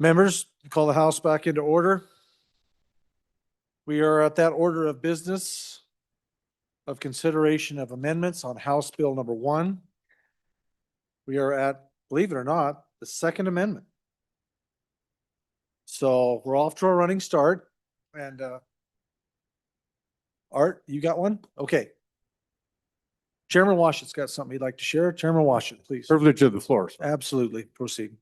Members, call the House back into order. We are at that order of business of consideration of amendments on House Bill number 1. We are at, believe it or not, the Second Amendment. So we're off to a running start. And Art, you got one? Okay. Chairman Washington's got something he'd like to share. Chairman Washington, please. Privilege of the floor. Absolutely. Proceed.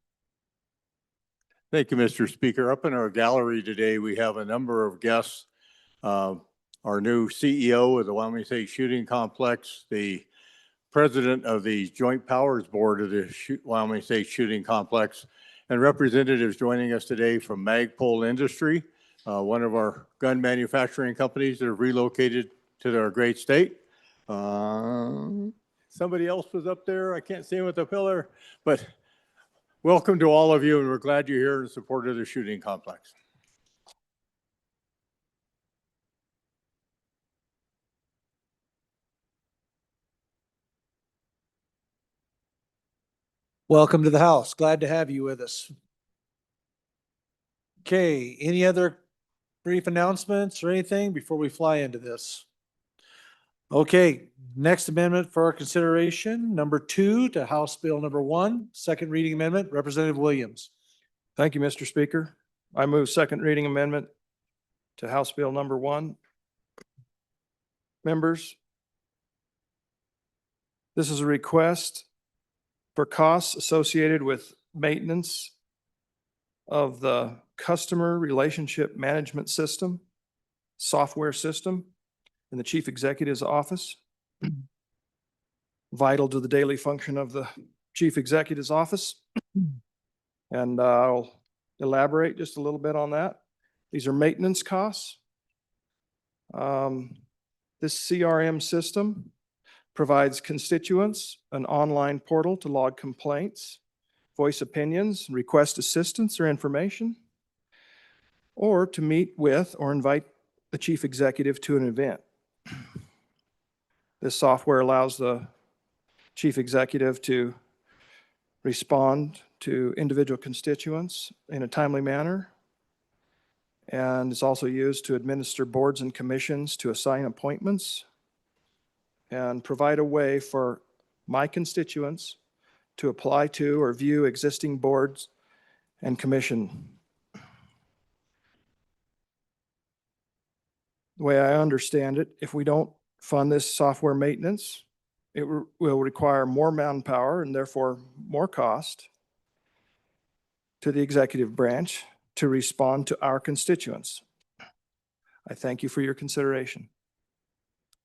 Thank you, Mr. Speaker. Up in our gallery today, we have a number of guests. Our new CEO of the Wyoming State Shooting Complex, the president of the Joint Powers Board of the Wyoming State Shooting Complex, and representatives joining us today from Magpul Industry, one of our gun manufacturing companies that have relocated to our great state. Somebody else was up there. I can't see him with the pillar, but welcome to all of you, and we're glad you're here in support of the shooting complex. Welcome to the House. Glad to have you with us. Okay, any other brief announcements or anything before we fly into this? Okay, next amendment for our consideration, number 2 to House Bill number 1, second reading amendment, Representative Williams. Thank you, Mr. Speaker. I move second reading amendment to House Bill number 1. Members, this is a request for costs associated with maintenance of the Customer Relationship Management System, software system in the Chief Executive's office, vital to the daily function of the Chief Executive's office. And I'll elaborate just a little bit on that. These are maintenance costs. This CRM system provides constituents an online portal to log complaints, voice opinions, request assistance or information, or to meet with or invite the chief executive to an event. This software allows the chief executive to respond to individual constituents in a timely manner. And it's also used to administer boards and commissions, to assign appointments, and provide a way for my constituents to apply to or view existing boards and commission. The way I understand it, if we don't fund this software maintenance, it will require more manpower and therefore more cost to the executive branch to respond to our constituents. I thank you for your consideration.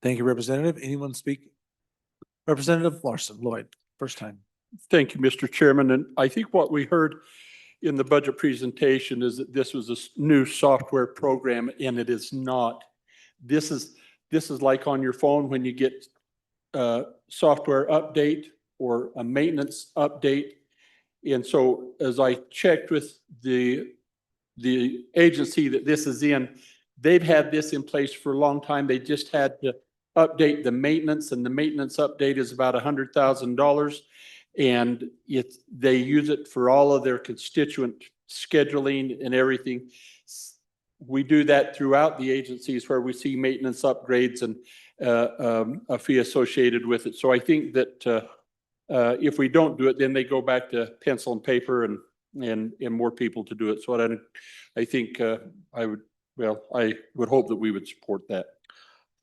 Thank you, Representative. Anyone speak? Representative Larson, Lloyd, first time. Thank you, Mr. Chairman. And I think what we heard in the budget presentation is that this was a new software program, and it is not. This is like on your phone when you get a software update or a maintenance update. And so as I checked with the agency that this is in, they've had this in place for a long time. They just had to update the maintenance, and the maintenance update is about $100,000. And they use it for all of their constituent scheduling and everything. We do that throughout the agencies where we see maintenance upgrades and a fee associated with it. So I think that if we don't do it, then they go back to pencil and paper and more people to do it. So I think I would hope that we would support that.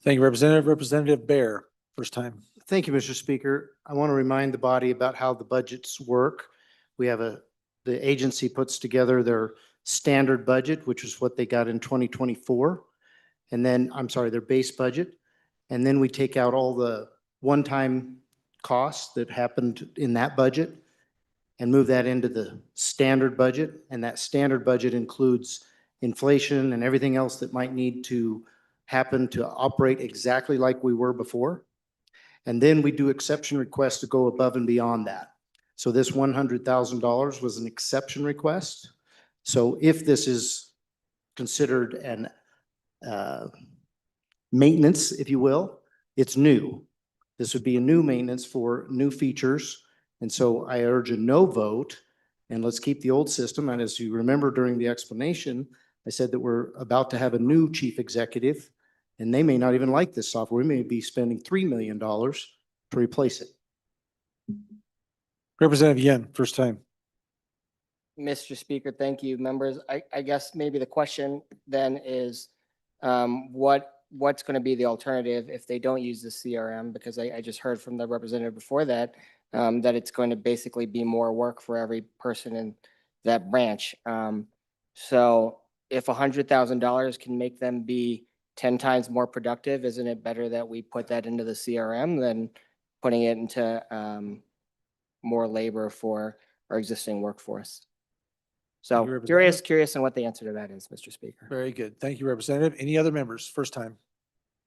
Thank you, Representative. Representative Bear, first time. Thank you, Mr. Speaker. I want to remind the body about how the budgets work. We have the agency puts together their standard budget, which is what they got in 2024. And then, I'm sorry, their base budget. And then we take out all the one-time costs that happened in that budget and move that into the standard budget. And that standard budget includes inflation and everything else that might need to happen to operate exactly like we were before. And then we do exception requests to go above and beyond that. So this $100,000 was an exception request. So if this is considered an maintenance, if you will, it's new. This would be a new maintenance for new features. And so I urge a no vote and let's keep the old system. And as you remember during the explanation, I said that we're about to have a new chief executive, and they may not even like this software. We may be spending $3 million to replace it. Representative Yen, first time. Mr. Speaker, thank you. Members, I guess maybe the question then is, what's going to be the alternative if they don't use the CRM? Because I just heard from the representative before that, that it's going to basically be more work for every person in that branch. So if $100,000 can make them be 10 times more productive, isn't it better that we put that into the CRM than putting it into more labor for our existing workforce? Thank you, So Representative. curious on what the answer to that is, Mr. Speaker. Very good. Thank you, Representative. Any other members? First time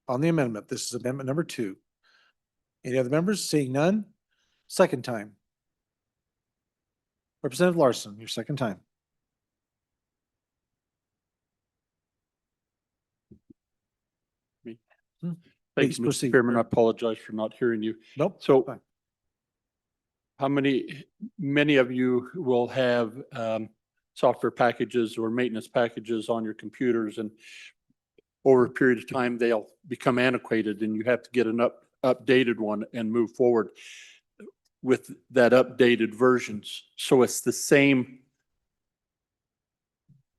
on the amendment. This is amendment number 2. Any other members? Seeing none. Second time. Representative Larson, your second time. Thank Please you, Mr. proceed. Chairman. I apologize for not hearing you. Nope. So fine. many of you will have software packages or maintenance packages on your computers, and over a period of time, they'll become antiquated and you have to get an updated one and move forward with that updated versions. So it's the same.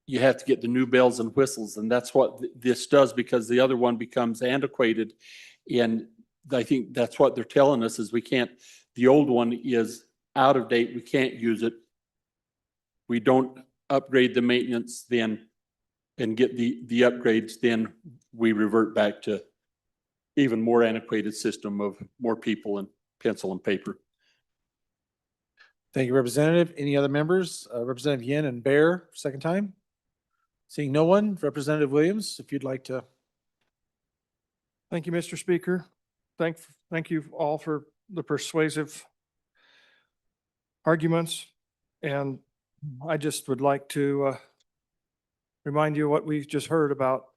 You have to get the new bells and whistles, and that's what this does, because the other one becomes antiquated. And I think that's what they're telling us is we can't, the old one is out of date. We can't use it. We don't upgrade the maintenance then and get the upgrades, then we revert back to even more antiquated system of more people and pencil and paper. Thank you, Representative. Any other members? Representative Yen and Bear, second time. Seeing no one, Representative Williams, if you'd like to. Thank you, Mr. Speaker. Thank you all for the persuasive arguments. And I just would like to remind you what we just heard about.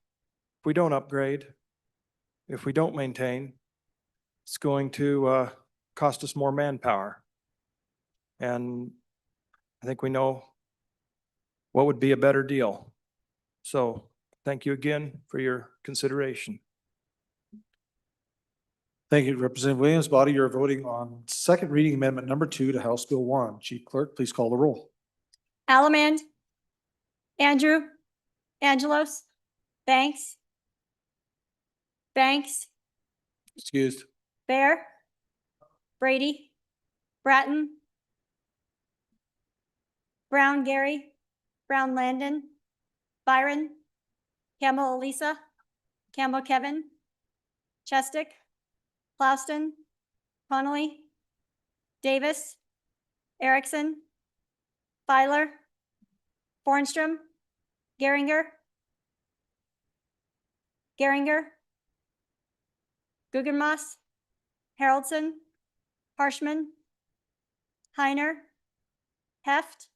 If we don't upgrade, if we don't maintain, it's going to cost us more manpower. And I think we know what would be a better deal. So thank you again for your consideration. Thank you, Representative Williams. Body, you're voting on second reading amendment number 2 to House Bill 1. Chief Clerk, please call the roll. Allemand, Andrew, Angelos, Banks, Excused. Bear, Brady, Bratton, Brown Gary, Brown Landon, Byron, Campbell Elisa, Campbell Kevin, Chestick, Plouston, Connolly, Davis, Erickson, Filer, Bornstrom, Geringer, Guggenmoss, Haroldson, Harshman, Heiner, Heft,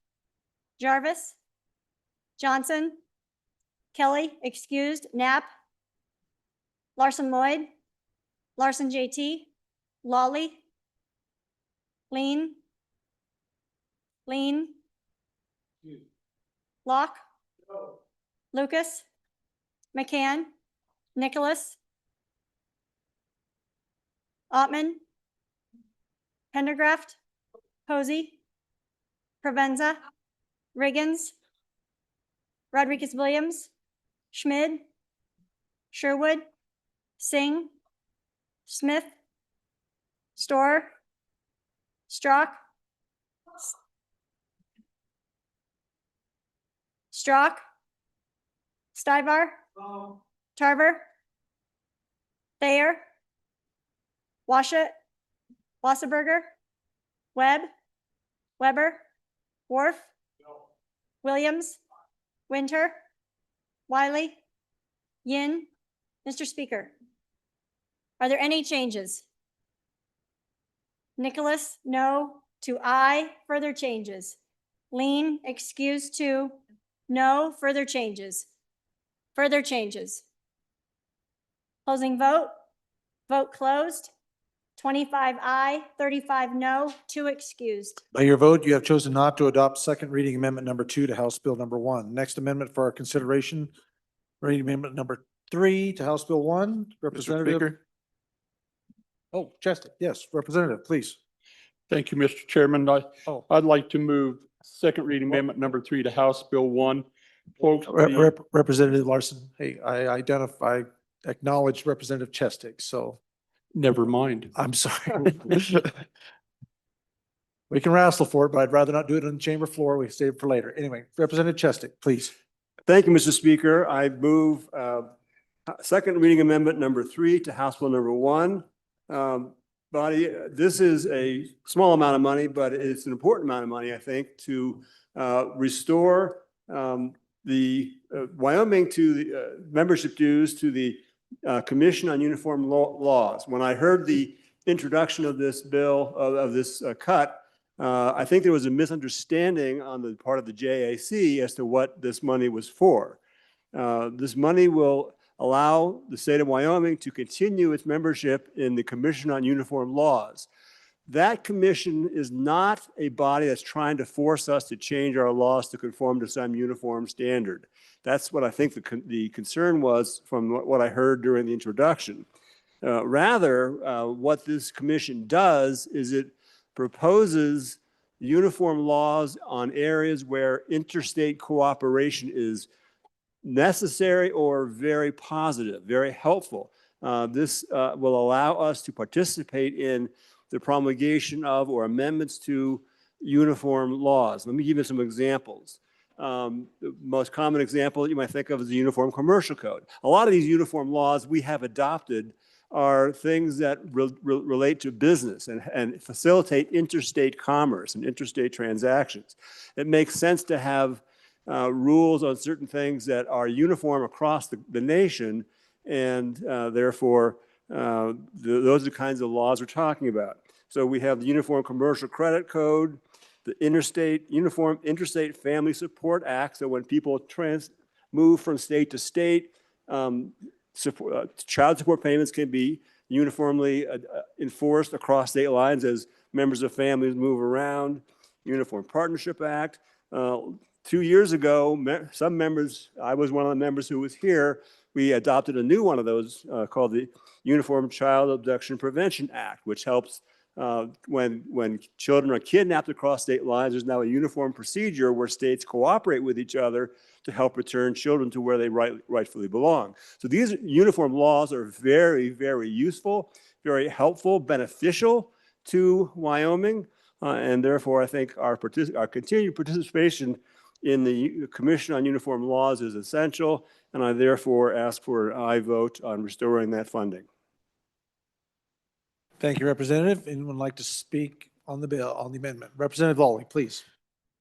Jarvis, Johnson, Kelly, excused, Knapp, Larson Lloyd, Larson JT, Lawley, Lean, Locke, Lucas, McCann, Nicholas, Ottman, Pendergraft, Posey, Provenza, Riggins, Rodriguez Williams, Schmid, Sherwood, Singh, Smith, Storer, Strock, Stivar, Tarver, Thayer, Washut, Wasserberger, Webb, Weber, Worf, Williams, Winter, Wiley, Yin. Mr. Speaker, are there any changes? Nicholas, no. To I, further changes. Lean, excuse to, no. Further changes. Further changes. Closing vote. Vote closed. 25 aye, 35 no, 2 excused. By your vote, you have chosen not to adopt second reading amendment number 2 to House Bill number 1. Next amendment for our consideration, reading amendment number 3 to House Bill 1, Mr. Representative. Speaker, Oh, Chesty, yes, Representative, please. Thank you, Mr. Chairman. Oh. I'd like to move second reading amendment number 3 to House Bill 1. Folks, Representative Larson, hey, I acknowledge Representative Chesty, so never mind. I'm sorry. We can wrestle for it, but I'd rather not do it on the chamber floor. We save it for later. Anyway, Representative Chesty, please. Thank you, Mr. Speaker. I move second reading amendment number 3 to House Bill number 1. Body, this is a small amount of money, but it's an important amount of money, I think, to restore the Wyoming to the membership dues to the Commission on Uniform Laws. When I heard the introduction of this bill, of this cut, I think there was a misunderstanding on the part of the JAC as to what this money was for. This money will allow the state of Wyoming to continue its membership in the Commission on Uniform Laws. That commission is not a body that's trying to force us to change our laws to conform to some uniform standard. That's what I think the concern was from what I heard during the introduction. Rather, what this commission does is it proposes uniform laws on areas where interstate cooperation is necessary or very positive, very helpful. This will allow us to participate in the promulgation of or amendments to uniform laws. Let me give you some examples. The most common example you might think of is the Uniform Commercial Code. A lot of these uniform laws we have adopted are things that relate to business and facilitate interstate commerce and interstate transactions. It makes sense to have rules on certain things that are uniform across the nation, and therefore those are the kinds of laws we're talking about. So we have the Uniform Commercial Credit Code, the Uniform Interstate Family Support Act. So when people move from state to state, child support payments can be uniformly enforced across state lines as members of families move around. Uniform Partnership Act. 2 years ago, some members, I was one of the members who was here, we adopted a new one of those called the Uniform Child Abduction Prevention Act, which helps when children are kidnapped across state lines. There's now a uniform procedure where states cooperate with each other to help return children to where they rightfully belong. So these uniform laws are very, very useful, very helpful, beneficial to Wyoming, and therefore I think our continued participation in the Commission on Uniform Laws is essential, and I therefore ask for an aye vote on restoring that funding. Thank you, Representative. Anyone like to speak on the bill, on the amendment? Representative Lawley, please.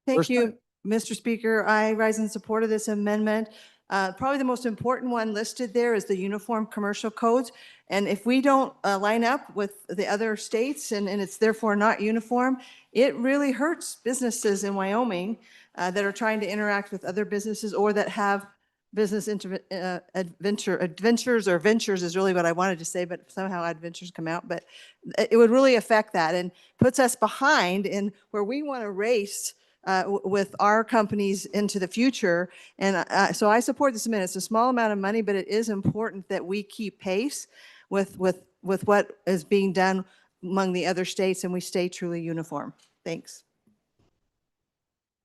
Thank First you, Mr. Speaker. I rise in support of this amendment. Probably the most important one listed there is the Uniform Commercial Codes. And if we don't line up with the other states and it's therefore not uniform, it really hurts businesses in Wyoming that are trying to interact with other businesses or that have business adventures or ventures is really what I wanted to say, but somehow adventures come out. But it would really affect that and puts us behind in where we want to race with our companies into the future. And so I support this amendment. It's a small amount of money, but it is important that we keep pace with what is being done among the other states and we stay truly uniform. Thanks.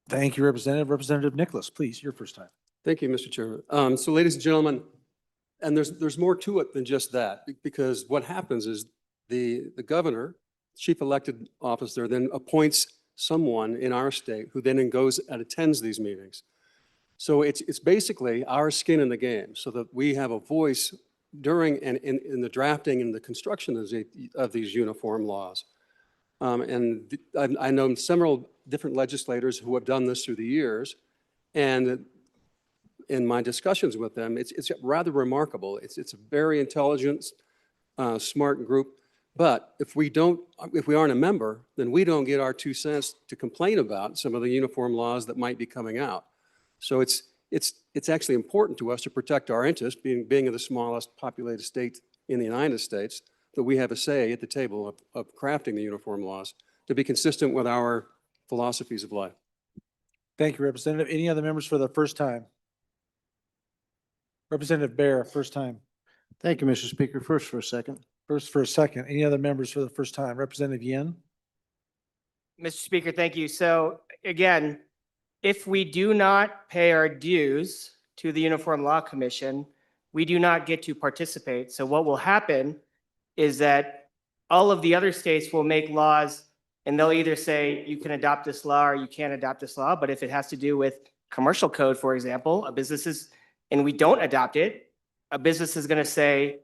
Thank you, Representative. Representative Nicholas, please, your first time. Thank you, Mr. Chairman. So ladies and gentlemen, and there's more to it than just that, because what happens is the governor, chief elected officer, then appoints someone in our state who then goes and attends these meetings. So it's basically our skin in the game so that we have a voice during and in the drafting and the construction of these uniform laws. And I know several different legislators who have done this through the years, and in my discussions with them, it's rather remarkable. It's a very intelligent, smart group. But if we aren't a member, then we don't get our 2 cents to complain about some of the uniform laws that might be coming out. So it's actually important to us to protect our interests, being the smallest populated state in the United States, that we have a say at the table of crafting the uniform laws to be consistent with our philosophies of life. Thank you, Representative. Any other members for the first time? Representative Bear, first time. Thank you, Mr. Speaker. First for a second. First for a second. Any other members for the first time? Representative Yen? Mr. Speaker, thank you. So again, if we do not pay our dues to the Uniform Law Commission, we do not get to participate. So what will happen is that all of the other states will make laws and they'll either say you can adopt this law or you can't adopt this law. But if it has to do with commercial code, for example, a business is, and we don't adopt it, a business is going to say,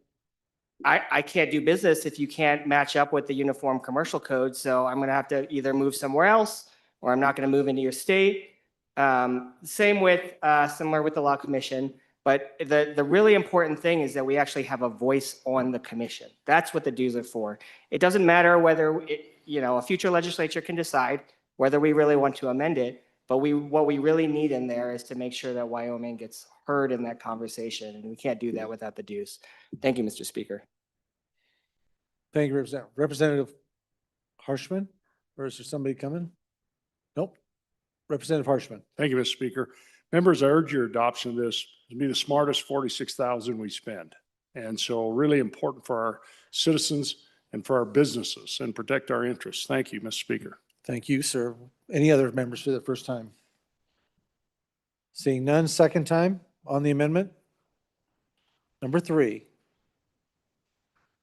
I can't do business if you can't match up with the uniform commercial code. So I'm going to have to either move somewhere else or I'm not going to move into your state. Same with, similar with the Law Commission. But the really important thing is that we actually have a voice on the commission. That's what the dues are for. It doesn't matter whether, a future legislature can decide whether we really want to amend it. But what we really need in there is to make sure that Wyoming gets heard in that conversation. And we can't do that without the dues. Thank you, Mr. Speaker. Thank you, Representative. Representative Harshman, or is there somebody coming? Nope. Representative Harshman. Thank you, Mr. Speaker. Members, I urge your adoption of this to be the smartest 46,000 we spend. And so really important for our citizens and for our businesses and protect our interests. Thank you, Mr. Speaker. Thank you, sir. Any other members for the first time? Seeing none, second time on the amendment? Number 3.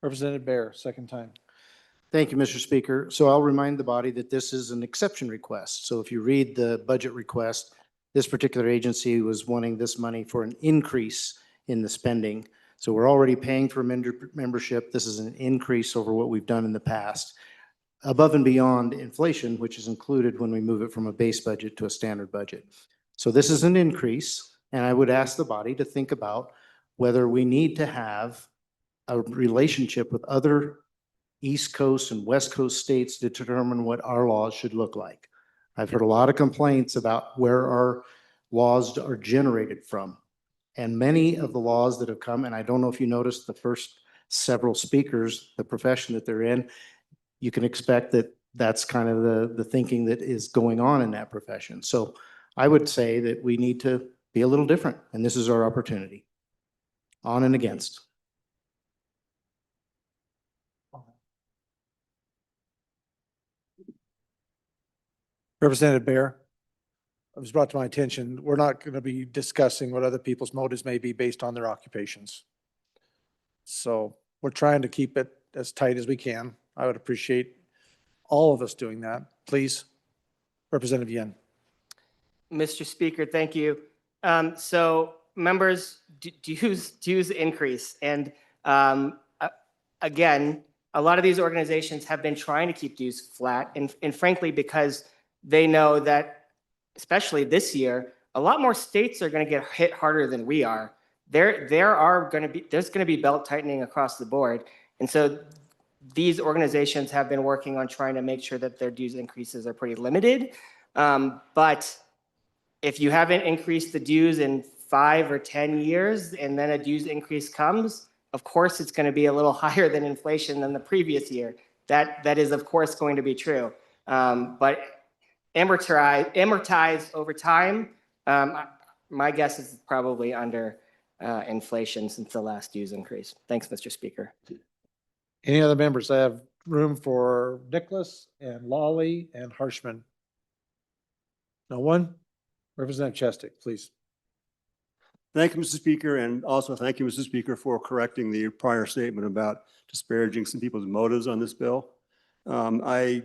Representative Bear, second time. Thank you, Mr. Speaker. So I'll remind the body that this is an exception request. So if you read the budget request, this particular agency was wanting this money for an increase in the spending. So we're already paying for membership. This is an increase over what we've done in the past, above and beyond inflation, which is included when we move it from a base budget to a standard budget. So this is an increase, and I would ask the body to think about whether we need to have a relationship with other East Coast and West Coast states to determine what our laws should look like. I've heard a lot of complaints about where our laws are generated from. And many of the laws that have come, and I don't know if you noticed the first several speakers, the profession that they're in, you can expect that that's kind of the thinking that is going on in that profession. So I would say that we need to be a little different, and this is our opportunity. On and against. Representative Bear, it was brought to my attention, we're not going to be discussing what other people's motives may be based on their occupations. So we're trying to keep it as tight as we can. I would appreciate all of us doing that. Please, Representative Yen. Mr. Speaker, thank you. So members, dues increase. And again, a lot of these organizations have been trying to keep dues flat. And frankly, because they know that, especially this year, a lot more states are going to get hit harder than we are. There's going to be belt tightening across the board. And so these organizations have been working on trying to make sure that their dues increases are pretty limited. But if you haven't increased the dues in 5 or 10 years and then a dues increase comes, of course, it's going to be a little higher than inflation than the previous year. That is, of course, going to be true. But amortized over time, my guess is probably under inflation since the last dues increase. Thanks, Mr. Speaker. Any other members? I have room for Nicholas and Lawley and Harshman. No one? Representative Chestic, please. Thank you, Mr. Speaker, and also thank you, Mr. Speaker, for correcting the prior statement about disparaging some people's motives on this bill. I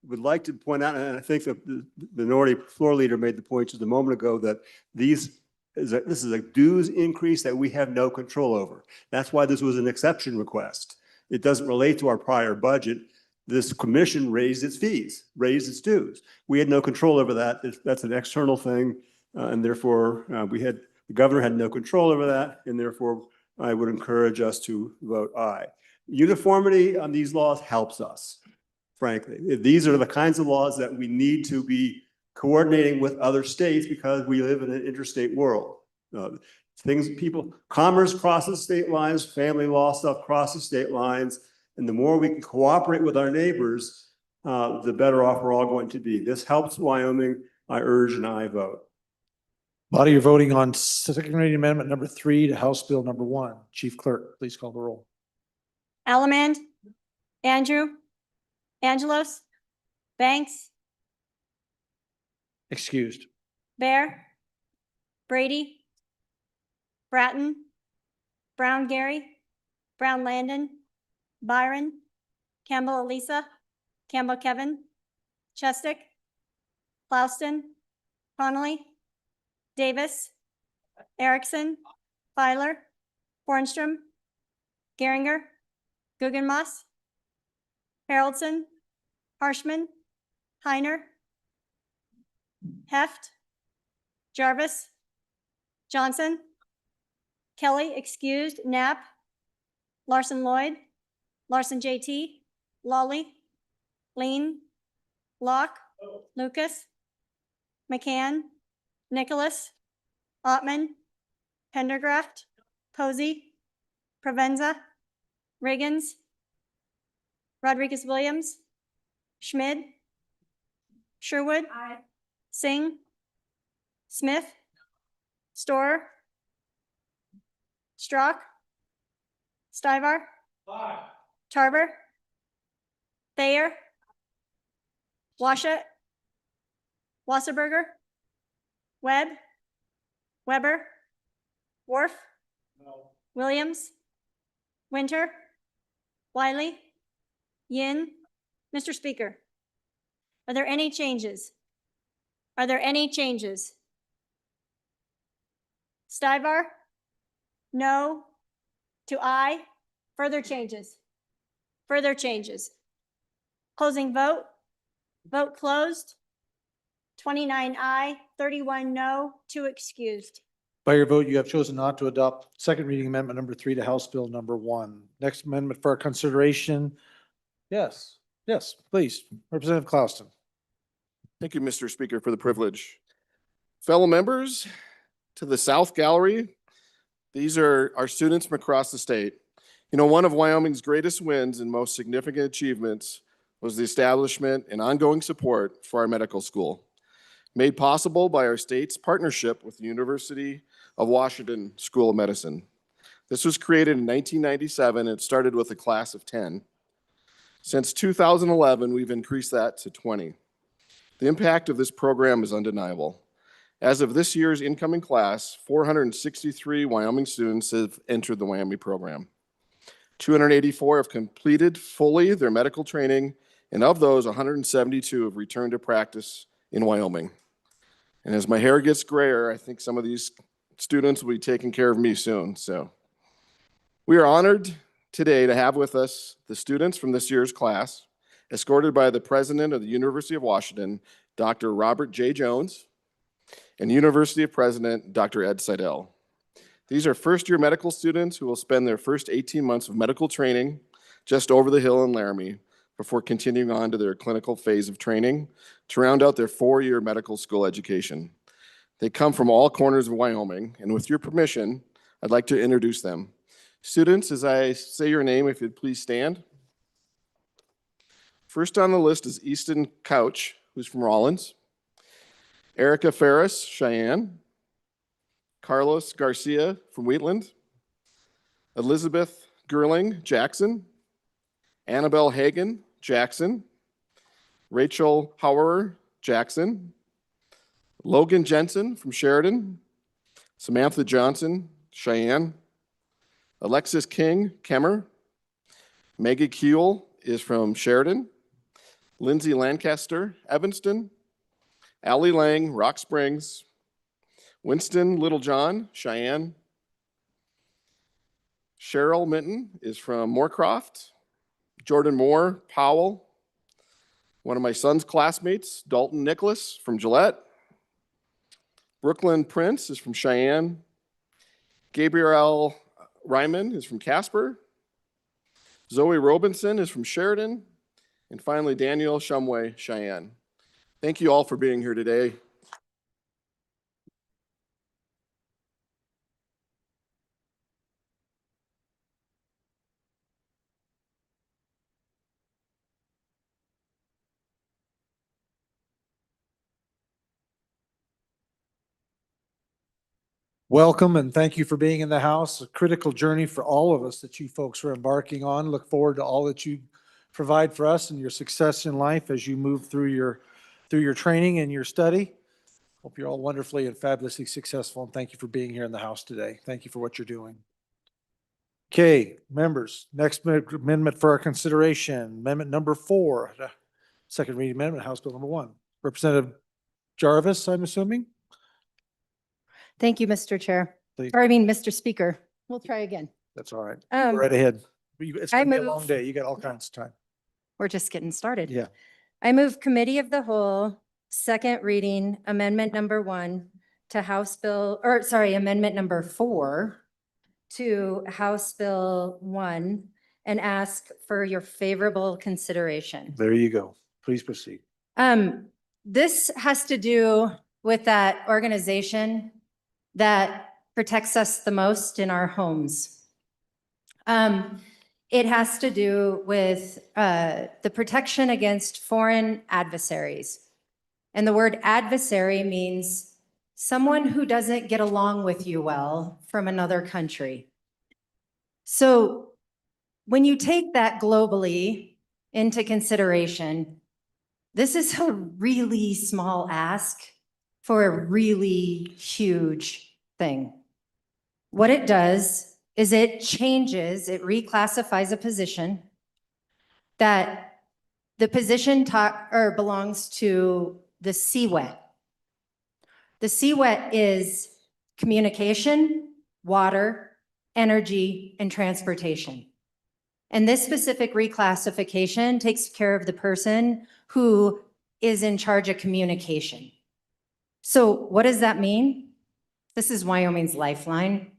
would like to point out, and I think that the minority floor leader made the point just a moment ago, that this is a dues increase that we have no control over. That's why this was an exception request. It doesn't relate to our prior budget. This commission raised its fees, raised its dues. We had no control over that. That's an external thing, and therefore the governor had no control over that, and therefore I would encourage us to vote aye. Uniformity on these laws helps us, frankly. These are the kinds of laws that we need to be coordinating with other states because we live in an interstate world. Commerce crosses state lines, family law stuff crosses state lines, And the more we can cooperate with our neighbors, the better off we're all going to be. This helps Wyoming. I urge an aye vote. Body, you're voting on second reading amendment number 3 to House Bill number 1. Chief Clerk, please call the roll. Allemand, Andrew, Angelos, Banks, Excused. Bear, Brady, Bratton, Brown Gary, Brown Landon, Byron, Campbell Elisa, Campbell Kevin, Chestick, Klauston, Connolly, Davis, Erickson, Feiler, Hornstrom, Geringer, Guggenmoss, Haroldson, Harshman, Heiner, Heft, Jarvis, Johnson, Kelly, excused, Knapp, Larson Lloyd, Larson JT, Lawley, Lean, Locke, Lucas, McCann, Nicholas, Ottman, Pendergraft, Posey, Provenza, Riggins, Rodriguez Williams, Schmid, Sherwood, Singh, Smith, Storer, Strock, Stivar, Tarver, Thayer, Washut, Wasserberger, Webb, Weber, Worf, Williams, Winter, Wiley, Yin. Mr. Speaker, are there any changes? Are there any changes? Stivar? No. To aye. Further changes? Further changes? Closing vote? Vote closed. 29 aye, 31 no, 2 excused. By your vote, you have chosen not to adopt second reading amendment number 3 to House Bill number 1. Next amendment for our consideration. Yes, please. Representative Klauston. Thank you, Mr. Speaker, for the privilege. Fellow members, to the South Gallery, these are our students from across the state. You know, one of Wyoming's greatest wins and most significant achievements was the establishment and ongoing support for our medical school, made possible by our state's partnership with the University of Washington School of Medicine. This was created in 1997 and it started with a class of 10. Since 2011, we've increased that to 20. The impact of this program is undeniable. As of this year's incoming class, 463 Wyoming students have entered the Wyoming program. 284 have completed fully their medical training, and of those, 172 have returned to practice in Wyoming. And as my hair gets grayer, I think some of these students will be taking care of me soon. So we are honored today to have with us the students from this year's class, escorted by the president of the University of Washington, Dr. Robert J. Jones, and University President, Dr. Ed Seidel. These are first-year medical students who will spend their first 18 months of medical training just over the hill in Laramie before continuing on to their clinical phase of training to round out their 4-year medical school education. They come from all corners of Wyoming, and with your permission, I'd like to introduce them. Students, as I say your name, if you'd please stand. First on the list is Easton Couch, who's from Rollins. Erica Ferris, Cheyenne. Carlos Garcia from Wheatland. Elizabeth Gerling, Jackson. Annabelle Hagan, Jackson. Rachel Hauer, Jackson. Logan Jensen from Sheridan. Samantha Johnson, Cheyenne. Alexis King, Kemmer. Maggie Kuehl is from Sheridan. Lindsay Lancaster, Evanston. Allie Lang, Rock Springs. Winston Littlejohn, Cheyenne. Cheryl Minton is from Moorcroft. Jordan Moore, Powell. One of my son's classmates, Dalton Nicholas from Gillette. Brooklyn Prince is from Cheyenne. Gabrielle Ryman is from Casper. Zoe Robinson is from Sheridan. And finally, Daniel Shumway, Cheyenne. Thank you all for being here today. Welcome and thank you for being in the House. A critical journey for all of us that you folks are embarking on. Look forward to all that you provide for us and your success in life as you move through your training and your study. Hope you're all wonderfully and fabulously successful, and thank you for being here in the House today. Thank you for what you're doing. Okay, members, next amendment for our consideration, amendment number 4, second reading amendment, House Bill number 1. Representative Jarvis, I'm assuming? Thank you, Mr. Chair, Please. or I mean, Mr. Speaker. We'll try again. That's all right. Um, Go right ahead. It's I gonna be a long move- day. You got all kinds of time. We're just getting started. Yeah. I move Committee of the Whole, second reading, Amendment number 1 to House Bill, or sorry, Amendment number 4 to House Bill 1 and ask for your favorable consideration. There you go. Please proceed. This has to do with that organization that protects us the most in our homes. It has to do with the protection against foreign adversaries. And the word adversary means someone who doesn't get along with you well from another country. So when you take that globally into consideration, this is a really small ask for a really huge thing. What it does is it reclassifies a position that the position belongs to the CWET. The CWET is communication, water, energy, and transportation. And this specific reclassification takes care of the person who is in charge of communication. So what does that mean? This is Wyoming's lifeline.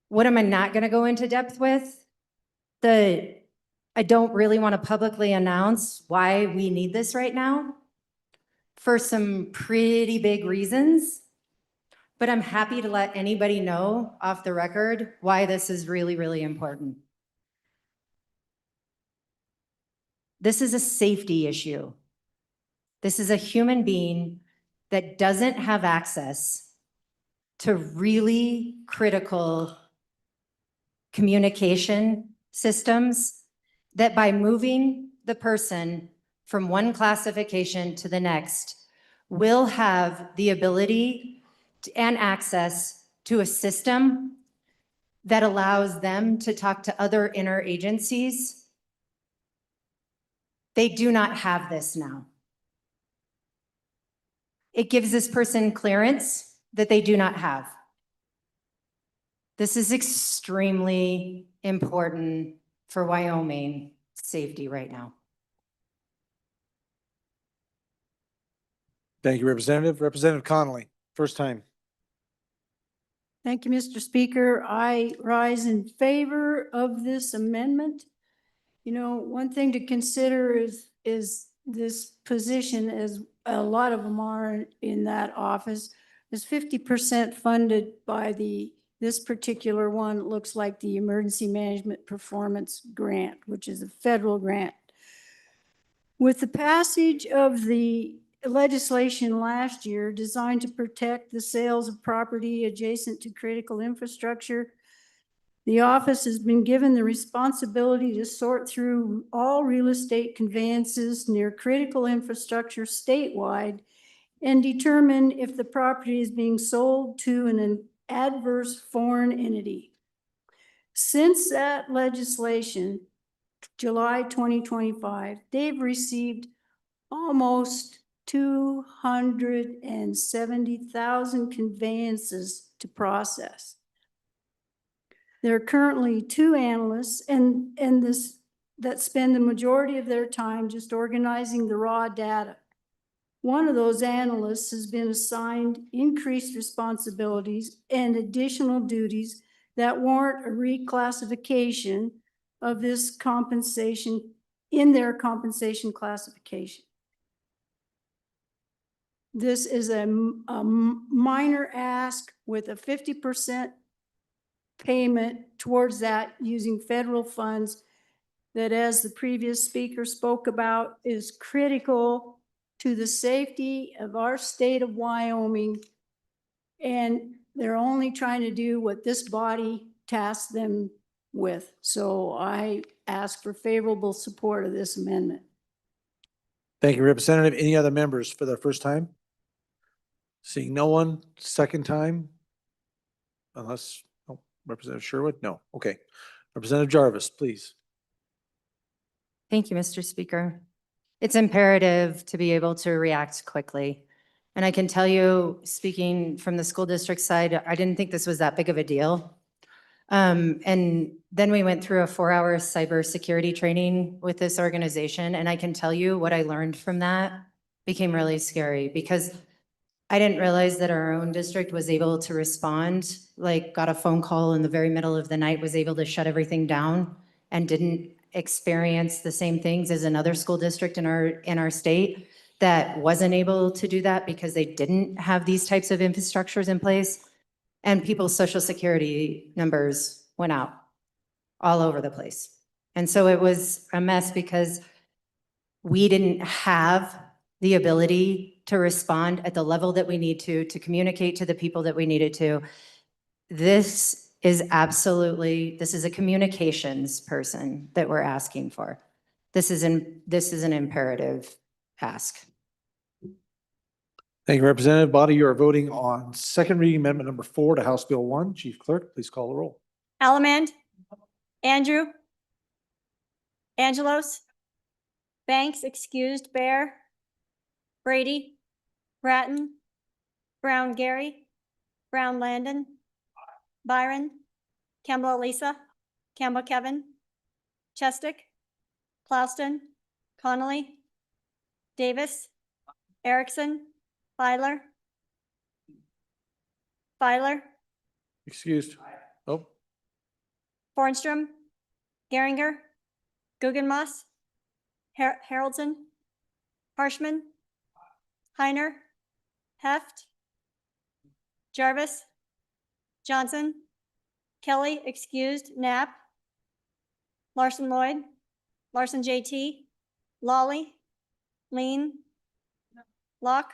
What am I not going to go into depth with? I don't really want to publicly announce why we need this right now for some pretty big reasons, but I'm happy to let anybody know off the record why this is really, really important. This is a safety issue. This is a human being that doesn't have access to really critical communication systems that by moving the person from one classification to the next will have the ability and access to a system that allows them to talk to other interagencies. They do not have this now. It gives this person clearance that they do not have. This is extremely important for Wyoming safety right now. Thank you, Representative. Representative Connolly, first time. Thank you, Mr. Speaker. I rise in favor of this amendment. You know, one thing to consider is this position, as a lot of them are in that office, is 50% funded by this particular one. It looks like the Emergency Management Performance Grant, which is a federal grant. With the passage of the legislation last year designed to protect the sales of property adjacent to critical infrastructure, the office has been given the responsibility to sort through all real estate conveyances near critical infrastructure statewide and determine if the property is being sold to an adverse foreign entity. Since that legislation, July 2025, they've received almost 270,000 conveyances to process. There are currently 2 analysts that spend the majority of their time just organizing the raw data. One of those analysts has been assigned increased responsibilities and additional duties that warrant a reclassification of this compensation in their compensation classification. This is a minor ask with a 50% payment towards that using federal funds that, as the previous speaker spoke about, is critical to the safety of our state of Wyoming And they're only trying to do what this body tasked them with. So I ask for favorable support of this amendment. Thank you, Representative. Any other members for their first time? Seeing no one, second time? Unless, oh, Representative Sherwood? No, okay. Representative Jarvis, please. Thank you, Mr. Speaker. It's imperative to be able to react quickly. And I can tell you, speaking from the school district side, I didn't think this was that big of a deal. And then we went through a 4-hour cybersecurity training with this organization. And I can tell you what I learned from that became really scary because I didn't realize that our own district was able to respond, like got a phone call in the very middle of the night, was able to shut everything down and didn't experience the same things as another school district in our state that wasn't able to do that because they didn't have these types of infrastructures in place. And people's social security numbers went out all over the place. And so it was a mess because we didn't have the ability to respond at the level that we need to communicate to the people that we needed to. This is a communications person that we're asking for. This is an imperative ask. Thank you, Representative. Body, you are voting on second reading amendment number 4 to House Bill 1. Chief Clerk, please call the roll. Allemand, Andrew, Angelos, Banks, excused, Bear, Brady, Bratton, Brown Gary, Brown Landon, Byron, Campbell Elisa, Campbell Kevin, Chestick, Plouston, Connolly, Davis, Erickson, Filer, Excused. Oh, Bornstrom, Geringer, Guggenmoss, Haroldson, Harshman, Heiner, Heft, Jarvis, Johnson, Kelly, excused, Knapp, Larson Lloyd, Larson JT, Lawley, Lean, Locke,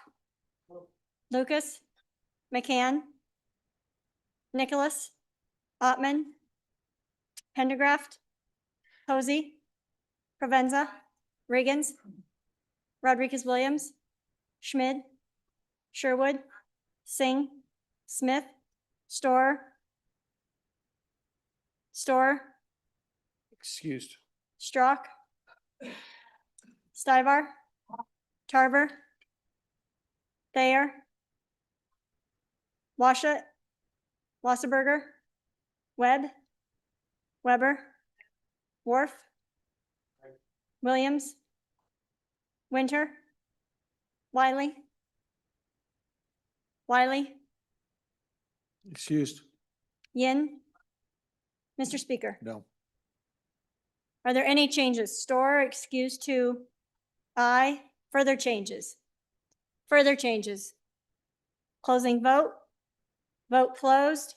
Lucas, McCann, Nicholas, Ottman, Pendergraft, Posey, Provenza, Riggins, Rodriguez-Williams, Schmid, Sherwood, Singh, Smith, Storer, excused. Strock, Stivar, Tarver, Thayer, Washut, Wasserberger, Webb, Weber, Worf, Williams, Winter, Wiley, Excused. Yin. Mr. Speaker, No. are there any changes? Store, excuse to aye. Further changes? Further changes? Closing vote. Vote closed.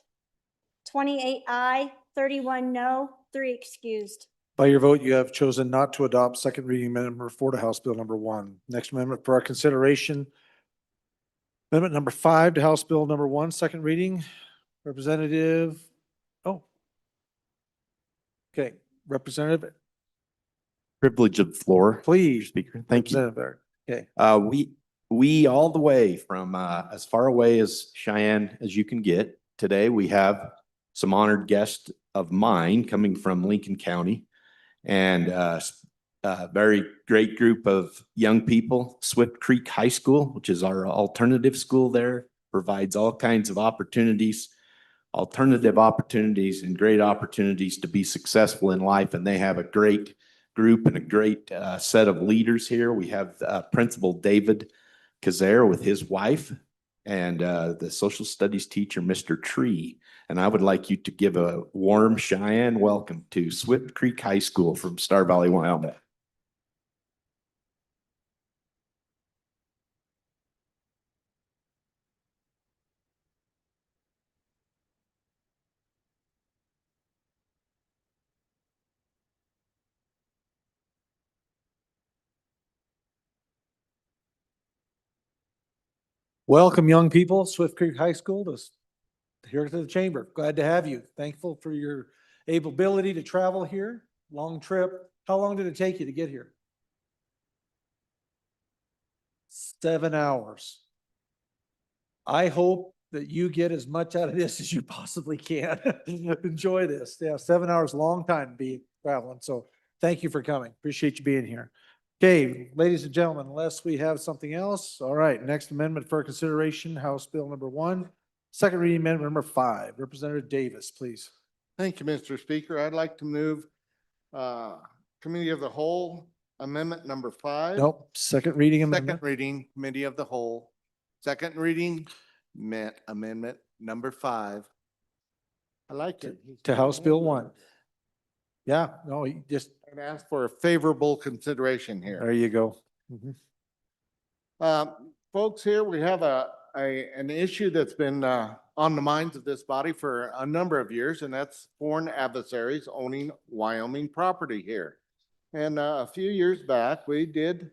28 aye, 31 no, 3 excused. By your vote, you have chosen not to adopt second reading amendment number 4 to House Bill number 1. Next amendment for our consideration. Amendment number 5 to House Bill number 1, second reading. Representative, oh. Okay, Representative, Privilege of the floor, please. Speaker. Thank you. Representative there. Okay. We all the way from as far away as Cheyenne as you can get. Today, we have some honored guests of mine coming from Lincoln County and a very great group of young people. Swift Creek High School, which is our alternative school there, provides all kinds of alternative opportunities and great opportunities to be successful in life. And they have a great group and a great set of leaders here. We have Principal David Kazare with his wife and the social studies teacher, Mr. Tree. And I would like you to give a warm Cheyenne welcome to Swift Creek High School from Star Valley, Wyoming. Welcome, young people, Swift Creek High School here to the chamber. Glad to have you. Thankful for your ability to travel here. Long trip. How long did it take you to get here? 7 hours. I hope that you get as much out of this as you possibly can. Enjoy this. Yeah, 7 hours, long time to be traveling. So thank you for coming. Appreciate you being here. Okay, ladies and gentlemen, unless we have something else, all right, next amendment for consideration, House Bill number 1. Second reading amendment number 5. Representative Davis, please. Thank you, Mr. Speaker. I'd like to move Committee of the Whole Amendment number 5. Nope, second reading amendment. Second reading, Committee of the Whole. Second reading, Amendment number 5. I like it. To House Bill 1. Yeah, no, you just, I'd ask for a favorable consideration here. there you go. Mhm. Folks, here we have an issue that's been on the minds of this body for a number of years, and that's foreign adversaries owning Wyoming property here. And a few years back, we did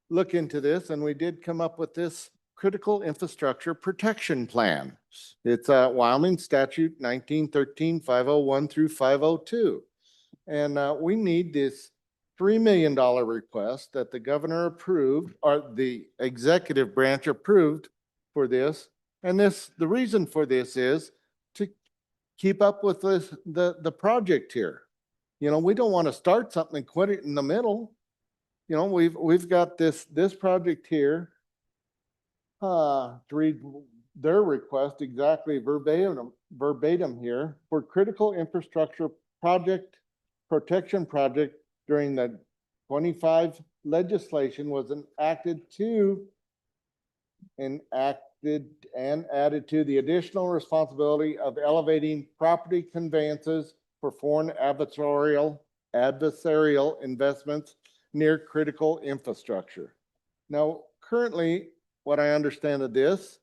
look into this, and we did come up with this Critical Infrastructure Protection Plan. It's Wyoming Statute 1913-501 through 502. And we need this $3 million request that the governor approved, or the executive branch approved for this. And the reason for this is to keep up with the project here. You know, we don't want to start something and quit it in the middle. You know, we've got this project here. To read their request exactly verbatim here, for critical infrastructure protection project during the 25 legislation was enacted and added to the additional responsibility of elevating property conveyances for foreign adversarial investments near critical infrastructure. Now, currently, what I understand of this,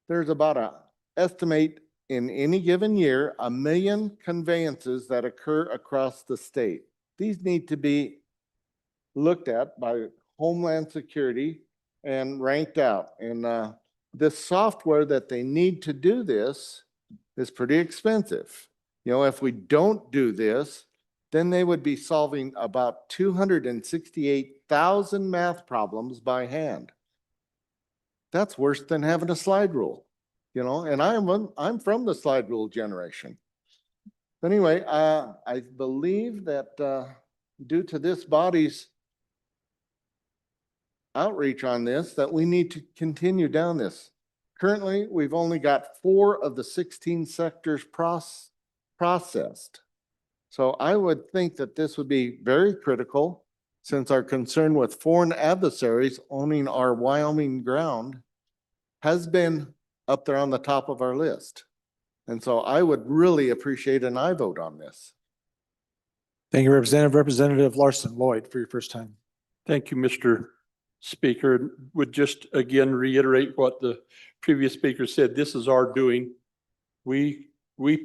there's about estimate in any given year, 1 million conveyances that occur across the state. These need to be looked at by Homeland Security and ranked out. And this software that they need to do this is pretty expensive. You know, if we don't do this, then they would be solving about 268,000 math problems by hand. That's worse than having a slide rule, you know, and I'm from the slide rule generation. Anyway, I believe that due to this body's outreach on this, that we need to continue down this. Currently, we've only got 4 of the 16 sectors processed. So I would think that this would be very critical, since our concern with foreign adversaries owning our Wyoming ground has been up there on the top of our list. And so I would really appreciate an aye vote on this. Thank you, Representative. Representative Larson Lloyd, for your first time. Thank you, Mr. Speaker. Would just again reiterate what the previous speaker said. This is our doing. We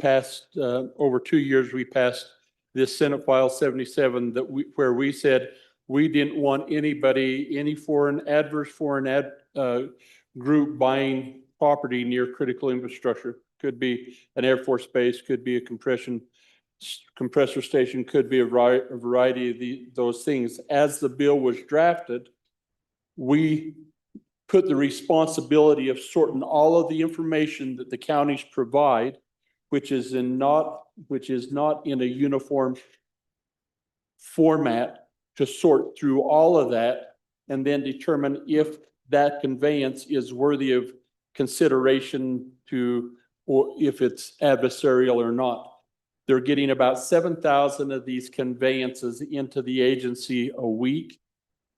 passed, over 2 years, we passed this Senate File 77 where we said we didn't want anybody, any adverse foreign group buying property near critical infrastructure. Could be an Air Force base, could be a compressor station, could be a variety of those things. As the bill was drafted, we put the responsibility of sorting all of the information that the counties provide, which is not in a uniform format, to sort through all of that and then determine if that conveyance is worthy of consideration or if it's adversarial or not. They're getting about 7,000 of these conveyances into the agency a week.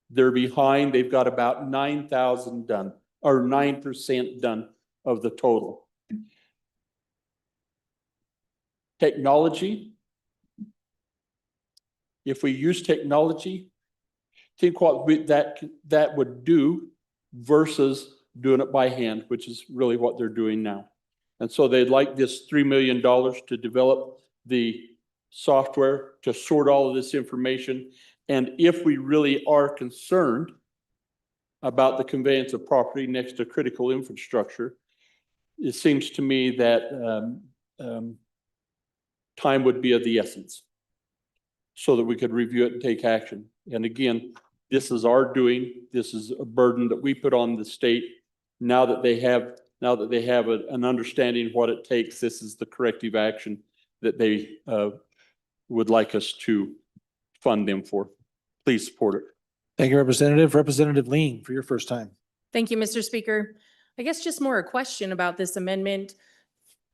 They're behind. They've got about 9,000 done, or 9% done of the total. Technology. If we use technology, think what that would do versus doing it by hand, which is really what they're doing now. And so they'd like this $3 million to develop the software to sort all of this information. And if we really are concerned about the conveyance of property next to critical infrastructure, it seems to me that time would be of the essence so that we could review it and take action. And again, this is our doing. This is a burden that we put on the state. Now that they have an understanding of what it takes, this is the corrective action that they would like us to fund them for. Please support it. Thank you, Representative. Representative Lean, for your first time. Thank you, Mr. Speaker. I guess just more a question about this amendment.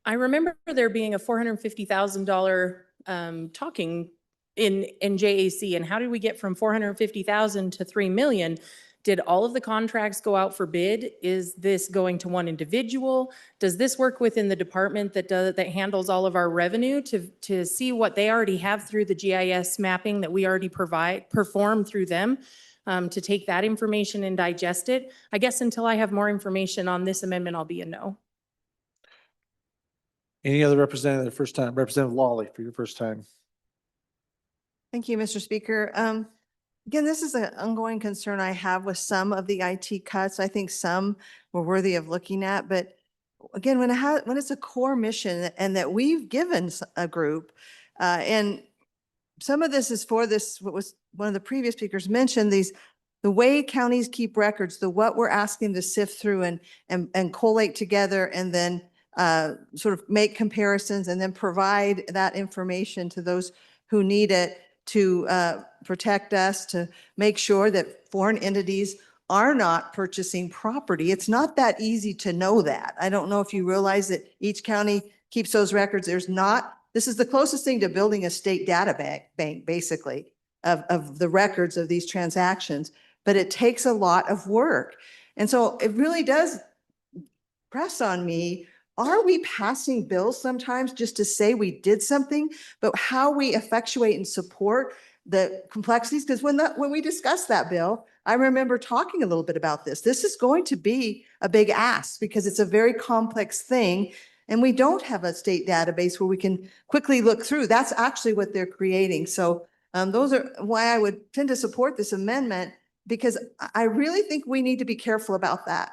I remember there being a $450,000 talking in JAC, and how did we get from 450,000 to 3 million? Did all of the contracts go out for bid? Is this going to one individual? Does this work within the department that handles all of our revenue to see what they already have through the GIS mapping that we already perform through them? To take that information and digest it. I guess until I have more information on this amendment, I'll be a no. Any other representative first time? Representative Lawley, for your first time. Thank you, Mr. Speaker. Again, this is an ongoing concern I have with some of the IT cuts. I think some were worthy of looking at, but again, when it's a core mission and that we've given a group, and some of this is for this, what was one of the previous speakers mentioned, the way counties keep records, what we're asking them to sift through and collate together and then sort of make comparisons and then provide that information to those who need it to protect us, to make sure that foreign entities are not purchasing property. It's not that easy to know that. I don't know if you realize that each county keeps those records. This is the closest thing to building a state data bank, basically, of the records of these transactions, but it takes a lot of work. And so it really does press on me. Are we passing bills sometimes just to say we did something, but how we effectuate and support the complexities? Because when we discussed that bill, I remember talking a little bit about this. This is going to be a big ask because it's a very complex thing. And we don't have a state database where we can quickly look through. That's actually what they're creating. So those are why I would tend to support this amendment, because I really think we need to be careful about that.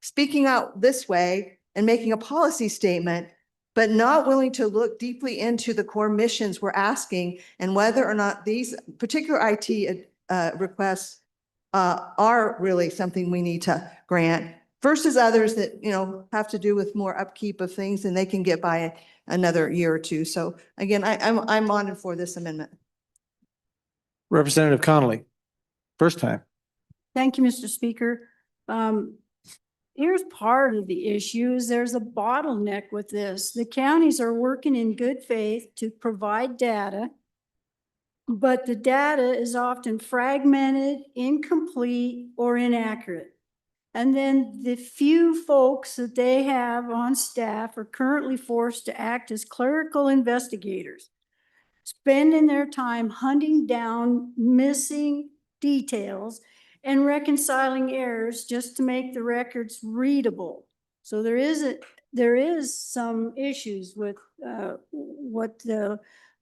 Speaking out this way and making a policy statement, but not willing to look deeply into the core missions we're asking and whether or not these particular IT requests are really something we need to grant versus others that, have to do with more upkeep of things and they can get by another year or two. So again, I'm on it for this amendment. Representative Connolly, first time. Thank you, Mr. Speaker. Here's part of the issue is there's a bottleneck with this. The counties are working in good faith to provide data, but the data is often fragmented, incomplete, or inaccurate. And then the few folks that they have on staff are currently forced to act as clerical investigators, spending their time hunting down missing details and reconciling errors just to make the records readable. So there is some issues with what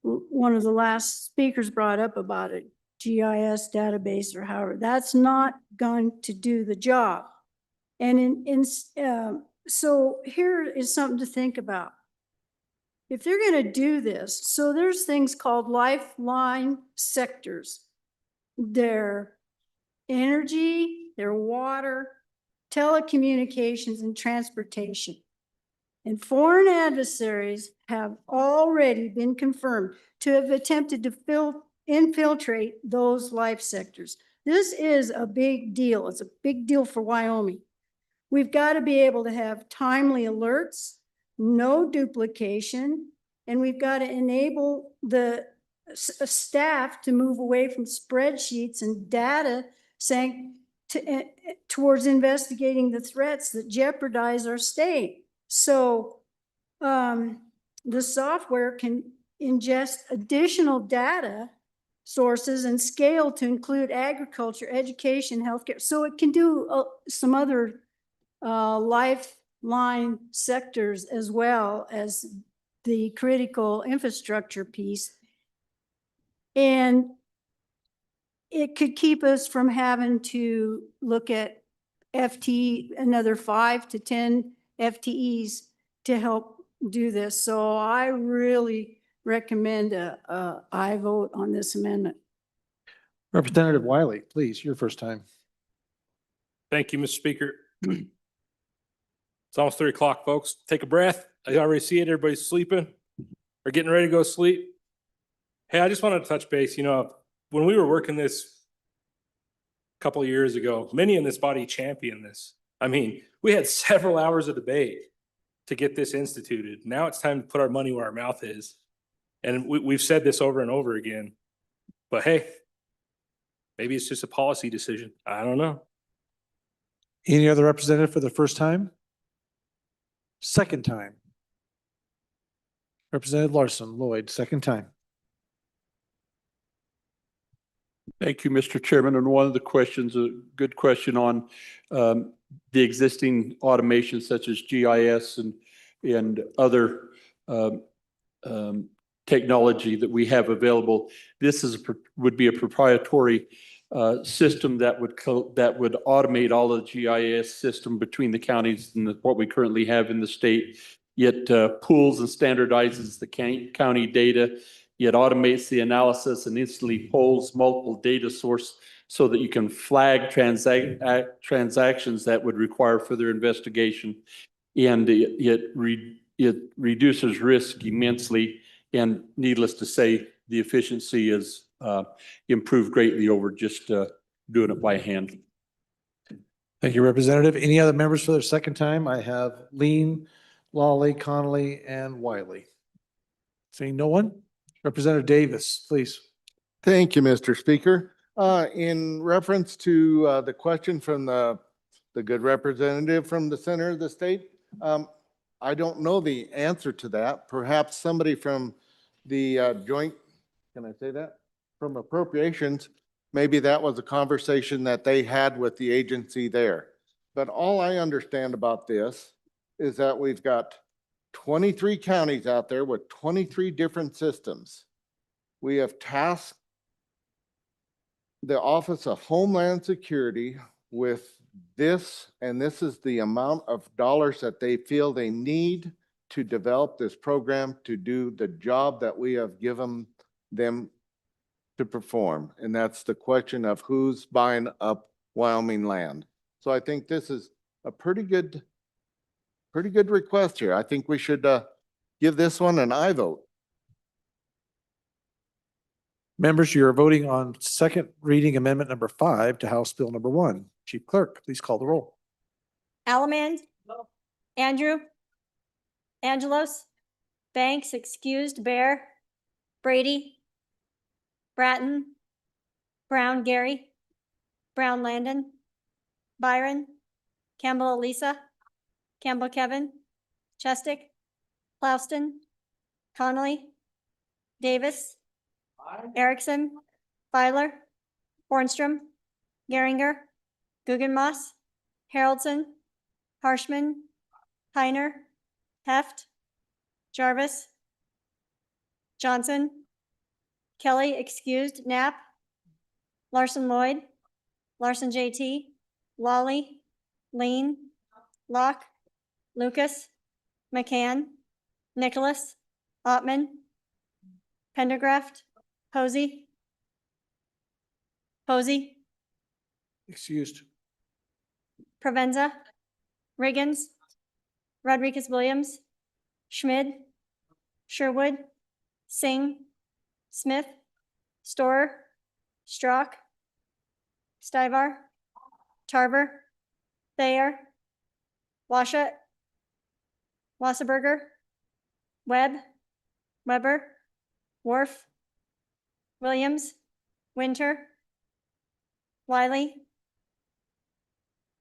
one of the last speakers brought up about a GIS database or however. That's not going to do the job. And so here is something to think about. If they're going to do this, so there's things called lifeline sectors. They're energy, their water, telecommunications, and transportation. And foreign adversaries have already been confirmed to have attempted to infiltrate those life sectors. This is a big deal. It's a big deal for Wyoming. We've got to be able to have timely alerts, no duplication, and we've got to enable the staff to move away from spreadsheets and data saying towards investigating the threats that jeopardize our state. So the software can ingest additional data sources and scale to include agriculture, education, healthcare. So it can do some other lifeline sectors as well as the critical infrastructure piece. And it could keep us from having to look at another 5 to 10 FTEs to help do this. So I really recommend a aye vote on this amendment. Representative Wiley, please, your first time. Thank you, Mr. Speaker. It's almost 3 o'clock, folks. Take a breath. I already see it. Everybody's sleeping or getting ready to go to sleep. Hey, I just wanted to touch base. You know, when we were working this a couple of years ago, many in this body championed this. I mean, we had several hours of debate to get this instituted. Now it's time to put our money where our mouth is. And we've said this over and over again. But hey, maybe it's just a policy decision. I don't know. Any other representative for the first time? Second time? Representative Larson Lloyd, second time. Thank you, Mr. Chairman. And one of the questions, a good question on the existing automation such as GIS and other technology that we have available. This would be a proprietary system that would automate all of the GIS system between the counties and what we currently have in the state. It pools and standardizes the county data. It automates the analysis and instantly pulls multiple data sources so that you can flag transactions that would require further investigation. And it reduces risk immensely. And needless to say, the efficiency is improved greatly over just doing it by hand. Thank you, Representative. Any other members for their second time? I have Lean, Lawley, Connolly, and Wiley. Seeing no one? Representative Davis, please. Thank you, Mr. Speaker. In reference to the question from the good representative from the center of the state, I don't know the answer to that. Perhaps somebody from the joint, can I say that? From appropriations, maybe that was a conversation that they had with the agency there. But all I understand about this is that we've got 23 counties out there with 23 different systems. We have tasked the Office of Homeland Security with this, and this is the amount of dollars that they feel they need to develop this program to do the job that we have given them to perform. And that's the question of who's buying up Wyoming land. So I think this is a pretty good request here. I think we should give this one an aye vote. Members, you're voting on second reading amendment number 5 to House Bill number 1. Chief Clerk, please call the roll. Allemand? Andrew? Angelos? Banks excused. Bear? Brady? Bratton? Brown Gary? Brown Landon? Byron? Campbell Elisa? Campbell Kevin? Chestick? Plouston? Connolly? Davis? Erickson? Filer? Bornstrom? Geringer? Guggenmoss? Haroldson? Harshman? Heiner? Heft? Jarvis? Johnson? Kelly excused. Knapp? Larson Lloyd? Larson JT? Lawley? Lean? Locke? Lucas? McCann? Nicholas? Ottman? Pendergraft? Posey? Excused. Provenza? Riggins? Rodriguez Williams? Schmid? Sherwood? Singh? Smith? Storer? Strock? Stivar? Tarver? Thayer? Washut? Wasserberger? Webb? Weber? Worf? Williams? Winter? Wiley?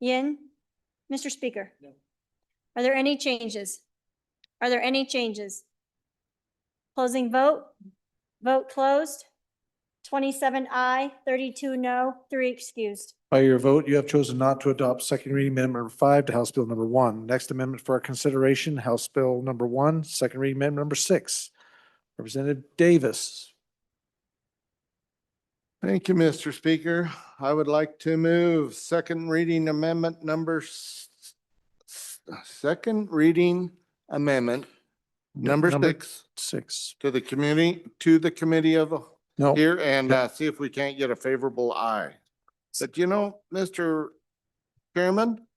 Yin? Mr. Speaker? No. Are there any changes? Are there any changes? Closing vote? Vote closed. 27 aye, 32 no, 3 excused. By your vote, you have chosen not to adopt second reading amendment number 5 to House Bill number 1. Next amendment for our consideration, House Bill number 1, second reading amendment number 6. Representative Davis. Thank you, Mr. Speaker. I would like to move second reading amendment number second reading amendment number 6 to the committee of No. here and see if we can't get a favorable aye. But you know, Mr. Chairman,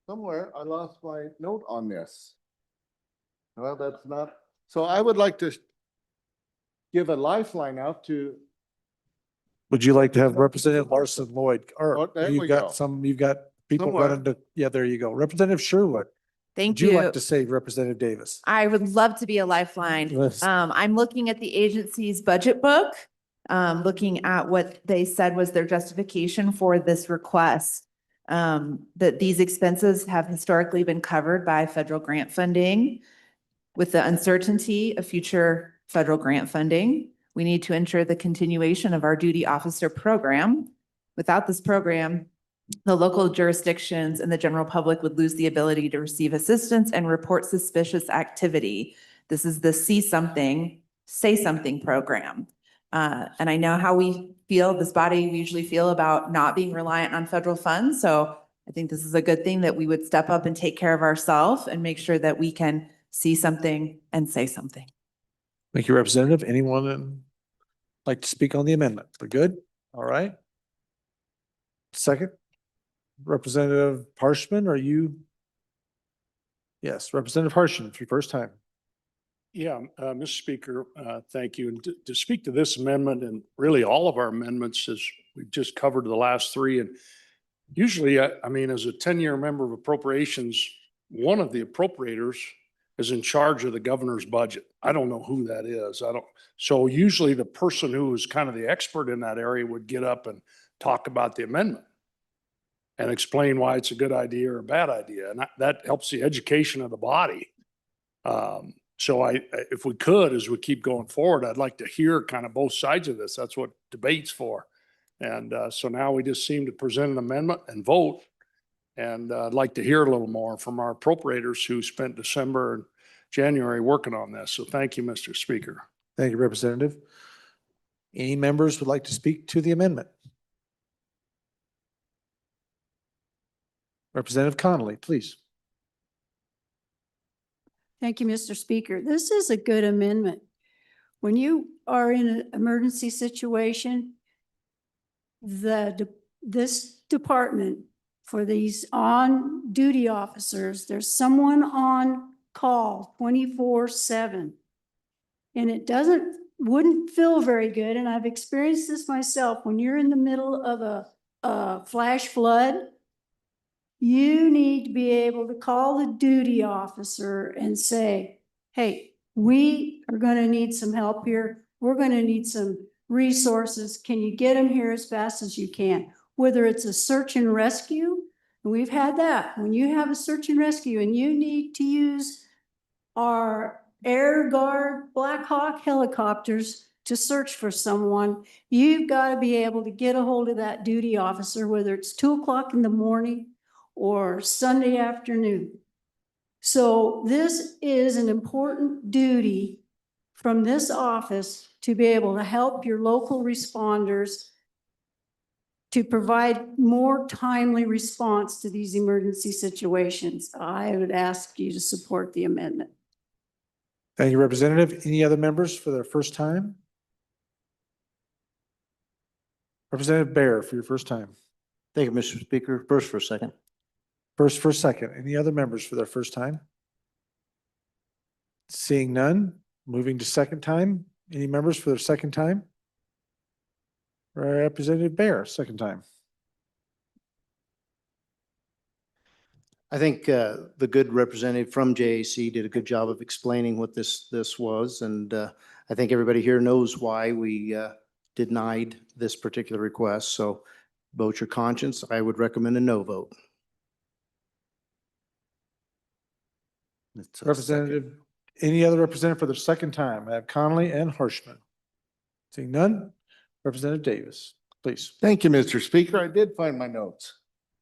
somewhere I lost my note on this. Well, that's not, so I would like to give a lifeline out to, Would you like to have Representative Larson Lloyd? Oh, Or there you've we go. got you've got people Somewhere. running to, yeah, there you go. Representative Sherwood. Thank Would you you. like to say Representative Davis? I would love to be a lifeline. Yes. I'm looking at the agency's budget book, looking at what they said was their justification for this request. That these expenses have historically been covered by federal grant funding. With the uncertainty of future federal grant funding, we need to ensure the continuation of our duty officer program. Without this program, the local jurisdictions and the general public would lose the ability to receive assistance and report suspicious activity. This is the See Something, Say Something program. And I know how we feel, this body, we usually feel about not being reliant on federal funds. So I think this is a good thing that we would step up and take care of ourselves and make sure that we can see something and say something. Thank you, Representative. Anyone like to speak on the amendment? We're good? All right. Second, Representative Harshman, are you? Yes, Representative Harshman, for your first time. Yeah, Mr. Speaker, thank you. And to speak to this amendment and really all of our amendments, as we've just covered the last three, and usually, I mean, as a 10-year member of appropriations, one of the appropriators is in charge of the governor's budget. I don't know who that is. So usually the person who is kind of the expert in that area would get up and talk about the amendment and explain why it's a good idea or a bad idea. And that helps the education of the body. So if we could, as we keep going forward, I'd like to hear kind of both sides of this. That's what debate's for. And so now we just seem to present an amendment and vote. And I'd like to hear a little more from our appropriators who spent December and January working on this. So thank you, Mr. Speaker. Thank you, Representative. Any members would like to speak to the amendment? Representative Connolly, please. Thank you, Mr. Speaker. This is a good amendment. When you are in an emergency situation, this department for these on-duty officers, there's someone on call 24/7. And it wouldn't feel very good. And I've experienced this myself. When you're in the middle of a flash flood, you need to be able to call the duty officer and say, hey, we are going to need some help here. We're going to need some resources. Can you get them here as fast as you can? Whether it's a search and rescue, and we've had that. When you have a search and rescue and you need to use our Air Guard Black Hawk helicopters to search for someone, you've got to be able to get a hold of that duty officer, whether it's 2 o'clock in the morning or Sunday afternoon. So this is an important duty from this office to be able to help your local responders to provide more timely response to these emergency situations. I would ask you to support the amendment. Thank you, Representative. Any other members for their first time? Representative Bear for your first time. Thank you, Mr. Speaker. First for a second. First for a second. Any other members for their first time? Seeing none, moving to second time. Any members for their second time? Representative Bear, second time. I think the good representative from JAC did a good job of explaining what this was. And I think everybody here knows why we denied this particular request. So vote your conscience. I would recommend a no vote. Representative, any other representative for the second time? I have Connolly and Harshman. Seeing none, Representative Davis, please. Thank you, Mr. Speaker. I did find my notes.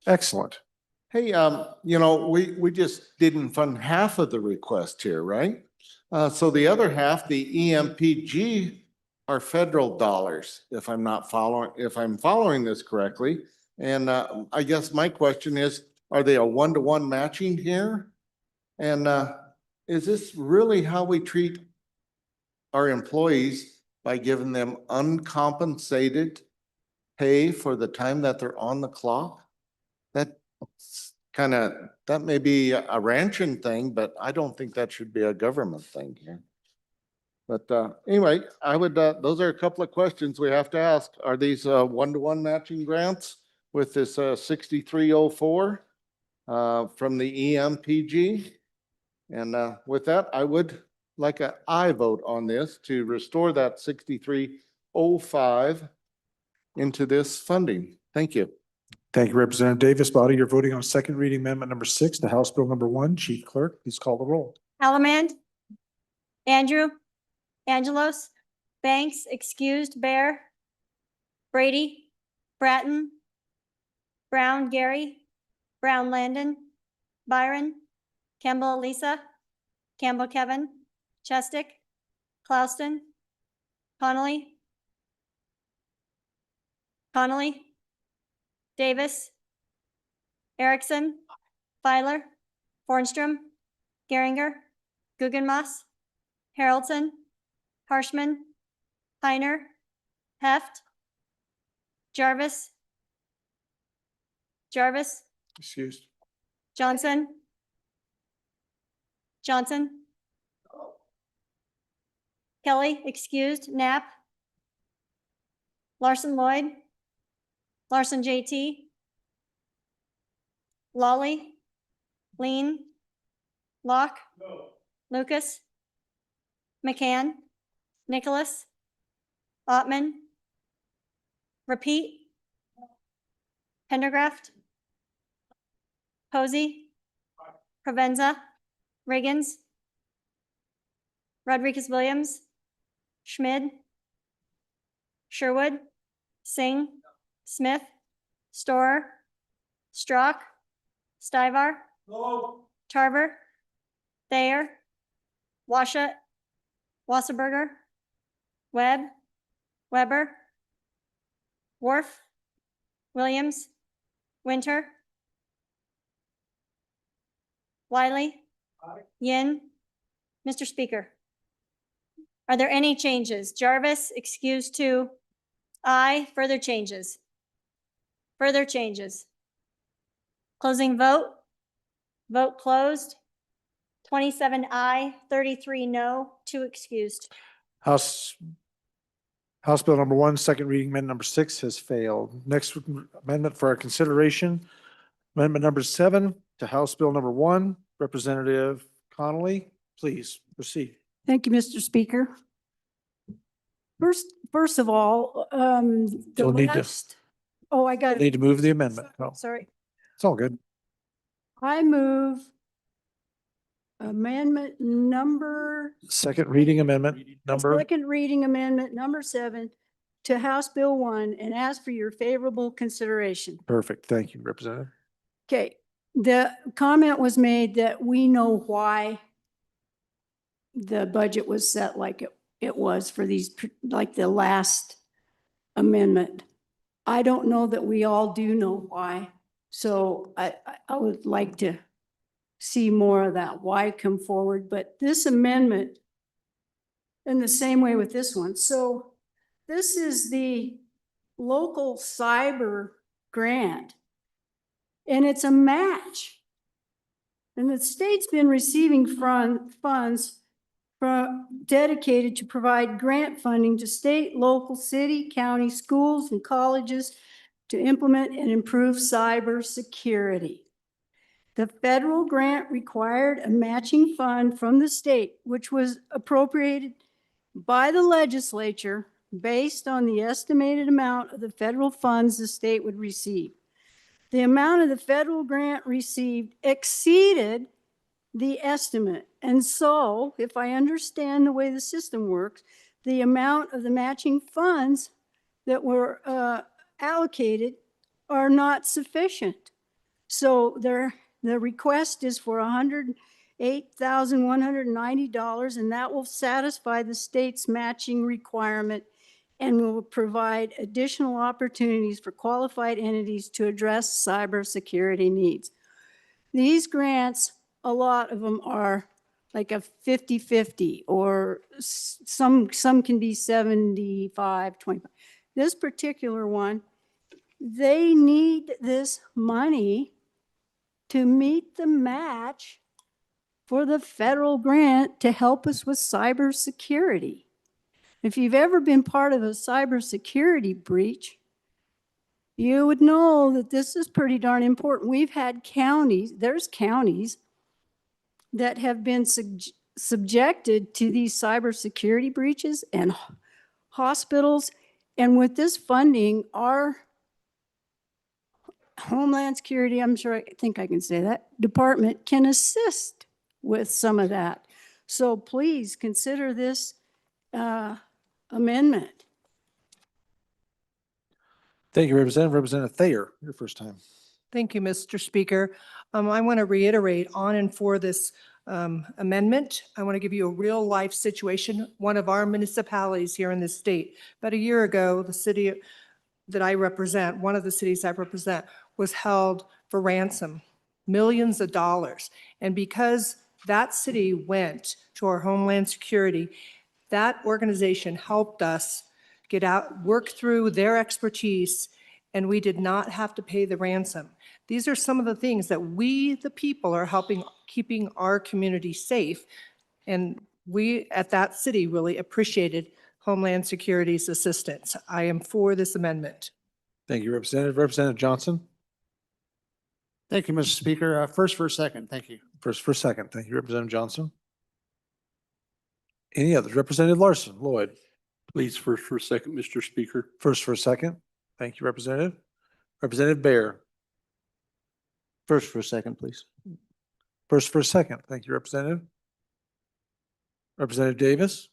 Excellent. Hey, you know, we just didn't fund half of the request here, right? So the other half, the EMPG are federal dollars, if I'm following this correctly. And I guess my question is, are they a one-to-one matching here? And is this really how we treat our employees by giving them uncompensated pay for the time that they're on the clock? That that may be a ranching thing, but I don't think that should be a government thing here. But anyway, those are a couple of questions we have to ask. Are these one-to-one matching grants with this 6304 from the EMPG? And with that, I would like an aye vote on this to restore that 6305 into this funding. Thank you. Thank you, Representative Davis. Body, you're voting on second reading amendment number 6 to House Bill number 1. Chief Clerk, please call the roll. Allemand, Andrew, Angelos, Banks, excused, Bear, Brady, Bratton, Brown, Gary, Brown, Landon, Byron, Campbell, Lisa, Campbell, Kevin, Chestick, Clouston, Connolly, Davis, Erickson, Filer, Bornstrom, Geringer, Guggenmass, Haroldson, Harshman, Heiner, Heft, Jarvis, Excused. Johnson, Kelly, excused, Knapp, Larson Lloyd, Larson JT, Lawley, Lean, Locke, Lucas, McCann, Nicholas, Ottman, Repeat, Pendergraft, Posey, Provenza, Riggins, Rodriguez Williams, Schmid, Sherwood, Singh, Smith, Storer, Strock, Stivar, Tarver, Thayer, Washat, Wasserberger, Webb, Weber, Worf, Williams, Winter, Wiley, Yin. Mr. Speaker, are there any changes? Jarvis, excused 2. Aye. Further changes? Further changes? Closing vote? Vote closed. 27 aye, 33 no, 2 excused. House Bill number 1, second reading amendment number 6 has failed. Next amendment for our consideration, amendment number 7 to House Bill number 1. Representative Connolly, please proceed. Thank you, Mr. Speaker. First of all, You'll need to- I got Need to move the amendment. Oh, sorry. it's all good. I move amendment number. Second reading amendment number, Second reading amendment number 7 to House Bill 1 and ask for your favorable consideration. perfect. Thank you, Representative. Okay, the comment was made that we know why the budget was set like it was for these, like the last amendment. I don't know that we all do know why. So I would like to see more of that why come forward. But this amendment, in the same way with this one. So this is the local cyber grant. And it's a match. And the state's been receiving funds dedicated to provide grant funding to state, local, city, county, schools, and colleges to implement and improve cyber security. The federal grant required a matching fund from the state, which was appropriated by the legislature based on the estimated amount of the federal funds the state would receive. The amount of the federal grant received exceeded the estimate. And so, if I understand the way the system works, the amount of the matching funds that were allocated are not sufficient. So the request is for $108,190, and that will satisfy the state's matching requirement and will provide additional opportunities for qualified entities to address cybersecurity needs. These grants, a lot of them are like a 50-50, or some can be 75-25. This particular one, they need this money to meet the match for the federal grant to help us with cybersecurity. If you've ever been part of a cybersecurity breach, you would know that this is pretty darn important. We've had there's counties that have been subjected to these cybersecurity breaches, and hospitals. And with this funding, our Homeland Security, I think I can say that, department can assist with some of that. So please consider this amendment. Thank you, Representative. Representative Thayer, your first time. Thank you, Mr. Speaker. I want to reiterate on and for this amendment. I want to give you a real life situation. One of our municipalities here in the state, about a year ago, the city that I represent, one of the cities I represent, was held for ransom, millions of dollars. And because that city went to our Homeland Security, that organization helped us get out, work through their expertise, and we did not have to pay the ransom. These are some of the things that we, the people, are helping, keeping our community safe. And we at that city really appreciated Homeland Security's assistance. I am for this amendment. Thank you, Representative. Representative Johnson. Thank you, Mr. Speaker. First for a second. Thank you. First for a second. Thank you, Representative Johnson. Any others? Representative Larson, Lloyd. Please, first for a second, Mr. Speaker. First for a second. Thank you, Representative. Representative Baer. First for a second, please. First for a second. Thank you, Representative. Representative Davis.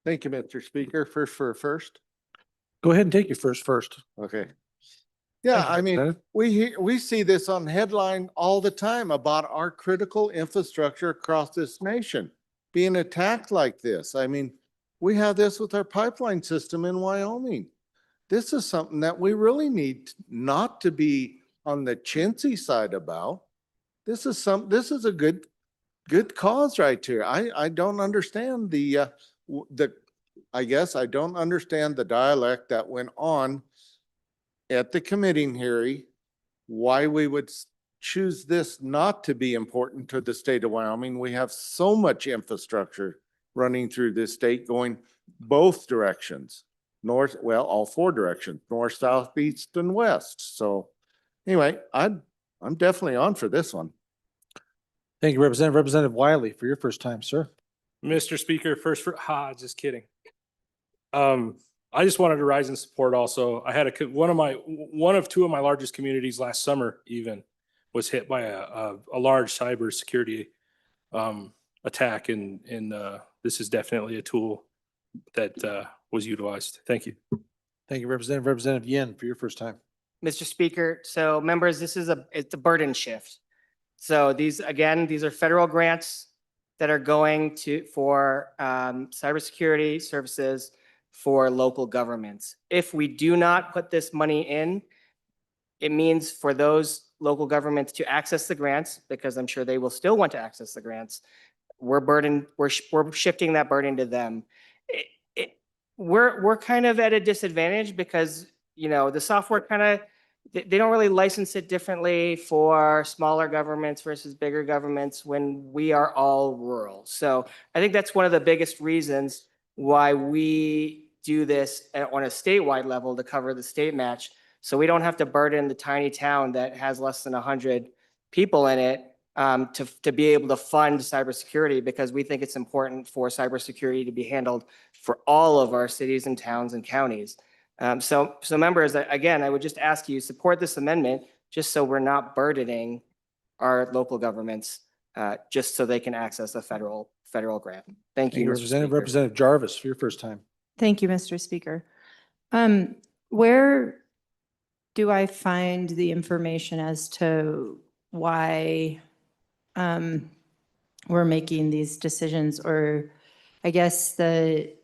Thank you, Mr. Speaker. First for a first. Go ahead and take your first. Okay. Yeah, I mean, Representative. we see this on headline all the time about our critical infrastructure across this nation being attacked like this. I mean, we have this with our pipeline system in Wyoming. This is something that we really need not to be on the chintzy side about. This is a good cause right here. I don't understand I guess I don't understand the dialect that went on at the committee hearing, why we would choose this not to be important to the state of Wyoming. We have so much infrastructure running through this state going both directions, all four directions, north, south, east, and west. So anyway, I'm definitely on for this one. Thank you, Representative. Representative Wiley, for your first time, sir. Mr. Speaker, just kidding. I just wanted to rise in support also. I had one of two of my largest communities last summer even was hit by a large cybersecurity attack, and this is definitely a tool that was utilized. Thank you. Thank you, Representative. Representative Yin, for your first time. Mr. Speaker, so members, it's a burden shift. So these are federal grants that are going for cybersecurity services for local governments. If we do not put this money in, it means for those local governments to access the grants, because I'm sure they will still want to access the grants, we're shifting that burden to them. We're kind of at a disadvantage because, the software they don't really license it differently for smaller governments versus bigger governments when we are all rural. So I think that's one of the biggest reasons why we do this on a statewide level to cover the state match. So we don't have to burden the tiny town that has less than 100 people in it to be able to fund cybersecurity, because we think it's important for cybersecurity to be handled for all of our cities and towns and counties. So members, again, I would just ask you support this amendment just so we're not burdening our local governments just so they can access a federal grant. Thank you, Mr. Representative. Speaker. Representative Jarvis, for your first time. Thank you, Mr. Speaker. Where do I find the information as to why we're making these decisions, or I guess the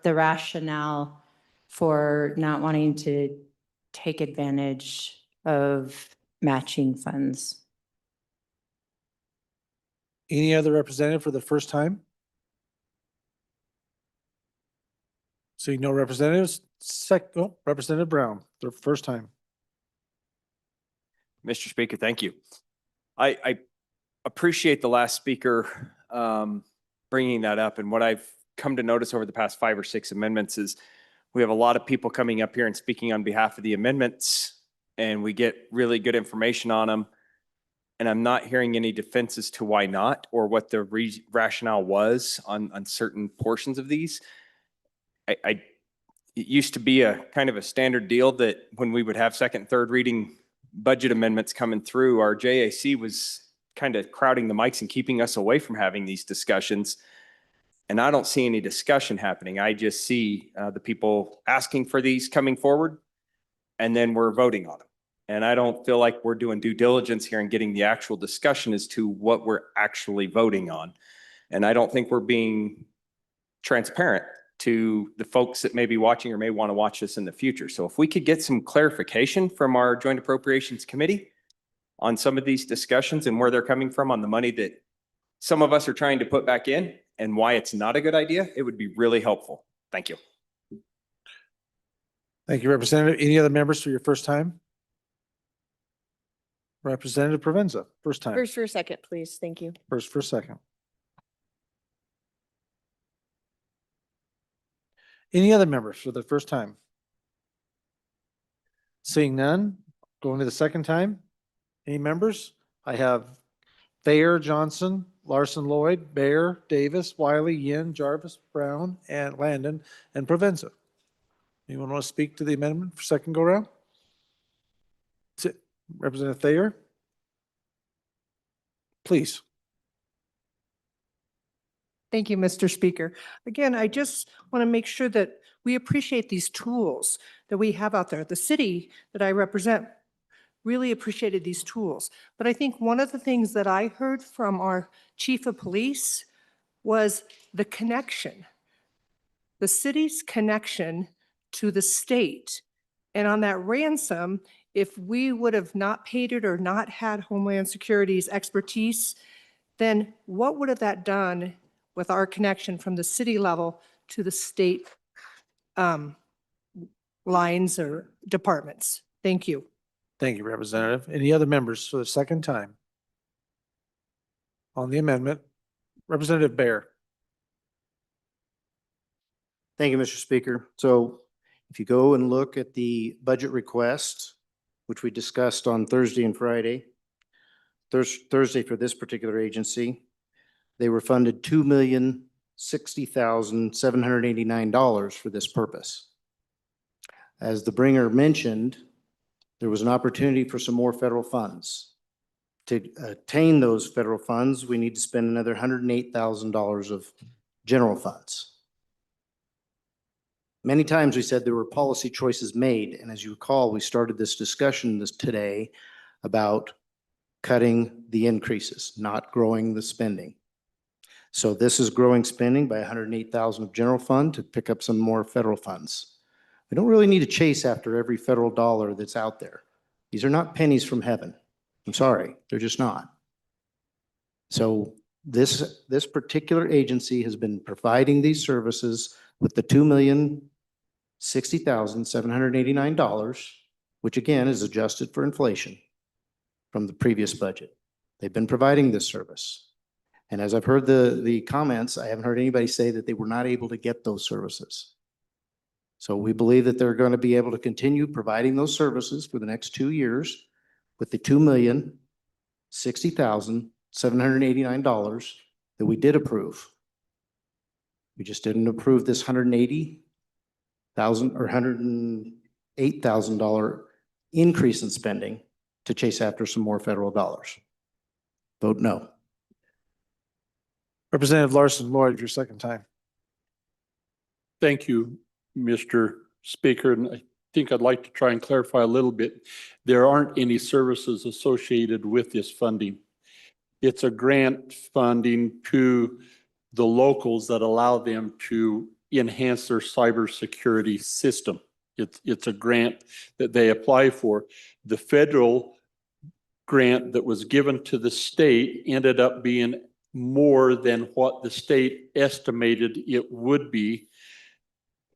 rationale for not wanting to take advantage of matching funds. Any other representative for the first time? Seeing no representatives, Representative Brown, the first time. Mr. Speaker, thank you. I appreciate the last speaker bringing that up. And what I've come to notice over the past 5 or 6 amendments is we have a lot of people coming up here and speaking on behalf of the amendments, and we get really good information on them. And I'm not hearing any defense as to why not, or what the rationale was on certain portions of these. It used to be a kind of a standard deal that when we would have second, third reading budget amendments coming through, our JAC was kind of crowding the mics and keeping us away from having these discussions. And I don't see any discussion happening. I just see the people asking for these coming forward, and then we're voting on them. And I don't feel like we're doing due diligence here and getting the actual discussion as to what we're actually voting on. And I don't think we're being transparent to the folks that may be watching or may want to watch this in the future. So if we could get some clarification from our Joint Appropriations Committee on some of these discussions and where they're coming from on the money that some of us are trying to put back in and why it's not a good idea, it would be really helpful. Thank you. Thank you, Representative. Any other members for your first time? Representative Provenza, first time. First for a second, please. Thank you. First for a second. Any other members for the first time? Seeing none, going to the second time. Any members? I have Thayer, Johnson, Larson, Lloyd, Bear, Davis, Wiley, Yin, Jarvis, Brown, and Landon, and Provenza. Anyone want to speak to the amendment for second go round? Representative Thayer? Please. Thank you, Mr. Speaker. Again, I just want to make sure that we appreciate these tools that we have out there. The city that I represent really appreciated these tools. But I think one of the things that I heard from our chief of police was the connection, the city's connection to the state. And on that ransom, if we would have not paid it or not had Homeland Security's expertise, then what would have that done with our connection from the city level to the state lines or departments? Thank you. Thank you, Representative. Any other members for the second time on the amendment? Representative Bear. Thank you, Mr. Speaker. So if you go and look at the budget request, which we discussed on Thursday and Friday, Thursday for this particular agency, they were funded $2,060,789 for this purpose. As the bringer mentioned, there was an opportunity for some more federal funds. To attain those federal funds, we need to spend another $108,000 of general funds. Many times we said there were policy choices made, and as you recall, we started this discussion today about cutting the increases, not growing the spending. So this is growing spending by $108,000 of general fund to pick up some more federal funds. We don't really need to chase after every federal dollar that's out there. These are not pennies from heaven. I'm sorry, they're just not. So this particular agency has been providing these services with the $2,060,789, which again is adjusted for inflation from the previous budget. They've been providing this service. And as I've heard the comments, I haven't heard anybody say that they were not able to get those services. So we believe that they're going to be able to continue providing those services for the next 2 years with the $2,060,789 that we did approve. We just didn't approve this $180,000 or $108,000 increase in spending to chase after some more federal dollars. Vote no. Representative Larson Lloyd, your second time. Thank you, Mr. Speaker. And I think I'd like to try and clarify a little bit. There aren't any services associated with this funding. It's a grant funding to the locals that allow them to enhance their cybersecurity system. It's a grant that they apply for. The federal grant that was given to the state ended up being more than what the state estimated it would be.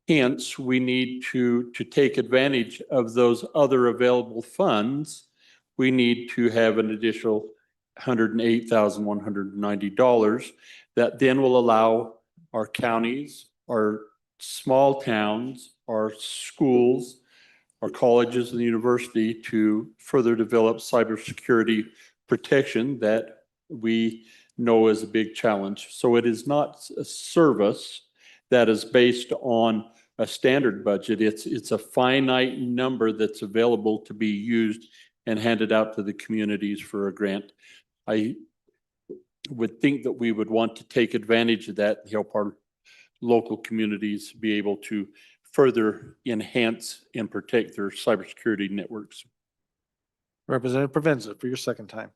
Hence, we need to take advantage of those other available funds. We need to have an additional $108,190 that then will allow our counties, our small towns, our schools, our colleges and the university to further develop cybersecurity protection that we know is a big challenge. So it is not a service that is based on a standard budget. It's a finite number that's available to be used and handed out to the communities for a grant. I would think that we would want to take advantage of that and help our local communities be able to further enhance and protect their cybersecurity networks. Representative Provenza for your second time.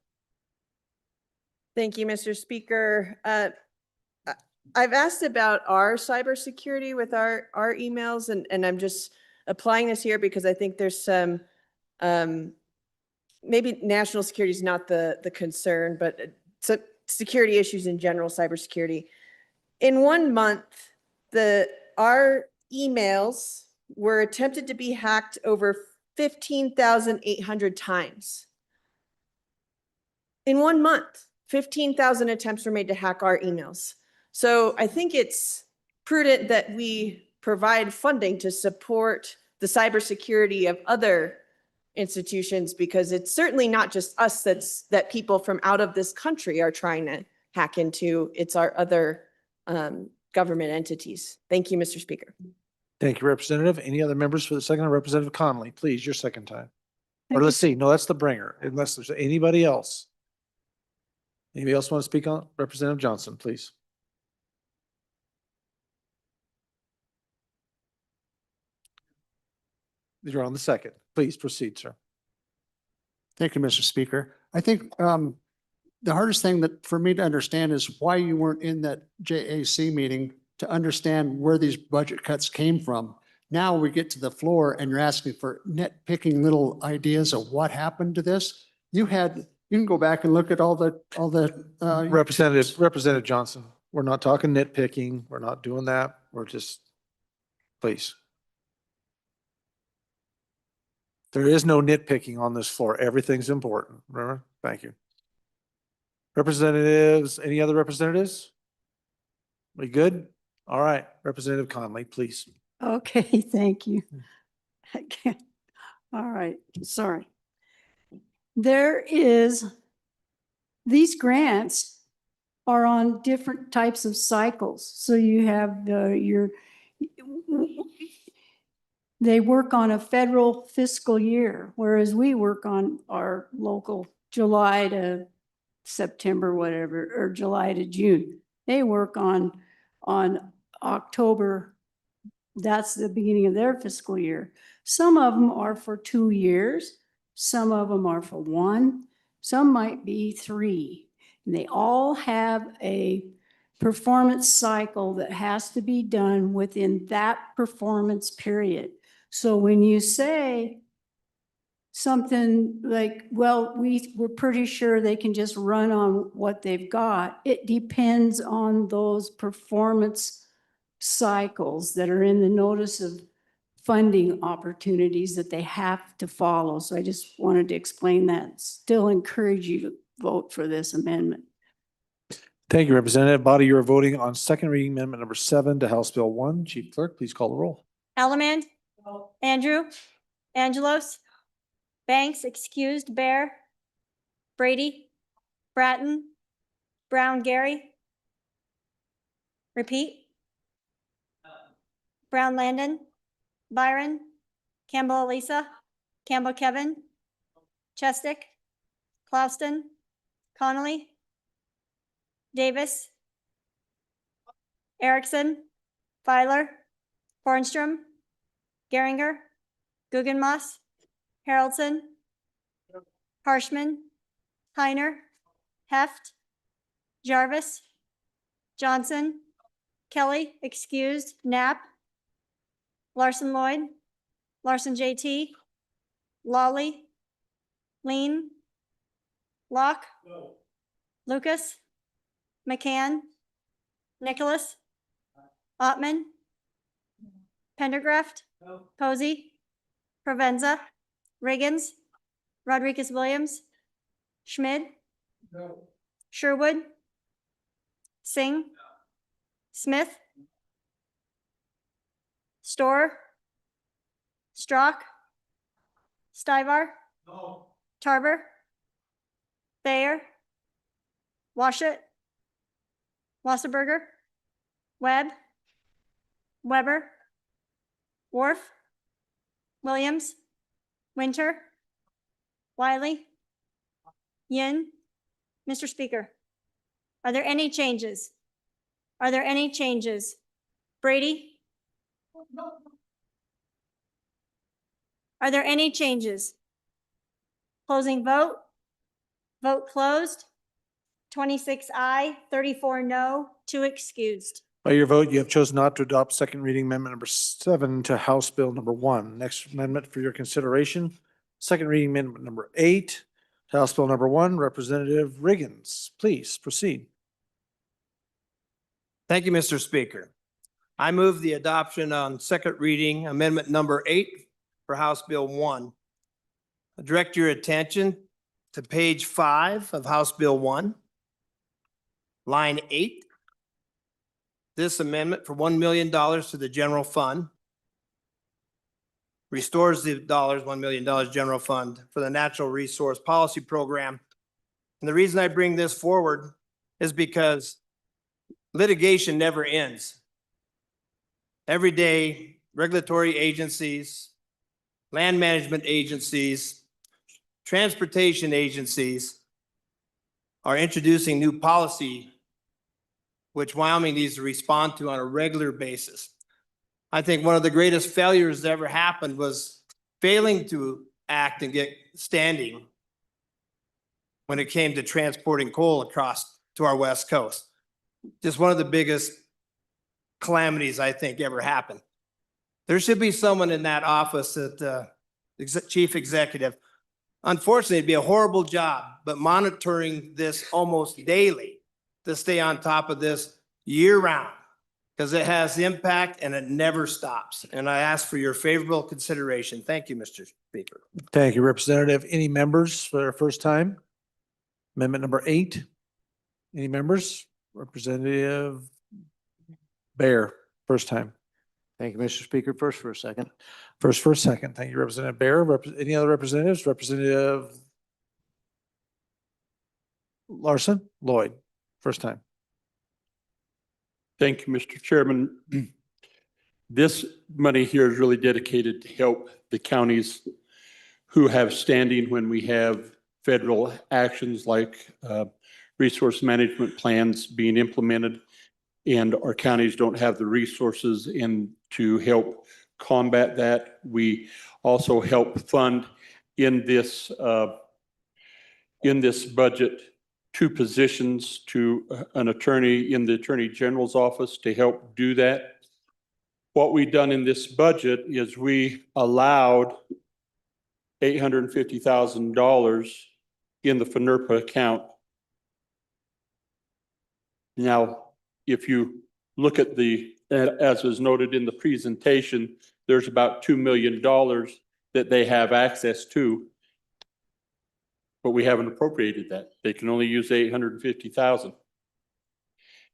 Thank you, Mr. Speaker. I've asked about our cybersecurity with our emails, and I'm just applying this here because I think there's some, maybe national security is not the concern, but security issues in general, cybersecurity. In 1 month, our emails were attempted to be hacked over 15,800 times. In 1 month, 15,000 attempts were made to hack our emails. So I think it's prudent that we provide funding to support the cybersecurity of other institutions, because it's certainly not just us that people from out of this country are trying to hack into. It's our other government entities. Thank you, Mr. Speaker. Thank you, Representative. Any other members for the second? Representative Connolly, please, your second time. Or let's see, no, that's the bringer, unless there's anybody else. Anybody else want to speak on? Representative Johnson, please. You're on the second. Please proceed, sir. Thank you, Mr. Speaker. I think the hardest thing that for me to understand is why you weren't in that JAC meeting to understand where these budget cuts came from. Now we get to the floor and you're asking for nitpicking little ideas of what happened to this. You can go back and look at all the Representative Johnson, we're not talking nitpicking. We're not doing that. We're just, please. There is no nitpicking on this floor. Everything's important. Remember? Thank you. Representatives, any other representatives? We good? All right. Representative Conley, please. Okay, thank you. Okay. All right, sorry. These grants are on different types of cycles. So you have they work on a federal fiscal year, whereas we work on our local July to September, whatever, or July to June. They work on October. That's the beginning of their fiscal year. Some of them are for 2 years. Some of them are for 1. Some might be 3. And they all have a performance cycle that has to be done within that performance period. So when you say something like, well, we're pretty sure they can just run on what they've got, it depends on those performance cycles that are in the notice of funding opportunities that they have to follow. So I just wanted to explain that. Still encourage you to vote for this amendment. Thank you, Representative. Body, you are voting on second reading amendment number 7 to House Bill 1. Chief Clerk, please call the roll. Allemand, Andrew, Angelos, Banks, excused, Bear, Brady, Bratton, Brown, Gary. Repeat. Brown, Landon, Byron, Campbell, Elisa, Campbell, Kevin, Chestick, Clouston, Connolly, Davis, Erickson, Filer, Hornstrom, Geringer, Guggenmoss, Haroldson, Harshman, Heiner, Heft, Jarvis, Johnson, Kelly, excused, Knapp, Larson Lloyd, Larson JT, Lawley, Lean, Locke, Lucas, McCann, Nicholas, Ottman, Pendergraft, Posey, Provenza, Riggins, Rodriguez Williams, Schmid, Sherwood, Singh, Smith, Storr, Strock, Stivar, Tarver, Thayer, Washut, Wasserberger, Webb, Weber, Worf, Williams, Winter, Wiley, Yin. Mr. Speaker, are there any changes? Are there any changes? Brady? Are there any changes? Closing vote. Vote closed. 26 aye, 34 no, 2 excused. By your vote, you have chosen not to adopt second reading amendment number 7 to House Bill number 1. Next amendment for your consideration, second reading amendment number 8 to House Bill number 1. Representative Riggins, please proceed. Thank you, Mr. Speaker. I move the adoption on second reading amendment number 8 for House Bill 1. I direct your attention to page 5 of House Bill 1, line 8. This amendment for $1 million to the general fund restores the $1 million general fund for the Natural Resource Policy Program. And the reason I bring this forward is because litigation never ends. Every day, regulatory agencies, land management agencies, transportation agencies are introducing new policy which Wyoming needs to respond to on a regular basis. I think one of the greatest failures that ever happened was failing to act and get standing when it came to transporting coal across to our West Coast. Just one of the biggest calamities I think ever happened. There should be someone in that office that chief executive. Unfortunately, it'd be a horrible job, but monitoring this almost daily to stay on top of this year round, because it has impact and it never stops. And I ask for your favorable consideration. Thank you, Mr. Speaker. Thank you, Representative. Any members for their first time? Amendment number 8. Any members? Representative Bear, first time. Thank you, Mr. Speaker. First for a second. First for a second. Thank you, Representative Bear. Any other representatives? Representative Larson, Lloyd, first time. Thank you, Mr. Chairman. This money here is really dedicated to help the counties who have standing when we have federal actions like resource management plans being implemented, and our counties don't have the resources in to help combat that. We also help fund in this budget 2 positions to an attorney in the Attorney General's office to help do that. What we've done in this budget is we allowed $850,000 in the FNRPA account. Now, if you look at as was noted in the presentation, there's about $2 million that they have access to, but we haven't appropriated that. They can only use $850,000.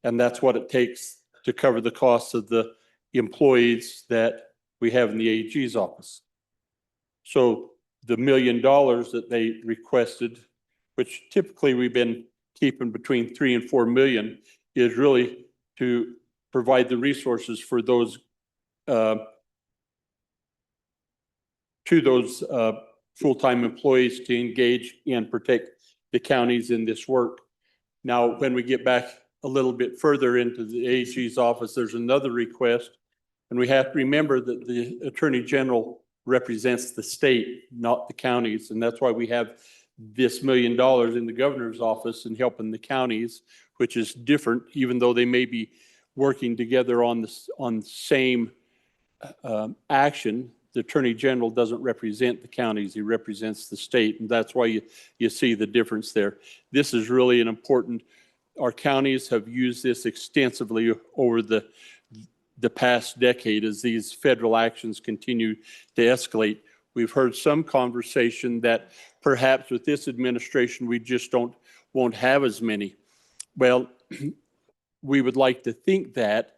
And that's what it takes to cover the costs of the employees that we have in the AG's office. So the $1 million that they requested, which typically we've been keeping between 3 and 4 million, is really to provide the resources for those full-time employees to engage and protect the counties in this work. Now, when we get back a little bit further into the AG's office, there's another request. And we have to remember that the Attorney General represents the state, not the counties. And that's why we have this $1 million in the governor's office and helping the counties which is different, even though they may be working together on this, on same action. The Attorney General doesn't represent the counties, he represents the state, and that's why you see the difference there. This is really an important, our counties have used this extensively over the past decade as these federal actions continue to escalate. We've heard some conversation that perhaps with this administration, we just won't have as many. Well, we would like to think that,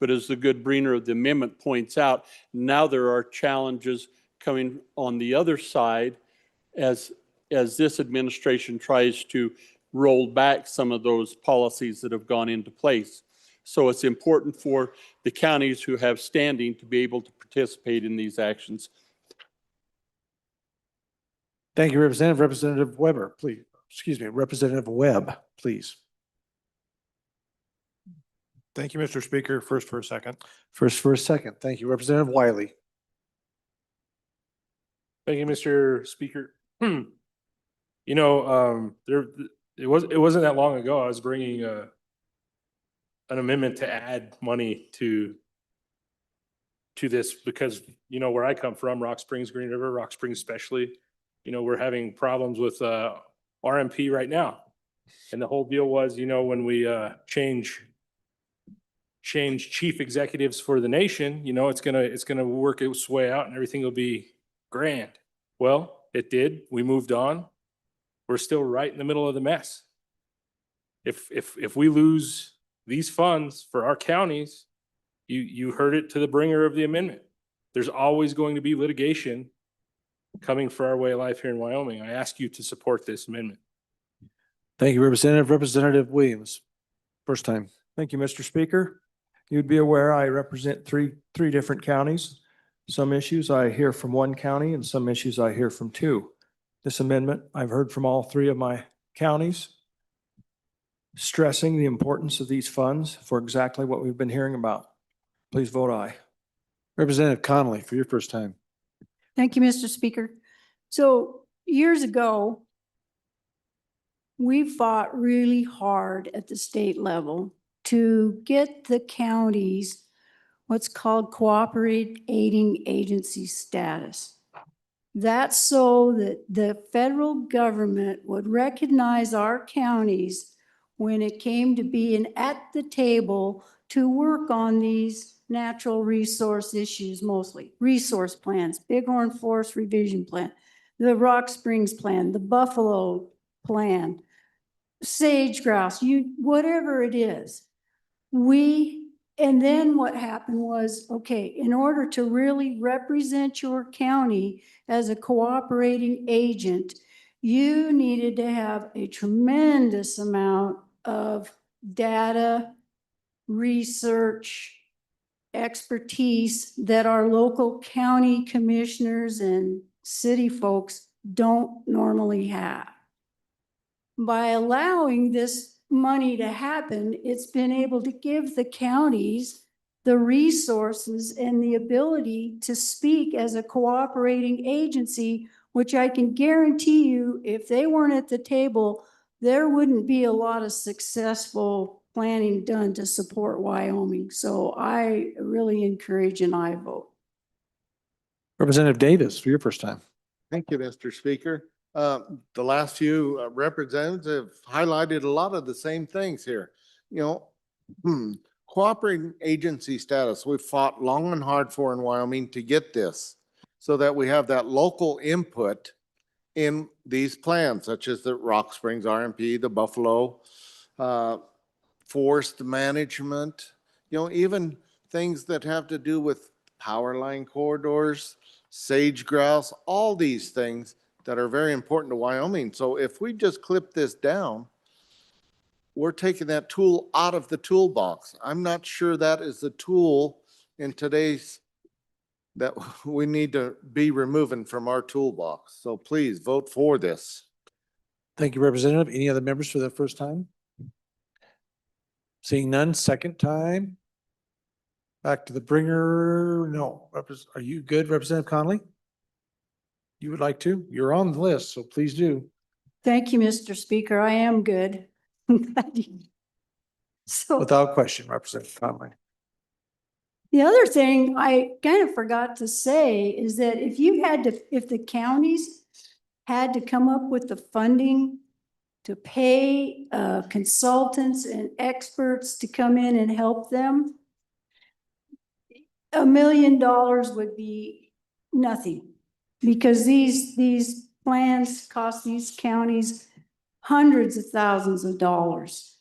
but as the good Breener of the amendment points out, now there are challenges coming on the other side as this administration tries to roll back some of those policies that have gone into place. So it's important for the counties who have standing to be able to participate in these actions. Thank you, Representative. Representative Weber, please. Excuse me, Representative Webb, please. Thank you, Mr. Speaker. First for a second. First for a second. Thank you, Representative Wiley. Thank you, Mr. Speaker. You know, it wasn't that long ago, I was bringing an amendment to add money to this because, you know, where I come from, Rock Springs, Green River, Rock Springs especially, you know, we're having problems with RMP right now. And the whole deal was, you know, when we change chief executives for the nation, you know, it's gonna work its way out and everything will be grand. Well, it did. We moved on. We're still right in the middle of the mess. If we lose these funds for our counties, you heard it to the bringer of the amendment. There's always going to be litigation coming for our way of life here in Wyoming. I ask you to support this amendment. Thank you, Representative. Representative Williams, first time. Thank you, Mr. Speaker. You'd be aware I represent three different counties. Some issues I hear from one county and some issues I hear from two. This amendment, I've heard from all three of my counties, stressing the importance of these funds for exactly what we've been hearing about. Please vote aye. Representative Connolly, for your first time. Thank you, Mr. Speaker. So years ago, we fought really hard at the state level to get the counties what's called cooperating agency status. That's so that the federal government would recognize our counties when it came to being at the table to work on these natural resource issues, mostly resource plans, Bighorn Forest Revision Plan, the Rock Springs Plan, the Buffalo Plan, sage grouse, whatever it is. And then what happened was, okay, in order to really represent your county as a cooperating agent, you needed to have a tremendous amount of data, research, expertise that our local county commissioners and city folks don't normally have. By allowing this money to happen, it's been able to give the counties the resources and the ability to speak as a cooperating agency, which I can guarantee you, if they weren't at the table, there wouldn't be a lot of successful planning done to support Wyoming. So I really encourage an aye vote. Representative Davis, for your first time. Thank you, Mr. Speaker. The last few representatives have highlighted a lot of the same things here. You know, cooperating agency status, we've fought long and hard for in Wyoming to get this so that we have that local input in these plans, such as the Rock Springs RMP, the Buffalo, forest management, you know, even things that have to do with power line corridors, sage grouse, all these things that are very important to Wyoming. So if we just clip this down, we're taking that tool out of the toolbox. I'm not sure that is the tool in today's that we need to be removing from our toolbox. So please vote for this. Thank you, Representative. Any other members for the first time? Seeing none, second time. Back to the bringer. No, are you good, Representative Connolly? You would like to? You're on the list, so please do. Thank you, Mr. Speaker. I am good. So Without question, Representative Conley. the other thing I kind of forgot to say is that if the counties had to come up with the funding to pay consultants and experts to come in and help them, $1 million would be nothing. Because these plans cost these counties hundreds of thousands of dollars.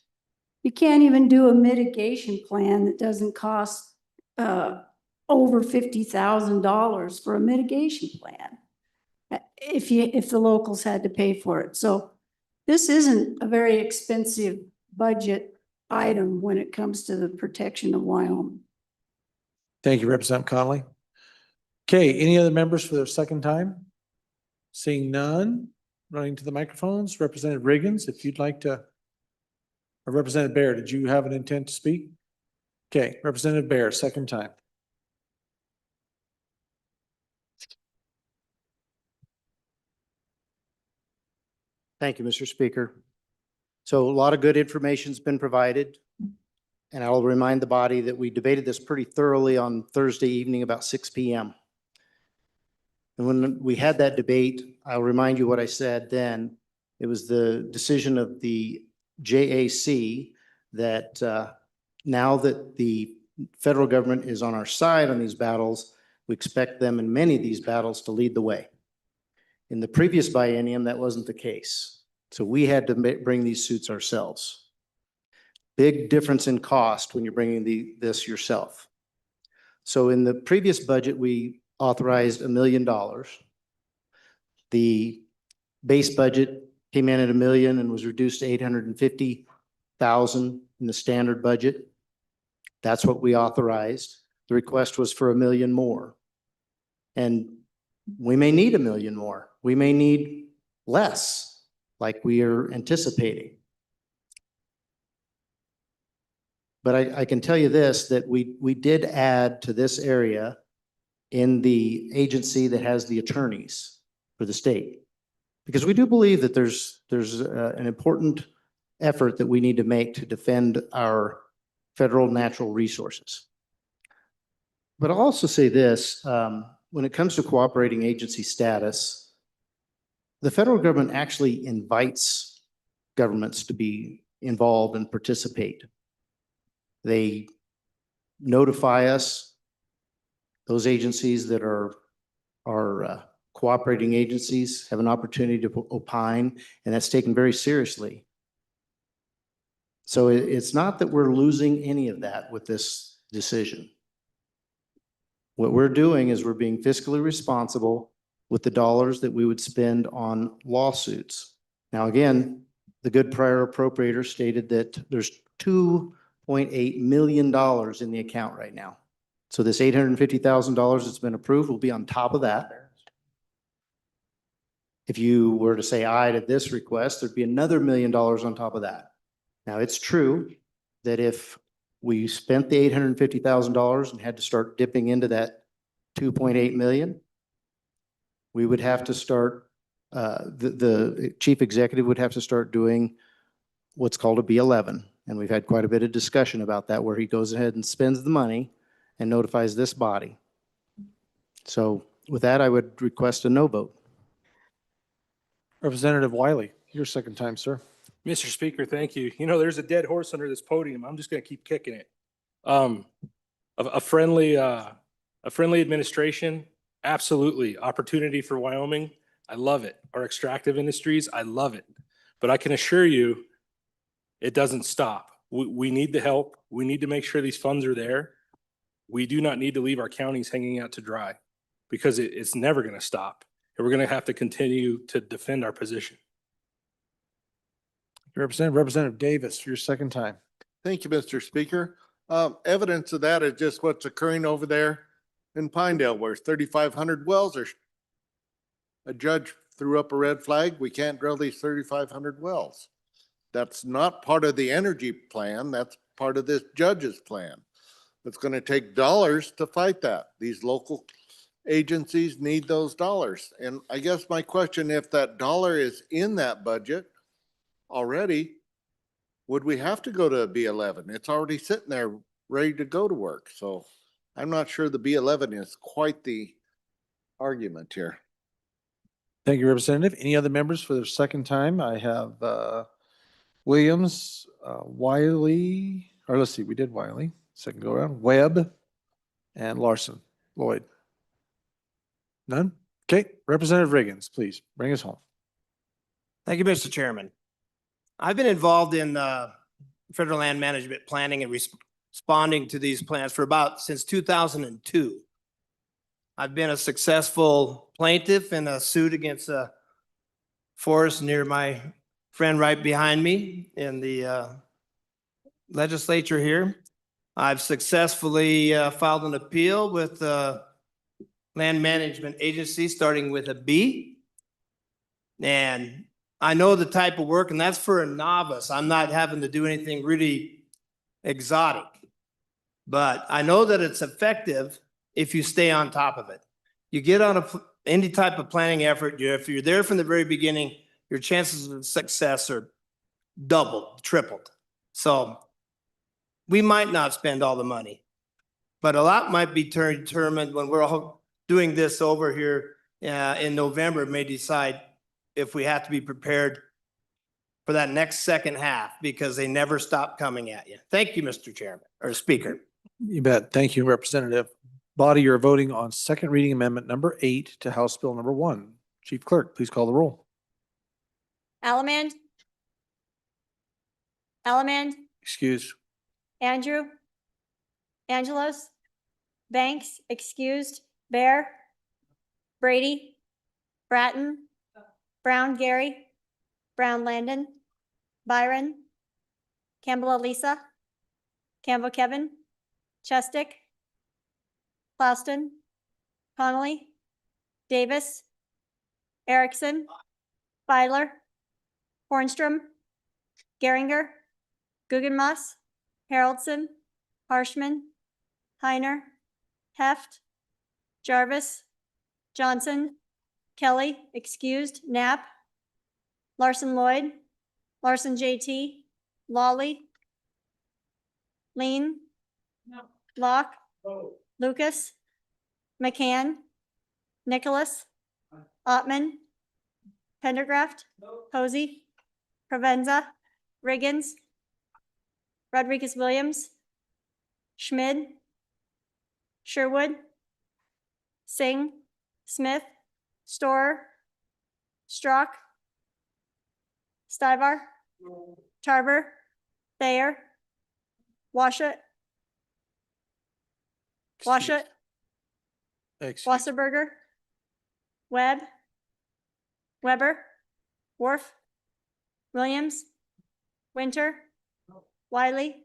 You can't even do a mitigation plan that doesn't cost over $50,000 for a mitigation plan if the locals had to pay for it. So this isn't a very expensive budget item when it comes to the protection of Wyoming. Thank you, Representative Conley. Okay, any other members for their second time? Seeing none, running to the microphones. Representative Riggins, if you'd like to. Or Representative Bear, did you have an intent to speak? Okay, Representative Bear, second time. Thank you, Mr. Speaker. So a lot of good information's been provided. And I will remind the body that we debated this pretty thoroughly on Thursday evening about 6 p.m. And when we had that debate, I'll remind you what I said then. It was the decision of the JAC that now that the federal government is on our side on these battles, we expect them in many of these battles to lead the way. In the previous biennium, that wasn't the case. So we had to bring these suits ourselves. Big difference in cost when you're bringing this yourself. So in the previous budget, we authorized $1 million. The base budget came in at $1 million and was reduced to $850,000 in the standard budget. That's what we authorized. The request was for $1 million more. And we may need $1 million more. We may need less, like we are anticipating. But I can tell you this, that we did add to this area in the agency that has the attorneys for the state. Because we do believe that there's an important effort that we need to make to defend our federal natural resources. But I'll also say this, when it comes to cooperating agency status, the federal government actually invites governments to be involved and participate. They notify us, those agencies that are cooperating agencies have an opportunity to opine, and that's taken very seriously. So it's not that we're losing any of that with this decision. What we're doing is we're being fiscally responsible with the dollars that we would spend on lawsuits. Now, again, the good prior appropriator stated that there's $2.8 million in the account right now. So this $850,000 that's been approved will be on top of that. If you were to say aye to this request, there'd be another $1 million on top of that. Now, it's true that if we spent the $850,000 and had to start dipping into that 2.8 million, we would have to start, the chief executive would have to start doing what's called a B11. And we've had quite a bit of discussion about that, where he goes ahead and spends the money and notifies this body. So with that, I would request a no vote. Representative Wiley, your second time, sir. Mr. Speaker, thank you. You know, there's a dead horse under this podium. I'm just going to keep kicking it. A friendly administration, absolutely. Opportunity for Wyoming, I love it. Our extractive industries, I love it. But I can assure you, it doesn't stop. We need the help. We need to make sure these funds are there. We do not need to leave our counties hanging out to dry, because it's never going to stop. And we're going to have to continue to defend our position. Representative Davis, your second time. Thank you, Mr. Speaker. Evidence of that is just what's occurring over there in Pinedale, where 3,500 wells are. A judge threw up a red flag. We can't drill these 3,500 wells. That's not part of the energy plan. That's part of this judge's plan. It's going to take dollars to fight that. These local agencies need those dollars. And I guess my question, if that dollar is in that budget already, would we have to go to a B11? It's already sitting there ready to go to work. So I'm not sure the B11 is quite the argument here. Thank you, Representative. Any other members for the second time? I have Williams, Wiley, or let's see, we did Wiley, second go around, Webb, and Larson. Lloyd. None? Okay, Representative Riggins, please bring us home. Thank you, Mr. Chairman. I've been involved in federal land management planning and responding to these plans for since 2002. I've been a successful plaintiff in a suit against a forest near my friend right behind me in the legislature here. I've successfully filed an appeal with the land management agency, starting with a B. And I know the type of work, and that's for a novice. I'm not having to do anything really exotic. But I know that it's effective if you stay on top of it. You get on any type of planning effort, if you're there from the very beginning, your chances of success are doubled, tripled. So we might not spend all the money, but a lot might be determined when we're all doing this over here in November, may decide if we have to be prepared for that next second half, because they never stop coming at you. Thank you, Mr. Chairman, or Speaker. You bet. Thank you, Representative. Body, you're voting on second reading amendment number 8 to House Bill number 1. Chief Clerk, please call the roll. Allemand? Allemand? Excuse. Andrew? Angelos? Banks, excused. Bear? Brady? Bratton? Brown Gary? Brown Landon? Byron? Campbell Elisa? Campbell Kevin? Chestick? Clouston? Connolly? Davis? Erickson? Feiler? Hornstrom? Geringer? Guggenmoss? Haroldson? Harshman? Heiner? Heft? Jarvis? Johnson? Kelly, excused. Knapp? Larson Lloyd? Larson JT? Lawley? Lean? Locke? Lucas? McCann? Nicholas? Ottman? Pendergraft? Posey? Provenza? Riggins? Rodriguez Williams? Schmid? Sherwood? Singh? Smith? Storer? Strock? Stivar? Tarver? Thayer? Washut? Washut? Wasserberger? Webb? Weber? Worf? Williams? Winter? Wiley?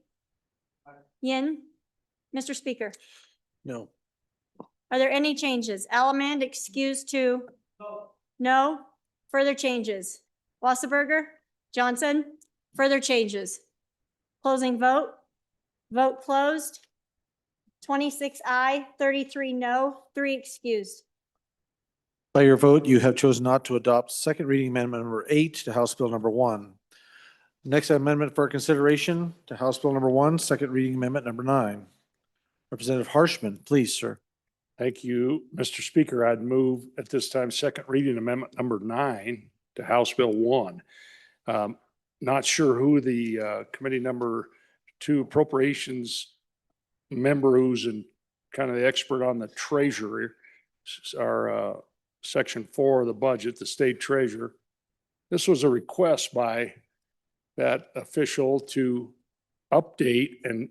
Yin? Mr. Speaker, No. are there any changes? Allemand excused to? No. Further changes? Wasserberger? Johnson? Further changes? Closing vote? Vote closed. 26 aye, 33 no, 3 excused. By your vote, you have chosen not to adopt second reading amendment number 8 to House Bill number 1. Next amendment for consideration to House Bill number 1, second reading amendment number 9. Representative Harshman, please, sir. Thank you, Mr. Speaker. I'd move at this time second reading amendment number 9 to House Bill 1. Not sure who the committee number 2 appropriations member who's in kind of the expert on the treasury, our section 4 of the budget, the state treasurer. This was a request by that official to update and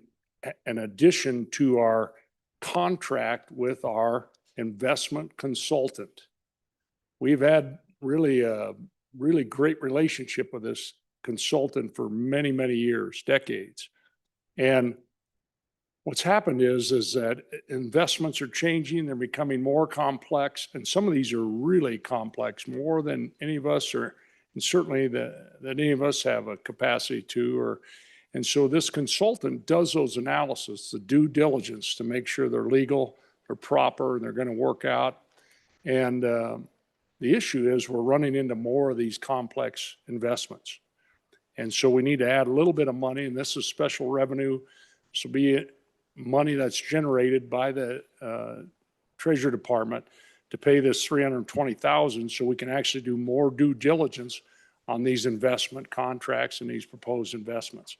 an addition to our contract with our investment consultant. We've had really a really great relationship with this consultant for many, many years, decades. And what's happened is that investments are changing, they're becoming more complex, and some of these are really complex, more than any of us are, and certainly that any of us have a capacity to, and so this consultant does those analysis, the due diligence to make sure they're legal, they're proper, and they're going to work out. And the issue is we're running into more of these complex investments. And so we need to add a little bit of money, and this is special revenue. This will be money that's generated by the Treasury Department to pay this $320,000 so we can actually do more due diligence on these investment contracts and these proposed investments.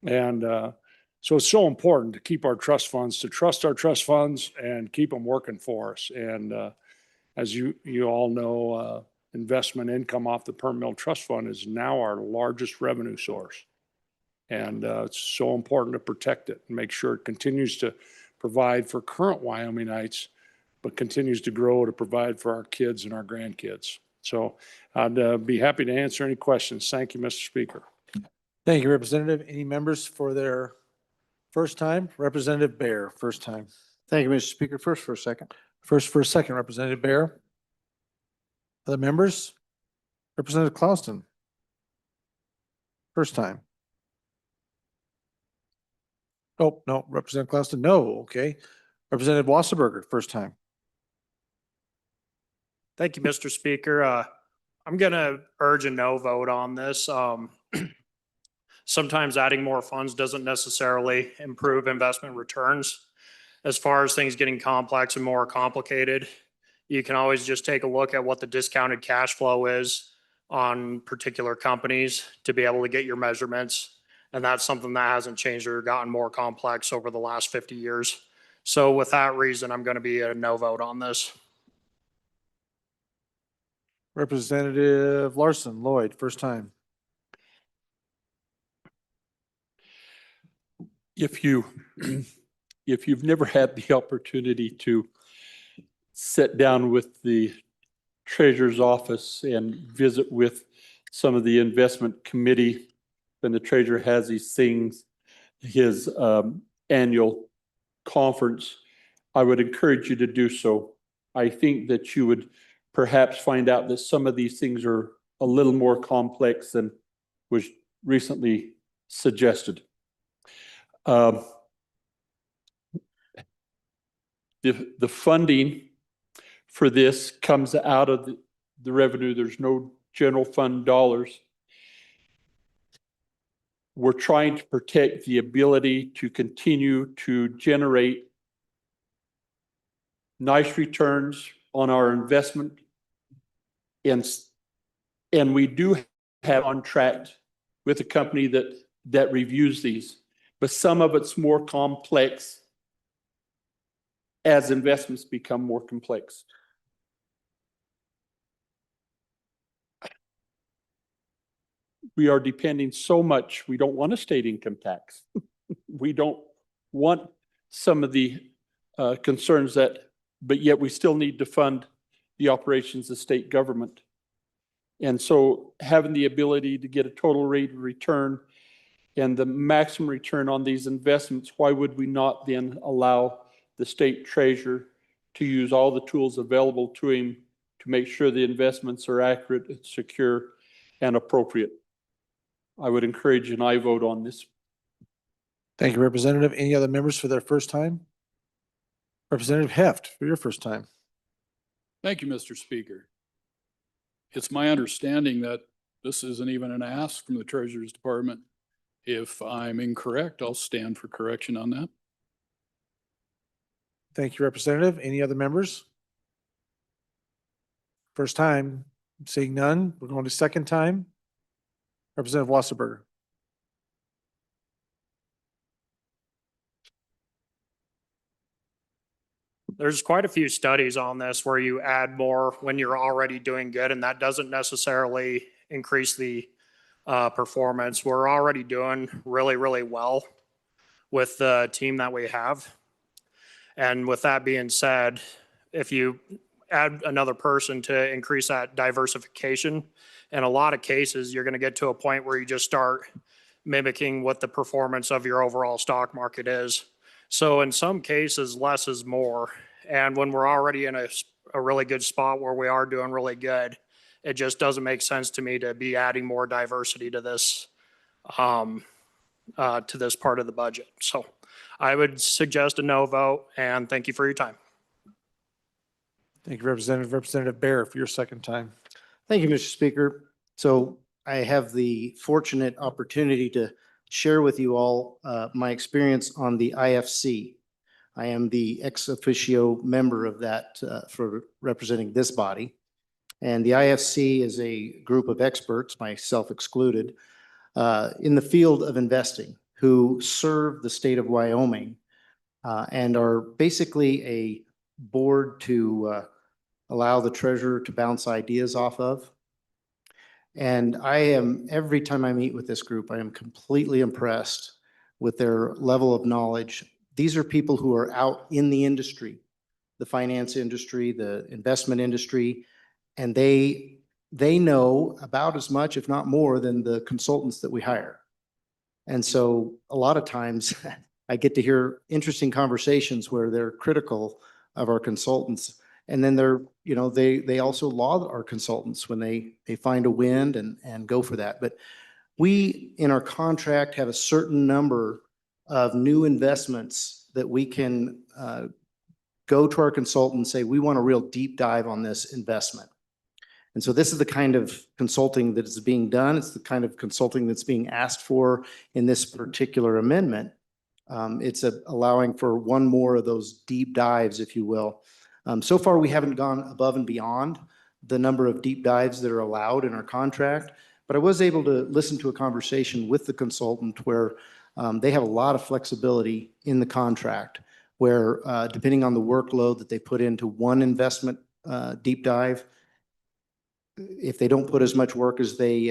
And so it's so important to keep our trust funds, to trust our trust funds and keep them working for us. And as you all know, investment income off the permanent mill trust fund is now our largest revenue source. And it's so important to protect it and make sure it continues to provide for current Wyomingites, but continues to grow to provide for our kids and our grandkids. So I'd be happy to answer any questions. Thank you, Mr. Speaker. Thank you, Representative. Any members for their first time? Representative Bear, first time. Thank you, Mr. Speaker. First for a second. First for a second, Representative Bear. Other members? Representative Clauston. First time. Oh, no, Representative Clauston, no, okay. Representative Wasserberger, first time. Thank you, Mr. Speaker. I'm going to urge a no vote on this. Sometimes adding more funds doesn't necessarily improve investment returns. As far as things getting complex and more complicated, you can always just take a look at what the discounted cash flow is on particular companies to be able to get your measurements. And that's something that hasn't changed or gotten more complex over the last 50 years. So with that reason, I'm going to be a no vote on this. Representative Larson Lloyd, first time. If you've never had the opportunity to sit down with the treasurer's office and visit with some of the investment committee, when the treasurer has these things, his annual conference, I would encourage you to do so. I think that you would perhaps find out that some of these things are a little more complex than was recently suggested. The funding for this comes out of the revenue. There's no general fund dollars. We're trying to protect the ability to continue to generate nice returns on our investment. And we do have on track with a company that reviews these, but some of it's more complex as investments become more complex. We are depending so much. We don't want a state income tax. We don't want some of the concerns but yet we still need to fund the operations of state government. And so having the ability to get a total rate of return and the maximum return on these investments, why would we not then allow the state treasurer to use all the tools available to him to make sure the investments are accurate, secure, and appropriate? I would encourage an aye vote on this. Thank you, Representative. Any other members for their first time? Representative Heft, for your first time. Thank you, Mr. Speaker. It's my understanding that this isn't even an ask from the Treasurer's Department. If I'm incorrect, I'll stand for correction on that. Thank you, Representative. Any other members? First time, seeing none. We're going to second time. Representative Wasserberger. There's quite a few studies on this where you add more when you're already doing good, and that doesn't necessarily increase the performance. We're already doing really, really well with the team that we have. And with that being said, if you add another person to increase that diversification, in a lot of cases, you're going to get to a point where you just start mimicking what the performance of your overall stock market is. So in some cases, less is more. And when we're already in a really good spot where we are doing really good, it just doesn't make sense to me to be adding more diversity to this part of the budget. So I would suggest a no vote, and thank you for your time. Thank you, Representative. Representative Bear, for your second time. Thank you, Mr. Speaker. So I have the fortunate opportunity to share with you all my experience on the IFC. I am the ex officio member of that for representing this body. And the IFC is a group of experts, myself excluded, in the field of investing who serve the state of Wyoming and are basically a board to allow the treasurer to bounce ideas off of. And every time I meet with this group, I am completely impressed with their level of knowledge. These are people who are out in the industry, the finance industry, the investment industry, and they know about as much, if not more, than the consultants that we hire. And so a lot of times I get to hear interesting conversations where they're critical of our consultants. And then they also laud our consultants when they find a wind and go for that. But we, in our contract, have a certain number of new investments that we can go to our consultant and say, we want a real deep dive on this investment. And so this is the kind of consulting that is being done. It's the kind of consulting that's being asked for in this particular amendment. It's allowing for one more of those deep dives, if you will. So far, we haven't gone above and beyond the number of deep dives that are allowed in our contract, but I was able to listen to a conversation with the consultant where they have a lot of flexibility in the contract, where depending on the workload that they put into one investment deep dive, if they don't put as much work as they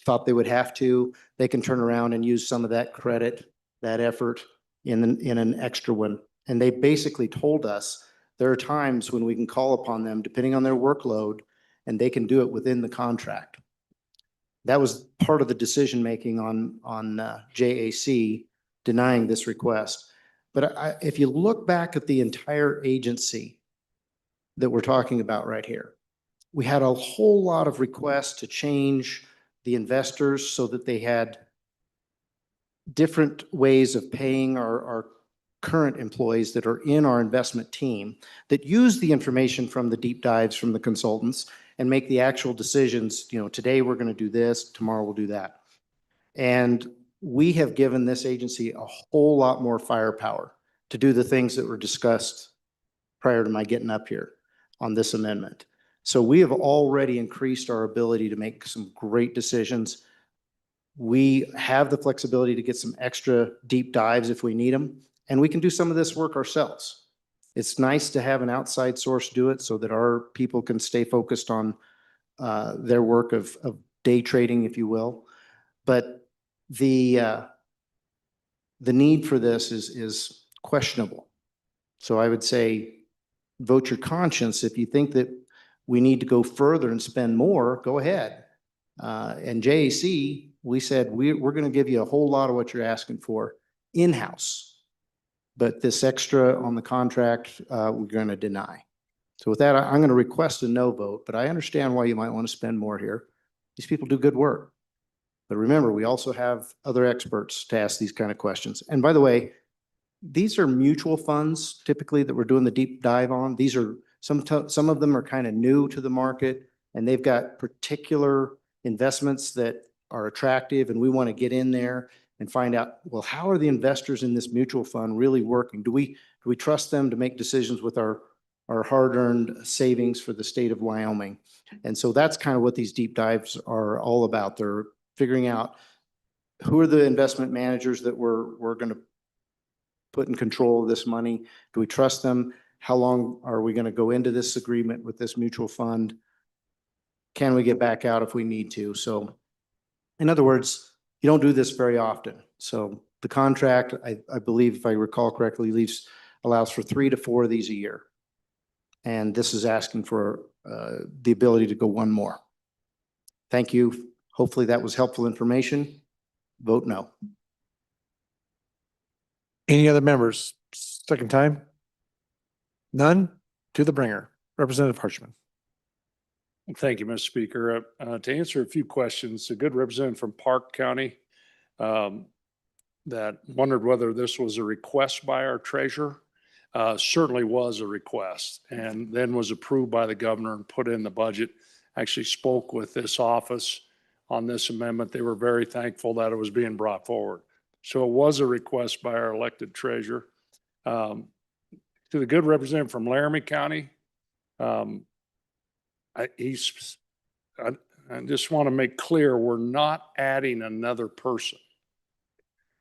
thought they would have to, they can turn around and use some of that credit, that effort in an extra one. And they basically told us there are times when we can call upon them, depending on their workload, and they can do it within the contract. That was part of the decision-making on JAC denying this request. But if you look back at the entire agency that we're talking about right here, we had a whole lot of requests to change the investors so that they had different ways of paying our current employees that are in our investment team that use the information from the deep dives from the consultants and make the actual decisions. Today we're going to do this, tomorrow we'll do that. And we have given this agency a whole lot more firepower to do the things that were discussed prior to my getting up here on this amendment. So we have already increased our ability to make some great decisions. We have the flexibility to get some extra deep dives if we need them, and we can do some of this work ourselves. It's nice to have an outside source do it so that our people can stay focused on their work of day trading, if you will. But the need for this is questionable. So I would say vote your conscience. If you think that we need to go further and spend more, go ahead. And JAC, we said, we're going to give you a whole lot of what you're asking for in-house. But this extra on the contract, we're going to deny. So with that, I'm going to request a no vote, but I understand why you might want to spend more here. These people do good work. But remember, we also have other experts to ask these kind of questions. And by the way, these are mutual funds typically that we're doing the deep dive on. These are some of them are kind of new to the market, and they've got particular investments that are attractive, and we want to get in there and find out, well, how are the investors in this mutual fund really working? Do we trust them to make decisions with our hard-earned savings for the state of Wyoming? And so that's kind of what these deep dives are all about. They're figuring out who are the investment managers that we're going to put in control of this money. Do we trust them? How long are we going to go into this agreement with this mutual fund? Can we get back out if we need to? So in other words, you don't do this very often. So the contract, I believe, if I recall correctly, allows for 3 to 4 of these a year. And this is asking for the ability to go one more. Thank you. Hopefully that was helpful information. Vote no. Any other members? Second time? None? To the bringer. Representative Harshman. Thank you, Mr. Speaker. To answer a few questions, a good representative from Park County that wondered whether this was a request by our treasurer. Certainly was a request, and then was approved by the governor and put in the budget. Actually spoke with this office on this amendment. They were very thankful that it was being brought forward. So it was a request by our elected treasurer. To the good representative from Laramie County, I just want to make clear, we're not adding another person.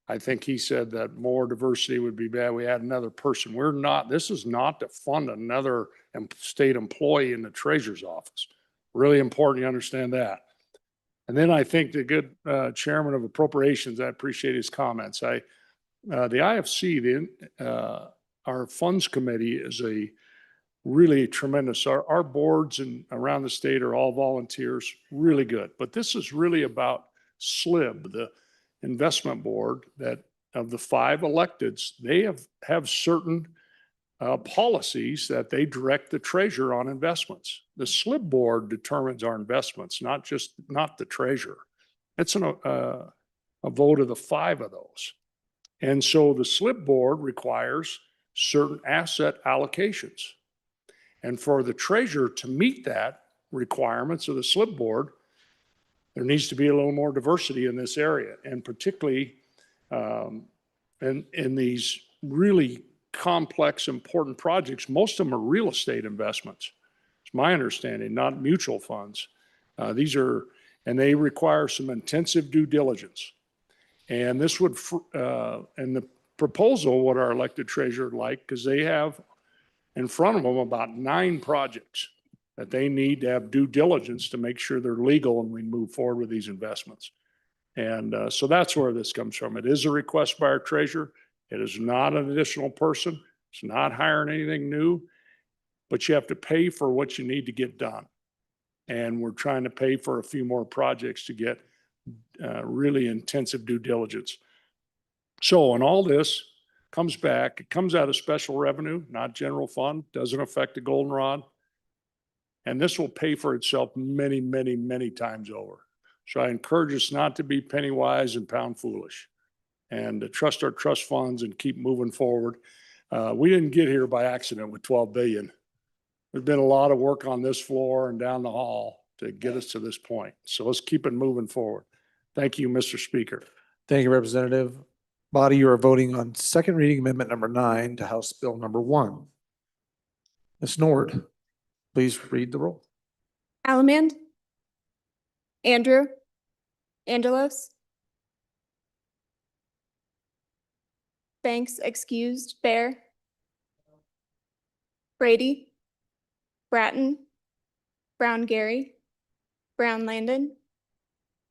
I think he said that more diversity would be bad. We add another person. We're not, this is not to fund another state employee in the treasurer's office. Really important you understand that. And then I think the good chairman of appropriations, I appreciate his comments. The IFC, our funds committee is a really tremendous. Our boards and around the state are all volunteers, really good. But this is really about SLIB, the investment board that of the 5 electeds, they have certain policies that they direct the treasurer on investments. The SLIB board determines our investments, not the treasurer. It's a vote of the 5 of those. And so the SLIB board requires certain asset allocations. And for the treasurer to meet that requirements of the SLIB board, there needs to be a little more diversity in this area, and particularly in these really complex, important projects. Most of them are real estate investments. It's my understanding, not mutual funds. And they require some intensive due diligence. And this would, and the proposal, what our elected treasurer like, because they have in front of them about 9 projects that they need to have due diligence to make sure they're legal and we move forward with these investments. And so that's where this comes from. It is a request by our treasurer. It is not an additional person. It's not hiring anything new, but you have to pay for what you need to get done. And we're trying to pay for a few more projects to get really intensive due diligence. So when all this comes back, it comes out of special revenue, not general fund, doesn't affect the goldenrod. And this will pay for itself many, many, many times over. So I encourage us not to be penny wise and pound foolish, and to trust our trust funds and keep moving forward. We didn't get here by accident with 12 billion. There's been a lot of work on this floor and down the hall to get us to this point. So let's keep it moving forward. Thank you, Mr. Speaker. Thank you, Representative. Body, you are voting on second reading amendment number 9 to House Bill number 1. Ms. Nord, please read the roll. Allemand, Andrew, Angelos, Banks excused, Bear, Brady, Bratton, Brown Gary, Brown Landon,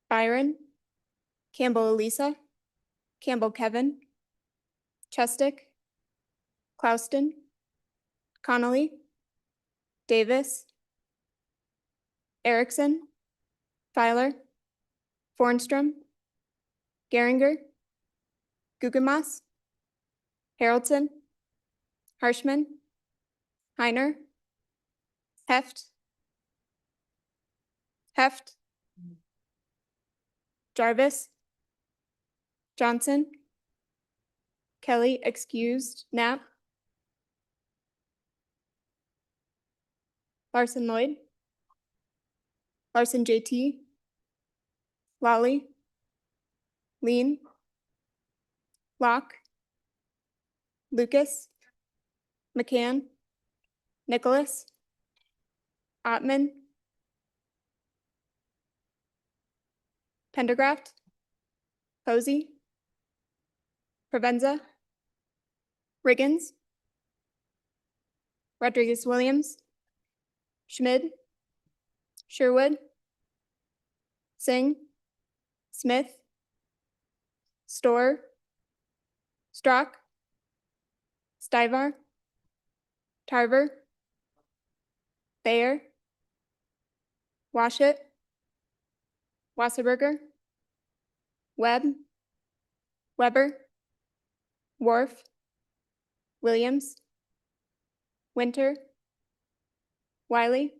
Byron, Campbell Elisa, Campbell Kevin, Chestick, Clouston, Connolly, Davis, Erickson, Filer, Fornstrom, Geringer, Gugemas, Haroldson, Harshman, Heiner, Heft, Jarvis, Johnson, Kelly excused, Knapp, Larson Lloyd, Larson JT, Lally, Lean, Locke, Lucas, McCann, Nicholas, Ottman, Pendergraft, Posey, Provenza, Riggins, Rodriguez Williams, Schmid, Sherwood, Singh, Smith, Storr, Strock, Stivar, Tarver, Bayer, Washit, Wasserberger, Webb, Weber, Worf, Williams, Winter, Wiley,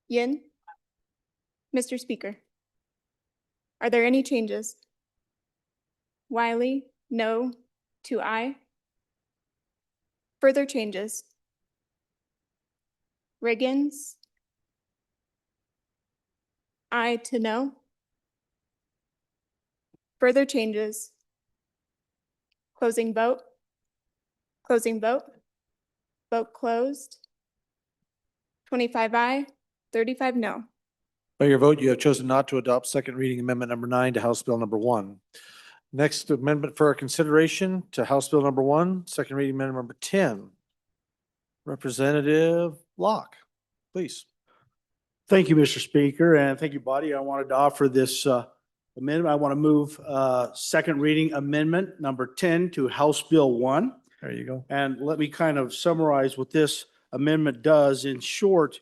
Yin. Mr. Speaker, are there any changes? Wiley, no to aye. Further changes? Riggins, aye to no. Further changes. Closing vote. Closing vote. Vote closed. 25 aye, 35 no. By your vote, you have chosen not to adopt second reading amendment number 9 to House Bill number 1. Next amendment for our consideration to House Bill number 1, second reading amendment number 10. Representative Locke, please. Thank you, Mr. Speaker, and thank you, body. I wanted to offer this amendment. I want to move second reading amendment number 10 to House Bill 1. There you go. And let me kind of summarize what this amendment does. In short,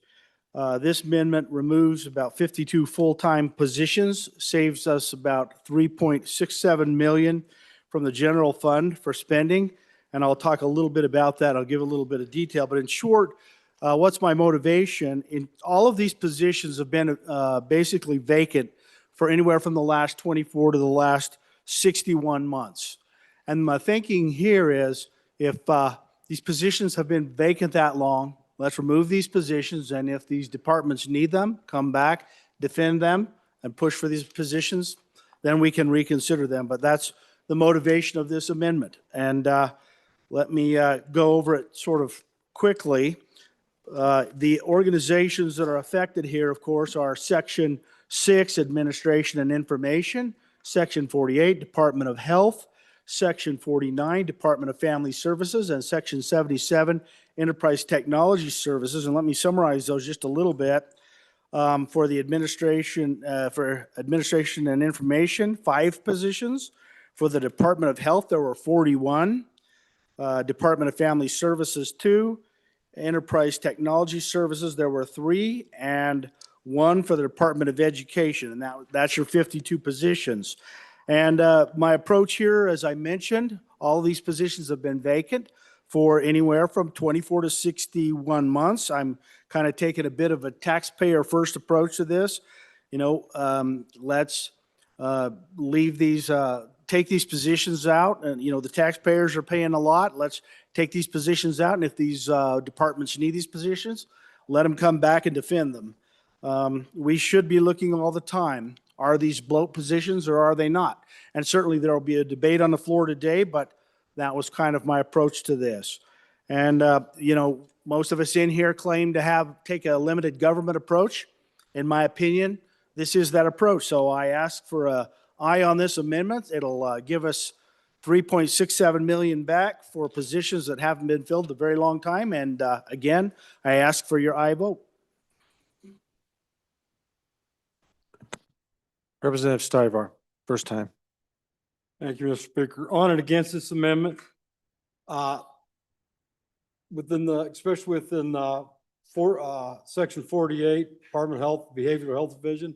this amendment removes about 52 full-time positions, saves us about 3.67 million from the general fund for spending. And I'll talk a little bit about that. I'll give a little bit of detail. But in short, what's my motivation? In all of these positions have been basically vacant for anywhere from the last 24 to the last 61 months. And my thinking here is if these positions have been vacant that long, let's remove these positions. And if these departments need them, come back, defend them, and push for these positions, then we can reconsider them. But that's the motivation of this amendment. And let me go over it sort of quickly. The organizations that are affected here, of course, are Section 6, Administration and Information, Section 48, Department of Health, Section 49, Department of Family Services, and Section 77, Enterprise Technology Services. And let me summarize those just a little bit. For the administration and information, 5 positions. For the Department of Health, there were 41. Department of Family Services, 2. Enterprise Technology Services, there were 3, and 1 for the Department of Education, and that's your 52 positions. And my approach here, as I mentioned, all these positions have been vacant for anywhere from 24 to 61 months. I'm kind of taking a bit of a taxpayer first approach to this. You know, let's leave these, take these positions out, and the taxpayers are paying a lot. Let's take these positions out, and if these departments need these positions, let them come back and defend them. We should be looking all the time. Are these bloat positions or are they not? And certainly there will be a debate on the floor today, but that was kind of my approach to this. And, most of us in here claim to take a limited government approach. In my opinion, this is that approach. So I ask for an aye on this amendment. It'll give us 3.67 million back for positions that haven't been filled a very long time. And again, I ask for your aye vote. Representative Stivar, first time. Thank you, Mr. Speaker. On and against this amendment, especially within Section 48, Department of Health, Behavioral Health Division,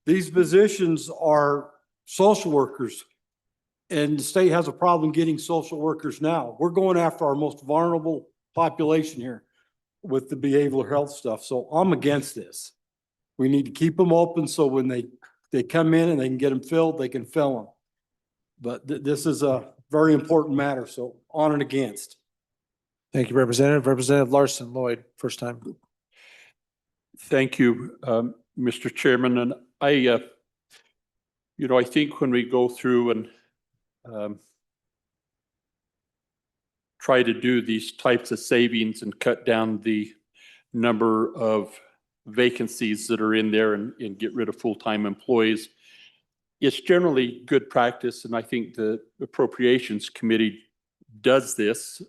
these positions are social workers, and the state has a problem getting social workers now. We're going after our most vulnerable population here with the behavioral health stuff, so I'm against this. We need to keep them open so when they come in and they can get them filled, they can fill them. But this is a very important matter, so on and against. Thank you, Representative. Representative Larson Lloyd, first time. Thank you, Mr. Chairman. And I think when we go through and try to do these types of savings and cut down the number of vacancies that are in there and get rid of full-time employees, it's generally good practice, and I think the Appropriations Committee does this,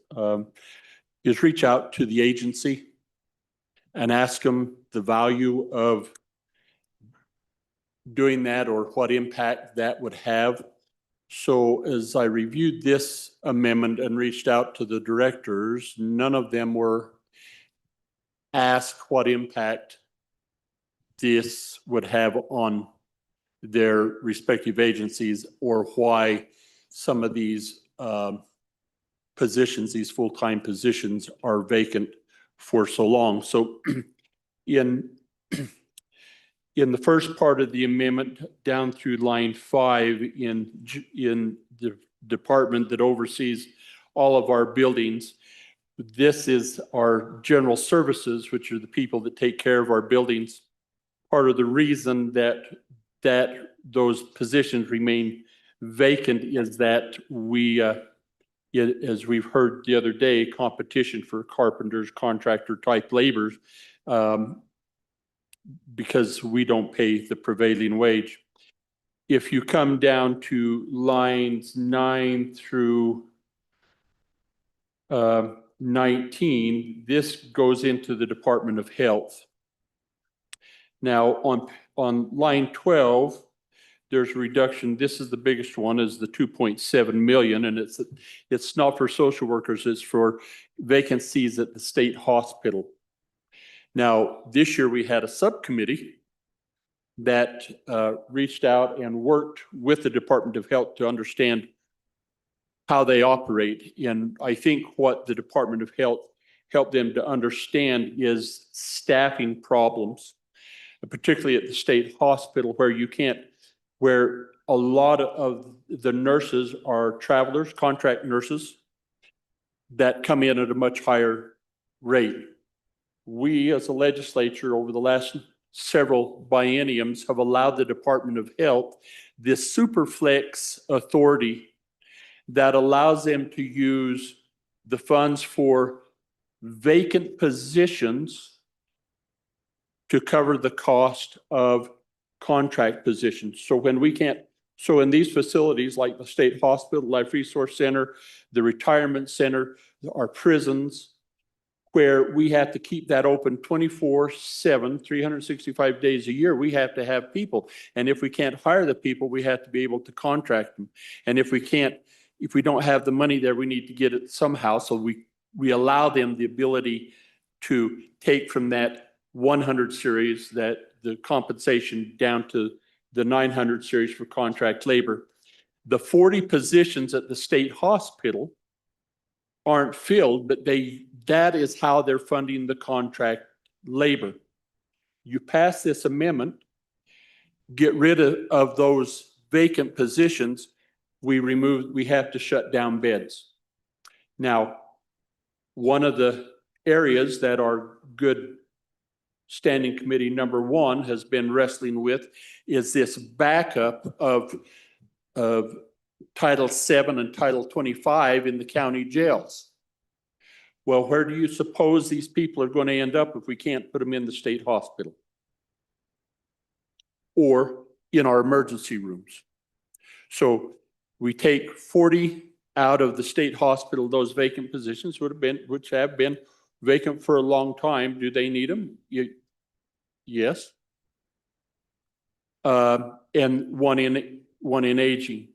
is reach out to the agency and ask them the value of doing that or what impact that would have. So as I reviewed this amendment and reached out to the directors, none of them were asked what impact this would have on their respective agencies or why some of these positions, these full-time positions, are vacant for so long. So in the first part of the amendment down through line 5 in the department that oversees all of our buildings, this is our general services, which are the people that take care of our buildings, part of the reason that those positions remain vacant is that we, as we've heard the other day, competition for carpenters, contractor type laborers, because we don't pay the prevailing wage. If you come down to lines 9 through 19, this goes into the Department of Health. Now on line 12, there's a reduction. This is the biggest one, is the 2.7 million, and it's not for social workers, it's for vacancies at the state hospital. Now, this year we had a subcommittee that reached out and worked with the Department of Health to understand how they operate. And I think what the Department of Health helped them to understand is staffing problems, particularly at the state hospital, where a lot of the nurses are travelers, contract nurses, that come in at a much higher rate. We, as a legislature, over the last several bienniums, have allowed the Department of Health this superflex authority that allows them to use the funds for vacant positions to cover the cost of contract positions. So when we can't, so in these facilities like the State Hospital, Life Resource Center, the Retirement Center, our prisons, where we have to keep that open 24/7, 365 days a year, we have to have people. And if we can't hire the people, we have to be able to contract them. And if we don't have the money there, we need to get it somehow. So we allow them the ability to take from that 100 series, that the compensation, down to the 900 series for contract labor. The 40 positions at the state hospital aren't filled, but that is how they're funding the contract labor. You pass this amendment, get rid of those vacant positions, we have to shut down beds. Now, one of the areas that our good standing committee number 1 has been wrestling with is this backup of Title 7 and Title 25 in the county jails. Well, where do you suppose these people are going to end up if we can't put them in the state hospital or in our emergency rooms? So we take 40 out of the state hospital, those vacant positions which have been vacant for a long time. Do they need them? Yes. And one in aging.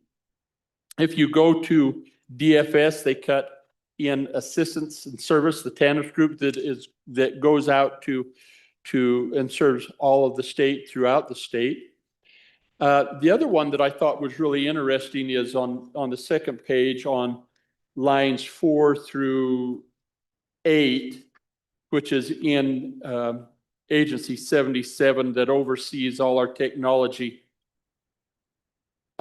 If you go to DFS, they cut in assistance and service, the TANF group that goes out to and serves all of the state, throughout the state. The other one that I thought was really interesting is on the second page on lines 4 through 8, which is in Agency 77 that oversees all our technology.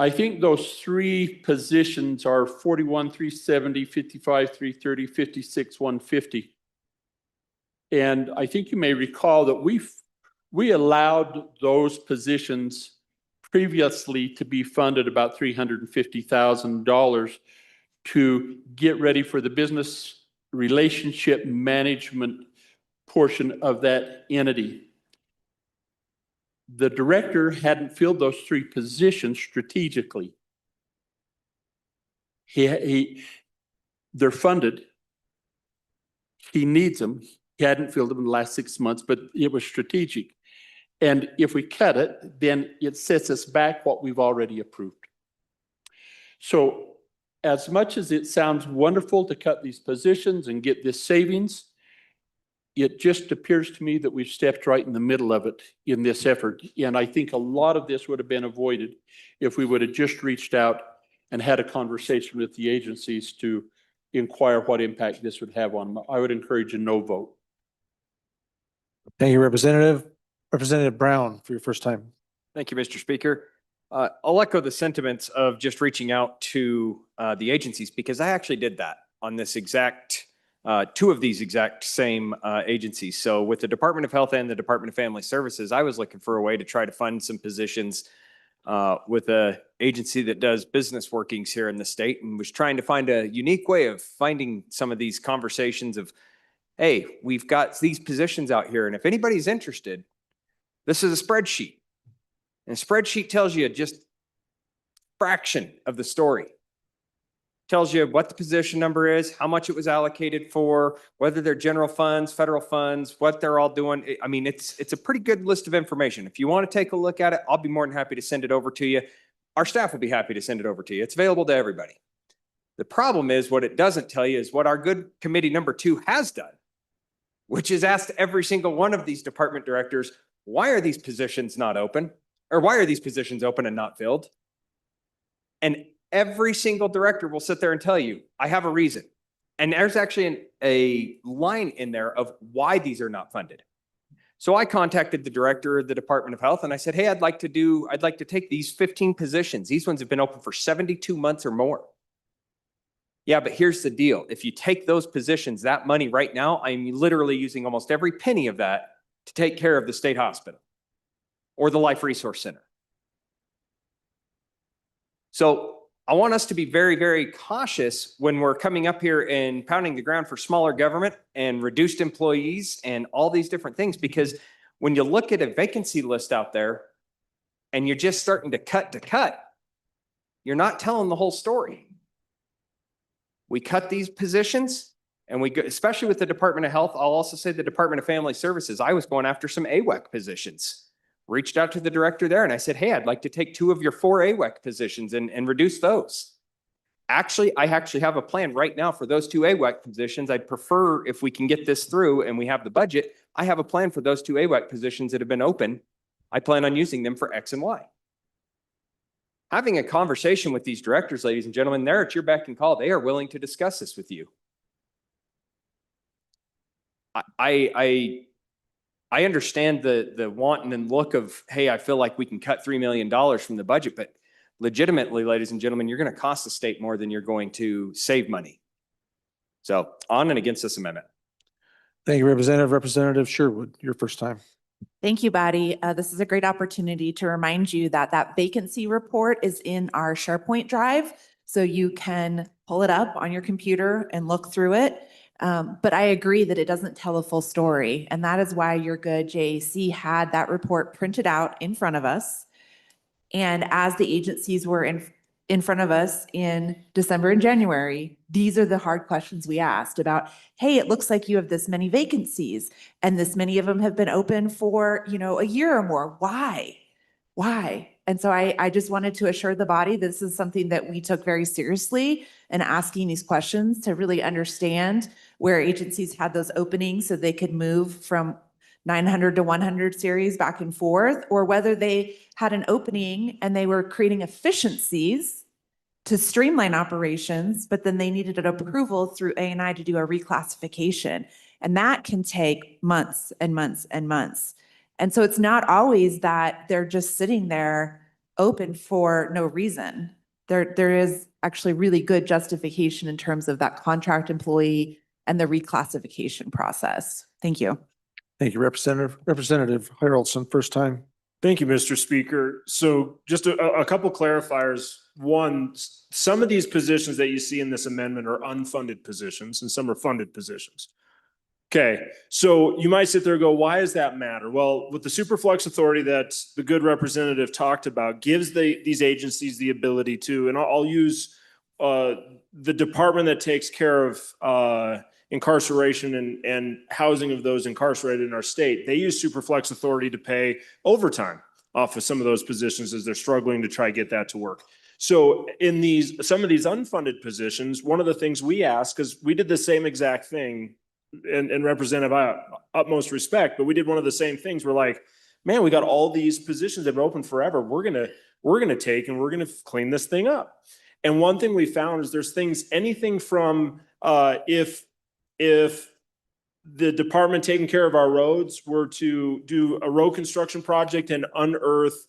I think those 3 positions are 41,370, 55,330, 56,150. And I think you may recall that we allowed those positions previously to be funded about $350,000 to get ready for the business relationship management portion of that entity. The director hadn't filled those 3 positions strategically. They're funded. He needs them. He hadn't filled them in the last 6 months, but it was strategic. And if we cut it, then it sets us back what we've already approved. So as much as it sounds wonderful to cut these positions and get this savings, it just appears to me that we've stepped right in the middle of it in this effort. And I think a lot of this would have been avoided if we would have just reached out and had a conversation with the agencies to inquire what impact this would have on them. I would encourage a no vote. Thank you, Representative. Representative Brown, for your first time. Thank you, Mr. Speaker. I'll echo the sentiments of just reaching out to the agencies, because I actually did that on this exact two of these exact same agencies. So with the Department of Health and the Department of Family Services, I was looking for a way to try to fund some positions with a agency that does business workings here in the state, and was trying to find a unique way of finding some of these conversations of, hey, we've got these positions out here, and if anybody's interested, this is a spreadsheet. And a spreadsheet tells you just fraction of the story. Tells you what the position number is, how much it was allocated for, whether they're general funds, federal funds, what they're all doing. I mean, it's a pretty good list of information. If you want to take a look at it, I'll be more than happy to send it over to you. Our staff will be happy to send it over to you. It's available to everybody. The problem is what it doesn't tell you is what our good committee number 2 has done, which is asked every single one of these department directors, why are these positions not open? Or why are these positions open and not filled? And every single director will sit there and tell you, I have a reason. And there's actually a line in there of why these are not funded. So I contacted the director of the Department of Health and I said, hey, I'd like to take these 15 positions. These ones have been open for 72 months or more. Yeah, but here's the deal. If you take those positions, that money right now, I'm literally using almost every penny of that to take care of the state hospital or the Life Resource Center. So I want us to be very, very cautious when we're coming up here and pounding the ground for smaller government and reduced employees and all these different things, because when you look at a vacancy list out there and you're just starting to cut, you're not telling the whole story. We cut these positions and we go, especially with the Department of Health. I'll also say the Department of Family Services. I was going after some AWEC positions. Reached out to the director there and I said, hey, I'd like to take 2 of your 4 AWEC positions and reduce those. Actually, I actually have a plan right now for those 2 AWEC positions. I'd prefer if we can get this through and we have the budget, I have a plan for those 2 AWEC positions that have been open. I plan on using them for X and Y. Having a conversation with these directors, ladies and gentlemen, they're at your beck and call. They are willing to discuss this with you. I understand the want and look of, hey, I feel like we can cut $3 million from the budget, but legitimately, ladies and gentlemen, you're going to cost the state more than you're going to save money. So on and against this amendment. Thank you, Representative. Representative Sherwood, your first time. Thank you, Bobby. This is a great opportunity to remind you that that vacancy report is in our SharePoint drive, so you can pull it up on your computer and look through it. But I agree that it doesn't tell the full story, and that is why your good JAC had that report printed out in front of us. And as the agencies were in front of us in December and January, these are the hard questions we asked about, hey, it looks like you have this many vacancies and this many of them have been open for, a year or more. Why? And so I just wanted to assure the body this is something that we took very seriously, and asking these questions to really understand where agencies had those openings so they could move from 900 to 100 series back and forth, or whether they had an opening and they were creating efficiencies to streamline operations, but then they needed an approval through A&I to do a reclassification. And that can take months and months and months. And so it's not always that they're just sitting there open for no reason. There is actually really good justification in terms of that contract employee and the reclassification process. Thank you. Thank you, Representative. Representative Harrelson, first time. Thank you, Mr. Speaker. So just a couple clarifiers. One, some of these positions that you see in this amendment are unfunded positions and some are funded positions. Okay, so you might sit there and go, why does that matter? Well, with the Superflex authority that the good representative talked about gives these agencies the ability to, and I'll use the department that takes care of incarceration and housing of those incarcerated in our state. They use Superflex authority to pay overtime off of some of those positions as they're struggling to try to get that to work. So in some of these unfunded positions, one of the things we ask, because we did the same exact thing, and Representative, utmost respect, but we did one of the same things. We're like, man, we got all these positions that have been open forever. We're gonna take and we're gonna clean this thing up. And one thing we found is there's things, anything from if the department taking care of our roads were to do a road construction project and unearth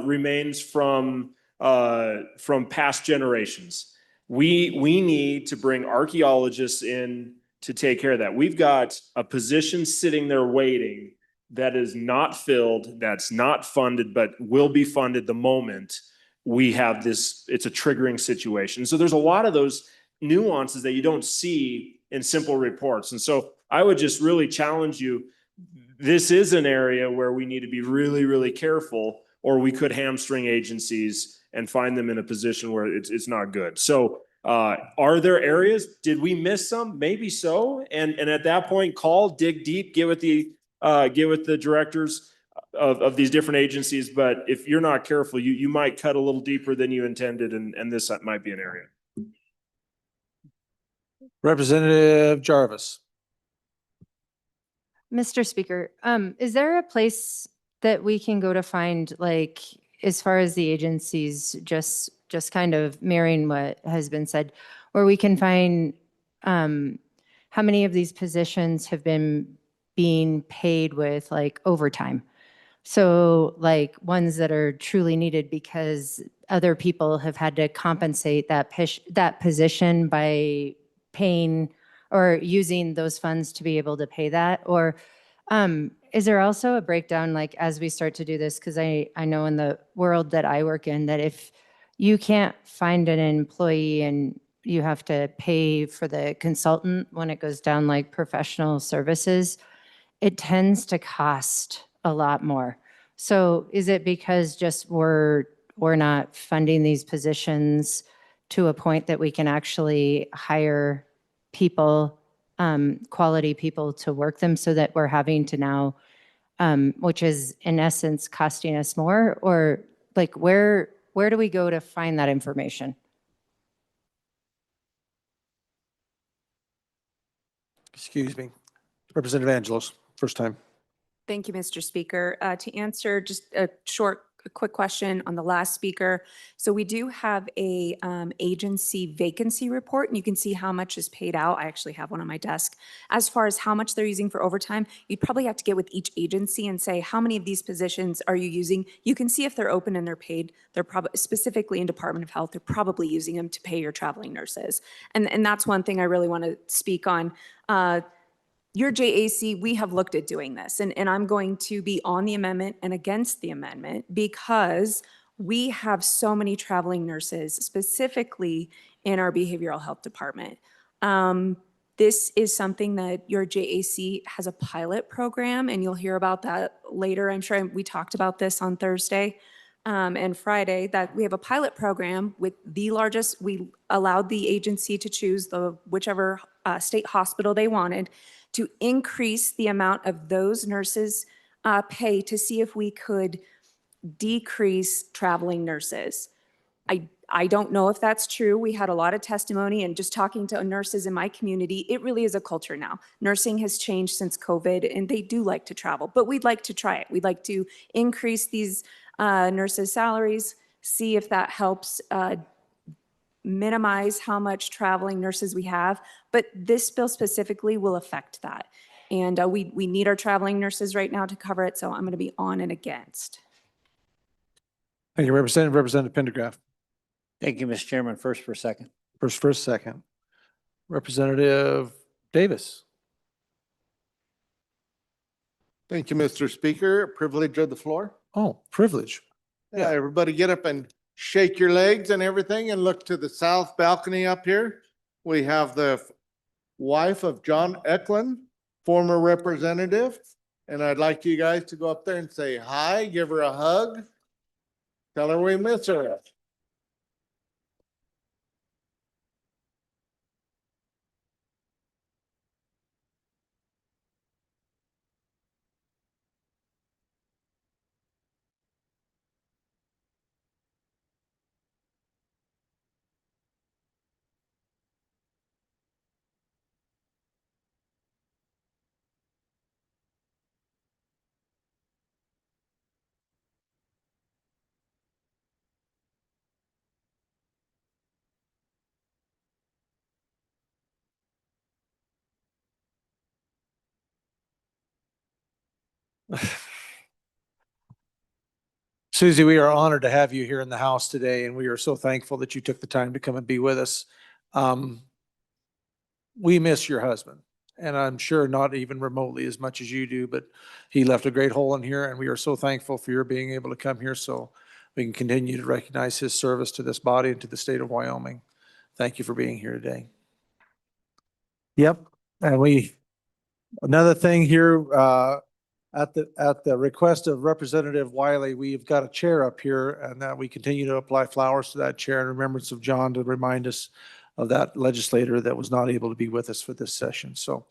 remains from past generations, we need to bring archaeologists in to take care of that. We've got a position sitting there waiting that is not filled, that's not funded, but will be funded the moment we have this, it's a triggering situation. So there's a lot of those nuances that you don't see in simple reports. And so I would just really challenge you. This is an area where we need to be really, really careful, or we could hamstring agencies and find them in a position where it's not good. So are there areas, did we miss some? Maybe so. And at that point, call, dig deep, get with the directors of these different agencies. But if you're not careful, you might cut a little deeper than you intended, and this might be an area. Representative Jarvis. Mr. Speaker, is there a place that we can go to find, like, as far as the agencies, just kind of mirroring what has been said, where we can find how many of these positions have been being paid with like overtime? So like ones that are truly needed because other people have had to compensate that position by paying or using those funds to be able to pay that? Or is there also a breakdown, like as we start to do this, because I know in the world that I work in, that if you can't find an employee and you have to pay for the consultant when it goes down like professional services, it tends to cost a lot more. So is it because just we're not funding these positions to a point that we can actually hire people, quality people to work them, so that we're having to now, which is in essence costing us more? Or like where do we go to find that information? Excuse me. Representative Angelos, first time. Thank you, Mr. Speaker. To answer just a quick question on the last speaker. So we do have a agency vacancy report, and you can see how much is paid out. I actually have one on my desk. As far as how much they're using for overtime, you'd probably have to get with each agency and say, how many of these positions are you using? You can see if they're open and they're paid. They're probably, specifically in Department of Health, they're probably using them to pay your traveling nurses. And that's one thing I really want to speak on. Your JAC, we have looked at doing this, and I'm going to be on the amendment and against the amendment because we have so many traveling nurses, specifically in our behavioral health department. This is something that your JAC has a pilot program, and you'll hear about that later. I'm sure we talked about this on Thursday and Friday, that we have a pilot program with the largest, we allowed the agency to choose whichever state hospital they wanted, to increase the amount of those nurses' pay to see if we could decrease traveling nurses. I don't know if that's true. We had a lot of testimony, and just talking to nurses in my community, it really is a culture now. Nursing has changed since COVID, and they do like to travel, but we'd like to try it. We'd like to increase these nurses' salaries, see if that helps minimize how much traveling nurses we have, but this bill specifically will affect that. And we need our traveling nurses right now to cover it, so I'm going to be on and against. Thank you, Representative Pendergraft. Thank you, Mr. Chairman. First for a second. First, second. Representative Davis. Thank you, Mr. Speaker. Privilege of the floor. Oh, privilege. Yeah, everybody get up and shake your legs and everything and look to the south balcony up here. We have the wife of John Eklund, former representative. And I'd like you guys to go up there and say hi, give her a hug. Tell her we miss her. Susie, we are honored to have you here in the House today, and we are so thankful that you took the time to come and be with us. We miss your husband. and I'm sure not even remotely as much as you do, but he left a great hole in here, and we are so thankful for your being able to come here so we can continue to recognize his service to this body and to the state of Wyoming. Thank you for being here today. Yep, and another thing here, at the request of Representative Wiley, we've got a chair up here, and that we continue to apply flowers to that chair in remembrance of John, to remind us of that legislator that was not able to be with us for this session. So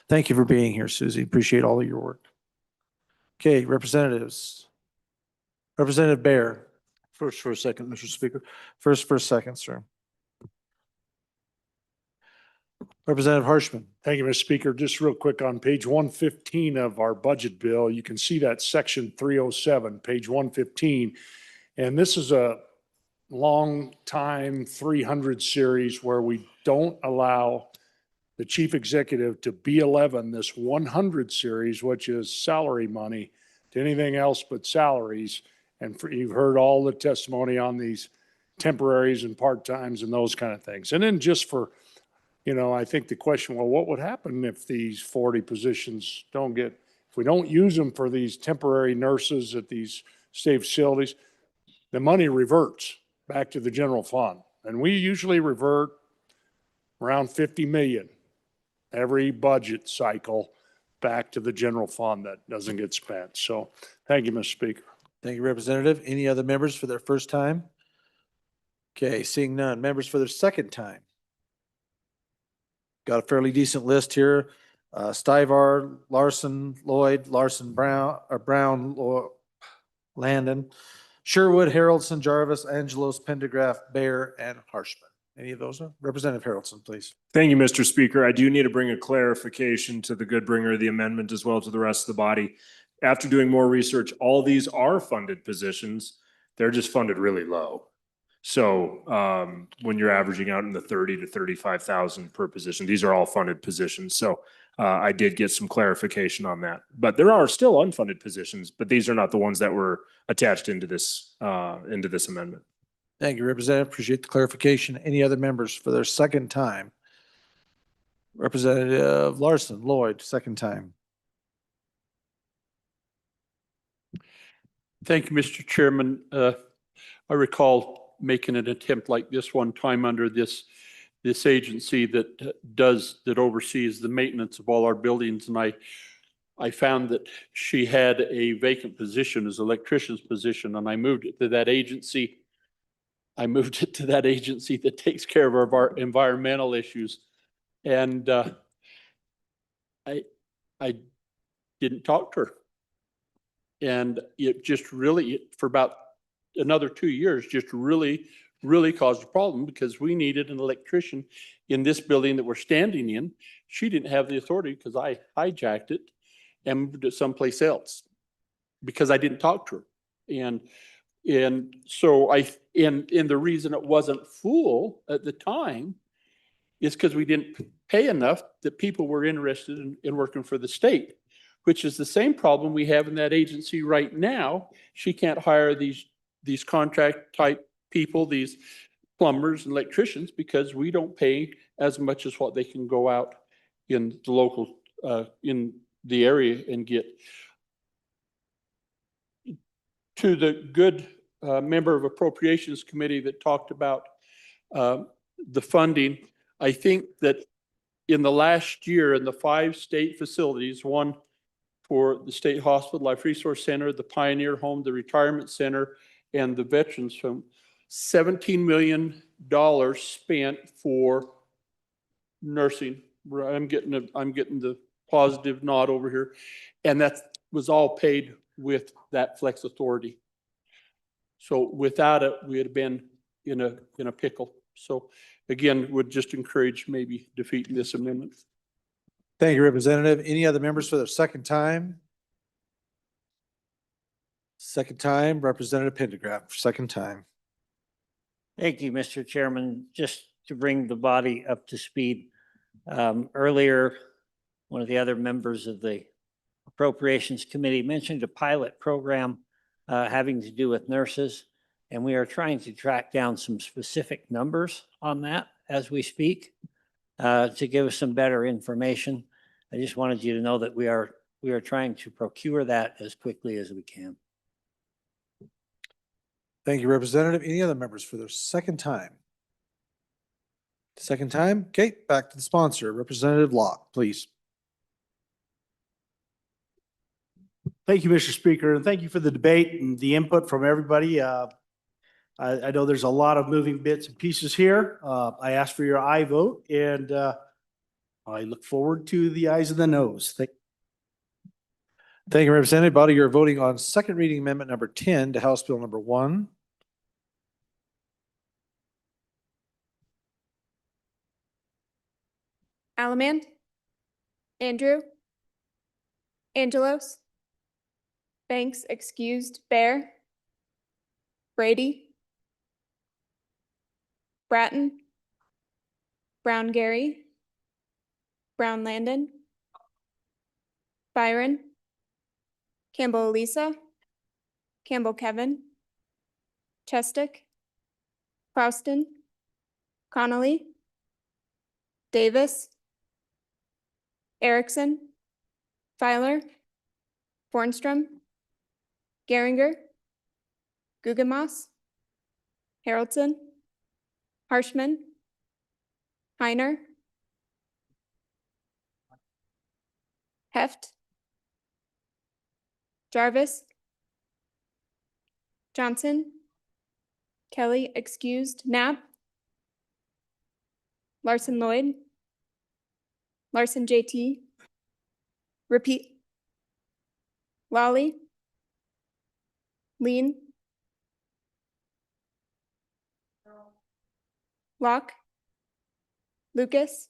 thank you for being here, Susie. Appreciate all of your work. Okay, representatives. Representative Bear. First for a second, Mr. Speaker. First for a second, sir. Representative Harshman. Thank you, Mr. Speaker. Just real quick, on page 115 of our budget bill, you can see that section 307, page 115. And this is a long time 300 series where we don't allow the chief executive to B11 this 100 series, which is salary money, to anything else but salaries. And you've heard all the testimony on these temporaries and part-times and those kind of things. And then just for, I think the question, well, what would happen if these 40 positions if we don't use them for these temporary nurses at these state facilities, the money reverts back to the general fund. And we usually revert around 50 million every budget cycle back to the general fund that doesn't get spent. So thank you, Mr. Speaker. Thank you, Representative. Any other members for their first time? Okay, seeing none. Members for their second time? Got a fairly decent list here. Stivar, Larson, Lloyd, Larson, Brown, Landon, Sherwood, Haroldson, Jarvis, Angelos, Pendergraft, Bear, and Harshman. Any of those? Representative Haroldson, please. Thank you, Mr. Speaker. I do need to bring a clarification to the good bringer of the amendment as well to the rest of the body. After doing more research, all these are funded positions. They're just funded really low. So when you're averaging out in the 30 to 35,000 per position, these are all funded positions. So I did get some clarification on that, but there are still unfunded positions, but these are not the ones that were attached into this amendment. Thank you, Representative. Appreciate the clarification. Any other members for their second time? Representative Larson, Lloyd, second time. Thank you, Mr. Chairman. I recall making an attempt like this one time under this agency that oversees the maintenance of all our buildings. And I found that she had a vacant position as electrician's position, and I moved it to that agency. I moved it to that agency that takes care of our environmental issues. And I didn't talk to her. And it just really, for about another 2 years, just really caused a problem because we needed an electrician in this building that we're standing in. She didn't have the authority because I hijacked it and moved it someplace else because I didn't talk to her. And so the reason it wasn't full at the time is because we didn't pay enough that people were interested in working for the state, which is the same problem we have in that agency right now. She can't hire these contract type people, these plumbers and electricians, because we don't pay as much as what they can go out in the local, in the area and get. To the good member of Appropriations Committee that talked about the funding, I think that in the last year in the 5 state facilities, one for the State Hospital Life Resource Center, the Pioneer Home, the Retirement Center, and the Veterans Home, $17 million spent for nursing. I'm getting the positive nod over here, and that was all paid with that flex authority. So without it, we had been in a pickle. So again, would just encourage maybe defeating this amendment. Thank you, Representative. Any other members for their second time? Second time, Representative Pendergraft, second time. Thank you, Mr. Chairman. Just to bring the body up to speed, earlier, one of the other members of the Appropriations Committee mentioned a pilot program having to do with nurses, and we are trying to track down some specific numbers on that as we speak to give us some better information. I just wanted you to know that we are trying to procure that as quickly as we can. Thank you, Representative. Any other members for their second time? Second time? Okay, back to the sponsor. Representative Locke, please. Thank you, Mr. Speaker, and thank you for the debate and the input from everybody. I know there's a lot of moving bits and pieces here. I asked for your aye vote, and I look forward to the ayes and the noes. Thank you, Representative. Body, you're voting on second reading amendment number 10 to House Bill number 1. Allemand, Andrew, Angelos, Banks excused, Bear, Brady, Bratton, Brown Gary, Brown Landon, Byron, Campbell Elisa, Campbell Kevin, Chestick, Clouston, Connolly, Davis, Erickson, Filer, Bornstrom, Geringer, Guggenmoss, Haroldson, Harshman, Heiner, Heft, Jarvis, Johnson, Kelly excused, Knapp, Larson Lloyd, Larson JT, repeat, Lawley, Lean, Locke, Lucas,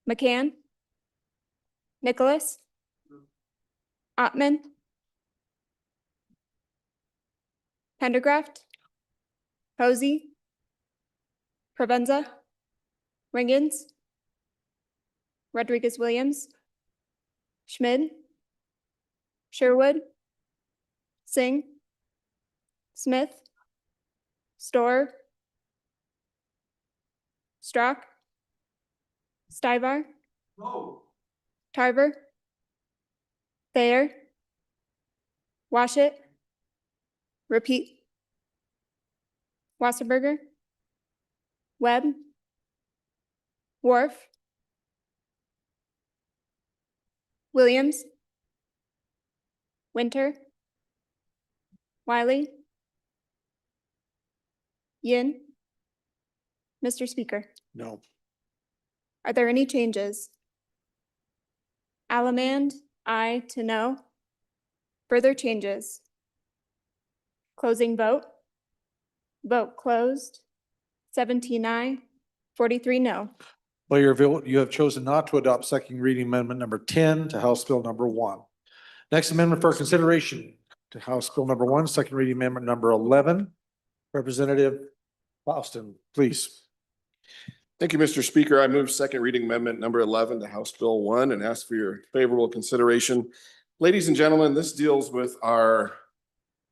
McCann, Nicholas, Ottman, Pendergraft, Posey, Provenza, Ringens, Rodriguez Williams, Schmid, Sherwood, Singh, Smith, Storr, Strock, Stivar, Tarver, Thayer, Washit, repeat, Wasserberger, Webb, Wharf, Williams, Winter, Wiley, Yin. Mr. Speaker, No. are there any changes? Allemand, aye to no. Further changes? Closing vote. Vote closed. 17 aye, 43 no. Well, your vote, you have chosen not to adopt second reading amendment number 10 to House Bill number 1. Next amendment for consideration to House Bill number 1, second reading amendment number 11. Representative Clouston, please. Thank you, Mr. Speaker. I move second reading amendment number 11 to House Bill 1 and ask for your favorable consideration. Ladies and gentlemen, this deals with our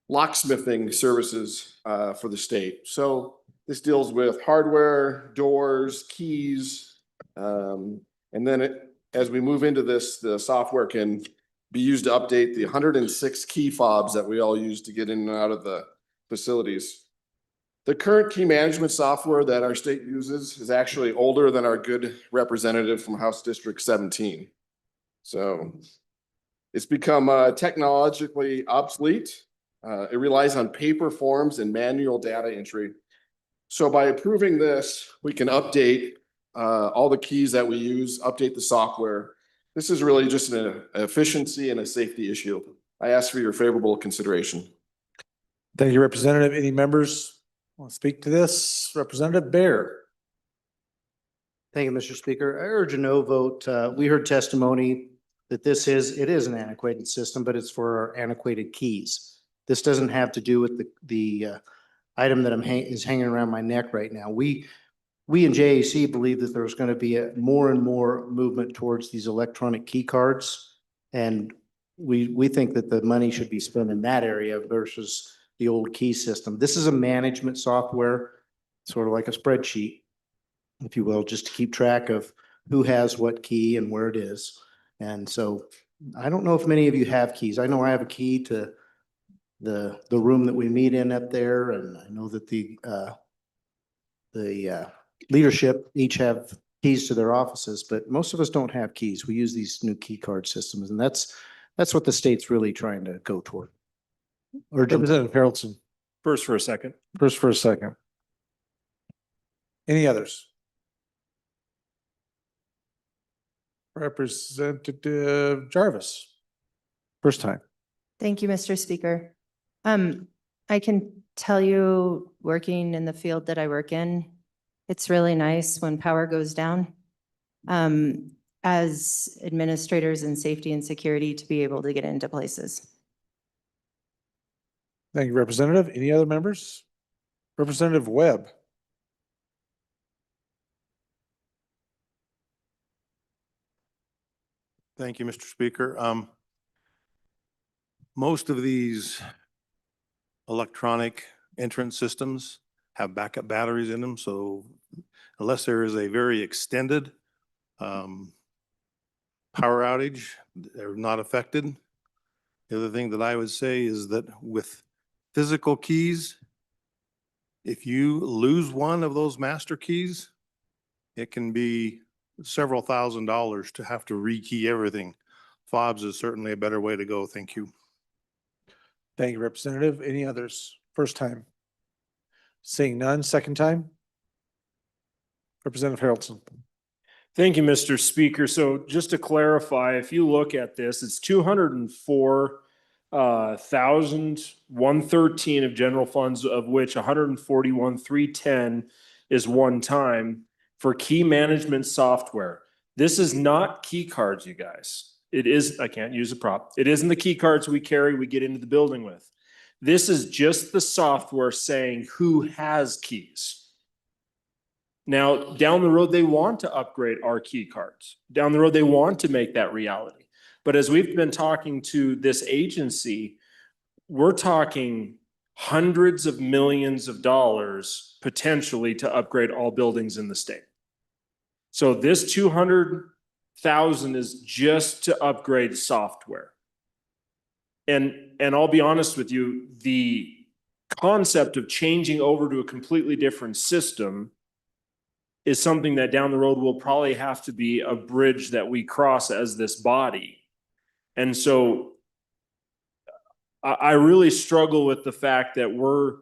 locksmithing services for the state. So this deals with hardware, doors, keys, and then as we move into this, the software can be used to update the 106 key fobs that we all use to get in and out of the facilities. The current key management software that our state uses is actually older than our good representative from House District 17. So it's become technologically obsolete. It relies on paper forms and manual data entry. So by approving this, we can update all the keys that we use, update the software. This is really just an efficiency and a safety issue. I ask for your favorable consideration. Thank you, Representative. Any members want to speak to this? Representative Bear. Thank you, Mr. Speaker. I urge a no vote. We heard testimony that it is an antiquated system, but it's for our antiquated keys. This doesn't have to do with the item that is hanging around my neck right now. We in JAC believe that there's going to be more and more movement towards these electronic key cards. And we think that the money should be spent in that area versus the old key system. This is a management software, sort of like a spreadsheet, if you will, just to keep track of who has what key and where it is. And so I don't know if many of you have keys. I know I have a key to the room that we meet in up there, and I know that the leadership each have keys to their offices, but most of us don't have keys. We use these new key card systems, and that's what the state's really trying to go toward. Representative Haroldson, First for a second. first for a second. Any others? Representative Jarvis, first time. Thank you, Mr. Speaker. I can tell you, working in the field that I work in, it's really nice when power goes down. As administrators in safety and security to be able to get into places. Thank you, Representative. Any other members? Representative Webb. Thank you, Mr. Speaker. Most of these electronic entrance systems have backup batteries in them, so unless there is a very extended power outage, they're not affected. The other thing that I would say is that with physical keys, if you lose one of those master keys, it can be several $1,000s to have to rekey everything. Fobs is certainly a better way to go. Thank you. Thank you, Representative. Any others? First time. Seeing none, second time. Representative Haroldson. Thank you, Mr. Speaker. So just to clarify, if you look at this, it's 204,113 of general funds, of which 141,310 is one time for key management software. This is not key cards, you guys. It is, I can't use a prop. It isn't the key cards we carry, we get into the building with. This is just the software saying who has keys. Now, down the road, they want to upgrade our key cards. Down the road, they want to make that reality. But as we've been talking to this agency, we're talking hundreds of millions of dollars potentially to upgrade all buildings in the state. So this 200,000 is just to upgrade software. And I'll be honest with you, the concept of changing over to a completely different system is something that down the road will probably have to be a bridge that we cross as this body. And so I really struggle with the fact that we're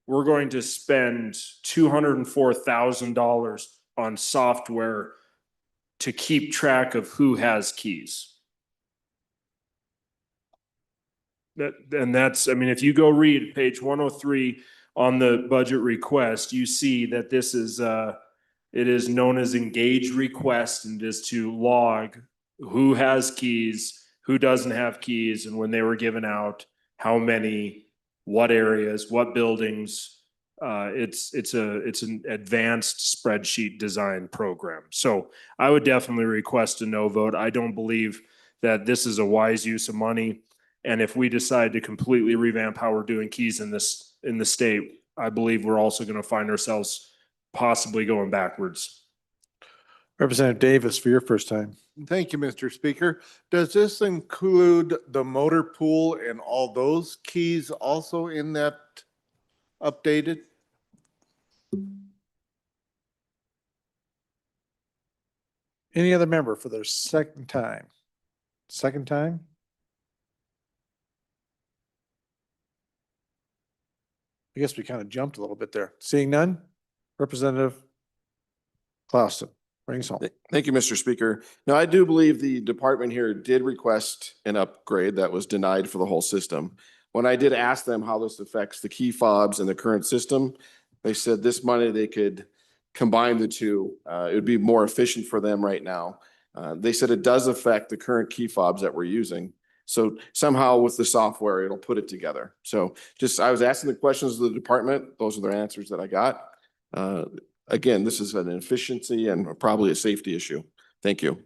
going to spend $204,000 on software to keep track of who has keys. That's, I mean, if you go read page 103 on the budget request, you see that this is it is known as engaged request, and it is to log who has keys, who doesn't have keys, and when they were given out, how many, what areas, what buildings. It's an advanced spreadsheet design program. So I would definitely request a no vote. I don't believe that this is a wise use of money. And if we decide to completely revamp how we're doing keys in the state, I believe we're also going to find ourselves possibly going backwards. Representative Davis, for your first time. Thank you, Mr. Speaker. Does this include the motor pool and all those keys also in that updated? Any other member for their second time? Second time? I guess we kind of jumped a little bit there. Seeing none, Representative Clausen, bring us home. Thank you, Mr. Speaker. Now, I do believe the department here did request an upgrade that was denied for the whole system. When I did ask them how this affects the key fobs in the current system, they said this money they could combine the two. It would be more efficient for them right now. They said it does affect the current key fobs that we're using. So somehow with the software, it'll put it together. So just, I was asking the questions of the department. Those are the answers that I got. Again, this is an efficiency and probably a safety issue. Thank you.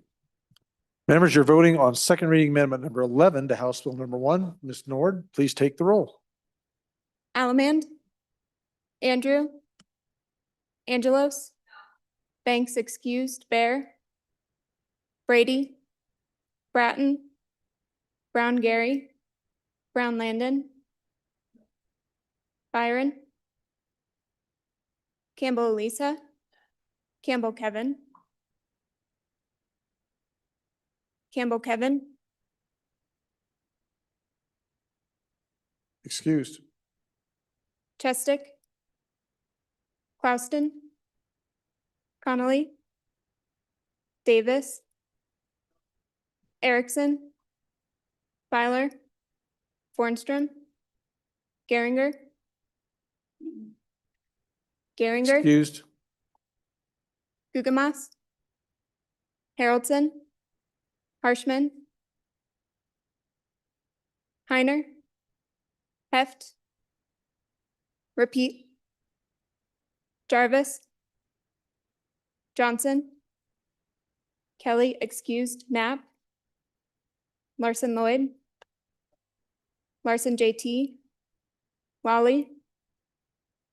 Members, you're voting on second reading amendment number 11 to House Bill number 1. Ms. Nord, please take the roll. Allemand, Andrew, Angelos, Banks excused, Bear, Brady, Bratton, Brown Gary, Brown Landon, Byron, Campbell Elisa, Campbell Kevin, Campbell Kevin, Excused. Chestick, Clauston, Connolly, Davis, Erickson, Byler, Fornstrom, Geringer, Geringer, Excused. Gugemas, Haroldson, Harshman, Heiner, Heft, repeat, Jarvis, Johnson, Kelly, excused, Knapp, Larson Lloyd, Larson JT, Lawley,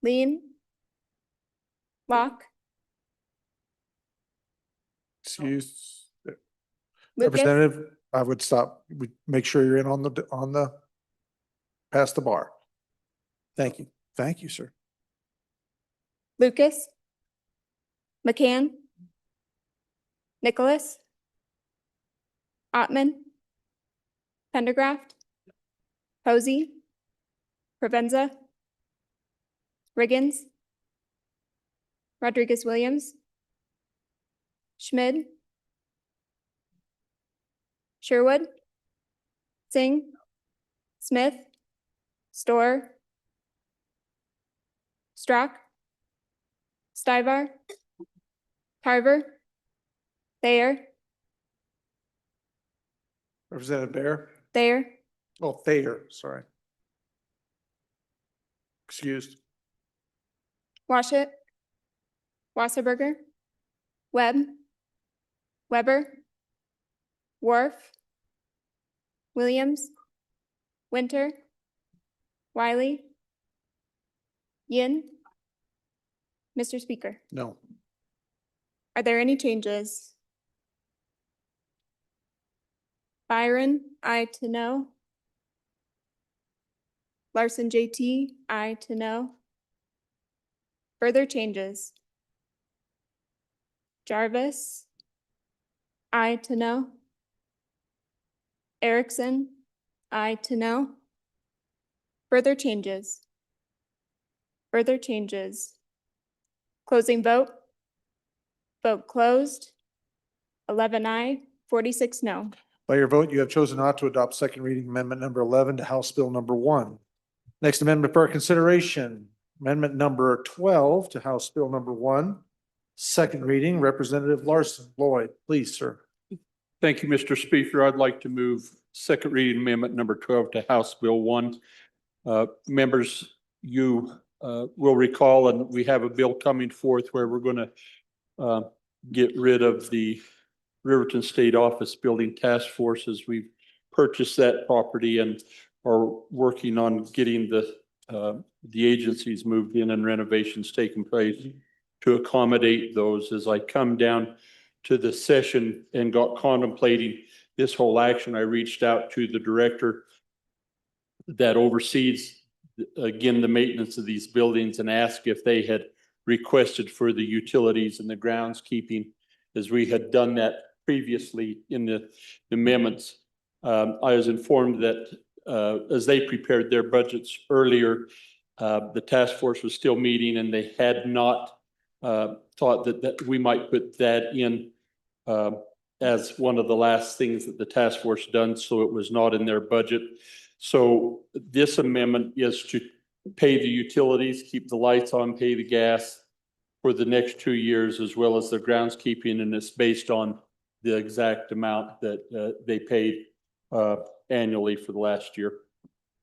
Lean, Locke, Excused. Lucas, Representative, I would stop, we make sure you're in on the, past the bar. Thank you. Thank you, sir. Lucas, McCann, Nicholas, Ottman, Pendergraft, Posey, Provenza, Riggins, Rodriguez Williams, Schmid, Sherwood, Singh, Smith, Storr, Strock, Stivar, Tarver, Thayer, Representative Bear. Thayer, Oh, Thayer, sorry. Excused. Washit, Wasserberger, Webb, Weber, Worf, Williams, Winter, Wiley, Yin. Mr. Speaker, No. are there any changes? Byron, aye to no. Larson JT, aye to no. Further changes? Jarvis, aye to no. Erickson, aye to no. Further changes? Further changes? Closing vote? Vote closed. 11 aye, 46 no. By your vote, you have chosen not to adopt second reading amendment number 11 to House Bill number 1. Next amendment for consideration, amendment number 12 to House Bill number 1. Second reading, Representative Larson. Lloyd, please, sir. Thank you, Mr. Speaker. I'd like to move second reading amendment number 12 to House Bill 1. Members, you will recall, and we have a bill coming forth where we're going to get rid of the Riverton State Office Building Task Force as we've purchased that property and are working on getting the agencies moved in and renovations taking place to accommodate those. As I come down to the session and got contemplating this whole action, I reached out to the director that oversees, again, the maintenance of these buildings and asked if they had requested for the utilities and the groundskeeping, as we had done that previously in the amendments. I was informed that as they prepared their budgets earlier, the task force was still meeting and they had not thought that we might put that in as one of the last things that the task force done, so it was not in their budget. So this amendment is to pay the utilities, keep the lights on, pay the gas for the next 2 years, as well as the groundskeeping, and it's based on the exact amount that they paid annually for the last year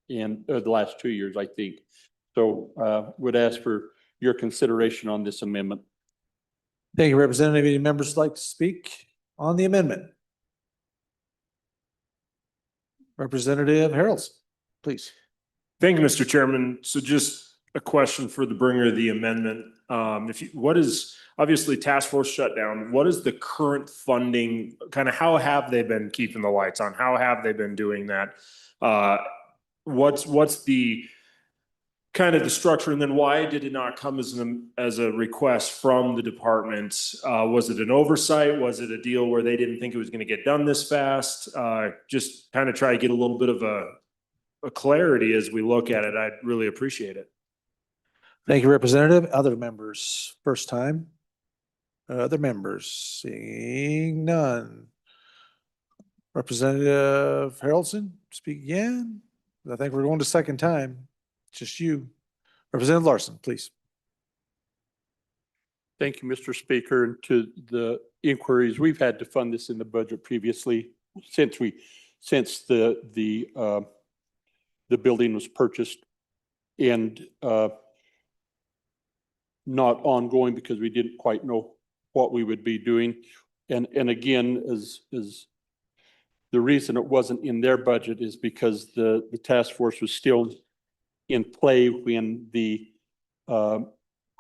and the last 2 years, I think. So would ask for your consideration on this amendment. Thank you, Representative. Any members like to speak on the amendment? Representative Harrelson, please. Thank you, Mr. Chairman. So just a question for the bringer of the amendment. What is, obviously task force shutdown, what is the current funding, kind of how have they been keeping the lights on? How have they been doing that? What's the kind of the structure, and then why did it not come as a request from the department? Was it an oversight? Was it a deal where they didn't think it was going to get done this fast? Just kind of try to get a little bit of a clarity as we look at it. I'd really appreciate it. Thank you, Representative. Other members, first time? Other members, seeing none. Representative Harrelson, speak again. I think we're going to second time. Just you. Representative Larson, please. Thank you, Mr. Speaker, and to the inquiries, we've had to fund this in the budget previously since the building was purchased, and not ongoing because we didn't quite know what we would be doing. And again, as the reason it wasn't in their budget is because the task force was still in play when the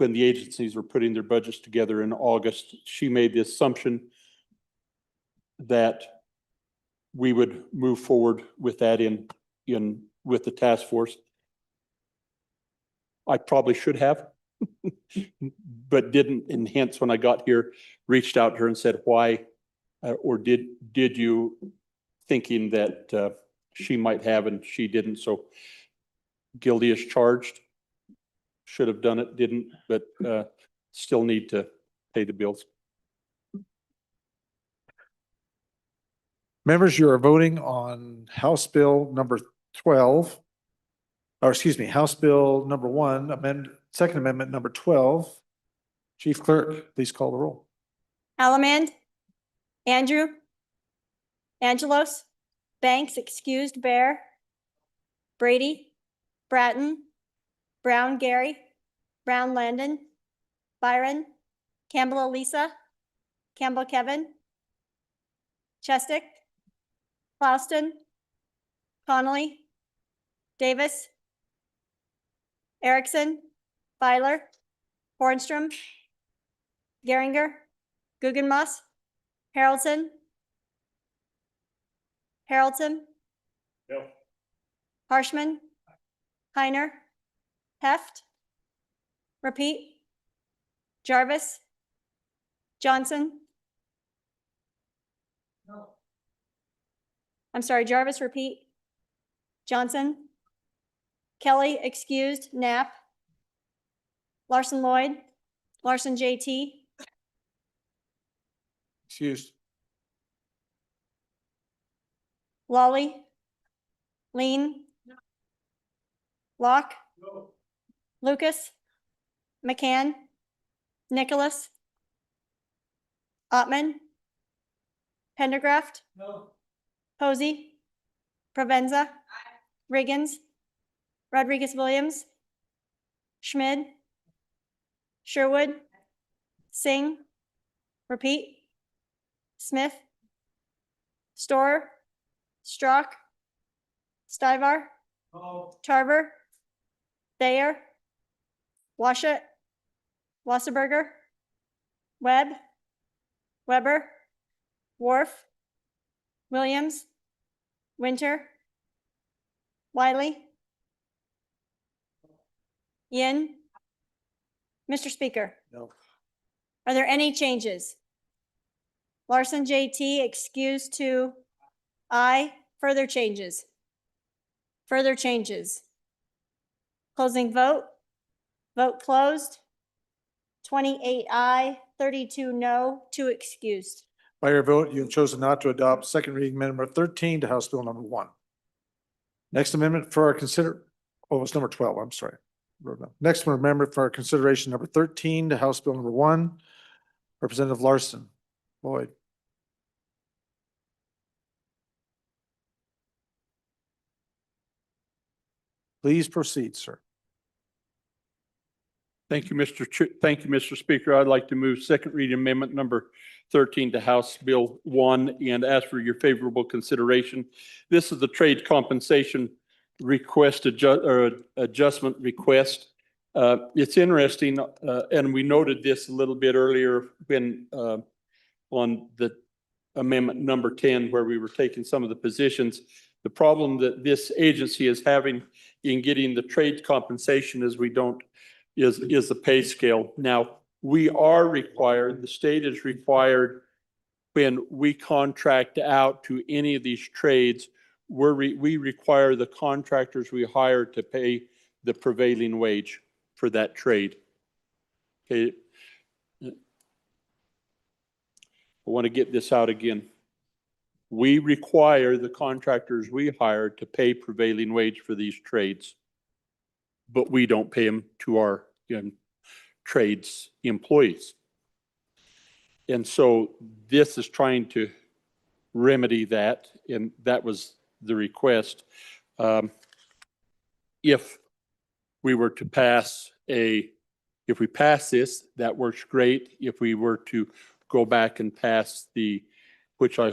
agencies were putting their budgets together in August. She made the assumption that we would move forward with that with the task force. I probably should have, but didn't, and hence when I got here, reached out to her and said, why, or did you, thinking that she might have, and she didn't. So guilty as charged. Should have done it, didn't, but still need to pay the bills. Members, you are voting on House Bill number 12, or excuse me, House Bill number 1, Second Amendment number 12. Chief Clerk, please call the roll. Allemand, Andrew, Angelos, Banks, excused, Bear, Brady, Bratton, Brown, Gary, Brown, Landon, Byron, Campbell, Elisa, Campbell, Kevin, Chestick, Clouston, Connolly, Davis, Erickson, Feiler, Hornstrom, Geringer, Guggenmoss, Harrelson, No. Harshman, Heiner, Heft, repeat, Jarvis, Johnson. No. I'm sorry, Jarvis, repeat. Johnson, Kelly, excused, Knapp, Larson Lloyd, Larson JT, Excused. Lawley, Lean, Locke, Lucas, McCann, Nicholas, Ottman, Pendergraft, Posey, Provenza, Riggins, Rodriguez Williams, Schmid, Sherwood, Singh, repeat, Smith, Storer, Strock, Stivar, Tarver, Thayer, Washut, Wasserberger, Webb, Weber, Wharf, Williams, Winter, Wiley, Yin. Mr. Speaker. No. Are there any changes? Larson JT, excused to I. Further changes? Further changes? Closing vote? Vote closed. 28 aye, 32 no, 2 excused. By your vote, you have chosen not to adopt second reading amendment number 13 to House Bill number 1. Next amendment for our it's number 12, I'm sorry. Next amendment for our consideration number 13 to House Bill number 1. Representative Larson, Lloyd. Please proceed, sir. Thank you, Mr. Speaker. I'd like to move second reading amendment number 13 to House Bill 1 and ask for your favorable consideration. This is the trade compensation request adjustment request. It's interesting, and we noted this a little bit earlier when, on the amendment number 10, where we were taking some of the positions. The problem that this agency is having in getting the trade compensation is is the pay scale. Now, we are required, the state is required, when we contract out to any of these trades, we require the contractors we hire to pay the prevailing wage for that trade. Okay. I want to get this out again. We require the contractors we hire to pay prevailing wage for these trades, but we don't pay them to our trades employees. And so this is trying to remedy that, and that was the request. If we were to pass if we pass this, that works great. If we were to go back and pass which I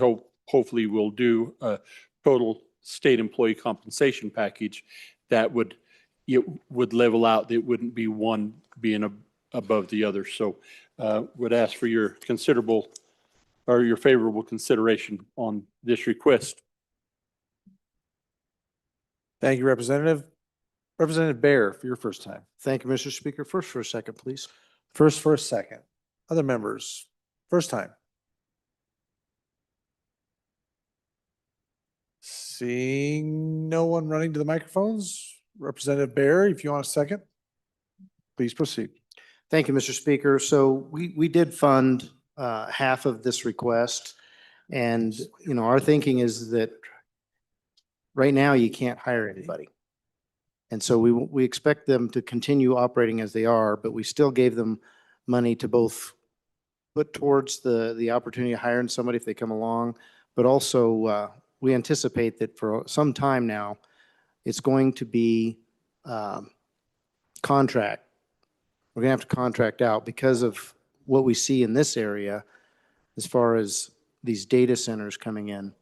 hopefully will do, a total state employee compensation package, it would level out. It wouldn't be one being above the other. So would ask for your your favorable consideration on this request. Thank you, Representative. Representative Bear, for your first time. Thank you, Mr. Speaker. First for a second, please. First for a second. Other members, first time. Seeing no one running to the microphones, Representative Bear, if you want a second, please proceed. Thank you, Mr. Speaker. So we did fund half of this request. And, our thinking is that right now you can't hire anybody. And so we expect them to continue operating as they are, but we still gave them money to both put towards the opportunity of hiring somebody if they come along, but also we anticipate that for some time now, it's going to be contract. We're going to have to contract out because of what we see in this area as far as these data centers coming in.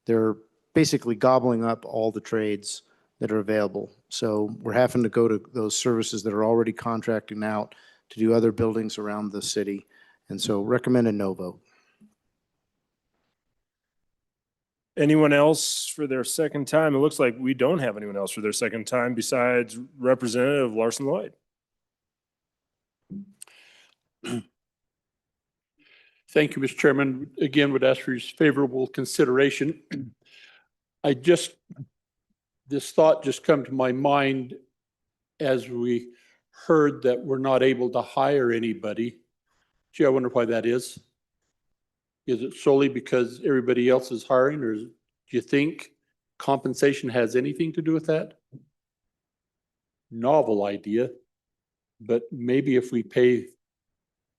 They're basically gobbling up all the trades that are available. So we're having to go to those services that are already contracting out to do other buildings around the city. And so recommend a no vote. Anyone else for their second time? It looks like we don't have anyone else for their second time besides Representative Larson Lloyd. Thank you, Mr. Chairman. Again, would ask for your favorable consideration. This thought just come to my mind as we heard that we're not able to hire anybody. Gee, I wonder why that is. Is it solely because everybody else is hiring, or do you think compensation has anything to do with that? Novel idea, but maybe if we pay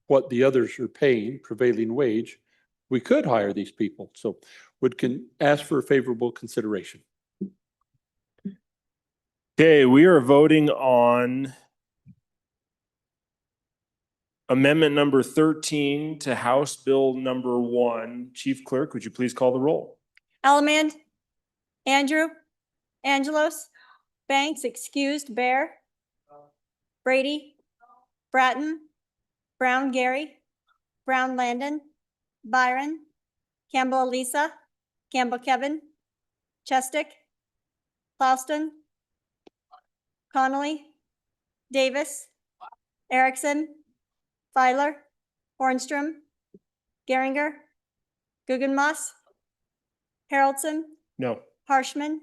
what the others are paying, prevailing wage, we could hire these people. So can ask for a favorable consideration. Okay, we are voting on amendment number 13 to House Bill number 1. Chief Clerk, would you please call the roll? Elliman, Andrew, Angelos, Banks, excused, Bear, Brady, Bratton, Brown Gary, Brown Landon, Byron, Campbell Elisa, Campbell Kevin, Chestick, Clauston, Connolly, Davis, Erickson, Filer, Hornstrom, Geringer, Guggenmoss, Haroldson, No. Harshman,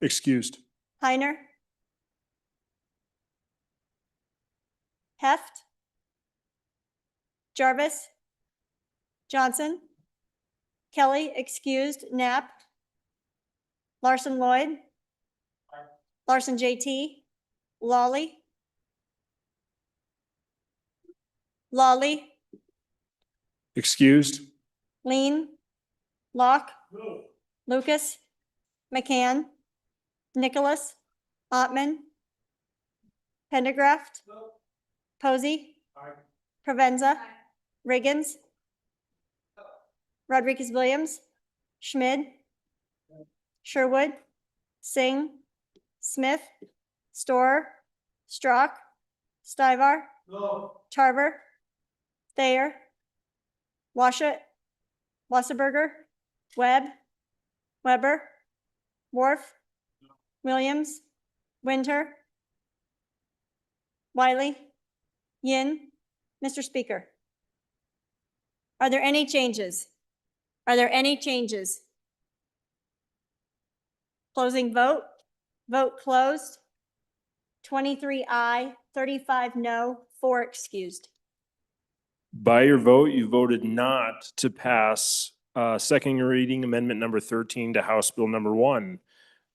Excused. Heiner, Heft, Jarvis, Johnson, Kelly, excused, Knapp, Larson Lloyd, Larson JT, Lawley, Excused. Lean, Locke, Lucas, McCann, Nicholas, Ottman, Pendergraft, Posey, Provenza, Riggins, Rodriguez Williams, Schmid, Sherwood, Singh, Smith, Storer, Strock, Stivar, Tarver, Thayer, Washut, Wasserberger, Webb, Weber, Wharf, Williams, Winter, Wiley, Yin. Mr. Speaker, are there any changes? Are there any changes? Closing vote. Vote closed. 23 aye, 35 no, 4 excused. By your vote, you voted not to pass second reading amendment number 13 to House Bill number 1.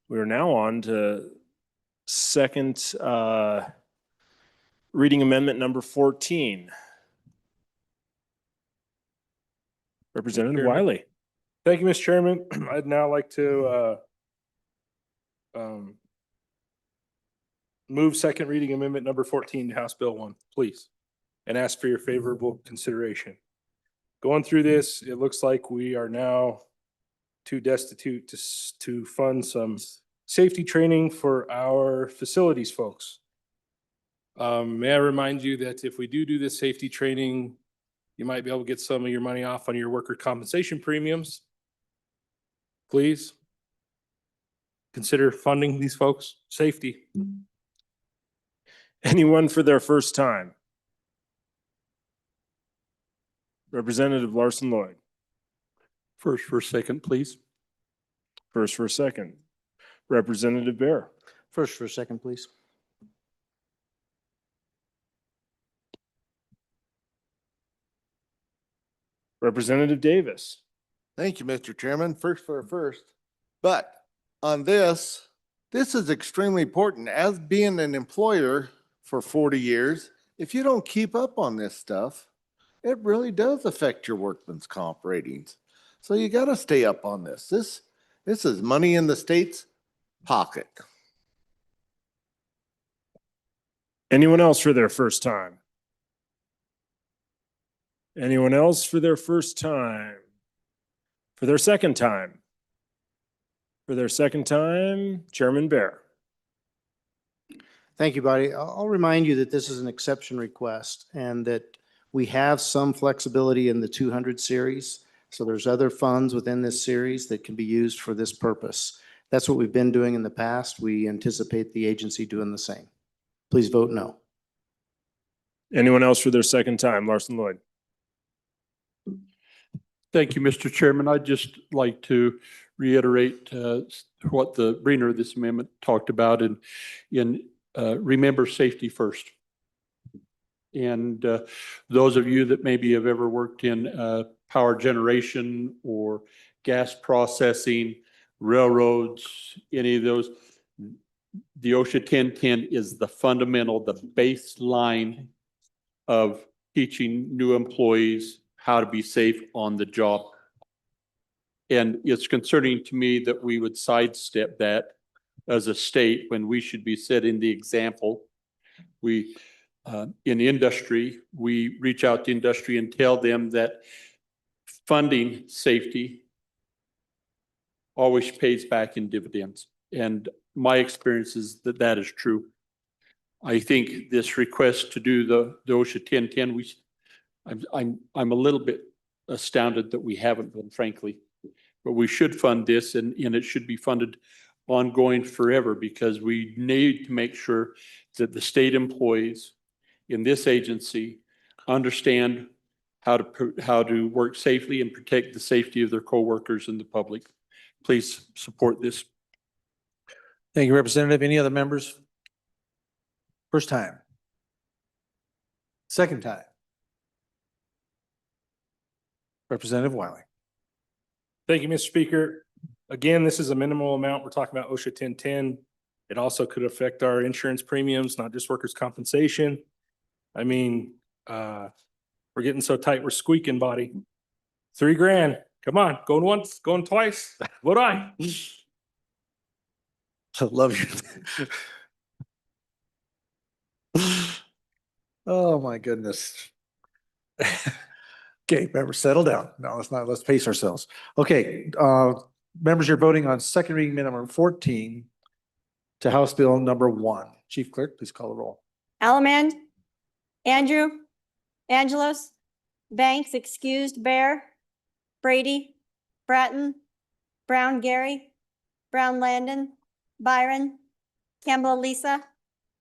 We are now on to second reading amendment number 14. Representative Chairman. Wiley. Thank you, Mr. Chairman. I'd now like to move second reading amendment number 14 to House Bill 1, please, and ask for your favorable consideration. Going through this, it looks like we are now too destitute to fund some safety training for our facilities folks. May I remind you that if we do this safety training, you might be able to get some of your money off on your worker compensation premiums. Please consider funding these folks' safety. Anyone for their first time? Representative Larson Lloyd. First for a second, please. First for a second. Representative Bear. First for a second, please. Representative Davis. Thank you, Mr. Chairman. First for a first. But on this is extremely important. As being an employer for 40 years, if you don't keep up on this stuff, it really does affect your workman's comp ratings. So you got to stay up on this. This is money in the state's pocket. Anyone else for their first time? Anyone else for their first time? For their second time? For their second time, Chairman Bear. Thank you, buddy. I'll remind you that this is an exception request and that we have some flexibility in the 200 series. So there's other funds within this series that can be used for this purpose. That's what we've been doing in the past. We anticipate the agency doing the same. Please vote no. Anyone else for their second time? Larson Lloyd. Thank you, Mr. Chairman. I'd just like to reiterate what the brainer of this amendment talked about in remember safety first. And those of you that maybe have ever worked in power generation or gas processing, railroads, any of those, the OSHA 1010 is the fundamental, the baseline of teaching new employees how to be safe on the job. And it's concerning to me that we would sidestep that as a state when we should be setting the example. We, in industry, we reach out to industry and tell them that funding safety always pays back in dividends. And my experience is that that is true. I think this request to do the OSHA 1010, I'm a little bit astounded that we haven't been, frankly, but we should fund this and it should be funded ongoing forever because we need to make sure that the state employees in this agency understand how to work safely and protect the safety of their coworkers and the public. Please support this. Thank you, Representative. Any other members? First time? Second time? Representative Wiley. Thank you, Mr. Speaker. Again, this is a minimal amount. We're talking about OSHA 1010. It also could affect our insurance premiums, not just workers' compensation. I mean, we're getting so tight, we're squeaking, body. $3,000. Come on, going once, going twice. Vote aye. I love you. Oh, my goodness. Okay, members, settle down. No, let's pace ourselves. Okay, members, you're voting on second reading amendment number 14 to House Bill number 1. Chief Clerk, please call the roll. Allemand, Andrew, Angelos, Banks excused, Bear, Brady, Bratton, Brown Gary, Brown Landon, Byron, Campbell Lisa,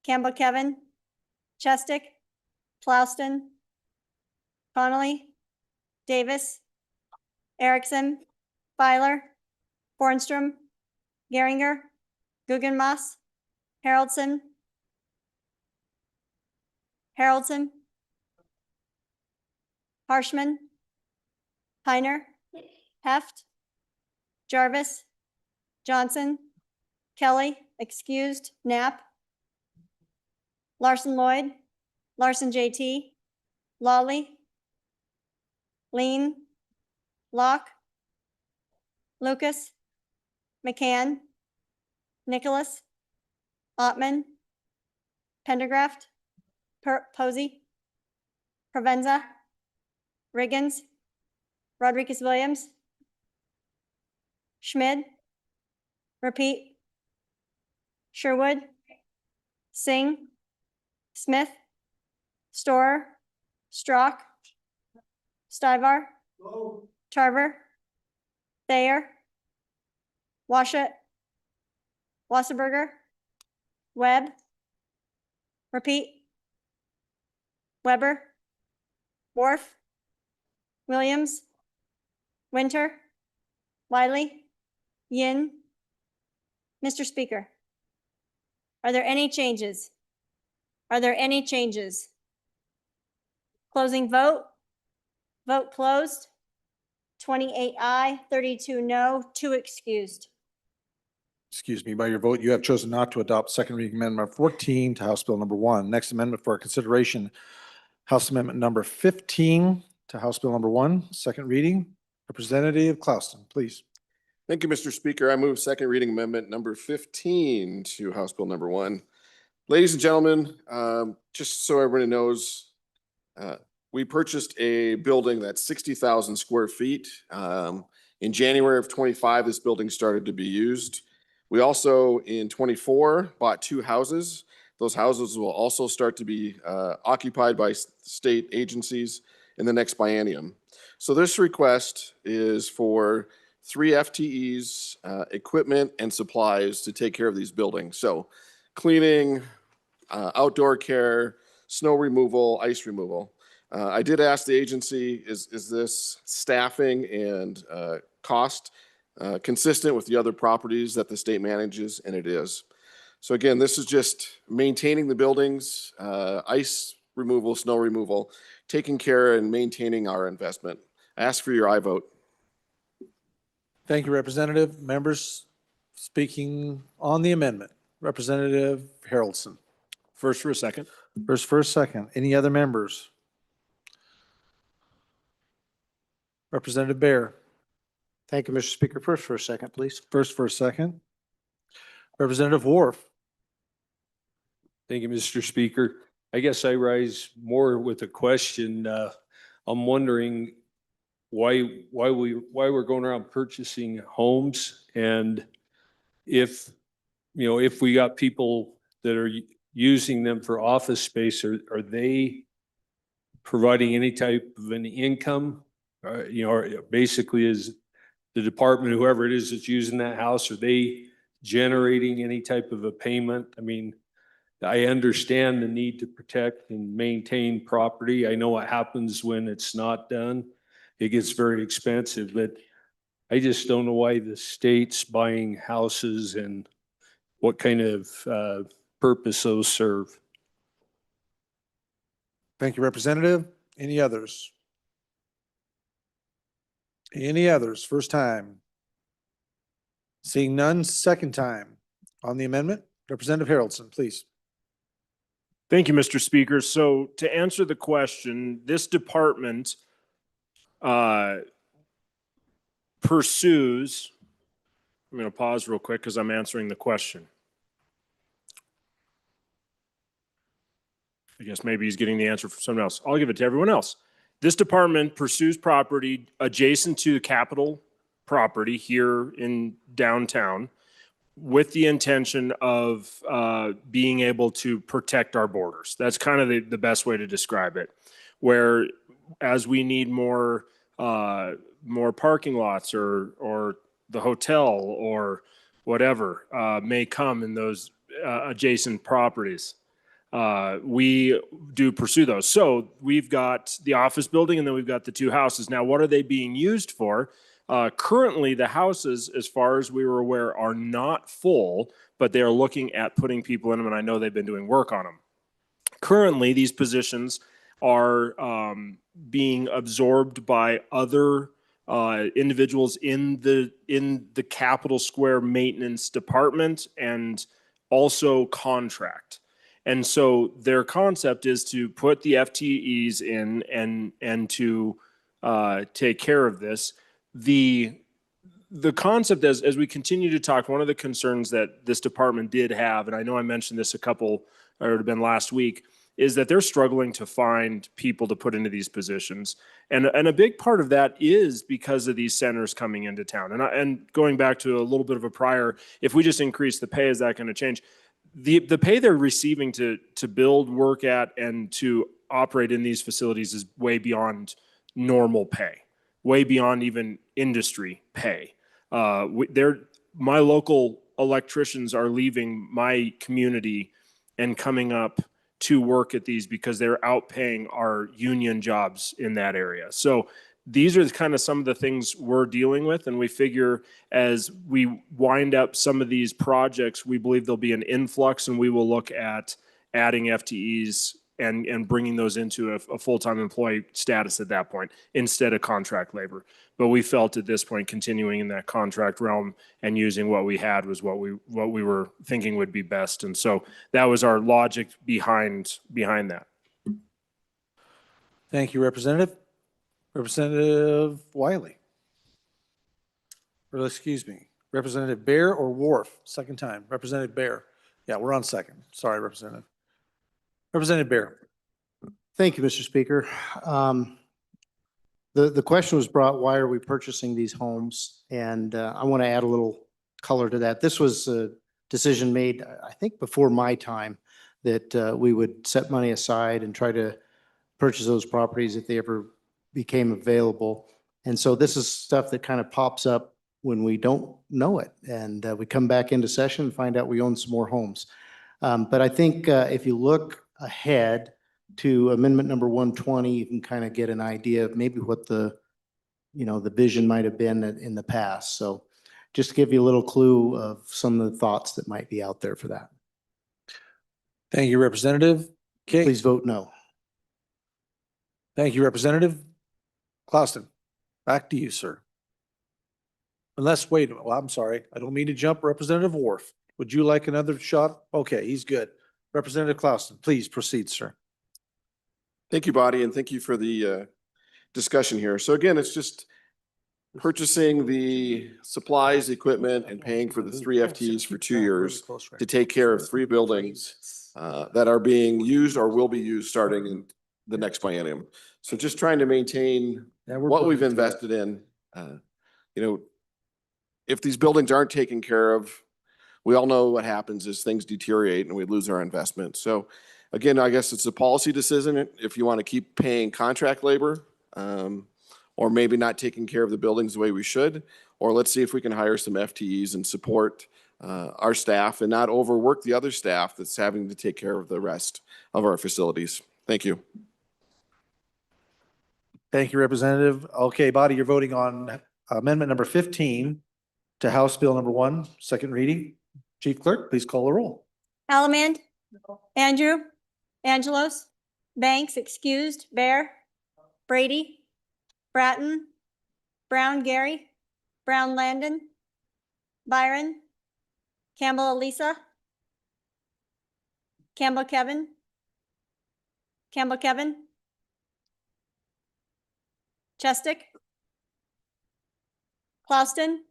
Campbell Kevin, Chestick, Plouston, Connolly, Davis, Erickson, Feiler, Bornstrom, Geringer, Guggenmass, Haroldson, Harshman, Heiner, Heft, Jarvis, Johnson, Kelly, excused, Knapp, Larson Lloyd, Larson JT, Lawley, Lean, Locke, Lucas, McCann, Nicholas, Ottman, Pendergraft, Posey, Provenza, Riggins, Rodriguez Williams, Schmid, Repeat, Sherwood, Singh, Smith, Storer, Strock, Stivar, Tarver, Thayer, Washut, Wasserberger, Webb, Repeat, Weber, Wharf, Williams, Winter, Wiley, Yin. Mr. Speaker, are there any changes? Are there any changes? Closing vote. Vote closed. 28 aye, 32 no, 2 excused. Excuse me, by your vote, you have chosen not to adopt second reading amendment 14 to House Bill number 1. Next amendment for consideration, House Amendment number 15 to House Bill number 1, second reading. Representative Clouston, please. Thank you, Mr. Speaker. I move second reading amendment number 15 to House Bill number 1. Ladies and gentlemen, just so everybody knows, we purchased a building that's 60,000 square feet. In January of 25, this building started to be used. We also, in 24, bought 2 houses. Those houses will also start to be occupied by state agencies in the next biennium. So this request is for 3 FTEs, equipment and supplies to take care of these buildings. So cleaning, outdoor care, snow removal, ice removal. I did ask the agency, is this staffing and cost consistent with the other properties that the state manages? And it is. So again, this is just maintaining the buildings, ice removal, snow removal, taking care and maintaining our investment. I ask for your aye vote. Thank you, Representative. Members speaking on the amendment. Representative Haroldson. First for a second. First, second. Any other members? Representative Bear. Thank you, Mr. Speaker. First for a second, please. First for a second. Representative Wharf. Thank you, Mr. Speaker. I guess I rise more with a question. I'm wondering why we're going around purchasing homes, and if we got people that are using them for office space, are they providing any type of an income? Or basically, is the department, whoever it is that's using that house, are they generating any type of a payment? I mean, I understand the need to protect and maintain property. I know what happens when it's not done. It gets very expensive, but I just don't know why the state's buying houses and what kind of purpose those serve. Thank you, Representative. Any others? Any others? First time. Seeing none, second time. On the amendment, Representative Haroldson, please. Thank you, Mr. Speaker. So to answer the question, this department pursues, I'm going to pause real quick because I'm answering the question. I guess maybe he's getting the answer from someone else. I'll give it to everyone else. This department pursues property adjacent to the Capitol property here in downtown. with the intention of being able to protect our borders. That's kind of the best way to describe it. Where as we need more parking lots or the hotel or whatever may come in those adjacent properties, we do pursue those. So we've got the office building and then we've got the two houses. Now, what are they being used for? Currently, the houses, as far as we were aware, are not full, but they are looking at putting people in them, and I know they've been doing work on them. Currently, these positions are being absorbed by other individuals in the Capitol Square maintenance department and also contract. And so their concept is to put the FTEs in and to take care of this. The concept as we continue to talk, one of the concerns that this department did have, and I know I mentioned this it would have been last week, is that they're struggling to find people to put into these positions. And a big part of that is because of these centers coming into town. And going back to a little bit of a prior, if we just increase the pay, is that going to change? The pay they're receiving to build, work at, and to operate in these facilities is way beyond normal pay, way beyond even industry pay. My local electricians are leaving my community and coming up to work at these because they're outpaying our union jobs in that area. So these are kind of some of the things we're dealing with. And we figure as we wind up some of these projects, we believe there'll be an influx and we will look at adding FTEs and bringing those into a full-time employee status at that point instead of contract labor. But we felt at this point, continuing in that contract realm and using what we had was what we were thinking would be best. And so that was our logic behind that. Thank you, Representative. Representative Wiley. Or excuse me, Representative Bear or Wharf? Second time. Representative Bear. Yeah, we're on second. Sorry, Representative. Representative Bear. Thank you, Mr. Speaker. The question was brought, why are we purchasing these homes? And I want to add a little color to that. This was a decision made, I think, before my time, that we would set money aside and try to purchase those properties if they ever became available. And so this is stuff that kind of pops up when we don't know it. And we come back into session and find out we own some more homes. But I think if you look ahead to amendment number 120, you can kind of get an idea of maybe what the vision might have been in the past. So just to give you a little clue of some of the thoughts that might be out there for that. Thank you, Representative. Okay. Please vote no. Thank you, Representative. Clauston, back to you, sir. Unless, wait, well, I'm sorry. I don't mean to jump. Representative Wharf, would you like another shot? Okay, he's good. Representative Clauston, please proceed, sir. Thank you, Body, and thank you for the discussion here. So again, it's just purchasing the supplies, equipment, and paying for the 3 FTEs for 2 years to take care of 3 buildings that are being used or will be used starting in the next biennium. So just trying to maintain what we've invested in. If these buildings aren't taken care of, we all know what happens is things deteriorate and we lose our investment. So again, I guess it's a policy decision if you want to keep paying contract labor or maybe not taking care of the buildings the way we should, or let's see if we can hire some FTEs and support our staff and not overwork the other staff that's having to take care of the rest of our facilities. Thank you. Thank you, Representative. Okay, Body, you're voting on amendment number 15 to House Bill number 1, second reading. Chief Clerk, please call the roll. Allemande, Andrew, Angelos, Banks, excused, Bear, Brady, Bratton, Brown Gary, Brown Landon, Byron, Campbell Elisa, Campbell Kevin, Chestick, Clauston,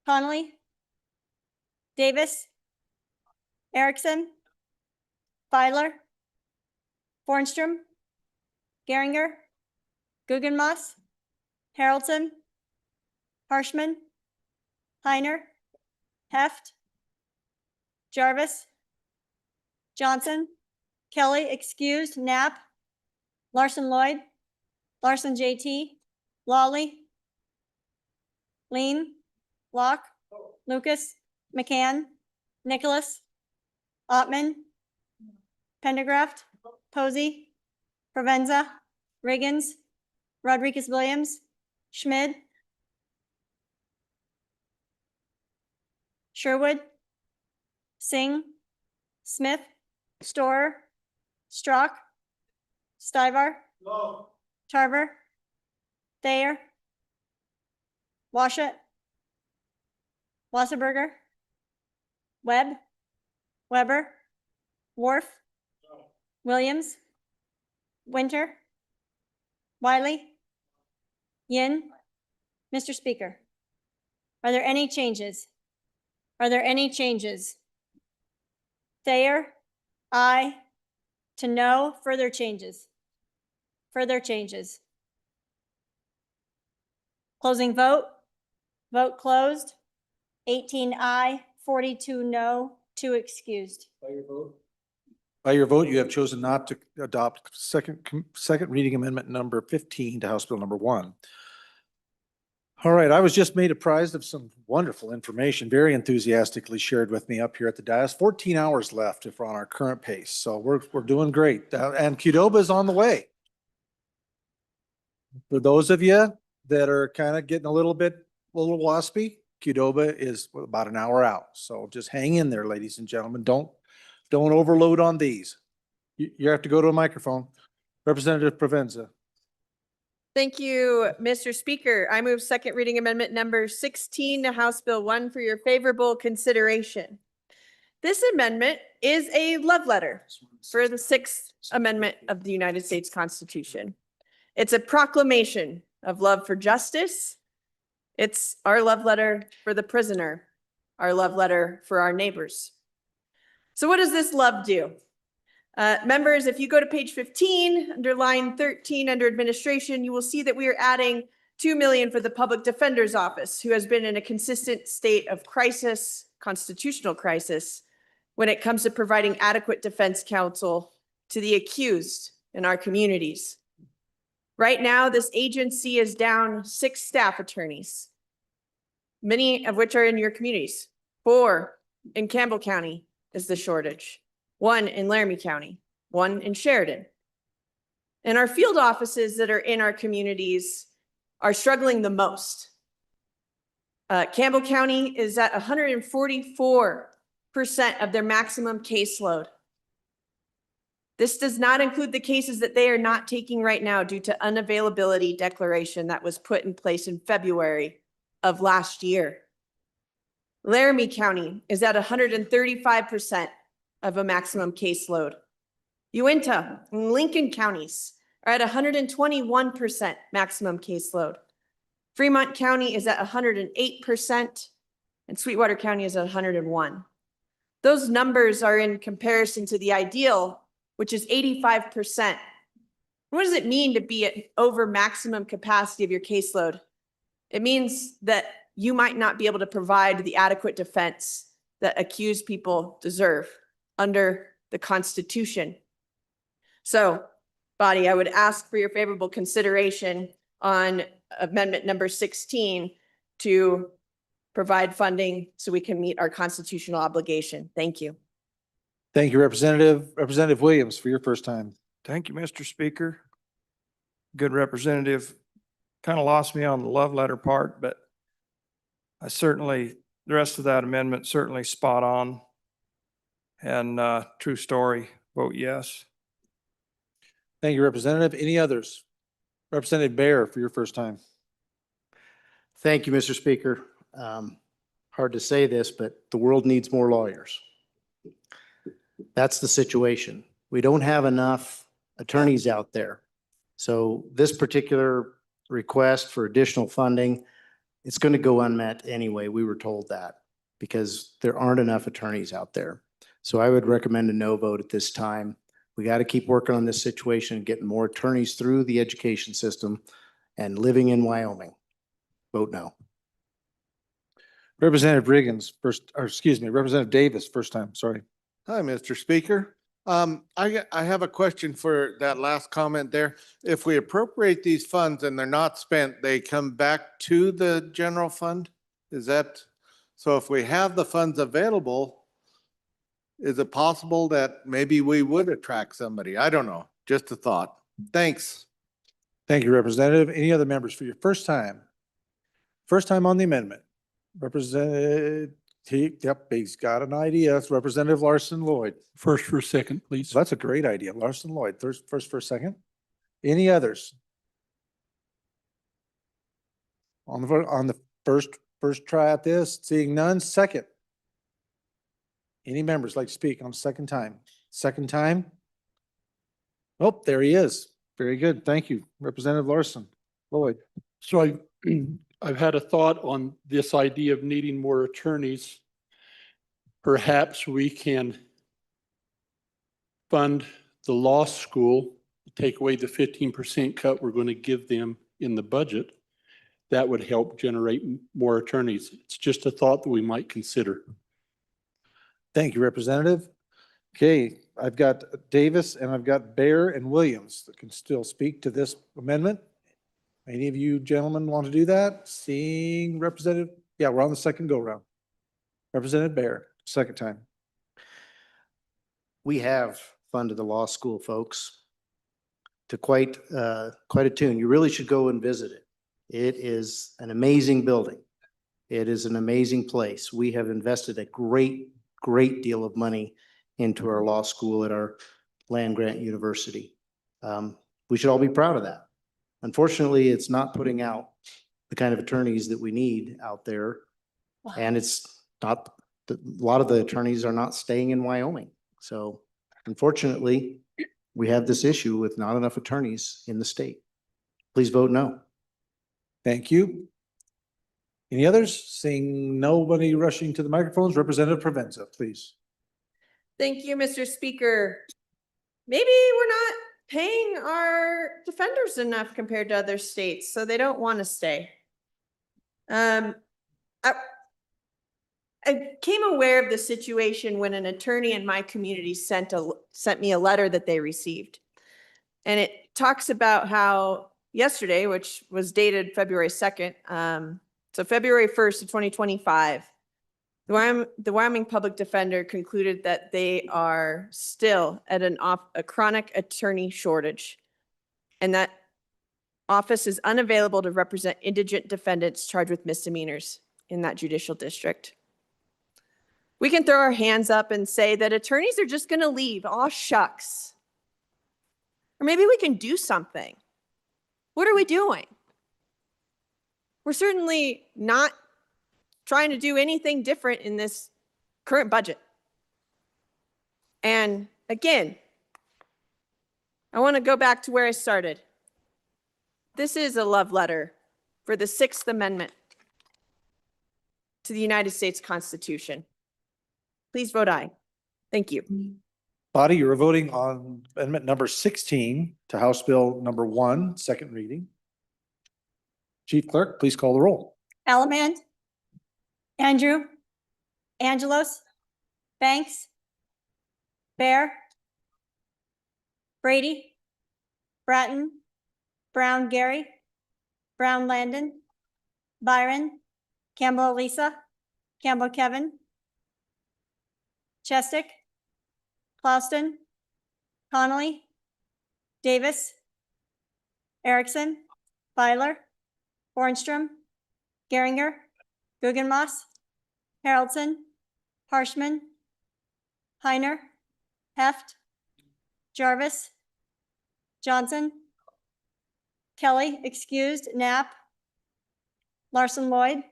Connolly, Davis, Erickson, Feiler, Bornstrom, Geringer, Heft, Jarvis, Johnson, Kelly, excused, Knapp, Larson Lloyd, Larson JT, Lawley, Lean, Locke, Lucas, McCann, Nicholas, Ottman, Pendergraft, Posey, Provenza, Riggins, Rodriguez Williams, Schmid, Sherwood, Singh, Smith, Storer, Strock, Stivar, Tarver, Thayer, Washut, Wasserberger, Webb, Weber, Wharf, Williams, Winter, Wiley, Yin. Mr. Speaker, are there any changes? Are there any changes? Thayer, aye. To no, further changes. Further changes. Closing vote. Vote closed. 18 aye, 42 no, 2 excused. By your vote, you have chosen not to adopt second reading amendment number 15 to House Bill number 1. All right, I was just made apprised of some wonderful information, very enthusiastically shared with me up here at the dais. 14 hours left if we're on our current pace, so we're doing great. And Qdoba is on the way. For those of you that are kind of getting a little waspy, Qdoba is about an hour out. So just hang in there, ladies and gentlemen. Don't overload on these. You have to go to a microphone. Representative Provenza. Thank you, Mr. Speaker. I move second reading amendment number 16 to House Bill 1 for your favorable consideration. This amendment is a love letter for the 6th Amendment of the United States Constitution. It's a proclamation of love for justice. It's our love letter for the prisoner, our love letter for our neighbors. So what does this love do? Members, if you go to page 15, under line 13, under administration, you will see that we are adding $2 million for the Public Defender's Office, who has been in a consistent state of crisis, constitutional crisis, when it comes to providing adequate defense counsel to the accused in our communities. Right now, this agency is down 6 staff attorneys, many of which are in your communities. 4 in Campbell County is the shortage. 1 in Laramie County, 1 in Sheridan. And our field offices that are in our communities are struggling the most. Campbell County is at 144% of their maximum caseload. This does not include the cases that they are not taking right now due to unavailability declaration that was put in place in February of last year. Laramie County is at 135% of a maximum caseload. Uinta and Lincoln counties are at 121% maximum caseload. Fremont County is at 108%, and Sweetwater County is at 101%. Those numbers are in comparison to the ideal, which is 85%. What does it mean to be at over maximum capacity of your caseload? It means that you might not be able to provide the adequate defense that accused people deserve under the Constitution. So, body, I would ask for your favorable consideration on amendment number 16 to provide funding so we can meet our constitutional obligation. Thank you. Thank you, Representative. Representative Williams, for your first time. Thank you, Mr. Speaker. Good representative. Kind of lost me on the love letter part, but the rest of that amendment certainly spot on. And true story, vote yes. Thank you, Representative. Any others? Representative Baer, for your first time. Thank you, Mr. Speaker. Hard to say this, but the world needs more lawyers. That's the situation. We don't have enough attorneys out there. So this particular request for additional funding, it's going to go unmet anyway. We were told that because there aren't enough attorneys out there. So I would recommend a no vote at this time. We got to keep working on this situation and getting more attorneys through the education system and living in Wyoming. Vote no. Representative Riggins first, or excuse me, Representative Davis, first time, sorry. Hi, Mr. Speaker. I have a question for that last comment there. If we appropriate these funds and they're not spent, they come back to the general fund? Is that, so if we have the funds available, is it possible that maybe we would attract somebody? I don't know, just a thought. Thanks. Thank you, Representative. Any other members for your first time? First time on the amendment? Representative, yep, he's got an idea. It's Representative Larson Lloyd. First for a second, please. That's a great idea. Larson Lloyd, first for a second. Any others? On the first try at this, seeing none, second. Any members like to speak on second time? Second time? Oh, there he is. Very good. Thank you, Representative Larson Lloyd. So I've had a thought on this idea of needing more attorneys. Perhaps we can fund the law school, take away the 15% cut we're going to give them in the budget. That would help generate more attorneys. It's just a thought that we might consider. Thank you, Representative. Okay, I've got Davis and I've got Bear and Williams that can still speak to this amendment. Any of you gentlemen want to do that? Seeing Representative, yeah, we're on the second go round. Representative Bear, second time. We have funded the law school, folks, to quite a tune. You really should go and visit it. It is an amazing building. It is an amazing place. We have invested a great deal of money into our law school at our land grant university. We should all be proud of that. Unfortunately, it's not putting out the kind of attorneys that we need out there. And it's not, a lot of the attorneys are not staying in Wyoming. So unfortunately, we have this issue with not enough attorneys in the state. Please vote no. Thank you. Any others? Seeing nobody rushing to the microphones, Representative Provenza, please. Thank you, Mr. Speaker. Maybe we're not paying our defenders enough compared to other states, so they don't want to stay. I came aware of the situation when an attorney in my community sent me a letter that they received. And it talks about how yesterday, which was dated February 2nd, so February 1st of 2025, the Wyoming Public Defender concluded that they are still at a chronic attorney shortage, and that office is unavailable to represent indigent defendants charged with misdemeanors in that judicial district. We can throw our hands up and say that attorneys are just going to leave. Aw, shucks. Or maybe we can do something. What are we doing? We're certainly not trying to do anything different in this current budget. And again, I want to go back to where I started. This is a love letter for the Sixth Amendment to the United States Constitution. Please vote aye. Thank you. Body, you're voting on amendment number 16 to House Bill number 1, second reading. Chief Clerk, please call the roll. Allemand, Andrew, Angelos, Banks, Bear, Brady, Bratton, Brown Gary, Brown Landon, Byron, Campbell Lisa, Campbell Kevin, Chestick, Clauston, Connolly, Davis, Erickson, Byler, Bornstrom, Geringer, Guggenmoss, Haraldson, Harshman, Heiner, Heft, Jarvis, Johnson, Kelly, excused, Knapp, Larson Lloyd,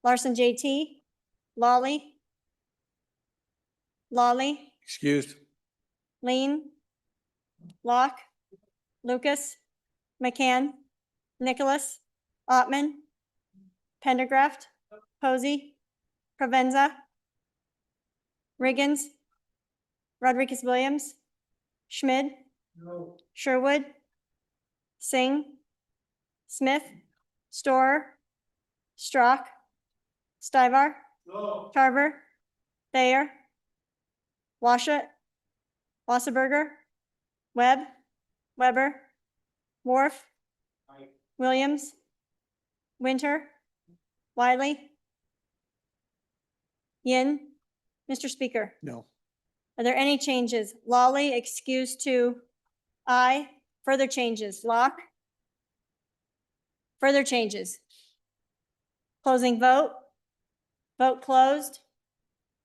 Larson JT, Lawley, Excused. Lean, Locke, Lucas, McCann, Nicholas, Ottman, Pendergraft, Posey, Provenza, Riggins, Rodriguez Williams, Schmid, Sherwood, Singh, Smith, Storer, Strock, Stivar. No. Tarver. Thayer. Washut. Wasserberger. Webb. Weber. Wharf. Williams. Winter. Wiley. Yin. Mr. Speaker, No. are there any changes? Lawley, excused to aye. Further changes? Locke? Further changes? Closing vote? Vote closed.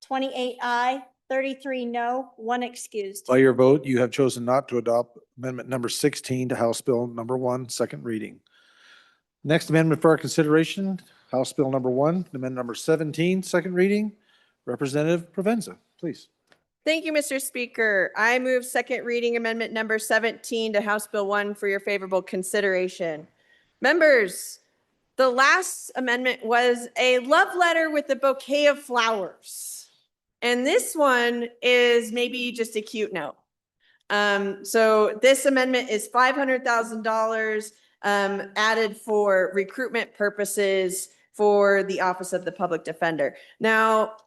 28 aye, 33 no, 1 excused. By your vote, you have chosen not to adopt amendment number 16 to House Bill number 1, second reading. Next amendment for our consideration, House Bill number 1, amendment number 17, second reading. Representative Provenza, please. Thank you, Mr. Speaker. I move second reading amendment number 17 to House Bill 1 for your favorable consideration. Members, the last amendment was a love letter with a bouquet of flowers. And this one is maybe just a cute note. So this amendment is $500,000 added for recruitment purposes for the Office of the Public Defender. Now,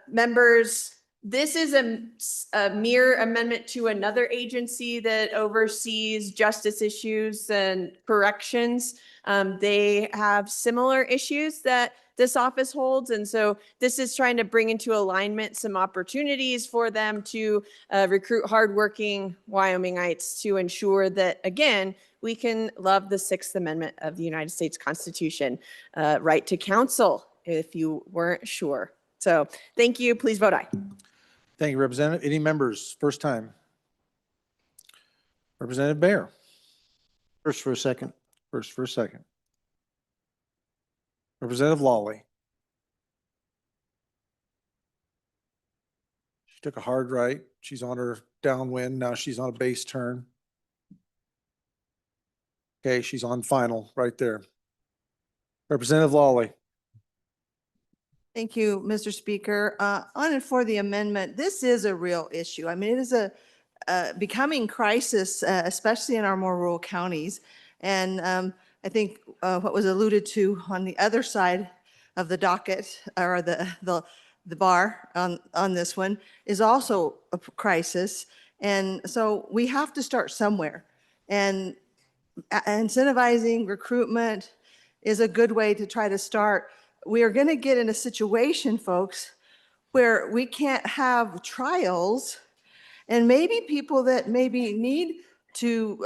members, this is a mere amendment to another agency that oversees justice issues and corrections. They have similar issues that this office holds. And so this is trying to bring into alignment some opportunities for them to recruit hardworking Wyomingites to ensure that, again, we can love the Sixth Amendment of the United States Constitution, right to counsel, if you weren't sure. So thank you. Please vote aye. Thank you, Representative. Any members, first time? Representative Baer. First for a second. First for a second. Representative Lawley. She took a hard right. She's on her downwind. Now she's on a base turn. Okay, she's on final right there. Representative Lawley. Thank you, Mr. Speaker. On and for the amendment, this is a real issue. I mean, it is a becoming crisis, especially in our more rural counties. And I think what was alluded to on the other side of the docket or the bar on this one is also a crisis. And so we have to start somewhere. And incentivizing recruitment is a good way to try to start. We are going to get in a situation, folks, where we can't have trials, and maybe people that maybe need to,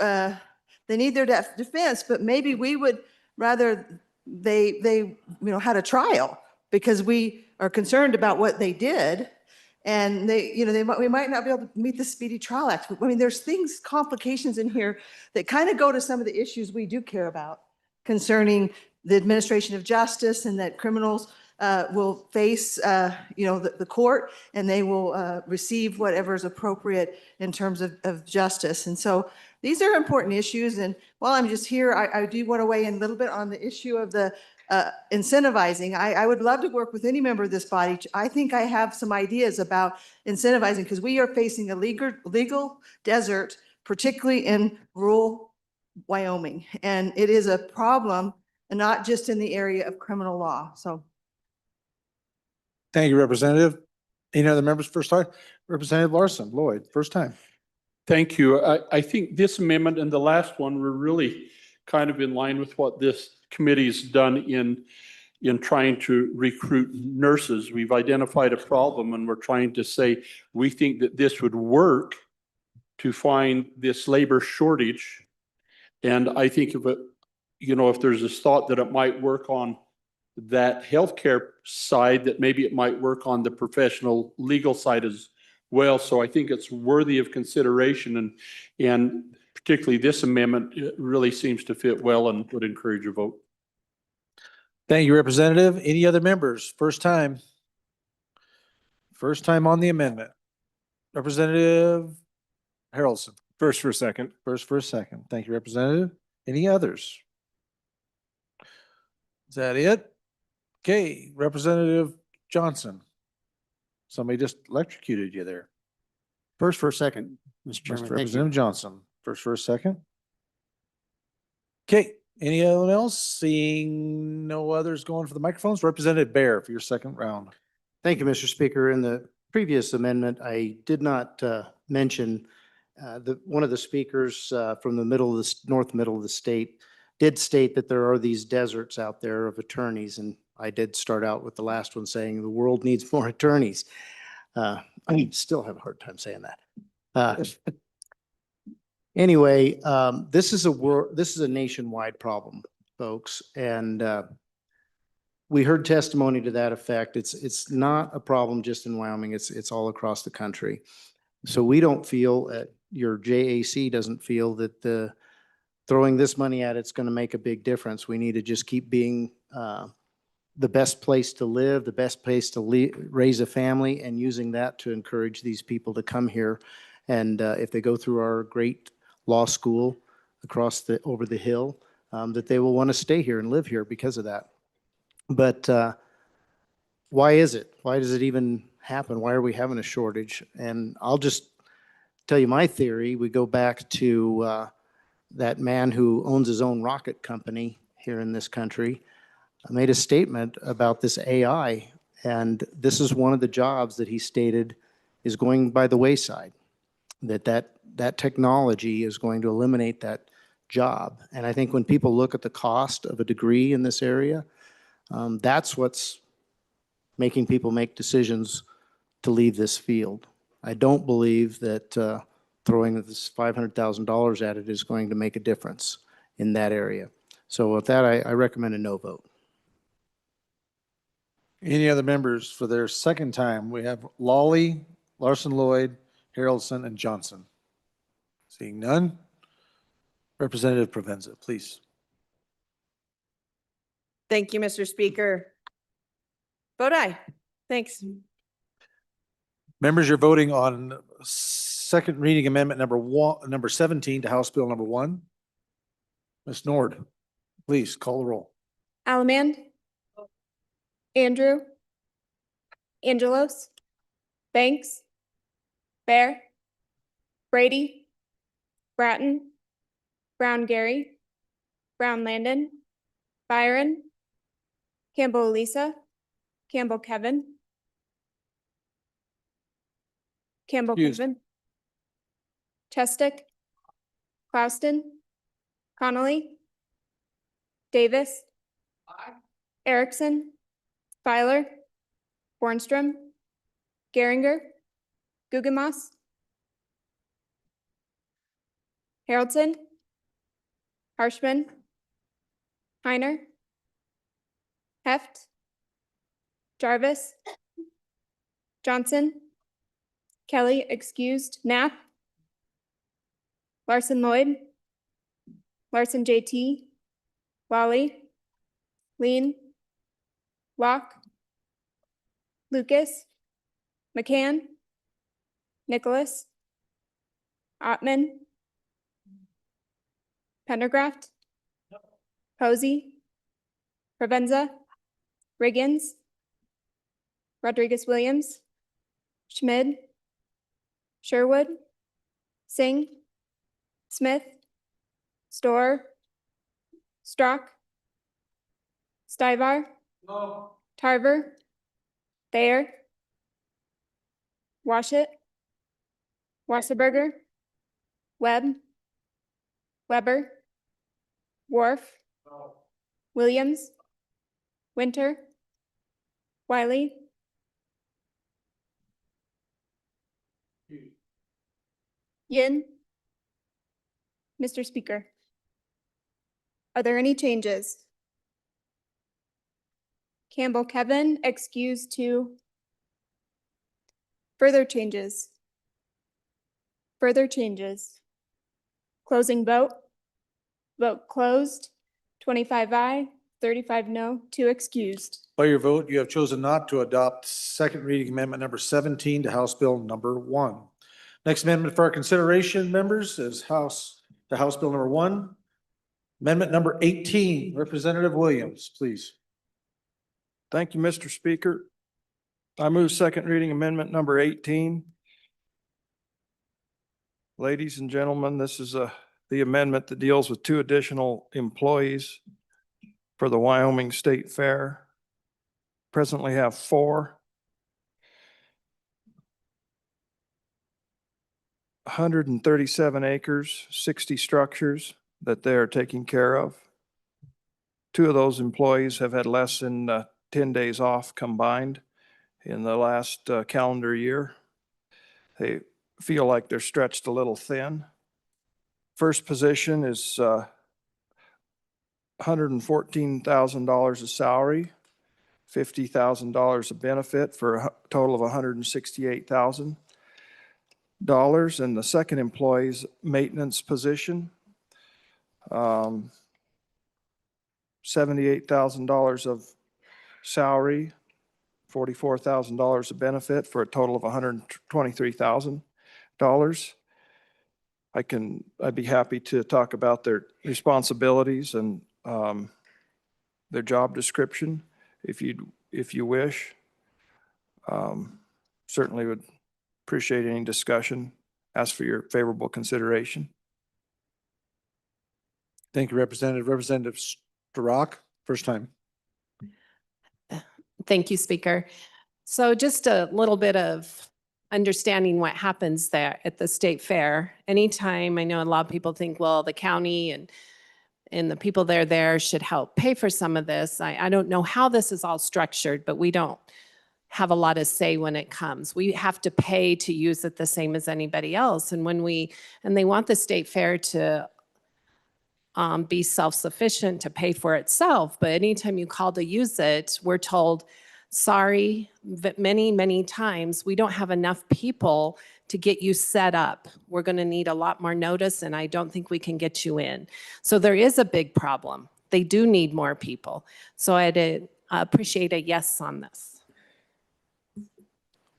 they need their defense, but maybe we would rather they had a trial because we are concerned about what they did, and we might not be able to meet the Speedy Trial Act. I mean, there's things, complications in here that kind of go to some of the issues we do care about concerning the administration of justice, and that criminals will face, the court, and they will receive whatever is appropriate in terms of justice. And so these are important issues. And while I'm just here, I do want to weigh in a little bit on the issue of the incentivizing. I would love to work with any member of this body. I think I have some ideas about incentivizing because we are facing a legal desert, particularly in rural Wyoming. And it is a problem, and not just in the area of criminal law. So. Thank you, Representative. Any other members first time? Representative Larson, Lloyd, first time. Thank you. I think this amendment and the last one were really kind of in line with what this committee's done in trying to recruit nurses. We've identified a problem, and we're trying to say, we think that this would work to find this labor shortage. And I think if there's a thought that it might work on that healthcare side, that maybe it might work on the professional legal side as well. So I think it's worthy of consideration, and particularly this amendment really seems to fit well and would encourage a vote. Thank you, Representative. Any other members? First time. First time on the amendment. Representative Harrelson. First for a second. First for a second. Thank you, Representative. Any others? Is that it? Okay, Representative Johnson. Somebody just electrocuted you there. First for a second, Mr. Chairman. Thank you. Representative Johnson, first for a second. Okay, Anyone else? Seeing no others going for the microphones, Representative Bear for your second round. Thank you, Mr. Speaker. In the previous amendment, I did not mention one of the speakers from the middle of the north middle of the state did state that there are these deserts out there of attorneys, and I did start out with the last one saying the world needs more attorneys. I still have a hard time saying that. Anyway, this is a nationwide problem, folks, and we heard testimony to that effect. It's not a problem just in Wyoming. It's all across the country. So we don't feel, your JAC doesn't feel that throwing this money at it's going to make a big difference. We need to just keep being the best place to live, the best place to raise a family, and using that to encourage these people to come here. And if they go through our great law school over the hill, that they will want to stay here and live here because of that. But why is it? Why does it even happen? Why are we having a shortage? And I'll just tell you my theory. We go back to that man who owns his own rocket company here in this country made a statement about this AI. And this is one of the jobs that he stated is going by the wayside, that technology is going to eliminate that job. And I think when people look at the cost of a degree in this area, that's what's making people make decisions to leave this field. I don't believe that throwing this $500,000 at it is going to make a difference in that area. So with that, I recommend a no vote. Any other members for their second time? We have Lawley, Larson-Lloyd, Harrelson, and Johnson. Seeing none. Representative Provenza, please. Thank you, Mr. Speaker. Vote aye. Thanks. Members, you're voting on second reading amendment number 17 to House Bill number 1. Ms. Nord, please call the roll. Allemand, Andrew, Angelos, Banks, Bear, Brady, Bratton, Brown Gary, Brown Landon, Byron, Campbell Elisa, Campbell Kevin, Campbell Excuse. Kevin, Chestick, Clouston, Connolly, Davis, Erickson, Feiler, Bornstrom, Geringer, Guggenmoss, Haroldson, Harshman, Heiner, Heft, Jarvis, Johnson, Kelly excused, Knapp, Larson-Lloyd, Larson JT, Lawley, Lean, Locke, Lucas, McCann, Nicholas, Ottman, Pendergraft, Posey, Provenza, Riggins, Rodriguez Williams, Schmid, Sherwood, Singh, Smith, Storr, Strock, Stivar, Tarver, Thayer, Washit, Wasserberger, Webb, Weber, Wharf, Williams, Winter, Wiley, Yin. Mr. Speaker, are there any changes? Campbell Kevin, excused to. Further changes. Further changes. Closing vote. Vote closed. 25 aye, 35 no, 2 excused. By your vote, you have chosen not to adopt second reading amendment number 17 to House Bill number 1. Next amendment for our consideration, members, is House Bill number 1. Amendment number 18, Representative Williams, please. Thank you, Mr. Speaker. I move second reading amendment number 18. Ladies and gentlemen, this is the amendment that deals with 2 additional employees for the Wyoming State Fair. Presently have 4. 137 acres, 60 structures that they are taking care of. 2 of those employees have had less than 10 days off combined in the last calendar year. They feel like they're stretched a little thin. First position is $114,000 of salary, $50,000 of benefit for a total of $168,000. And the second employee's maintenance position, $78,000 of salary, $44,000 of benefit for a total of $123,000. I'd be happy to talk about their responsibilities and their job description if you wish. Certainly would appreciate any discussion. Ask for your favorable consideration. Thank you, Representative. Representative Starak, first time. Thank you, Speaker. So just a little bit of understanding what happens there at the state fair. Anytime, I know a lot of people think, well, the county and the people that are there should help pay for some of this. I don't know how this is all structured, but we don't have a lot of say when it comes. We have to pay to use it the same as anybody else. And they want the state fair to be self-sufficient, to pay for itself. But anytime you call to use it, we're told, sorry, but many, many times we don't have enough people to get you set up. We're going to need a lot more notice, and I don't think we can get you in. So there is a big problem. They do need more people. So I'd appreciate a yes on this.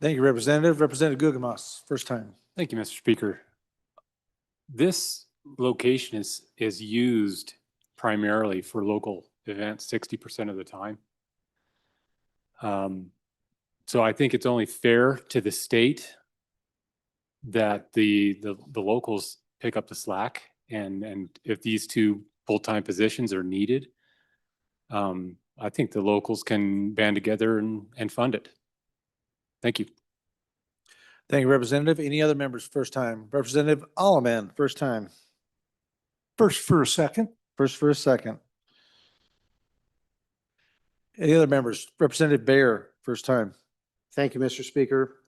Thank you, Representative. Representative Gugemas, first time. Thank you, Mr. Speaker. This location is used primarily for local events 60% of the time. So I think it's only fair to the state that the locals pick up the slack, and if these 2 full-time positions are needed, I think the locals can band together and fund it. Thank you. Thank you, Representative. Any other members, first time? Representative Alaman, first time. First for a second. First for a second. Any other members? Representative Bayer, first time. Thank you, Mr. Speaker.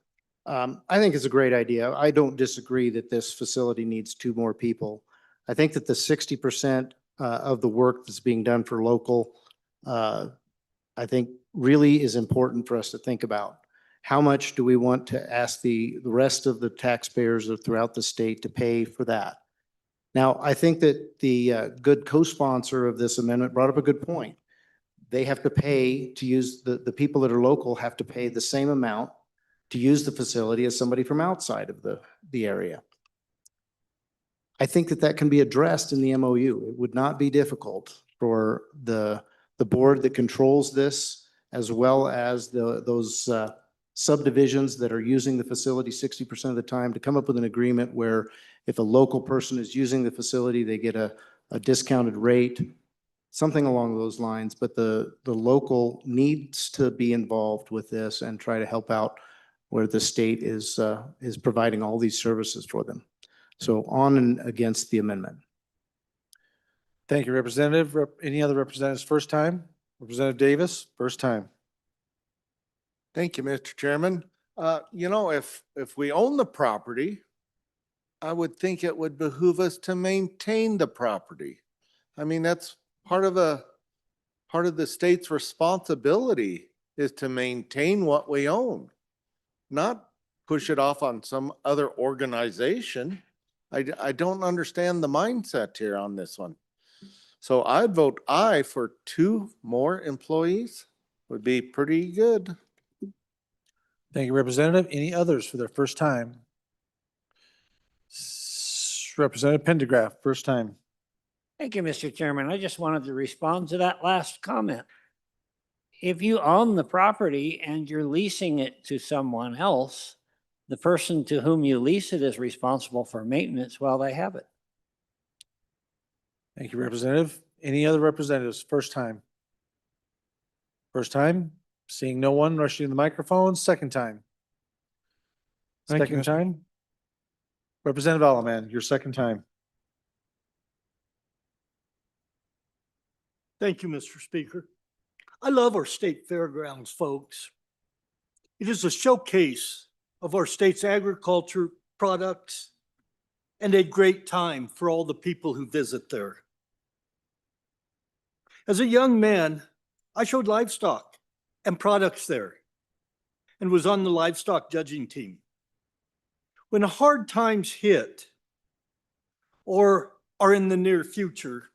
I think it's a great idea. I don't disagree that this facility needs 2 more people. I think that the 60% of the work that's being done for local, I think really is important for us to think about. How much do we want to ask the rest of the taxpayers throughout the state to pay for that? Now, I think that the good co-sponsor of this amendment brought up a good point. They have to pay to use, the people that are local have to pay the same amount to use the facility as somebody from outside of the area. I think that can be addressed in the MOU. It would not be difficult for the board that controls this, as well as those subdivisions that are using the facility 60% of the time, to come up with an agreement where if a local person is using the facility, they get a discounted rate, something along those lines. But the local needs to be involved with this and try to help out where the state is providing all these services for them. So on and against the amendment. Thank you, Representative. Any other representatives, first time? Representative Davis, first time. Thank you, Mr. Chairman. You know, if we own the property, I would think it would behoove us to maintain the property. I mean, that's part of the state's responsibility, is to maintain what we own, not push it off on some other organization. I don't understand the mindset here on this one. So I'd vote aye for 2 more employees. Would be pretty good. Thank you, Representative. Any others for their first time? Representative Pendergraft, first time. Thank you, Mr. Chairman. I just wanted to respond to that last comment. If you own the property and you're leasing it to someone else, the person to whom you lease it is responsible for maintenance while they have it. Thank you, Representative. Any other representatives? First time? First time? Seeing no one rushing to the microphone. Second time? Thank you, Second Mr. time? Representative Alaman, your second time. Thank you, Mr. Speaker. I love our state fairgrounds, folks. It is a showcase of our state's agriculture products and a great time for all the people who visit there. As a young man, I showed livestock and products there and was on the livestock judging team. When hard times hit or are in the near future,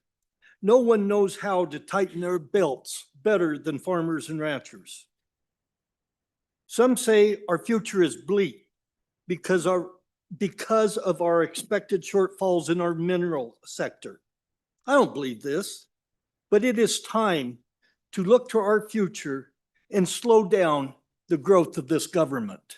no one knows how to tighten their belts better than farmers and ranchers. Some say our future is bleak because of our expected shortfalls in our mineral sector. I don't believe this, but it is time to look to our future and slow down the growth of this government.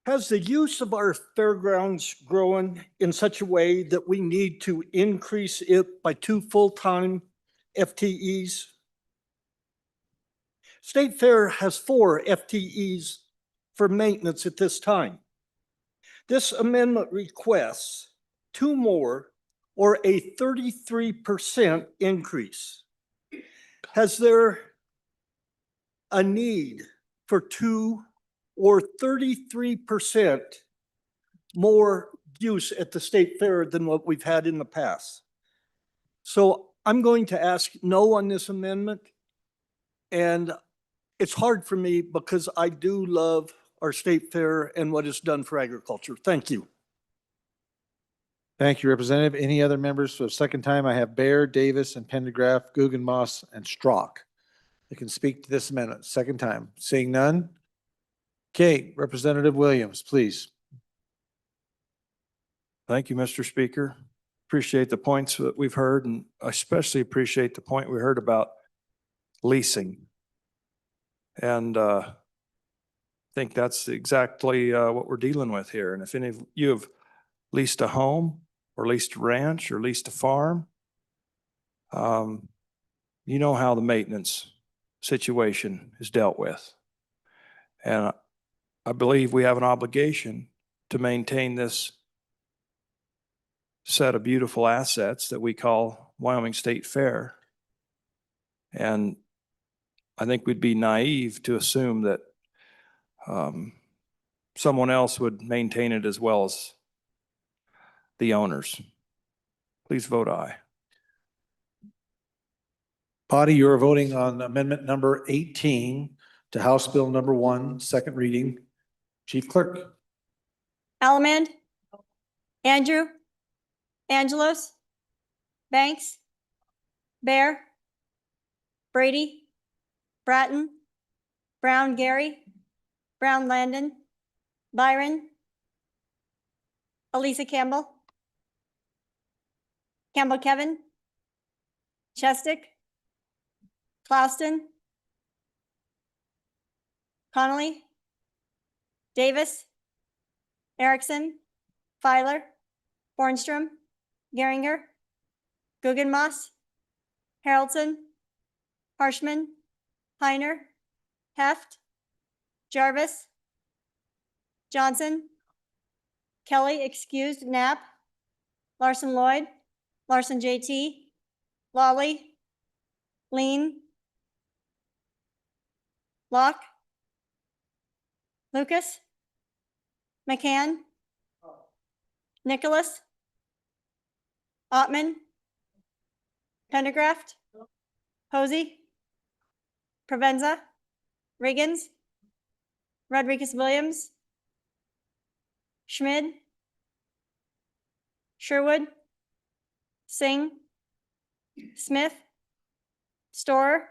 Has the use of our fairgrounds grown in such a way that we need to increase it by 2 full-time FTEs? State Fair has 4 FTEs for maintenance at this time. This amendment requests 2 more or a 33% increase. Has there a need for 2 or 33% more use at the state fair than what we've had in the past? So I'm going to ask no on this amendment. And it's hard for me because I do love our state fair and what it's done for agriculture. Thank you. Thank you, Representative. Any other members for the second time? I have Bear, Davis, and Pendergraph, Guggenmoss, and Strock. They can speak to this amendment. Second time. Seeing none? Okay, Representative Williams, please. Thank you, Mr. Speaker. Appreciate the points that we've heard, and I especially appreciate the point we heard about leasing. And I think that's exactly what we're dealing with here. And if any of you have leased a home or leased a ranch or leased a farm, you know how the maintenance situation is dealt with. And I believe we have an obligation to maintain this set of beautiful assets that we call Wyoming State Fair. And I think we'd be naive to assume that someone else would maintain it as well as the owners. Please vote aye. Body, you are voting on amendment number 18 to House Bill number 1, second reading. Chief Clerk. Allemand, Andrew, Angelos, Banks, Bear, Brady, Bratton, Brown Gary, Brown Landon, Byron, Elisa Campbell, Campbell Kevin, Chestick, Clouston, Connolly, Davis, Erickson, Filer, Bornstrom, Geringer, Guggenmoss, Haroldson, Harshman, Heiner, Heft, Jarvis, Johnson, Kelly excused, Knapp, Larson Lloyd, Larson JT, Lawley, Lean, Locke, Lucas, McCann, Nicholas, Ottman, Pendergraft, Posey, Provenza, Riggins, Rodriguez Williams, Schmid, Sherwood, Singh, Smith, Storer,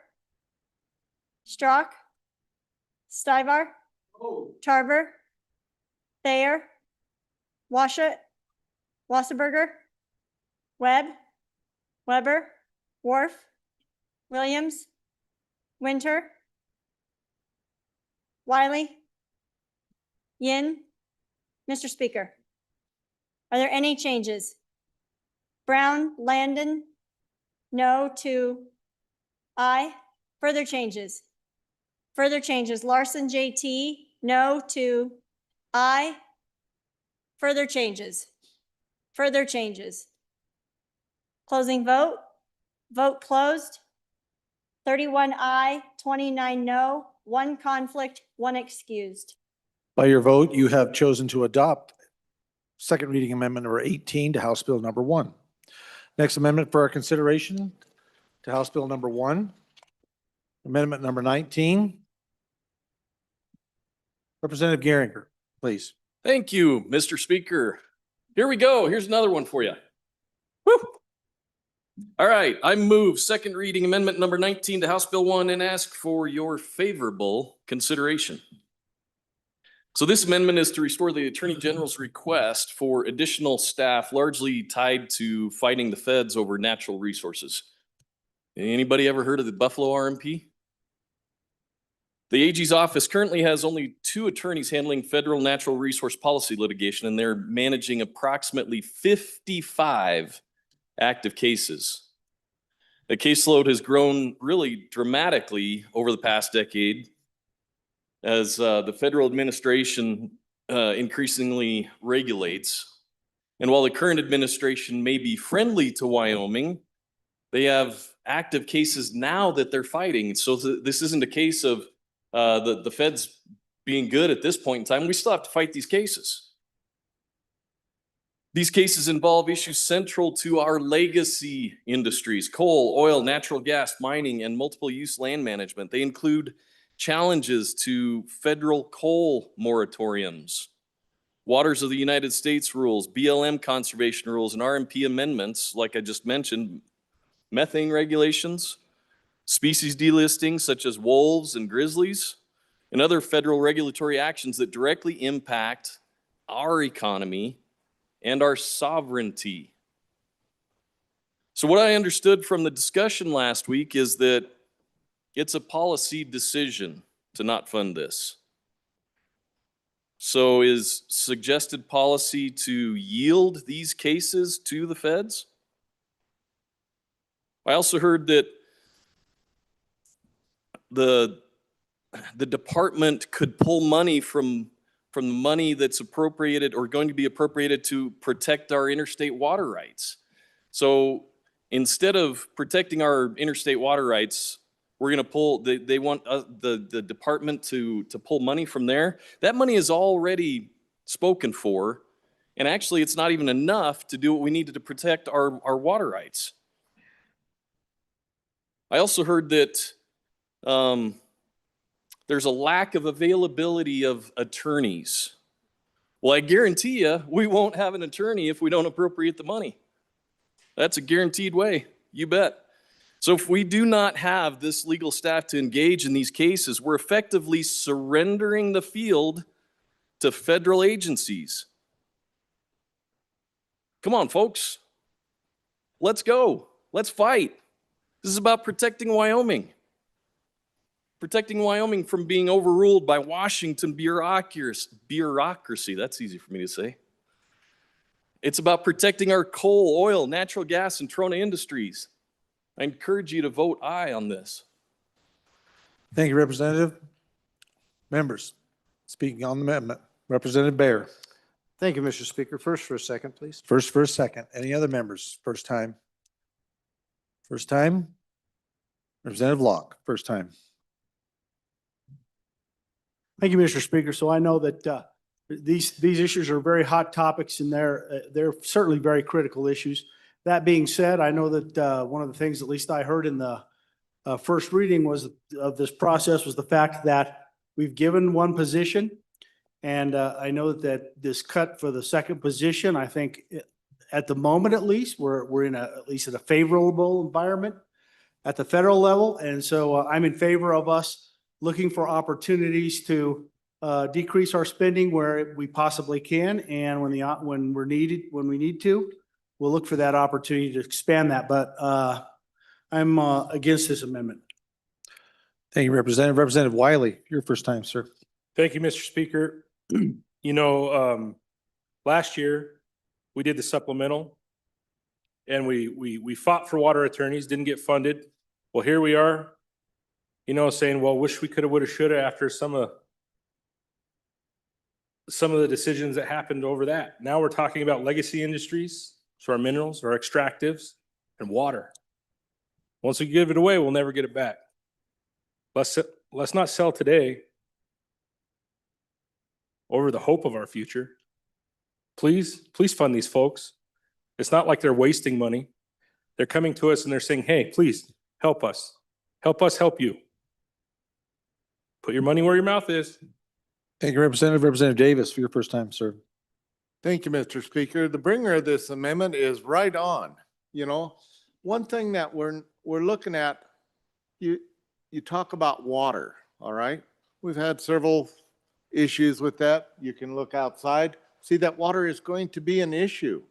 Strock, Stivar, Tarver, Thayer, Washut, Wasserberger, Webb, Weber, Worf, Williams, Winter, Wiley, Yin? Mr. Speaker, are there any changes? Brown, Landon? No to aye. Further changes? Further changes. Larson, JT? No to aye. Further changes? Further changes? Closing vote? Vote closed. 31 aye, 29 no, 1 conflict, 1 excused. By your vote, you have chosen to adopt second reading amendment number 18 to House Bill number 1. Next amendment for our consideration to House Bill number 1, amendment number 19. Representative Geringer, please. Thank you, Mr. Speaker. Here we go. Here's another one for you. Woo! All right, I move second reading amendment number 19 to House Bill 1 and ask for your favorable consideration. So this amendment is to restore the Attorney General's request for additional staff largely tied to fighting the feds over natural resources. Anybody ever heard of the Buffalo RMP? The AG's office currently has only 2 attorneys handling federal natural resource policy litigation, and they're managing approximately 55 active cases. The caseload has grown really dramatically over the past decade as the federal administration increasingly regulates. And while the current administration may be friendly to Wyoming, they have active cases now that they're fighting. So this isn't a case of the feds being good at this point in time. We still have to fight these cases. These cases involve issues central to our legacy industries: coal, oil, natural gas, mining, and multiple use land management. They include challenges to federal coal moratoriums, waters of the United States rules, BLM conservation rules, and RMP amendments, like I just mentioned, methane regulations, species delisting such as wolves and grizzlies, and other federal regulatory actions that directly impact our economy and our sovereignty. So what I understood from the discussion last week is that it's a policy decision to not fund this. So is suggested policy to yield these cases to the feds? I also heard that the department could pull money from the money that's appropriated or going to be appropriated to protect our interstate water rights. So instead of protecting our interstate water rights, we're going to pull, they want the department to pull money from there. That money is already spoken for, and actually it's not even enough to do what we needed to protect our water rights. I also heard that there's a lack of availability of attorneys. Well, I guarantee you, we won't have an attorney if we don't appropriate the money. That's a guaranteed way, you bet. So if we do not have this legal staff to engage in these cases, we're effectively surrendering the field to federal agencies. Come on, folks. Let's go. Let's fight. This is about protecting Wyoming. Protecting Wyoming from being overruled by Washington bureaucracy. That's easy for me to say. It's about protecting our coal, oil, natural gas, and Trona industries. I encourage you to vote aye on this. Thank you, Representative. Members, speaking on the amendment, Representative Baer. Thank you, Mr. Speaker. First for a second, please. First for a second. Any other members? First time. First time. Representative Locke, first time. Thank you, Mr. Speaker. So I know that these issues are very hot topics and they're certainly very critical issues. That being said, I know that one of the things, at least I heard in the first reading of this process was the fact that we've given one position. And I know that this cut for the second position, I think at the moment, at least, we're in at least in a favorable environment at the federal level. And so I'm in favor of us looking for opportunities to decrease our spending where we possibly can. And when we need to, we'll look for that opportunity to expand that. But I'm against this amendment. Thank you, Representative. Representative Wiley, your first time, sir. Thank you, Mr. Speaker. last year, we did the supplemental and we fought for water attorneys, didn't get funded. Well, here we are, saying, well, wish we coulda, woulda, shoulda after some of the decisions that happened over that. Now we're talking about legacy industries, so our minerals, our extractives, and water. Once we give it away, we'll never get it back. Let's not sell today over the hope of our future. Please fund these folks. It's not like they're wasting money. They're coming to us and they're saying, hey, please help us. Help us help you. Put your money where your mouth is. Thank you, Representative. Representative Davis, for your first time, sir. Thank you, Mr. Speaker. The bringer of this amendment is right on. One thing that we're looking at, you talk about water, all right? We've had several issues with that. You can look outside, see that water is going to be an issue.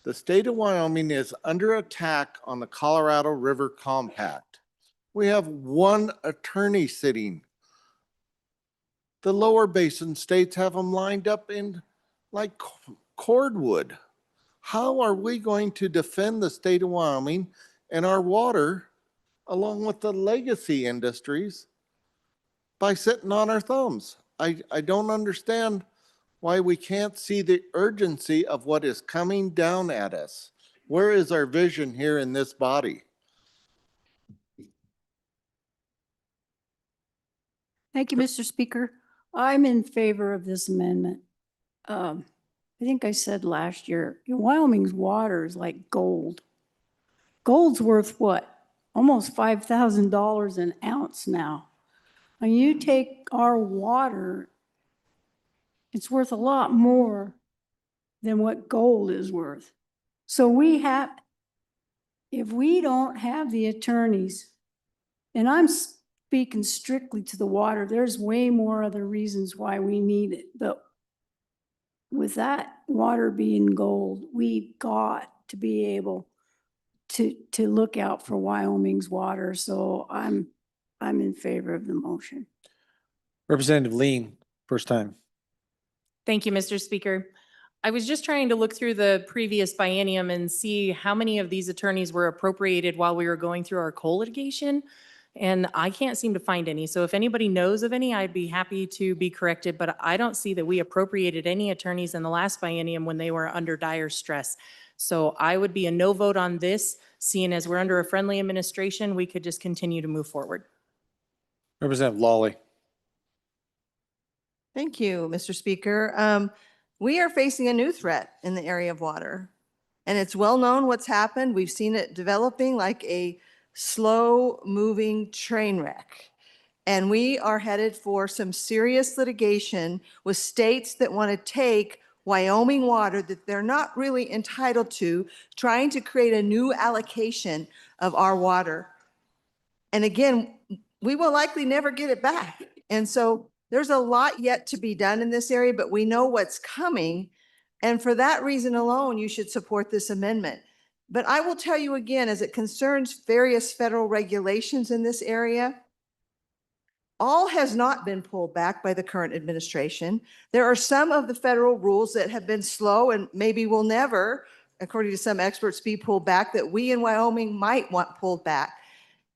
The state of Wyoming is under attack on the Colorado River Compact. We have one attorney sitting. The lower basin states have them lined up in like cordwood. How are we going to defend the state of Wyoming and our water along with the legacy industries by sitting on our thumbs? I don't understand why we can't see the urgency of what is coming down at us. Where is our vision here in this body? Thank you, Mr. Speaker. I'm in favor of this amendment. I think I said last year, Wyoming's water is like gold. Gold's worth what? Almost $5,000 an ounce now. When you take our water, it's worth a lot more than what gold is worth. So if we don't have the attorneys, and I'm speaking strictly to the water, there's way more other reasons why we need it. But with that water being gold, we got to be able to look out for Wyoming's water. So I'm in favor of the motion. Representative Lean, first time. Thank you, Mr. Speaker. I was just trying to look through the previous biennium and see how many of these attorneys were appropriated while we were going through our coal litigation. And I can't seem to find any. So if anybody knows of any, I'd be happy to be corrected, but I don't see that we appropriated any attorneys in the last biennium when they were under dire stress. So I would be a no vote on this, seeing as we're under a friendly administration, we could just continue to move forward. Representative Lawley. Thank you, Mr. Speaker. We are facing a new threat in the area of water, and it's well known what's happened. We've seen it developing like a slow-moving train wreck, and we are headed for some serious litigation with states that want to take Wyoming water that they're not really entitled to, trying to create a new allocation of our water. And again, we will likely never get it back. And so there's a lot yet to be done in this area, but we know what's coming. And for that reason alone, you should support this amendment. But I will tell you again, as it concerns various federal regulations in this area, all has not been pulled back by the current administration. There are some of the federal rules that have been slow and maybe will never, according to some experts, be pulled back that we in Wyoming might want pulled back.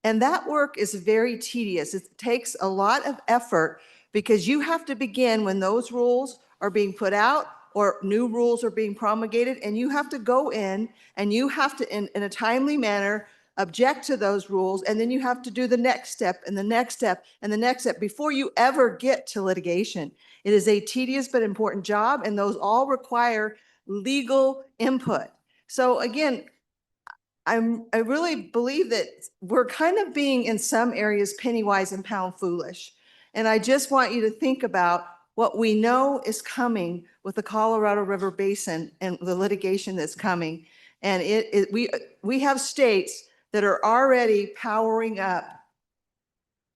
And that work is very tedious. It takes a lot of effort because you have to begin when those rules are being put out or new rules are being promulgated, and you have to go in and you have to, in a timely manner, object to those rules, and then you have to do the next step and the next step and the next step before you ever get to litigation. It is a tedious but important job, and those all require legal input. So again, I really believe that we're kind of being, in some areas, penny wise and pound foolish. And I just want you to think about what we know is coming with the Colorado River Basin and the litigation that's coming. And we have states that are already powering up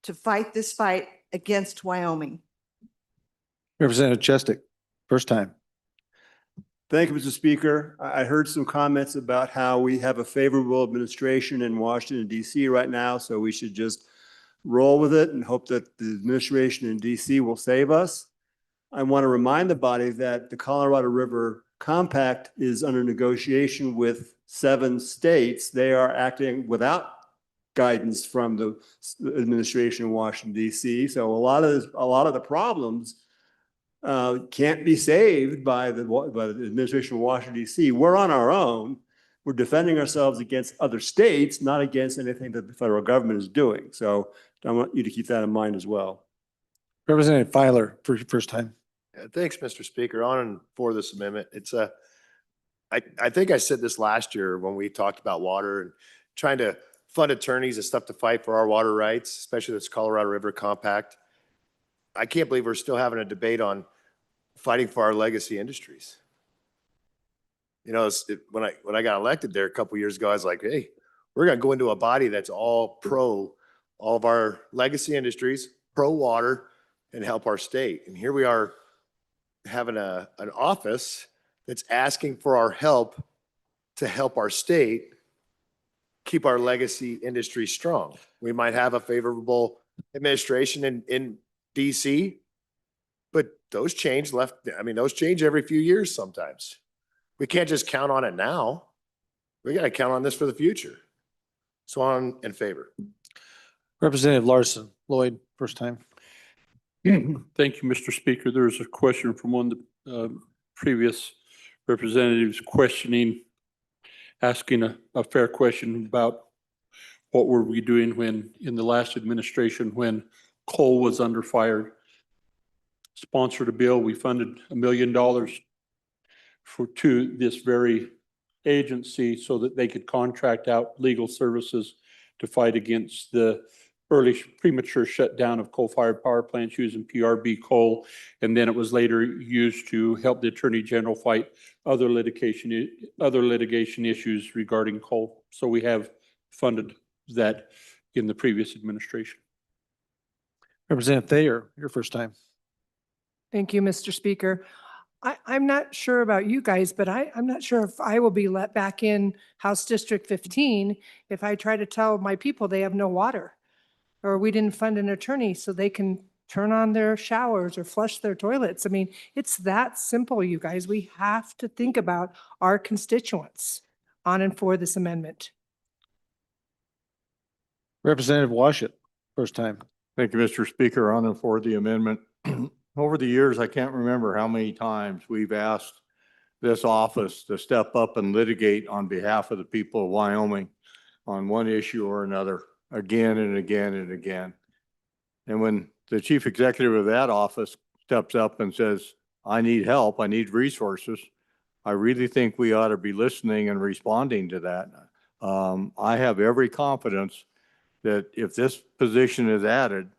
to fight this fight against Wyoming. Representative Chestick, first time. Thank you, Mr. Speaker. I heard some comments about how we have a favorable administration in Washington, D.C. right now, so we should just roll with it and hope that the administration in D.C. will save us. I want to remind the body that the Colorado River Compact is under negotiation with 7 states. They are acting without guidance from the administration in Washington, D.C. So a lot of the problems can't be saved by the administration in Washington, D.C. We're on our own. We're defending ourselves against other states, not against anything that the federal government is doing. So I want you to keep that in mind as well. Representative Filer, for your first time. Thanks, Mr. Speaker. On and for this amendment. I think I said this last year when we talked about water and trying to fund attorneys and stuff to fight for our water rights, especially this Colorado River Compact. I can't believe we're still having a debate on fighting for our legacy industries. You know, when I got elected there a couple years ago, I was like, hey, we're going to go into a body that's all pro all of our legacy industries, pro water, and help our state. And here we are having an office that's asking for our help to help our state keep our legacy industry strong. We might have a favorable administration in DC, but those change those change every few years sometimes. We can't just count on it now. We got to count on this for the future. So I'm in favor. Representative Larson, Lloyd, first time. Thank you, Mr. Speaker. There was a question from one of the previous representatives asking a fair question about what were we doing when, in the last administration, when coal was under fire. Sponsored a bill, we funded $1 million to this very agency so that they could contract out legal services to fight against the early premature shutdown of coal-fired power plants using PRB coal. And then it was later used to help the Attorney General fight other litigation issues regarding coal. So we have funded that in the previous administration. Representative Thayer, your first time. Thank you, Mr. Speaker. I'm not sure about you guys, but I'm not sure if I will be let back in House District 15 if I try to tell my people they have no water, or we didn't fund an attorney so they can turn on their showers or flush their toilets. I mean, it's that simple, you guys. We have to think about our constituents on and for this amendment. Representative Washut, first time. Thank you, Mr. Speaker. On and for the amendment. Over the years, I can't remember how many times we've asked this office to step up and litigate on behalf of the people of Wyoming on one issue or another, again and again and again. And when the chief executive of that office steps up and says, I need help, I need resources, I really think we ought to be listening and responding to that. I have every confidence that if this position is added,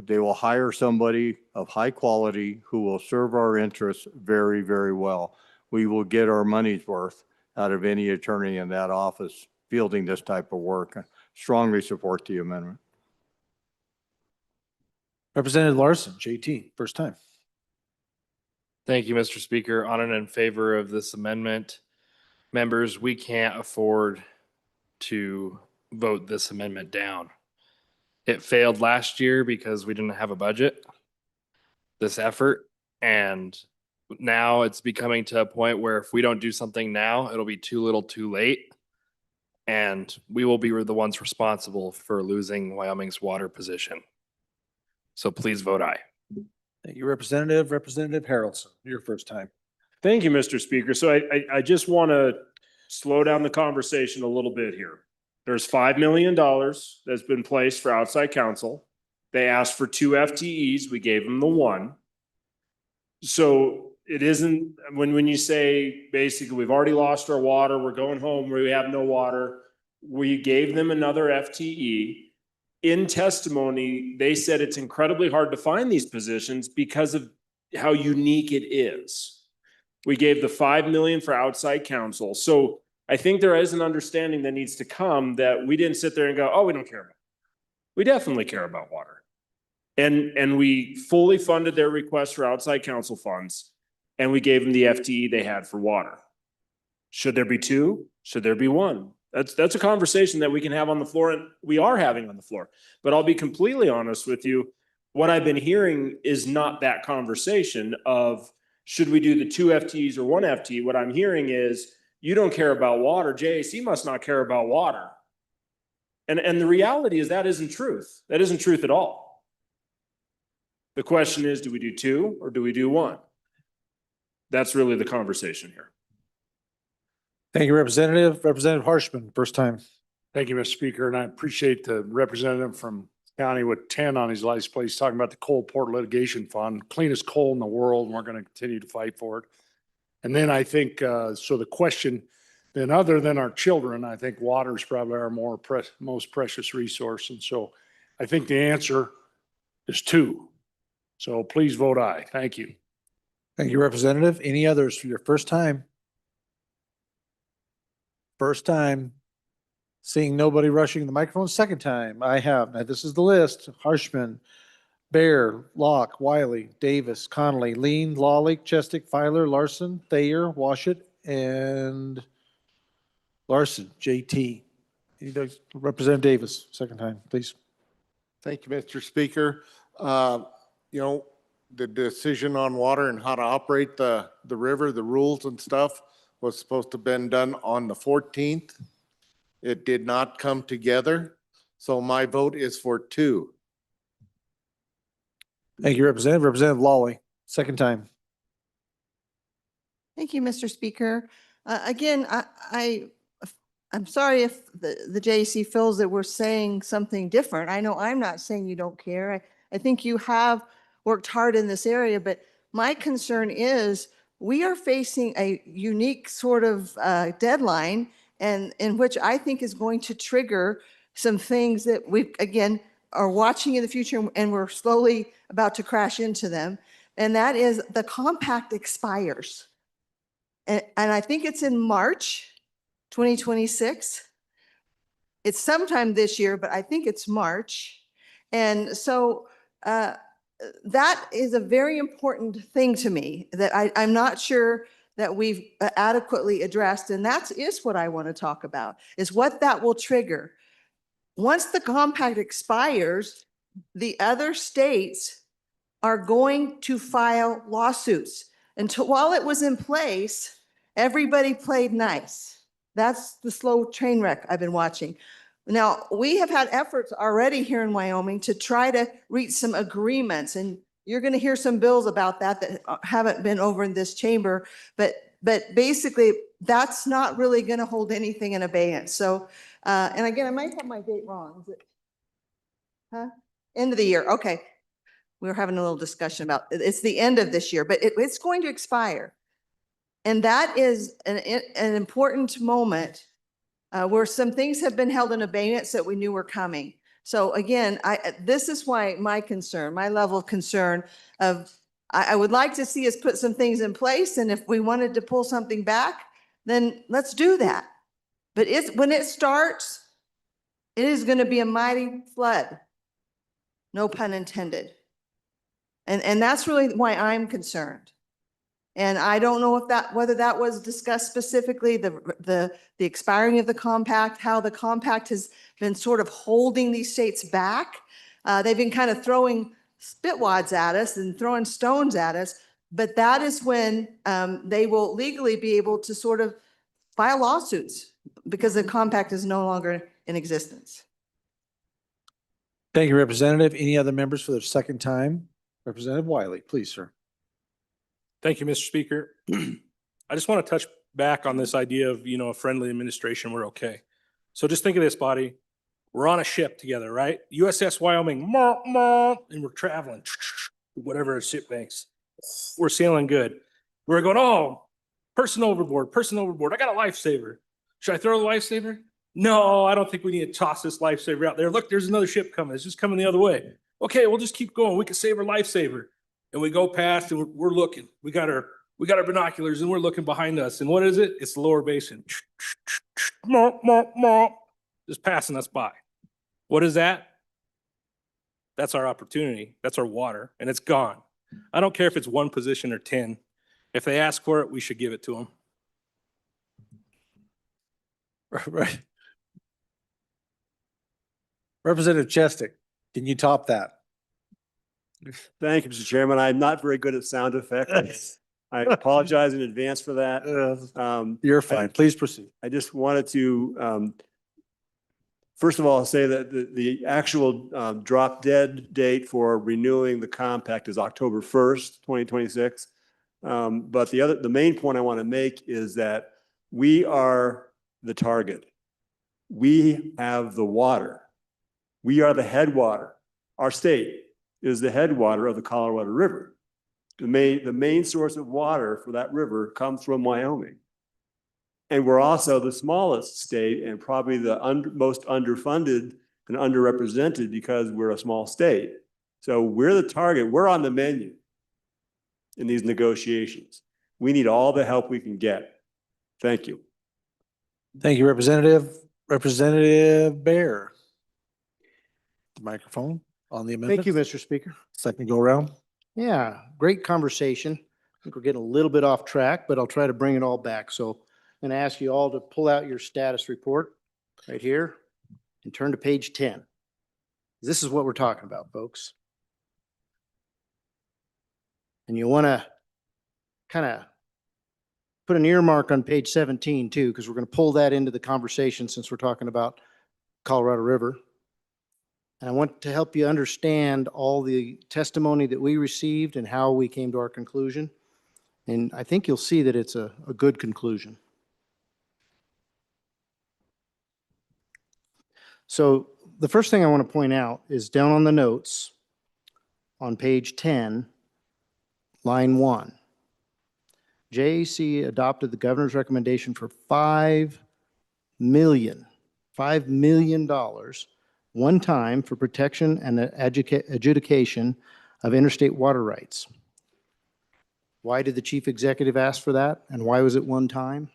they will hire somebody of high quality who will serve our interests very, very well. We will get our money's worth out of any attorney in that office fielding this type of work. I strongly support the amendment. Representative Larson, JT, first time. Thank you, Mr. Speaker. On and in favor of this amendment. Members, we can't afford to vote this amendment down. It failed last year because we didn't have a budget, this effort, and now it's becoming to a point where if we don't do something now, it'll be too little too late, and we will be the ones responsible for losing Wyoming's water position. So please vote aye. Thank you, Representative. Representative Harrelson, your first time. Thank you, Mr. Speaker. So I just want to slow down the conversation a little bit here. There's $5 million that's been placed for outside counsel. They asked for 2 FTEs. We gave them the 1. So it isn't, when you say basically we've already lost our water, we're going home, we have no water. We gave them another FTE. In testimony, they said it's incredibly hard to find these positions because of how unique it is. We gave the $5 million for outside counsel. So I think there is an understanding that needs to come that we didn't sit there and go, oh, we don't care about it. We definitely care about water. And we fully funded their request for outside counsel funds, and we gave them the FTE they had for water. Should there be 2? Should there be 1? That's a conversation that we can have on the floor, and we are having on the floor. But I'll be completely honest with you. What I've been hearing is not that conversation of should we do the 2 FTEs or 1 FTE? What I'm hearing is you don't care about water. JAC must not care about water. And the reality is that isn't truth. That isn't truth at all. The question is, do we do 2 or do we do 1? That's really the conversation here. Thank you, Representative. Representative Harshman, first time. Thank you, Mr. Speaker, and I appreciate the representative from county with 10 on his license plate. He's talking about the coal port litigation fund, cleanest coal in the world, and we're going to continue to fight for it. And then I think, so the question, then other than our children, I think water is probably our most precious resource. And so I think the answer is 2. So please vote aye. Thank you. Thank you, Representative. Any others for your first time? First time. Seeing nobody rushing the microphone, second time. I have. Now, this is the list. Harshman, Bear, Locke, Wiley, Davis, Connolly, Lean, Lawley, Chestick, Filer, Larson, Thayer, Washit, and Larson, JT. Representative Davis, second time, please. Thank you, Mr. Speaker. You know, the decision on water and how to operate the river, the rules and stuff was supposed to have been done on the 14th. It did not come together. So my vote is for 2. Thank you, Representative. Representative Lawley, second time. Thank you, Mr. Speaker. Again, I'm sorry if the JAC feels that we're saying something different. I know I'm not saying you don't care. I think you have worked hard in this area, but my concern is we are facing a unique sort of deadline, and in which I think is going to trigger some things that we, again, are watching in the future, and we're slowly about to crash into them. And that is the compact expires. And I think it's in March 2026. It's sometime this year, but I think it's March. And so that is a very important thing to me that I'm not sure that we've adequately addressed. And that is what I want to talk about, is what that will trigger. Once the compact expires, the other states are going to file lawsuits. Until while it was in place, everybody played nice. That's the slow train wreck I've been watching. Now, we have had efforts already here in Wyoming to try to reach some agreements, and you're going to hear some bills about that haven't been over in this chamber, but basically that's not really going to hold anything in abeyance. So, and again, I might have my date wrong. Is it, end of the year. Okay. We were having a little discussion about it's the end of this year, but it's going to expire. And that is an important moment where some things have been held in abeyance that we knew were coming. So again, this is why my concern, my level of concern of, I would like to see us put some things in place. And if we wanted to pull something back, then let's do that. But when it starts, it is going to be a mighty flood. No pun intended. And that's really why I'm concerned. And I don't know if whether that was discussed specifically, the expiring of the compact, how the compact has been sort of holding these states back. They've been kind of throwing spitwads at us and throwing stones at us, but that is when they will legally be able to sort of file lawsuits because the compact is no longer in existence. Thank you, Representative. Any other members for the second time? Representative Wiley, please, sir. Thank you, Mr. Speaker. I just want to touch back on this idea of, a friendly administration. We're okay. So just think of this, body. We're on a ship together, right? USS Wyoming, and we're traveling, whatever our ship makes. We're sailing good. We're going, oh, person overboard. I got a lifesaver. Should I throw the lifesaver? No, I don't think we need to toss this lifesaver out there. Look, there's another ship coming. It's just coming the other way. Okay, we'll just keep going. We can save our lifesaver. And we go past and we're looking. We got our binoculars and we're looking behind us. And what is it? It's the lower basin. Just passing us by. What is that? That's our opportunity. That's our water. And it's gone. I don't care if it's 1 position or 10. If they ask for it, we should give it to them. Right. Representative Chestick, can you top that? Thank you, Mr. Chairman. I'm not very good at sound effects. I apologize in advance for that. You're fine. Please proceed. I just wanted to, first of all, say that the actual drop dead date for renewing the compact is October 1st, 2026. But the main point I want to make is that we are the target. We have the water. We are the headwater. Our state is the headwater of the Colorado River. The main source of water for that river comes from Wyoming. And we're also the smallest state and probably the most underfunded and underrepresented because we're a small state. So we're the target. We're on the menu in these negotiations. We need all the help we can get. Thank you. Thank you, Representative. Representative Bear. The microphone on the amendment. Thank you, Mr. Speaker. Second go around. Yeah, great conversation. I think we're getting a little bit off track, but I'll try to bring it all back. So I'm going to ask you all to pull out your status report right here and turn to page 10. This is what we're talking about, folks. And you want to kind of put an earmark on page 17 too, because we're going to pull that into the conversation since we're talking about Colorado River. And I want to help you understand all the testimony that we received and how we came to our conclusion. And I think you'll see that it's a good conclusion. So the first thing I want to point out is down on the notes on page 10, line 1. JAC adopted the governor's recommendation for $5 million one time for protection and adjudication of interstate water rights. Why did the chief executive ask for that? And why was it one time?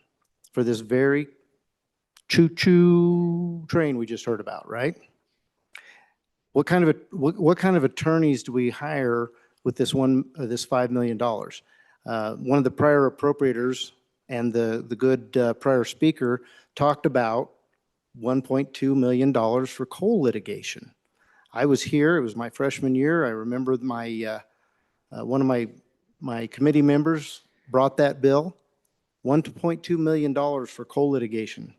For this very choo-choo train we just heard about, right? What kind of attorneys do we hire with this $5 million? One of the prior appropriators and the good prior speaker talked about $1.2 million for coal litigation. I was here, it was my freshman year. I remember one of my committee members brought that bill, $1.2 million for coal litigation.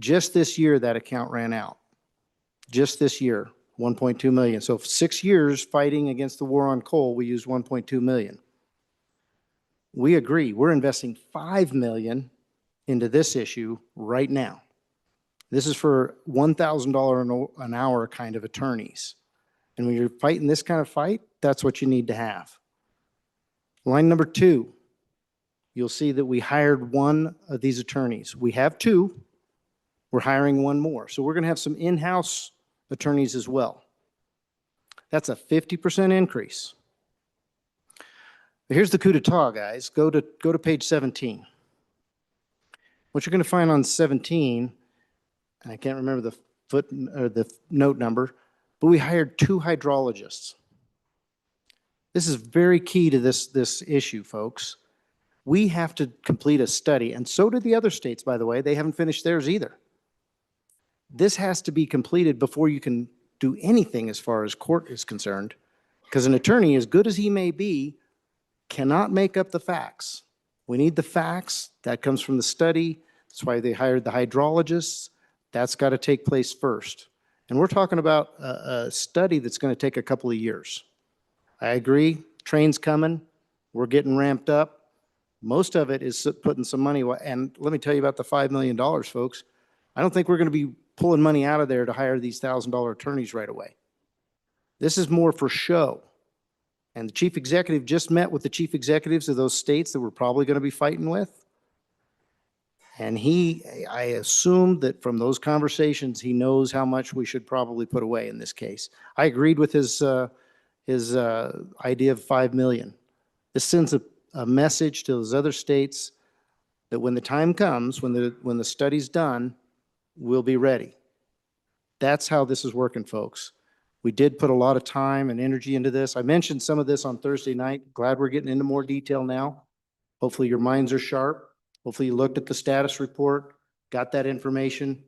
Just this year, that account ran out. Just this year, 1.2 million. So 6 years fighting against the war on coal, we used 1.2 million. We agree, we're investing 5 million into this issue right now. This is for $1,000 an hour kind of attorneys. And when you're fighting this kind of fight, that's what you need to have. Line number 2, you'll see that we hired one of these attorneys. We have 2. We're hiring one more. So we're going to have some in-house attorneys as well. That's a 50% increase. But here's the coup d'etat, guys. Go to page 17. What you're going to find on 17, and I can't remember the note number, but we hired 2 hydrologists. This is very key to this issue, folks. We have to complete a study, and so did the other states, by the way. They haven't finished theirs either. This has to be completed before you can do anything as far as court is concerned, because an attorney, as good as he may be, cannot make up the facts. We need the facts. That comes from the study. That's why they hired the hydrologists. That's got to take place first. And we're talking about a study that's going to take a couple of years. I agree. Train's coming. We're getting ramped up. Most of it is putting some money. And let me tell you about the $5 million, folks. I don't think we're going to be pulling money out of there to hire these $1,000 attorneys right away. This is more for show. And the chief executive just met with the chief executives of those states that we're probably going to be fighting with. And I assumed that from those conversations, he knows how much we should probably put away in this case. I agreed with his idea of $5 million. This sends a message to those other states that when the time comes, when the study's done, we'll be ready. That's how this is working, folks. We did put a lot of time and energy into this. I mentioned some of this on Thursday night. Glad we're getting into more detail now. Hopefully your minds are sharp. Hopefully you looked at the status report, got that information,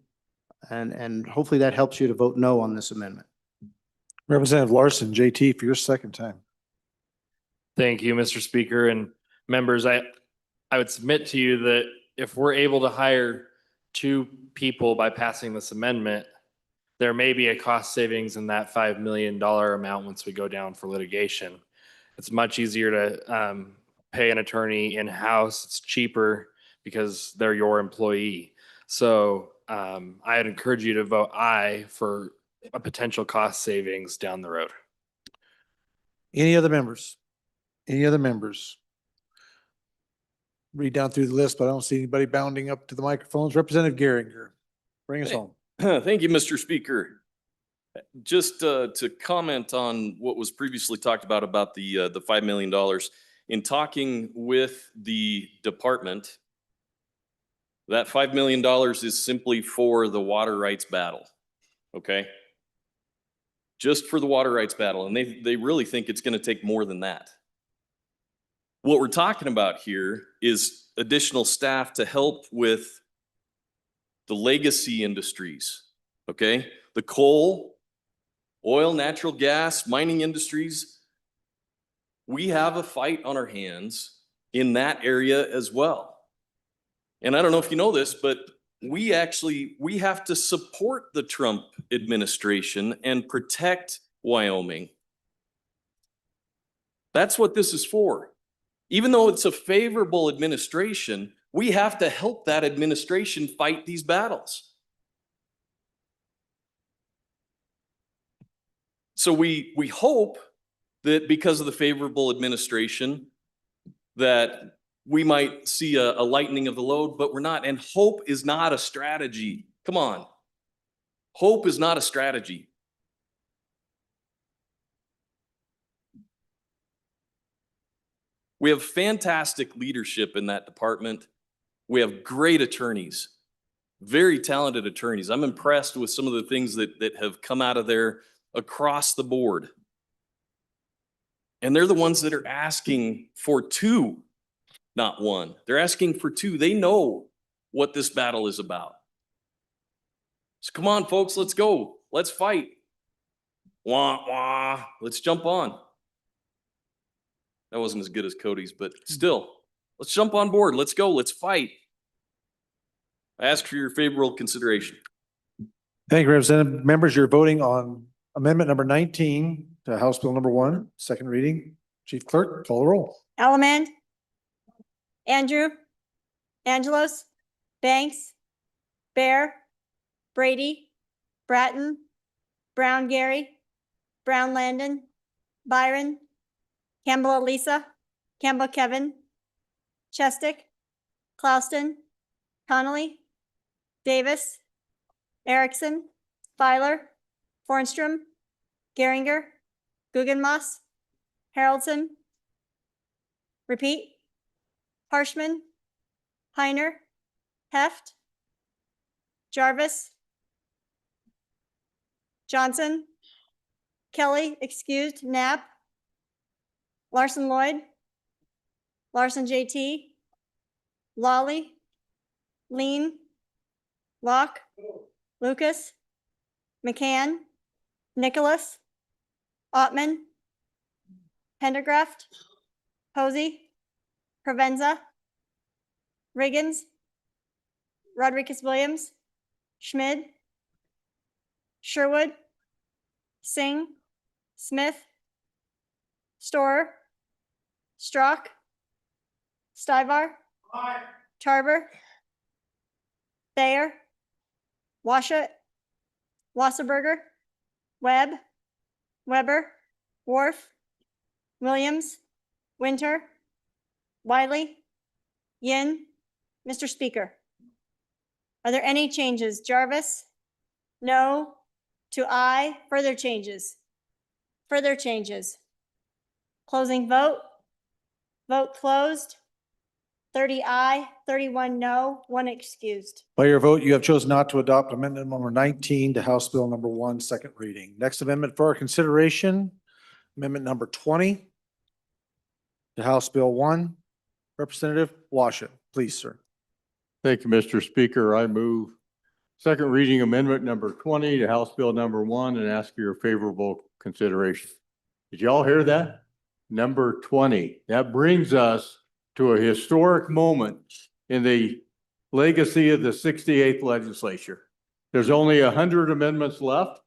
and hopefully that helps you to vote no on this amendment. Representative Larson, JT, for your second time. Thank you, Mr. Speaker and members. I would submit to you that if we're able to hire 2 people by passing this amendment, there may be a cost savings in that $5 million amount once we go down for litigation. It's much easier to pay an attorney in-house. It's cheaper because they're your employee. So I'd encourage you to vote aye for a potential cost savings down the road. Any other members? Any other members? Read down through the list, but I don't see anybody bounding up to the microphones. Representative Geringer, bring us home. Thank you, Mr. Speaker. Just to comment on what was previously talked about the $5 million. In talking with the department, that $5 million is simply for the water rights battle, okay? Just for the water rights battle, and they really think it's gonna take more than that. What we're talking about here is additional staff to help with the legacy industries, okay? The coal, oil, natural gas, mining industries. We have a fight on our hands in that area as well. And I don't know if you know this, but we have to support the Trump administration and protect Wyoming. That's what this is for. Even though it's a favorable administration, we have to help that administration fight these battles. So we hope that because of the favorable administration, that we might see a lightening of the load, but we're not. And hope is not a strategy. Come on. Hope is not a strategy. We have fantastic leadership in that department. We have great attorneys, very talented attorneys. I'm impressed with some of the things that have come out of there across the board. And they're the ones that are asking for 2, not 1. They're asking for 2. They know what this battle is about. So come on, folks, let's go. Let's fight. Wah, wah. Let's jump on. That wasn't as good as Cody's, but still, let's jump on board. Let's go. Let's fight. I ask for your favorable consideration. Thank you, Representative. Members, you're voting on amendment number 19 to House Bill number 1, second reading. Chief Clerk, call the roll. Ellement, Andrew, Angelos, Banks, Bear, Brady, Bratton, Brown Gary, Brown Landon, Byron, Campbell Elisa, Campbell Kevin, Chestick, Clauston, Connolly, Davis, Erickson, Filer, Fornstrom, Geringer, Guggenmoss, Haroldson. Repeat. Harshman, Heiner, Heft, Jarvis, Johnson, Kelly, excused, Knapp, Larson Lloyd, Larson JT, Lawley, Lean, Locke, Lucas, McCann, Nicholas, Ottman, Pendergraft, Posey, Provenza, Riggins, Rodriguez Williams, Schmid, Sherwood, Singh, Smith, Storer, Strock, Stivar, Tarver, Thayer, Washut, Wasserberger, Webb, Weber, Wharf, Williams, Winter, Wiley, Yin. Mr. Speaker, are there any changes? Jarvis? No. To aye. Further changes? Further changes? Closing vote? Vote closed. 30 aye, 31 no, 1 excused. By your vote, you have chosen not to adopt amendment number 19 to House Bill number 1, second reading. Next amendment for our consideration, amendment number 20 to House Bill 1. Representative Washut, please, sir. Thank you, Mr. Speaker. I move second reading amendment number 20 to House Bill number 1 and ask for your favorable consideration. Did y'all hear that? Number 20. That brings us to a historic moment in the legacy of the 68th legislature. There's only 100 amendments left.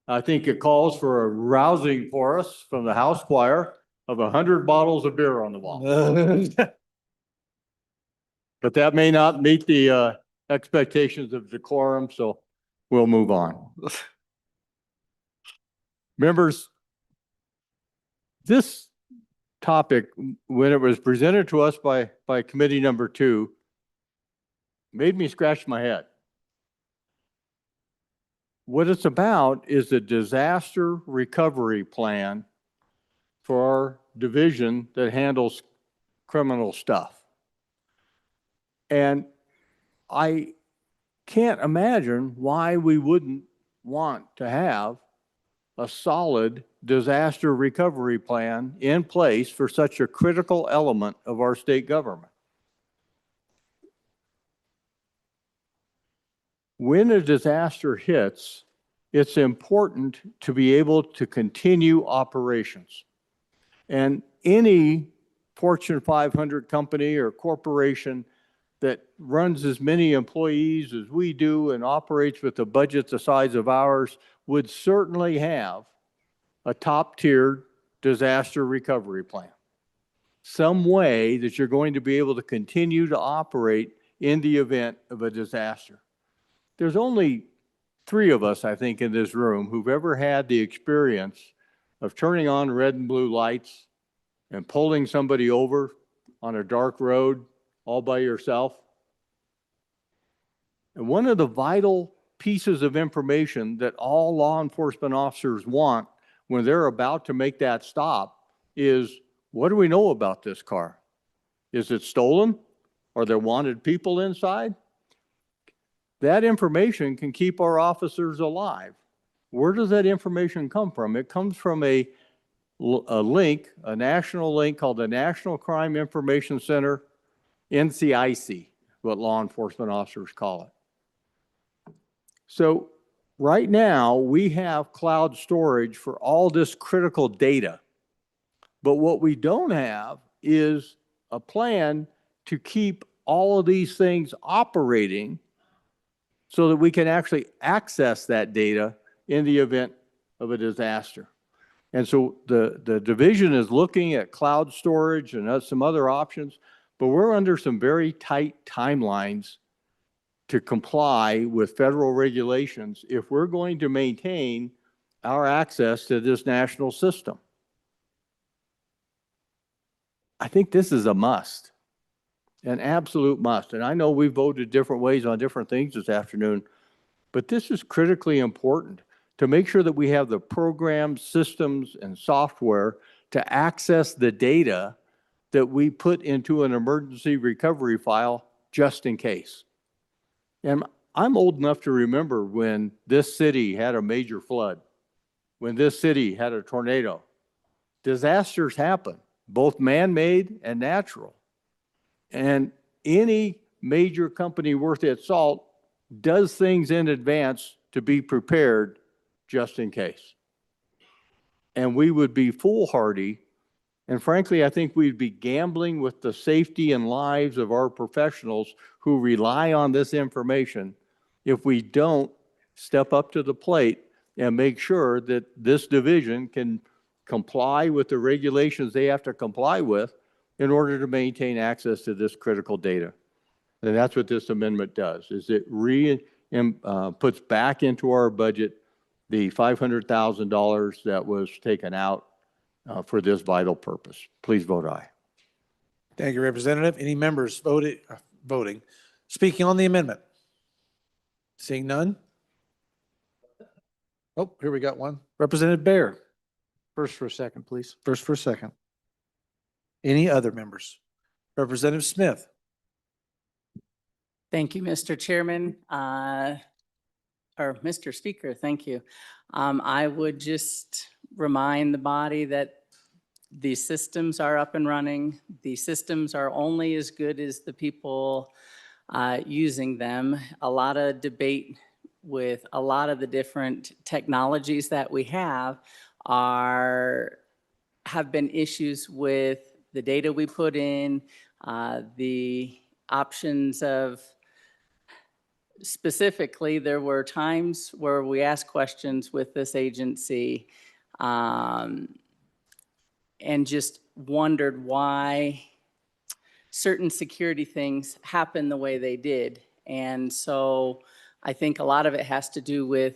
I think it calls for a rousing chorus from the House choir of 100 bottles of beer on the wall. But that may not meet the expectations of decorum, so we'll move on. Members, this topic, when it was presented to us by committee number 2, made me scratch my head. What it's about is a disaster recovery plan for our division that handles criminal stuff. And I can't imagine why we wouldn't want to have a solid disaster recovery plan in place for such a critical element of our state government. When a disaster hits, it's important to be able to continue operations. And any Fortune 500 company or corporation that runs as many employees as we do and operates with a budget the size of ours would certainly have a top-tier disaster recovery plan. Some way that you're going to be able to continue to operate in the event of a disaster. There's only 3 of us, I think, in this room who've ever had the experience of turning on red and blue lights and pulling somebody over on a dark road all by yourself. And one of the vital pieces of information that all law enforcement officers want when they're about to make that stop is, what do we know about this car? Is it stolen? Are there wanted people inside? That information can keep our officers alive. Where does that information come from? It comes from a link, a national link called the National Crime Information Center, NCIC, what law enforcement officers call it. So right now, we have cloud storage for all this critical data. But what we don't have is a plan to keep all of these things operating so that we can actually access that data in the event of a disaster. And so the division is looking at cloud storage and some other options, but we're under some very tight timelines to comply with federal regulations if we're going to maintain our access to this national system. I think this is a must, an absolute must. And I know we voted different ways on different things this afternoon, but this is critically important to make sure that we have the programs, systems, and software to access the data that we put into an emergency recovery file just in case. And I'm old enough to remember when this city had a major flood, when this city had a tornado. Disasters happen, both man-made and natural. And any major company worth its salt does things in advance to be prepared just in case. And we would be foolhardy, and frankly, I think we'd be gambling with the safety and lives of our professionals who rely on this information if we don't step up to the plate and make sure that this division can comply with the regulations they have to comply with in order to maintain access to this critical data. And that's what this amendment does, is it puts back into our budget the $500,000 that was taken out for this vital purpose. Please vote aye. Thank you, Representative. Any members voting? Speaking on the amendment? Seeing none? Oh, here we got one. Representative Bear. First for a second, please. First for a second. Any other members? Representative Smith. Thank you, Mr. Chairman, or Mr. Speaker, thank you. I would just remind the body that the systems are up and running. The systems are only as good as the people using them. A lot of debate with a lot of the different technologies that we have have been issues with the data we put in, the options of, specifically, there were times where we asked questions with this agency and just wondered why certain security things happened the way they did. And so I think a lot of it has to do with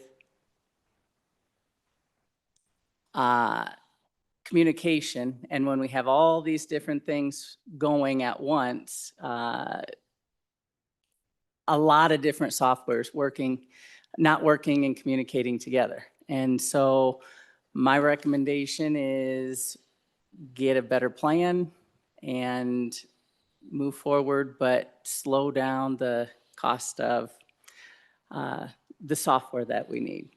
communication. And when we have all these different things going at once, a lot of different softwares not working and communicating together. And so my recommendation is get a better plan and move forward, but slow down the cost of the software that we need.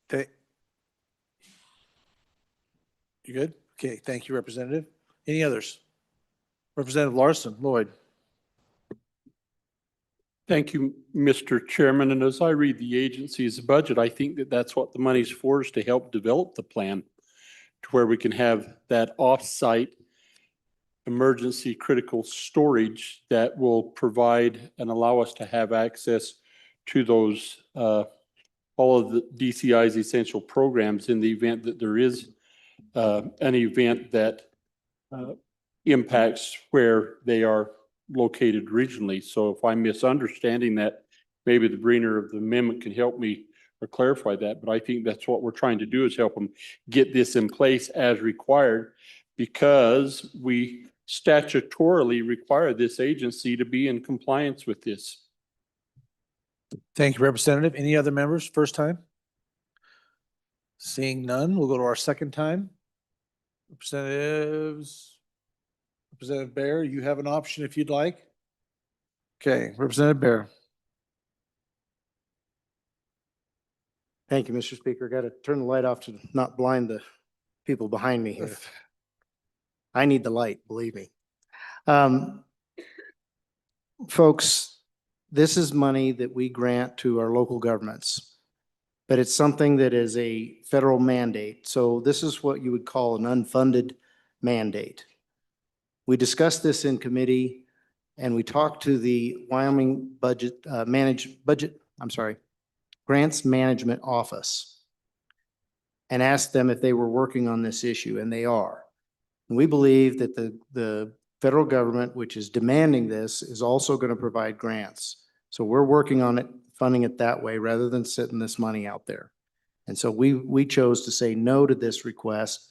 Okay. You good? Okay, thank you, Representative. Any others? Representative Larson, Lloyd. Thank you, Mr. Chairman. And as I read the agency's budget, I think that that's what the money's for, is to help develop the plan to where we can have that off-site emergency critical storage that will provide and allow us to have access to those, all of the DCI's essential programs in the event that there is an event that impacts where they are located regionally. So if I'm misunderstanding that, maybe the brainer of the amendment can help me or clarify that. But I think that's what we're trying to do, is help them get this in place as required, because we statutorily require this agency to be in compliance with this. Thank you, Representative. Any other members? First time? Seeing none, we'll go to our second time. Representative Bear, you have an option if you'd like. Okay, Representative Bear. Thank you, Mr. Speaker. Got to turn the light off to not blind the people behind me here. I need the light, believe me. Folks, this is money that we grant to our local governments, but it's something that is a federal mandate. So this is what you would call an unfunded mandate. We discussed this in committee, and we talked to the Wyoming Grants Management Office and asked them if they were working on this issue, and they are. And we believe that the federal government, which is demanding this, is also going to provide grants. So we're working on it, funding it that way, rather than sitting this money out there. And so we chose to say no to this request.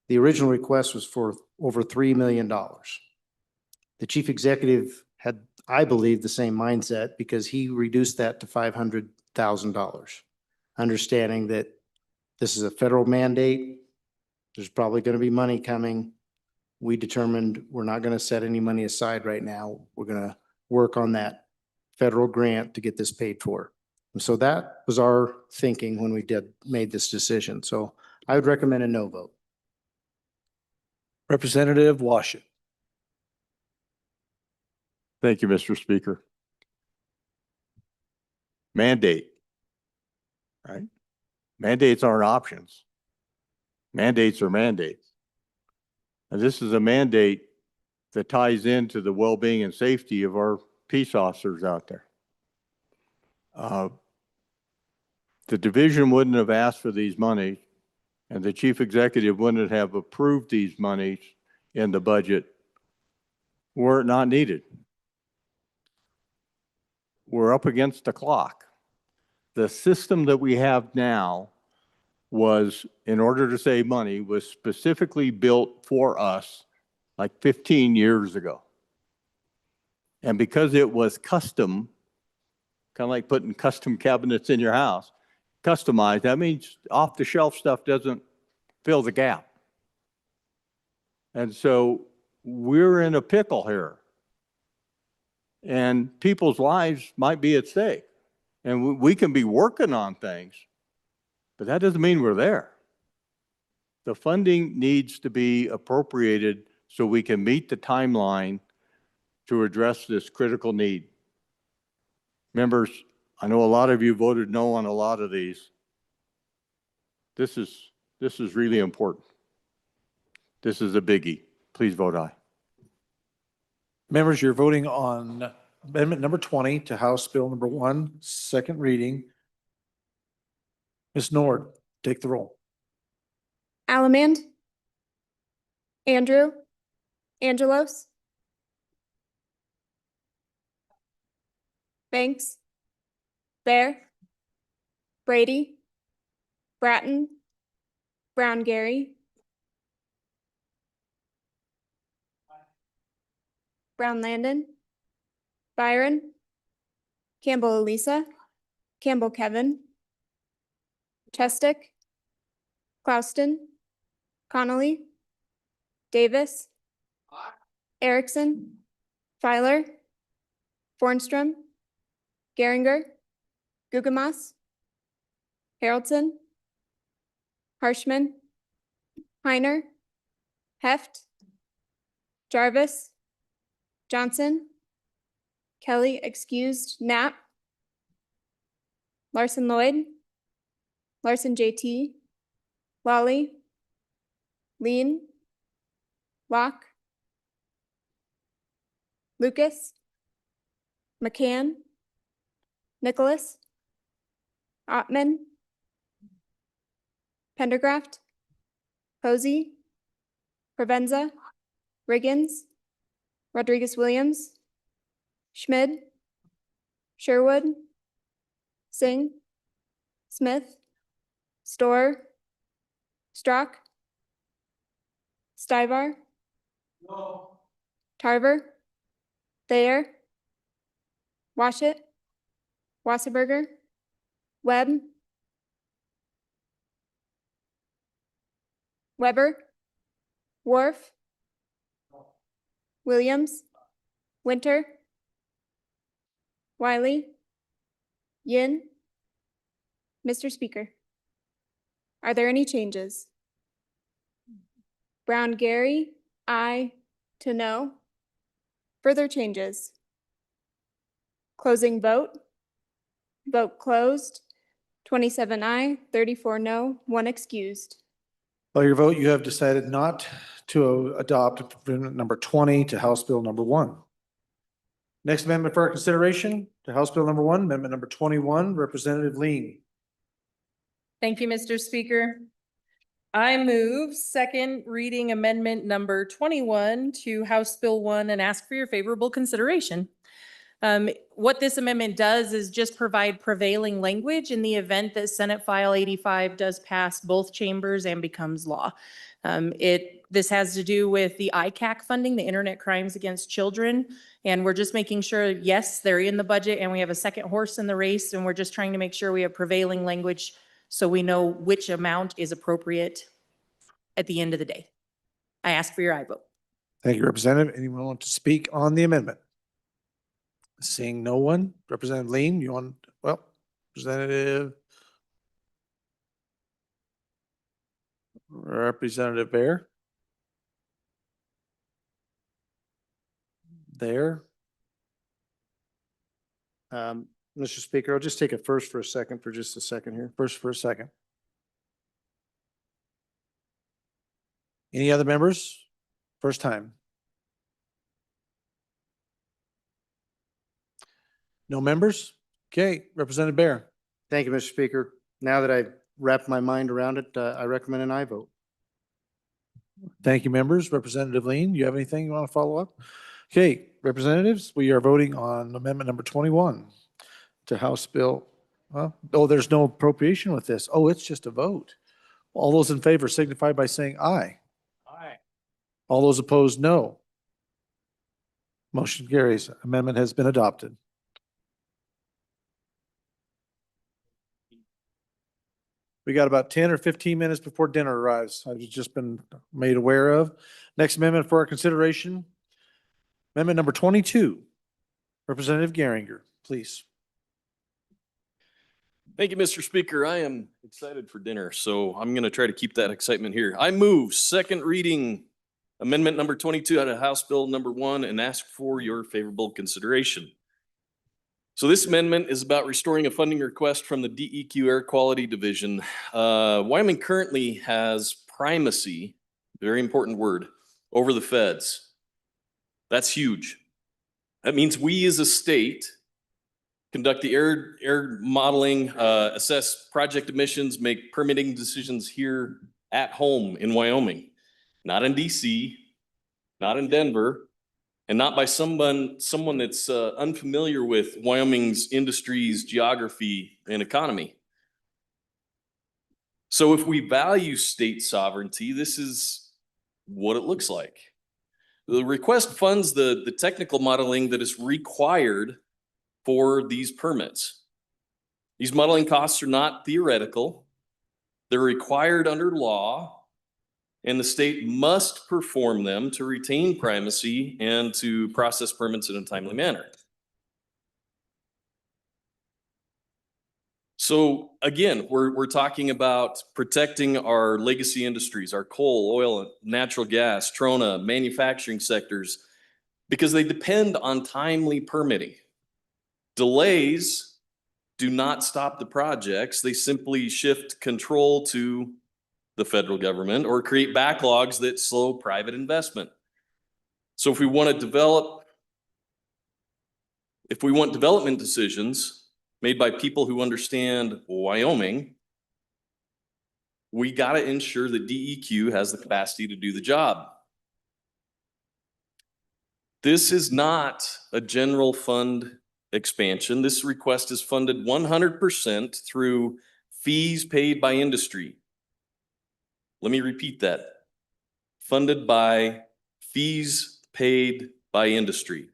The original request was for over $3 million. The chief executive had, I believe, the same mindset, because he reduced that to $500,000, understanding that this is a federal mandate. There's probably going to be money coming. We determined we're not going to set any money aside right now. We're going to work on that federal grant to get this paid for. And so that was our thinking when we made this decision. So I would recommend a no vote. Representative Washington. Thank you, Mr. Speaker. Mandate, right? Mandates aren't options. Mandates are mandates. And this is a mandate that ties into the well-being and safety of our peace officers out there. The division wouldn't have asked for these monies, and the chief executive wouldn't have approved these monies in the budget were it not needed. We're up against the clock. The system that we have now was, in order to save money, was specifically built for us like 15 years ago. And because it was custom, kind of like putting custom cabinets in your house, customized, that means off-the-shelf stuff doesn't fill the gap. And so we're in a pickle here. And people's lives might be at stake. And we can be working on things, but that doesn't mean we're there. The funding needs to be appropriated so we can meet the timeline to address this critical need. Members, I know a lot of you voted no on a lot of these. This is really important. This is a biggie. Please vote aye. Members, you're voting on amendment number 20 to House Bill number 1, second reading. Ms. Nord, take the roll. Allemand, Andrew, Angelos, Banks, Bear, Brady, Bratton, Brown Gary, Brown Landon, Byron, Campbell Elisa, Campbell Kevin, Chestick, Clouston, Connolly, Davis, Erickson, Filer, Fornstrom, Geringer, Gugemas, Haroldson, Harshman, Heiner, Heft, Jarvis, Johnson, Kelly excused, Knapp, Larson Lloyd, Larson JT, Lawley, Lean, Locke, Lucas, McCann, Nicholas, Ottman, Pendergraft, Posey, Provenza, Riggins, Rodriguez Williams, Schmid, Sherwood, Singh, Smith, Storr, Strock, Stivar, Tarver, Thayer, Washit, Wasserberger, Webb, Weber, Worf, Williams, Winter, Wiley, Yin. Mr. Speaker, are there any changes? Brown Gary, aye to no. Further changes? Closing vote. Vote closed. 27 aye, 34 no, 1 excused. By your vote, you have decided not to adopt amendment number 20 to House Bill number 1. Next amendment for our consideration to House Bill number 1, amendment number 21, Representative Lean. Thank you, Mr. Speaker. I move second reading amendment number 21 to House Bill 1 and ask for your favorable consideration. What this amendment does is just provide prevailing language in the event that Senate File 85 does pass both chambers and becomes law. This has to do with the ICAC funding, the Internet Crimes Against Children. And we're just making sure, yes, they're in the budget and we have a second horse in the race. And we're just trying to make sure we have prevailing language so we know which amount is appropriate at the end of the day. I ask for your aye vote. Thank you, Representative. Anyone want to speak on the amendment? Seeing no one, Representative Lean, you want, well, Representative Bear. There. Mr. Speaker, I'll just take it first for a second, for just a second here. First for a second. Any other members? First time. No members? Okay, Representative Bear. Thank you, Mr. Speaker. Now that I've wrapped my mind around it, I recommend an aye vote. Thank you, members. Representative Lean, you have anything you want to follow up? Okay, representatives, we are voting on amendment number 21 to House Bill. Well, oh, there's no appropriation with this. Oh, it's just a vote. All those in favor signify by saying aye. Aye. All those opposed, no. Motion carries. Amendment has been adopted. We got about 10 or 15 minutes before dinner arrives. I've just been made aware of. Next amendment for our consideration. Amendment number 22. Representative Geringer, please. Thank you, Mr. Speaker. I am excited for dinner, so I'm going to try to keep that excitement here. I move second reading Amendment number 22 out of House Bill number 1 and ask for your favorable consideration. So this amendment is about restoring a funding request from the DEQ Air Quality Division. Wyoming currently has primacy, very important word, over the feds. That's huge. That means we as a state conduct the air modeling, assess project emissions, make permitting decisions here at home in Wyoming, not in DC, not in Denver, and not by someone that's unfamiliar with Wyoming's industries, geography, and economy. So if we value state sovereignty, this is what it looks like. The request funds the technical modeling that is required for these permits. These modeling costs are not theoretical. They're required under law, and the state must perform them to retain primacy and to process permits in a timely manner. So again, we're talking about protecting our legacy industries, our coal, oil, natural gas, trona, manufacturing sectors, because they depend on timely permitting. Delays do not stop the projects. They simply shift control to the federal government or create backlogs that slow private investment. So if we want development decisions made by people who understand Wyoming, we got to ensure that DEQ has the capacity to do the job. This is not a general fund expansion. This request is funded 100% through fees paid by industry. Let me repeat that. Funded by fees paid by industry.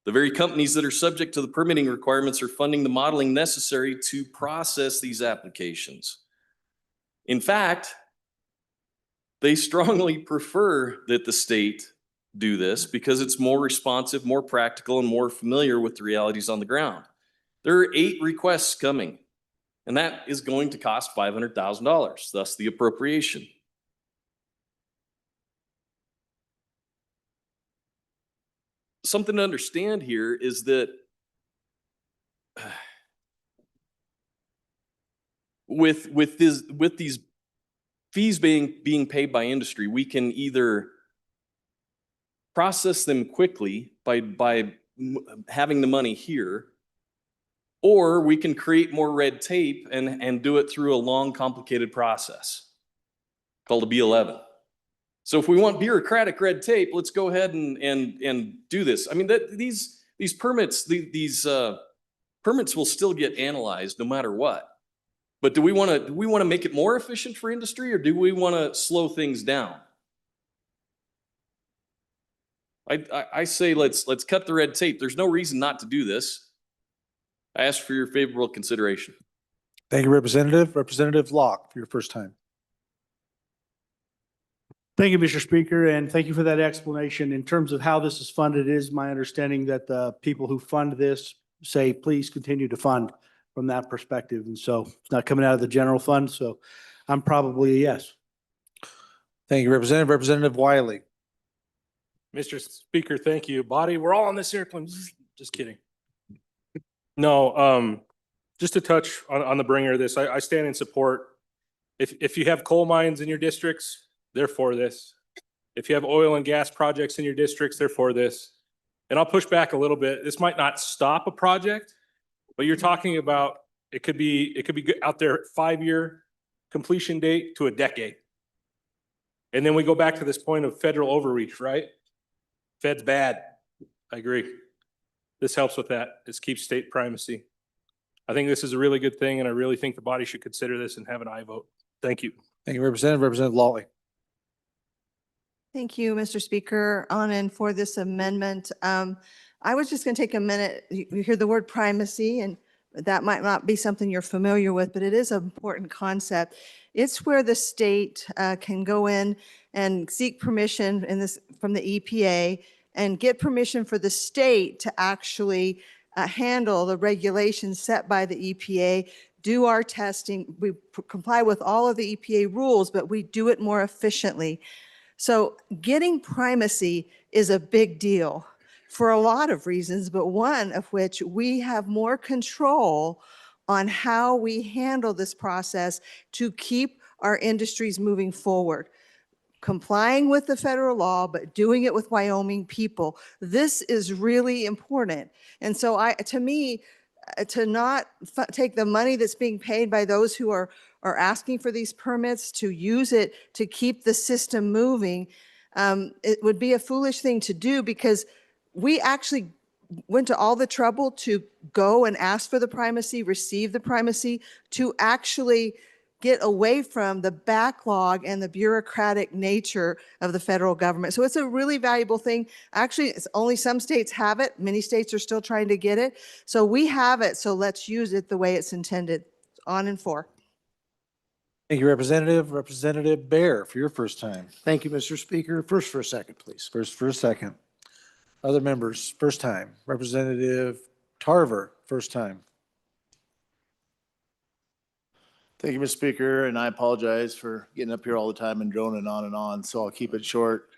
The very companies that are subject to the permitting requirements are funding the modeling necessary to process these applications. In fact, they strongly prefer that the state do this because it's more responsive, more practical, and more familiar with the realities on the ground. There are 8 requests coming, and that is going to cost $500,000, thus the appropriation. Something to understand here is that with these fees being paid by industry, we can either process them quickly by having the money here, or we can create more red tape and do it through a long, complicated process called a B11. So if we want bureaucratic red tape, let's go ahead and do this. I mean, these permits, these permits will still get analyzed no matter what. But do we want to make it more efficient for industry, or do we want to slow things down? I say let's cut the red tape. There's no reason not to do this. I ask for your favorable consideration. Thank you, Representative. Representative Locke, for your first time. Thank you, Mr. Speaker, and thank you for that explanation. In terms of how this is funded, it is my understanding that the people who fund this say, please continue to fund from that perspective. And so it's not coming out of the general fund, so I'm probably a yes. Thank you, Representative. Representative Wiley. Mr. Speaker, thank you. Body, we're all on this airplane. Just kidding. No, just to touch on the bringer of this, I stand in support. If you have coal mines in your districts, they're for this. If you have oil and gas projects in your districts, they're for this. And I'll push back a little bit. This might not stop a project, but you're talking about it could be out there 5-year completion date to a decade. And then we go back to this point of federal overreach, right? Fed's bad. I agree. This helps with that. This keeps state primacy. I think this is a really good thing, and I really think the body should consider this and have an aye vote. Thank you. Thank you, Representative. Representative Lawley. Thank you, Mr. Speaker. On and for this amendment, I was just going to take a minute. You hear the word primacy, and that might not be something you're familiar with, but it is an important concept. It's where the state can go in and seek permission from the EPA and get permission for the state to actually handle the regulations set by the EPA, do our testing. We comply with all of the EPA rules, but we do it more efficiently. So getting primacy is a big deal for a lot of reasons, but one of which we have more control on how we handle this process to keep our industries moving forward. Complying with the federal law, but doing it with Wyoming people. This is really important. And so to me, to not take the money that's being paid by those who are asking for these permits, to use it to keep the system moving, it would be a foolish thing to do, because we actually went to all the trouble to go and ask for the primacy, receive the primacy, to actually get away from the backlog and the bureaucratic nature of the federal government. So it's a really valuable thing. Actually, it's only some states have it. Many states are still trying to get it. So we have it, so let's use it the way it's intended. On and for. Thank you, Representative. Representative Bear, for your first time. Thank you, Mr. Speaker. First for a second, please. First for a second. Other members, first time. Representative Tarver, first time. Thank you, Mr. Speaker, and I apologize for getting up here all the time and droning on, so I'll keep it short.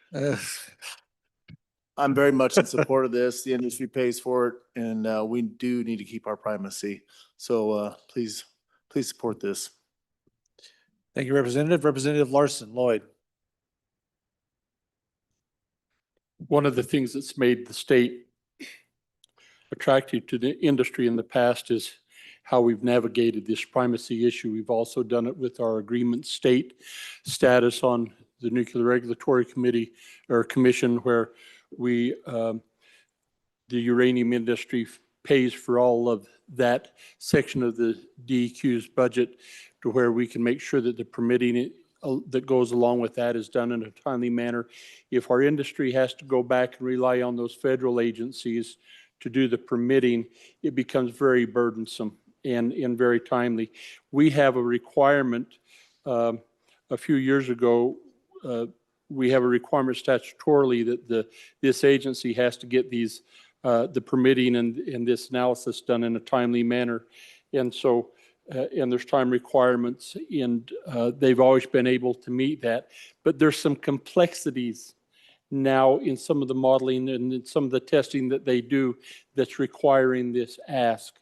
I'm very much in support of this. The industry pays for it, and we do need to keep our primacy. So please support this. Thank you, Representative. Representative Larson Lloyd. One of the things that's made the state attractive to the industry in the past is how we've navigated this primacy issue. We've also done it with our agreement state status on the Nuclear Regulatory Committee or Commission, where we, the uranium industry pays for all of that section of the DEQ's budget, to where we can make sure that the permitting that goes along with that is done in a timely manner. If our industry has to go back and rely on those federal agencies to do the permitting, it becomes very burdensome and very timely. We have a requirement, a few years ago, we have a requirement statutorily that this agency has to get these, the permitting and this analysis done in a timely manner. And so, and there's time requirements, and they've always been able to meet that. But there's some complexities now in some of the modeling and in some of the testing that they do that's requiring this ask.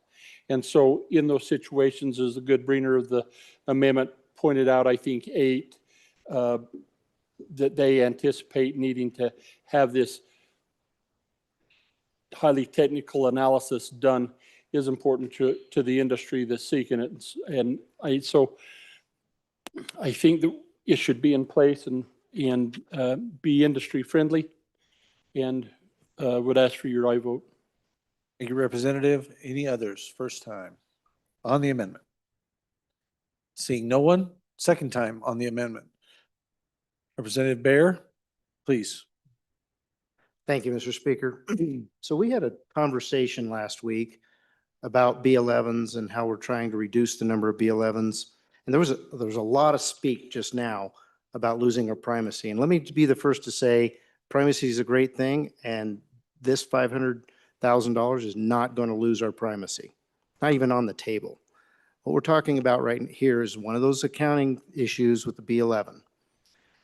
And so in those situations, as the good bringer of the amendment pointed out, I think 8, that they anticipate needing to have this highly technical analysis done is important to the industry that's seeking it. And so I think that it should be in place and be industry friendly, and would ask for your aye vote. Thank you, Representative. Any others? First time on the amendment? Seeing no one, second time on the amendment. Representative Bear, please. Thank you, Mr. Speaker. So we had a conversation last week about B11s and how we're trying to reduce the number of B11s. And there was a lot of speak just now about losing our primacy. And let me be the first to say primacy is a great thing, and this $500,000 is not going to lose our primacy, not even on the table. What we're talking about right here is one of those accounting issues with the B11.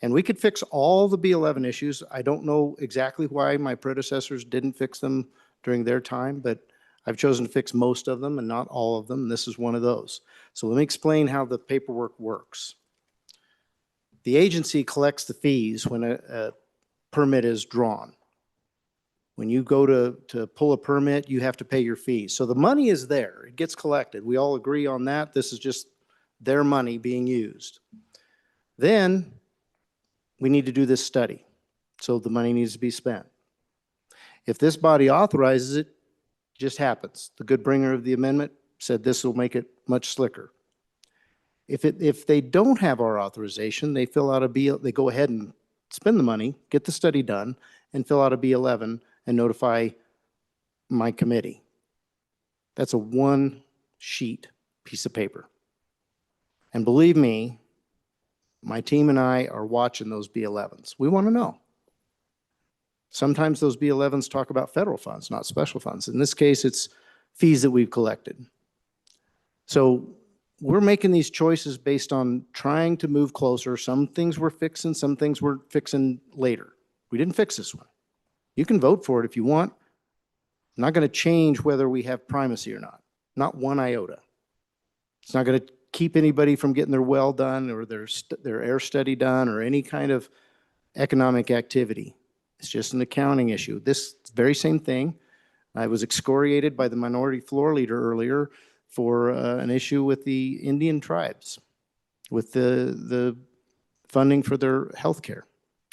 And we could fix all the B11 issues. I don't know exactly why my predecessors didn't fix them during their time, but I've chosen to fix most of them and not all of them. And this is one of those. So let me explain how the paperwork works. The agency collects the fees when a permit is drawn. When you go to pull a permit, you have to pay your fees. So the money is there. It gets collected. We all agree on that. This is just their money being used. Then we need to do this study. So the money needs to be spent. If this body authorizes it, it just happens. The good bringer of the amendment said this will make it much slicker. If they don't have our authorization, they fill out they go ahead and spend the money, get the study done, and fill out a B11 and notify my committee. That's a one-sheet piece of paper. And believe me, my team and I are watching those B11s. We want to know. Sometimes those B11s talk about federal funds, not special funds. In this case, it's fees that we've collected. So we're making these choices based on trying to move closer. Some things we're fixing, some things we're fixing later. We didn't fix this one. You can vote for it if you want. I'm not going to change whether we have primacy or not. Not one iota. It's not going to keep anybody from getting their well done or their air study done or any kind of economic activity. It's just an accounting issue. This very same thing. I was excoriated by the minority floor leader earlier for an issue with the Indian tribes, with the funding for their health care.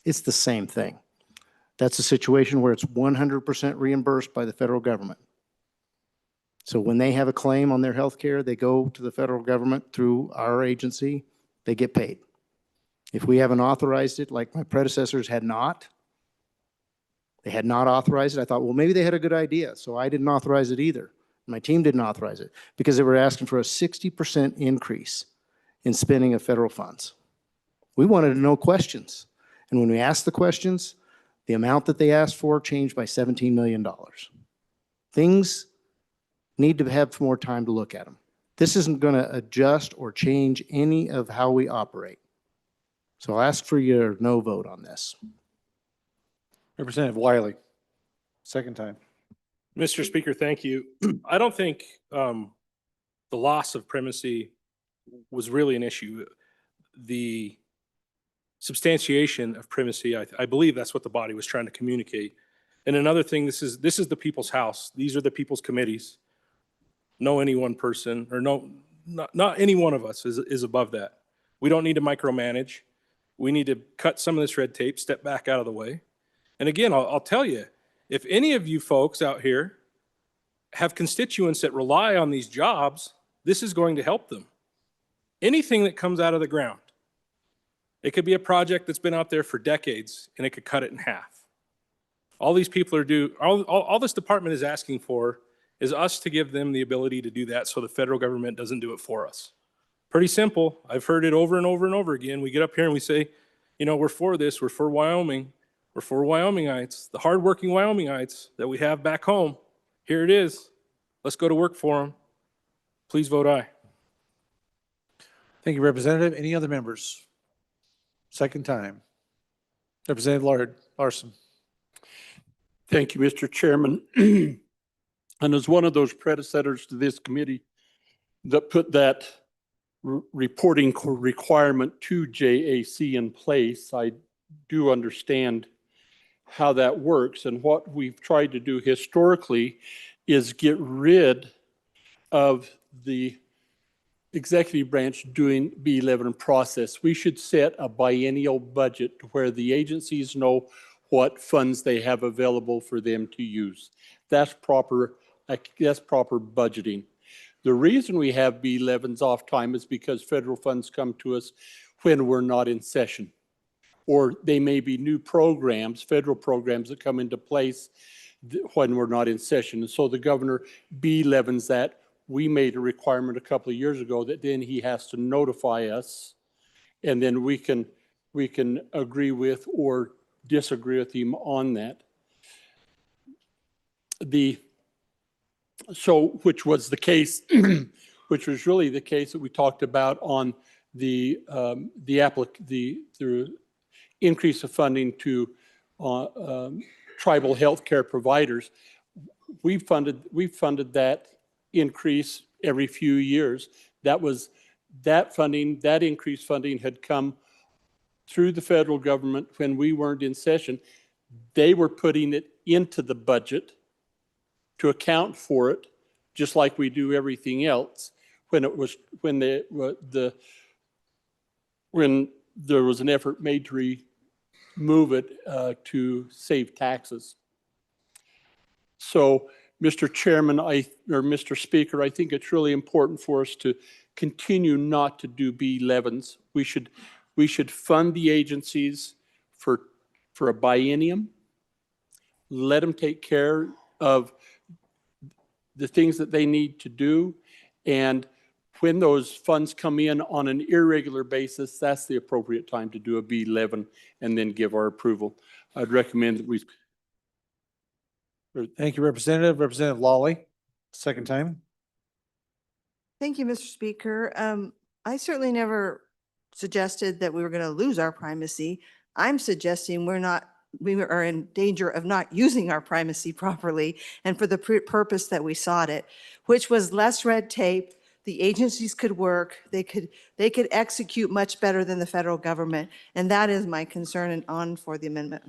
It's the same thing. That's a situation where it's 100% reimbursed by the federal government. So when they have a claim on their health care, they go to the federal government through our agency, they get paid. If we haven't authorized it, like my predecessors had not, they had not authorized it, I thought, well, maybe they had a good idea, so I didn't authorize it either. My team didn't authorize it because they were asking for a 60% increase in spending of federal funds. We wanted to know questions. And when we asked the questions, the amount that they asked for changed by $17 million. Things need to have more time to look at them. This isn't going to adjust or change any of how we operate. So I'll ask for your no vote on this. Representative Wiley, second time. Mr. Speaker, thank you. I don't think the loss of primacy was really an issue. The substantiation of primacy, I believe that's what the body was trying to communicate. And another thing, this is the people's house. These are the people's committees. No any one person or not any one of us is above that. We don't need to micromanage. We need to cut some of this red tape, step back out of the way. And again, I'll tell you, if any of you folks out here have constituents that rely on these jobs, this is going to help them. Anything that comes out of the ground, it could be a project that's been out there for decades and it could cut it in half. All these people are all this department is asking for is us to give them the ability to do that so the federal government doesn't do it for us. Pretty simple. I've heard it over and over and over again. We get up here and we say, you know, we're for this, we're for Wyoming, we're for Wyomingites, the hardworking Wyomingites that we have back home. Here it is. Let's go to work for them. Please vote aye. Thank you, Representative. Any other members? Second time. Representative Larson. Thank you, Mr. Chairman. And as one of those predecessors to this committee that put that reporting requirement to JAC in place, I do understand how that works. And what we've tried to do historically is get rid of the executive branch doing B11 process. We should set a biennial budget where the agencies know what funds they have available for them to use. That's proper budgeting. The reason we have B11s off time is because federal funds come to us when we're not in session. Or they may be new programs, federal programs that come into place when we're not in session. And so the governor B11s that. We made a requirement a couple of years ago that then he has to notify us, and then we can agree with or disagree with him on that. Which was the case, which was really the case that we talked about on the increase of funding to tribal healthcare providers. We funded that increase every few years. That increased funding had come through the federal government when we weren't in session. They were putting it into the budget to account for it, just like we do everything else. When there was an effort made to remove it to save taxes. So, Mr. Chairman, Mr. Speaker, I think it's really important for us to continue not to do B11s. We should fund the agencies for a biennium. Let them take care of the things that they need to do. And when those funds come in on an irregular basis, that's the appropriate time to do a B11 and then give our approval. I'd recommend that we. Thank you, Representative. Representative Lawley, second time. Thank you, Mr. Speaker. I certainly never suggested that we were going to lose our primacy. I'm suggesting we are in danger of not using our primacy properly and for the purpose that we sought it, which was less red tape. The agencies could work, they could execute much better than the federal government. And that is my concern and on for the amendment.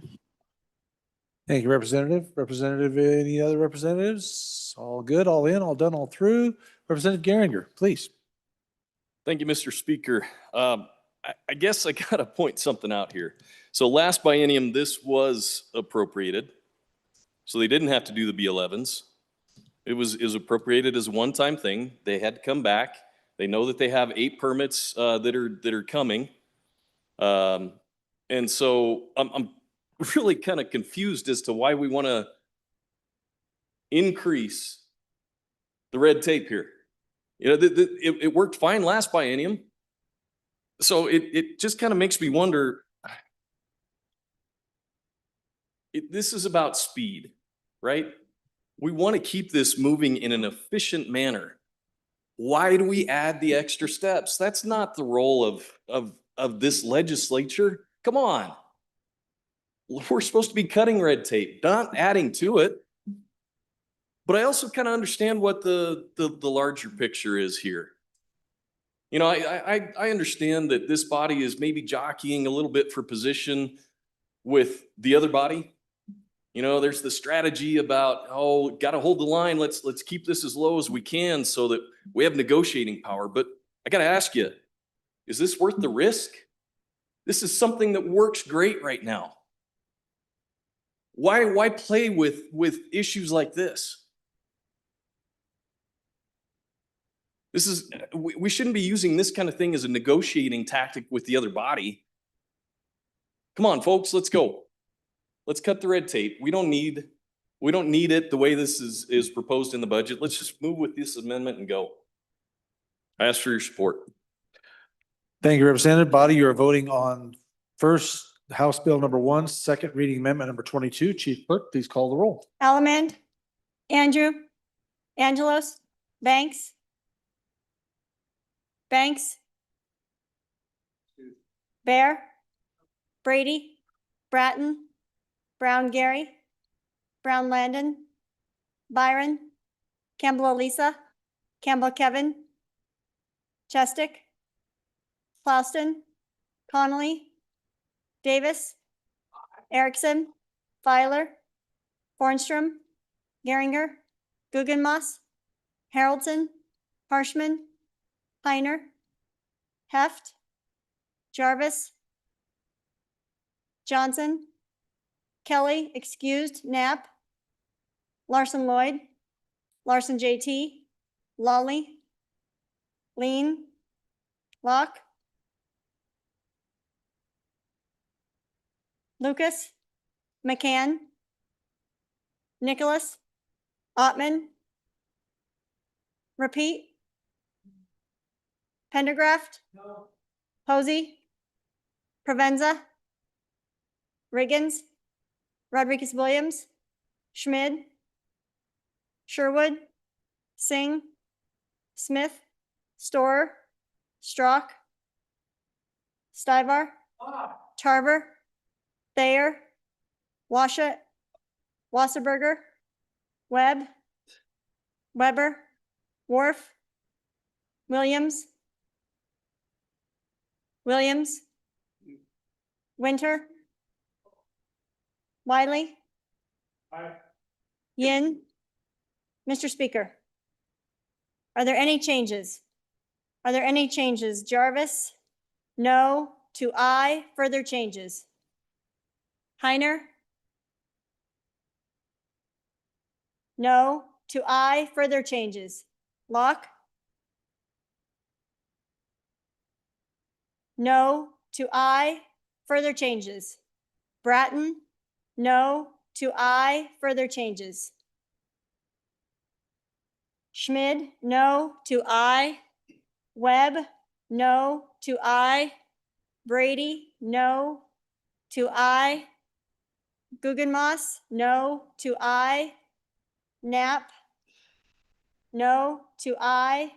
Thank you, Representative. Representative, any other representatives? All good, all in, all done, all through. Representative Garinger, please. Thank you, Mr. Speaker. I guess I gotta point something out here. So last biennium, this was appropriated. So they didn't have to do the B11s. It was appropriated as a one-time thing. They had to come back. They know that they have 8 permits that are coming. And so I'm really kind of confused as to why we want to increase the red tape here. You know, it worked fine last biennium. So it just kind of makes me wonder, this is about speed, right? We want to keep this moving in an efficient manner. Why do we add the extra steps? That's not the role of this legislature. Come on. We're supposed to be cutting red tape, not adding to it. But I also kind of understand what the larger picture is here. You know, I understand that this body is maybe jockeying a little bit for position with the other body. You know, there's the strategy about, oh, got to hold the line. Let's keep this as low as we can so that we have negotiating power. But I got to ask you, is this worth the risk? This is something that works great right now. Why play with issues like this? We shouldn't be using this kind of thing as a negotiating tactic with the other body. Come on, folks, let's go. Let's cut the red tape. We don't need it the way this is proposed in the budget. Let's just move with this amendment and go. I ask for your support. Thank you, Representative. Body, you are voting on first House Bill number 1, second reading amendment number 22. Chief Clerk, please call the roll. Allemande, Andrew, Angelos, Banks, Bear, Brady, Bratton, Brown Gary, Brown Landon, Byron, Campbell Elisa, Campbell Kevin, Chestick, Clouston, Connolly, Davis, Erickson, Filer, Hornstrom, Geringer, Guggenmoss, Haroldson, Harshman, Heiner, Heft, Jarvis, Johnson, Kelly, excused, Knapp, Larson Lloyd, Larson JT, Lawley, Lean, Locke, Lucas, McCann, Nicholas, Ottman, Repeat, Pendergraft, Posey, Provenza, Riggins, Rodriguez Williams, Schmid, Sherwood, Singh, Smith, Storer, Strock, Stivar, Tarver, Thayer, Washut, Wasserberger, Webb, Weber, Worf, Williams, Winter, Wiley, Yin. Mr. Speaker, are there any changes? Are there any changes? Jarvis, no to aye, further changes. Heiner, no to aye, further changes. Locke, no to aye, further changes. Bratton, no to aye, further changes. Schmid, no to aye. Webb, no to aye. Brady, no to aye. Guggenmoss, no to aye. Knapp, no to aye.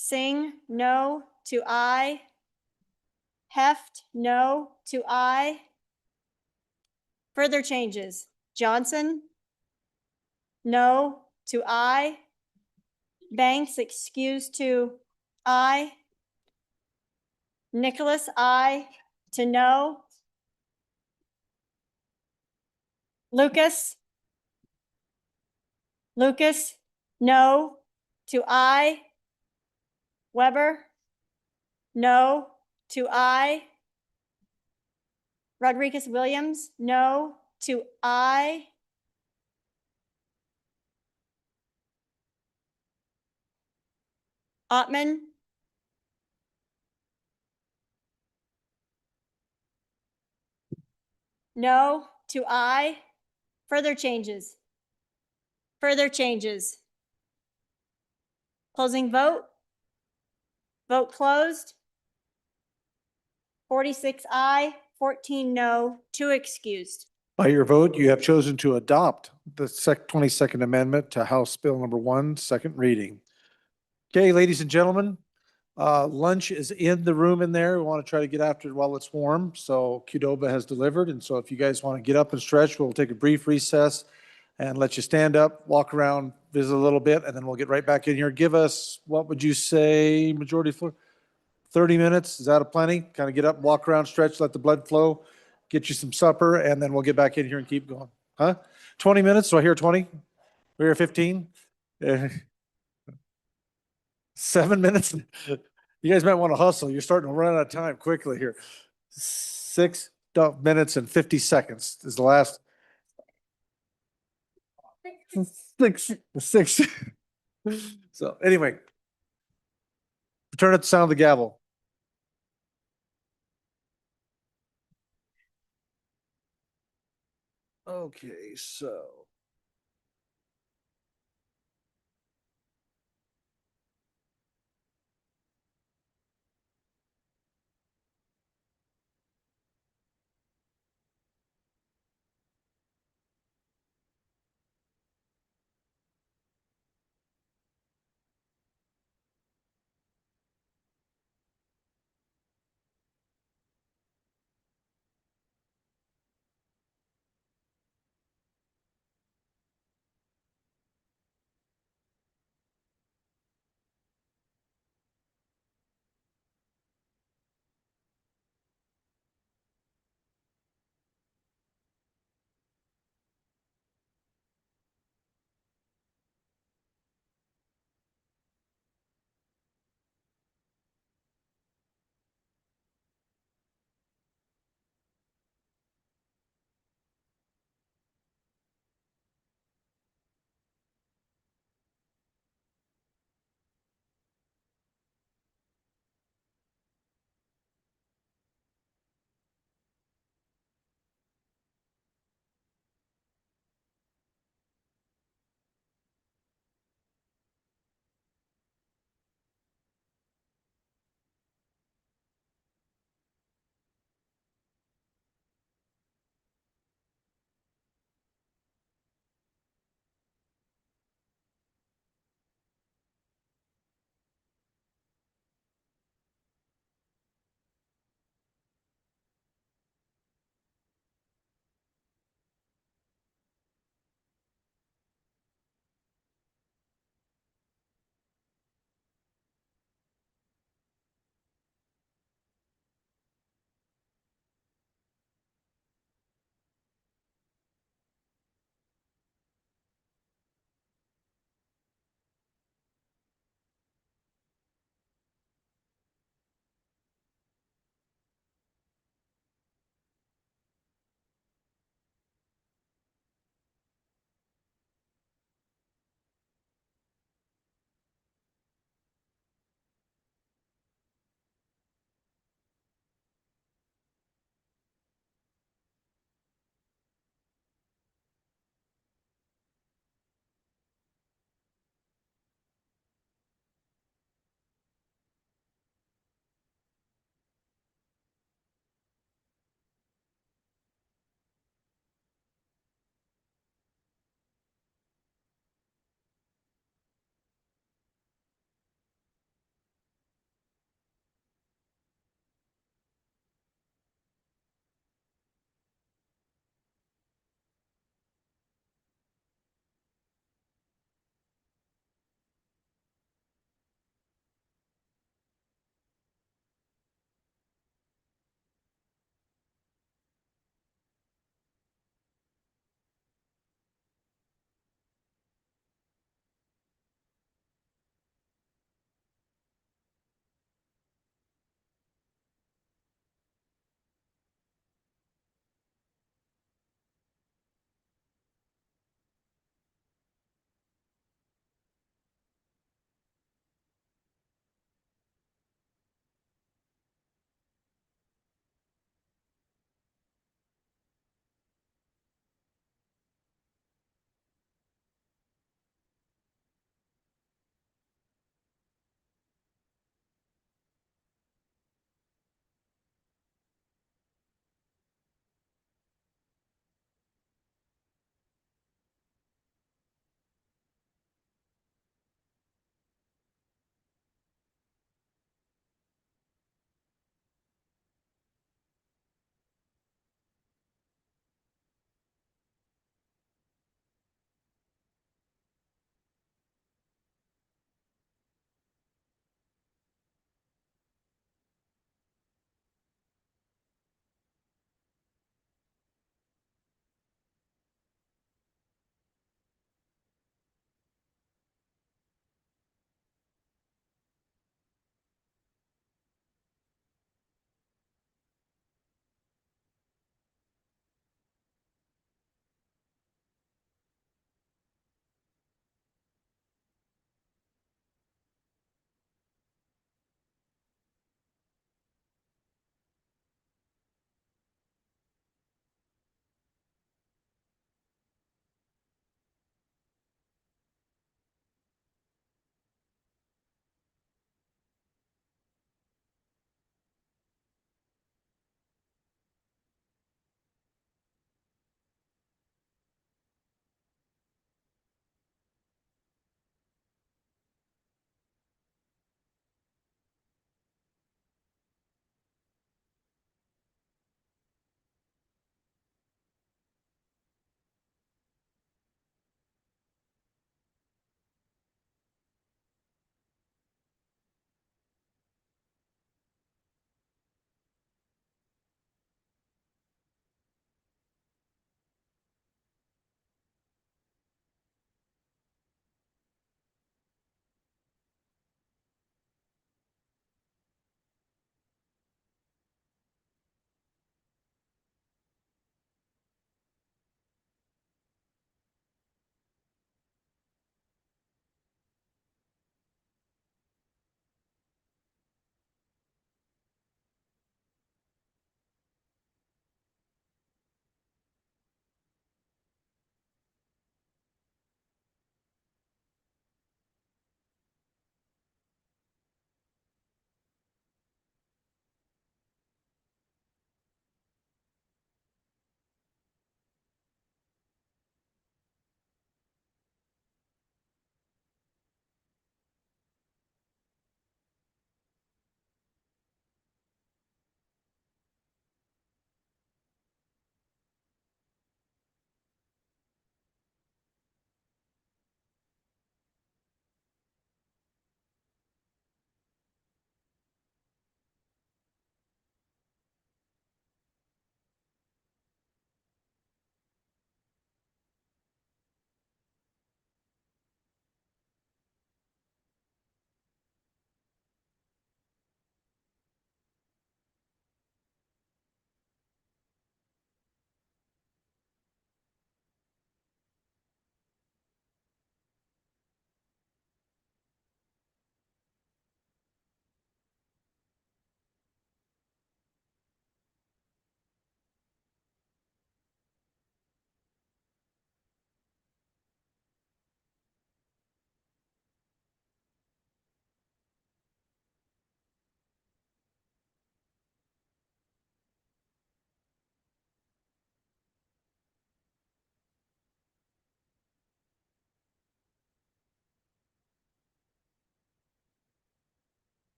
Singh, no to I. Heft, no to I. Further changes. Johnson, no to I. Banks, excuse to I. Nicholas, I to no. Lucas, no to I. Weber, no to I. Rodriguez Williams, no to I. Ottman, no to I. Further changes. Further changes. Closing vote. Vote closed. 46 aye, 14 no, 2 excused. By your vote, you have chosen to adopt the 22nd Amendment to House Bill number 1, second reading. Okay, ladies and gentlemen, lunch is in the room in there. We want to try to get after it while it's warm. So Qdoba has delivered. And so if you guys want to get up and stretch, we'll take a brief recess and let you stand up, walk around, visit a little bit, and then we'll get right back in here. Give us, what would you say, majority floor? 30 minutes, is that a plenty? Kind of get up, walk around, stretch, let the blood flow, get you some supper, and then we'll get back in here and keep going. Huh? 20 minutes, so I hear 20? We hear 15? 7 minutes? You guys might want to hustle. You're starting to run out of time quickly here. 6 minutes and 50 seconds is the last. 6. So anyway, return at the sound of the gavel. Okay, so.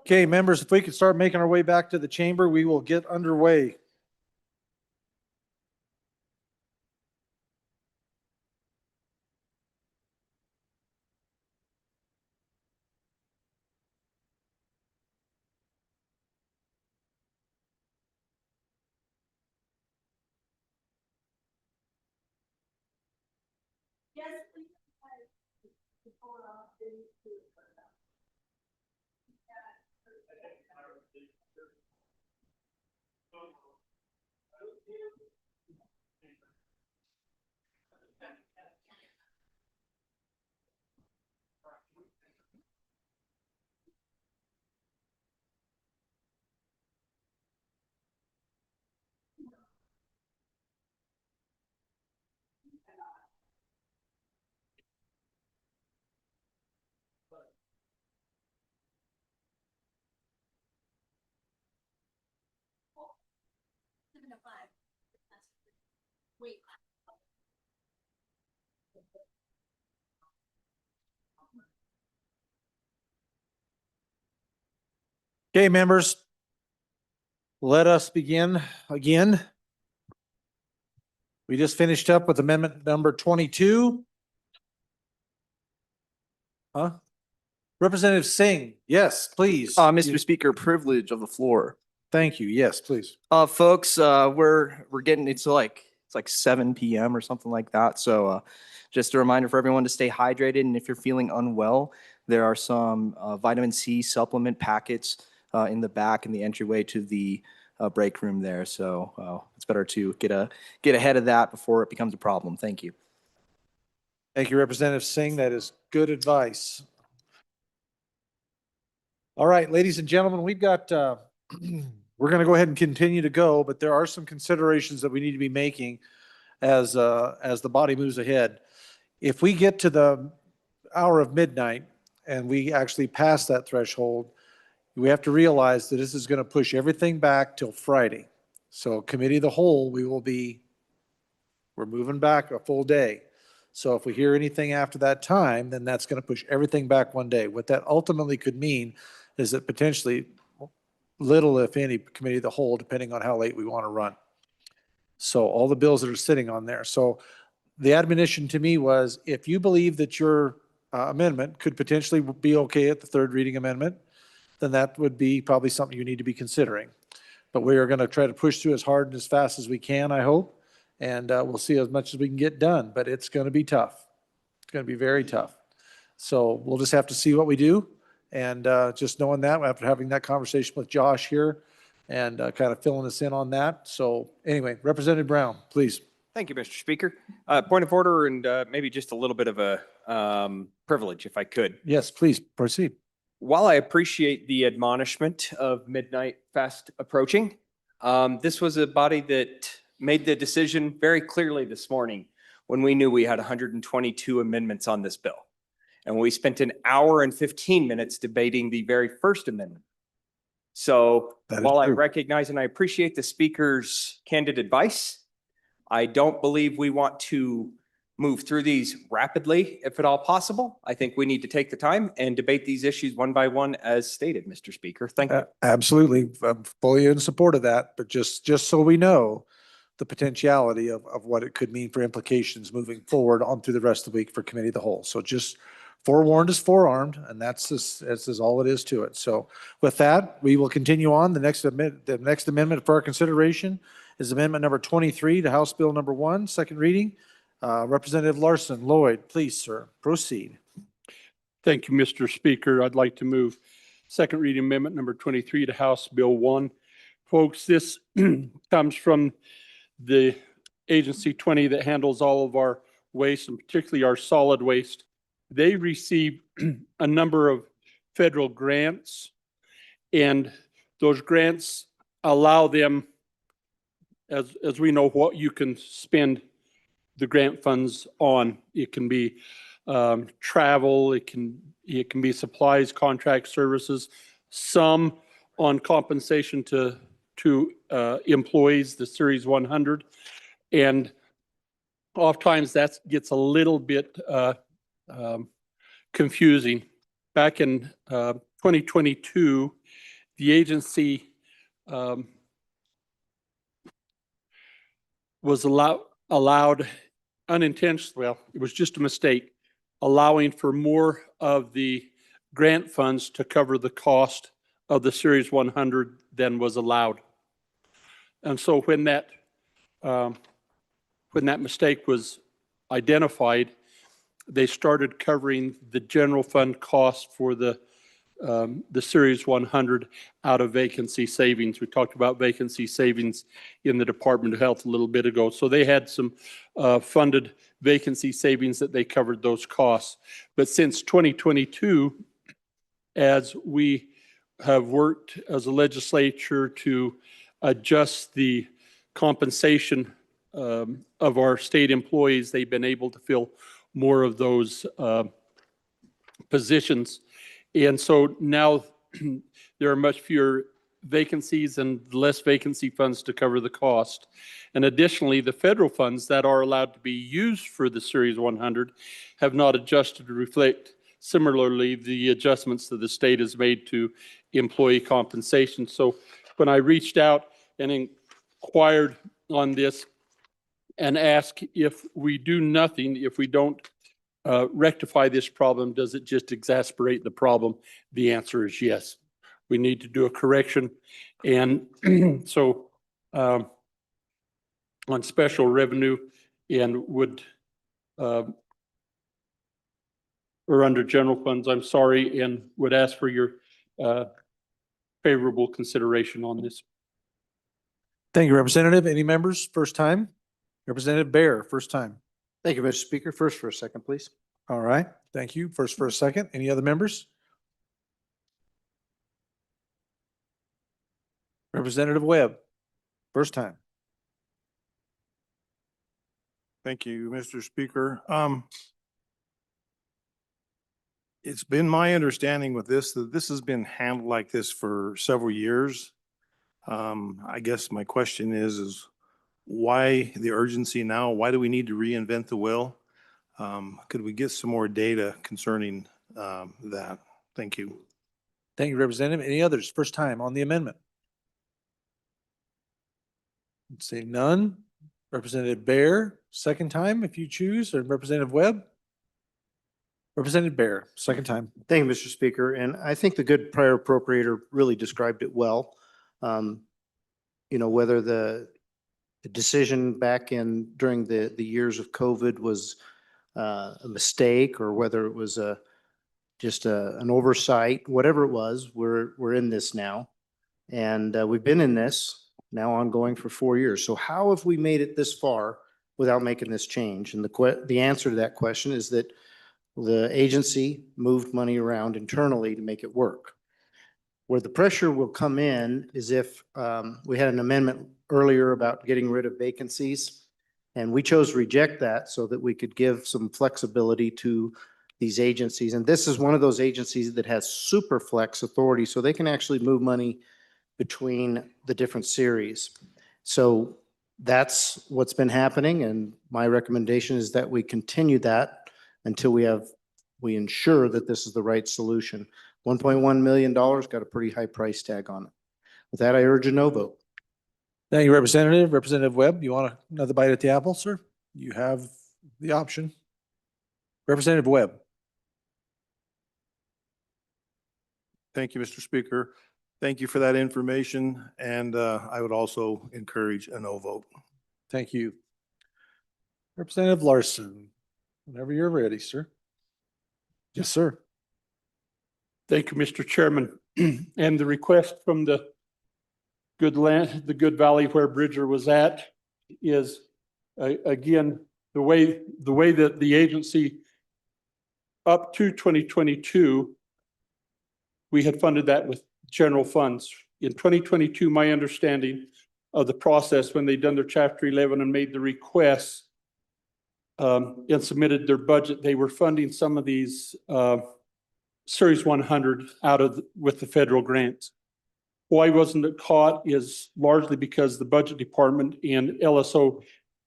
Okay, members, if we could start making our way back to the chamber, we will get underway. Okay, members, let us begin again. We just finished up with amendment number 22. Huh? Representative Singh, yes, please. Mr. Speaker, privilege of the floor. Thank you. Yes, please. Folks, we're getting, it's like 7 PM or something like that. So, just a reminder for everyone to stay hydrated. And if you're feeling unwell, there are some vitamin C supplement packets in the back in the entryway to the break room there. So, it's better to get ahead of that before it becomes a problem. Thank you. Thank you, Representative Singh. That is good advice. All right, ladies and gentlemen, we've got, we're going to go ahead and continue to go, but there are some considerations that we need to be making as the body moves ahead. If we get to the hour of midnight and we actually pass that threshold, we have to realize that this is going to push everything back till Friday. So committee of the whole, we're moving back a full day. So if we hear anything after that time, then that's going to push everything back one day. What that ultimately could mean is that potentially little, if any, committee of the whole, depending on how late we want to run. So all the bills that are sitting on there. So the admonition to me was, if you believe that your amendment could potentially be okay at the third reading amendment, then that would be probably something you need to be considering. But we are going to try to push through as hard and as fast as we can, I hope. And we'll see as much as we can get done, but it's going to be tough. It's going to be very tough. So we'll just have to see what we do. And just knowing that, after having that conversation with Josh here and kind of filling us in on that. So anyway, Representative Brown, please. Thank you, Mr. Speaker. Point of order and maybe just a little bit of a privilege, if I could. Yes, please proceed. While I appreciate the admonishment of midnight fast approaching, this was a body that made the decision very clearly this morning when we knew we had 122 amendments on this bill. And we spent an hour and 15 minutes debating the very first amendment. So while I recognize and I appreciate the speaker's candid advice, I don't believe we want to move through these rapidly, if at all possible. I think we need to take the time and debate these issues one by one as stated, Mr. Speaker. Thank you. Absolutely. I'm fully in support of that, but just so we know the potentiality of what it could mean for implications moving forward on through the rest of the week for committee of the whole. So just forewarned is forearmed, and that's all it is to it. So with that, we will continue on. The next amendment for our consideration is amendment number 23 to House Bill number 1, second reading. Representative Larson, Lloyd, please, sir, proceed. Thank you, Mr. Speaker. I'd like to move second reading amendment number 23 to House Bill 1. Folks, this comes from the Agency 20 that handles all of our waste and particularly our solid waste. They receive a number of federal grants, and those grants allow them, as we know, what you can spend the grant funds on. It can be travel, it can be supplies, contract services, some on compensation to employees, the Series 100. And oftentimes that gets a little bit confusing. Back in 2022, the agency was allowed unintentionally, well, it was just a mistake, allowing for more of the grant funds to cover the cost of the Series 100 than was allowed. And so when that mistake was identified, they started covering the general fund costs for the Series 100 out of vacancy savings. We talked about vacancy savings in the Department of Health a little bit ago. So they had some funded vacancy savings that they covered those costs. But since 2022, as we have worked as a legislature to adjust the compensation of our state employees, they've been able to fill more of those positions. And so now there are much fewer vacancies and less vacancy funds to cover the cost. And additionally, the federal funds that are allowed to be used for the Series 100 have not adjusted to reflect similarly the adjustments that the state has made to employee compensation. So when I reached out and inquired on this and asked if we do nothing, if we don't rectify this problem, does it just exacerbate the problem? The answer is yes. We need to do a correction. And so on special revenue and would, or under general funds, I'm sorry, and would ask for your favorable consideration on this. Thank you, Representative. Any members? First time? Representative Bear, first time. Thank you, Mr. Speaker. First for a second, please. All right, thank you. First for a second. Any other members? Representative Webb, first time. Thank you, Mr. Speaker. It's been my understanding with this, that this has been handled like this for several years. I guess my question is why the urgency now? Why do we need to reinvent the wheel? Could we get some more data concerning that? Thank you. Thank you, Representative. Any others? First time on the amendment? Seeing none. Representative Bear, second time if you choose, or Representative Webb? Representative Bear, second time. Thank you, Mr. Speaker. And I think the good prior appropriator really described it well. Whether the decision back during the years of COVID was a mistake or whether it was just an oversight, whatever it was, we're in this now. And we've been in this now ongoing for 4 years. So how have we made it this far without making this change? And the answer to that question is that the agency moved money around internally to make it work. Where the pressure will come in is if we had an amendment earlier about getting rid of vacancies, and we chose to reject that so that we could give some flexibility to these agencies. And this is one of those agencies that has super flex authority, so they can actually move money between the different series. So that's what's been happening, and my recommendation is that we continue that until we ensure that this is the right solution. $1.1 million got a pretty high price tag on it. With that, I urge a no vote. Thank you, Representative. Representative Webb, you want another bite at the apple, sir? You have the option. Representative Webb. Thank you, Mr. Speaker. Thank you for that information. And I would also encourage a no vote. Thank you. Representative Larson, whenever you're ready, sir. Yes, sir. Thank you, Mr. Chairman. And the request from the Good Valley where Bridger was at is, again, the way that the agency up to 2022, we had funded that with general funds. In 2022, my understanding of the process when they'd done their Chapter 11 and made the requests and submitted their budget, they were funding some of these Series 100 with the federal grants. Why wasn't it caught is largely because the budget department and LSO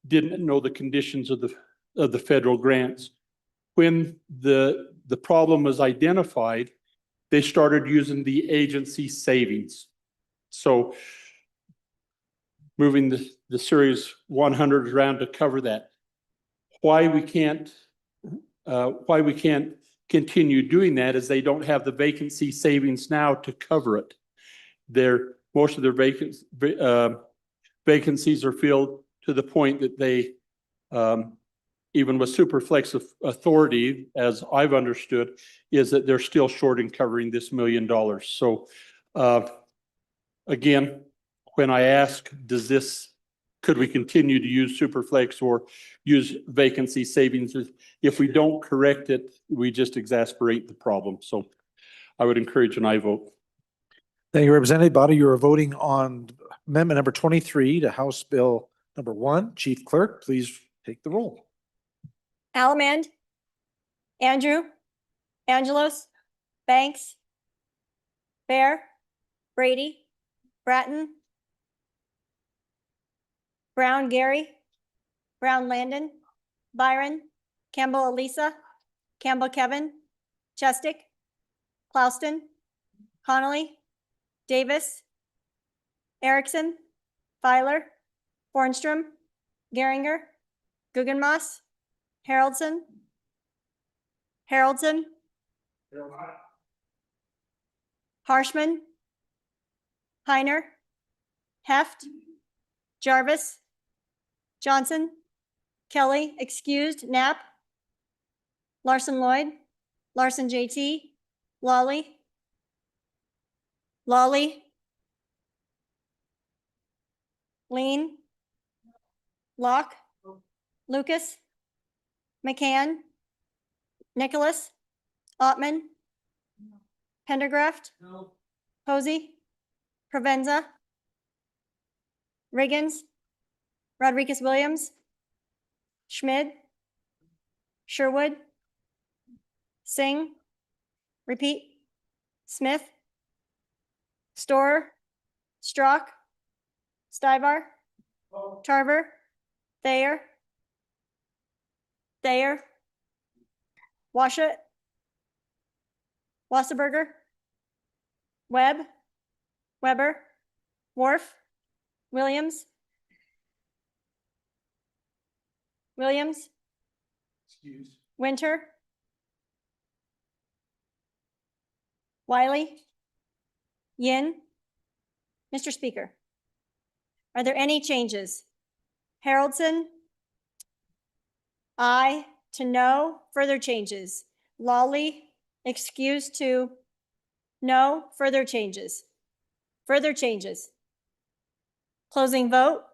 didn't know the conditions of the federal grants. When the problem was identified, they started using the agency savings. So moving the Series 100 around to cover that. Why we can't continue doing that is they don't have the vacancy savings now to cover it. Most of their vacancies are filled to the point that they, even with Superflex authority, as I've understood, is that they're still short in covering this $1 million. So again, when I ask, could we continue to use Superflex or use vacancy savings? If we don't correct it, we just exasperate the problem. So I would encourage an aye vote. Thank you, Representative. Body, you are voting on amendment number 23 to House Bill number 1. Chief Clerk, please take the roll. Allemand, Andrew, Angelos, Banks, Bear, Brady, Bratton, Brown Gary, Brown Landon, Byron, Campbell Elisa, Campbell Kevin, Chestick, Clouston, Connolly, Davis, Erickson, Filer, Bornstrom, Geringer, Guggenmoss, Haroldson, Harshman, Heiner, Heft, Jarvis, Johnson, Kelly, excused, Knapp, Larson Lloyd, Larson JT, Lawley, Lean, Locke, Lucas, McCann, Nicholas, Ottman, Pendergraft, Posey, Provenza, Riggins, Rodriguez Williams, Schmid, Sherwood, Singh, repeat, Smith, Storer, Strock, Stivar, Tarver, Thayer, Washut, Wasserberger, Webb, Weber, Wharf, Williams, Winter, Wiley, Yin. Mr. Speaker, are there any changes? Haroldson, aye to no. Further changes. Lawley, excused to no. Further changes. Further changes. Closing vote.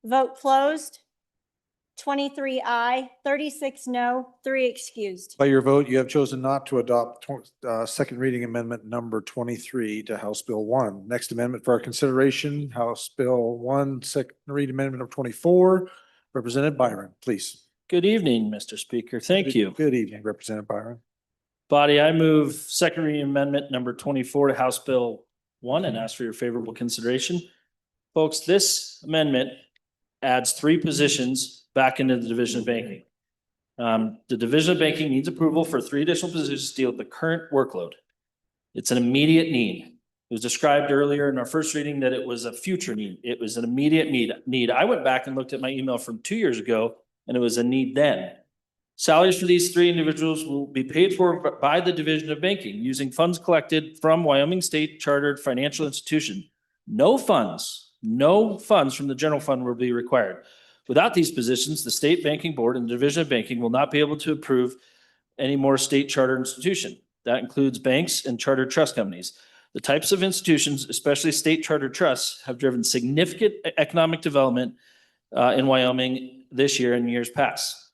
Vote closed. 23 aye, 36 no, 3 excused. By your vote, you have chosen not to adopt second reading amendment number 23 to House Bill 1. Next amendment for our consideration, House Bill 1, second reading amendment number 24. Representative Byron, please. Good evening, Mr. Speaker. Thank you. Good evening, Representative Byron. Body, I move second reading amendment number 24 to House Bill 1 and ask for your favorable consideration. Folks, this amendment adds 3 positions back into the Division of Banking. The Division of Banking needs approval for 3 additional positions to deal with the current workload. It's an immediate need. It was described earlier in our first reading that it was a future need. It was an immediate need. I went back and looked at my email from 2 years ago, and it was a need then. Salaries for these 3 individuals will be paid for by the Division of Banking using funds collected from Wyoming State Chartered Financial Institution. No funds from the general fund will be required. Without these positions, the State Banking Board and the Division of Banking will not be able to approve any more state charter institution. That includes banks and chartered trust companies. The types of institutions, especially state chartered trusts, have driven significant economic development in Wyoming this year and years past.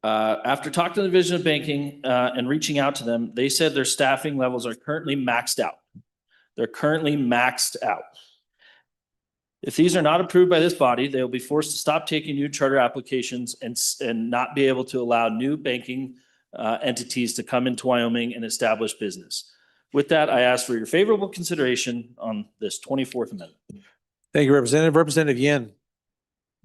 After talking to the Division of Banking and reaching out to them, they said their staffing levels are currently maxed out. They're currently maxed out. If these are not approved by this body, they will be forced to stop taking new charter applications and not be able to allow new banking entities to come into Wyoming and establish business. With that, I ask for your favorable consideration on this 24th amendment. Thank you, Representative. Representative Yin,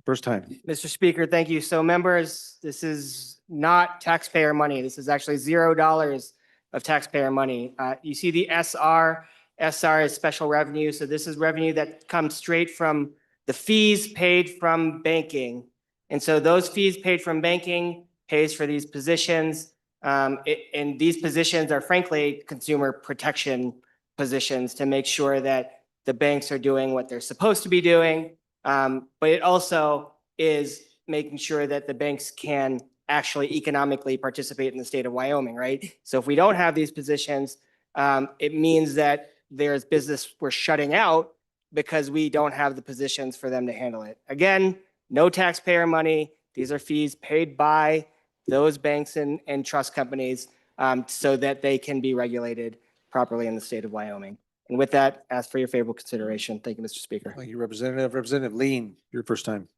first time. Mr. Speaker, thank you. So members, this is not taxpayer money. This is actually $0 of taxpayer money. You see the SR. SR is special revenue. So this is revenue that comes straight from the fees paid from banking. And so those fees paid from banking pays for these positions. And these positions are frankly consumer protection positions to make sure that the banks are doing what they're supposed to be doing. But it also is making sure that the banks can actually economically participate in the state of Wyoming, right? So if we don't have these positions, it means that there's business we're shutting out because we don't have the positions for them to handle it. Again, no taxpayer money. These are fees paid by those banks and trust companies so that they can be regulated properly in the state of Wyoming. And with that, ask for your favorable consideration. Thank you, Mr. Speaker. Thank you, Representative. Representative Lean, your first time.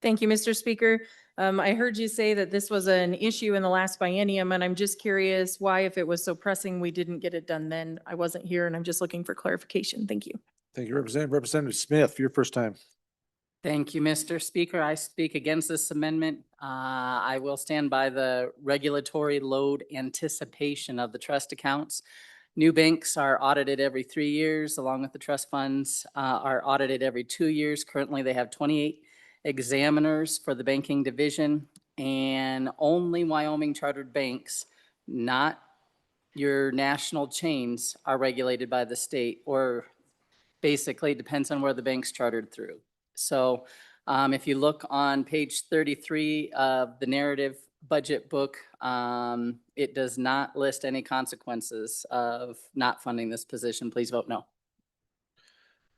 Thank you, Mr. Speaker. I heard you say that this was an issue in the last biennium, and I'm just curious why, if it was so pressing, we didn't get it done then. I wasn't here, and I'm just looking for clarification. Thank you. Thank you, Representative. Representative Smith, your first time. Thank you, Mr. Speaker. I speak against this amendment. I will stand by the regulatory load anticipation of the trust accounts. New banks are audited every 3 years, along with the trust funds are audited every 2 years. Currently, they have 28 examiners for the banking division, and only Wyoming chartered banks, not your national chains, are regulated by the state, or basically depends on where the bank's chartered through. So if you look on page 33 of the narrative budget book, it does not list any consequences of not funding this position. Please vote no.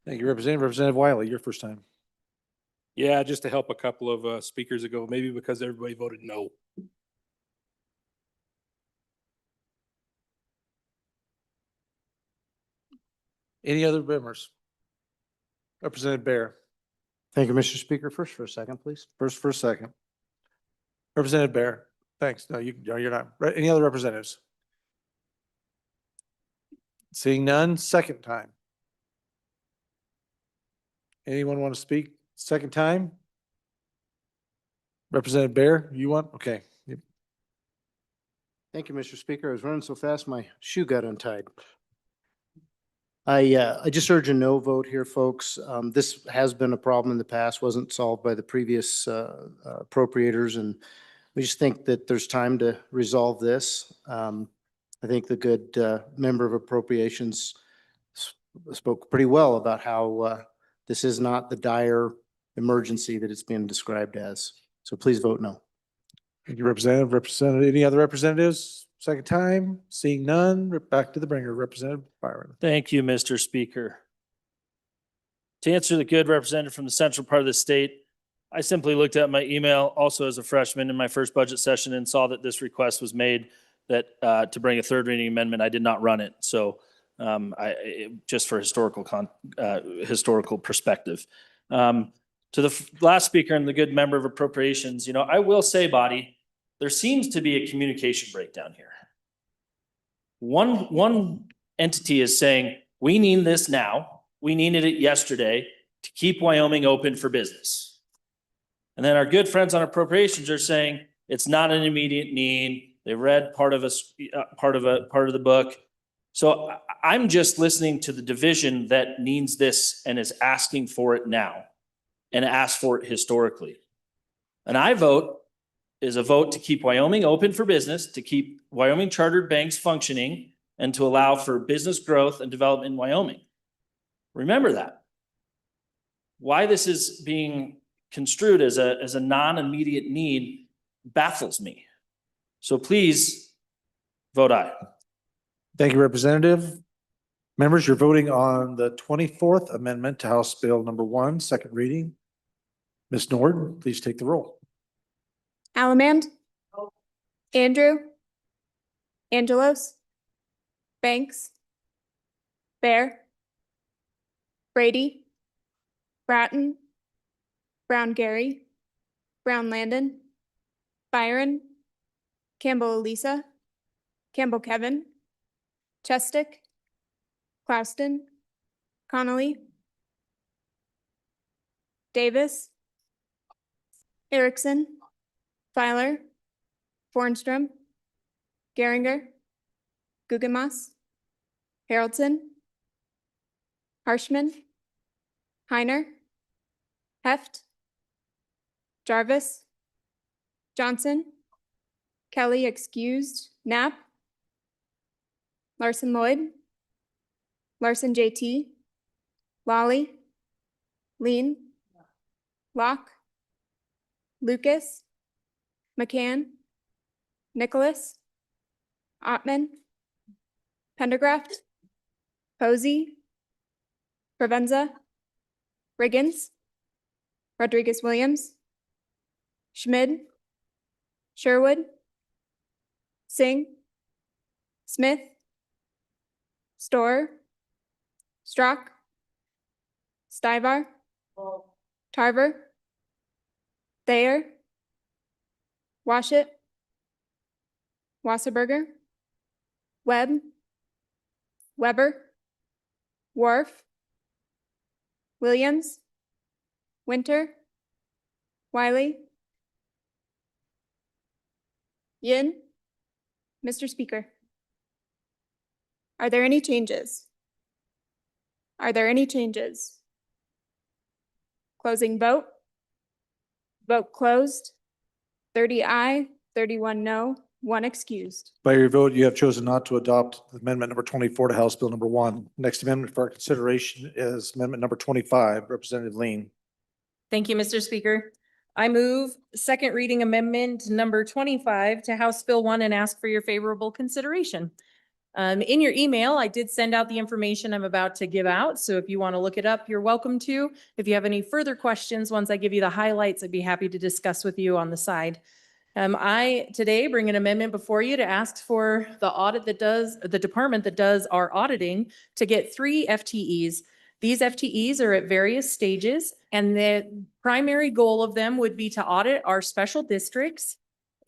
Thank you, Representative. Representative Wiley, your first time. Yeah, just to help a couple of speakers ago, maybe because everybody voted no. Any other members? Representative Bear, Thank you, Mr. Speaker. First for a second, please. first for a second. Representative Bear, thanks. No, you're not. Any other representatives? Seeing none, second time. Anyone want to speak second time? Representative Bear, you want? Okay. Thank you, Mr. Speaker. I was running so fast, my shoe got untied. I just urge a no vote here, folks. This has been a problem in the past, wasn't solved by the previous appropriators, and we just think that there's time to resolve this. I think the good member of appropriations spoke pretty well about how this is not the dire emergency that it's being described as. So please vote no. Thank you, Representative. Representative, any other representatives? Second time, seeing none, back to the bringer, Representative Byron. Thank you, Mr. Speaker. To answer the good representative from the central part of the state, I simply looked at my email also as a freshman in my first budget session and saw that this request was made that to bring a third reading amendment. I did not run it. So just for historical perspective. To the last speaker and the good member of appropriations, you know, I will say, body, there seems to be a communication breakdown here. One entity is saying, we need this now. We needed it yesterday to keep Wyoming open for business. And then our good friends on appropriations are saying it's not an immediate need. They read part of the book. So I'm just listening to the division that needs this and is asking for it now and asked for it historically. And I vote is a vote to keep Wyoming open for business, to keep Wyoming chartered banks functioning, and to allow for business growth and development in Wyoming. Remember that. Why this is being construed as a non-immediate need baffles me. So please vote aye. Thank you, Representative. Members, you're voting on the 24th Amendment to House Bill number 1, second reading. Ms. Nord, please take the roll. Allemand. Andrew. Angelos. Banks. Bear. Brady. Bratton. Brown Gary. Brown Landon. Byron. Campbell Elisa. Campbell Kevin. Chestick. Clouston. Connolly. Davis. Erickson. Filer. Fornstrom. Geringer. Gugemas, Haroldson, Harshman, Heiner, Heft, Jarvis, Johnson, Kelly excused, Knapp, Larson Lloyd, Larson JT, Lolly, Lean, Locke, Lucas, McCann, Nicholas, Ottman, Pendergraft, Posey, Provenza, Riggins, Rodriguez Williams, Schmid, Sherwood, Singh, Smith, Storr, Strock, Stivar, Tarver, Thayer, Washit, Wasserberger, Webb, Weber, Wharf, Williams, Winter, Wiley, Yin. Mr. Speaker, are there any changes? Are there any changes? Closing vote. Vote closed. 30 aye, 31 no, 1 excused. By your vote, you have chosen not to adopt amendment number 24 to House Bill number 1. Next amendment for our consideration is amendment number 25, Representative Lean. Thank you, Mr. Speaker. I move second reading amendment number 25 to House Bill 1 and ask for your favorable consideration. In your email, I did send out the information I'm about to give out. So if you want to look it up, you're welcome to. If you have any further questions, once I give you the highlights, I'd be happy to discuss with you on the side. I today bring an amendment before you to ask for the department that does our auditing to get 3 FTEs. These FTEs are at various stages, and the primary goal of them would be to audit our special districts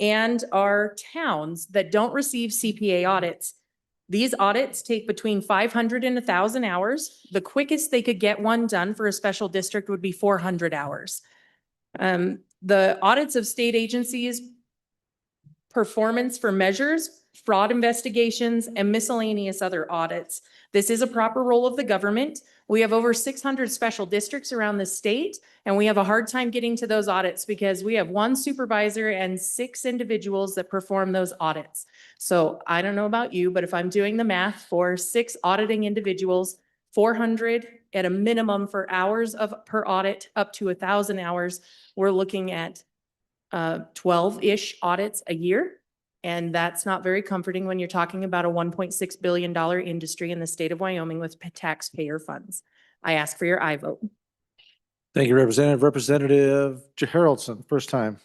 and our towns that don't receive CPA audits. These audits take between 500 and 1,000 hours. The quickest they could get one done for a special district would be 400 hours. The audits of state agencies, performance for measures, fraud investigations, and miscellaneous other audits. This is a proper role of the government. We have over 600 special districts around the state, and we have a hard time getting to those audits because we have 1 supervisor and 6 individuals that perform those audits. So I don't know about you, but if I'm doing the math for 6 auditing individuals, 400 at a minimum for hours per audit, up to 1,000 hours, we're looking at 12-ish audits a year. And that's not very comforting when you're talking about a $1.6 billion industry in the state of Wyoming with taxpayer funds. I ask for your aye vote. Thank you, Representative. Representative Haroldson, first time.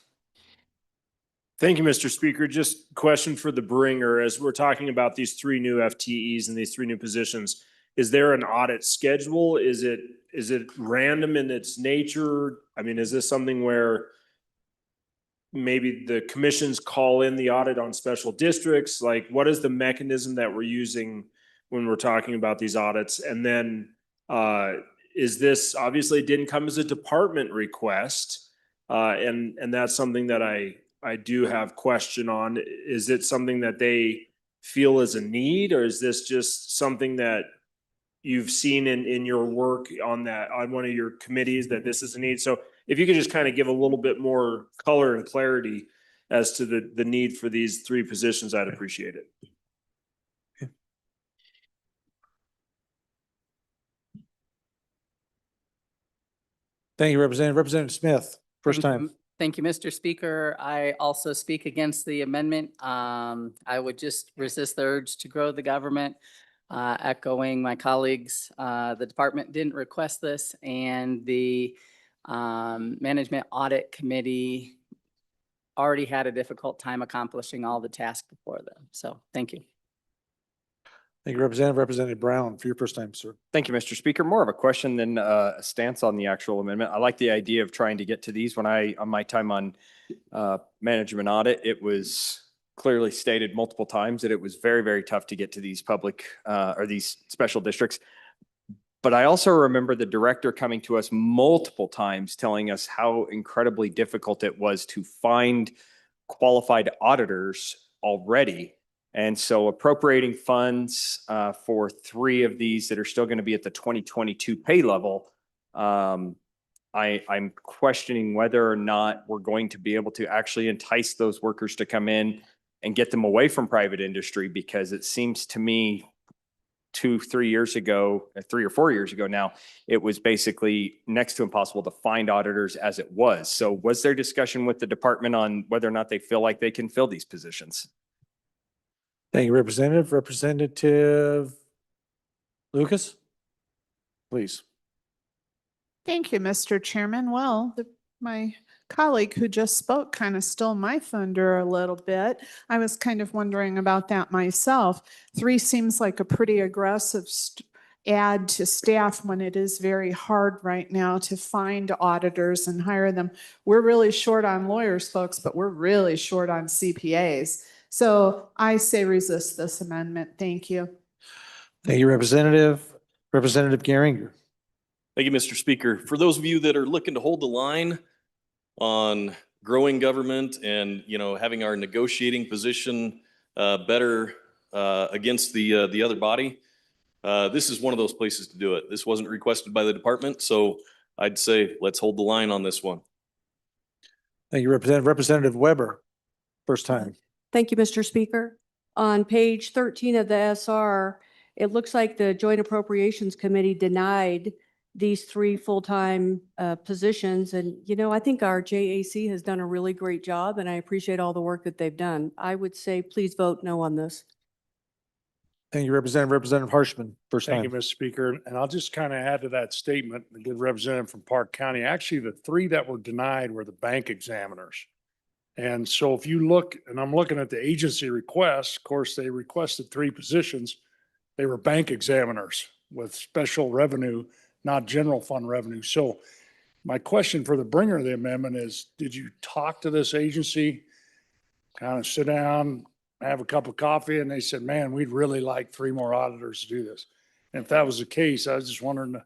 Thank you, Mr. Speaker. Just question for the bringer, as we're talking about these 3 new FTEs and these 3 new positions, is there an audit schedule? Is it random in its nature? I mean, is this something where maybe the commissions call in the audit on special districts? Like, what is the mechanism that we're using when we're talking about these audits? And then is this, obviously it didn't come as a department request, and that's something that I do have question on. Is it something that they feel is a need, or is this just something that you've seen in your work on one of your committees that this is a need? So if you could just kind of give a little bit more color and clarity as to the need for these 3 positions, I'd appreciate it. Thank you, Representative. Representative Smith, first time. Thank you, Mr. Speaker. I also speak against the amendment. I would just resist the urge to grow the government. Echoing my colleagues, the department didn't request this, and the Management Audit Committee already had a difficult time accomplishing all the tasks before them. So thank you. Thank you, Representative. Representative Brown, for your first time, sir. Thank you, Mr. Speaker. More of a question than a stance on the actual amendment. I like the idea of trying to get to these. On my time on management audit, it was clearly stated multiple times that it was very, very tough to get to these public or these special districts. But I also remember the director coming to us multiple times telling us how incredibly difficult it was to find qualified auditors already. And so appropriating funds for 3 of these that are still going to be at the 2022 pay level, I'm questioning whether or not we're going to be able to actually entice those workers to come in and get them away from private industry, because it seems to me 3 or 4 years ago now, it was basically next to impossible to find auditors as it was. So was there discussion with the department on whether or not they feel like they can fill these positions? Thank you, Representative. Representative Lucas, please. Thank you, Mr. Chairman. Well, my colleague who just spoke kind of stole my thunder a little bit. I was kind of wondering about that myself. 3 seems like a pretty aggressive add to staff when it is very hard right now to find auditors and hire them. We're really short on lawyers, folks, but we're really short on CPAs. So I say resist this amendment. Thank you. Thank you, Representative. Representative Geringer. Thank you, Mr. Speaker. For those of you that are looking to hold the line on growing government and, having our negotiating position better against the other body, this is one of those places to do it. This wasn't requested by the department, so I'd say let's hold the line on this one. Thank you, Representative. Representative Weber, first time. Thank you, Mr. Speaker. On page 13 of the SR, it looks like the Joint Appropriations Committee denied these 3 full-time positions. And, I think our JAC has done a really great job, and I appreciate all the work that they've done. I would say please vote no on this. Thank you, Representative. Representative Harshman, first Thank you, time. Mr. Speaker. And I'll just kind of add to that statement, the good representative from Park County. Actually, the 3 that were denied were the bank examiners. And so if you look, and I'm looking at the agency requests, of course, they requested 3 positions. They were bank examiners with special revenue, not general fund revenue. So my question for the bringer of the amendment is, did you talk to this agency, kind of sit down, have a cup of coffee, and they said, man, we'd really like 3 more auditors to do this? And if that was the case, I was just wondering if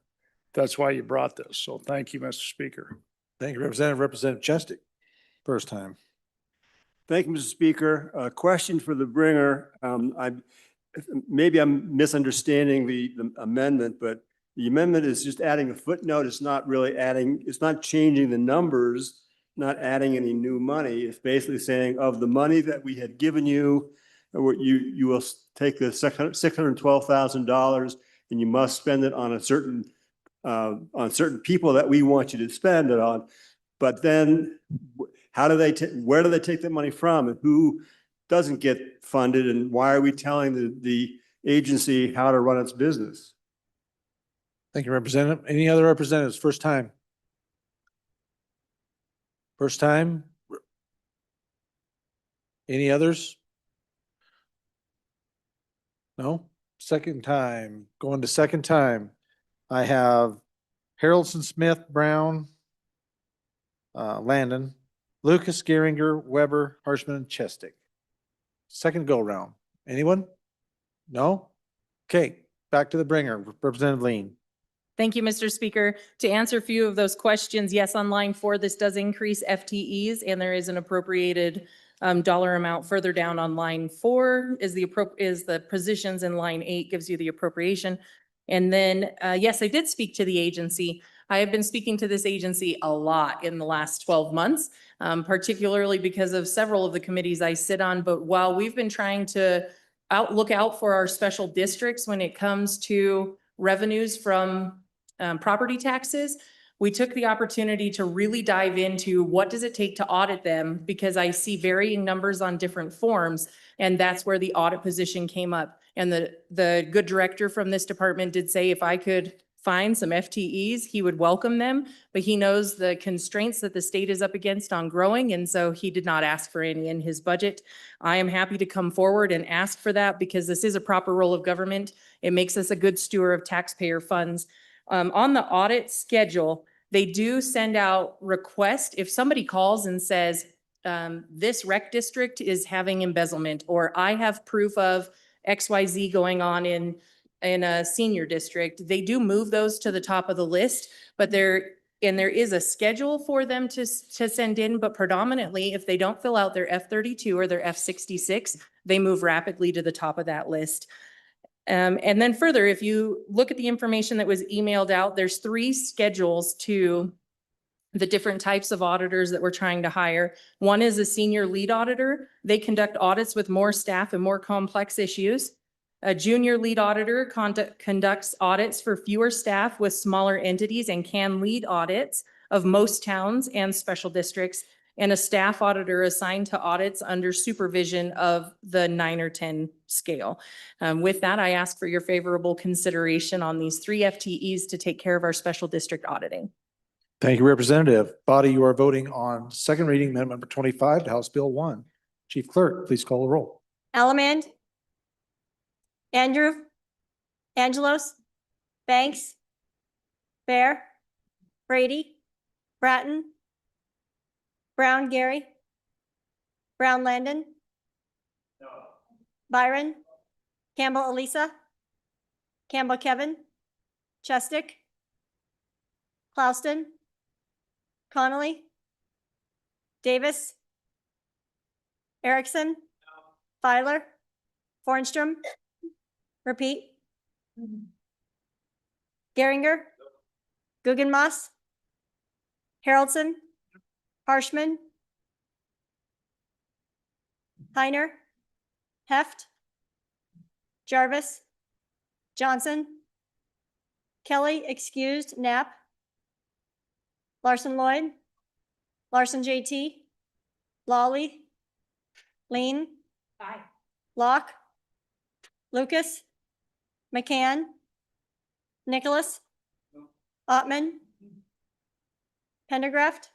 that's why you brought this. So thank you, Mr. Speaker. Thank you, Representative. Representative Chestic, first time. Thank you, Mr. Speaker. A question for the bringer. Maybe I'm misunderstanding the amendment, but the amendment is just adding a footnote. It's not really it's not changing the numbers, not adding any new money. It's basically saying of the money that we had given you, you will take the $612,000 and you must spend it on certain people that we want you to spend it on. But then where do they take the money from, and who doesn't get funded, and why are we telling the agency how to run its business? Thank you, Representative. Any other representatives? First time. First time. Any others? No? Second time. Going to second time. I have Harrelson, Smith, Brown, Landon, Lucas, Geringer, Weber, Harshman, and Chestic. Second go round. Anyone? No? Okay, back to the bringer. Representative Lean. Thank you, Mr. Speaker. To answer a few of those questions, yes, on line 4, this does increase FTEs, and there is an appropriated dollar amount. Further down on line 4 is the positions, and line 8 gives you the appropriation. And then, yes, I did speak to the agency. I have been speaking to this agency a lot in the last 12 months, particularly because of several of the committees I sit on. But while we've been trying to look out for our special districts when it comes to revenues from property taxes, we took the opportunity to really dive into what does it take to audit them, because I see varying numbers on different forms, and that's where the audit position came up. And the good director from this department did say if I could find some FTEs, he would welcome them, but he knows the constraints that the state is up against on growing, and so he did not ask for any in his budget. I am happy to come forward and ask for that because this is a proper role of government. It makes us a good steward of taxpayer funds. On the audit schedule, they do send out requests. If somebody calls and says, this rec district is having embezzlement, or I have proof of XYZ going on in a senior district, they do move those to the top of the list, but And there is a schedule for them to send in, but predominantly, if they don't fill out their F-32 or their F-66, they move rapidly to the top of that list. And then further, if you look at the information that was emailed out, there's 3 schedules to the different types of auditors that we're trying to hire. One is a senior lead auditor. They conduct audits with more staff and more complex issues. A junior lead auditor conducts audits for fewer staff with smaller entities and can lead audits of most towns and special districts. And a staff auditor assigned to audits under supervision of the 9 or 10 scale. With that, I ask for your favorable consideration on these 3 FTEs to take care of our special district auditing. Thank you, Representative. Body, you are voting on second reading amendment number 25 to House Bill 1. Chief Clerk, please call the roll. Allemande, Andrew, Angelos, Banks, Bear, Brady, Bratton, Brown Gary, Brown Landon, Byron, Campbell Elisa, Campbell Kevin, Chestick, Clouston, Connolly, Davis, Erickson, Filer, Fornstrom, repeat, Geringer, Guggenmoss, Haroldson, Harshman, Heiner, Heft, Jarvis, Johnson, Kelly, excused, Knapp, Larson Lloyd, Larson JT, Lawley, Lean, Locke, Lucas, McCann, Nicholas, Ottman, Pendergraft,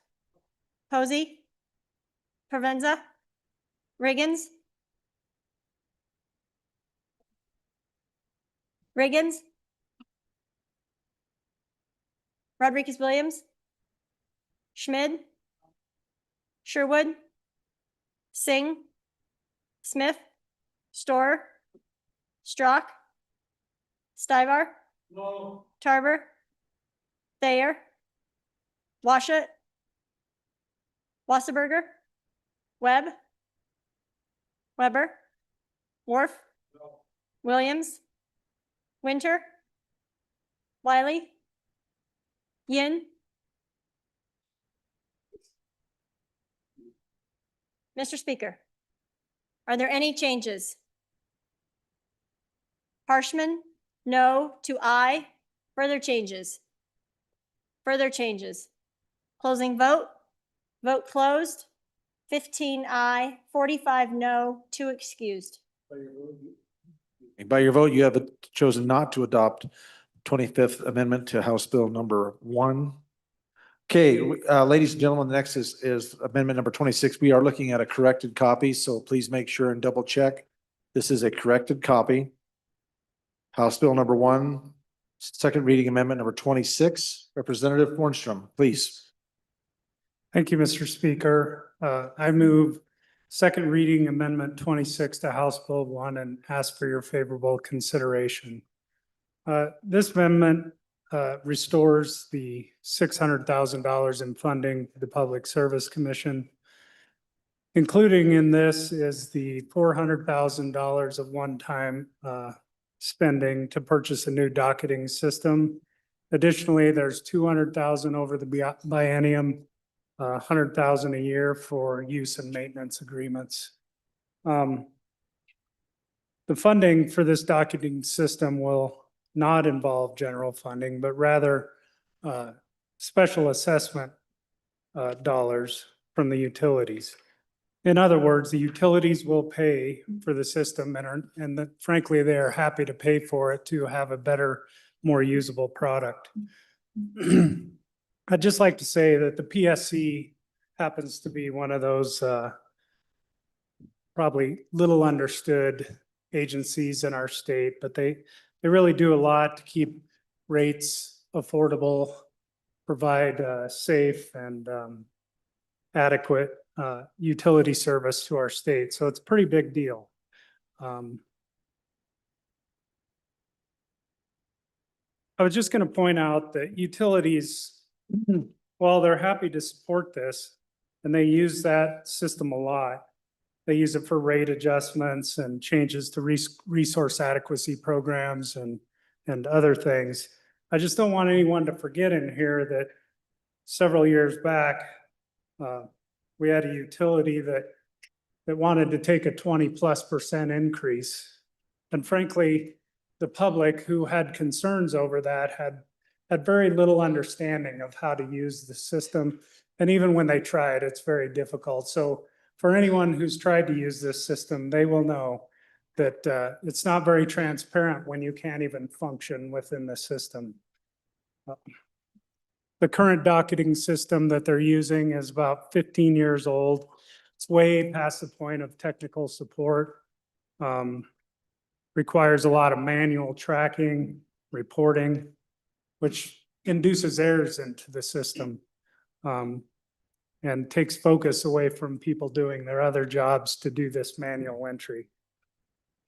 Posey, Provenza, Riggins, Rodriguez-Williams, Schmid, Sherwood, Singh, Smith, Storer, Strock, Stivar, Tarver, Thayer, Washut, Wasserberger, Webb, Weber, Worf, Williams, Winter, Wiley, Yin, Mr. Speaker, are there any changes? Harshman, no to aye. Further changes? Further changes? Closing vote? Vote closed. 15 aye, 45 no, 2 excused. By your vote, you have chosen not to adopt 25th Amendment to House Bill number 1. Okay, ladies and gentlemen, the next is Amendment number 26. We are looking at a corrected copy, so please make sure and double check. This is a corrected copy. House Bill number 1, second reading amendment number 26. Representative Fornstrom, please. Thank you, Mr. Speaker. I move second reading amendment 26 to House Bill 1 and ask for your favorable consideration. This amendment restores the $600,000 in funding to the Public Service Commission. Including in this is the $400,000 of one-time spending to purchase a new docketing system. Additionally, there's $200,000 over the biennium, $100,000 a year for use and maintenance agreements. The funding for this docketing system will not involve general funding, but rather special assessment dollars from the utilities. In other words, the utilities will pay for the system and frankly, they are happy to pay for it to have a better, more usable product. I'd just like to say that the PSC happens to be one of those probably little understood agencies in our state, but they really do a lot to keep rates affordable, provide safe and adequate utility service to our state. So it's a pretty big deal. I was just going to point out that utilities Well, they're happy to support this, and they use that system a lot. They use it for rate adjustments and changes to resource adequacy programs and other things. I just don't want anyone to forget in here that several years back, we had a utility that wanted to take a 20+% increase. And frankly, the public who had concerns over that had very little understanding of how to use the system. And even when they tried, it's very difficult. So for anyone who's tried to use this system, they will know that it's not very transparent when you can't even function within the system. The current docketing system that they're using is about 15 years old. It's way past the point of technical support. Requires a lot of manual tracking, reporting, which induces errors into the system. And takes focus away from people doing their other jobs to do this manual entry.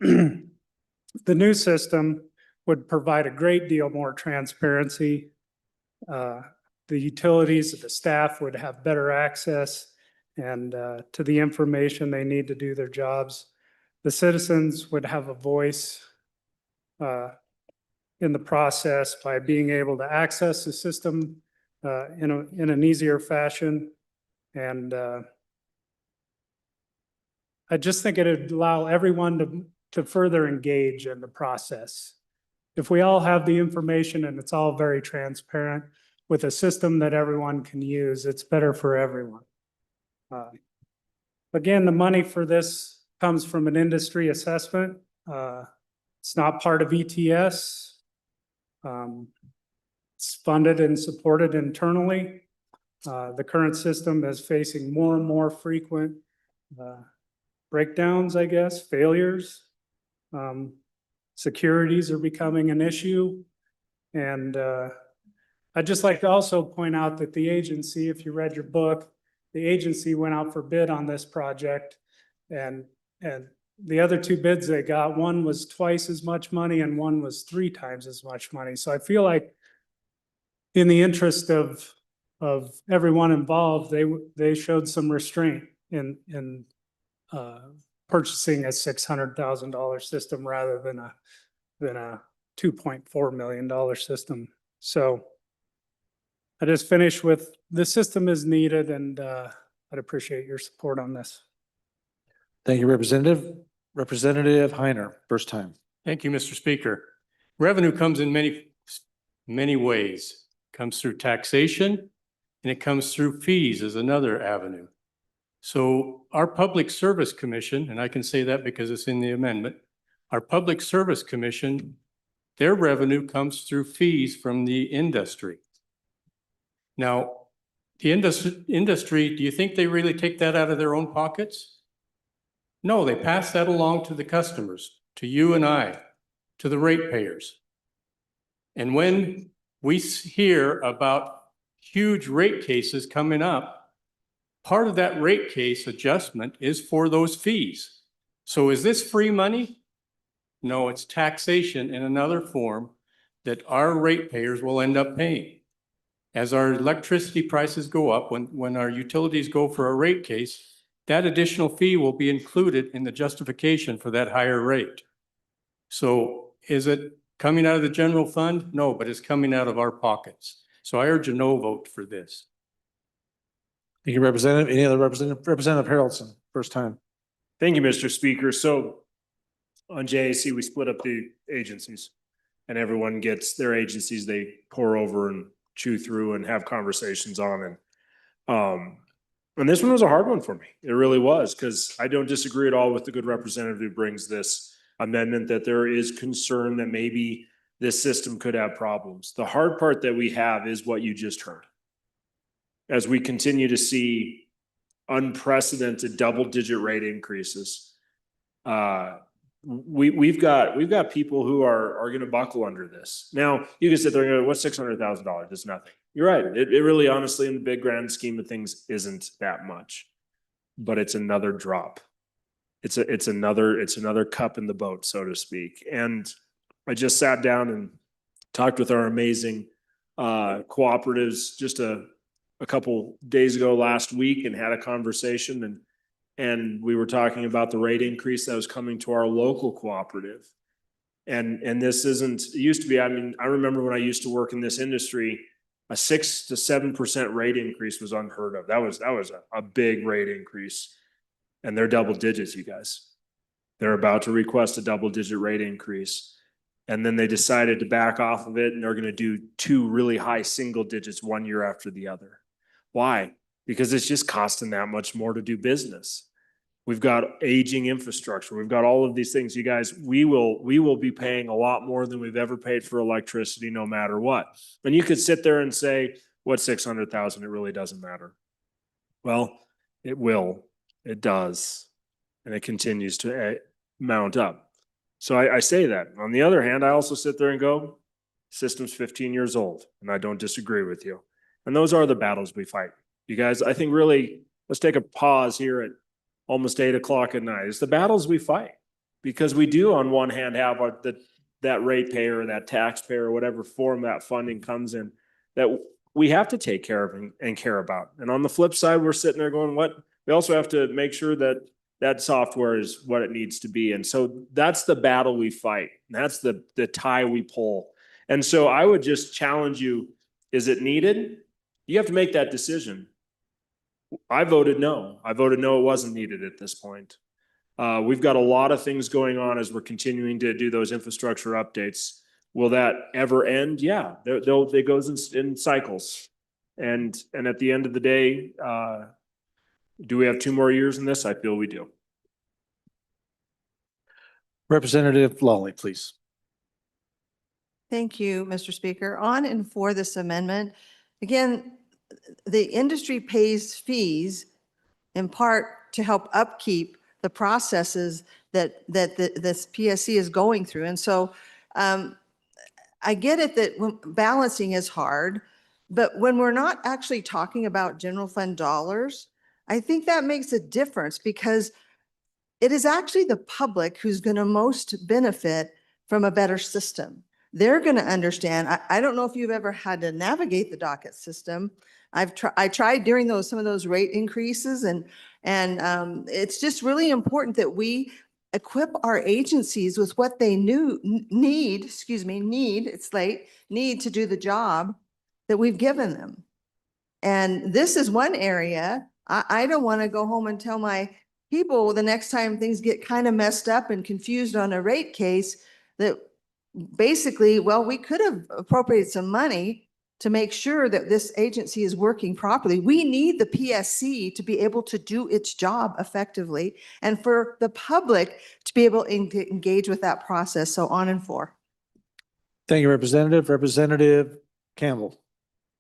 The new system would provide a great deal more transparency. The utilities, the staff would have better access and to the information they need to do their jobs. The citizens would have a voice in the process by being able to access the system in an easier fashion. And I just think it'd allow everyone to further engage in the process. If we all have the information and it's all very transparent with a system that everyone can use, it's better for everyone. Again, the money for this comes from an industry assessment. It's not part of ETS. It's funded and supported internally. The current system is facing more and more frequent breakdowns, I guess, failures. Securities are becoming an issue. And I'd just like to also point out that the agency, if you read your book, the agency went out for bid on this project. And the other two bids they got, one was twice as much money and one was 3 times as much money. So I feel like in the interest of everyone involved, they showed some restraint in purchasing a $600,000 system rather than a $2.4 million system. So I just finished with, the system is needed, and I'd appreciate your support on this. Thank you, Representative. Representative Heiner, first time. Thank you, Mr. Speaker. Revenue comes in many ways. It comes through taxation, and it comes through fees as another avenue. So our Public Service Commission, and I can say that because it's in the amendment, our Public Service Commission, their revenue comes through fees from the industry. Now, the industry, do you think they really take that out of their own pockets? No, they pass that along to the customers, to you and I, to the ratepayers. And when we hear about huge rate cases coming up, part of that rate case adjustment is for those fees. So is this free money? No, it's taxation in another form that our ratepayers will end up paying. As our electricity prices go up, when our utilities go for a rate case, that additional fee will be included in the justification for that higher rate. So is it coming out of the general fund? No, but it's coming out of our pockets. So I urge a no vote for this. Thank you, Representative. Any other representative? Representative Harrelson, first time. Thank you, Mr. Speaker. So on JAC, we split up the agencies and everyone gets their agencies they pour over and chew through and have conversations on. And this one was a hard one for me. It really was, because I don't disagree at all with the good representative who brings this amendment, that there is concern that maybe this system could have problems. The hard part that we have is what you just heard. As we continue to see unprecedented double-digit rate increases, we've got people who are going to buckle under this. Now, you can sit there and go, what's $600,000? It's nothing. You're right. It really, honestly, in the big grand scheme of things, isn't that much. But it's another drop. It's another cup in the boat, so to speak. And I just sat down and talked with our amazing cooperatives just a couple days ago last week and had a conversation, and we were talking about the rate increase that was coming to our local cooperative. And this isn't, it used to be, I mean, I remember when I used to work in this industry, a 6 to 7% rate increase was unheard of. That was a big rate increase. And they're double digits, you guys. They're about to request a double-digit rate increase. And then they decided to back off of it, and they're going to do 2 really high single digits one year after the other. Why? Because it's just costing that much more to do business. We've got aging infrastructure. We've got all of these things. You guys, we will be paying a lot more than we've ever paid for electricity, no matter what. And you could sit there and say, what, 600,000? It really doesn't matter. Well, it will. It does. And it continues to mount up. So I say that. On the other hand, I also sit there and go, system's 15 years old, and I don't disagree with you. And those are the battles we fight. You guys, I think really, let's take a pause here at almost 8 o'clock at night. It's the battles we fight, because we do on one hand have that ratepayer or that taxpayer or whatever form that funding comes in that we have to take care of and care about. And on the flip side, we're sitting there going, what? We also have to make sure that that software is what it needs to be. And so that's the battle we fight. That's the tie we pull. And so I would just challenge you, is it needed? You have to make that decision. I voted no. I voted no, it wasn't needed at this point. We've got a lot of things going on as we're continuing to do those infrastructure updates. Will that ever end? Yeah, it goes in cycles. And at the end of the day, do we have 2 more years in this? I feel we do. Representative Lawley, please. Thank you, Mr. Speaker. On and for this amendment, again, the industry pays fees in part to help upkeep the processes that this PSC is going through. And so I get it that balancing is hard, but when we're not actually talking about general fund dollars, I think that makes a difference, because it is actually the public who's going to most benefit from a better system. They're going to understand. I don't know if you've ever had to navigate the docket system. I tried during some of those rate increases, and it's just really important that we equip our agencies with what they need to do the job that we've given them. And this is one area I don't want to go home and tell my people the next time things get kind of messed up and confused on a rate case that basically, well, we could have appropriated some money to make sure that this agency is working properly. We need the PSC to be able to do its job effectively, and for the public to be able to engage with that process. So on and for. Thank you, Representative. Representative Campbell.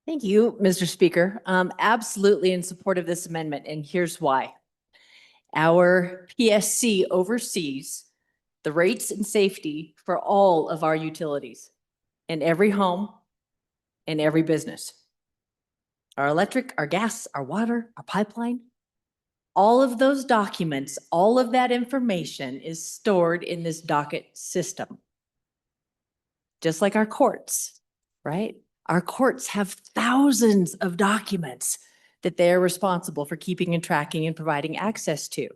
Thank you, Mr. Speaker. Absolutely in support of this amendment, and here's why. Our PSC oversees the rates and safety for all of our utilities in every home, in every business. Our electric, our gas, our water, our pipeline, all of those documents, all of that information is stored in this docket system. Just like our courts, right? Our courts have thousands of documents that they're responsible for keeping and tracking and providing access to.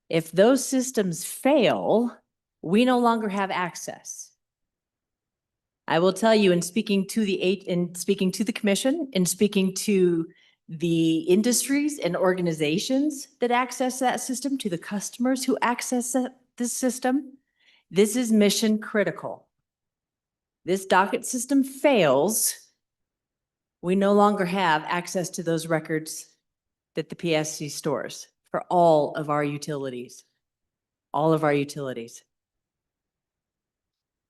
If those systems fail, we no longer have access. I will tell you, in speaking to the commission, in speaking to the industries and organizations that access that system, to the customers who access this system, this is mission critical. This docket system fails, we no longer have access to those records that the PSC stores for all of our utilities. All of our utilities.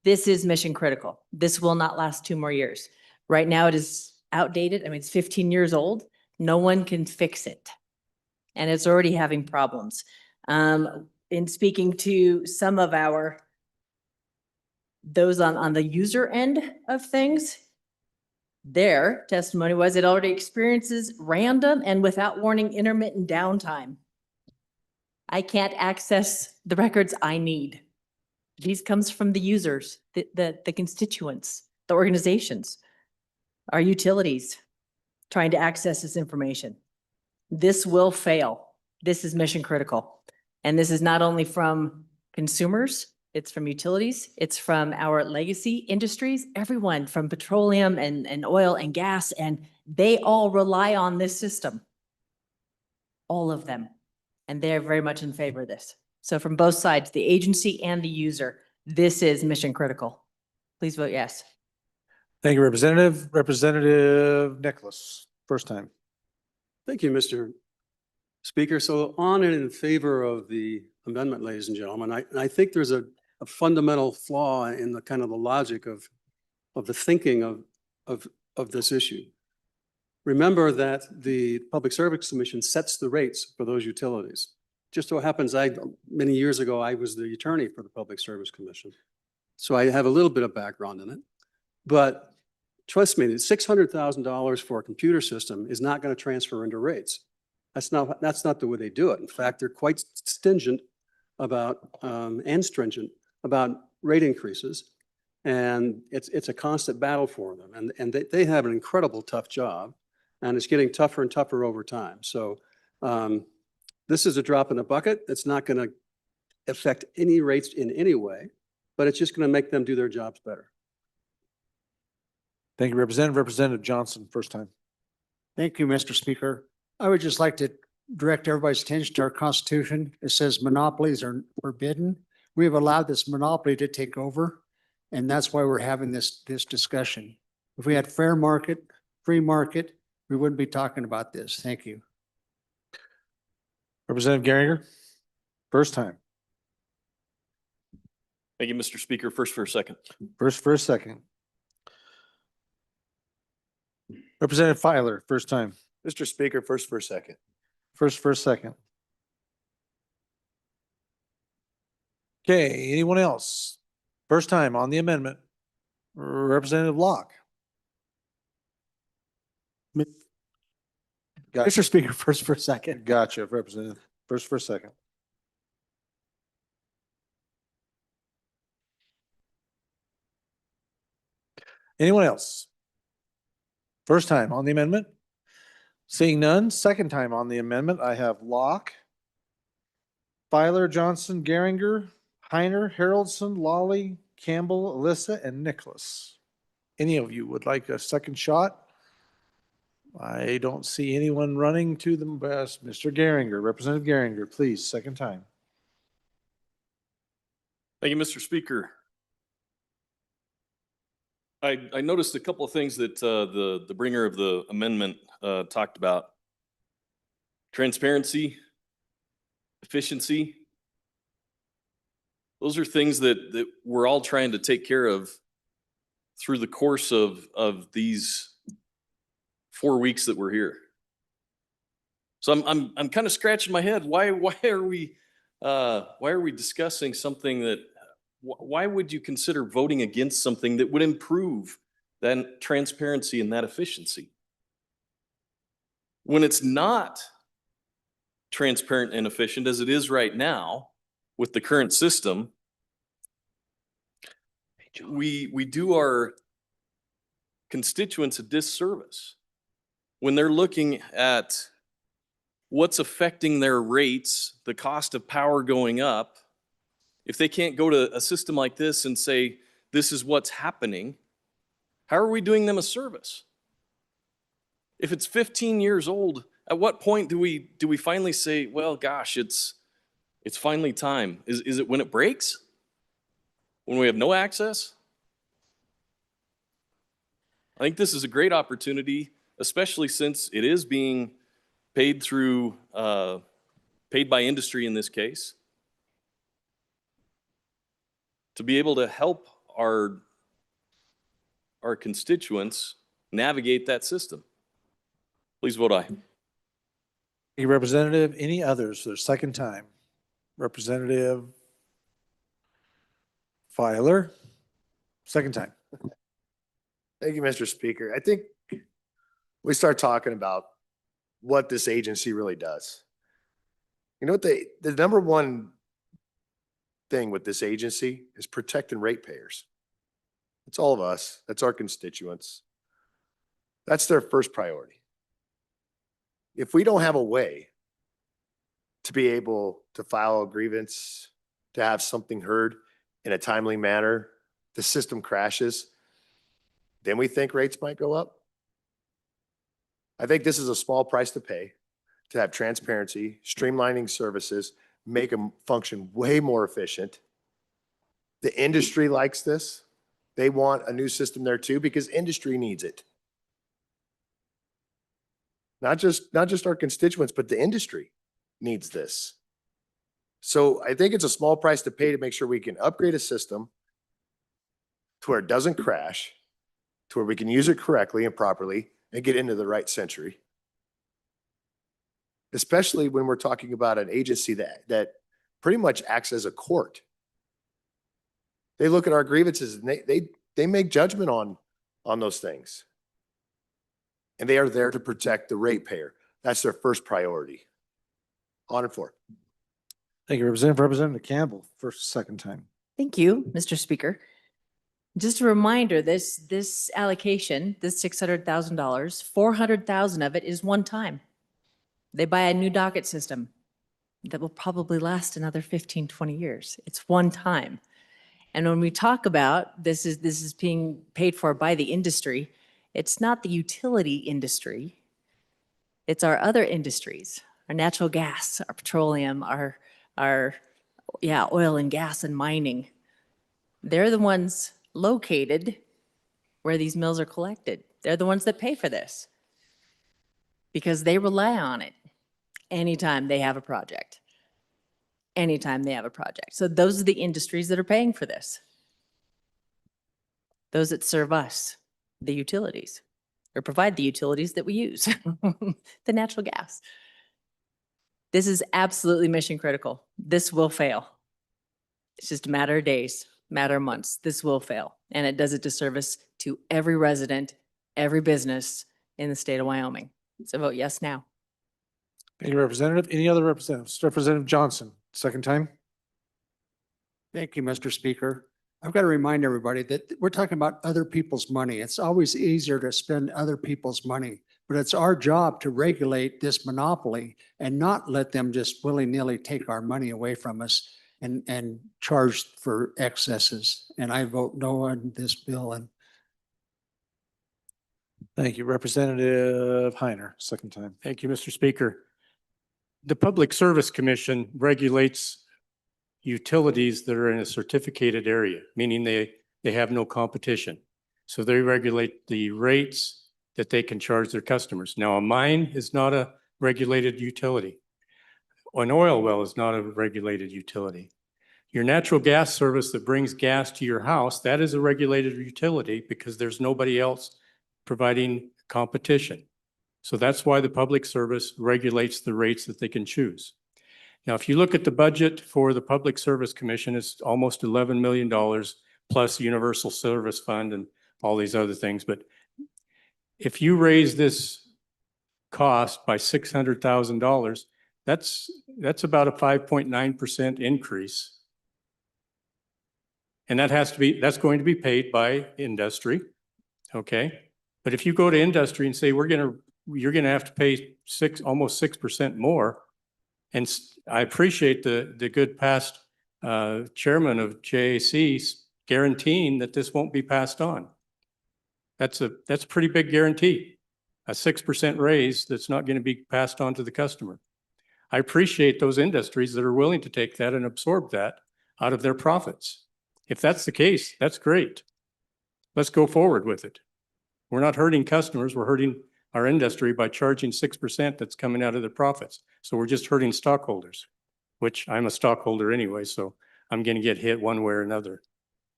This is mission critical. This will not last 2 more years. Right now it is outdated. I mean, it's 15 years old. No one can fix it. And it's already having problems. In speaking to some of those on the user end of things, their testimony was it already experiences random and without warning intermittent downtime. I can't access the records I need. These comes from the users, the constituents, the organizations. our utilities trying to access this information. This will fail. This is mission critical. And this is not only from consumers, it's from utilities, it's from our legacy industries, everyone from petroleum and oil and gas, and they all rely on this system. All of them. And they're very much in favor of this. So from both sides, the agency and the user, this is mission critical. Please vote yes. Thank you, Representative. Representative Nicholas, first time. Thank you, Mr. Speaker. So on and in favor of the amendment, ladies and gentlemen, I think there's a fundamental flaw in the kind of the logic of the thinking of this issue. Remember that the Public Service Commission sets the rates for those utilities. Just so happens many years ago, I was the attorney for the Public Service Commission. So I have a little bit of background in it. But trust me, $600,000 for a computer system is not going to transfer into rates. That's not the way they do it. In fact, they're quite stringent about and stringent about rate increases. And it's a constant battle for them. And they have an incredible tough job. And it's getting tougher and tougher over time. So this is a drop in the bucket. It's not going to affect any rates in any way, but it's just going to make them do their jobs better. Thank you, Representative. Representative Johnson, first time. Thank you, Mr. Speaker. I would just like to direct everybody's attention to our Constitution. It says monopolies are forbidden. We have allowed this monopoly to take over, and that's why we're having this discussion. If we had fair market, free market, we wouldn't be talking about this. Thank you. Representative Geringer, first time. Thank you, Mr. Speaker. First for a second. First for a second. Representative Filer, first time. Mr. Speaker, first for a second. First for a second. Okay, anyone else? First time on the amendment. Representative Locke. Mr. Speaker, first for a second. Gotcha, Representative. First for a second. Anyone else? First time on the amendment? Seeing none, second time on the amendment, I have Locke, Filer, Johnson, Geringer, Heiner, Haroldson, Lawley, Campbell, Alyssa, and Nicholas. Any of you would like a second shot? I don't see anyone running to the best. Mr. Geringer, Representative Geringer, please, second time. Thank you, Mr. Speaker. I noticed a couple of things that the bringer of the amendment talked about. Transparency, efficiency. Those are things that we're all trying to take care of through the course of these 4 weeks that we're here. So I'm kind of scratching my head. Why are we discussing something that? Why would you consider voting against something that would improve that transparency and that efficiency? When it's not transparent and efficient as it is right now with the current system, we do our constituents a disservice when they're looking at what's affecting their rates, the cost of power going up. If they can't go to a system like this and say, this is what's happening, how are we doing them a service? If it's 15 years old, at what point do we finally say, well, gosh, it's finally time? Is it when it breaks? When we have no access? I think this is a great opportunity, especially since it is being paid through, paid by industry in this case, to be able to help our constituents navigate that system. Please vote aye. A representative, any others for the second time? Representative Filer, second time. Thank you, Mr. Speaker. I think we start talking about what this agency really does. You know what the number one thing with this agency is protecting ratepayers. It's all of us. That's our constituents. That's their first priority. If we don't have a way to be able to file a grievance, to have something heard in a timely manner, the system crashes, then we think rates might go up. I think this is a small price to pay to have transparency, streamlining services, make them function way more efficient. The industry likes this. They want a new system there too, because industry needs it. Not just our constituents, but the industry needs this. So I think it's a small price to pay to make sure we can upgrade a system to where it doesn't crash, to where we can use it correctly and properly and get into the right century. Especially when we're talking about an agency that pretty much acts as a court. They look at our grievances and they make judgment on those things. And they are there to protect the ratepayer. That's their first priority. On and forth. Thank you, Representative Campbell, for second time. Thank you, Mr. Speaker. Just a reminder, this allocation, this $600,000, 400,000 of it is one time. They buy a new docket system that will probably last another 15, 20 years. It's one time. And when we talk about this is being paid for by the industry, it's not the utility industry. It's our other industries, our natural gas, our petroleum, our oil and gas and mining. They're the ones located where these mills are collected. They're the ones that pay for this because they rely on it anytime they have a project. Anytime they have a project. So those are the industries that are paying for this. Those that serve us, the utilities, or provide the utilities that we use, the natural gas. This is absolutely mission critical. This will fail. It's just a matter of days, matter of months. This will fail. And it does a disservice to every resident, every business in the state of Wyoming. So vote yes now. Thank you, Representative. Any other representatives? Representative Johnson, second time. Thank you, Mr. Speaker. I've got to remind everybody that we're talking about other people's money. It's always easier to spend other people's money, but it's our job to regulate this monopoly and not let them just willy-nilly take our money away from us and charge for excesses. And I vote no on this bill. And thank you, Representative Heiner, second time. Thank you, Mr. Speaker. The Public Service Commission regulates utilities that are in a certificated area, meaning they have no competition. So they regulate the rates that they can charge their customers. Now, a mine is not a regulated utility. An oil well is not a regulated utility. Your natural gas service that brings gas to your house, that is a regulated utility because there's nobody else providing competition. So that's why the Public Service regulates the rates that they can choose. Now, if you look at the budget for the Public Service Commission, it's almost $11 million plus Universal Service Fund and all these other things. But if you raise this cost by $600,000, that's about a 5.9% increase. And that's going to be paid by industry, okay? But if you go to industry and say, you're gonna have to pay almost 6% more, and I appreciate the good past chairman of JAC guaranteeing that this won't be passed on. That's a pretty big guarantee, a 6% raise that's not going to be passed on to the customer. I appreciate those industries that are willing to take that and absorb that out of their profits. If that's the case, that's great. Let's go forward with it. We're not hurting customers, we're hurting our industry by charging 6% that's coming out of their profits. So we're just hurting stockholders, which I'm a stockholder anyway, so I'm going to get hit one way or another.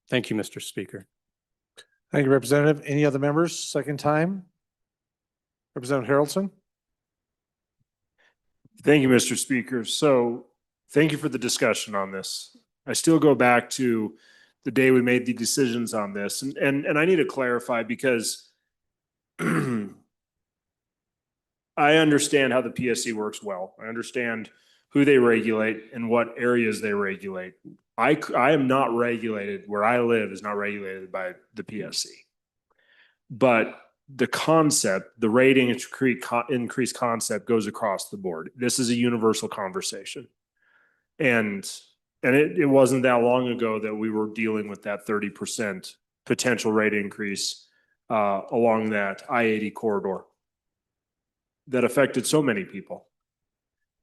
Thank you, Mr. Speaker. Thank you, Representative. Any other members? Second time. Representative Harrelson. Thank you, Mr. Speaker. So thank you for the discussion on this. I still go back to the day we made the decisions on this. And I need to clarify because I understand how the PSC works well. I understand who they regulate and what areas they regulate. I am not regulated, where I live is not regulated by the PSC. But the concept, the rating increase concept goes across the board. This is a universal conversation. And it wasn't that long ago that we were dealing with that 30% potential rate increase along that I-80 corridor that affected so many people.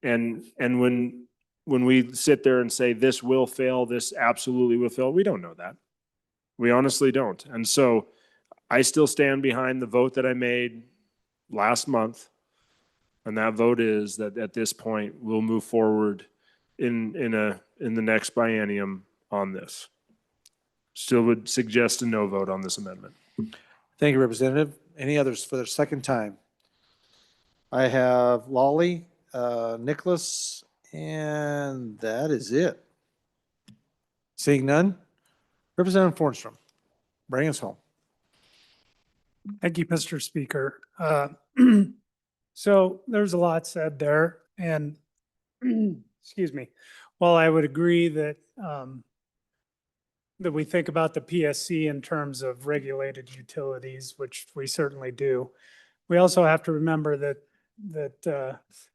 And when we sit there and say this will fail, this absolutely will fail, we don't know that. We honestly don't. And so I still stand behind the vote that I made last month. And that vote is that at this point, we'll move forward in the next biennium on this. Still would suggest a no vote on this amendment. Thank you, Representative. Any others for the second time? I have Lawley, Nicholas, and that is it. Seeing none, Representative Fornstrom, bring us home. Thank you, Mr. Speaker. So there's a lot said there, and excuse me. While I would agree that that we think about the PSC in terms of regulated utilities, which we certainly do, we also have to remember that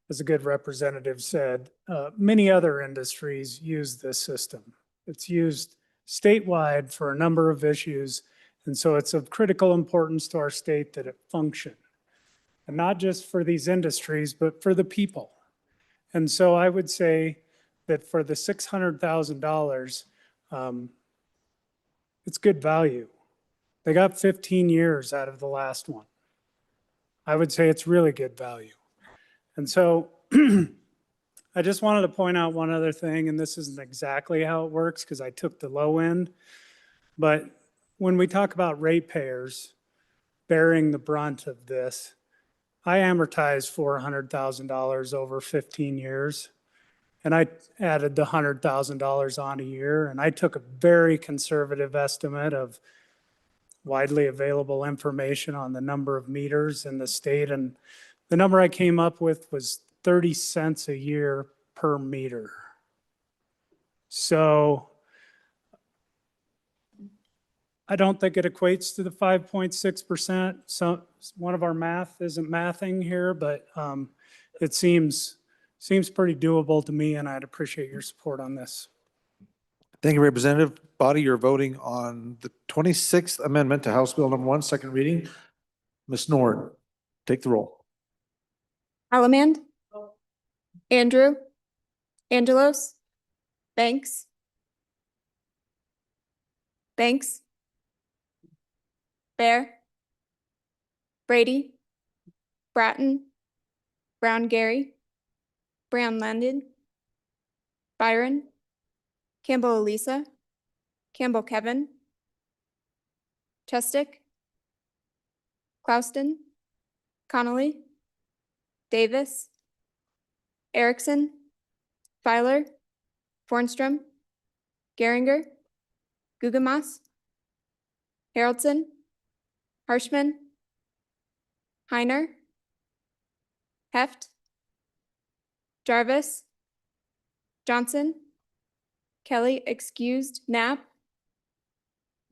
as a good representative said, many other industries use this system. It's used statewide for a number of issues. And so it's of critical importance to our state that it function. And not just for these industries, but for the people. And so I would say that for the $600,000, it's good value. They got 15 years out of the last one. I would say it's really good value. And so I just wanted to point out one other thing, and this isn't exactly how it works because I took the low end, but when we talk about ratepayers bearing the brunt of this, I amortized $400,000 over 15 years, and I added the $100,000 on a year, and I took a very conservative estimate of widely available information on the number of meters in the state, and the number I came up with was 30 cents a year per meter. So I don't think it equates to the 5.6%. So one of our math isn't mathing here, but it seems pretty doable to me, and I'd appreciate your support on this. Thank you, Representative. Body, you're voting on the 26th Amendment to House Bill number 1, second reading. Ms. Nord, take the roll. Allemand, Andrew, Angelos, Banks, Bear, Brady, Bratton, Brown Gary, Brown Landon, Byron, Campbell Elisa, Campbell Kevin, Chestick, Clouston, Connolly, Davis, Erickson, Filer, Fornstrom, Geringer, Gugemas, Haroldson, Harshman, Heiner, Heft, Jarvis, Johnson, Kelly excused, Knapp,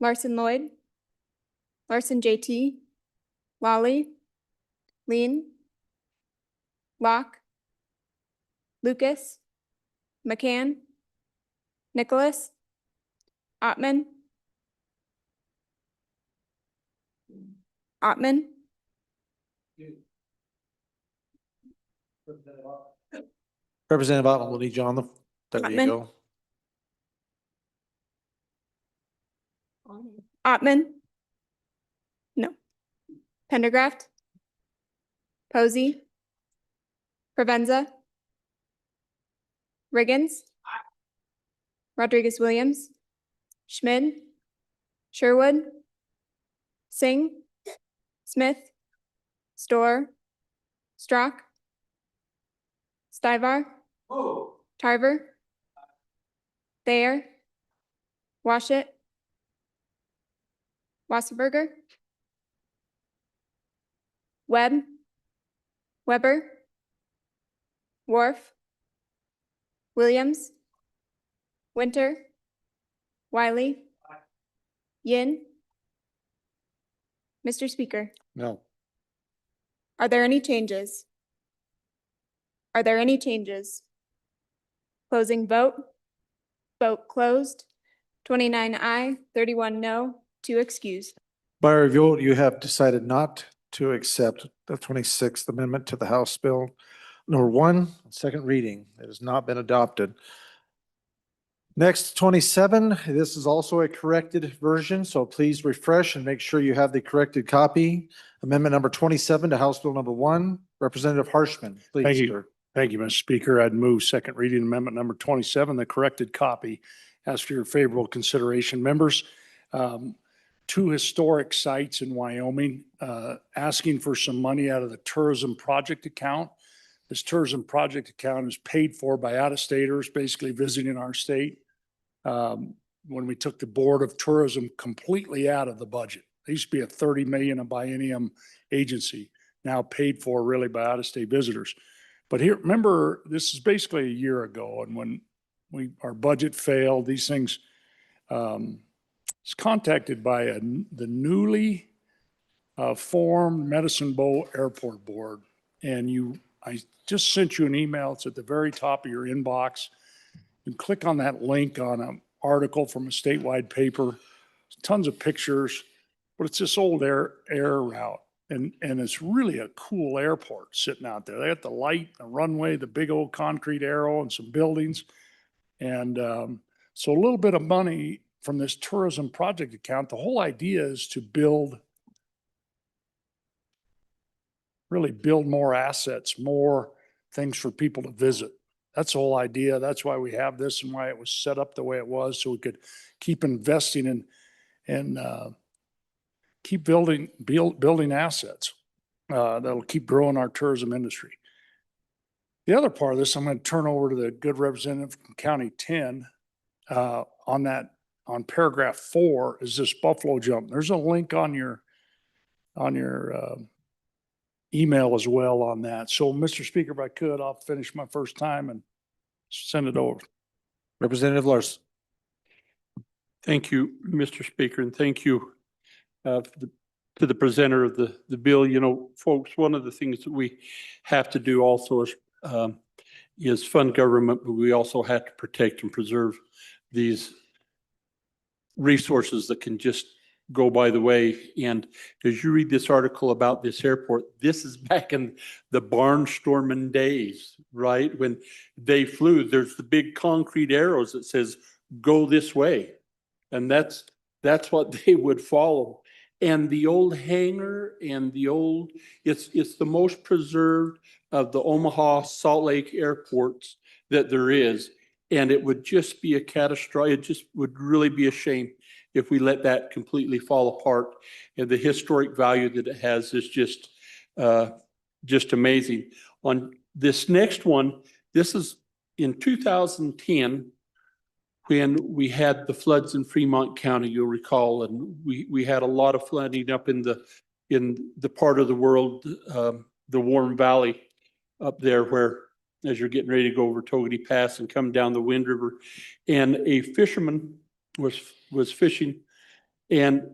Larson Lloyd, Larson JT, Lawley, Lean, Locke, Lucas, McCann, Nicholas, Ottman, Representative Ottman, we'll need you on the, there you Ottman. go. Ottman, no. Pendergraft, Posey, Provenza, Riggins, Rodriguez Williams, Schmid, Sherwood, Singh, Smith, Storr, Strock, Stivar, Tarver, Thayer, Washit, Wasserberger, Webb, Weber, Wharf, Williams, Winter, Wiley, Yin. Mr. Speaker, No. Are there any changes? Are there any changes? Closing vote. Vote closed. 29 aye, 31 no, 2 excused. By your vote, you have decided not to accept the 26th Amendment to the House Bill number 1, second reading. It has not been adopted. Next, 27. This is also a corrected version, so please refresh and make sure you have the corrected copy. Amendment number 27 to House Bill number 1. Representative Harshman, please. Thank you. Sir. Thank you, Mr. Speaker. I'd move second reading amendment number 27, the corrected copy. Ask for your favorable consideration. Members, two historic sites in Wyoming, asking for some money out of the tourism project account. This tourism project account is paid for by out-of-staters basically visiting our state. When we took the Board of Tourism completely out of the budget, there used to be a 30 million a biennium agency, now paid for really by out-of-state visitors. But here, remember, this is basically a year ago, and when our budget failed, these things, was contacted by the newly formed Medicine Bow Airport Board. And I just sent you an email. It's at the very top of your inbox. You click on that link on an article from a statewide paper, tons of pictures, but it's this old air route. And it's really a cool airport sitting out there. They got the light, the runway, the big old concrete arrow and some buildings. And so a little bit of money from this tourism project account. The whole idea is to really build more assets, more things for people to visit. That's the whole idea. That's why we have this and why it was set up the way it was, so we could keep investing and keep building assets that'll keep growing our tourism industry. The other part of this, I'm going to turn over to the good representative from County 10 on paragraph 4 is this buffalo jump. There's a link on your email as well on that. So, Mr. Speaker, if I could, I'll finish my first time and send it over. Representative Larson. Thank you, Mr. Speaker, and thank you to the presenter of the bill. You know, folks, one of the things that we have to do also is fund government, but we also have to protect and preserve these resources that can just go by the way. And as you read this article about this airport, this is back in the barnstorming days, right? When they flew, there's the big concrete arrows that says, go this way. And that's what they would follow. And the old hangar and it's the most preserved of the Omaha, Salt Lake airports that there is. And it would just be a catastrophe. It just would really be a shame if we let that completely fall apart. And the historic value that it has is just amazing. On this next one, this is in 2010, when we had the floods in Fremont County, you'll recall, and we had a lot of flooding up in the part of the world, the Warm Valley up there, where as you're getting ready to go over Togety Pass and come down the Wind River, and a fisherman was fishing and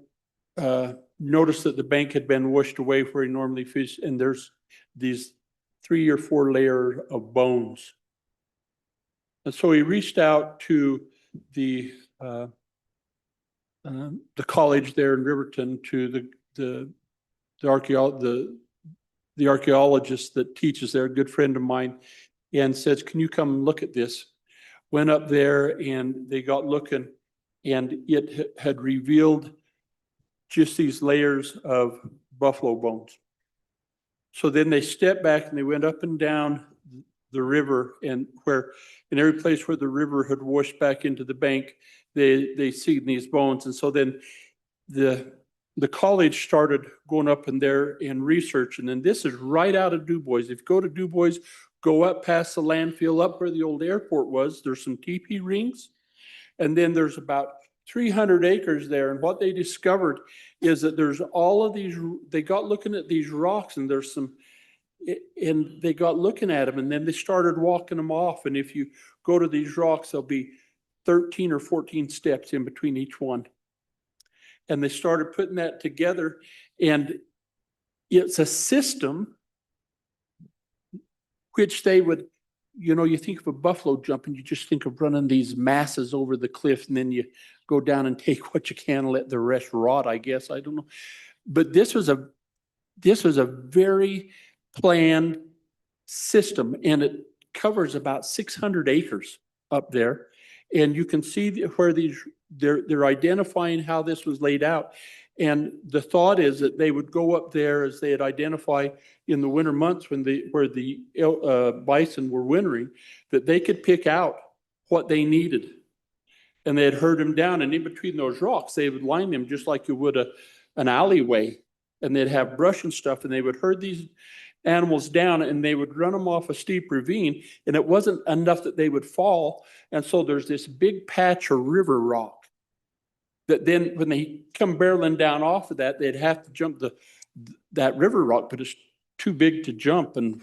noticed that the bank had been washed away where he normally fished, and there's these 3 or 4 layers of bones. And so he reached out to the college there in Riverton, to the archaeologist that teaches there, a good friend of mine, and says, can you come and look at this? Went up there and they got looking, and it had revealed just these layers of buffalo bones. So then they stepped back and they went up and down the river, and in every place where the river had washed back into the bank, they seen these bones. And so then the college started going up in there and researching, and this is right out of Du Bois. If you go to Du Bois, go up past the landfill, up where the old airport was, there's some teepee rings, and then there's about 300 acres there. And what they discovered is that there's all of these, they got looking at these rocks, and there's some, and they got looking at them, and then they started walking them off. And if you go to these rocks, there'll be 13 or 14 steps in between each one. And they started putting that together, and it's a system which they would, you think of a buffalo jump and you just think of running these masses over the cliff and then you go down and take what you can and let the rest rot, I guess. I don't know. But this was a very planned system, and it covers about 600 acres up there. And you can see where they're identifying how this was laid out. And the thought is that they would go up there as they had identified in the winter months where the bison were wintering, that they could pick out what they needed. And they had herd them down, and in between those rocks, they would line them just like you would an alleyway. And they'd have brush and stuff, and they would herd these animals down, and they would run them off a steep ravine, and it wasn't enough that they would fall. And so there's this big patch of river rock that then when they come barreling down off of that, they'd have to jump that river rock, but it's too big to jump. And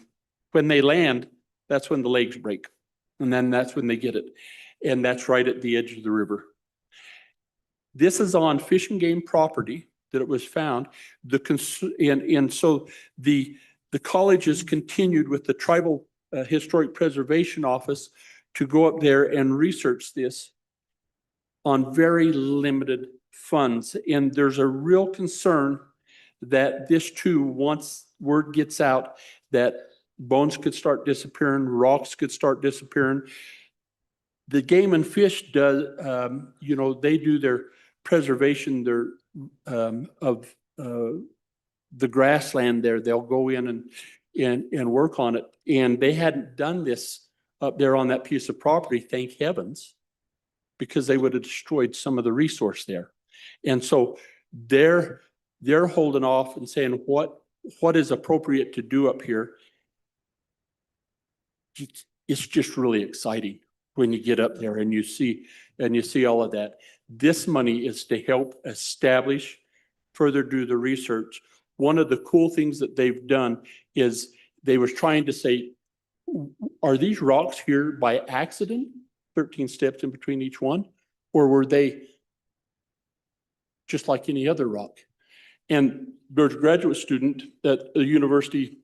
when they land, that's when the legs break. And then that's when they get it. And that's right at the edge of the river. This is on Fish and Game property that it was found. And so the college has continued with the Tribal Historic Preservation Office to go up there and research this on very limited funds. And there's a real concern that this too, once word gets out, that bones could start disappearing, rocks could start disappearing. The Game and Fish does, they do their preservation of the grassland there. They'll go in and work on it. And they hadn't done this up there on that piece of property, thank heavens, because they would have destroyed some of the resource there. And so they're holding off and saying what is appropriate to do up here. It's just really exciting when you get up there and you see all of that. This money is to help establish, further do the research. One of the cool things that they've done is they were trying to say, are these rocks here by accident, 13 steps in between each one, or were they just like any other rock? And there's a graduate student at the university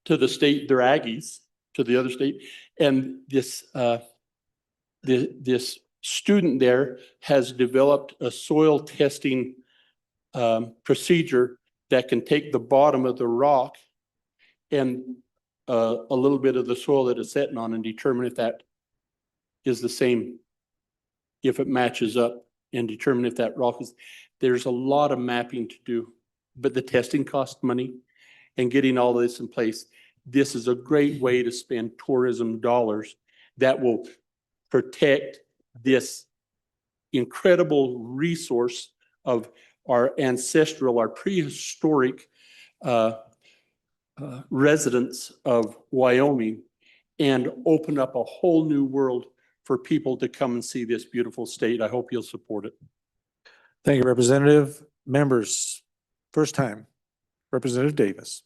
to the state, they're Aggies, to the other state, and this student there has developed a soil testing procedure that can take the bottom of the rock and a little bit of the soil that it's sitting on and determine if that is the same, if it matches up, and determine if that rock is. There's a lot of mapping to do, but the testing costs money, and getting all of this in place. This is a great way to spend tourism dollars that will protect this incredible resource of our ancestral, our prehistoric residents of Wyoming, and open up a whole new world for people to come and see this beautiful state. I hope you'll support it. Thank you, Representative. Members, first time, Representative Davis.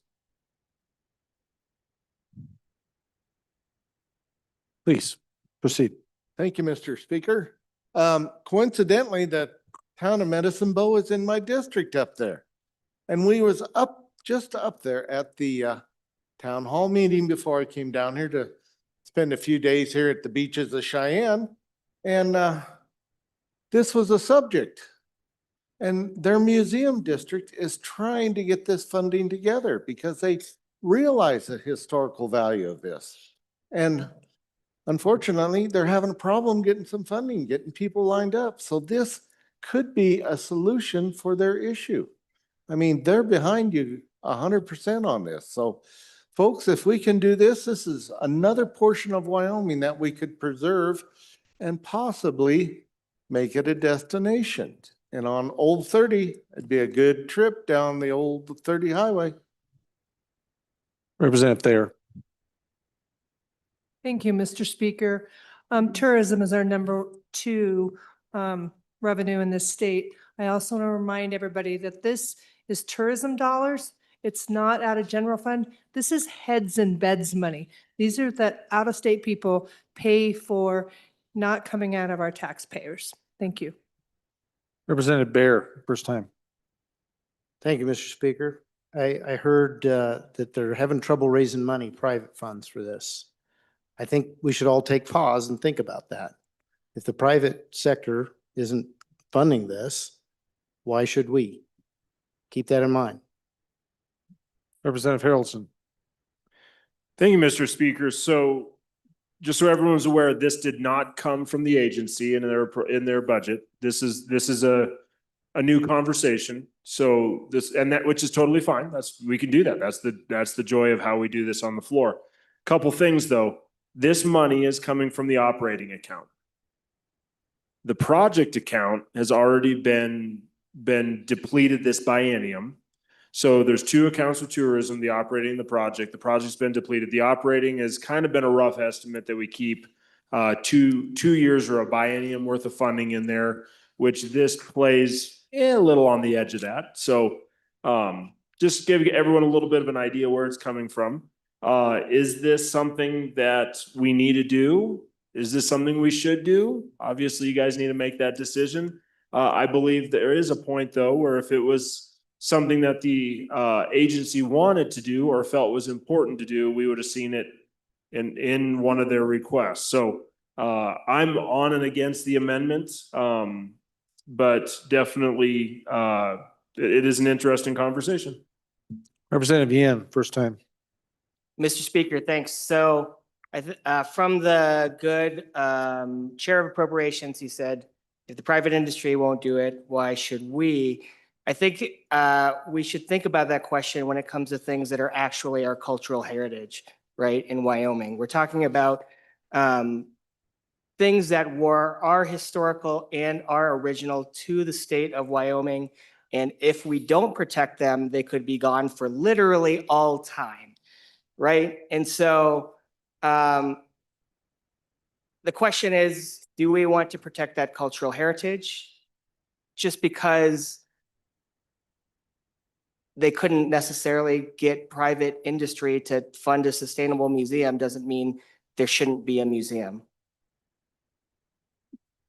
Please proceed. Thank you, Mr. Speaker. Coincidentally, the town of Medicine Bow is in my district up there. And we was just up there at the town hall meeting before I came down here to spend a few days here at the beaches of Cheyenne. And this was a subject. And their museum district is trying to get this funding together because they realize the historical value of this. And unfortunately, they're having a problem getting some funding, getting people lined up. So this could be a solution for their issue. I mean, they're behind you 100% on this. So folks, if we can do this, this is another portion of Wyoming that we could preserve and possibly make it a destination. And on Old 30, it'd be a good trip down the Old 30 highway. Representative Thayer. Thank you, Mr. Speaker. Tourism is our number 2 revenue in this state. I also want to remind everybody that this is tourism dollars. It's not out of general fund. This is heads and beds money. These are that out-of-state people pay for, not coming out of our taxpayers. Thank you. Representative Bear, first time. Thank you, Mr. Speaker. I heard that they're having trouble raising money, private funds for this. I think we should all take pause and think about that. If the private sector isn't funding this, why should we? Keep that in mind. Representative Harrelson. Thank you, Mr. Speaker. So just so everyone's aware, this did not come from the agency in their budget. This is a new conversation. So which is totally fine. We can do that. That's the joy of how we do this on the floor. Couple things though. This money is coming from the operating account. The project account has already been depleted this biennium. So there's two accounts for tourism, the operating and the project. The project's been depleted. The operating has kind of been a rough estimate that we keep 2 years or a biennium worth of funding in there, which this plays a little on the edge of that. So just give everyone a little bit of an idea where it's coming from. Is this something that we need to do? Is this something we should do? Obviously, you guys need to make that decision. I believe there is a point though, where if it was something that the agency wanted to do or felt was important to do, we would have seen it in one of their requests. So I'm on and against the amendment, but definitely it is an interesting conversation. Representative Yan, first time. Mr. Speaker, thanks. So from the good chair of appropriations, he said, if the private industry won't do it, why should we? I think we should think about that question when it comes to things that are actually our cultural heritage, right, in Wyoming. We're talking about things that are historical and are original to the state of Wyoming. And if we don't protect them, they could be gone for literally all time, right? And so the question is, do we want to protect that cultural heritage? Just because they couldn't necessarily get private industry to fund a sustainable museum doesn't mean there shouldn't be a museum.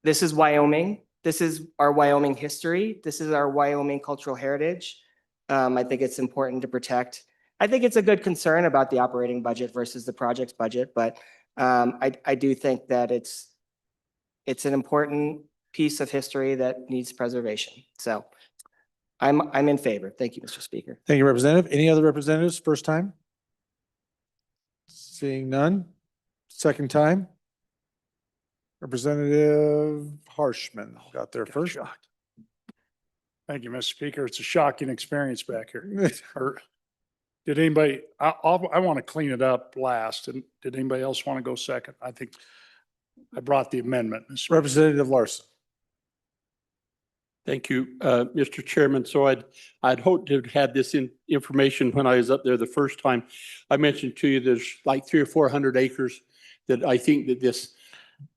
This is Wyoming. This is our Wyoming history. This is our Wyoming cultural heritage. I think it's important to protect. I think it's a good concern about the operating budget versus the project's budget, but I do think that it's an important piece of history that needs preservation. So I'm in favor. Thank you, Mr. Speaker. Thank you, Representative. Any other representatives, first time? Seeing none. Second time. Representative Harshman got there first. Shocked. Thank you, Mr. Speaker. It's a shocking experience back here. Did anybody, I want to clean it up last. And did anybody else want to go second? I think I brought the amendment. Representative Larson. Thank you, Mr. Chairman. So I'd hoped to have had this information when I was up there the first time. I mentioned to you there's like 300 or 400 acres that I think that this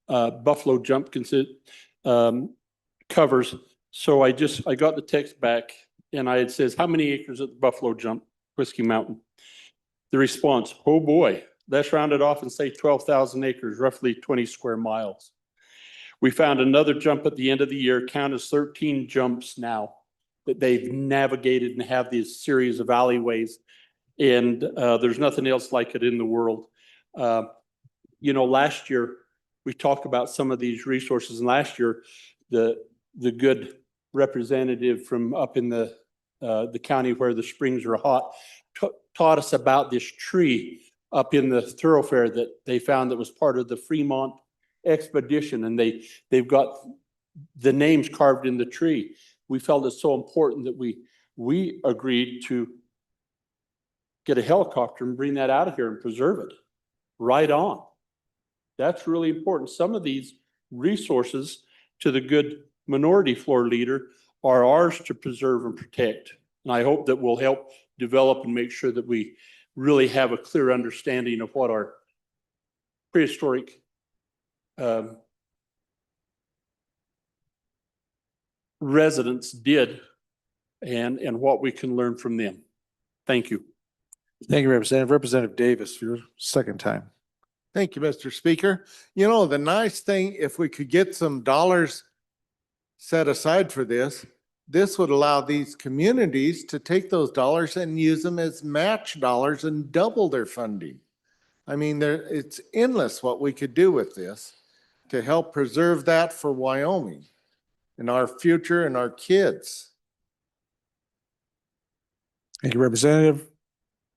buffalo jump covers. So I got the text back and it says, how many acres at the buffalo jump, Whiskey Mountain? The response, oh boy, let's round it off and say 12,000 acres, roughly 20 square miles. We found another jump at the end of the year, count as 13 jumps now that they've navigated and have this series of alleyways. And there's nothing else like it in the world. You know, last year we talked about some of these resources, and last year the good representative from up in the county where the springs are hot taught us about this tree up in the thoroughfare that they found that was part of the Fremont expedition, and they've got the names carved in the tree. We felt it's so important that we agreed to get a helicopter and bring that out of here and preserve it. Right on. That's really important. Some of these resources, to the good minority floor leader, are ours to preserve and protect. And I hope that we'll help develop and make sure that we really have a clear understanding of what our prehistoric residents did and what we can learn from them. Thank you. Thank you, Representative. Representative Davis, for your second time. Thank you, Mr. Speaker. You know, the nice thing, if we could get some dollars set aside for this, this would allow these communities to take those dollars and use them as match dollars and double their funding. I mean, it's endless what we could do with this to help preserve that for Wyoming and our future and our kids. Thank you, Representative.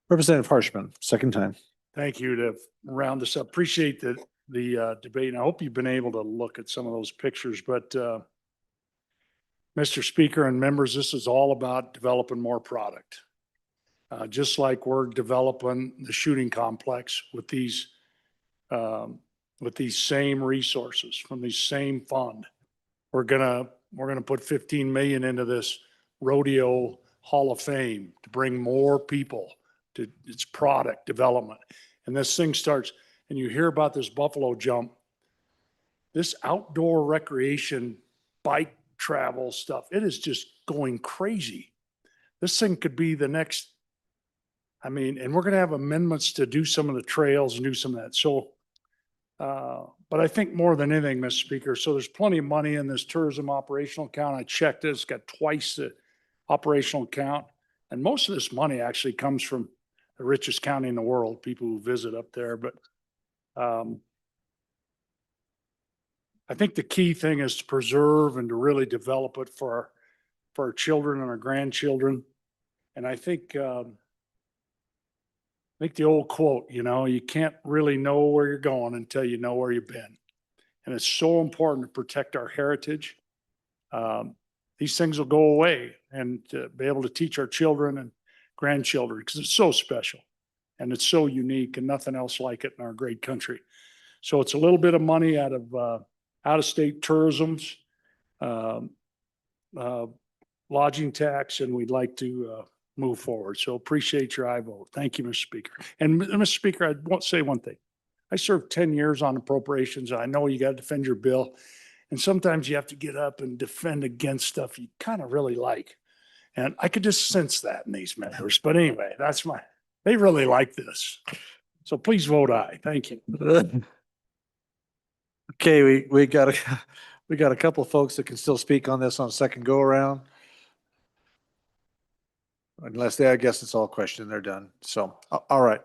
Representative Harshman, second time. Thank you to round this up. Appreciate the debate. And I hope you've been able to look at some of those pictures, but Mr. Speaker and members, this is all about developing more product. Just like we're developing the shooting complex with these same resources from the same fund. We're gonna put 15 million into this rodeo Hall of Fame to bring more people to its product development. And this thing starts, and you hear about this buffalo jump, this outdoor recreation, bike travel stuff, it is just going crazy. This thing could be the next, I mean, and we're going to have amendments to do some of the trails and do some of that. So, but I think more than anything, Mr. Speaker, so there's plenty of money in this tourism operational account. I checked it, it's got twice the operational account. And most of this money actually comes from the richest county in the world, people who visit up there. But I think the key thing is to preserve and to really develop it for our children and our grandchildren. And I think the old quote, you can't really know where you're going until you know where you've been. And it's so important to protect our heritage. These things will go away, and to be able to teach our children and grandchildren, because it's so special and it's so unique and nothing else like it in our great country. So it's a little bit of money out of state tourisms, lodging tax, and we'd like to move forward. So appreciate your aye vote. Thank you, Mr. Speaker. And Mr. Speaker, I want to say one thing. I served 10 years on appropriations. I know you got to defend your bill. And sometimes you have to get up and defend against stuff you kind of really like. And I could just sense that in these members. But anyway, they really like this. So please vote aye. Thank you. Okay, we got a couple of folks that can still speak on this on second go around. Unless I guess it's all questioned, they're done. So, all right.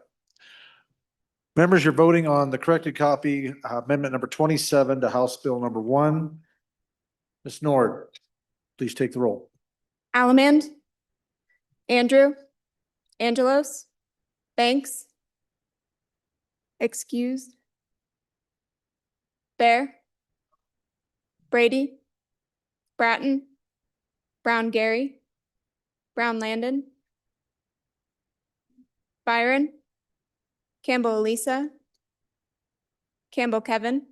Members, you're voting on the corrected copy, amendment number 27 to House Bill number 1. Ms. Nord, please take the roll. Allemand, Andrew, Angelos, Banks, excused, Bear, Brady, Bratton, Brown Gary, Brown Landon, Byron, Campbell Elisa, Campbell Kevin,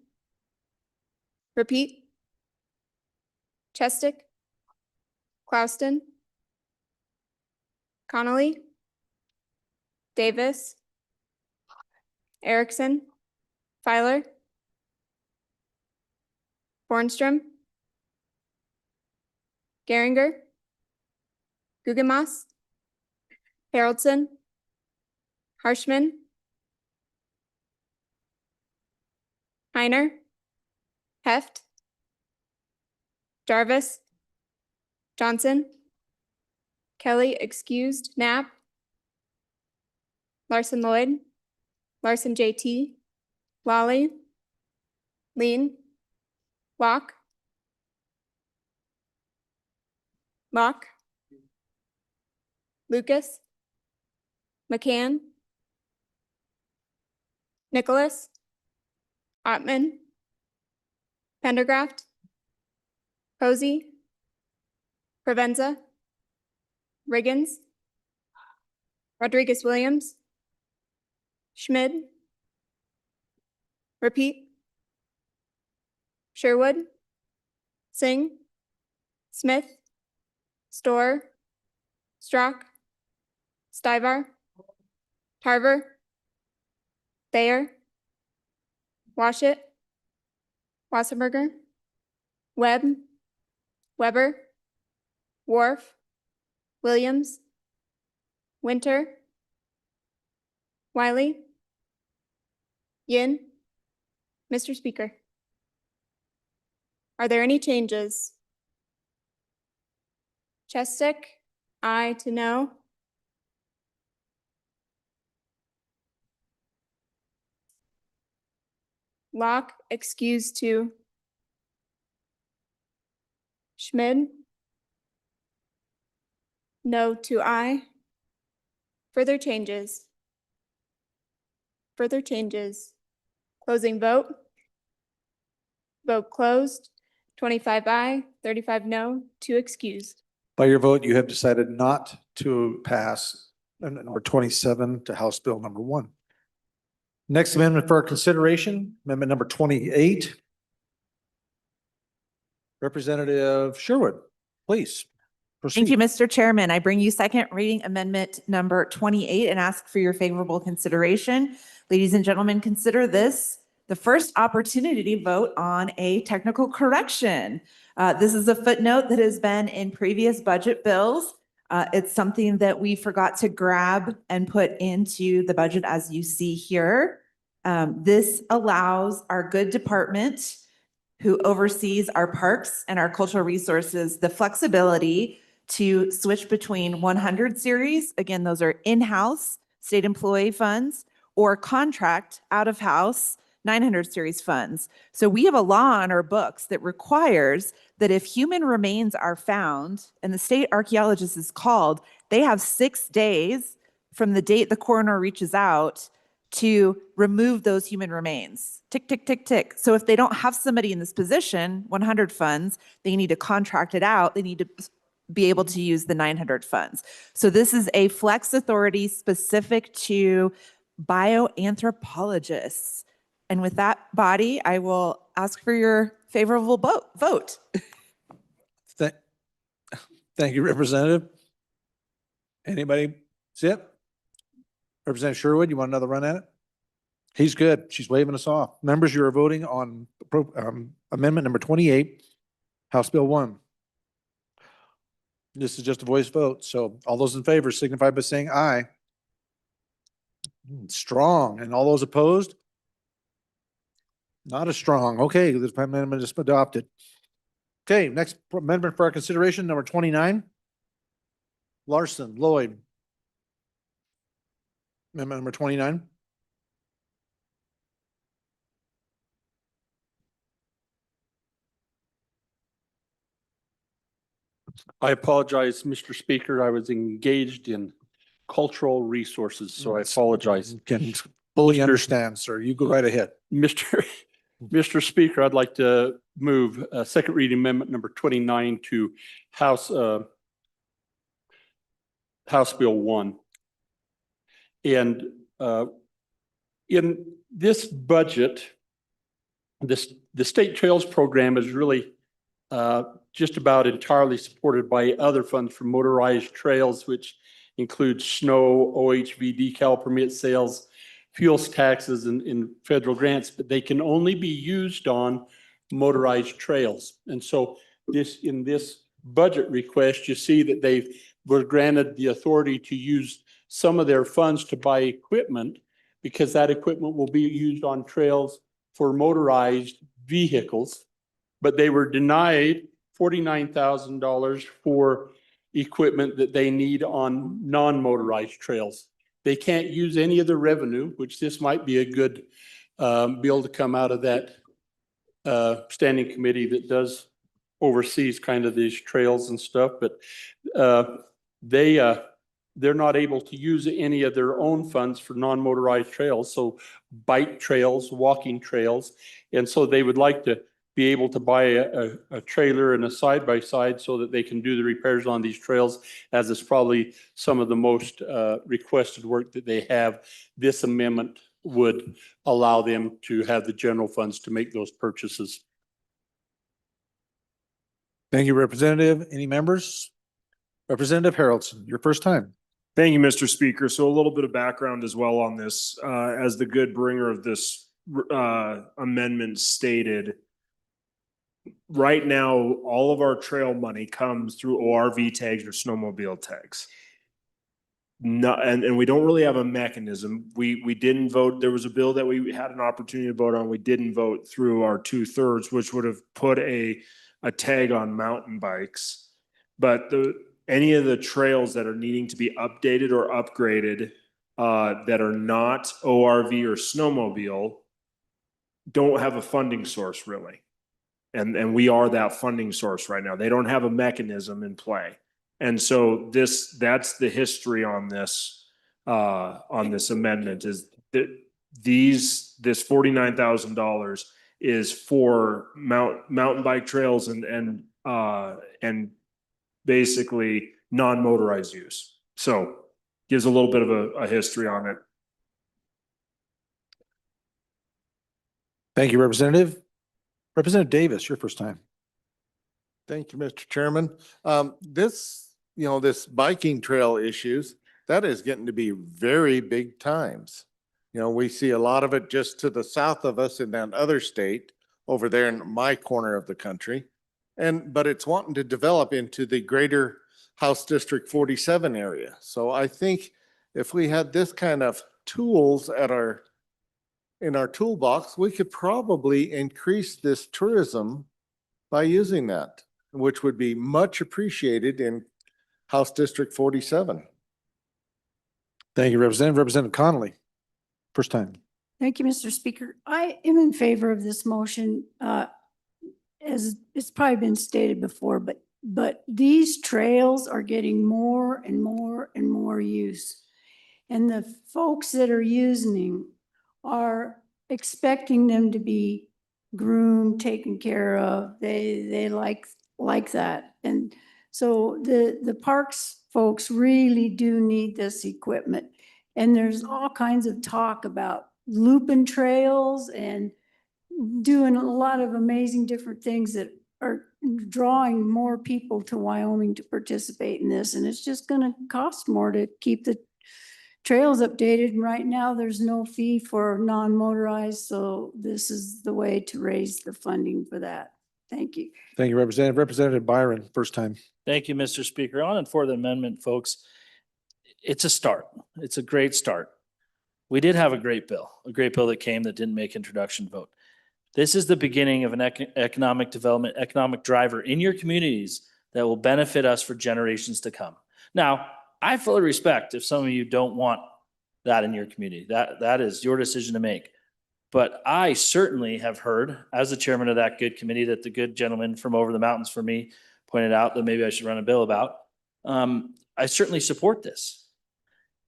repeat, Chestick, Clouston, Connolly, Davis, Erickson, Filer, Bornstrom, Geringer, Guggenmoss, Haroldson, Harshman, Heiner, Heft, Jarvis, Johnson, Kelly excused, Knapp, Larson Lloyd, Larson JT, Lawley, Lean, Locke, Lucas, McCann, Nicholas, Ottman, Pendergraft, Posey, Provenza, Riggins, Rodriguez Williams, Schmid, repeat, Sherwood, Singh, Smith, Storr, Strock, Stivar, Tarver, Thayer, Washit, Wassenberger, Webb, Weber, Wharf, Williams, Winter, Wiley, Yin. Mr. Speaker, are there any changes? Chestick, I to no. Locke, excuse to. Schmid. No to I. Further changes. Further changes. Closing vote. Vote closed. 25 aye, 35 no, 2 excused. By your vote, you have decided not to pass amendment number 27 to House Bill number 1. Next amendment for our consideration, amendment number 28. Representative Sherwood, please proceed. Thank you, Mr. Chairman. I bring you second reading amendment number 28 and ask for your favorable consideration. Ladies and gentlemen, consider this the first opportunity to vote on a technical correction. This is a footnote that has been in previous budget bills. It's something that we forgot to grab and put into the budget as you see here. This allows our good department who oversees our parks and our cultural resources the flexibility to switch between 100 series, again, those are in-house state employee funds, or contract out-of-house 900 series funds. So we have a law on our books that requires that if human remains are found and the state archaeologist is called, they have 6 days from the date the coroner reaches out to remove those human remains. Tick, tick, tick, tick. So if they don't have somebody in this position, 100 funds, they need to contract it out. They need to be able to use the 900 funds. So this is a flex authority specific to bioanthropologists. And with that body, I will ask for your favorable vote. Thank you, Representative. Anybody see it? Representative Sherwood, you want another run at it? He's good. She's waving us off. Members, you are voting on amendment number 28, House Bill 1. This is just a voice vote. So all those in favor signify by saying aye. Strong. And all those opposed? Not as strong. Okay, this amendment is adopted. Okay, next amendment for our consideration, number 29. Larson, Lloyd. Amendment number 29. I apologize, Mr. Speaker. I was engaged in cultural resources, so I apologize. Can fully understand, sir. You go right ahead. Mr. Speaker, I'd like to move second reading amendment number 29 to House Bill 1. And in this budget, the state trails program is really just about entirely supported by other funds for motorized trails, which includes snow, OHV decal permit sales, fuels taxes, and federal grants, but they can only be used on motorized trails. And so in this budget request, you see that they were granted the authority to use some of their funds to buy equipment, because that equipment will be used on trails for motorized vehicles, but they were denied $49,000 for equipment that they need on non-motorized trails. They can't use any of the revenue, which this might be a good bill to come out of that standing committee that does oversees kind of these trails and stuff, but they're not able to use any of their own funds for non-motorized trails, so bike trails, walking trails, and so they would like to be able to buy a trailer and a side-by-side so that they can do the repairs on these trails, as it's probably some of the most requested work that they have. This amendment would allow them to have the general funds to make those purchases. Thank you, Representative. Any members? Representative Haroldson, your first time. Thank you, Mr. Speaker. So a little bit of background as well on this. As the good bringer of this amendment stated, right now, all of our trail money comes through ORV tags or snowmobile tags. And we don't really have a mechanism. We didn't vote. There was a bill that we had an opportunity to vote on. We didn't vote through our 2/3, which would have put a tag on mountain bikes. But any of the trails that are needing to be updated or upgraded that are not ORV or snowmobile don't have a funding source really. And we are that funding source right now. They don't have a mechanism in play. And so that's the history on this amendment is that this $49,000 is for mountain bike trails and basically non-motorized use. So gives a little bit of a history on it. Thank you, Representative. Representative Davis, your first time. Thank you, Mr. Chairman. This biking trail issues, that is getting to be very big times. We see a lot of it just to the south of us in that other state over there in my corner of the country. But it's wanting to develop into the greater House District 47 area. So I think if we had this kind of tools in our toolbox, we could probably increase this tourism by using that, which would be much appreciated in House District 47. Thank you, Representative. Representative Connolly, first time. Thank you, Mr. Speaker. I am in favor of this motion. As it's probably been stated before, but these trails are getting more and more and more use. And the folks that are using are expecting them to be groomed, taken care of. They like that. And so the parks folks really do need this equipment. And there's all kinds of talk about looping trails and doing a lot of amazing different things that are drawing more people to Wyoming to participate in this. And it's just going to cost more to keep the trails updated. And right now, there's no fee for non-motorized. So this is the way to raise the funding for that. Thank you. Thank you, Representative. Representative Byron, first time. Thank you, Mr. Speaker. On and for the amendment, folks. It's a start. It's a great start. We did have a great bill that came that didn't make introduction vote. This is the beginning of an economic development, economic driver in your communities that will benefit us for generations to come. Now, I fully respect if some of you don't want that in your community. That is your decision to make. But I certainly have heard, as the chairman of that good committee, that the good gentleman from over the mountains for me pointed out that maybe I should run a bill about. I certainly support this.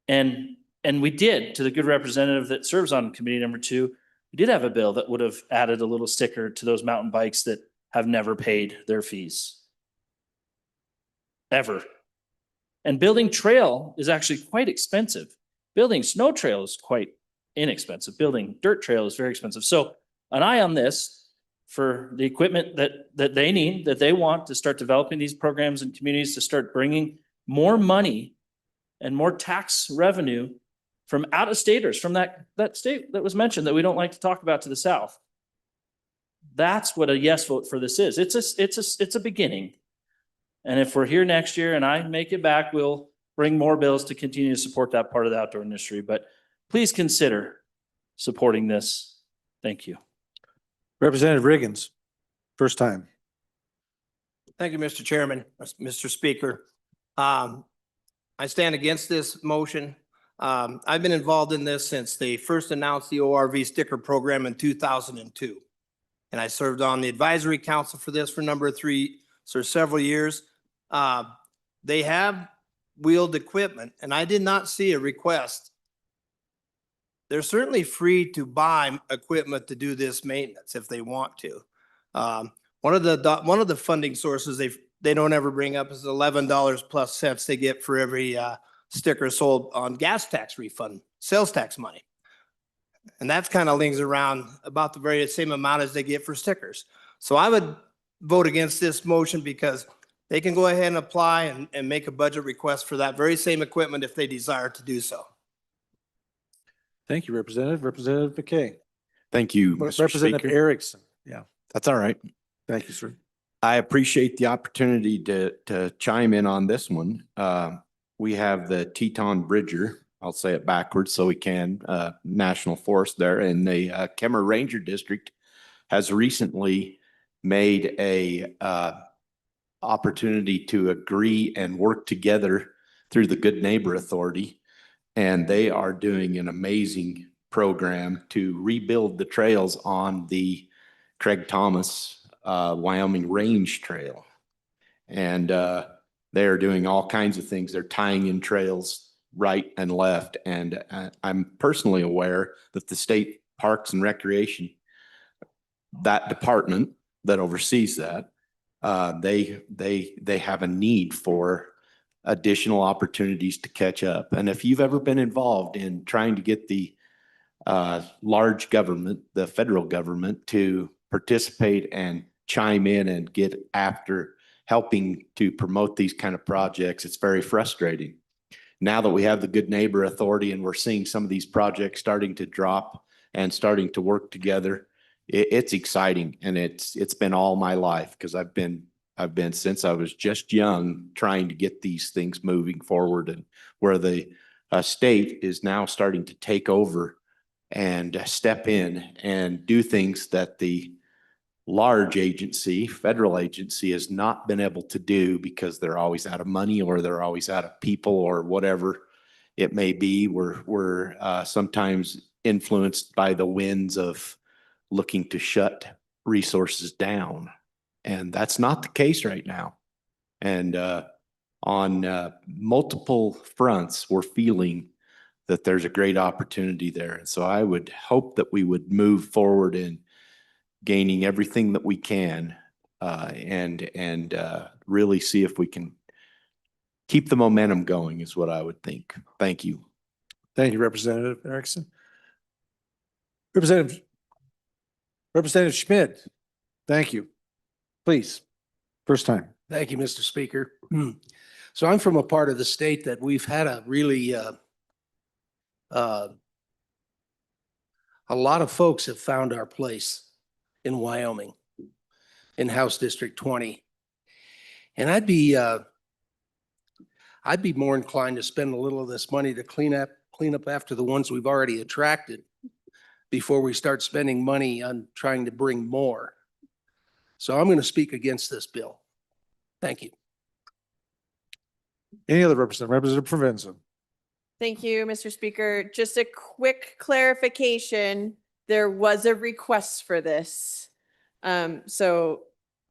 And we did, to the good representative that serves on committee number 2, we did have a bill that would have added a little sticker to those mountain bikes that have never paid their fees. Ever. And building trail is actually quite expensive. Building snow trail is quite inexpensive. Building dirt trail is very expensive. So an eye on this for the equipment that they need, that they want to start developing these programs in communities, to start bringing more money and more tax revenue from out-of-staters, from that state that was mentioned that we don't like to talk about to the south. That's what a yes vote for this is. It's a beginning. And if we're here next year and I make it back, we'll bring more bills to continue to support that part of the outdoor industry. But please consider supporting this. Thank you. Representative Riggins, first time. Thank you, Mr. Chairman, Mr. Speaker. I stand against this motion. I've been involved in this since they first announced the ORV sticker program in 2002. And I served on the advisory council for this for several years. They have wheeled equipment, and I did not see a request. They're certainly free to buy equipment to do this maintenance if they want to. One of the funding sources they don't ever bring up is $11 plus cents they get for every sticker sold on gas tax refund, sales tax money. And that's kind of lings around about the very same amount as they get for stickers. So I would vote against this motion because they can go ahead and apply and make a budget request for that very same equipment if they desire to do so. Thank you, Representative. Representative McKay. Thank you, Mr. Representative Speaker. Erickson. Yeah. That's all right. Thank you, sir. I appreciate the opportunity to chime in on this one. We have the Teton Bridger, I'll say it backwards so we can, National Forest there, and the Kemmer Ranger District has recently made a opportunity to agree and work together through the Good Neighbor Authority. And they are doing an amazing program to rebuild the trails on the Craig Thomas, Wyoming Range Trail. And, they are doing all kinds of things. They're tying in trails right and left. And I'm personally aware that the state Parks and Recreation, that department that oversees that, they have a need for additional opportunities to catch up. And if you've ever been involved in trying to get the large government, the federal government, to participate and chime in and get after helping to promote these kind of projects, it's very frustrating. Now that we have the Good Neighbor Authority and we're seeing some of these projects starting to drop and starting to work together, it's exciting. And it's been all my life, because I've been since I was just young trying to get these things moving forward, and where the state is now starting to take over and step in and do things that the large agency, federal agency, has not been able to do because they're always out of money or they're always out of people or whatever it may be. We're sometimes influenced by the winds of looking to shut resources down. And that's not the case right now. And on multiple fronts, we're feeling that there's a great opportunity there. And so I would hope that we would move forward in gaining everything that we can, and really see if we can keep the momentum going, is what I would think. Thank you. Thank you, Representative Erickson. Representative Schmidt, thank you. Please, first time. Thank you, Mr. Speaker. So I'm from a part of the state that we've had a really, a lot of folks have found our place in Wyoming, in House District 20. And I'd be more inclined to spend a little of this money to clean up after the ones we've already attracted before we start spending money on trying to bring more. So I'm going to speak against this bill. Thank you. Any other representative? Representative Provenza. Thank you, Mr. Speaker. Just a quick clarification. There was a request for this. So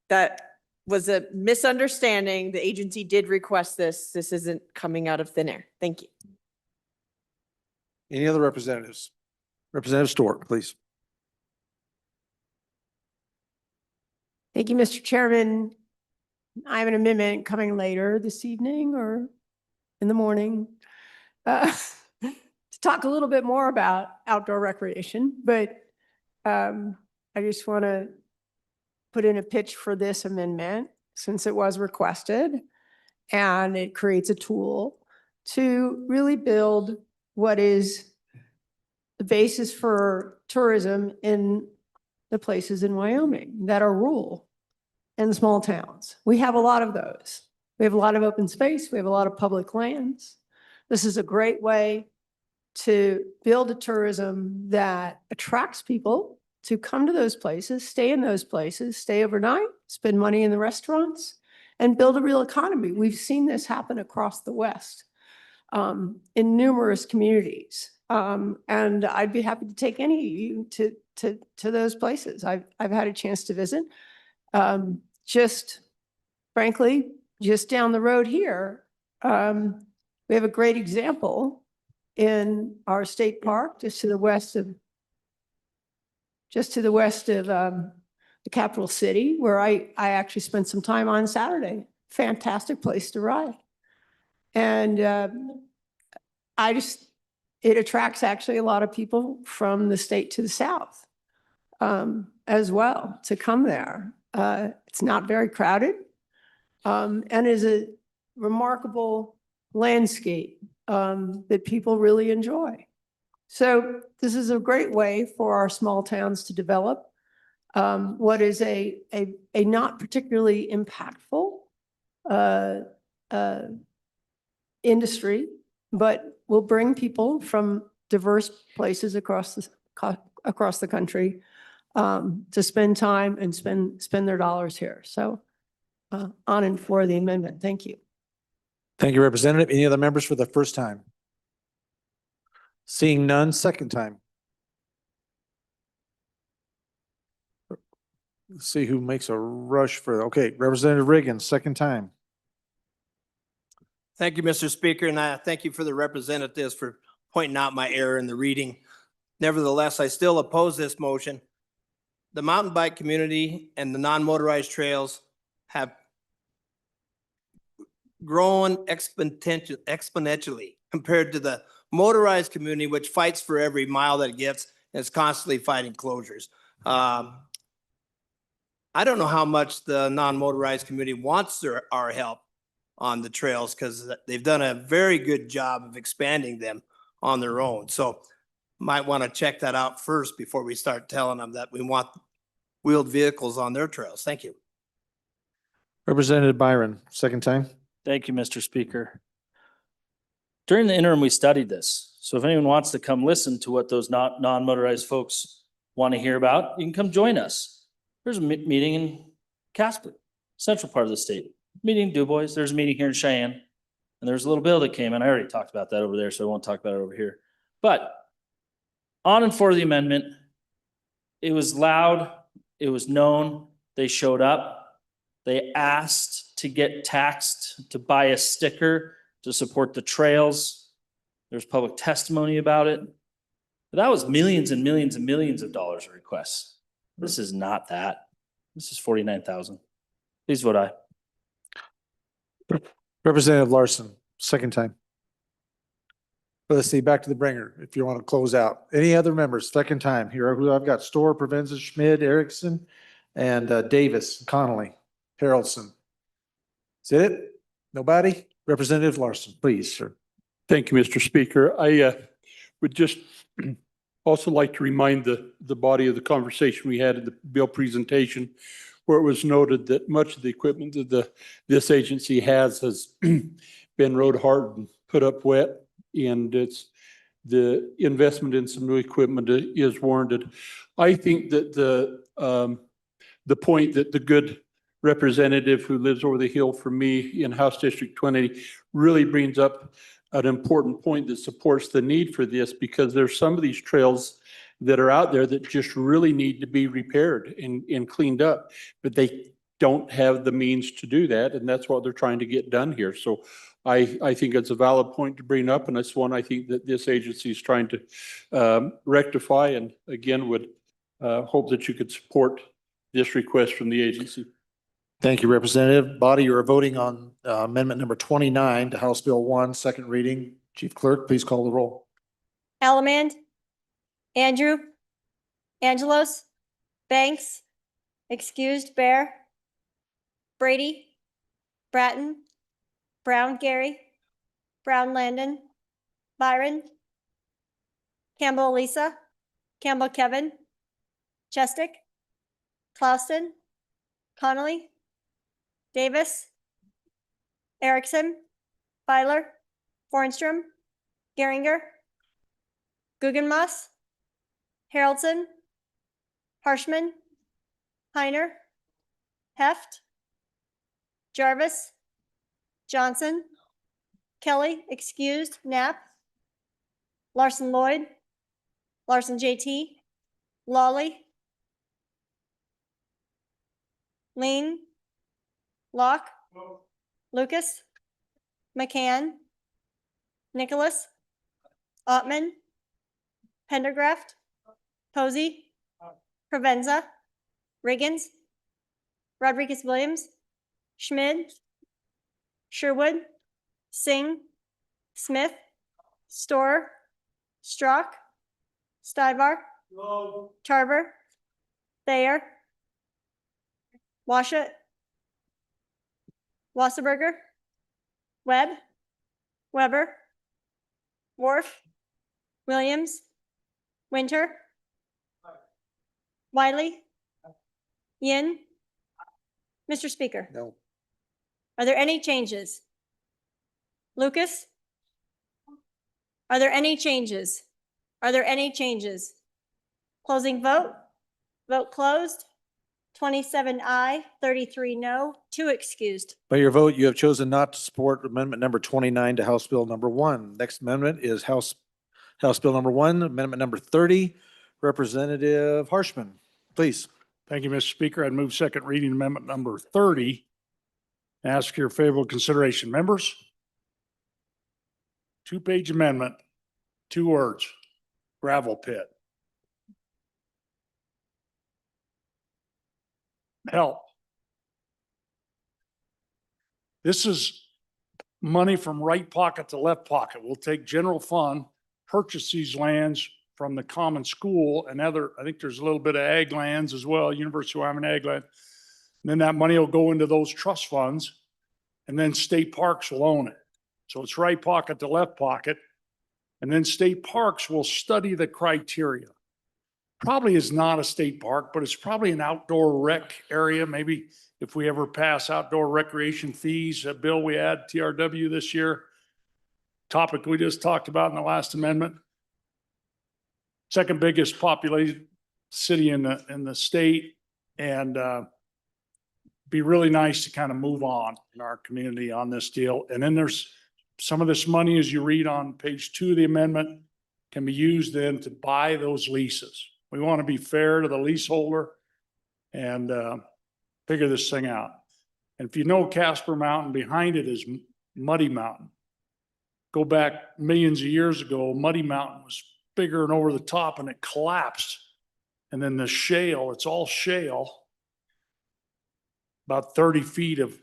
that was a misunderstanding. The agency did request this. This isn't coming out of thin air. Thank you. Any other representatives? Representative Stork, please. Thank you, Mr. Chairman. I have an amendment coming later this evening or in the morning to talk a little bit more about outdoor recreation, but I just want to put in a pitch for this amendment since it was requested, and it creates a tool to really build what is the basis for tourism in the places in Wyoming that are rural and small towns. We have a lot of those. We have a lot of open space. We have a lot of public lands. This is a great way to build a tourism that attracts people to come to those places, stay in those places, stay overnight, spend money in the restaurants, and build a real economy. We've seen this happen across the West in numerous communities. And I'd be happy to take any of you to those places. I've had a chance to visit. Just frankly, just down the road here, we have a great example in our state park, just to the west of the capital city, where I actually spent some time on Saturday. Fantastic place to ride. And it attracts actually a lot of people from the state to the south as well to come there. It's not very crowded and is a remarkable landscape that people really enjoy. So this is a great way for our small towns to develop what is a not particularly impactful industry, but will bring people from diverse places across the country to spend time and spend their dollars here. So on and for the amendment. Thank you. Thank you, Representative. Any other members for the first time? Seeing none, second time. Let's see who makes a rush for, okay, Representative Reagan, second time. Thank you, Mr. Speaker, and I thank you for the representatives for pointing out my error in the reading. Nevertheless, I still oppose this motion. The mountain bike community and the non-motorized trails have grown exponentially compared to the motorized community, which fights for every mile that it gets and is constantly fighting closures. I don't know how much the non-motorized community wants our help on the trails because they've done a very good job of expanding them on their own. So might want to check that out first before we start telling them that we want wheeled vehicles on their trails. Thank you. Representative Byron, second time. Thank you, Mr. Speaker. During the interim, we studied this. So if anyone wants to come listen to what those non-motorized folks want to hear about, you can come join us. There's a meeting in Casper, central part of the state. Meeting in DuBois. There's a meeting here in Cheyenne. And there's a little bill that came in. I already talked about that over there, so I won't talk about it over here. But on and for the amendment, it was loud. It was known. They showed up. They asked to get taxed, to buy a sticker, to support the trails. There's public testimony about it. But that was millions and millions and millions of dollars of requests. This is not that. This is 49,000. Please vote aye. Representative Larson, second time. Let's see, back to the bringer, if you want to close out. Any other members, second time? Here, who I've got Storr, Provenza, Schmid, Erickson, and Davis, Connolly, Harrelson. Is that it? Nobody? Representative Larson, please, sir. Thank you, Mr. Speaker. I would just also like to remind the body of the conversation we had at the bill presentation, where it was noted that much of the equipment that this agency has been road hard and put up wet, and it's the investment in some new equipment is warranted. I think that the point that the good representative who lives over the hill from me in House District 20 really brings up an important point that supports the need for this, because there's some of these trails that are out there that just really need to be repaired and cleaned up, but they don't have the means to do that. And that's what they're trying to get done here. So I think it's a valid point to bring up. And it's one I think that this agency is trying to rectify, and again, would hope that you could support this request from the agency. Thank you, Representative. Body, you are voting on amendment number 29 to House Bill 1, second reading. Chief Clerk, please call the roll. Allemand, Andrew, Angelos, Banks, excused Bear, Brady, Bratton, Brown Gary, Brown Landon, Byron, Campbell Lisa, Campbell Kevin, Chestick, Clausen, Connolly, Davis, Erickson, Feiler, Fornstrom, Geringer, Guggenmass, Harrelson, Harshman, Heiner, Heft, Jarvis, Johnson, Kelly, excused, Knapp, Larson Lloyd, Larson JT, Lawley, Lean, Locke, Lucas, McCann, Nicholas, Ottman, Pendergraft, Posey, Provenza, Riggins, Rodriguez Williams, Schmid, Sherwood, Singh, Smith, Storr, Strock, Stivar, Tarver, Thayer, Washut, Wasserberger, Webb, Weber, Worf, Williams, Winter, Wiley, Yin. Mr. Speaker. No. Are there any changes? Lucas? Are there any changes? Are there any changes? Closing vote? Vote closed. 27 aye, 33 no, 2 excused. By your vote, you have chosen not to support amendment number 29 to House Bill number 1. Next amendment is House Bill number 1, amendment number 30. Representative Harshman, please. Thank you, Mr. Speaker. I'd move second reading amendment number 30. Ask for your favorable consideration. Members? 2-page amendment, 2 words, gravel pit. Help. This is money from right pocket to left pocket. We'll take general fund, purchase these lands from the common school and other, I think there's a little bit of ag lands as well, University of Wyoming ag land. And then that money will go into those trust funds and then state parks will own it. So it's right pocket to left pocket. And then state parks will study the criteria. Probably is not a state park, but it's probably an outdoor rec area. Maybe if we ever pass outdoor recreation fees, a bill we add TRW this year, topic we just talked about in the last amendment. Second biggest populated city in the state, and be really nice to kind of move on in our community on this deal. And then there's some of this money, as you read on page 2 of the amendment, can be used then to buy those leases. We want to be fair to the leaseholder and figure this thing out. And if you know Casper Mountain, behind it is Muddy Mountain. Go back millions of years ago, Muddy Mountain was bigger and over the top and it collapsed. And then the shale, it's all shale, about 30 feet of,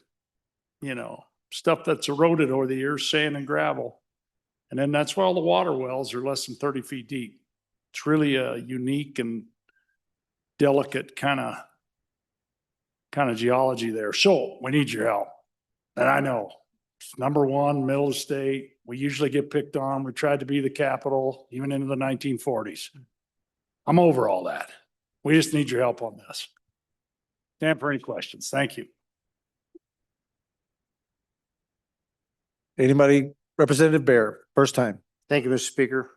stuff that's eroded over the years, sand and gravel. And then that's why all the water wells are less than 30 feet deep. It's really a unique and delicate kind of geology there. So we need your help. And I know it's number one, middle of the state. We usually get picked on. We tried to be the capital even into the 1940s. I'm over all that. We just need your help on this. Stand for any questions. Thank you. Anybody? Representative Bear, first time. Thank you, Mr. Speaker.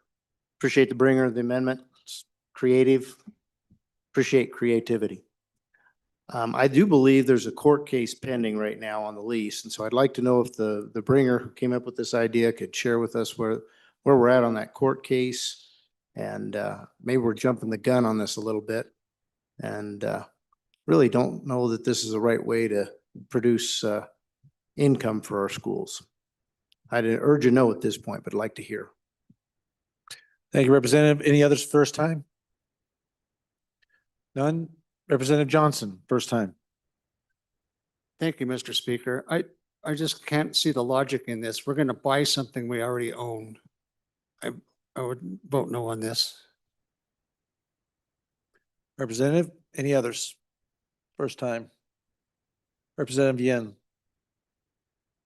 Appreciate the bringer of the amendment. It's creative. Appreciate creativity. I do believe there's a court case pending right now on the lease. And so I'd like to know if the bringer who came up with this idea could share with us where we're at on that court case. And maybe we're jumping the gun on this a little bit. And really don't know that this is the right way to produce income for our schools. I'd urge a no at this point, but I'd like to hear. Thank you, Representative. Any others first time? None? Representative Johnson, first time. Thank you, Mr. Speaker. I just can't see the logic in this. We're going to buy something we already own. I would vote no on this. Representative, any others? First time. Representative Yen.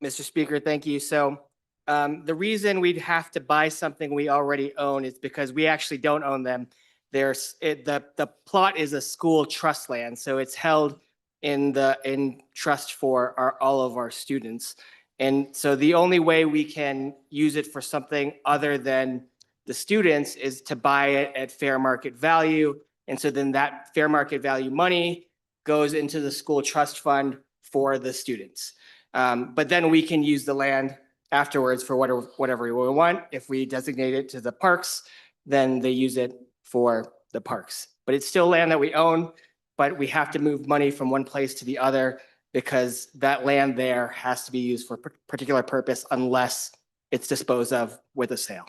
Mr. Speaker, thank you. So the reason we'd have to buy something we already own is because we actually don't own them. The plot is a school trust land, so it's held in trust for all of our students. And so the only way we can use it for something other than the students is to buy it at fair market value. And so then that fair market value money goes into the school trust fund for the students. But then we can use the land afterwards for whatever we want. If we designate it to the parks, then they use it for the parks. But it's still land that we own, but we have to move money from one place to the other because that land there has to be used for a particular purpose unless it's disposed of with a sale.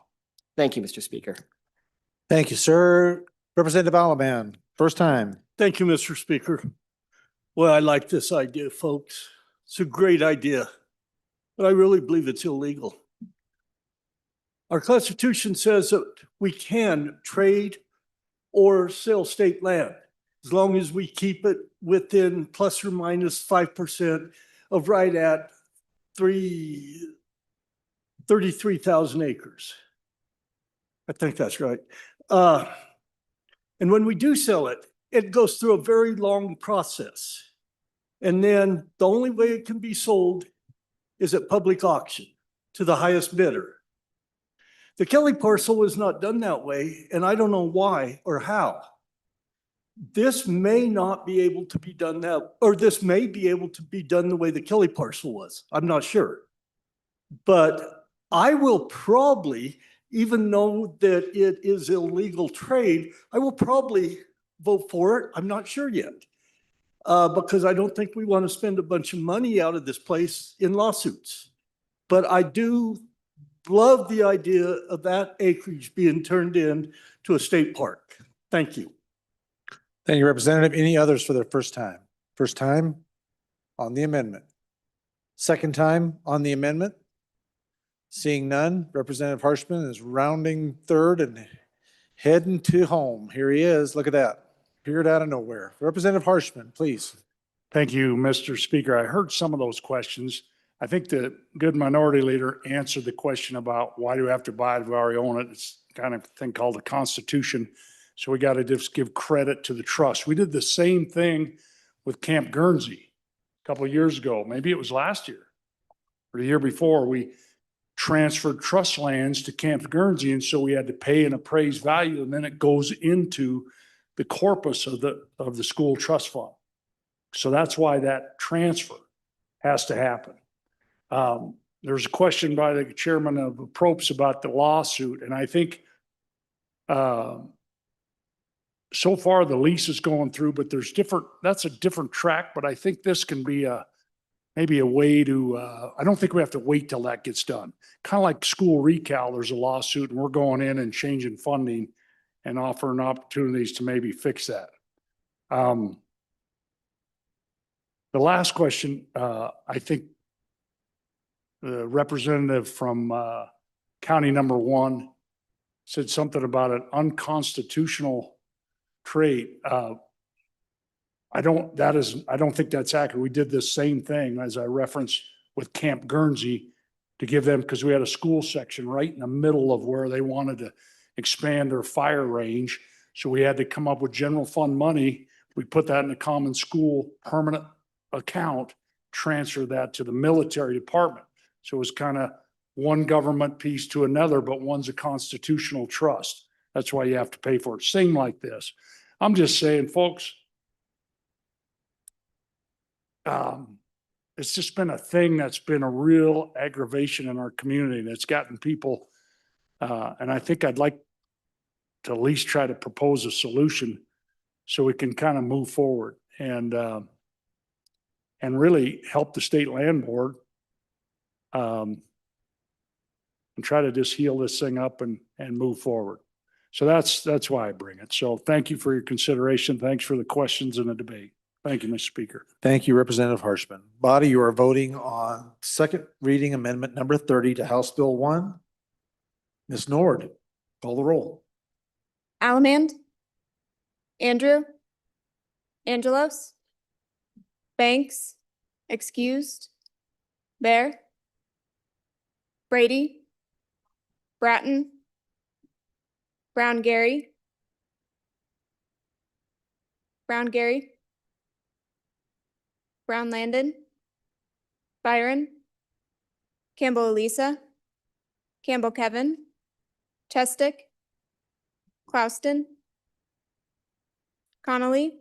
Thank you, Mr. Speaker. Thank you, sir. Representative Alaman, first time. Thank you, Mr. Speaker. Well, I like this idea, folks. It's a great idea, but I really believe it's illegal. Our Constitution says that we can trade or sell state land as long as we keep it within plus or minus 5% of right at 33,000 acres. I think that's right. And when we do sell it, it goes through a very long process. And then the only way it can be sold is at public auction to the highest bidder. The Kelly parcel was not done that way, and I don't know why or how. this may not be able to be done now, or this may be able to be done the way the Kelly parcel was. I'm not sure. But I will probably, even though that it is illegal trade, I will probably vote for it. I'm not sure yet. Because I don't think we want to spend a bunch of money out of this place in lawsuits. But I do love the idea of that acreage being turned in to a state park. Thank you. Thank you, Representative. Any others for their first time? First time on the amendment. Second time on the amendment? Seeing none, Representative Harshman is rounding third and heading to home. Here he is. Look at that. Appeared out of nowhere. Representative Harshman, please. Thank you, Mr. Speaker. I heard some of those questions. I think the good minority leader answered the question about why do we have to buy it if we already own it? It's kind of a thing called the Constitution. So we got to just give credit to the trust. We did the same thing with Camp Guernsey a couple of years ago. Maybe it was last year or the year before. We transferred trust lands to Camp Guernsey, and so we had to pay an appraised value, and then it goes into the corpus of the school trust fund. So that's why that transfer has to happen. There's a question by the chairman of Propes about the lawsuit, and I think so far the lease is going through, but that's a different track, but I think this can be maybe a way to, I don't think we have to wait till that gets done. Kind of like school recal, there's a lawsuit and we're going in and changing funding and offering opportunities to maybe fix that. The last question, I think the representative from county number 1 said something about an unconstitutional trait. I don't think that's accurate. We did the same thing as I referenced with Camp Guernsey to give them, because we had a school section right in the middle of where they wanted to expand their fire range. So we had to come up with general fund money. We put that in a common school permanent account, transfer that to the military department. So it was kind of one government piece to another, but one's a constitutional trust. That's why you have to pay for it. Same like this. I'm just saying, folks, it's just been a thing that's been a real aggravation in our community that's gotten people, and I think I'd like to at least try to propose a solution so we can kind of move forward and really help the state land board and try to just heal this thing up and move forward. So that's why I bring it. So thank you for your consideration. Thanks for the questions and the debate. Thank you, Mr. Speaker. Thank you, Representative Harshman. Body, you are voting on second reading amendment number 30 to House Bill 1. Ms. Nord, call the roll. Allemand, Andrew, Angelos, Banks, excused, Bear, Brady, Bratton, Brown Gary, Brown Gary, Brown Landon, Byron, Campbell Elisa, Campbell Kevin, Chestick, Clouston, Connolly,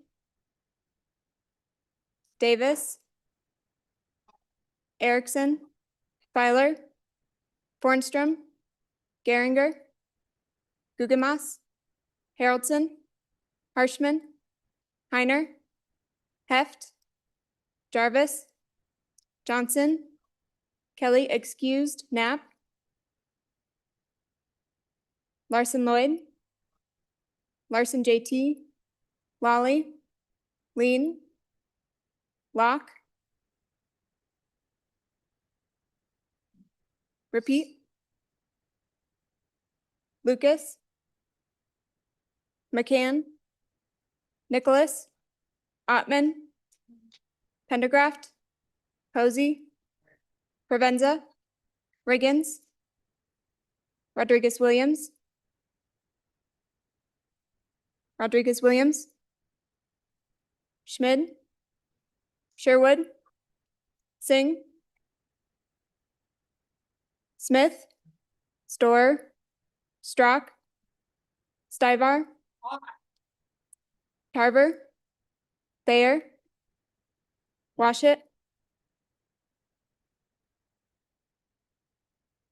Davis, Erickson, Feiler, Bornstrom, Geringer, Gugemas, Haroldson, Harshman, Heiner, Heft, Jarvis, Johnson, Kelly excused, Knapp, Larson Lloyd, Larson JT, Lawley, Lean, Locke, repeat, Lucas, McCann, Nicholas, Ottman, Pendergraft, Posey, Provenza, Riggins, Rodriguez Williams, Schmid, Sherwood, Singh, Smith, Storer, Strock, Stivar, Tarver, Thayer, Washit,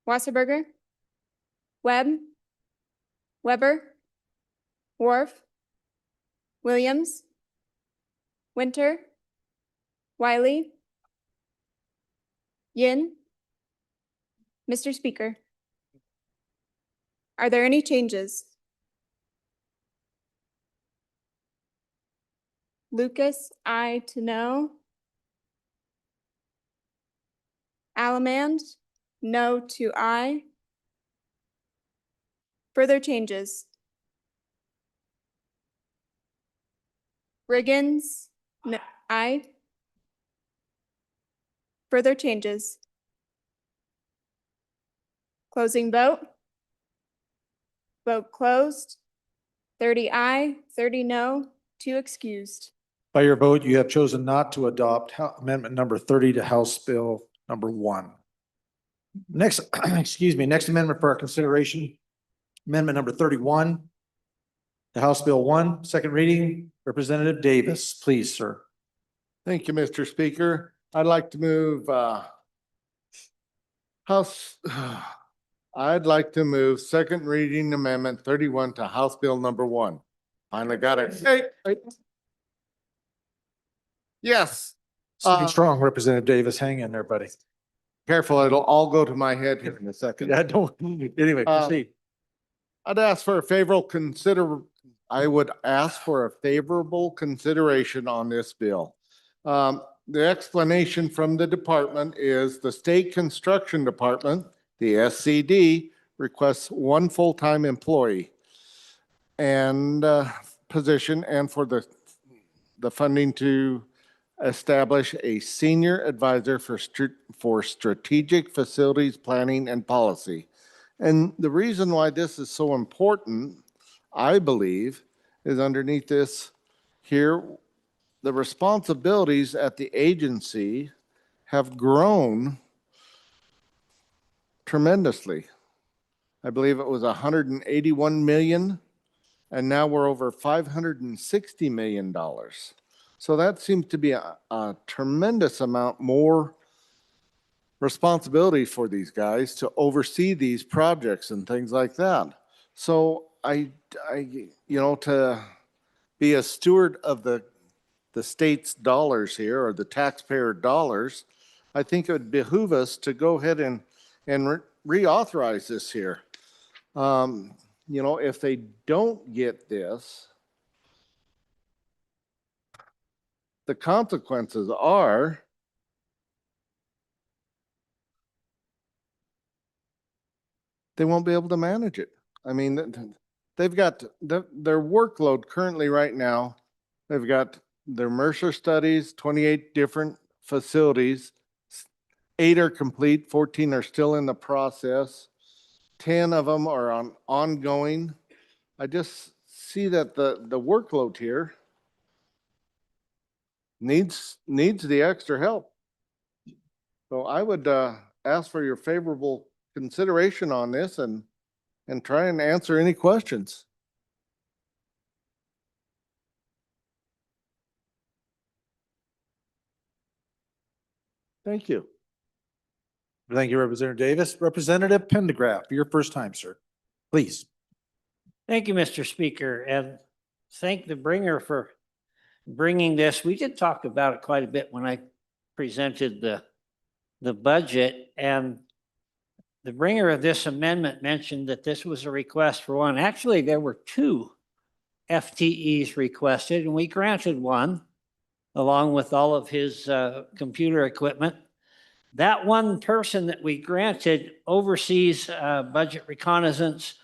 Wasserberger, Webb, Weber, Worf, Williams, Winter, Wiley, Yin. Mr. Speaker, are there any changes? Lucas, I to no. Alamand, no to I. Further changes? Riggins, no, I. Further changes? Closing vote? Vote closed. 30 aye, 30 no, 2 excused. By your vote, you have chosen not to adopt amendment number 30 to House Bill number 1. Next, excuse me, next amendment for our consideration, amendment number 31 to House Bill 1, second reading. Representative Davis, please, sir. Thank you, Mr. Speaker. I'd like to move, I'd like to move second reading amendment 31 to House Bill number 1. Finally got it. Hey. Yes. Stay strong, Representative Davis. Hang in there, buddy. Careful, it'll all go to my head here in a second. Yeah, don't, anyway, proceed. I would ask for a favorable consideration on this bill. The explanation from the department is the State Construction Department, the SCD, requests 1 full-time employee and position, and for the funding to establish a senior advisor for strategic facilities planning and policy. And the reason why this is so important, I believe, is underneath this here, the responsibilities at the agency have grown tremendously. I believe it was 181 million, and now we're over $560 million. So that seems to be a tremendous amount more responsibility for these guys to oversee these projects and things like that. So I to be a steward of the state's dollars here, or the taxpayer dollars, I think it would behoove us to go ahead and reauthorize this here. If they don't get this, the consequences are they won't be able to manage it. I mean, they've got their workload currently right now. They've got their Mercer studies, 28 different facilities. 8 are complete, 14 are still in the process. 10 of them are ongoing. I just see that the workload here needs the extra help. So I would ask for your favorable consideration on this and try and answer any questions. Thank you. Thank you, Representative Davis. Representative Pendergraft, your first time, sir. Please. Thank you, Mr. Speaker, and thank the bringer for bringing this. We did talk about it quite a bit when I presented the budget, and the bringer of this amendment mentioned that this was a request for 1. Actually, there were 2 FTEs requested, and we granted 1 along with all of his computer equipment. That 1 person that we granted oversees budget reconnaissance,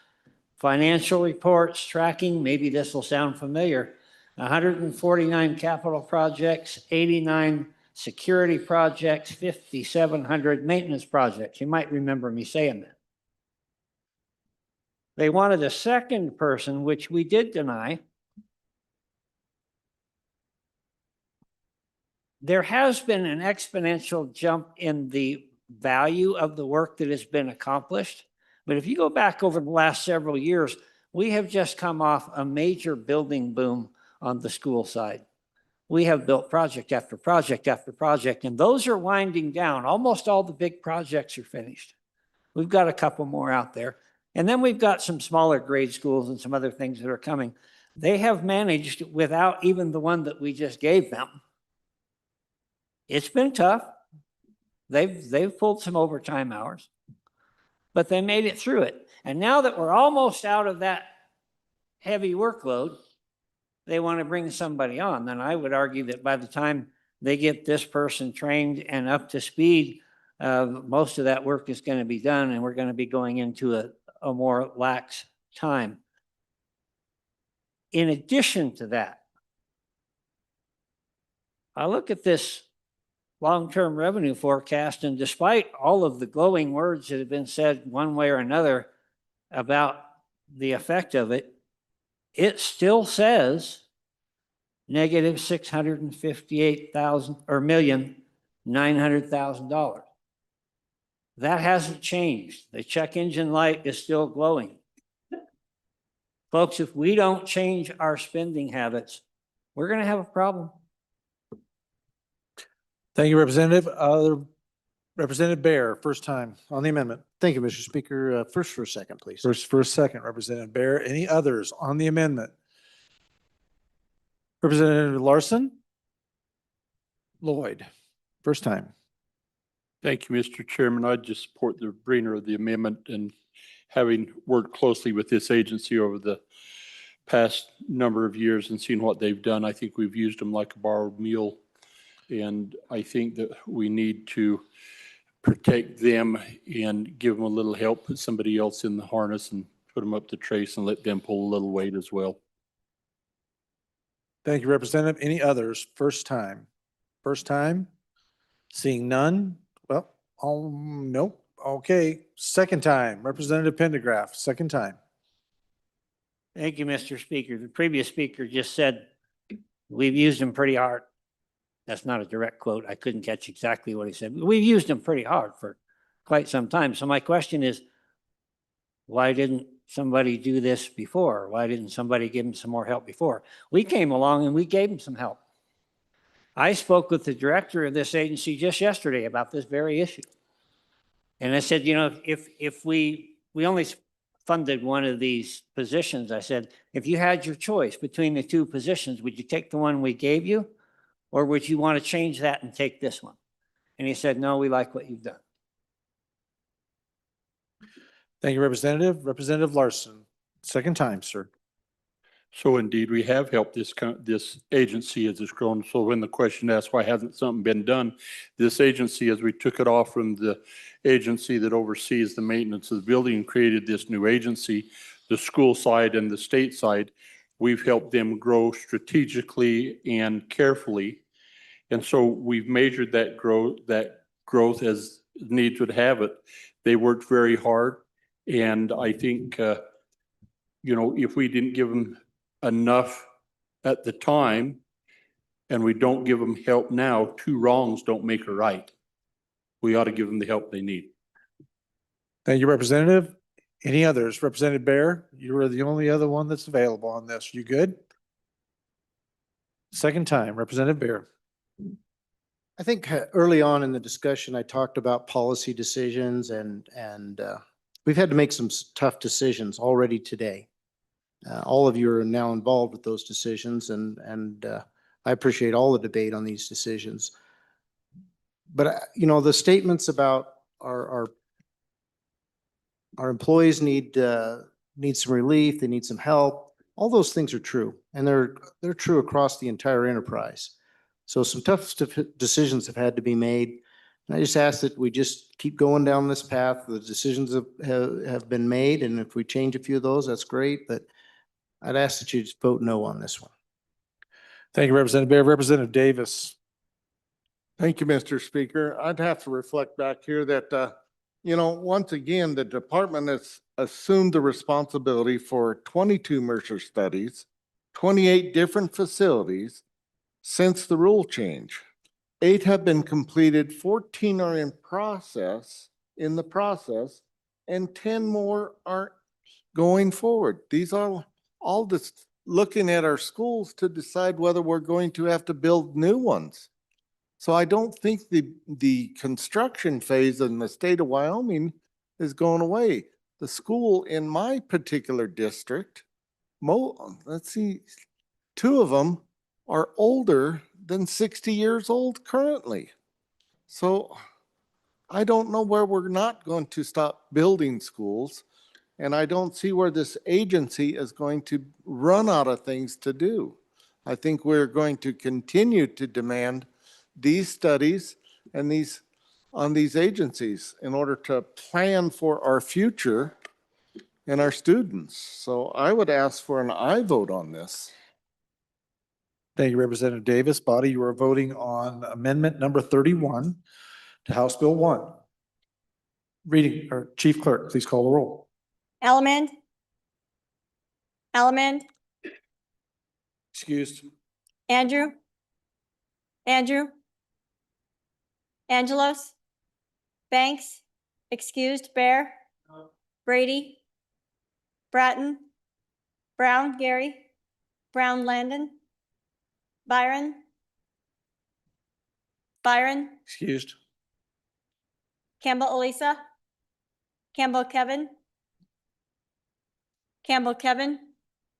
financial reports, tracking, maybe this will sound familiar, 149 capital projects, 89 security projects, 5,700 maintenance projects. You might remember me saying that. They wanted a second person, which we did deny. There has been an exponential jump in the value of the work that has been accomplished. But if you go back over the last several years, we have just come off a major building boom on the school side. We have built project after project after project, and those are winding down. Almost all the big projects are finished. We've got a couple more out there. And then we've got some smaller grade schools and some other things that are coming. They have managed without even the one that we just gave them. It's been tough. They've pulled some overtime hours, but they made it through it. And now that we're almost out of that heavy workload, they want to bring somebody on. Then I would argue that by the time they get this person trained and up to speed, most of that work is going to be done, and we're going to be going into a more lax time. In addition to that, I look at this long-term revenue forecast, and despite all of the glowing words that have been said one way or another about the effect of it, it still says negative $658,000 or $1,900,000. That hasn't changed. The check engine light is still glowing. Folks, if we don't change our spending habits, we're going to have a problem. Thank you, Representative. Representative Bear, first time on the amendment. Thank you, Mr. Speaker. First for a second, please. First, second, Representative Bear. Any others on the amendment? Representative Larson? Lloyd, first time. Thank you, Mr. Chairman. I just support the bringer of the amendment, and having worked closely with this agency over the past number of years and seen what they've done, I think we've used them like a borrowed mule. And I think that we need to protect them and give them a little help, put somebody else in the harness and put them up the trace and let them pull a little weight as well. Thank you, Representative. Any others? First time. First time? Seeing none? Well, nope. Okay. Second time, Representative Pendergraft, second time. Thank you, Mr. Speaker. The previous speaker just said, we've used them pretty hard. That's not a direct quote. I couldn't catch exactly what he said. We've used them pretty hard for quite some time. So my question is, why didn't somebody do this before? Why didn't somebody give them some more help before? We came along and we gave them some help. I spoke with the director of this agency just yesterday about this very issue. And I said, you know, if we only funded one of these positions, I said, if you had your choice between the two positions, would you take the one we gave you? Or would you want to change that and take this one? And he said, no, we like what you've done. Thank you, Representative. Representative Larson, second time, sir. So indeed, we have helped this agency as it's grown. So when the question asks, why hasn't something been done? This agency, as we took it off from the agency that oversees the maintenance of the building and created this new agency, the school side and the state side, we've helped them grow strategically and carefully. And so we've measured that growth as needs would have it. They worked very hard. And I think, you know, if we didn't give them enough at the time and we don't give them help now, two wrongs don't make a right. We ought to give them the help they need. Thank you, Representative. Any others? Representative Bear, you are the only other one that's available on this. You good? Second time, Representative Bear. I think early on in the discussion, I talked about policy decisions and we've had to make some tough decisions already today. All of you are now involved with those decisions and I appreciate all the debate on these decisions. But you know, the statements about our employees need some relief, they need some help, all those things are true. And they're true across the entire enterprise. So some tough decisions have had to be made. And I just ask that we just keep going down this path. The decisions have been made. And if we change a few of those, that's great. But I'd ask that you just vote no on this one. Thank you, Representative Bear. Representative Davis. Thank you, Mr. Speaker. I'd have to reflect back here that, you know, once again, the department has assumed the responsibility for 22 Mercer studies, 28 different facilities since the rule change. 8 have been completed, 14 are in the process, and 10 more are going forward. These are all the looking at our schools to decide whether we're going to have to build new ones. So I don't think the construction phase in the state of Wyoming is going away. The school in my particular district, let's see, 2 of them are older than 60 years old currently. So I don't know where we're not going to stop building schools. And I don't see where this agency is going to run out of things to do. I think we're going to continue to demand these studies and on these agencies in order to plan for our future and our students. So I would ask for an aye vote on this. Thank you, Representative Davis. Body, you are voting on amendment number 31 to House Bill 1. Reading, or Chief Clerk, please call the roll. Allemande. Allemande. Excused. Andrew. Andrew. Angelos. Banks. Excused. Bear. Brady. Bratton. Brown, Gary. Brown, Landon. Byron. Byron. Excused. Campbell, Elisa. Campbell, Kevin. Campbell, Kevin.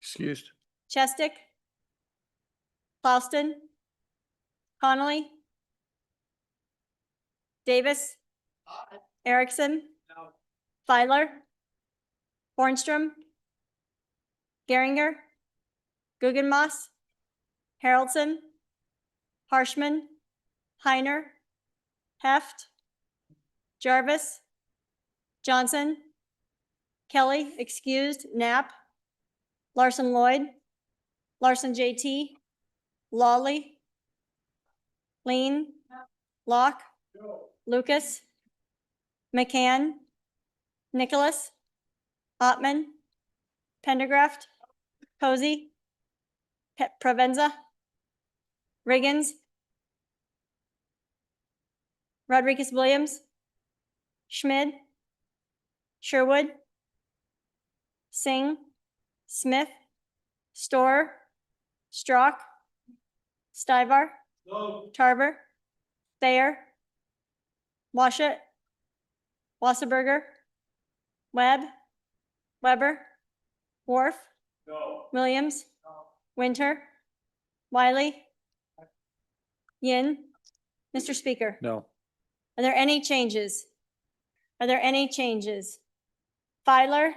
Excused. Chestick. Clauston. Connolly. Davis. Erickson. Filer. Bornstrom. Geringer. Guggenmoss. Haroldson. Harshman. Heiner. Heft. Jarvis. Johnson. Kelly, excused. Knapp. Larson Lloyd. Larson JT. Lawley. Lean. Locke. Lucas. McCann. Nicholas. Ottman. Pendergraft. Posey. Provenza. Riggins. Rodriguez Williams. Schmid. Sherwood. Singh. Smith. Storer. Strock. Stivar. Tarver. Thayer. Washut. Wasserberger. Webb. Weber. Wharf. Williams. Winter. Wiley. Yin. Mr. Speaker. No. Are there any changes? Are there any changes? Filer,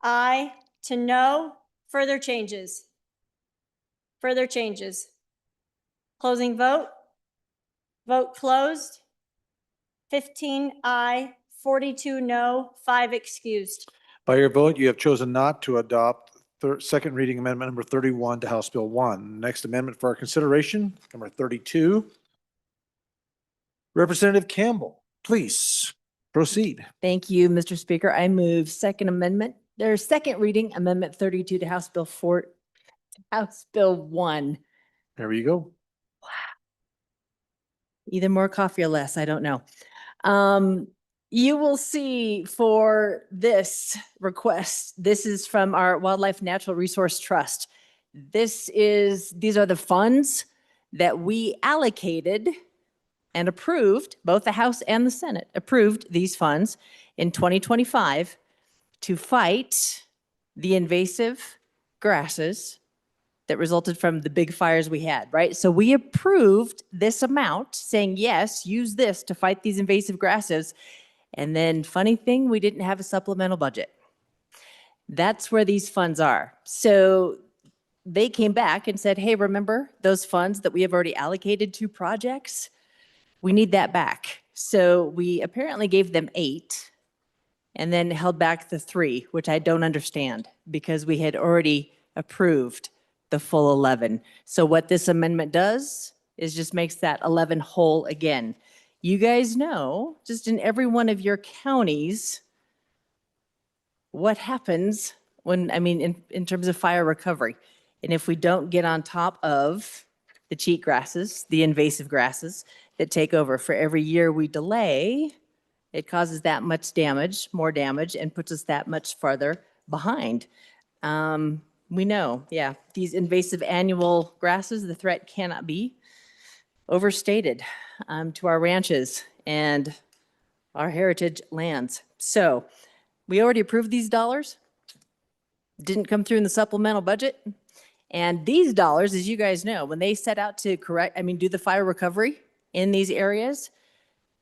aye to no. Further changes? Further changes? Closing vote? Vote closed. 15 aye, 42 no, 5 excused. By your vote, you have chosen not to adopt second reading amendment number 31 to House Bill 1. Next amendment for our consideration, number 32. Representative Campbell, please proceed. Thank you, Mr. Speaker. I move second amendment, there's second reading amendment 32 to House Bill 1. There you go. Either more coffee or less, I don't know. You will see for this request, this is from our Wildlife Natural Resource Trust. These are the funds that we allocated and approved, both the House and the Senate approved these funds in 2025 to fight the invasive grasses that resulted from the big fires we had, right? So we approved this amount saying, yes, use this to fight these invasive grasses. And then funny thing, we didn't have a supplemental budget. That's where these funds are. So they came back and said, hey, remember those funds that we have already allocated to projects? We need that back. So we apparently gave them 8 and then held back the 3, which I don't understand because we had already approved the full 11. So what this amendment does is just makes that 11 whole again. You guys know, just in every one of your counties, what happens when, in terms of fire recovery. And if we don't get on top of the cheat grasses, the invasive grasses that take over, for every year we delay, it causes that much damage, more damage, and puts us that much farther behind. We know, yeah, these invasive annual grasses, the threat cannot be overstated to our ranches and our heritage lands. So we already approved these dollars. Didn't come through in the supplemental budget. And these dollars, as you guys know, when they set out to do the fire recovery in these areas,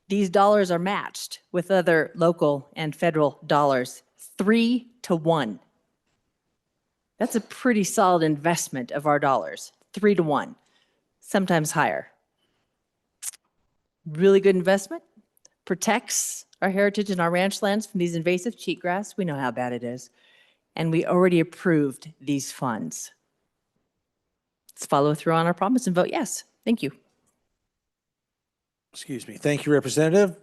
these dollars are matched with other local and federal dollars, 3-to-1. That's a pretty solid investment of our dollars, 3-to-1, sometimes higher. Really good investment, protects our heritage and our ranch lands from these invasive cheatgrass. We know how bad it is. And we already approved these funds. Let's follow through on our promise and vote yes. Thank you. Excuse me. Thank you, Representative.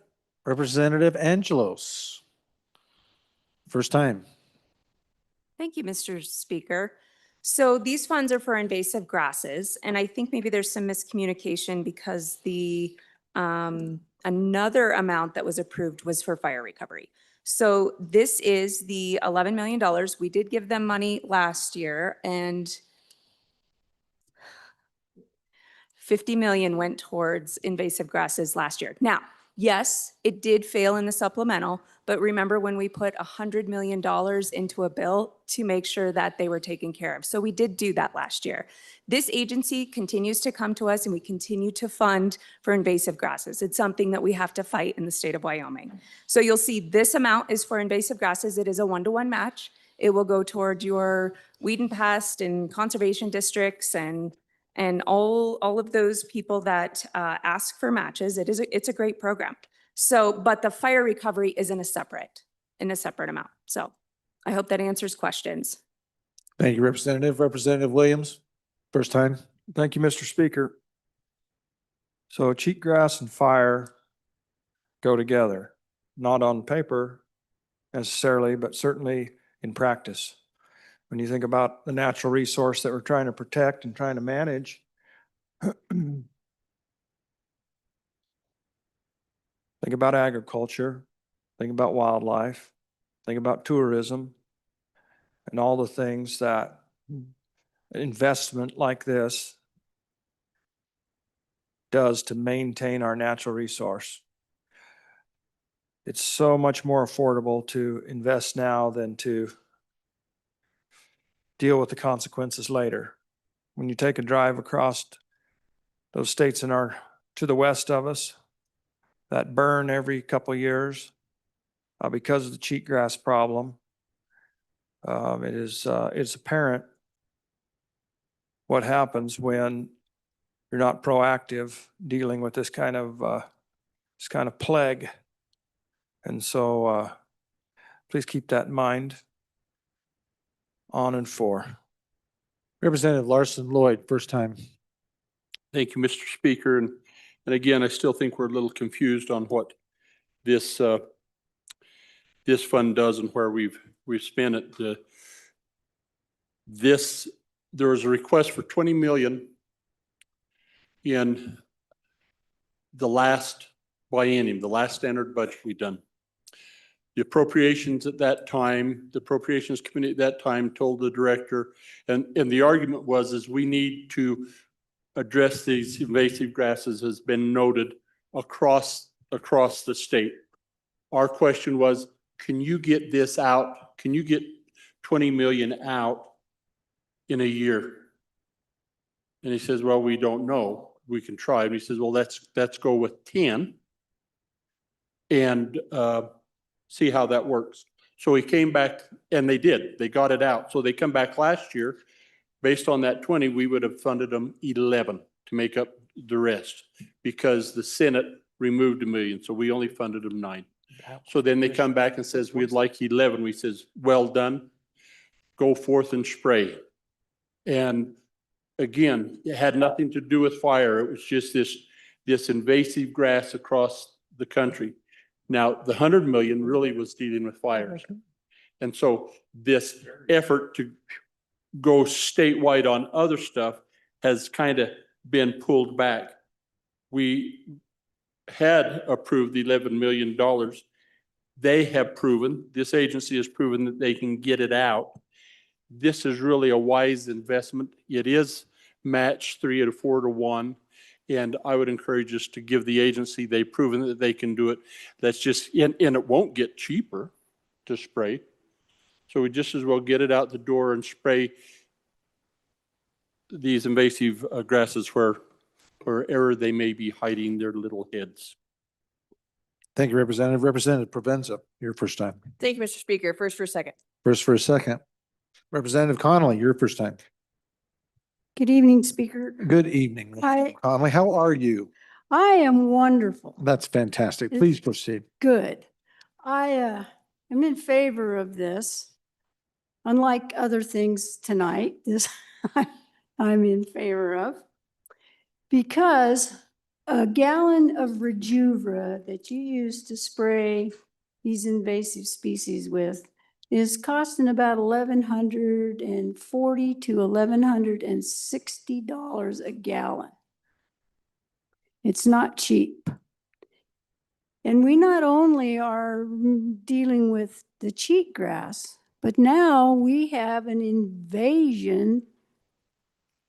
Representative Angelos. First time. Thank you, Mr. Speaker. So these funds are for invasive grasses, and I think maybe there's some miscommunication because the another amount that was approved was for fire recovery. So this is the $11 million. We did give them money last year, and 50 million went towards invasive grasses last year. Now, yes, it did fail in the supplemental, but remember when we put $100 million into a bill to make sure that they were taken care of. So we did do that last year. This agency continues to come to us and we continue to fund for invasive grasses. It's something that we have to fight in the state of Wyoming. So you'll see this amount is for invasive grasses. It is a 1-to-1 match. It will go toward your weed and pest and conservation districts and all of those people that ask for matches. It's a great program. So, but the fire recovery is in a separate amount. So I hope that answers questions. Thank you, Representative. Representative Williams, first time. Thank you, Mr. Speaker. So cheatgrass and fire go together, not on paper necessarily, but certainly in practice. When you think about the natural resource that we're trying to protect and trying to manage, think about agriculture, think about wildlife, think about tourism, and all the things that investment like this does to maintain our natural resource. It's so much more affordable to invest now than to deal with the consequences later. When you take a drive across those states to the west of us that burn every couple of years because of the cheatgrass problem, it's apparent what happens when you're not proactive dealing with this kind of plague. And so please keep that in mind on and for. Representative Larson Lloyd, first time. Thank you, Mr. Speaker. And again, I still think we're a little confused on what this this fund does and where we've spent it. There was a request for 20 million in the last biennium, the last standard budget we've done. The appropriations at that time, the appropriations committee at that time told the director, and the argument was we need to address these invasive grasses has been noted across the state. Our question was, can you get this out? Can you get 20 million out in a year? And he says, well, we don't know. We can try. And he says, well, let's go with 10 and see how that works. So he came back and they did. They got it out. So they come back last year. Based on that 20, we would have funded them 11 to make up the rest because the Senate removed $1 million. So we only funded them 9. So then they come back and says, we'd like 11. We says, well done. Go forth and spray. And again, it had nothing to do with fire. It was just this invasive grass across the country. Now, the 100 million really was dealing with fires. And so this effort to go statewide on other stuff has kind of been pulled back. We had approved the $11 million. They have proven, this agency has proven that they can get it out. this is really a wise investment. It is matched 3 to 4 to 1. And I would encourage us to give the agency, they've proven that they can do it. That's just, and it won't get cheaper to spray. So we just as well get it out the door and spray these invasive grasses wherever they may be hiding their little heads. Thank you, Representative. Representative Provenza, your first time. Thank you, Mr. Speaker. First for a second. First for a second. Representative Connolly, your first time. Good evening, Speaker. Good evening. Hi. Connolly, how are you? I am wonderful. That's fantastic. It's Please proceed. Good. I am in favor of this. Unlike other things tonight, this I'm in favor of. Because a gallon of Rejuva that you use to spray these invasive species with is costing about $1,140 to $1,160 a gallon. It's not cheap. And we not only are dealing with the cheatgrass, but now we have an invasion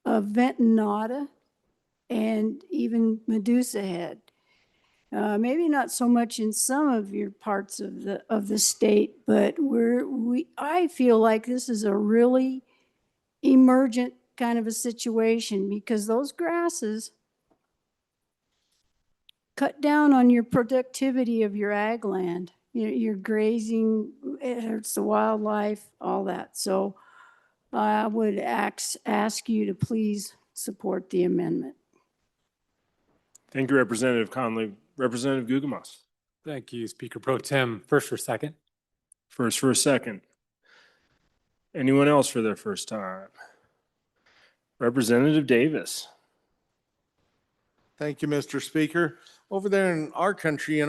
of ventonata and even Medusa head. Maybe not so much in some of your parts of the state, but I feel like this is a really emergent kind of a situation because those grasses cut down on your productivity of your ag land. Your grazing, it hurts the wildlife, all that. So I would ask you to please support the amendment. Thank you, Representative Conley. Representative Gugemas. Thank you, Speaker Pro Tem. First for a second. First for a second. Anyone else for their first time? Representative Davis. Thank you, Mr. Speaker. Over there in our country,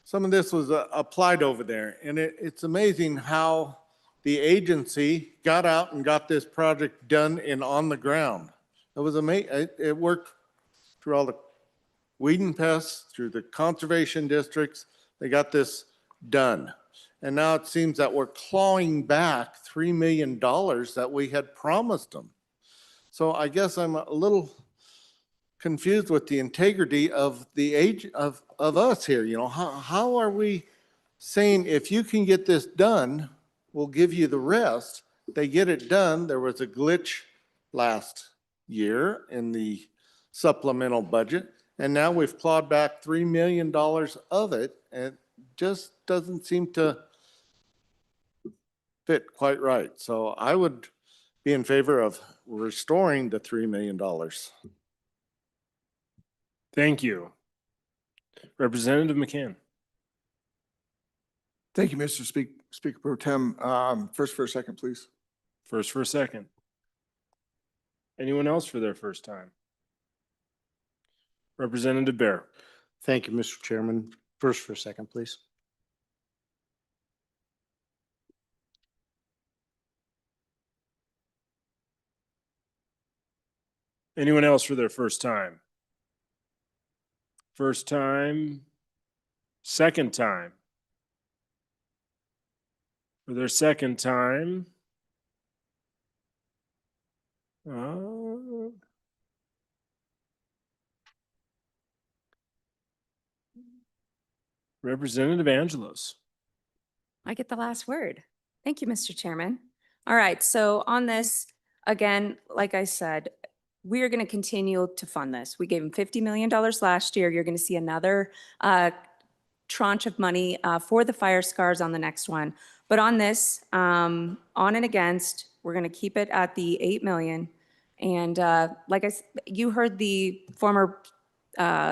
some of this was applied over there, and it's amazing how the agency got out and got this project done and on the ground. It was amazing. It worked through all the weed and pests, through the conservation districts. They got this done. And now it seems that we're clawing back $3 million that we had promised them. So I guess I'm a little confused with the integrity of the age of us here. How are we saying if you can get this done, we'll give you the rest? They get it done. There was a glitch last year in the supplemental budget, and now we've clawed back $3 million of it, and it just doesn't seem to fit quite right. So I would be in favor of restoring the $3 million. Thank you. Representative McCann. Thank you, Mr. Speaker Pro Tem. First for a second, please. First for a second. Anyone else for their first time? Representative Bear. Thank you, Mr. Chairman. First for a second, please. Anyone else for their first time? First time, second time. For their second time. Representative Angelos. I get the last word. Thank you, Mr. Chairman. All right, so on this, again, like I said, we are going to continue to fund this. We gave them $50 million last year. You're going to see another tranche of money for the fire scars on the next one. But on this, on and against, we're going to keep it at the 8 million. And like you heard the former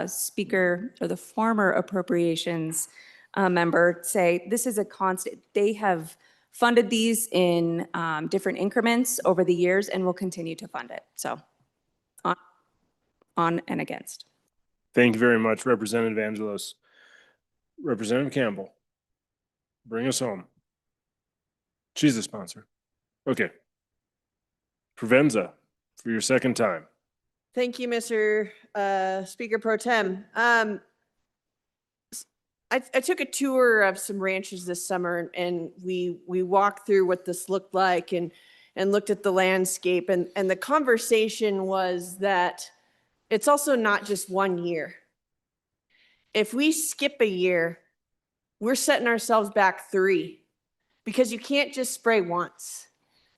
speaker or the former appropriations member say, this is a constant. They have funded these in different increments over the years and will continue to fund it. So on and against. Thank you very much, Representative Angelos. Representative Campbell, bring us home. She's the sponsor. Okay. Provenza, for your second time. Thank you, Mr. Speaker Pro Tem. I took a tour of some ranches this summer and we walked through what this looked like and looked at the landscape and the conversation was that it's also not just 1 year. If we skip a year, we're setting ourselves back 3 because you can't just spray once.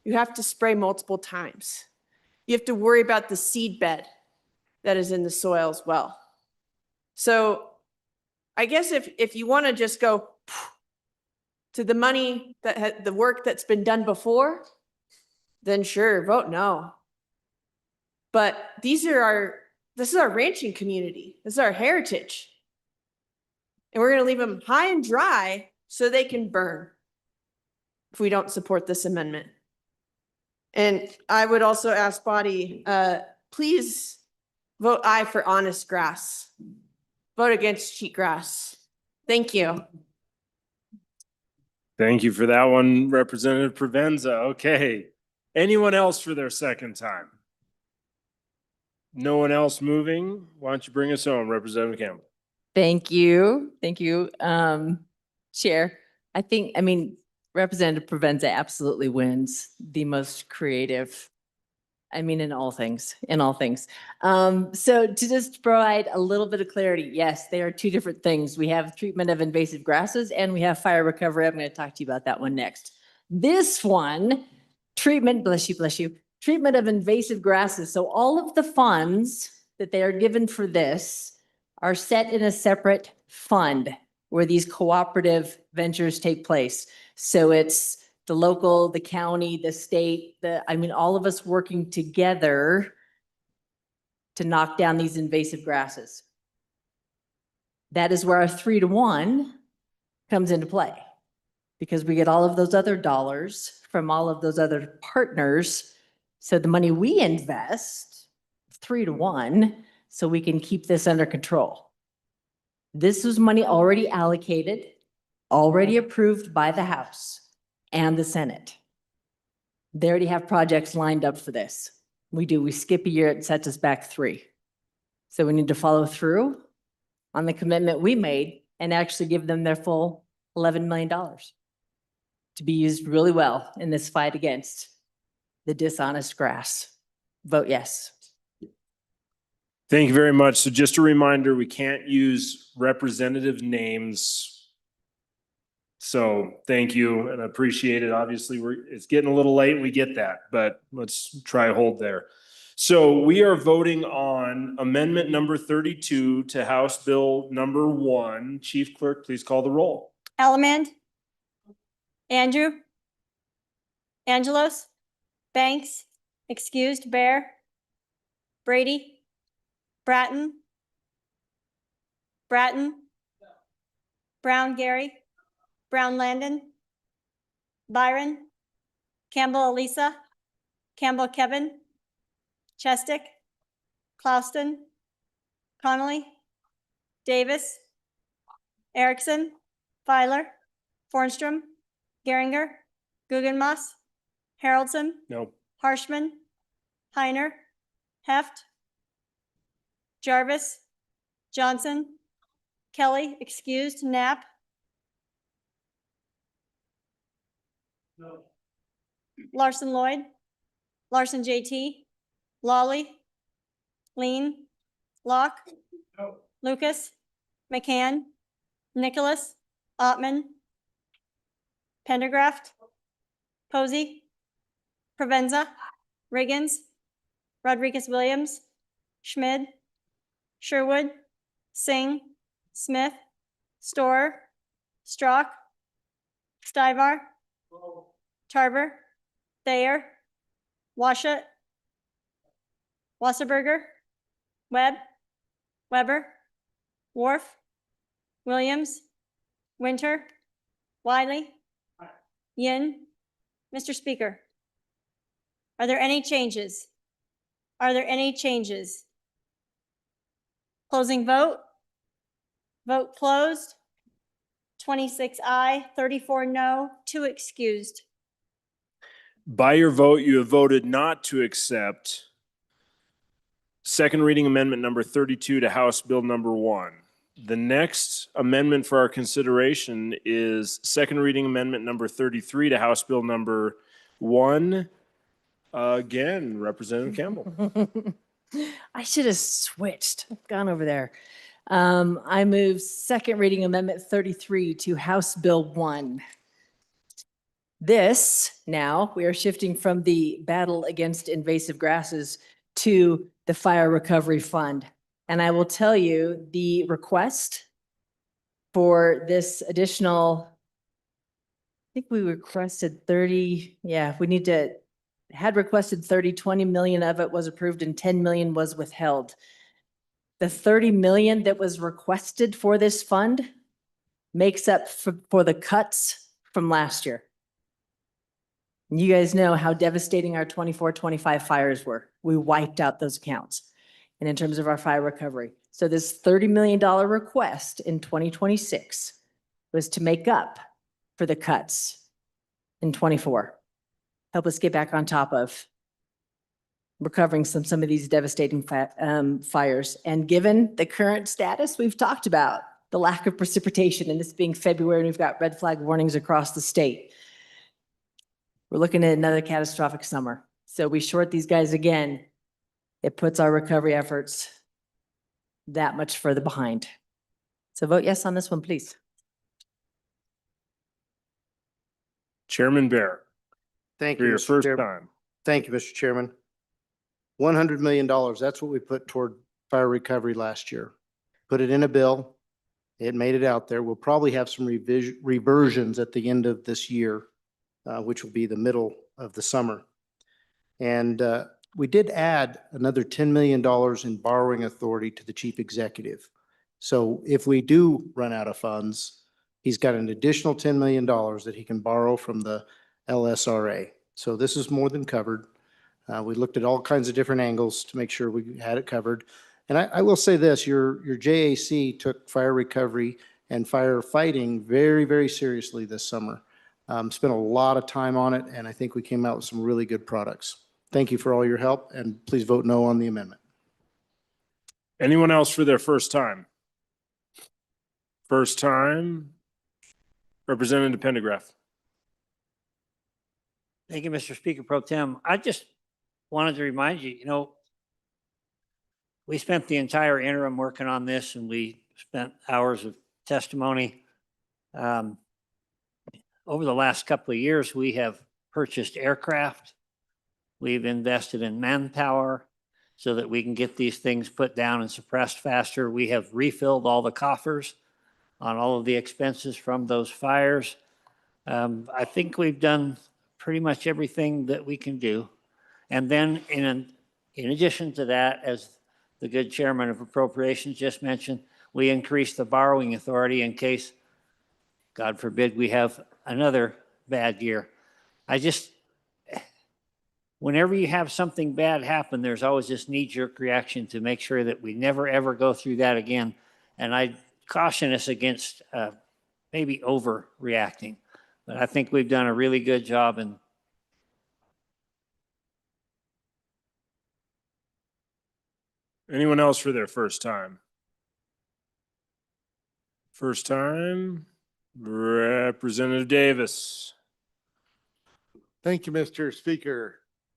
You have to spray multiple times. You have to worry about the seed bed that is in the soil as well. So I guess if you want to just go to the money that the work that's been done before, then sure, vote no. But this is our ranching community. This is our heritage. And we're going to leave them high and dry so they can burn if we don't support this amendment. And I would also ask Body, please vote aye for honest grass. Vote against cheat grass. Thank you. Thank you for that one, Representative Provenza. Okay. Anyone else for their second time? No one else moving? Why don't you bring us home, Representative Campbell? Thank you. Thank you, Chair. I mean, Representative Provenza absolutely wins the most creative. I mean, in all things. So to just provide a little bit of clarity, yes, they are 2 different things. We have treatment of invasive grasses and we have fire recovery. I'm going to talk to you about that one next. This one, treatment, bless you, treatment of invasive grasses. So all of the funds that they are given for this are set in a separate fund where these cooperative ventures take place. So it's the local, the county, the state, all of us working together to knock down these invasive grasses. That is where our 3-to-1 comes into play because we get all of those other dollars from all of those other partners. So the money we invest, 3-to-1, so we can keep this under control. This was money already allocated, already approved by the House and the Senate. They already have projects lined up for this. We skip a year, it sets us back 3. So we need to follow through on the commitment we made and actually give them their full $11 million to be used really well in this fight against the dishonest grass. Vote yes. Thank you very much. So just a reminder, we can't use representative names. So thank you and I appreciate it. Obviously, it's getting a little late. We get that, but let's try a hold there. So we are voting on amendment number 32 to House Bill number 1. Chief Clerk, please call the roll. Elliman, Andrew, Angelos, Banks, excused, Bear, Brady, Bratton, Brown Gary, Brown Landon, Byron, Campbell Elisa, Campbell Kevin, Chestick, Clouston, Connolly, Davis, Erickson, Filer, Fornstrom, Geringer, Guggenmoss, Haroldson, No. Harshman, Heiner, Heft, Jarvis, Johnson, Kelly, excused, Knapp, Larson Lloyd, Larson JT, Lawley, Lean, Locke, Lucas, McCann, Nicholas, Ottman, Pendergraft, Posey, Provenza, Riggins, Rodriguez Williams, Schmid, Sherwood, Singh, Smith, Storer, Strock, Stivar, Tarver, Thayer, Washut, Wasserberger, Webb, Weber, Wharf, Williams, Winter, Wiley, Yin. Mr. Speaker, are there any changes? Are there any changes? Closing vote. Vote closed. 26 aye, 34 no, 2 excused. By your vote, you have voted not to accept second reading amendment number 32 to House Bill number 1. The next amendment for our consideration is second reading amendment number 33 to House Bill number 1. Again, Representative Campbell. I should have switched, gone over there. I move second reading amendment 33 to House Bill 1. This, now, we are shifting from the battle against invasive grasses to the fire recovery fund. And I will tell you, the request for this additional, I think we requested 30, yeah, we need to, had requested 20 million of it was approved and 10 million was withheld. The 30 million that was requested for this fund makes up for the cuts from last year. You guys know how devastating our 24-25 fires were. We wiped out those accounts. And in terms of our fire recovery. So this $30 million request in 2026 was to make up for the cuts in 24. Help us get back on top of recovering some of these devastating fires. And given the current status we've talked about, the lack of precipitation, and this being February, and we've got red flag warnings across the state. We're looking at another catastrophic summer. So we short these guys again. It puts our recovery efforts that much further behind. So vote yes on this one, please. Chairman Bear, Thank for you. your Mr. first Chairman. time. Thank you, Mr. Chairman. $100 million, that's what we put toward fire recovery last year. Put it in a bill. It made it out there. We'll probably have some reversions at the end of this year, which will be the middle of the summer. And we did add another $10 million in borrowing authority to the chief executive. So if we do run out of funds, he's got an additional $10 million that he can borrow from the LSRA. So this is more than covered. We looked at all kinds of different angles to make sure we had it covered. And I will say this, your JAC took fire recovery and firefighting very, very seriously this summer. Spent a lot of time on it, and I think we came out with some really good products. Thank you for all your help, and please vote no on the amendment. Anyone else for their first time? First time, Representative Pendergraph. Thank you, Mr. Speaker Pro Tem. I just wanted to remind you, we spent the entire interim working on this, and we spent hours of testimony. Over the last couple of years, we have purchased aircraft. We've invested in manpower so that we can get these things put down and suppressed faster. We have refilled all the coffers on all of the expenses from those fires. I think we've done pretty much everything that we can do. And then in addition to that, as the good chairman of appropriations just mentioned, we increased the borrowing authority in case, God forbid, we have another bad year. Whenever you have something bad happen, there's always this knee-jerk reaction to make sure that we never, ever go through that again. And I caution us against maybe overreacting. But I think we've done a really good job. And anyone else for their first time? First time, Representative Davis. Thank you, Mr. Speaker,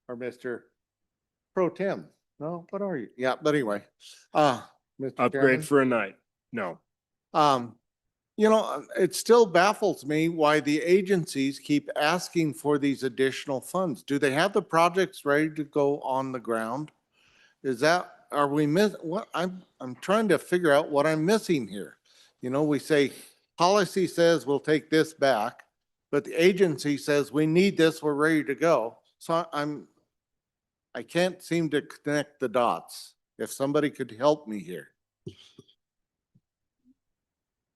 or Mr. Pro Tem. No, what are you? Yeah, but anyway, Mr. Upgrade Chairman. for a night. No. It still baffles me why the agencies keep asking for these additional funds. Do they have the projects ready to go on the ground? Are we what I'm trying to figure out what I'm missing here. We say policy says we'll take this back, but the agency says we need this, we're ready to go. So I can't seem to connect the dots. If somebody could help me here.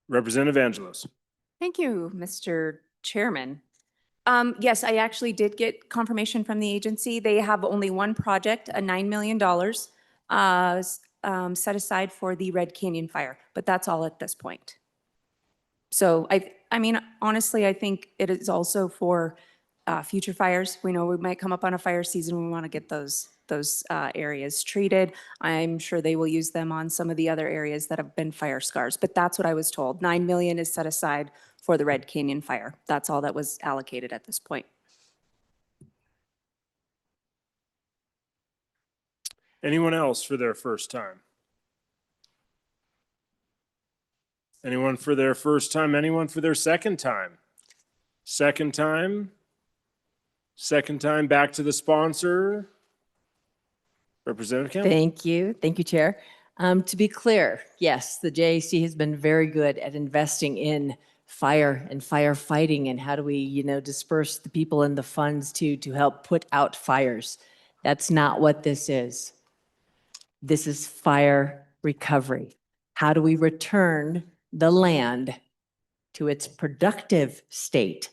Representative Angelos. Thank you, Mr. Chairman. Yes, I actually did get confirmation from the agency. They have only one project, a $9 million set aside for the Red Canyon fire, but that's all at this point. So I mean, honestly, I think it is also for future fires. We know we might come up on a fire season. We want to get those areas treated. I'm sure they will use them on some of the other areas that have been fire scars, but that's what I was told. 9 million is set aside for the Red Canyon fire. That's all that was allocated at this point. Anyone else for their first time? Anyone for their first time? Anyone for their second time? Second time? Second time back to the sponsor. Representative Campbell? Thank you. Thank you, Chair. To be clear, yes, the JAC has been very good at investing in fire and firefighting and how do we, disperse the people and the funds to help put out fires. That's not what this is. This is fire recovery. How do we return the land to its productive state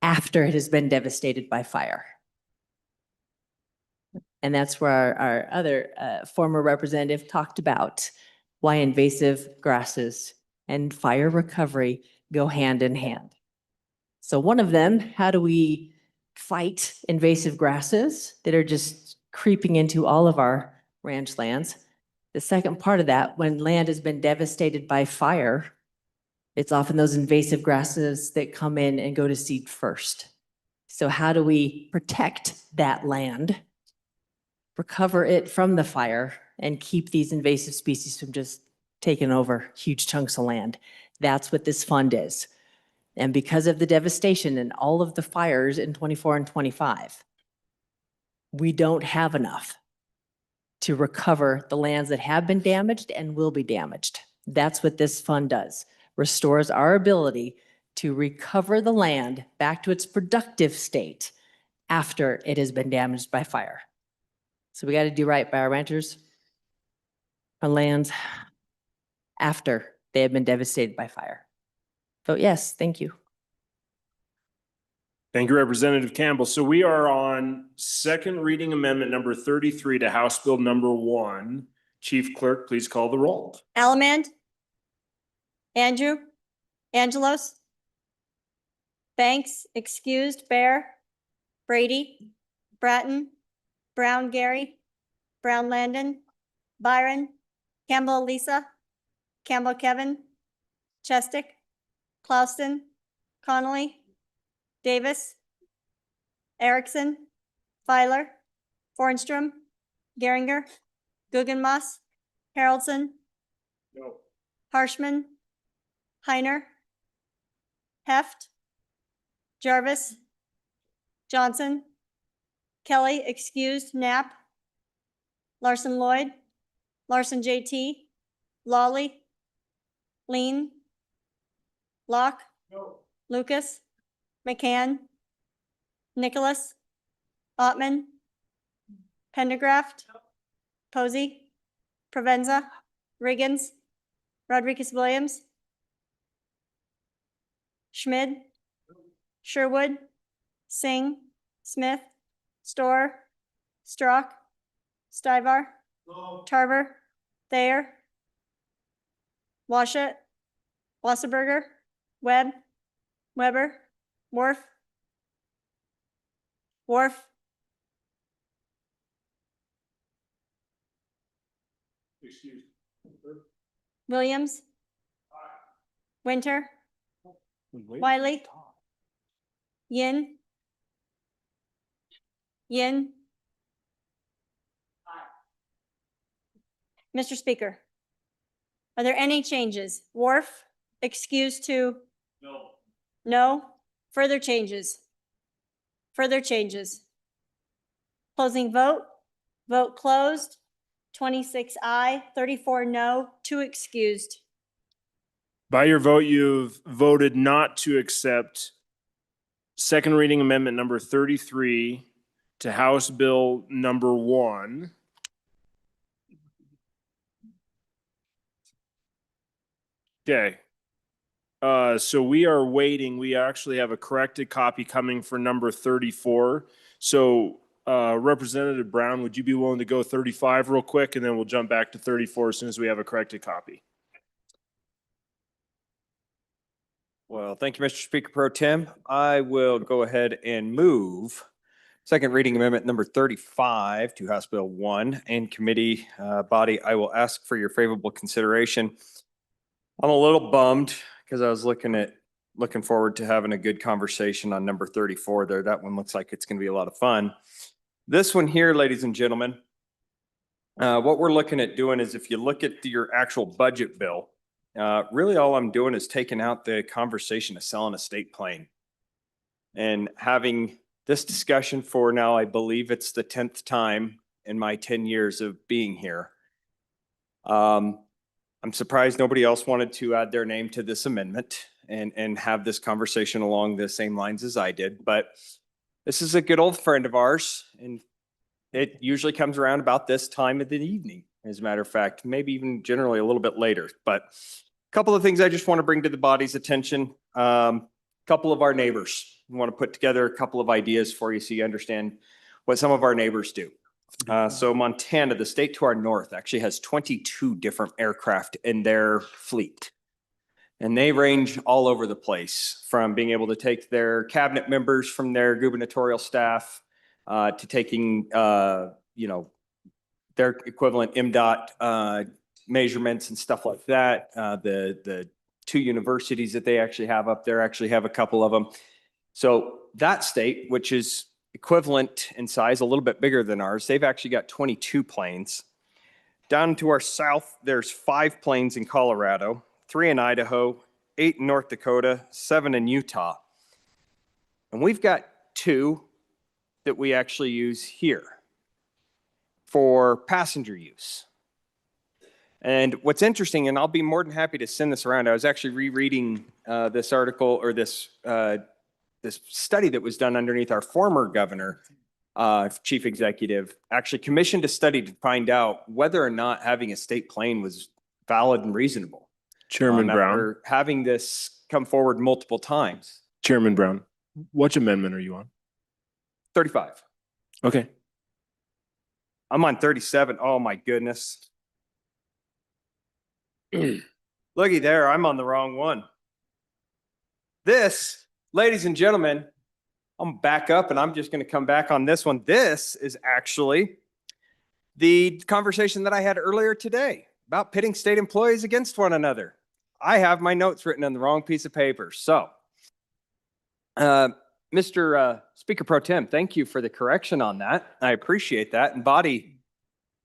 after it has been devastated by fire? And that's where our other former representative talked about why invasive grasses and fire recovery go hand in hand. So one of them, how do we fight invasive grasses that are just creeping into all of our ranch lands? The second part of that, when land has been devastated by fire, it's often those invasive grasses that come in and go to seed first. So how do we protect that land, recover it from the fire, and keep these invasive species from just taking over huge chunks of land? That's what this fund is. And because of the devastation and all of the fires in 24 and 25, we don't have enough to recover the lands that have been damaged and will be damaged. That's what this fund does. Restores our ability to recover the land back to its productive state after it has been damaged by fire. So we got to do right by our ranchers, our lands, after they have been devastated by fire. Vote yes, thank you. Thank you, Representative Campbell. So we are on second reading amendment number 33 to House Bill number 1. Chief Clerk, please call the roll. Allemand, Andrew, Angelos, Banks, excused, Bear, Brady, Bratton, Brown Gary, Brown Landon, Byron, Campbell Lisa, Campbell Kevin, Chestick, Clauston, Connolly, Davis, Erickson, Filer, Fornstrom, Geringer, Guggenmoss, Haroldson, No. Harshman, Heiner, Heft, Jarvis, Johnson, Kelly, excused, Knapp, Larson Lloyd, Larson JT, Lawley, Lean, Locke, Lucas, McCann, Nicholas, Ottman, Pendergraft, Posey, Provenza, Riggins, Rodriguez Williams, Schmid, Sherwood, Singh, Smith, Storr, Strock, Stivar, Tarver, Thayer, Washut, Wasserberger, Webb, Weber, Worf, Williams, Winter, Wiley, Yin, Mr. Speaker, are there any changes? Worf, excused to? No. No. Further changes? Further changes? Closing vote. Vote closed. 26 aye, 34 no, 2 excused. By your vote, you've voted not to accept second reading amendment number 33 to House Bill number 1. Okay. So we are waiting. We actually have a corrected copy coming for number 34. So Representative Brown, would you be willing to go 35 real quick, and then we'll jump back to 34 as soon as we have a corrected copy? Well, thank you, Mr. Speaker Pro Tem. I will go ahead and move second reading amendment number 35 to House Bill 1 and committee body. I will ask for your favorable consideration. I'm a little bummed because I was looking forward to having a good conversation on number 34 there. That one looks like it's going to be a lot of fun. This one here, ladies and gentlemen, what we're looking at doing is if you look at your actual budget bill, really all I'm doing is taking out the conversation of selling a state plane and having this discussion for now, I believe it's the 10th time in my 10 years of being here. I'm surprised nobody else wanted to add their name to this amendment and have this conversation along the same lines as I did, but this is a good old friend of ours, and it usually comes around about this time of the evening, as a matter of fact, maybe even generally a little bit later. But a couple of things I just want to bring to the body's attention. Couple of our neighbors. We want to put together a couple of ideas for you so you understand what some of our neighbors do. So Montana, the state to our north, actually has 22 different aircraft in their fleet. And they range all over the place, from being able to take their cabinet members from their gubernatorial staff to taking, their equivalent MDOT measurements and stuff like that. The two universities that they actually have up there actually have a couple of them. So that state, which is equivalent in size, a little bit bigger than ours, they've actually got 22 planes. Down to our south, there's 5 planes in Colorado, 3 in Idaho, 8 in North Dakota, 7 in Utah. And we've got 2 that we actually use here for passenger use. And what's interesting, and I'll be more than happy to send this around, I was actually rereading this article or this study that was done underneath our former governor, chief executive, actually commissioned a study to find out whether or not having a state plane was valid and reasonable. Chairman Brown. After having this come forward multiple times. Chairman Brown, which amendment are you on? 35. Okay. I'm on 37. Oh my goodness. Looky there, I'm on the wrong one. This, ladies and gentlemen, I'm back up and I'm just going to come back on this one. This is actually the conversation that I had earlier today about pitting state employees against one another. I have my notes written on the wrong piece of paper. So, Mr. Speaker Pro Tem, thank you for the correction on that. I appreciate that. And body,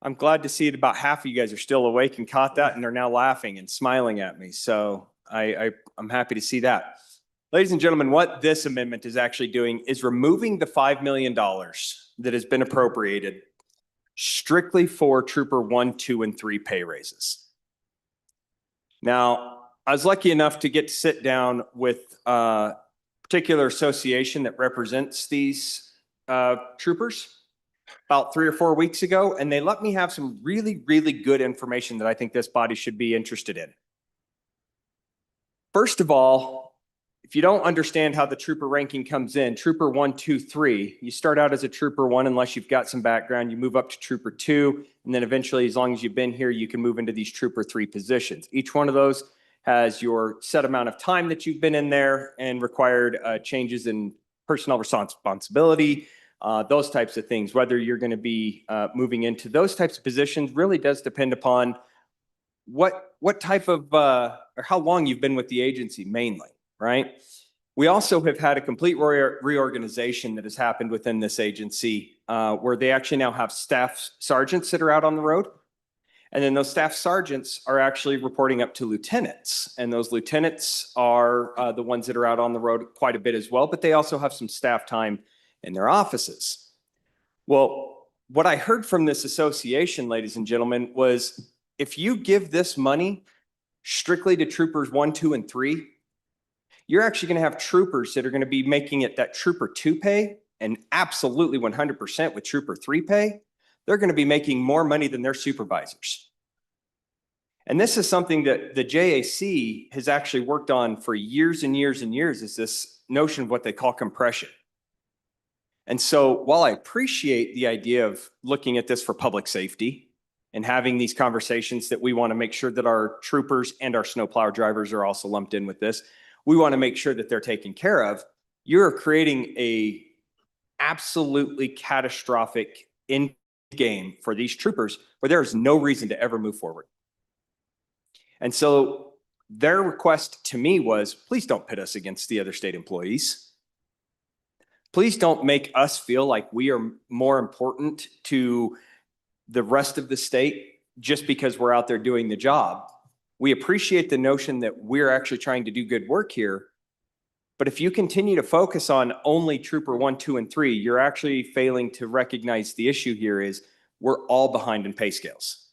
I'm glad to see that about half of you guys are still awake and caught that and are now laughing and smiling at me. So I'm happy to see that. Ladies and gentlemen, what this amendment is actually doing is removing the $5 million that has been appropriated strictly for Trooper 1, 2, and 3 pay raises. Now, I was lucky enough to get to sit down with a particular association that represents these troopers about 3 or 4 weeks ago, and they let me have some really, really good information that I think this body should be interested in. First of all, if you don't understand how the trooper ranking comes in, Trooper 1, 2, 3, you start out as a Trooper 1 unless you've got some background, you move up to Trooper 2, and then eventually, as long as you've been here, you can move into these Trooper 3 positions. Each one of those has your set amount of time that you've been in there and required changes in personnel responsibility, those types of things. Whether you're going to be moving into those types of positions really does depend upon what type of or how long you've been with the agency mainly, right? We also have had a complete reorganization that has happened within this agency where they actually now have staff sergeants that are out on the road. And then those staff sergeants are actually reporting up to lieutenants. And those lieutenants are the ones that are out on the road quite a bit as well, but they also have some staff time in their offices. Well, what I heard from this association, ladies and gentlemen, was if you give this money strictly to Troopers 1, 2, and 3, you're actually going to have troopers that are going to be making it that Trooper 2 pay, and absolutely 100% with Trooper 3 pay. They're going to be making more money than their supervisors. And this is something that the JAC has actually worked on for years and years and years, is this notion of what they call compression. And so while I appreciate the idea of looking at this for public safety and having these conversations that we want to make sure that our troopers and our snowplow drivers are also lumped in with this, we want to make sure that they're taken care of. You're creating a absolutely catastrophic end game for these troopers where there is no reason to ever move forward. And so their request to me was, please don't pit us against the other state employees. Please don't make us feel like we are more important to the rest of the state just because we're out there doing the job. We appreciate the notion that we're actually trying to do good work here. But if you continue to focus on only Trooper 1, 2, and 3, you're actually failing to recognize the issue here is we're all behind in pay scales.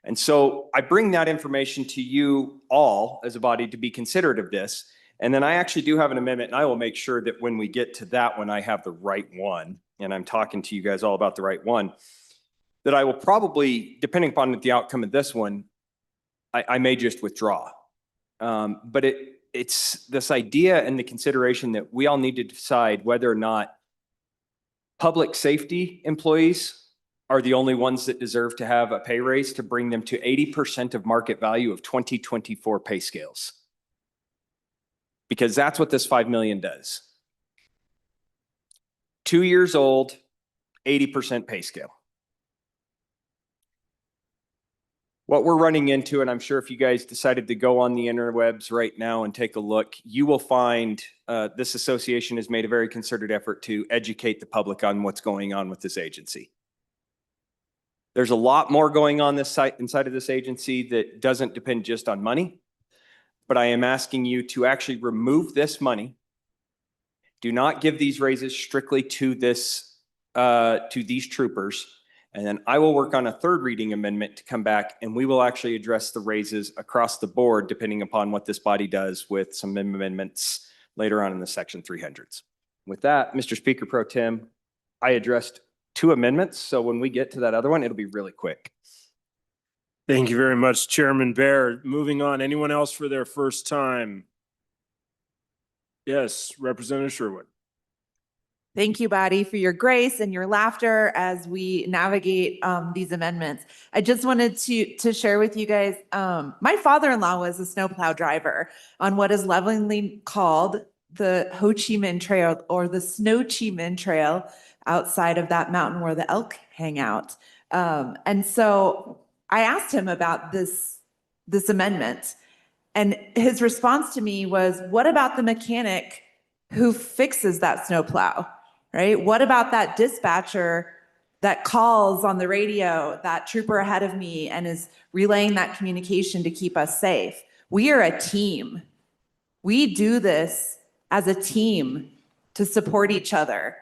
And so I bring that information to you all as a body to be considerate of this. And then I actually do have an amendment, and I will make sure that when we get to that one, I have the right one. And I'm talking to you guys all about the right one. That I will probably, depending upon the outcome of this one, I may just withdraw. But it's this idea and the consideration that we all need to decide whether or not public safety employees are the only ones that deserve to have a pay raise to bring them to 80% of market value of 2024 pay scales. Because that's what this 5 million does. 2 years old, 80% pay scale. What we're running into, and I'm sure if you guys decided to go on the interwebs right now and take a look, you will find this association has made a very concerted effort to educate the public on what's going on with this agency. There's a lot more going on inside of this agency that doesn't depend just on money, but I am asking you to actually remove this money. Do not give these raises strictly to these troopers. And then I will work on a third reading amendment to come back, and we will actually address the raises across the board, depending upon what this body does with some amendments later on in the Section 300s. With that, Mr. Speaker Pro Tem, I addressed 2 amendments. So when we get to that other one, it'll be really quick. Thank you very much, Chairman Bear. Moving on, anyone else for their first time? Yes, Representative Sherwood. Thank you, body, for your grace and your laughter as we navigate these amendments. I just wanted to share with you guys, my father-in-law was a snowplow driver on what is lovingly called the Ho Chi Minh Trail or the Snow Chi Minh Trail outside of that mountain where the elk hang out. And so I asked him about this amendment, and his response to me was, what about the mechanic who fixes that snowplow? Right? What about that dispatcher that calls on the radio, that trooper ahead of me, and is relaying that communication to keep us safe? We are a team. We do this as a team to support each other.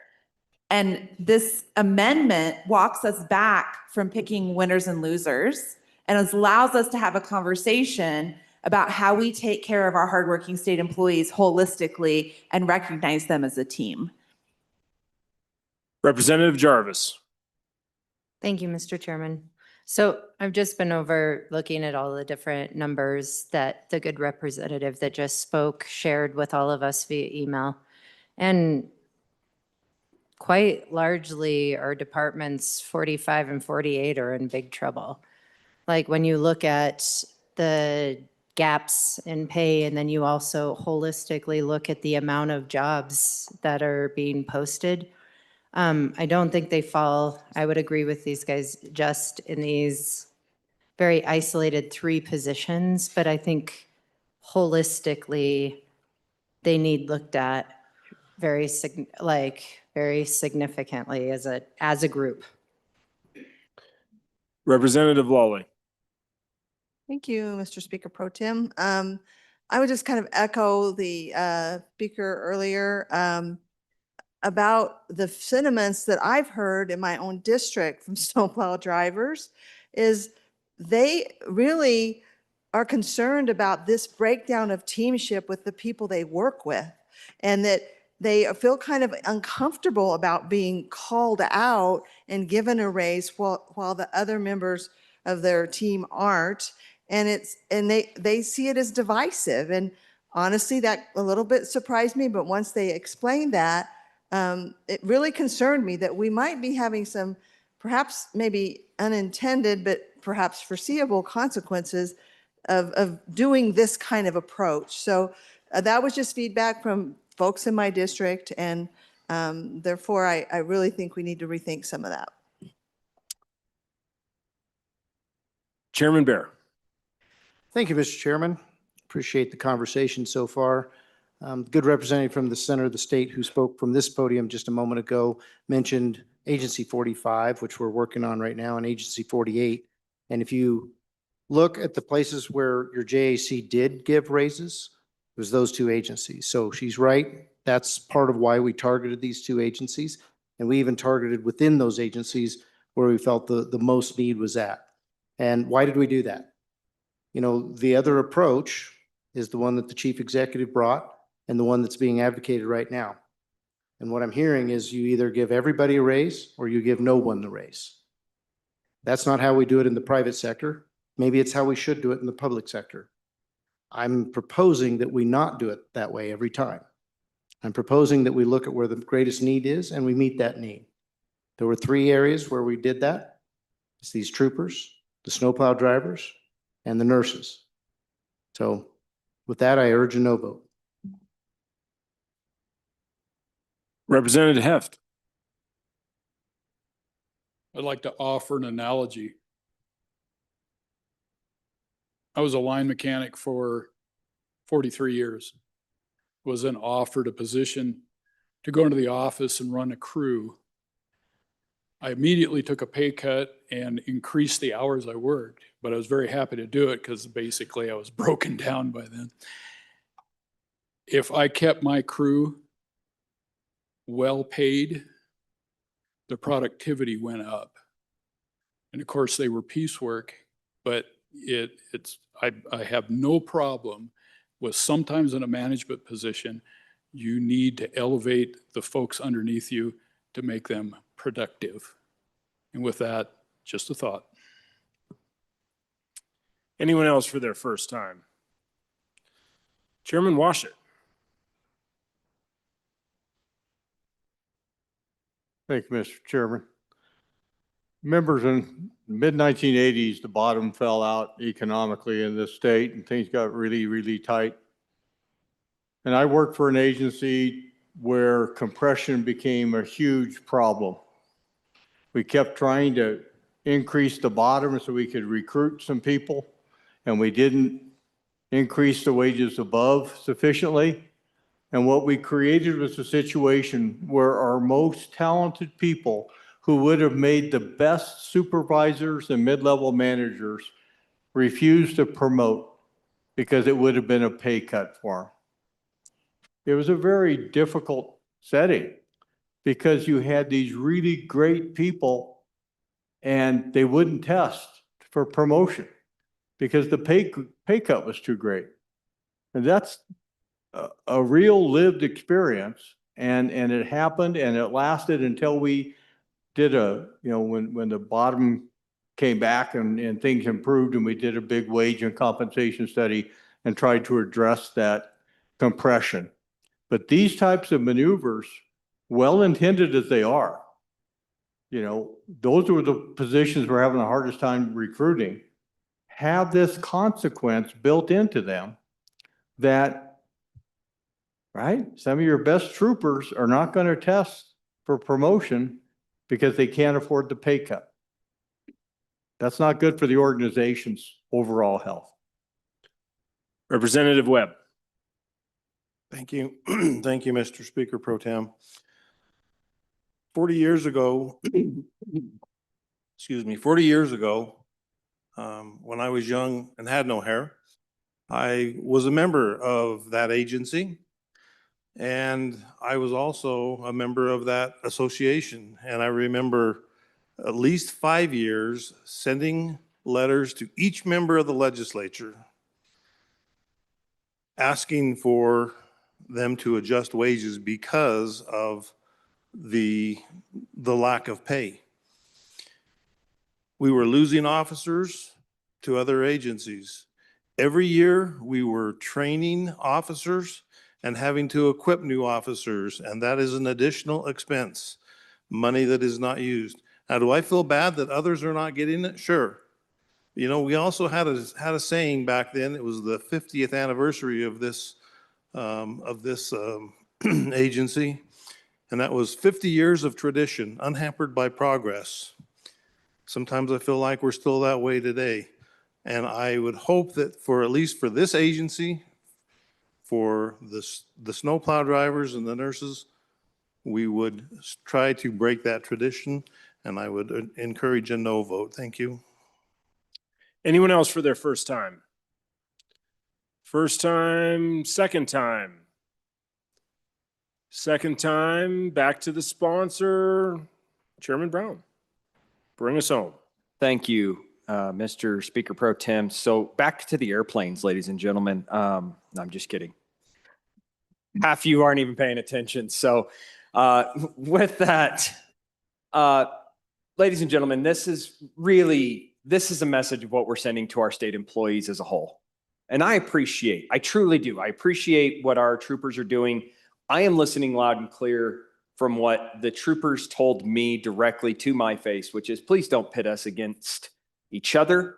And this amendment walks us back from picking winners and losers and allows us to have a conversation about how we take care of our hardworking state employees holistically and recognize them as a team. Representative Jarvis. Thank you, Mr. Chairman. So I've just been over looking at all the different numbers that the good representative that just spoke shared with all of us via email. And quite largely, our departments 45 and 48 are in big trouble. Like when you look at the gaps in pay, and then you also holistically look at the amount of jobs that are being posted, I don't think they fall, I would agree with these guys, just in these very isolated 3 positions, but I think holistically, they need looked at very significantly as a group. Representative Lawley. Thank you, Mr. Speaker Pro Tem. I would just kind of echo the speaker earlier about the sentiments that I've heard in my own district from snowplow drivers is they really are concerned about this breakdown of teamship with the people they work with, and that they feel kind of uncomfortable about being called out and given a raise while the other members of their team aren't. And they see it as divisive. And honestly, that a little bit surprised me. But once they explained that, it really concerned me that we might be having some perhaps maybe unintended, but perhaps foreseeable consequences of doing this kind of approach. So that was just feedback from folks in my district, and therefore I really think we need to rethink some of that. Chairman Bear. Thank you, Mr. Chairman. Appreciate the conversation so far. Good representative from the center of the state who spoke from this podium just a moment ago mentioned Agency 45, which we're working on right now, and Agency 48. And if you look at the places where your JAC did give raises, it was those two agencies. So she's right. That's part of why we targeted these two agencies. And we even targeted within those agencies where we felt the most need was at. And why did we do that? You know, the other approach is the one that the chief executive brought and the one that's being advocated right now. And what I'm hearing is you either give everybody a raise or you give no one the raise. That's not how we do it in the private sector. Maybe it's how we should do it in the public sector. I'm proposing that we not do it that way every time. I'm proposing that we look at where the greatest need is and we meet that need. There were 3 areas where we did that. It's these troopers, the snowplow drivers, and the nurses. So with that, I urge a no vote. Representative Heft. I'd like to offer an analogy. I was a line mechanic for 43 years. Was then offered a position to go into the office and run a crew. I immediately took a pay cut and increased the hours I worked, but I was very happy to do it because basically I was broken down by then. If I kept my crew well paid, the productivity went up. And of course they were piecework, but I have no problem with sometimes in a management position, you need to elevate the folks underneath you to make them productive. And with that, just a thought. Anyone else for their first time? Chairman Washit. Thank you, Mr. Chairman. Members, in the mid-1980s, the bottom fell out economically in this state and things got really, really tight. And I worked for an agency where compression became a huge problem. We kept trying to increase the bottom so we could recruit some people, and we didn't increase the wages above sufficiently. And what we created was a situation where our most talented people who would have made the best supervisors and mid-level managers refused to promote because it would have been a pay cut for them. It was a very difficult setting because you had these really great people and they wouldn't test for promotion because the pay cut was too great. And that's a real lived experience, and it happened and it lasted until we did when the bottom came back and things improved, and we did a big wage and compensation study and tried to address that compression. But these types of maneuvers, well-intended as they are, those were the positions we're having the hardest time recruiting, have this consequence built into them that, right, some of your best troopers are not going to test for promotion because they can't afford the pay cut. That's not good for the organization's overall health. Representative Webb. Thank you. Thank you, Mr. Speaker Pro Tem. 40 years ago, excuse me, 40 years ago, when I was young and had no hair, I was a member of that agency. And I was also a member of that association. And I remember at least 5 years sending letters to each member of the legislature asking for them to adjust wages because of the lack of pay. We were losing officers to other agencies. Every year we were training officers and having to equip new officers, and that is an additional expense, money that is not used. Now, do I feel bad that others are not getting it? Sure. You know, we also had a saying back then, it was the 50th anniversary of this agency. And that was 50 years of tradition, unhampered by progress. Sometimes I feel like we're still that way today. And I would hope that for at least for this agency, for the snowplow drivers and the nurses, we would try to break that tradition. And I would encourage a no vote. Thank you. Anyone else for their first time? First time, second time. Second time, back to the sponsor, Chairman Brown. Bring us home. Thank you, Mr. Speaker Pro Tem. So back to the airplanes, ladies and gentlemen. No, I'm just kidding. Half you aren't even paying attention. So with that, ladies and gentlemen, this is a message of what we're sending to our state employees as a whole. And I truly do. I appreciate what our troopers are doing. I am listening loud and clear from what the troopers told me directly to my face, which is please don't pit us against each other.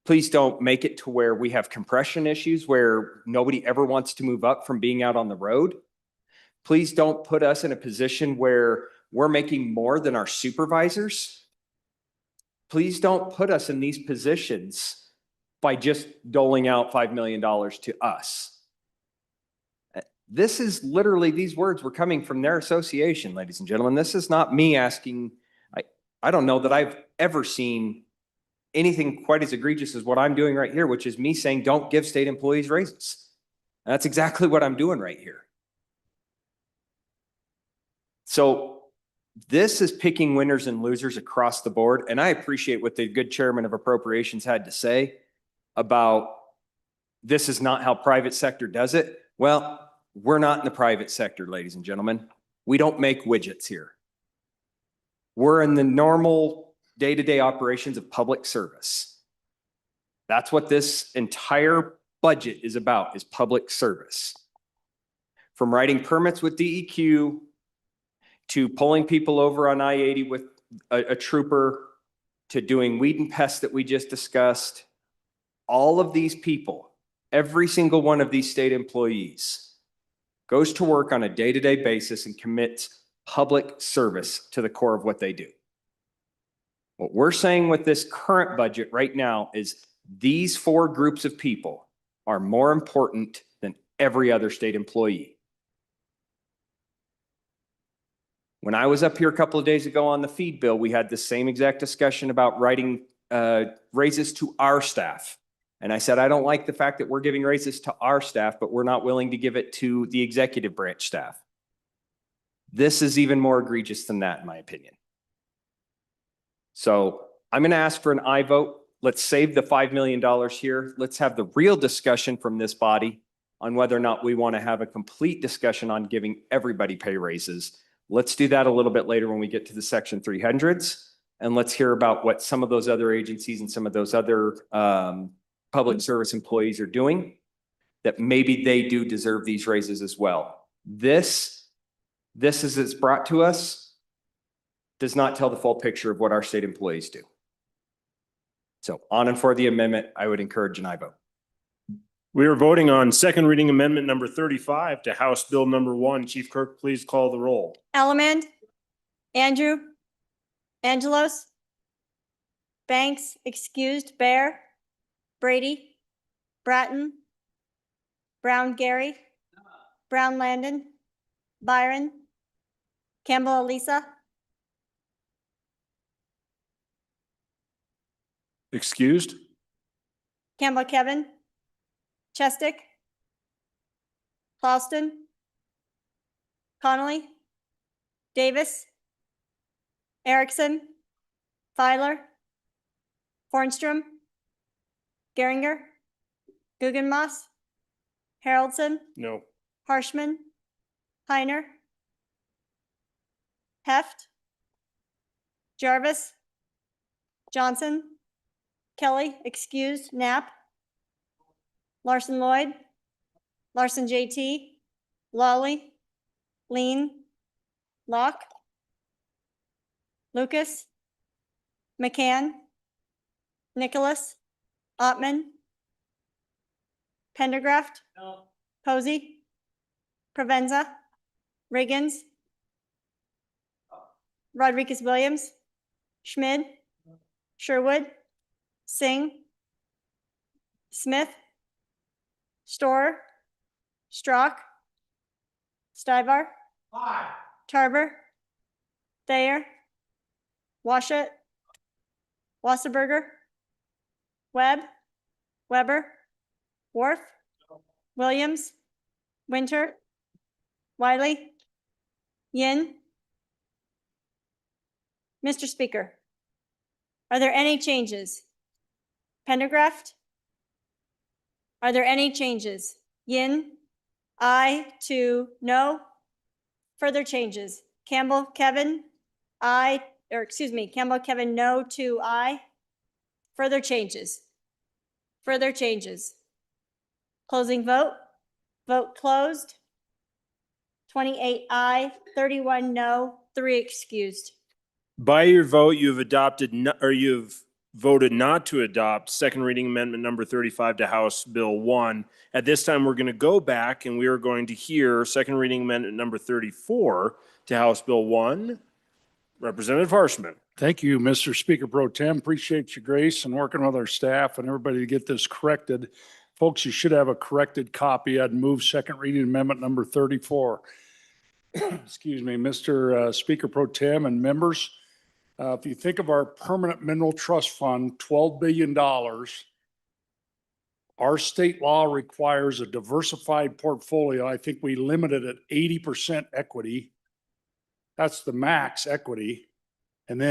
Please don't make it to where we have compression issues where nobody ever wants to move up from being out on the road. Please don't put us in a position where we're making more than our supervisors. Please don't put us in these positions by just doling out $5 million to us. This is literally, these words were coming from their association, ladies and gentlemen. This is not me asking. I don't know that I've ever seen anything quite as egregious as what I'm doing right here, which is me saying, don't give state employees raises. And that's exactly what I'm doing right here. So this is picking winners and losers across the board. And I appreciate what the good chairman of appropriations had to say about this is not how private sector does it. Well, we're not in the private sector, ladies and gentlemen. We don't make widgets here. We're in the normal day-to-day operations of public service. That's what this entire budget is about, is public service. From writing permits with DEQ to pulling people over on I-80 with a trooper to doing weed and pest that we just discussed, all of these people, every single one of these state employees goes to work on a day-to-day basis and commits public service to the core of what they do. What we're saying with this current budget right now is these four groups of people are more important than every other state employee. When I was up here a couple of days ago on the feed bill, we had the same exact discussion about writing raises to our staff. And I said, I don't like the fact that we're giving raises to our staff, but we're not willing to give it to the executive branch staff. This is even more egregious than that, in my opinion. So I'm going to ask for an aye vote. Let's save the $5 million here. Let's have the real discussion from this body on whether or not we want to have a complete discussion on giving everybody pay raises. Let's do that a little bit later when we get to the Section 300s. And let's hear about what some of those other agencies and some of those other public service employees are doing, that maybe they do deserve these raises as well. This as it's brought to us does not tell the full picture of what our state employees do. So on and for the amendment, I would encourage an aye vote. We are voting on second reading amendment number 35 to House Bill number 1. Chief Clerk, please call the roll. Ellamand, Andrew, Angelos, Banks, excused, Bear, Brady, Bratton, Brown Gary, Brown Landon, Byron, Campbell Elisa, Excused? Campbell Kevin, Chestick, Clauston, Connolly, Davis, Erickson, Filer, Hornstrom, Geringer, Guggenmoss, Haroldson, No. Harshman, Heiner, Heft, Jarvis, Johnson, Kelly, excused, Knapp, Larson Lloyd, Larson JT, Lawley, Lean, Locke, Lucas, McCann, Nicholas, Ottman. Pendergraft. Posey. Provenza. Riggins. Rodriguez Williams. Schmid. Sherwood. Singh. Smith. Storer. Strock. Stivar. Tarver. Thayer. Washut. Wasserberger. Webb. Weber. Wharf. Williams. Winter. Wiley. Yin. Mr. Speaker, are there any changes? Pendergraft? Are there any changes? Yin? Aye. 2, no. Further changes? Campbell, Kevin? Aye, or excuse me, Campbell, Kevin, no. 2, aye. Further changes? Further changes? Closing vote? Vote closed. 28 aye, 31 no, 3 excused. By your vote, you've adopted, or you've voted not to adopt second reading amendment number 35 to House Bill 1. At this time, we're going to go back and we are going to hear second reading amendment number 34 to House Bill 1. Representative Harshman. Thank you, Mr. Speaker Pro Tem. Appreciate your grace and working with our staff and everybody to get this corrected. Folks, you should have a corrected copy. I'd move second reading amendment number 34. Excuse me, Mr. Speaker Pro Tem and members. If you think of our permanent mineral trust fund, $12 billion, our state law requires a diversified portfolio. I think we limit it at 80% equity. That's the max equity. And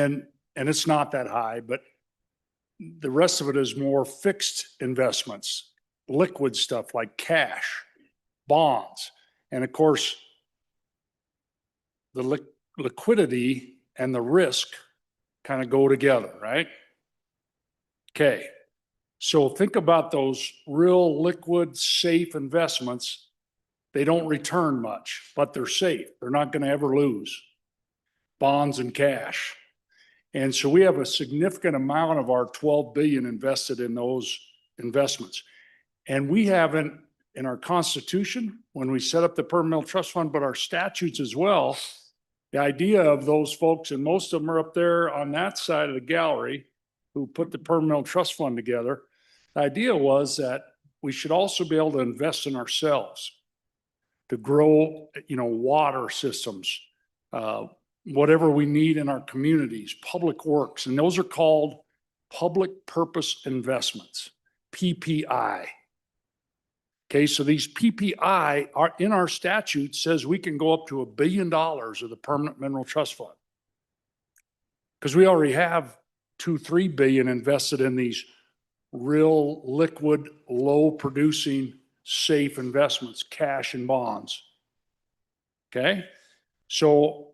it's not that high, but the rest of it is more fixed investments, liquid stuff like cash, bonds. And of course, the liquidity and the risk kind of go together, right? Okay. So think about those real liquid, safe investments. They don't return much, but they're safe. They're not going to ever lose. Bonds and cash. And so we have a significant amount of our 12 billion invested in those investments. And we haven't, in our Constitution, when we set up the permanent trust fund, but our statutes as well, the idea of those folks, and most of them are up there on that side of the gallery who put the permanent trust fund together. The idea was that we should also be able to invest in ourselves to grow, water systems, whatever we need in our communities, public works, and those are called public purpose investments, PPI. Okay, so these PPI are in our statute says we can go up to $1 billion of the permanent mineral trust fund. Because we already have 2-3 billion invested in these real liquid, low producing, safe investments, cash and bonds. Okay, so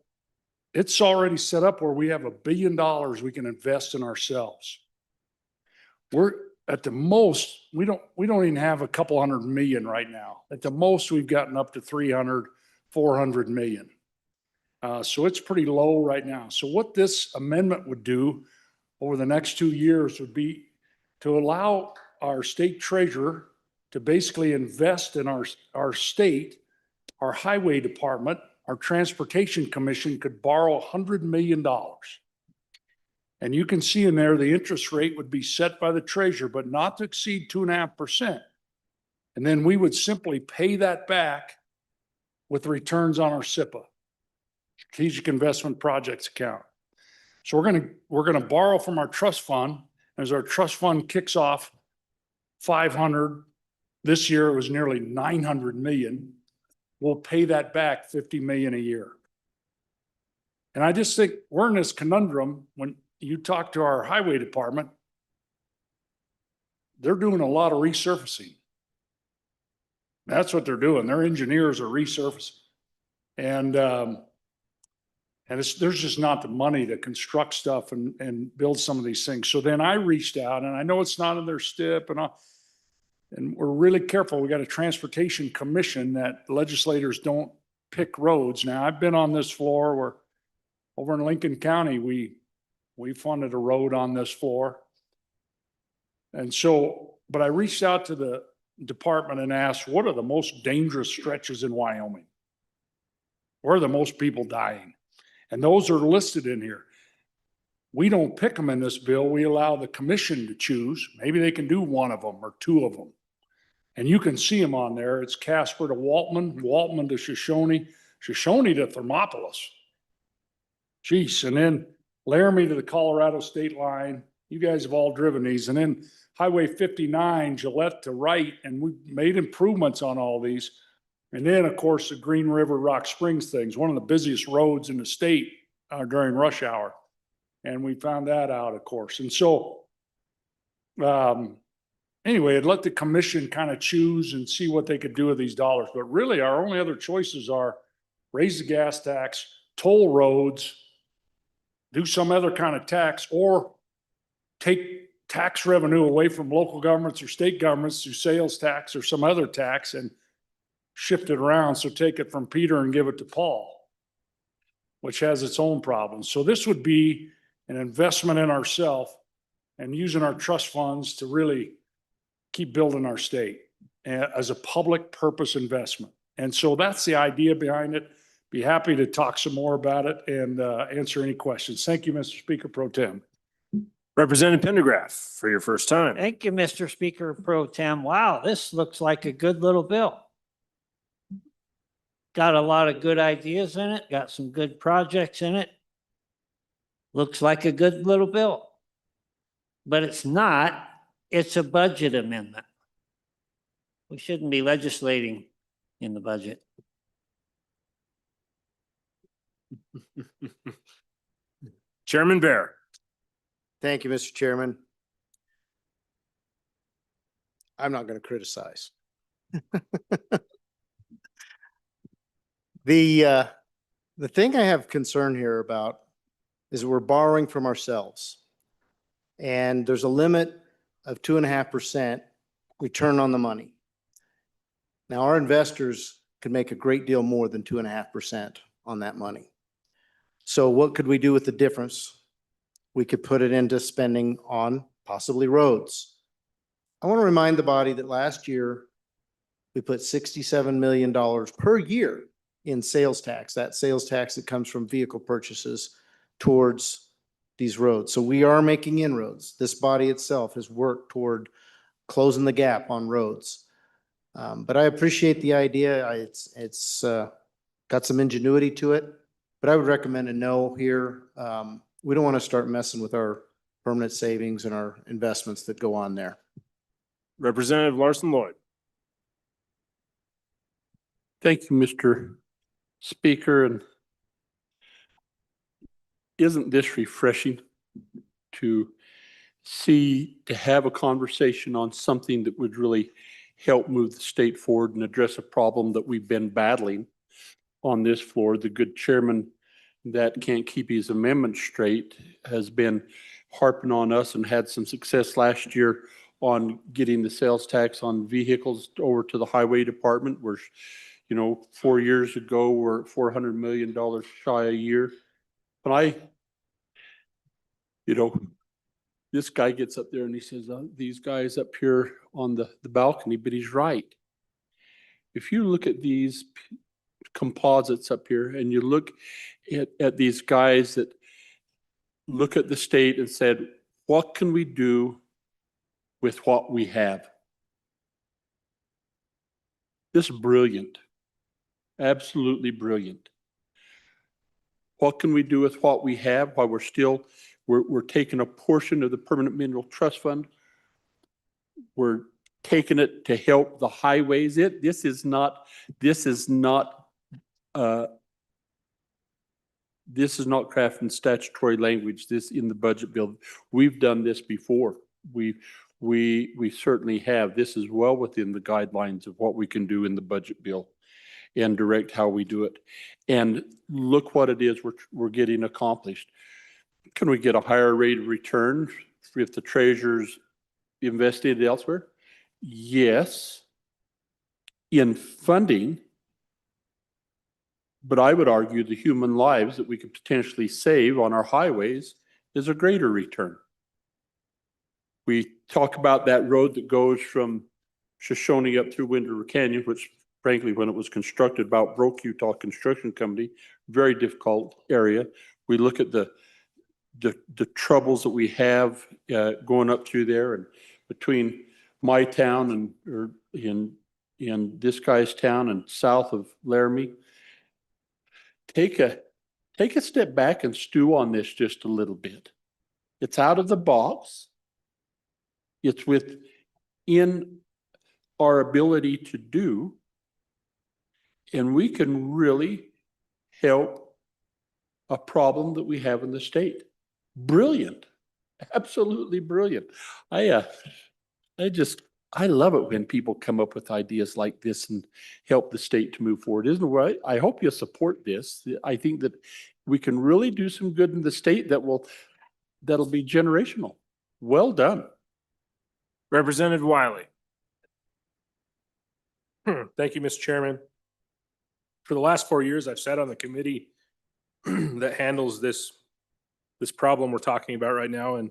it's already set up where we have $1 billion we can invest in ourselves. We're at the most, we don't even have a couple $100 million right now. At the most, we've gotten up to 300, 400 million. So it's pretty low right now. So what this amendment would do over the next 2 years would be to allow our state treasurer to basically invest in our state, our highway department, our transportation commission could borrow $100 million. And you can see in there, the interest rate would be set by the treasurer, but not to exceed 2.5%. And then we would simply pay that back with returns on our SIPA, Strategic Investment Projects account. So we're gonna borrow from our trust fund. As our trust fund kicks off 500, this year it was nearly 900 million. We'll pay that back 50 million a year. And I just think we're in this conundrum when you talk to our highway department, they're doing a lot of resurfacing. That's what they're doing. Their engineers are resurfacing. And there's just not the money to construct stuff and build some of these things. So then I reached out, and I know it's not in their STIP, and we're really careful. We got a transportation commission that legislators don't pick roads. Now, I've been on this floor where over in Lincoln County, we funded a road on this floor. And so, but I reached out to the department and asked, what are the most dangerous stretches in Wyoming? Where are the most people dying? And those are listed in here. We don't pick them in this bill. We allow the commission to choose. Maybe they can do one of them or two of them. And you can see them on there. It's Casper to Waltman, Waltman to Shoshone, Shoshone to Thermopolis. Jeez, and then Laramie to the Colorado state line. You guys have all driven these. And then Highway 59, Gillette to Wright, and we made improvements on all these. And then, of course, the Green River Rock Springs things, one of the busiest roads in the state during rush hour. And we found that out, of course. And so, anyway, I'd let the commission kind of choose and see what they could do with these dollars. But really, our only other choices are raise the gas tax, toll roads, do some other kind of tax, or take tax revenue away from local governments or state governments through sales tax or some other tax and shift it around. So take it from Peter and give it to Paul, which has its own problems. So this would be an investment in ourselves and using our trust funds to really keep building our state as a public purpose investment. And so that's the idea behind it. Be happy to talk some more about it and answer any questions. Thank you, Mr. Speaker Pro Tem. Representative Pendergraft for your first time. Thank you, Mr. Speaker Pro Tem. Wow, this looks like a good little bill. Got a lot of good ideas in it, got some good projects in it. Looks like a good little bill. But it's not, it's a budget amendment. We shouldn't be legislating in the budget. Chairman Bear. Thank you, Mr. Chairman. I'm not going to criticize. The thing I have concern here about is we're borrowing from ourselves. And there's a limit of 2.5% return on the money. Now, our investors could make a great deal more than 2.5% on that money. So what could we do with the difference? We could put it into spending on possibly roads. I want to remind the body that last year we put $67 million per year in sales tax, that sales tax that comes from vehicle purchases towards these roads. So we are making inroads. This body itself has worked toward closing the gap on roads. But I appreciate the idea. It's got some ingenuity to it, but I would recommend a no here. We don't want to start messing with our permanent savings and our investments that go on there. Representative Larson Lloyd. Thank you, Mr. Speaker. And isn't this refreshing to have a conversation on something that would really help move the state forward and address a problem that we've been battling on this floor? The good chairman that can't keep his amendment straight has been harping on us and had some success last year on getting the sales tax on vehicles over to the highway department. We're, 4 years ago, we're at $400 million shy a year. But this guy gets up there and he says, these guys up here on the balcony, but he's right. If you look at these composites up here and you look at these guys that look at the state and said, what can we do with what we have? This is brilliant, absolutely brilliant. What can we do with what we have while we're taking a portion of the Permanent Mineral Trust Fund? We're taking it to help the highways. This is not crafting statutory language. This in the budget bill. We've done this before. We certainly have. This is well within the guidelines of what we can do in the budget bill and direct how we do it. And look what it is we're getting accomplished. Can we get a higher rate of return if the treasurer's invested elsewhere? Yes, in funding, but I would argue the human lives that we could potentially save on our highways is a greater return. We talk about that road that goes from Shoshone up through Wind River Canyon, which frankly, when it was constructed, about broke Utah Construction Company, very difficult area. We look at the troubles that we have going up through there and between my town and or in this guy's town and south of Laramie. Take a step back and stew on this just a little bit. It's out of the box. It's within our ability to do, and we can really help a problem that we have in the state. Brilliant, absolutely brilliant. I love it when people come up with ideas like this and help the state to move forward. Isn't it right? I hope you'll support this. I think that we can really do some good in the state that'll be generational. Well done. Representative Wiley. Thank you, Mr. Chairman. For the last 4 years, I've sat on the committee that handles this problem we're talking about right now. And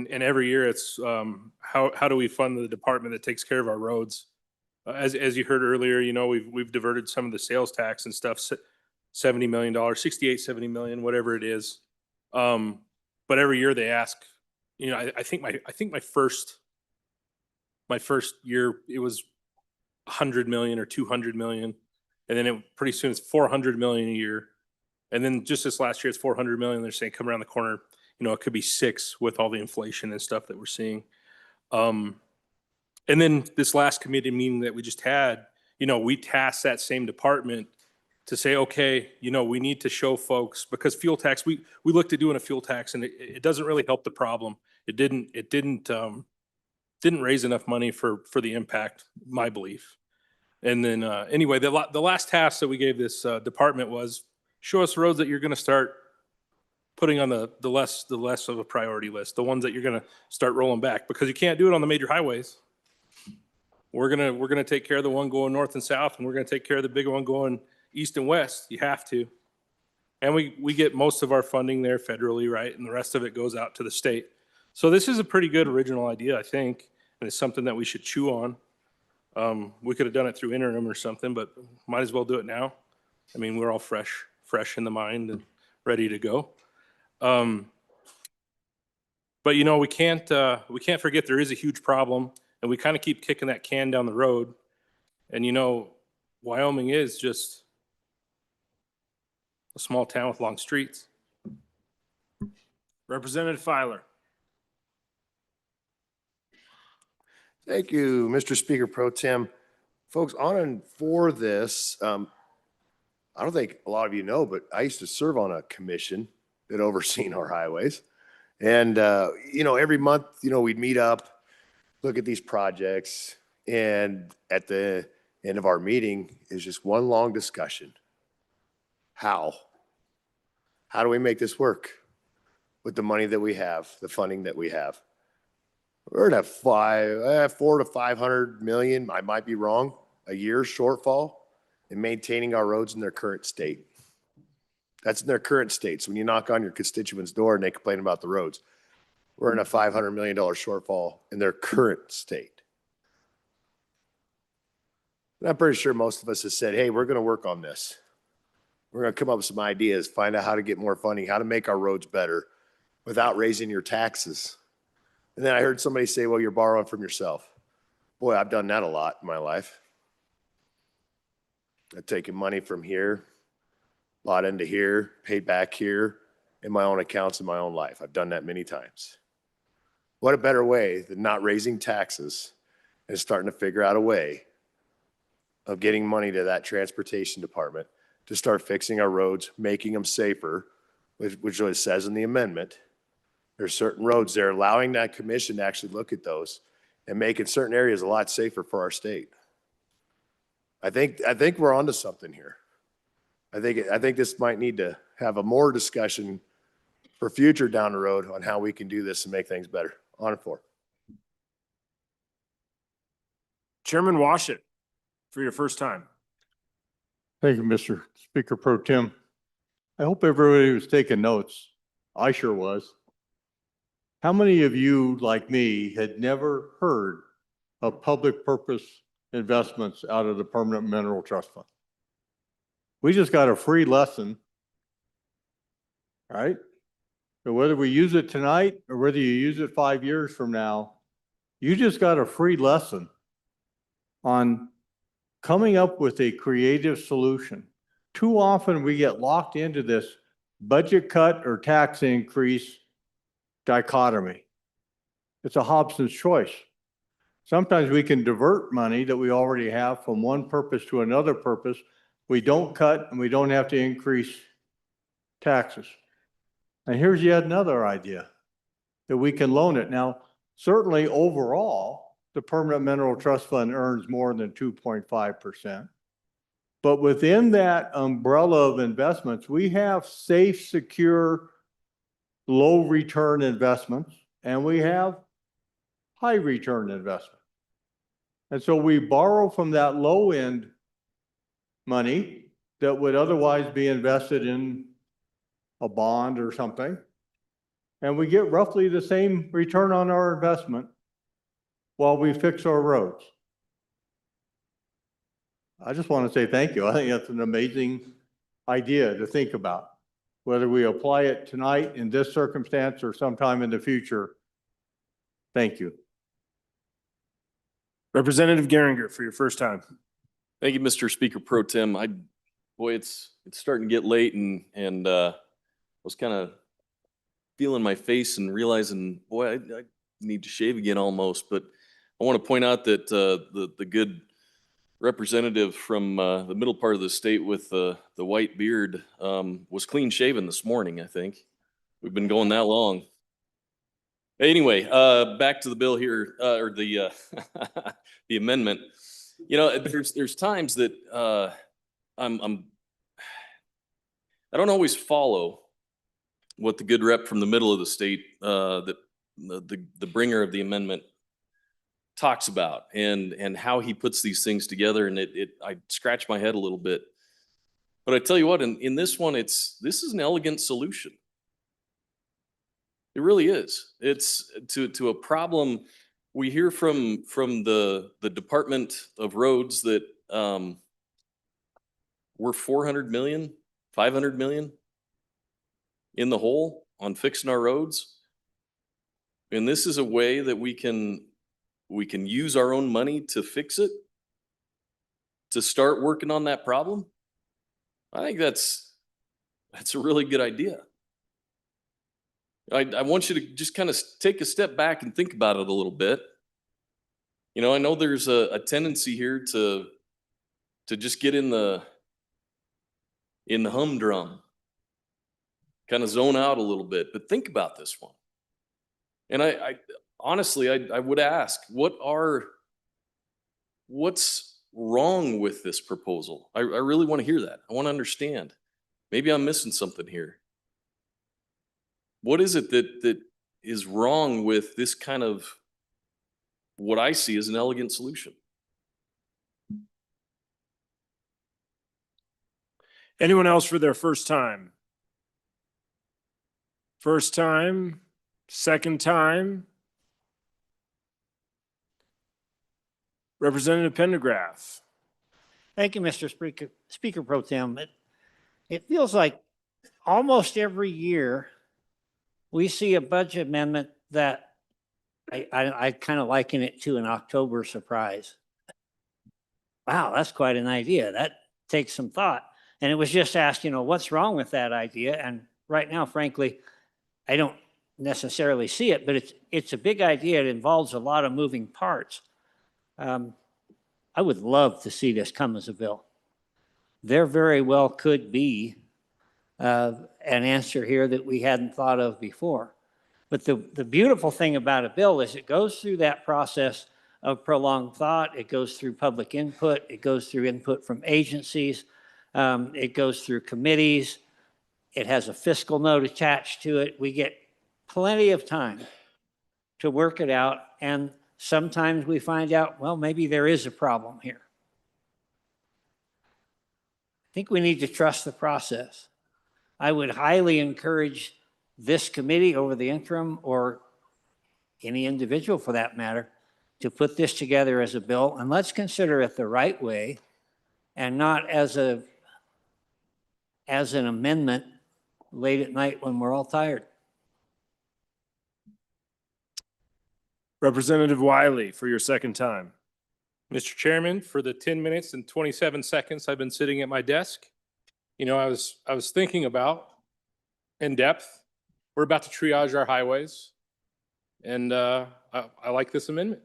every year it's how do we fund the department that takes care of our roads? As you heard earlier, you know, we've diverted some of the sales tax and stuff, $70 million, 70 million, whatever it is. But every year they ask, you know, I think my first year it was 100 million or 200 million. And then pretty soon it's 400 million a year. And then just this last year, it's 400 million. They're saying come around the corner, you know, it could be 6 with all the inflation and stuff that we're seeing. And then this last committee meeting that we just had, you know, we tasked that same department to say, okay, you know, we need to show folks, because fuel tax, we looked at doing a fuel tax and it doesn't really help the problem. It didn't raise enough money for the impact, my belief. And then anyway, the last task that we gave this department was show us roads that you're going to start putting on the less of a priority list, the ones that you're going to start rolling back, because you can't do it on the major highways. We're gonna take care of the one going north and south, and we're gonna take care of the bigger one going east and west. You have to. And we get most of our funding there federally, right? And the rest of it goes out to the state. So this is a pretty good original idea, I think, and it's something that we should chew on. We could have done it through interim or something, but might as well do it now. I mean, we're all fresh in the mind and ready to go. But you know, we can't forget there is a huge problem, and we kind of keep kicking that can down the road. And you know, Wyoming is just a small town with long streets. Representative Filer. Thank you, Mr. Speaker Pro Tem. Folks, on and for this, I don't think a lot of you know, but I used to serve on a commission that overseen our highways. And, you know, every month, you know, we'd meet up, look at these projects, and at the end of our meeting is just one long discussion. How do we make this work with the money that we have, the funding that we have? We're at a 400 to 500 million, I might be wrong, a year shortfall in maintaining our roads in their current state. That's in their current state. So when you knock on your constituent's door and they complain about the roads, we're in a $500 million shortfall in their current state. And I'm pretty sure most of us have said, hey, we're going to work on this. We're going to come up with some ideas, find out how to get more funding, how to make our roads better without raising your taxes. And then I heard somebody say, well, you're borrowing from yourself. Boy, I've done that a lot in my life. I've taken money from here, bought into here, paid back here in my own accounts in my own life. I've done that many times. What a better way than not raising taxes and starting to figure out a way of getting money to that transportation department to start fixing our roads, making them safer, which it says in the amendment. There's certain roads there, allowing that commission to actually look at those and making certain areas a lot safer for our state. I think we're onto something here. I think this might need to have a more discussion for future down the road on how we can do this and make things better. On and for. Chairman Washit, for your first time. Thank you, Mr. Speaker Pro Tem. I hope everybody was taking notes. I sure was. How many of you, like me, had never heard of public purpose investments out of the Permanent Mineral Trust Fund? We just got a free lesson, right? So whether we use it tonight or whether you use it 5 years from now, you just got a free lesson on coming up with a creative solution. Too often we get locked into this budget cut or tax increase dichotomy. It's a Hobson's choice. Sometimes we can divert money that we already have from one purpose to another purpose. We don't cut and we don't have to increase taxes. And here's yet another idea that we can loan it. Now, certainly overall, the Permanent Mineral Trust Fund earns more than 2.5%. But within that umbrella of investments, we have safe, secure, low return investments, and we have high return investment. And so we borrow from that low end money that would otherwise be invested in a bond or something. And we get roughly the same return on our investment while we fix our roads. I just want to say thank you. I think that's an amazing idea to think about. Whether we apply it tonight in this circumstance or sometime in the future, thank you. Representative Geringer for your first time. Thank you, Mr. Speaker Pro Tem. Boy, it's starting to get late and I was kind of feeling my face and realizing, boy, I need to shave again almost. But I want to point out that the good representative from the middle part of the state with the white beard was clean shaven this morning, I think. We've been going that long. Anyway, back to the bill here, or the the amendment. You know, there's times that I don't always follow what the good rep from the middle of the state, that the bringer of the amendment talks about, and how he puts these things together, and I scratch my head a little bit. But I tell you what, in this one, this is an elegant solution. It really is. It's to a problem. We hear from the Department of Roads that we're 400 million, 500 million in the hole on fixing our roads. And this is a way that we can use our own money to fix it, to start working on that problem. I think that's a really good idea. I want you to just kind of take a step back and think about it a little bit. You know, I know there's a tendency here to just get in the humdrum, kind of zone out a little bit, but think about this one. And I honestly, I would ask, what's wrong with this proposal? I really want to hear that. I want to understand. Maybe I'm missing something here. What is it that is wrong with this kind of what I see as an elegant solution? Anyone else for their first time? First time, second time? Representative Pendergraft. Thank you, Mr. Speaker Pro Tem. It feels like almost every year we see a budget amendment that I kind of liken it to an October surprise. Wow, that's quite an idea. That takes some thought. And it was just asked, what's wrong with that idea? And right now, frankly, I don't necessarily see it, but it's a big idea. It involves a lot of moving parts. I would love to see this come as a bill. There very well could be an answer here that we hadn't thought of before. But the beautiful thing about a bill is it goes through that process of prolonged thought. It goes through public input. It goes through input from agencies. It goes through committees. It has a fiscal note attached to it. We get plenty of time to work it out. And sometimes we find out, well, maybe there is a problem here. I think we need to trust the process. I would highly encourage this committee over the interim or any individual for that matter, to put this together as a bill, and let's consider it the right way and not as an amendment late at night when we're all tired. Representative Wiley for your second time. Mr. Chairman, for the 10 minutes and 27 seconds I've been sitting at my desk, I was thinking about in depth, we're about to triage our highways. And I like this amendment.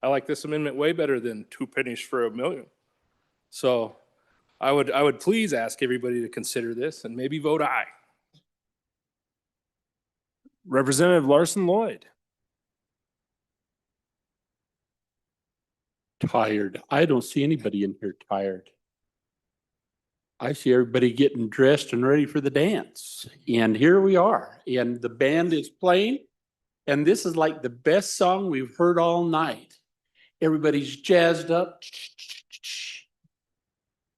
I like this amendment way better than 2 pennies for a million. So I would please ask everybody to consider this and maybe vote aye. Representative Larson Lloyd. Tired. I don't see anybody in here tired. I see everybody getting dressed and ready for the dance. And here we are. And the band is playing. And this is like the best song we've heard all night. Everybody's jazzed up.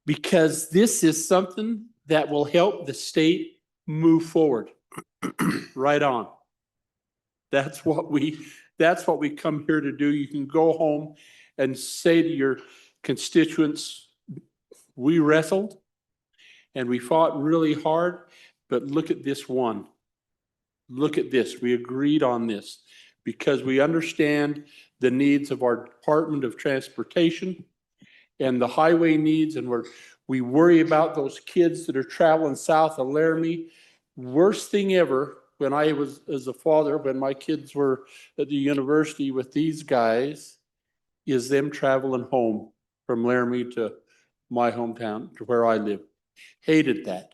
Because this is something that will help the state move forward. Right on. That's what we come here to do. You can go home and say to your constituents, we wrestled and we fought really hard, but look at this one. Look at this. We agreed on this because we understand the needs of our Department of Transportation and the highway needs, and we worry about those kids that are traveling south of Laramie. Worst thing ever when I was as a father, when my kids were at the university with these guys, is them traveling home from Laramie to my hometown, to where I live. Hated that.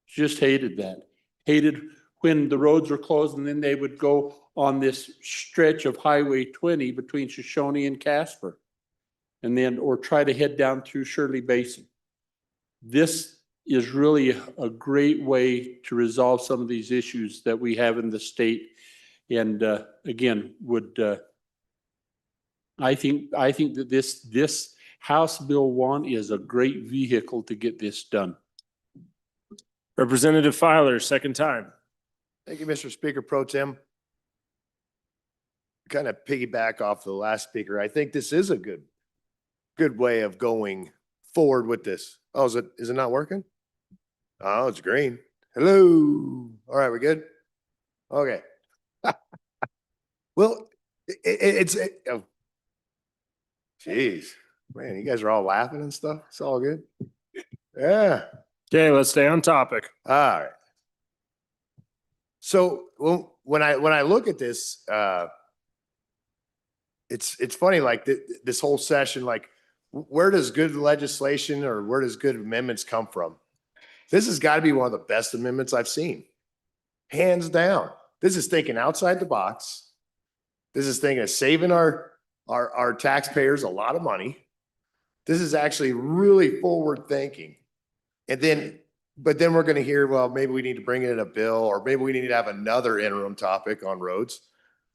Just hated that. Hated when the roads were closed and then they would go on this stretch of Highway 20 between Shoshone and Casper, and then, or try to head down through Shirley Basin. This is really a great way to resolve some of these issues that we have in the state. And again, I think that this House Bill 1 is a great vehicle to get this done. Representative Filer, second time. Thank you, Mr. Speaker Pro Tem. Kind of piggyback off the last speaker. I think this is a good way of going forward with this. Oh, is it not working? Oh, it's green. Hello. All right, we're good? Okay. Well, oh, geez, man, you guys are all laughing and stuff. It's all good. Yeah. Okay, let's stay on topic. All right. So when I look at this, it's funny, like this whole session, like where does good legislation or where does good amendments come from? This has got to be one of the best amendments I've seen. Hands down. This is thinking outside the box. This is thinking of saving our taxpayers a lot of money. This is actually really forward thinking. But then we're going to hear, well, maybe we need to bring in a bill, or maybe we need to have another interim topic on roads.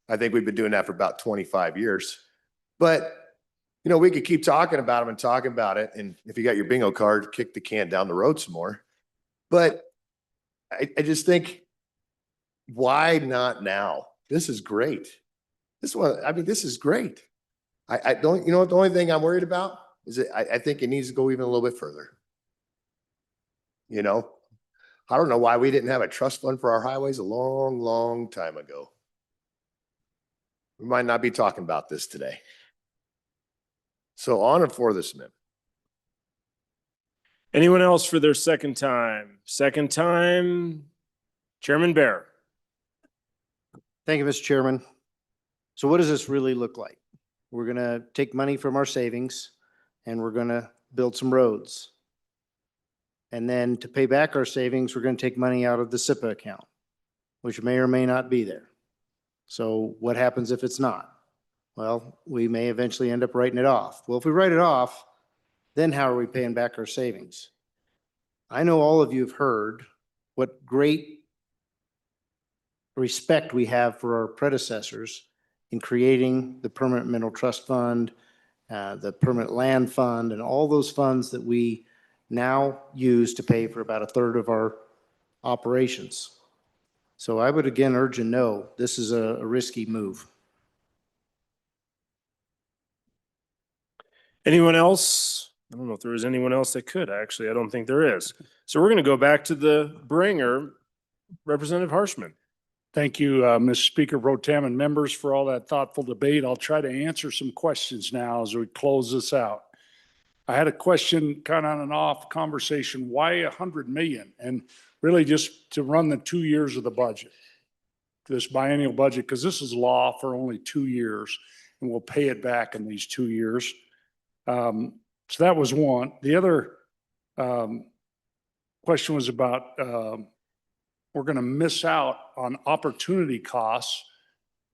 I think we've been doing that for about 25 years. But, we could keep talking about them and talking about it. And if you got your bingo card, kick the can down the road some more. But I just think, why not now? This is great. This is great. I don't, the only thing I'm worried about is that I think it needs to go even a little bit further. I don't know why we didn't have a trust fund for our highways a long, long time ago. We might not be talking about this today. So on and for this amendment. Anyone else for their second time? Second time, Chairman Bear. Thank you, Mr. Chairman. So what does this really look like? We're going to take money from our savings and we're going to build some roads. And then to pay back our savings, we're going to take money out of the SIPA account, which may or may not be there. So what happens if it's not? Well, we may eventually end up writing it off. Well, if we write it off, then how are we paying back our savings? I know all of you have heard what great respect we have for our predecessors in creating the Permanent Mineral Trust Fund, the Permanent Land Fund, and all those funds that we now use to pay for about a third of our operations. So I would again urge a no. This is a risky move. Anyone else? I don't know if there is anyone else that could, actually. I don't think there is. So we're going to go back to the bringer, Representative Harshman. Thank you, Mr. Speaker Pro Tem and members for all that thoughtful debate. I'll try to answer some questions now as we close this out. I had a question kind of on an off conversation, why 100 million? And really just to run the 2 years of the budget, this biennial budget, because this is law for only 2 years and we'll pay it back in these 2 years. So that was one. The other question was about we're going to miss out on opportunity costs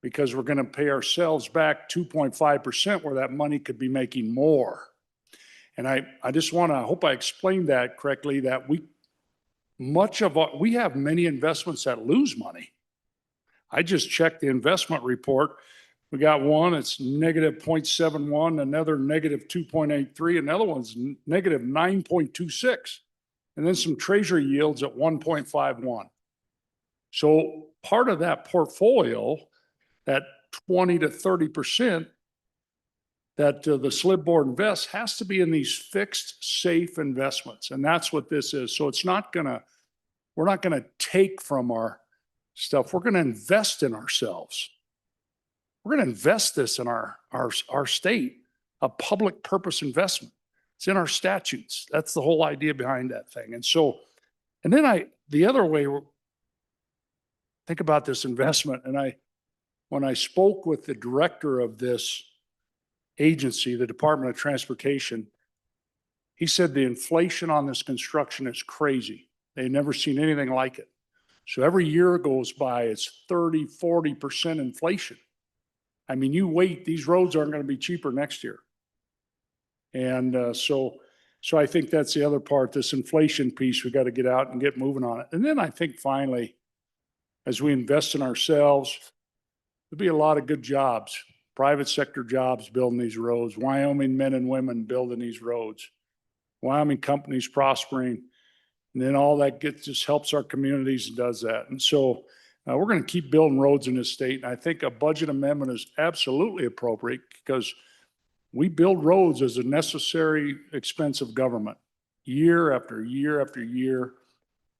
because we're going to pay ourselves back 2.5% where that money could be making more. And I just want to, I hope I explained that correctly, that we have many investments that lose money. I just checked the investment report. We got one, it's negative 0.71, another negative 2.83, another one's negative 9.26, and then some treasury yields at 1.51. So part of that portfolio, that 20 to 30% that the SLIB board invests has to be in these fixed, safe investments. And that's what this is. So it's not gonna, we're not gonna take from our stuff. We're gonna invest in ourselves. We're gonna invest this in our state, a public purpose investment. It's in our statutes. That's the whole idea behind that thing. And so, and then the other way, think about this investment. And when I spoke with the director of this agency, the Department of Transportation, he said the inflation on this construction is crazy. They've never seen anything like it. So every year goes by, it's 30, 40% inflation. I mean, you wait, these roads aren't going to be cheaper next year. And so I think that's the other part, this inflation piece, we got to get out and get moving on it. And then I think finally, as we invest in ourselves, there'll be a lot of good jobs, private sector jobs building these roads, Wyoming men and women building these roads, Wyoming companies prospering, and then all that just helps our communities and does that. And so we're going to keep building roads in this state. And I think a budget amendment is absolutely appropriate because we build roads as a necessary expense of government year after year after year.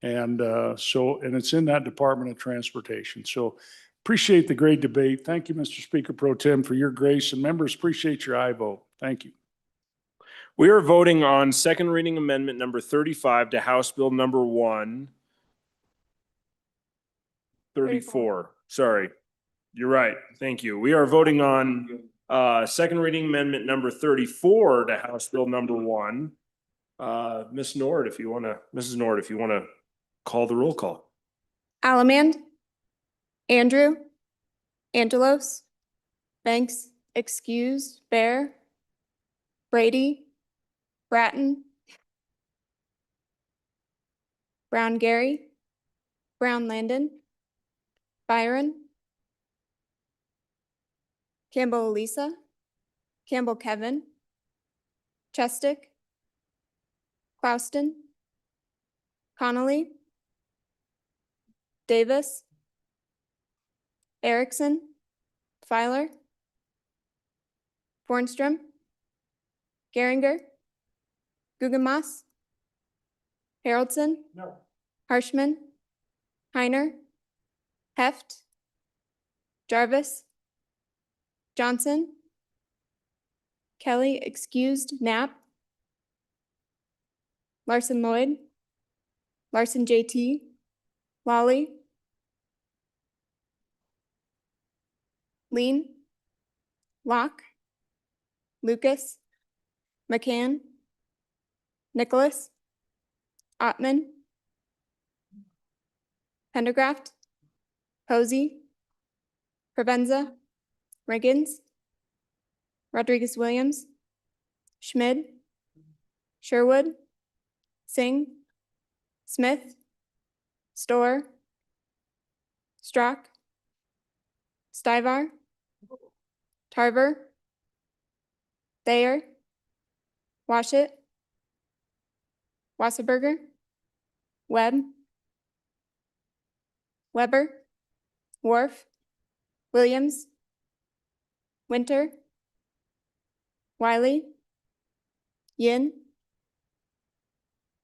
And and it's in that Department of Transportation. So appreciate the great debate. Thank you, Mr. Speaker Pro Tem, for your grace, and members appreciate your aye vote. Thank you. We are voting on second reading amendment number 35 to House Bill number 134. Sorry, you're right. Thank you. We are voting on second reading amendment number 34 to House Bill number 1. Mrs. Nord, if you want to call the roll call. Allemand, Andrew, Angelos, Banks, excused, Bear, Brady, Bratton, Brown Gary, Brown Landon, Byron, Campbell Elisa, Campbell Kevin, Chestick, Clouston, Connolly, Davis, Erickson, Filer, Bornstrom, Geringer, Guggenmoss, Haroldson, No. Harshman, Heiner, Heft, Jarvis, Johnson, Kelly, excused, Knapp, Larson Lloyd, Larson JT, Lawley, Lean, Locke, Lucas, McCann, Nicholas, Ottman, Pendergraft, Posey, Provenza, Riggins, Rodriguez Williams, Schmid, Sherwood, Singh, Smith, Storr, Strock, Stivar, Tarver, Thayer, Washit, Wasserberger, Webb, Weber, Wharf, Williams, Winter, Wiley, Yin?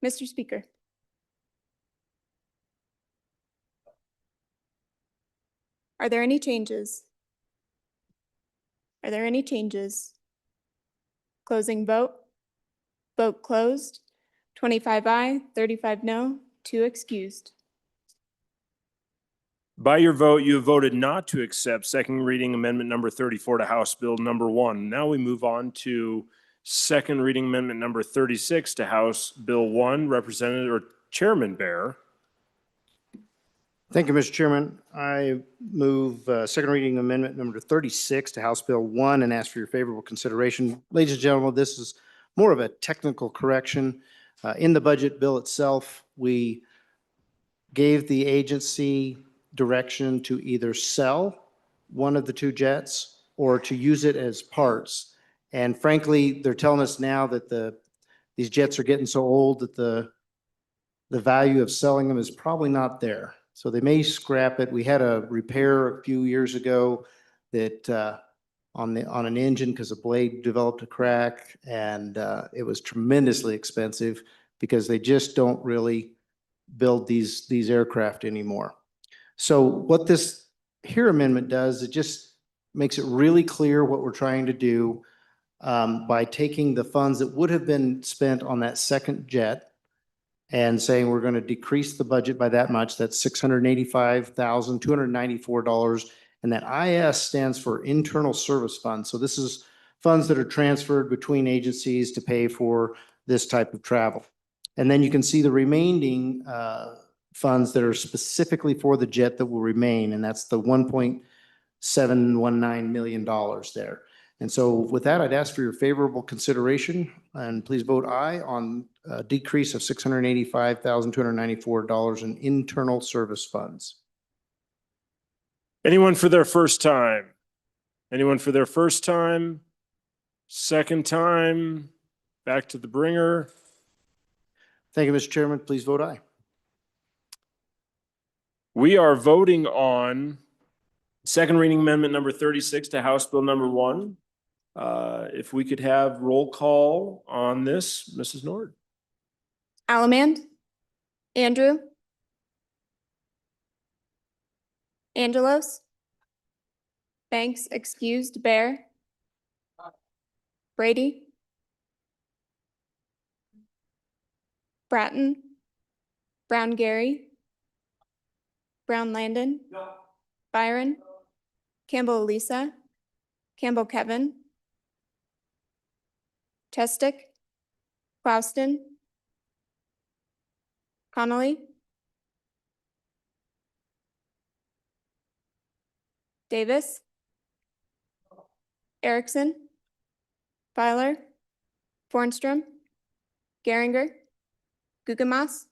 Mr. Speaker? Are there any changes? Are there any changes? Closing vote. Vote closed. 25 aye, 35 no, 2 excused. By your vote, you have voted not to accept second reading amendment number 34 to House Bill number 1. Now we move on to second reading amendment number 36 to House Bill 1. Representative or Chairman Bear. Thank you, Mr. Chairman. I move second reading amendment number 36 to House Bill 1 and ask for your favorable consideration. Ladies and gentlemen, this is more of a technical correction. In the budget bill itself, we gave the agency direction to either sell one of the 2 jets or to use it as parts. And frankly, they're telling us now that these jets are getting so old that the value of selling them is probably not there. So they may scrap it. We had a repair a few years ago that on an engine because a blade developed a crack, and it was tremendously expensive because they just don't really build these aircraft anymore. So what this here amendment does, it just makes it really clear what we're trying to do by taking the funds that would have been spent on that second jet and saying we're going to decrease the budget by that much. That's $685,294. And that IS stands for Internal Service Fund. So this is funds that are transferred between agencies to pay for this type of travel. And then you can see the remaining funds that are specifically for the jet that will remain, and that's the $1.719 million there. And so with that, I'd ask for your favorable consideration, and please vote aye on a decrease of $685,294 in internal service funds. Anyone for their first time? Anyone for their first time? Second time? Back to the bringer. Thank you, Mr. Chairman. Please vote aye. We are voting on second reading amendment number 36 to House Bill number 1. If we could have roll call on this, Mrs. Nord. Allemand? Andrew? Angelos? Banks excused. Bear? Brady? Bratton? Brown Gary? Brown Landon? Byron? Campbell Elisa? Campbell Kevin? Chestick? Clouston? Connolly? Davis? Erickson? Feiler? Fornstrom? Geringer? Gugemas?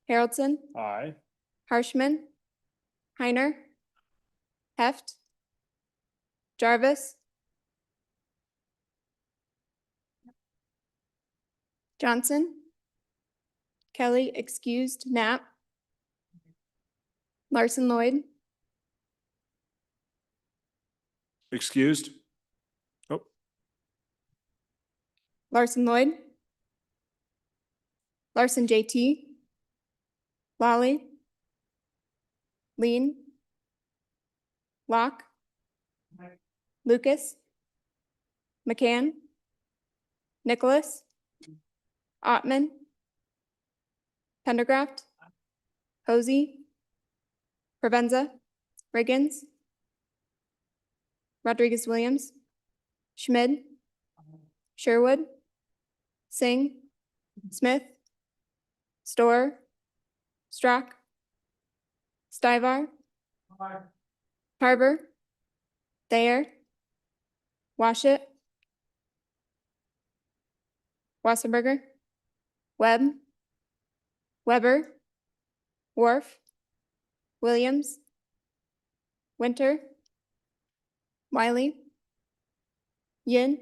Haroldson? Aye. Harshman? Heiner? Heft? Jarvis? Johnson? Kelly excused. Knapp? Larson Lloyd? Excused. Oh, Larson Lloyd? Larson JT? Lolly? Lean? Locke? Lucas? McCann? Nicholas? Ottman? Pendergraft? Hosey? Provenza? Riggins? Rodriguez Williams? Schmid? Sherwood? Singh? Smith? Storer? Strock? Stivar? Harbor? Thayer? Washit? Wasserberger? Webb? Weber? Wharf? Williams? Winter? Wiley? Yin?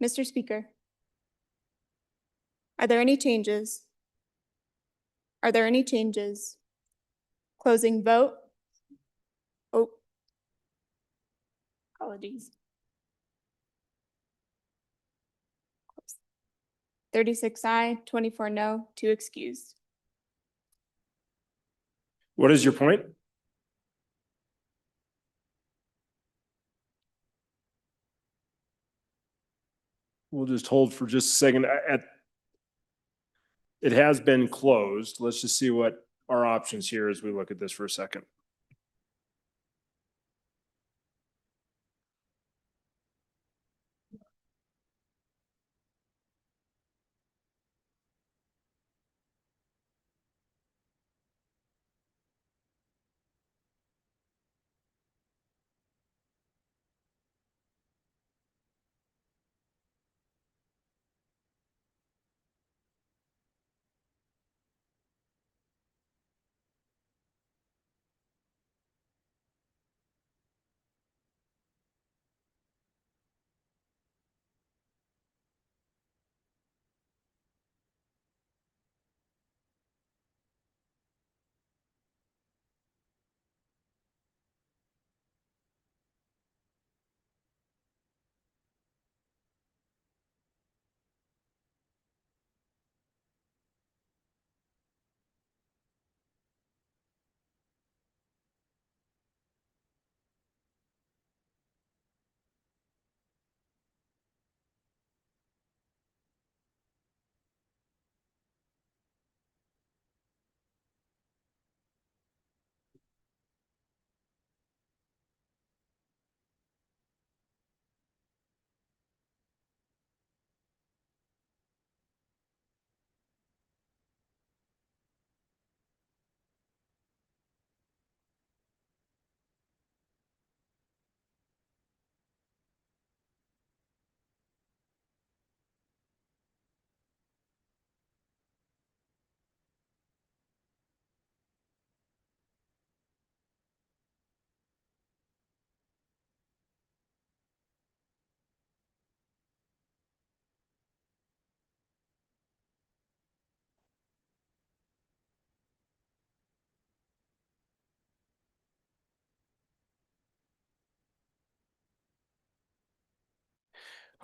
Mr. Speaker, are there any changes? Are there any changes? Closing vote. Oh, apologies. 36 aye, 24 no, 2 excused. What is your point? We'll just hold for just a second. It has been closed. Let's just see what our options here as we look at this for a second.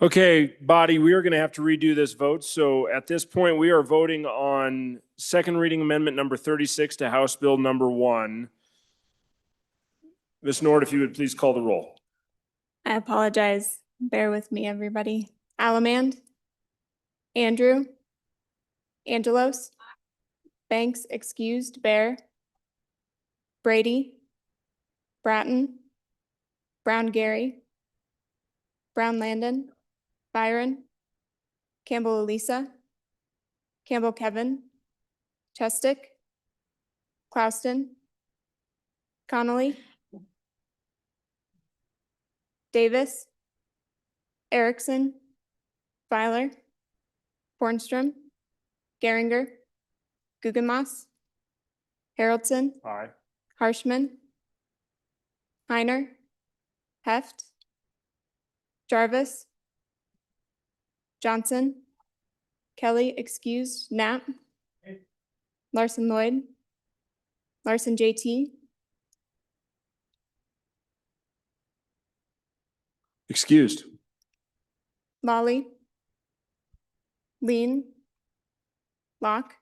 Okay, body, we are going to have to redo this vote. So at this point, we are voting on second reading amendment number 36 to House Bill number 1. Ms. Nord, if you would please call the roll. I apologize. Bear with me, everybody. Alamand, Andrew, Angelos, Banks, excused, Bear, Brady, Bratton, Brown Gary, Brown Landon, Byron, Campbell Elisa, Campbell Kevin, Chestick, Clouston, Connolly, Davis, Erickson, Filer, Bornstrom, Geringer, Guggenmoss, Haroldson, Aye. Harshman, Heiner, Heft, Jarvis, Johnson, Kelly, excused, Knapp, Larson Lloyd, Larson JT, Excused. Lolly, Lean, Locke,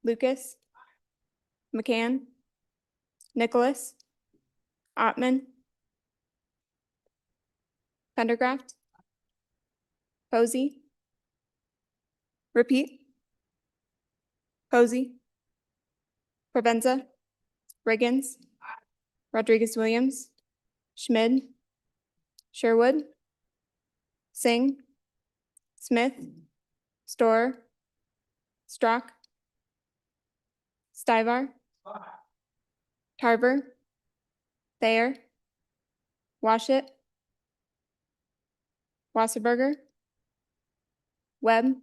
Lucas, McCann, Nicholas, Ottman, Pendergraft, Posey, repeat, Posey, Provenza, Riggins, Rodriguez Williams, Schmid, Sherwood, Singh, Smith, Storer, Strock, Stivar, Tarver, Thayer, Washit, Wasserberger, Webb,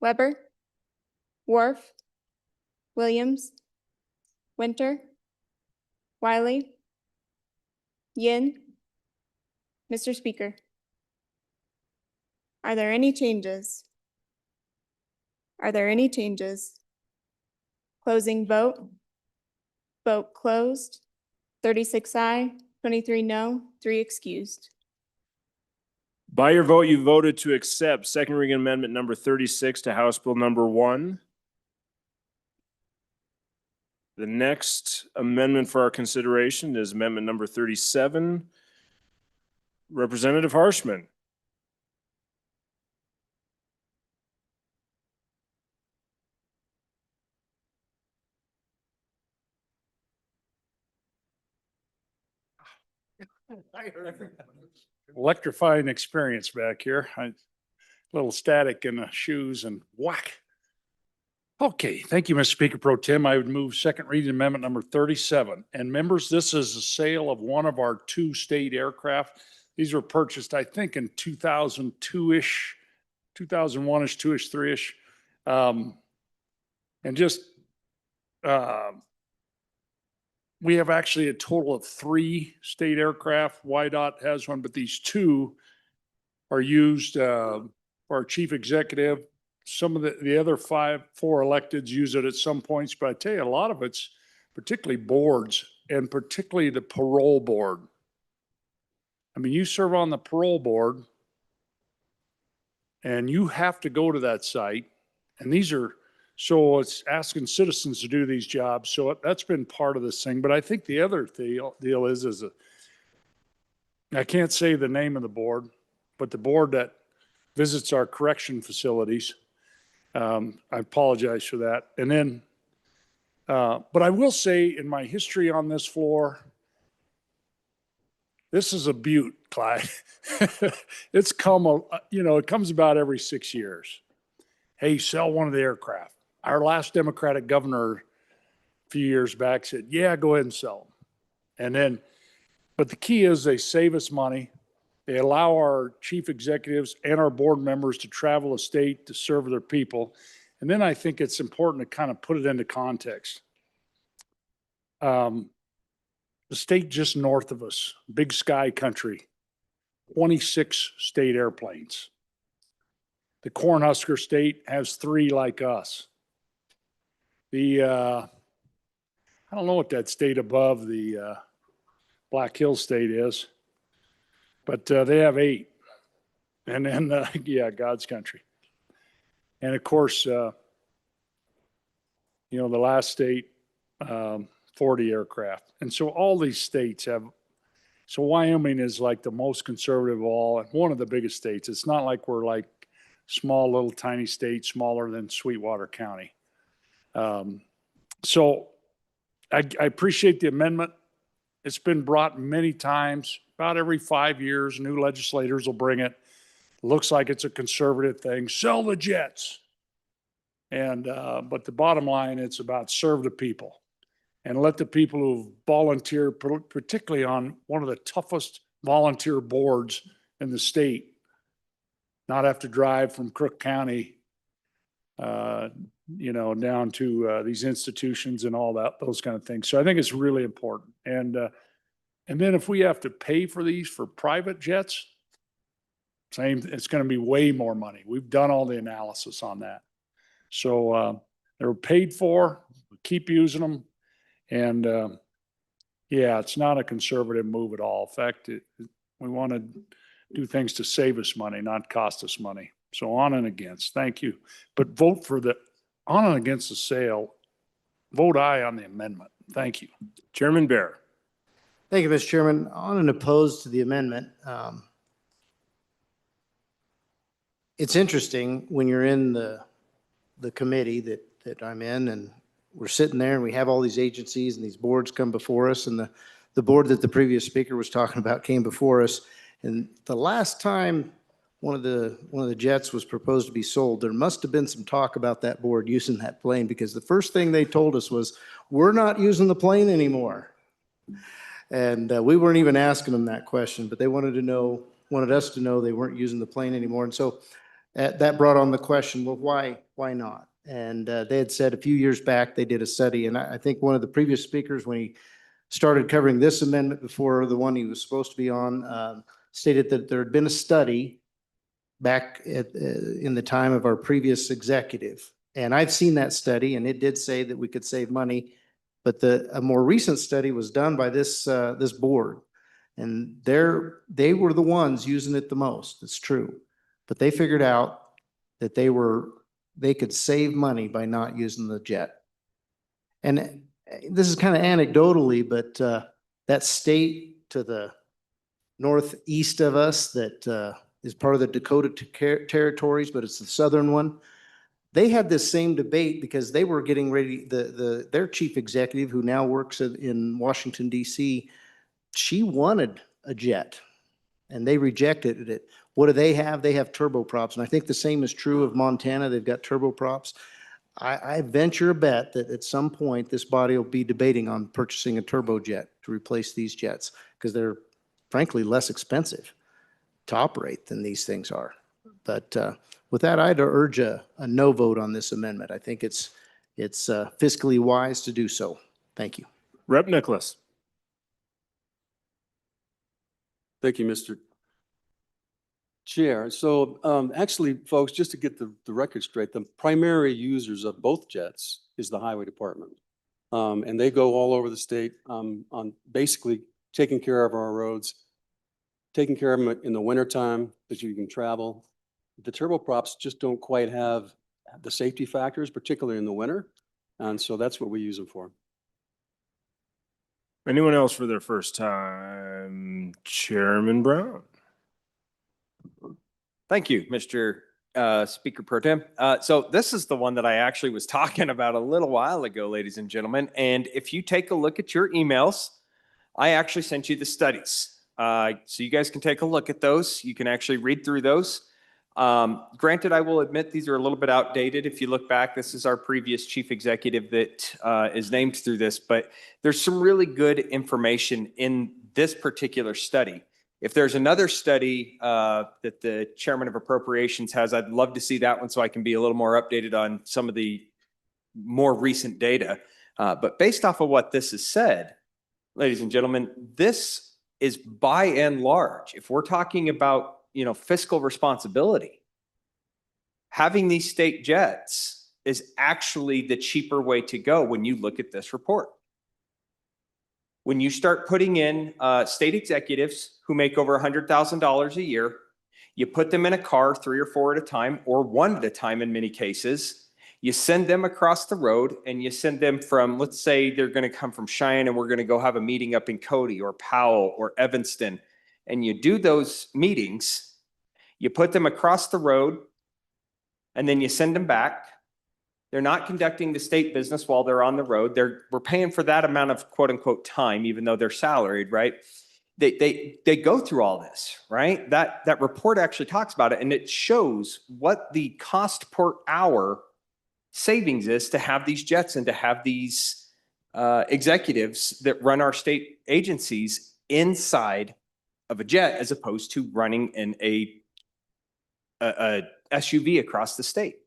Weber, Wharf, Williams, Winter, Wiley, Yin. Mr. Speaker, are there any changes? Are there any changes? Closing vote. Vote closed. 36 aye, 23 no, 3 excused. By your vote, you voted to accept second reading amendment number 36 to House Bill number 1. The next amendment for our consideration is amendment number 37. Representative Harshman. Electrifying experience back here. Little static in the shoes and whack. Okay, thank you, Mr. Speaker Pro Tem. I would move second reading amendment number 37. And members, this is the sale of one of our 2 state aircraft. These were purchased, I think, in 2002-ish, 2001-ish, 2-ish, 3-ish. And just, we have actually a total of 3 state aircraft. YDOT has one, but these 2 are used for our chief executive. Some of the other 4 electeds use it at some points, but I tell you, a lot of it's particularly boards and particularly the parole board. I mean, you serve on the parole board and you have to go to that site. And so it's asking citizens to do these jobs. So that's been part of this thing. But I think the other deal is I can't say the name of the board, but the board that visits our correction facilities. I apologize for that. And then, but I will say in my history on this floor, this is a beaut, Clyde. It's come, it comes about every 6 years. Hey, sell one of the aircraft. Our last Democratic governor a few years back said, yeah, go ahead and sell them. And then, but the key is they save us money. They allow our chief executives and our board members to travel the state to serve their people. And then I think it's important to kind of put it into context. The state just north of us, Big Sky Country, 26 state airplanes. The Cornhusker State has 3 like us. I don't know what that state above the Black Hills State is, but they have 8. And then, God's country. And of course, the last state, 40 aircraft. And so all these states have, so Wyoming is like the most conservative of all, and one of the biggest states. It's not like we're like small, little tiny state, smaller than Sweetwater County. So I appreciate the amendment. It's been brought many times, about every 5 years, new legislators will bring it. Looks like it's a conservative thing. Sell the jets. And, but the bottom line, it's about serve the people and let the people who volunteer, particularly on one of the toughest volunteer boards in the state, not have to drive from Crook County, down to these institutions and all that, those kind of things. So I think it's really important. And then if we have to pay for these for private jets, it's going to be way more money. We've done all the analysis on that. So they're paid for, we keep using them. And it's not a conservative move at all. In fact, we want to do things to save us money, not cost us money. So on and against, thank you. But vote for on and against the sale, vote aye on the amendment. Thank you. Chairman Bear. Thank you, Mr. Chairman. On and opposed to the amendment. It's interesting when you're in the committee that I'm in, and we're sitting there and we have all these agencies and these boards come before us, and the board that the previous speaker was talking about came before us. And the last time one of the jets was proposed to be sold, there must have been some talk about that board using that plane, because the first thing they told us was, we're not using the plane anymore. And we weren't even asking them that question, but they wanted us to know they weren't using the plane anymore. And so that brought on the question, well, why not? And they had said a few years back, they did a study. And I think one of the previous speakers, when he started covering this amendment before the one he was supposed to be on, stated that there had been a study back in the time of our previous executive. And I've seen that study, and it did say that we could save money. But a more recent study was done by this board. And they were the ones using it the most. It's true. But they figured out that they could save money by not using the jet. And this is kind of anecdotally, but that state to the northeast of us that is part of the Dakota territories, but it's the southern one. They had this same debate because they were getting ready, their chief executive, who now works in Washington, D.C., she wanted a jet and they rejected it. What do they have? They have turboprops. And I think the same is true of Montana. They've got turboprops. I venture a bet that at some point this body will be debating on purchasing a turbojet to replace these jets because they're frankly less expensive to operate than these things are. But with that, I'd urge a no vote on this amendment. I think it's fiscally wise to do so. Thank you. Rep. Nicholas. Thank you, Mr. Chair. So actually, folks, just to get the record straight, the primary users of both jets is the highway department. And they go all over the state on basically taking care of our roads, taking care of them in the wintertime that you can travel. The turboprops just don't quite have the safety factors, particularly in the winter. And so that's what we use them for. Anyone else for their first time? Chairman Brown. Thank you, Mr. Speaker Pro Tem. So this is the one that I actually was talking about a little while ago, ladies and gentlemen. And if you take a look at your emails, I actually sent you the studies. So you guys can take a look at those. You can actually read through those. Granted, I will admit these are a little bit outdated. If you look back, this is our previous chief executive that is named through this, but there's some really good information in this particular study. If there's another study that the chairman of appropriations has, I'd love to see that one so I can be a little more updated on some of the more recent data. But based off of what this has said, ladies and gentlemen, this is by and large, if we're talking about fiscal responsibility, having these state jets is actually the cheaper way to go when you look at this report. When you start putting in state executives who make over $100,000 a year, you put them in a car 3 or 4 at a time, or 1 at a time in many cases, you send them across the road and you send them from, let's say they're going to come from Cheyenne and we're going to go have a meeting up in Cody or Powell or Evanston. And you do those meetings, you put them across the road, and then you send them back. They're not conducting the state business while they're on the road. We're paying for that amount of quote unquote time, even though they're salaried, right? They go through all this, right? That report actually talks about it, and it shows what the cost per hour savings is to have these jets and to have these executives that run our state agencies inside of a jet as opposed to running in a SUV across the state.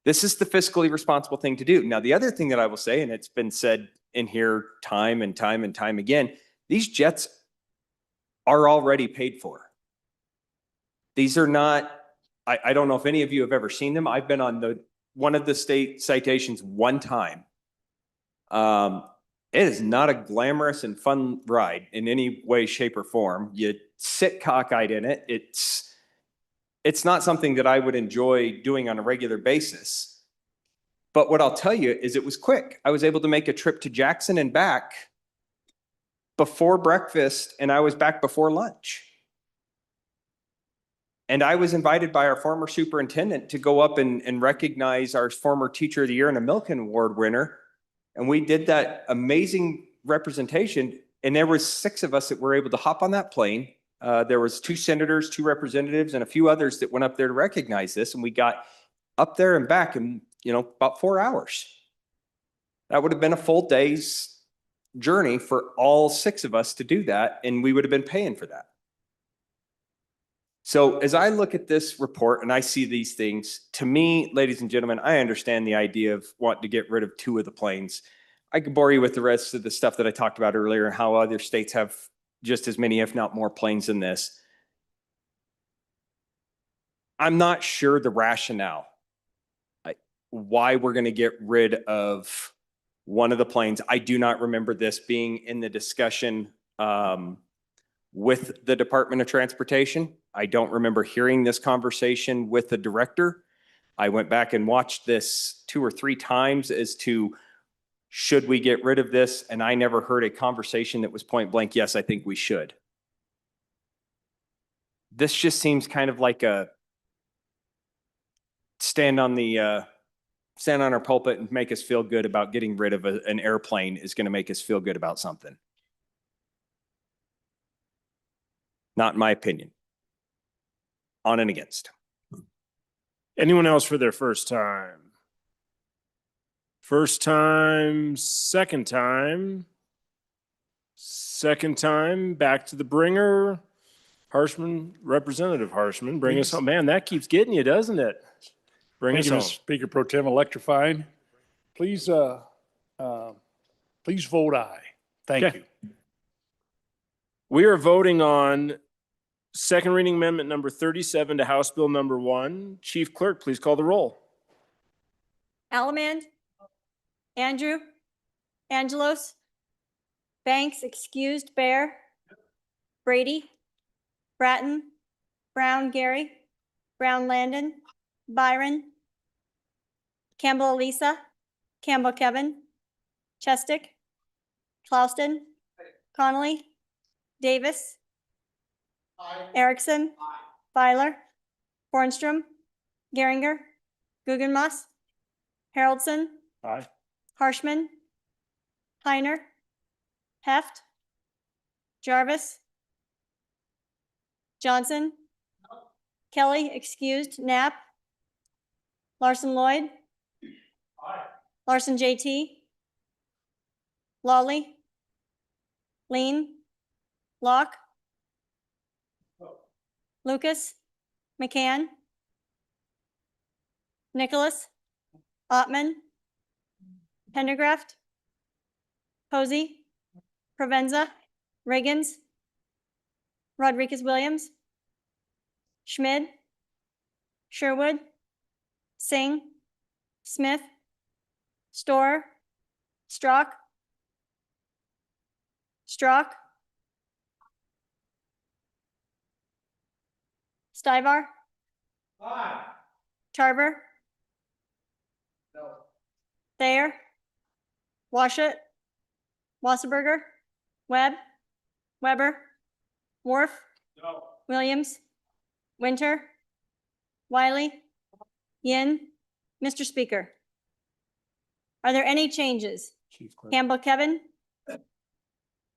This is the fiscally responsible thing to do. Now, the other thing that I will say, and it's been said in here time and time and time again, these jets are already paid for. These are not, I don't know if any of you have ever seen them. I've been on one of the state citations one time. It is not a glamorous and fun ride in any way, shape, or form. You sit cockeyed in it. It's not something that I would enjoy doing on a regular basis. But what I'll tell you is it was quick. I was able to make a trip to Jackson and back before breakfast, and I was back before lunch. And I was invited by our former superintendent to go up and recognize our former Teacher of the Year and a Milken Award winner. And we did that amazing representation. And there was 6 of us that were able to hop on that plane. There was 2 senators, 2 representatives, and a few others that went up there to recognize this. And we got up there and back in, about 4 hours. That would have been a full day's journey for all 6 of us to do that. And we would have been paying for that. So as I look at this report and I see these things, to me, ladies and gentlemen, I understand the idea of wanting to get rid of 2 of the planes. I could bore you with the rest of the stuff that I talked about earlier and how other states have just as many, if not more, planes than this. I'm not sure the rationale, why we're going to get rid of one of the planes. I do not remember this being in the discussion with the Department of Transportation. I don't remember hearing this conversation with the director. I went back and watched this 2 or 3 times as to should we get rid of this? And I never heard a conversation that was point blank, yes, I think we should. This just seems kind of like a stand on our pulpit and make us feel good about getting rid of an airplane is going to make us feel good about something. Not in my opinion. On and against. Anyone else for their first time? First time, second time. Second time, back to the bringer. Harshman, Representative Harshman, bring us home. Man, that keeps getting you, doesn't it? Bring Thank us you, home. Mr. Speaker Pro Tem, electrifying. Please, please vote aye. Thank Okay. you. We are voting on second reading amendment number 37 to House Bill number 1. Chief Clerk, please call the roll. Allemand, Andrew, Angelos, Banks, excused, Bear, Brady, Bratton, Brown, Gary, Brown, Landon, Byron, Campbell, Elisa, Campbell, Kevin, Chestick, Clauston, Connolly, Davis, Erickson, Feiler, Bornstrom, Geringer, Guggenmoss, Haroldson, Aye. Harshman, Heiner, Heft, Jarvis, Johnson, Kelly, excused, Knapp, Larson Lloyd, Larson JT, Lawley, Lean, Locke, Lucas, McCann, Nicholas, Ottman, Pendergraft, Posey, Provenza, Riggins, Rodriguez Williams, Schmid, Sherwood, Singh, Smith, Storer, Strock, Stivar, Tarver, Thayer, Washut, Wasserberger, Webb, Weber, Worf, Williams, Winter, Wiley, Yin. Mr. Speaker, are there any changes? Chief Clerk. Campbell, Kevin,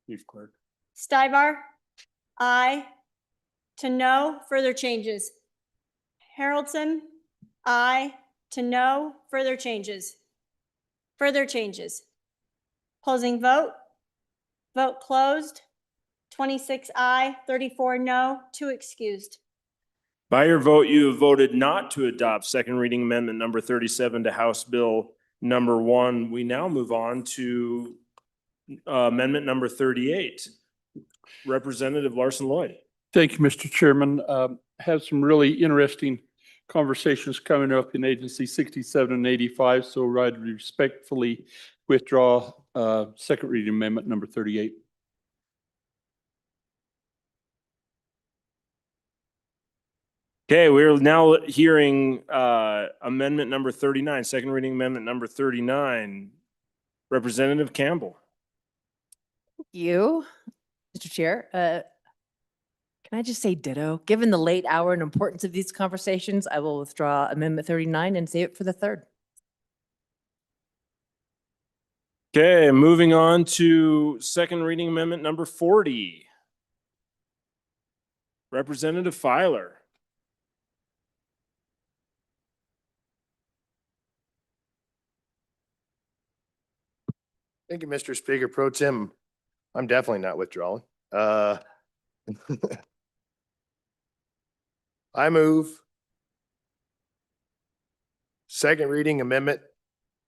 Chief Clerk. Stivar, aye. To no further changes. Haroldson, aye. To no further changes. Further changes. Closing vote. Vote closed. 26 aye, 34 no, 2 excused. By your vote, you have voted not to adopt second reading amendment number 37 to House Bill number 1. We now move on to amendment number 38. Representative Larson Lloyd. Thank you, Mr. Chairman. Have some really interesting conversations coming up in Agency 67 and 85, so I'd respectfully withdraw second reading amendment number 38. Okay, we're now hearing amendment number 39, second reading amendment number 39. Representative Campbell. You, Mr. Chair, can I just say ditto? Given the late hour and importance of these conversations, I will withdraw Amendment 39 and save it for the 3rd. Okay, moving on to second reading amendment number 40. Representative Feiler. Thank you, Mr. Speaker Pro Tem. I'm definitely not withdrawing. I move second reading amendment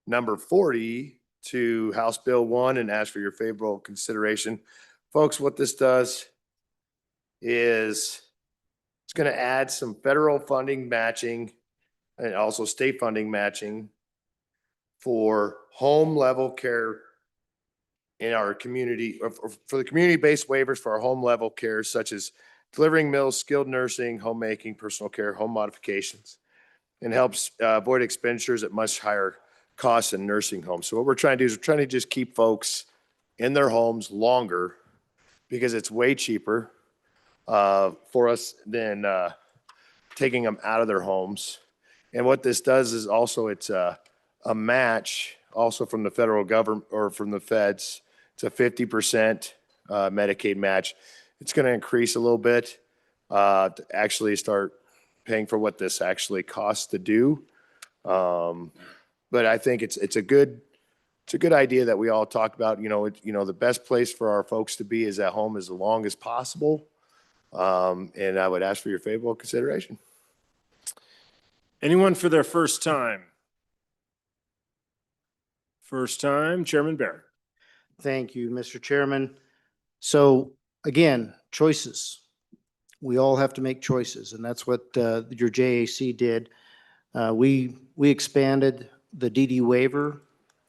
number 40 to House Bill 1 and ask for your favorable consideration. Folks, what this does is it's going to add some federal funding matching and also state funding matching for home level care in our community, or for the community-based waivers for our home level care, such as delivering meals, skilled nursing, homemaking, personal care, home modifications, and helps avoid expenditures at much higher costs in nursing homes. So what we're trying to do is we're trying to just keep folks in their homes longer because it's way cheaper for us than taking them out of their homes. And what this does is also it's a match also from the federal government or from the feds. It's a 50% Medicaid match. It's going to increase a little bit to actually start paying for what this actually costs to do. But I think it's a good idea that we all talk about. The best place for our folks to be is at home as long as possible. And I would ask for your favorable consideration. Anyone for their first time? First time, Chairman Barrett. Thank you, Mr. Chairman. So again, choices. We all have to make choices, and that's what your JAC did. We expanded the DD waiver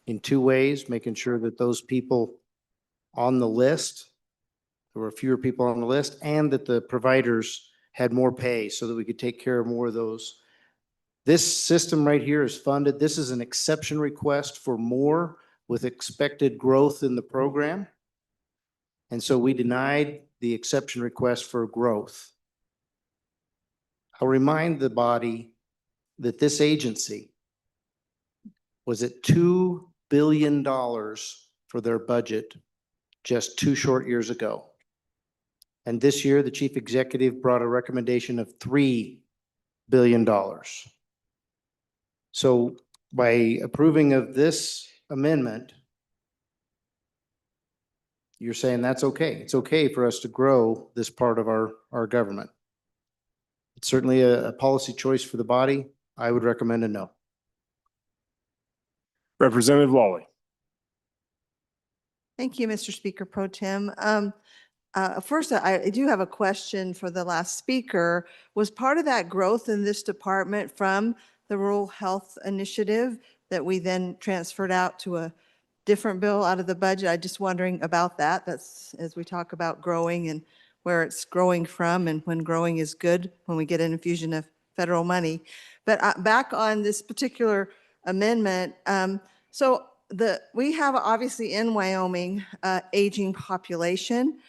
in two ways, making sure that those people on the list, there were fewer people on the list, and that the providers had more pay so that we could take care of more of those. This system right here is funded. This is an exception request for more with expected growth in the program. And so we denied the exception request for growth. I'll remind the body that this agency was at $2 billion for their budget just 2 short years ago. And this year, the chief executive brought a recommendation of $3 billion. So by approving of this amendment, you're saying that's okay. It's okay for us to grow this part of our government. It's certainly a policy choice for the body. I would recommend a no. Representative Lawley. Thank you, Mr. Speaker Pro Tem. First, I do have a question for the last speaker. Was part of that growth in this department from the Rural Health Initiative that we then transferred out to a different bill out of the budget? I'm just wondering about that. That's as we talk about growing and where it's growing from and when growing is good, when we get an infusion of federal money. But back on this particular amendment, we have obviously in Wyoming aging population,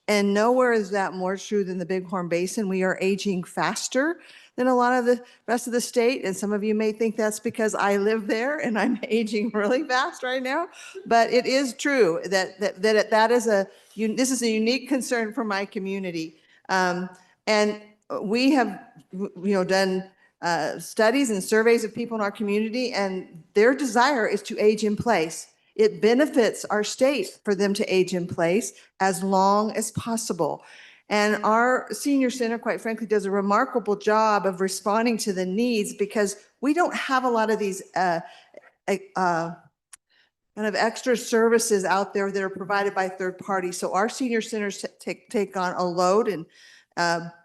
and nowhere is that more true than the Bighorn Basin. We are aging faster than a lot of the rest of the state, and some of you may think that's because I live there and I'm aging really fast right now. But it is true that this is a unique concern for my community, and we have done studies and surveys of people in our community, and their desire is to age in place. It benefits our state for them to age in place as long as possible. And our senior center, quite frankly, does a remarkable job of responding to the needs because we don't have a lot of these kind of extra services out there that are provided by third parties. So our senior centers take on a load in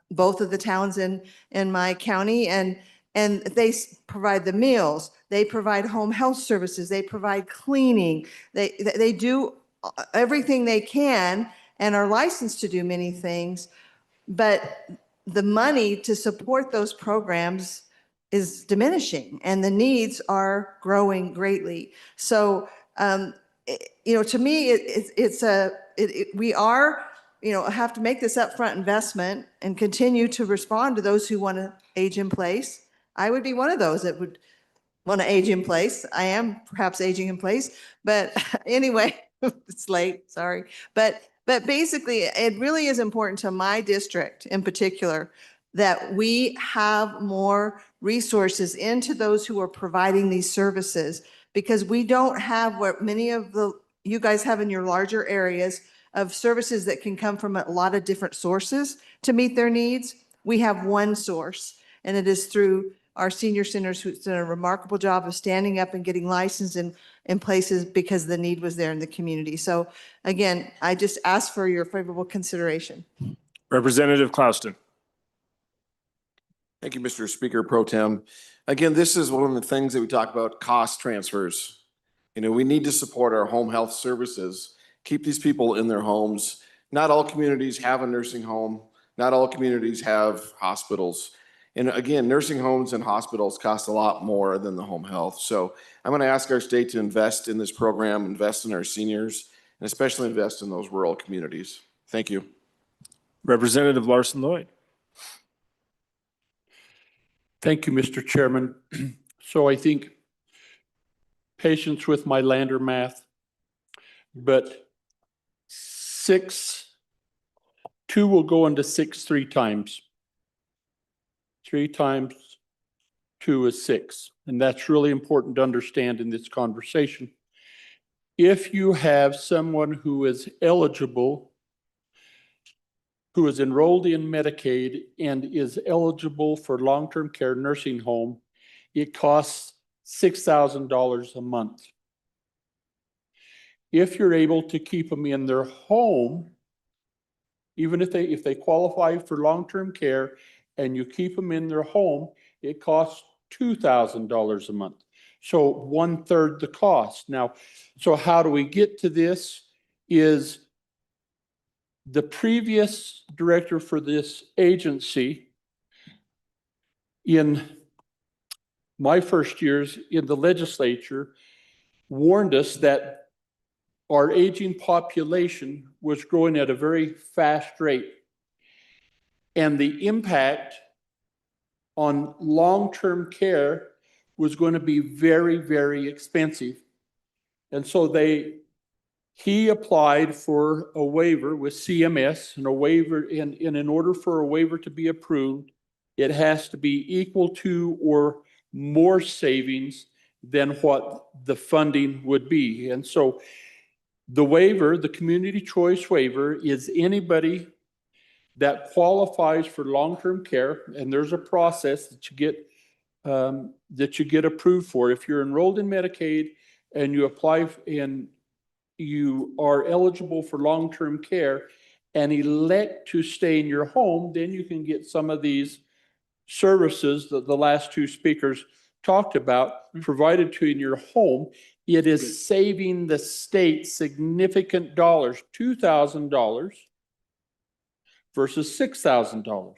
both of the towns in my county, and they provide the meals, they provide home health services, they provide cleaning, they do everything they can and are licensed to do many things, but the money to support those programs is diminishing and the needs are growing greatly. So, to me, we are, have to make this upfront investment and continue to respond to those who want to age in place. I would be one of those that would want to age in place. I am perhaps aging in place, but anyway, it's late, sorry. But basically, it really is important to my district in particular that we have more resources into those who are providing these services, because we don't have what many of you guys have in your larger areas of services that can come from a lot of different sources to meet their needs. We have one source, and it is through our senior centers, who's done a remarkable job of standing up and getting licensed in places because the need was there in the community. So again, I just ask for your favorable consideration. Representative Clouston. Thank you, Mr. Speaker Pro Tem. Again, this is one of the things that we talk about, cost transfers. We need to support our home health services, keep these people in their homes. Not all communities have a nursing home. Not all communities have hospitals. And again, nursing homes and hospitals cost a lot more than the home health. So I'm going to ask our state to invest in this program, invest in our seniors, and especially invest in those rural communities. Thank you. Representative Larson Lloyd. Thank you, Mr. Chairman. So I think patience with my Lander math, but 2 will go into 6 3 times. 3 times 2 is 6. And that's really important to understand in this conversation. If you have someone who is eligible, who is enrolled in Medicaid and is eligible for long-term care nursing home, it costs $6,000 a month. If you're able to keep them in their home, even if they qualify for long-term care and you keep them in their home, it costs $2,000 a month. So 1/3 the cost. Now, so how do we get to this? Is the previous director for this agency, in my first years in the legislature, warned us that our aging population was growing at a very fast rate. And the impact on long-term care was going to be very, very expensive. And so he applied for a waiver with CMS, and a waiver, and in order for a waiver to be approved, it has to be equal to or more savings than what the funding would be. And so the waiver, the community choice waiver, is anybody that qualifies for long-term care, and there's a process that you get approved for. If you're enrolled in Medicaid and you apply and you are eligible for long-term care and elect to stay in your home, then you can get some of these services that the last 2 speakers talked about provided to you in your home. It is saving the state significant dollars, $2,000 versus $6,000.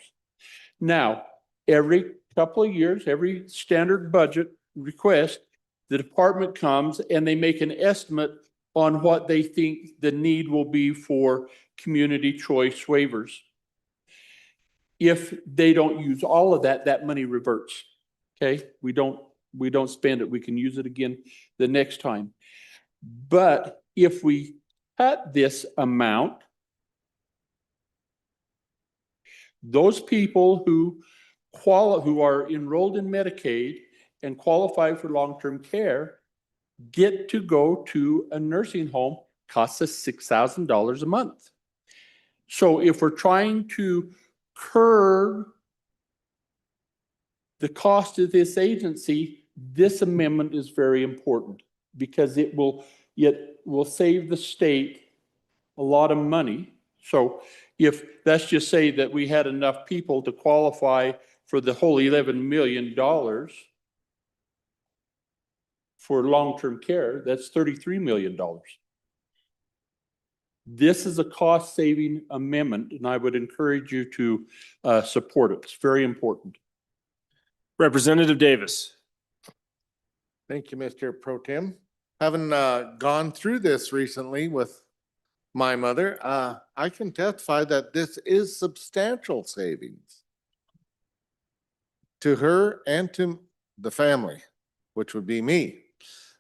Now, every couple of years, every standard budget request, the department comes and they make an estimate on what they think the need will be for community choice waivers. If they don't use all of that, that money reverts. Okay, we don't spend it. We can use it again the next time. But if we cut this amount, those people who are enrolled in Medicaid and qualify for long-term care get to go to a nursing home, costs us $6,000 a month. So if we're trying to curb the cost of this agency, this amendment is very important because it will save the state a lot of money. So if let's just say that we had enough people to qualify for the whole $11 million for long-term care, that's $33 million. This is a cost-saving amendment, and I would encourage you to support it. It's very important. Representative Davis. Thank you, Mr. Pro Tem. Having gone through this recently with my mother, I can testify that this is substantial savings to her and to the family, which would be me.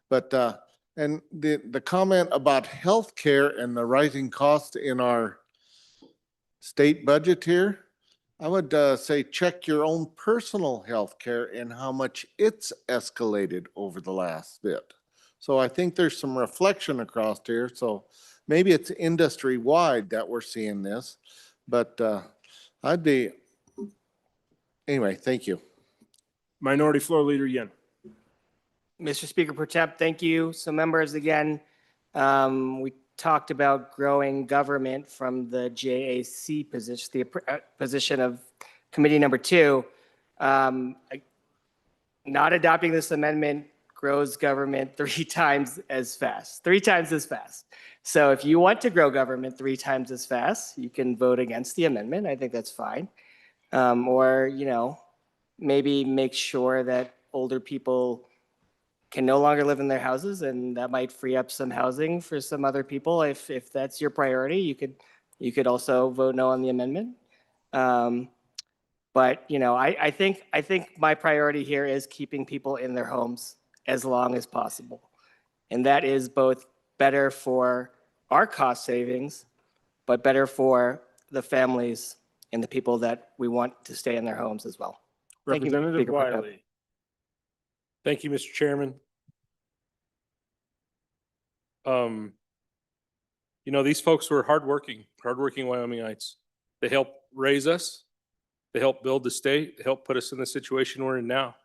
But and the comment about healthcare and the rising cost in our state budget here, I would say check your own personal healthcare and how much it's escalated over the last bit. So I think there's some reflection across here. So maybe it's industry-wide that we're seeing this, but anyway, thank you. Minority Floor Leader Yen. Mr. Speaker Pro Tem, thank you. So members, again, we talked about growing government from the JAC position, the position of committee number 2. Not adopting this amendment grows government 3 times as fast, 3 times as fast. So if you want to grow government 3 times as fast, you can vote against the amendment. I think that's fine. Or, maybe make sure that older people can no longer live in their houses, and that might free up some housing for some other people. If that's your priority, you could also vote no on the amendment. But I think my priority here is keeping people in their homes as long as possible. And that is both better for our cost savings, but better for the families and the people that we want to stay in their homes as well. Thank you, Representative Speaker Pro Tem. Wiley. Thank you, Mr. Chairman. These folks were hardworking Wyomingites. They helped raise us. They helped build the state. They helped put us in the situation we're in now.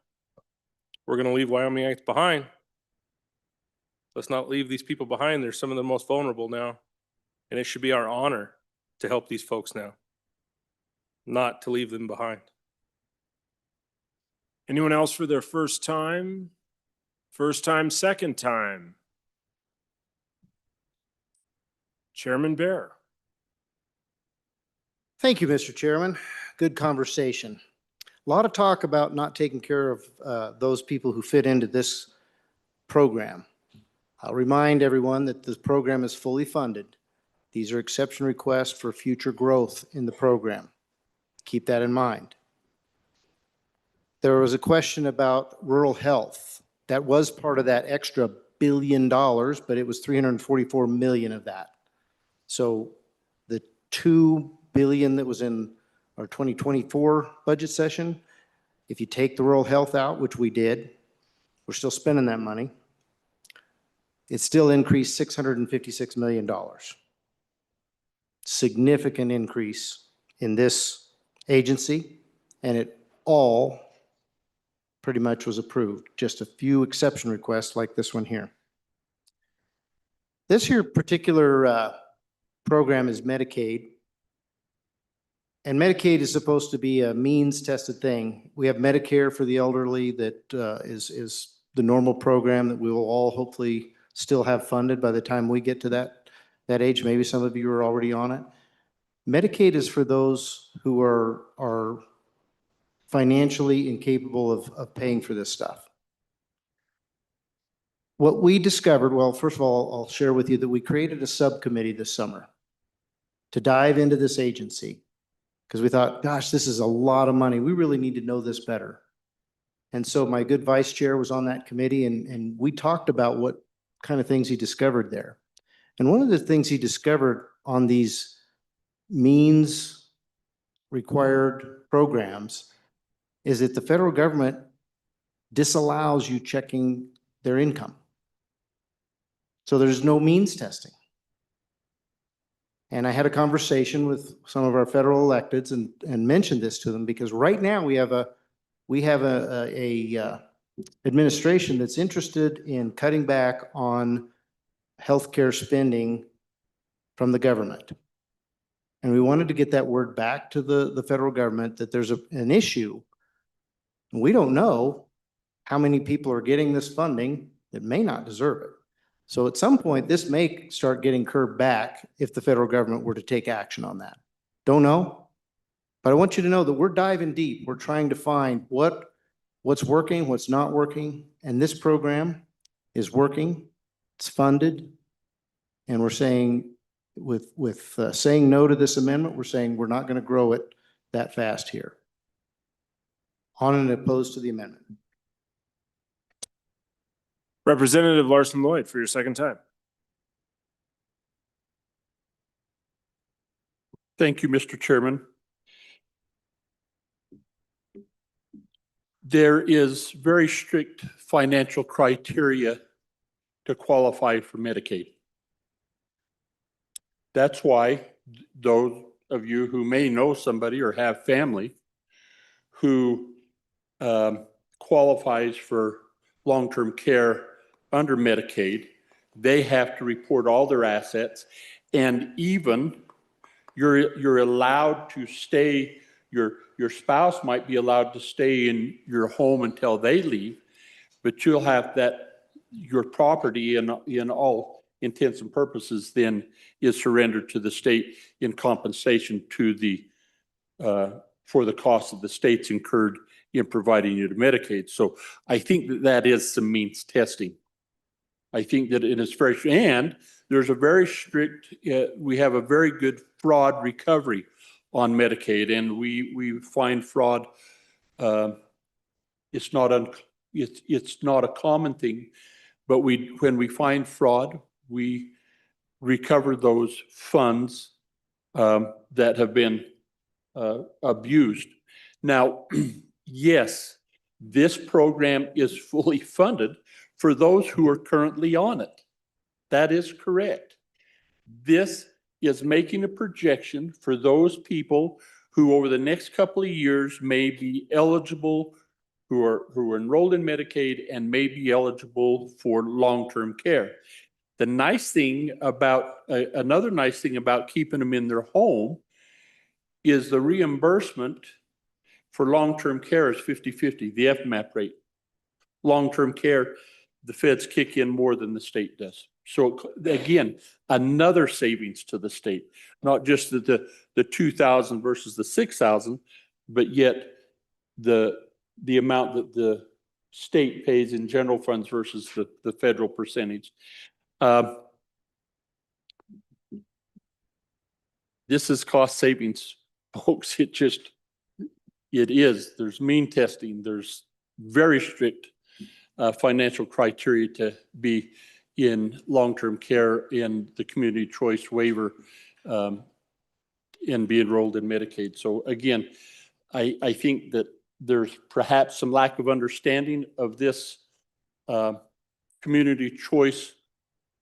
We're going to leave Wyomingites behind. Let's not leave these people behind. They're some of the most vulnerable now. And it should be our honor to help these folks now, not to leave them behind. Anyone else for their first time? First time, second time? Chairman Bear. Thank you, Mr. Chairman. Good conversation. A lot of talk about not taking care of those people who fit into this program. I'll remind everyone that this program is fully funded. These are exception requests for future growth in the program. Keep that in mind. There was a question about rural health. That was part of that extra $1 billion, but it was 344 million of that. So the $2 billion that was in our 2024 budget session, if you take the rural health out, which we did, we're still spending that money. It still increased $656 million. Significant increase in this agency, and it all pretty much was approved. Just a few exception requests like this one here. This here particular program is Medicaid. And Medicaid is supposed to be a means-tested thing. We have Medicare for the elderly that is the normal program that we will all hopefully still have funded by the time we get to that age. Maybe some of you are already on it. Medicaid is for those who are financially incapable of paying for this stuff. What we discovered, well, first of all, I'll share with you that we created a subcommittee this summer to dive into this agency because we thought, gosh, this is a lot of money. We really need to know this better. And so my good vice chair was on that committee, and we talked about what kind of things he discovered there. And one of the things he discovered on these means required programs is that the federal government disallows you checking their income. So there's no means testing. And I had a conversation with some of our federal electeds and mentioned this to them because right now we have a administration that's interested in cutting back on healthcare spending from the government. And we wanted to get that word back to the federal government that there's an issue. We don't know how many people are getting this funding that may not deserve it. So at some point, this may start getting curbed back if the federal government were to take action on that. Don't know. But I want you to know that we're diving deep. We're trying to find what's working, what's not working. And this program is working. It's funded. And we're saying, with saying no to this amendment, we're saying we're not going to grow it that fast here. On and opposed to the amendment. Representative Larson Lloyd for your second time. Thank you, Mr. Chairman. There is very strict financial criteria to qualify for Medicaid. That's why those of you who may know somebody or have family who qualifies for long-term care under Medicaid, they have to report all their assets, and even you're allowed to stay, your spouse might be allowed to stay in your home until they leave, but you'll have your property in all intents and purposes then is surrendered to the state in compensation to the, for the cost of the state's incurred in providing you to Medicaid. So I think that that is some means testing. I think that it is very, and there's a very strict, we have a very good fraud recovery on Medicaid, and we find fraud, it's not a common thing, but when we find fraud, we recover those funds that have been abused. Now, yes, this program is fully funded for those who are currently on it. That is correct. This is making a projection for those people who over the next couple of years may be eligible, who are enrolled in Medicaid and may be eligible for long-term care. The nice thing about, another nice thing about keeping them in their home is the reimbursement for long-term care is 50-50, the FMAP rate. Long-term care, the feds kick in more than the state does. So again, another savings to the state, not just the 2,000 versus the 6,000, but yet the amount that the state pays in general funds versus the federal percentage. This is cost savings, folks. It is. There's mean testing. There's very strict financial criteria to be in long-term care in the community choice waiver and be enrolled in Medicaid. So again, I think that there's perhaps some lack of understanding of this community choice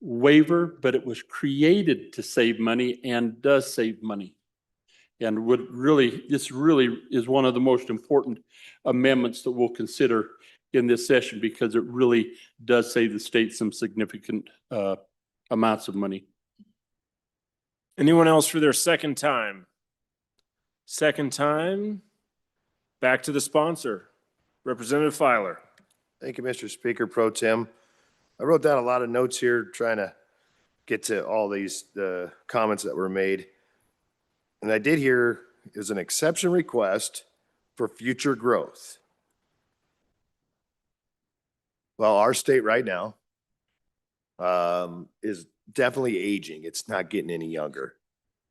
waiver, but it was created to save money and does save money. And this really is one of the most important amendments that we'll consider in this session, because it really does save the state some significant amounts of money. Anyone else for their second time? Second time, back to the sponsor, Representative Filer. Thank you, Mr. Speaker Pro Tem. I wrote down a lot of notes here trying to get to all these comments that were made. And I did hear is an exception request for future growth. Well, our state right now is definitely aging. It's not getting any younger.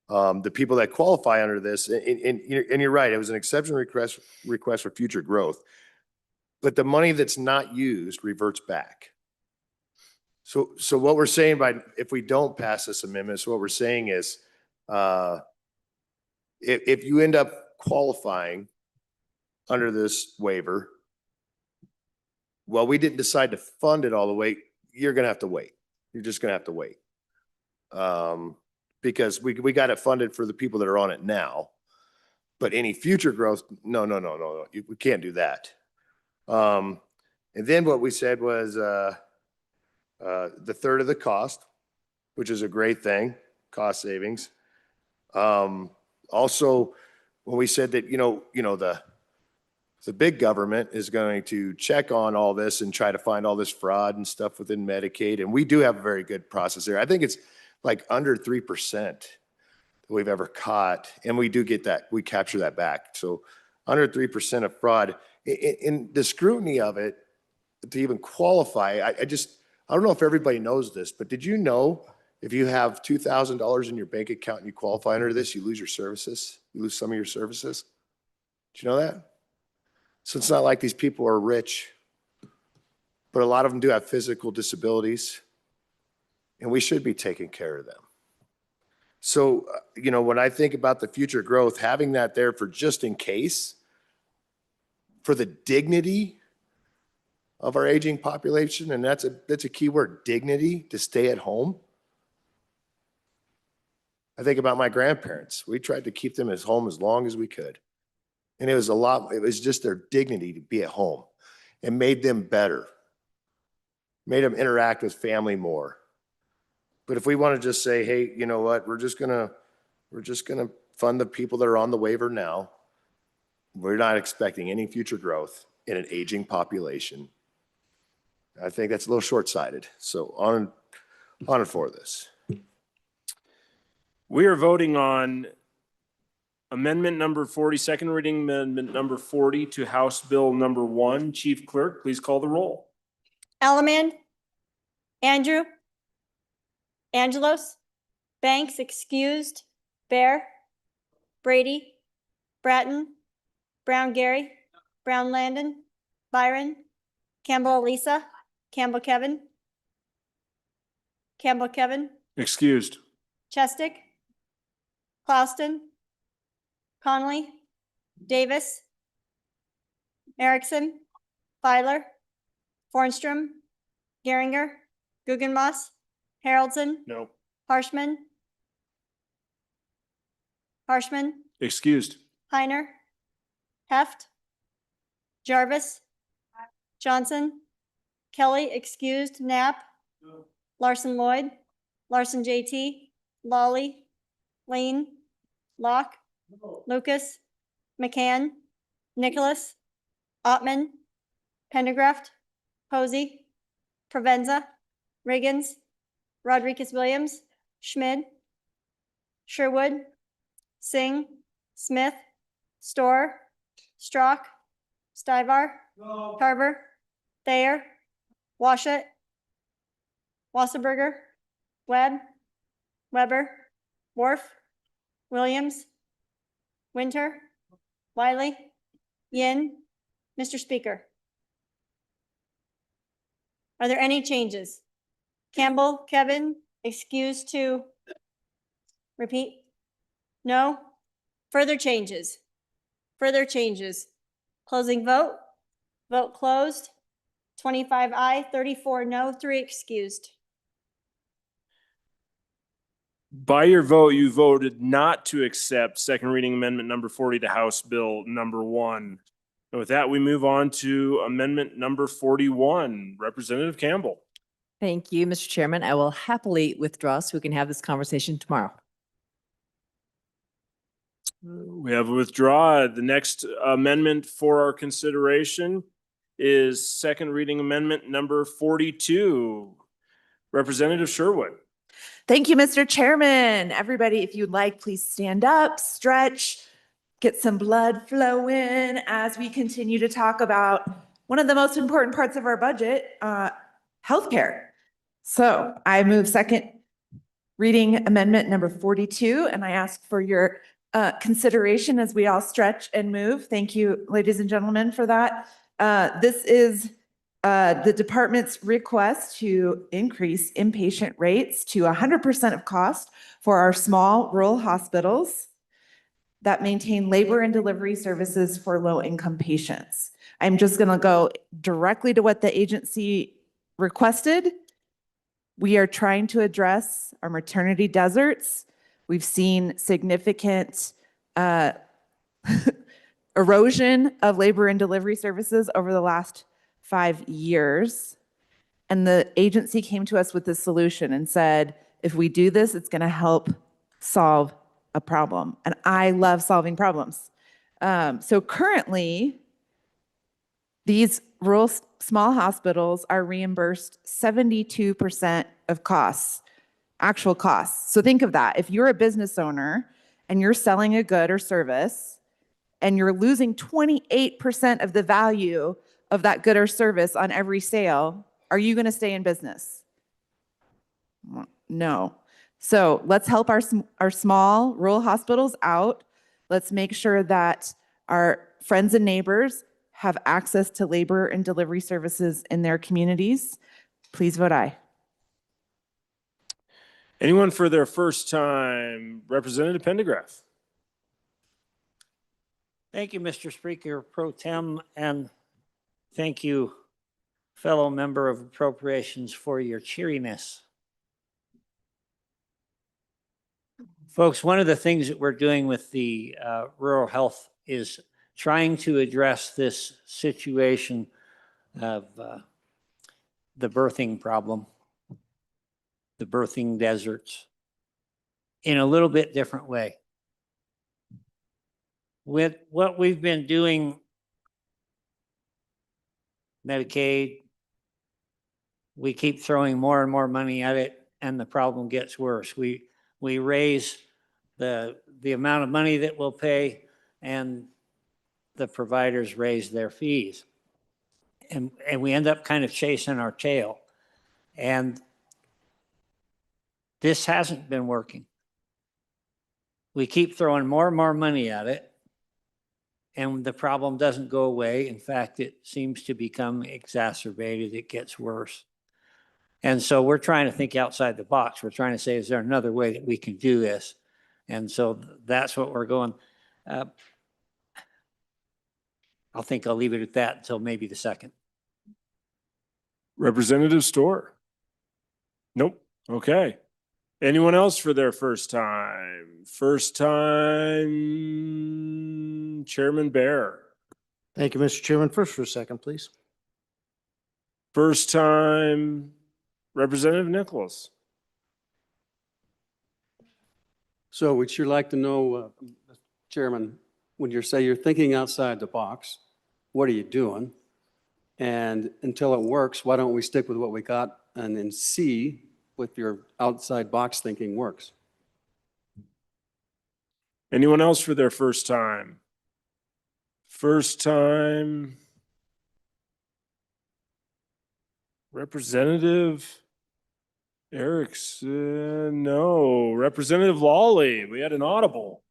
The people that qualify under this, and you're right, it was an exception request for future growth. But the money that's not used reverts back. So what we're saying if we don't pass this amendment, so what we're saying is if you end up qualifying under this waiver, well, we didn't decide to fund it all the way, you're going to have to wait. You're just going to have to wait. Because we got it funded for the people that are on it now. But any future growth, no. We can't do that. And then what we said was the third of the cost, which is a great thing, cost savings. Also, when we said that, the big government is going to check on all this and try to find all this fraud and stuff within Medicaid. And we do have a very good process there. I think it's like under 3% that we've ever caught. And we do get that, we capture that back. So under 3% of fraud. In the scrutiny of it, to even qualify, I don't know if everybody knows this, but did you know if you have $2,000 in your bank account and you qualify under this, you lose your services? You lose some of your services? Did you know that? So it's not like these people are rich, but a lot of them do have physical disabilities, and we should be taking care of them. So, when I think about the future growth, having that there for just in case, for the dignity of our aging population, and that's a key word, dignity, to stay at home. I think about my grandparents. We tried to keep them at home as long as we could. And it was just their dignity to be at home, and made them better, made them interact with family more. But if we want to just say, hey, you know what, we're just gonna fund the people that are on the waiver now, we're not expecting any future growth in an aging population. I think that's a little short-sighted. So on and for this. We are voting on amendment number 40, second reading amendment number 40 to House Bill number 1. Chief Clerk, please call the roll. Elleman, Andrew, Angelos, Banks excused, Bear, Brady, Bratton, Brown Gary, Brown Landon, Byron, Campbell Elisa, Campbell Kevin, Campbell Kevin, Excused. Chestick, Clauston, Conley, Davis, Erickson, Filer, Fornstrom, Geringer, Guggenmoss, Haroldson, No. Harshman, Excused. Heiner, Heft, Jarvis, Johnson, Kelly excused, Knapp, Larson Lloyd, Larson JT, Lawley, Lane, Locke, Lucas, McCann, Nicholas, Ottman, Pendergraft, Posey, Provenza, Riggins, Rodriguez Williams, Schmid, Sherwood, Singh, Smith, Storr, Strock, Stivar, Carver, Thayer, Washut, Wasserberger, Webb, Weber, Worf, Williams, Winter, Wiley, Yin. Mr. Speaker. Are there any changes? Campbell, Kevin, excused to repeat? No? Further changes? Further changes? Closing vote? Vote closed. 25 aye, 34 no, 3 excused. By your vote, you voted not to accept second reading amendment number 40 to House Bill number 1. And with that, we move on to amendment number 41. Representative Campbell. Thank you, Mr. Chairman. I will happily withdraw so we can have this conversation tomorrow. We have withdrawn. The next amendment for our consideration is second reading amendment number 42. Representative Sherwood. Thank you, Mr. Chairman. Everybody, if you'd like, please stand up, stretch, get some blood flowing as we continue to talk about one of the most important parts of our budget, healthcare. So I move second reading amendment number 42, and I ask for your consideration as we all stretch and move. Thank you, ladies and gentlemen, for that. This is the department's request to increase inpatient rates to 100% of cost for our small rural hospitals that maintain labor and delivery services for low-income patients. I'm just going to go directly to what the agency requested. We are trying to address our maternity deserts. We've seen significant erosion of labor and delivery services over the last 5 years. And the agency came to us with this solution and said, if we do this, it's going to help solve a problem. And I love solving problems. So currently, these rural small hospitals are reimbursed 72% of costs, actual costs. So think of that. If you're a business owner and you're selling a good or service and you're losing 28% of the value of that good or service on every sale, are you going to stay in business? No. So let's help our small rural hospitals out. Let's make sure that our friends and neighbors have access to labor and delivery services in their communities. Please vote aye. Anyone for their first time? Representative Pendergraft. Thank you, Mr. Speaker Pro Tem, and thank you, fellow member of Appropriations, for your cheeriness. Folks, one of the things that we're doing with the rural health is trying to address this situation of the birthing problem, the birthing deserts, in a little bit different way. With what we've been doing, Medicaid, we keep throwing more and more money at it. and the problem gets worse. We raise the amount of money that we'll pay, and the providers raise their fees. And we end up kind of chasing our tail. And this hasn't been working. We keep throwing more and more money at it, and the problem doesn't go away. In fact, it seems to become exacerbated. It gets worse. And so we're trying to think outside the box. We're trying to say, is there another way that we can do this? And so that's what we're going. I think I'll leave it at that until maybe the second. Representative Storr? Nope. Okay. Anyone else for their first time? First time, Chairman Bear. Thank you, Mr. Chairman. First for a second, please. First time, Representative Nicholas. So we'd sure like to know, Chairman, when you say you're thinking outside the box, what are you doing? And until it works, why don't we stick with what we got and then see if your outside box thinking works? Anyone else for their first time? First time, Representative Erickson, no. Representative Lawley, we had an audible.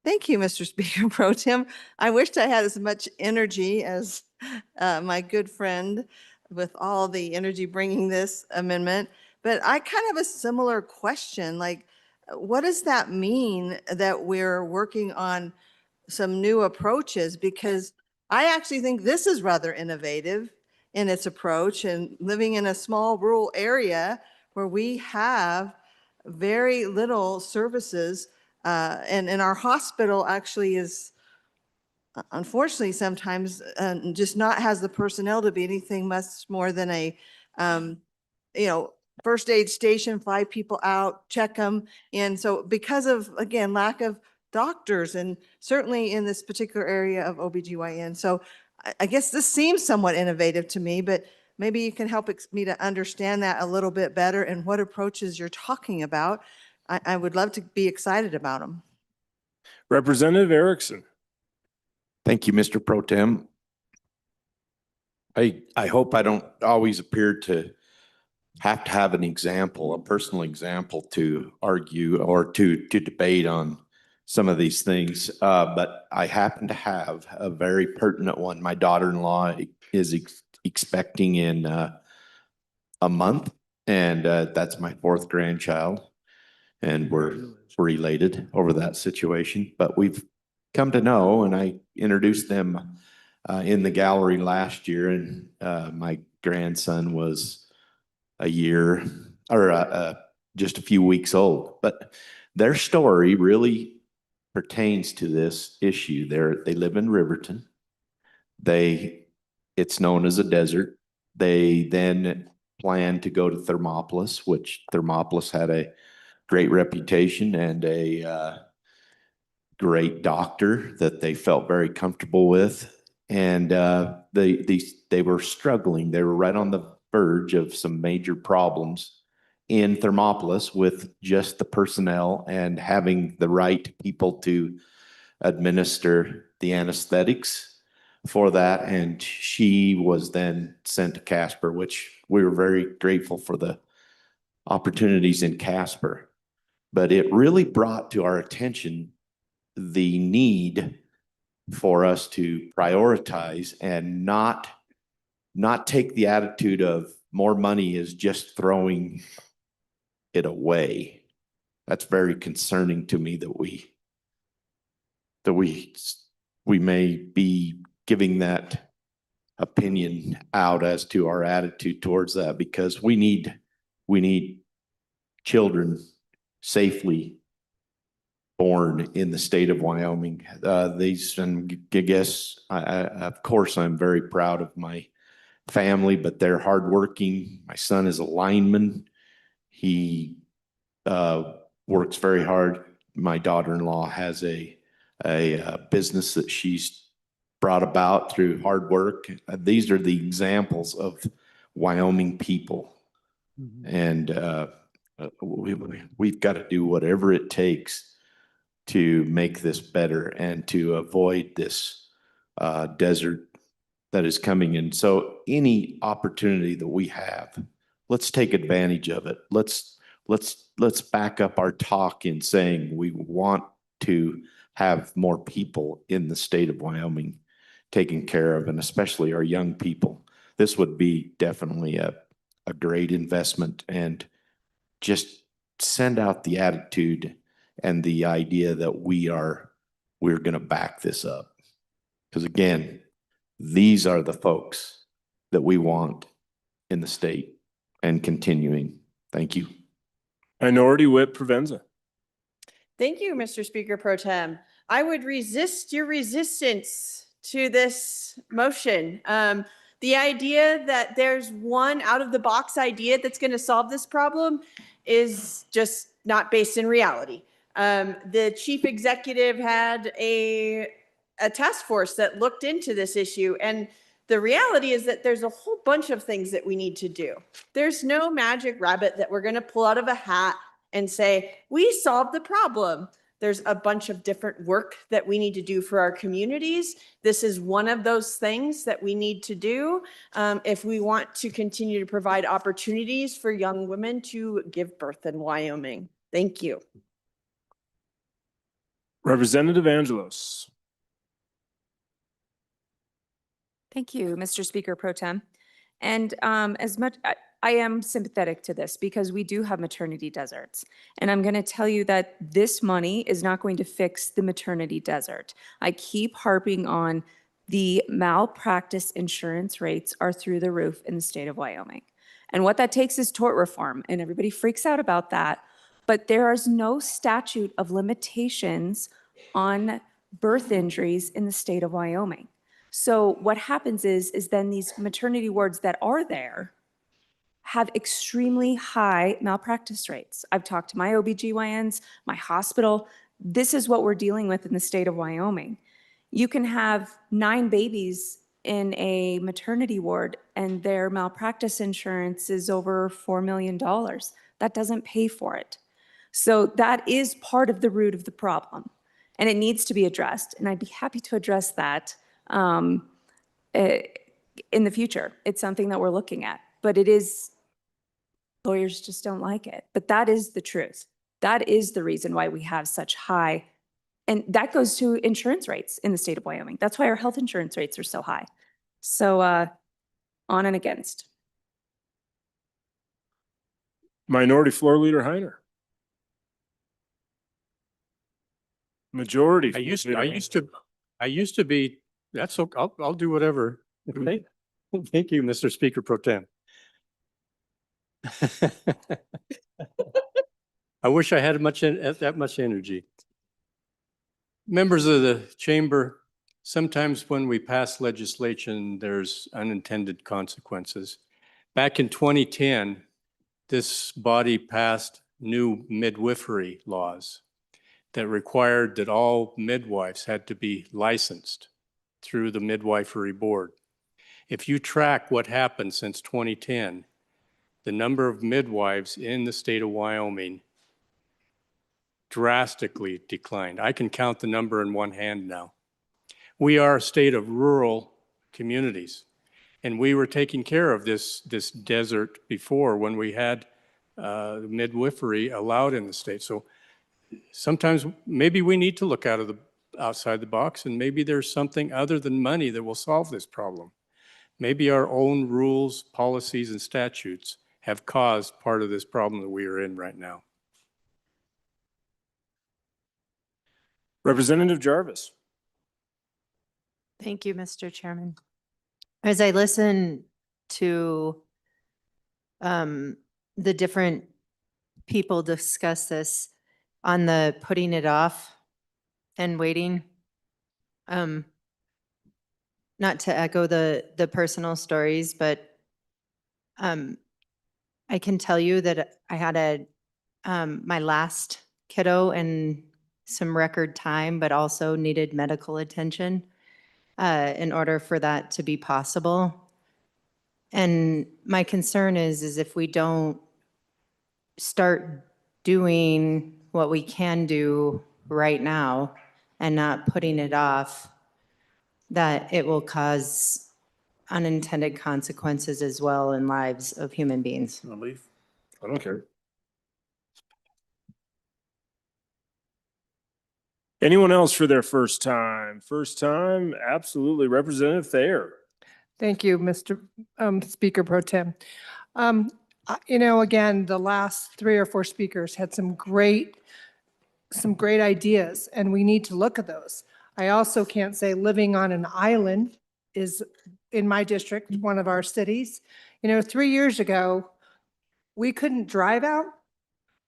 Thank you, Mr. Speaker Pro Tem. I wished I had as much energy as my good friend with all the energy bringing this amendment. But I kind of have a similar question, like, what does that mean that we're working on some new approaches? Because I actually think this is rather innovative in its approach, and living in a small rural area where we have very little services, and our hospital actually is unfortunately sometimes just not has the personnel to be anything much more than a first aid station, fly people out, check them. And so because of, again, lack of doctors, and certainly in this particular area of OBGYN. So I guess this seems somewhat innovative to me, but maybe you can help me to understand that a little bit better and what approaches you're talking about. I would love to be excited about them. Representative Erickson. Thank you, Mr. Pro Tem. I hope I don't always appear to have an example, a personal example to argue or to debate on some of these things. But I happen to have a very pertinent one. My daughter-in-law is expecting in a month, and that's my fourth grandchild. And we're related over that situation. But we've come to know, and I introduced them in the gallery last year, and my grandson was a year or just a few weeks old. But their story really pertains to this issue. They live in Riverton. It's known as a desert. They then plan to go to Thermopolis, which Thermopolis had a great reputation and a great doctor that they felt very comfortable with. And they were struggling. They were right on the verge of some major problems in Thermopolis with just the personnel and having the right people to administer the anesthetics for that. And she was then sent to Casper, which we were very grateful for the opportunities in Casper. But it really brought to our attention the need for us to prioritize and not take the attitude of more money is just throwing it away. That's very concerning to me that we may be giving that opinion out as to our attitude towards that, because we need children safely born in the state of Wyoming. And I guess, of course, I'm very proud of my family, but they're hardworking. My son is a lineman. He works very hard. My daughter-in-law has a business that she's brought about through hard work. These are the examples of Wyoming people. And we've got to do whatever it takes to make this better and to avoid this desert that is coming in. So any opportunity that we have, let's take advantage of it. Let's back up our talk in saying we want to have more people in the state of Wyoming taken care of, and especially our young people. This would be definitely a great investment, and just send out the attitude and the idea that we're going to back this up. Because again, these are the folks that we want in the state and continuing. Thank you. Minority Whip Provenza. Thank you, Mr. Speaker Pro Tem. I would resist your resistance to this motion. The idea that there's one out of the box idea that's going to solve this problem is just not based in reality. The chief executive had a task force that looked into this issue, and the reality is that there's a whole bunch of things that we need to do. There's no magic rabbit that we're going to pull out of a hat and say, we solved the problem. There's a bunch of different work that we need to do for our communities. This is one of those things that we need to do if we want to continue to provide opportunities for young women to give birth in Wyoming. Thank you. Representative Angelos. Thank you, Mr. Speaker Pro Tem. And as much, I am sympathetic to this because we do have maternity deserts. And I'm going to tell you that this money is not going to fix the maternity desert. I keep harping on the malpractice insurance rates are through the roof in the state of Wyoming. And what that takes is tort reform, and everybody freaks out about that. But there is no statute of limitations on birth injuries in the state of Wyoming. So what happens is then these maternity wards that are there have extremely high malpractice rates. I've talked to my OBGYNs, my hospital. This is what we're dealing with in the state of Wyoming. You can have 9 babies in a maternity ward and their malpractice insurance is over $4 million. That doesn't pay for it. So that is part of the root of the problem, and it needs to be addressed. And I'd be happy to address that in the future. It's something that we're looking at, but it is, lawyers just don't like it. But that is the truth. That is the reason why we have such high, and that goes to insurance rates in the state of Wyoming. That's why our health insurance rates are so high. So on and against. Minority Floor Leader Heiner. Majority. I used to be, that's okay, I'll do whatever. Thank you, Mr. Speaker Pro Tem. I wish I had that much energy. Members of the chamber, sometimes when we pass legislation, there's unintended consequences. Back in 2010, this body passed new midwifery laws that required that all midwives had to be licensed through the midwifery board. If you track what happened since 2010, the number of midwives in the state of Wyoming drastically declined. I can count the number in one hand now. We are a state of rural communities, and we were taking care of this desert before when we had midwifery allowed in the state. So sometimes maybe we need to look outside the box, and maybe there's something other than money that will solve this problem. Maybe our own rules, policies, and statutes have caused part of this problem that we are in right now. Representative Jarvis. Thank you, Mr. Chairman. As I listen to the different people discuss this on the putting it off and waiting, not to echo the personal stories, but I can tell you that I had my last kiddo in some record time, but also needed medical attention in order for that to be possible. And my concern is if we don't start doing what we can do right now and not putting it off, that it will cause unintended consequences as well in lives of human beings. I'll leave. I don't care. Anyone else for their first time? First time, absolutely. Representative Thayer. Thank you, Mr. Speaker Pro Tem. Again, the last 3 or 4 speakers had some great ideas, and we need to look at those. I also can't say living on an island is, in my district, one of our cities. 3 years ago, we couldn't drive out,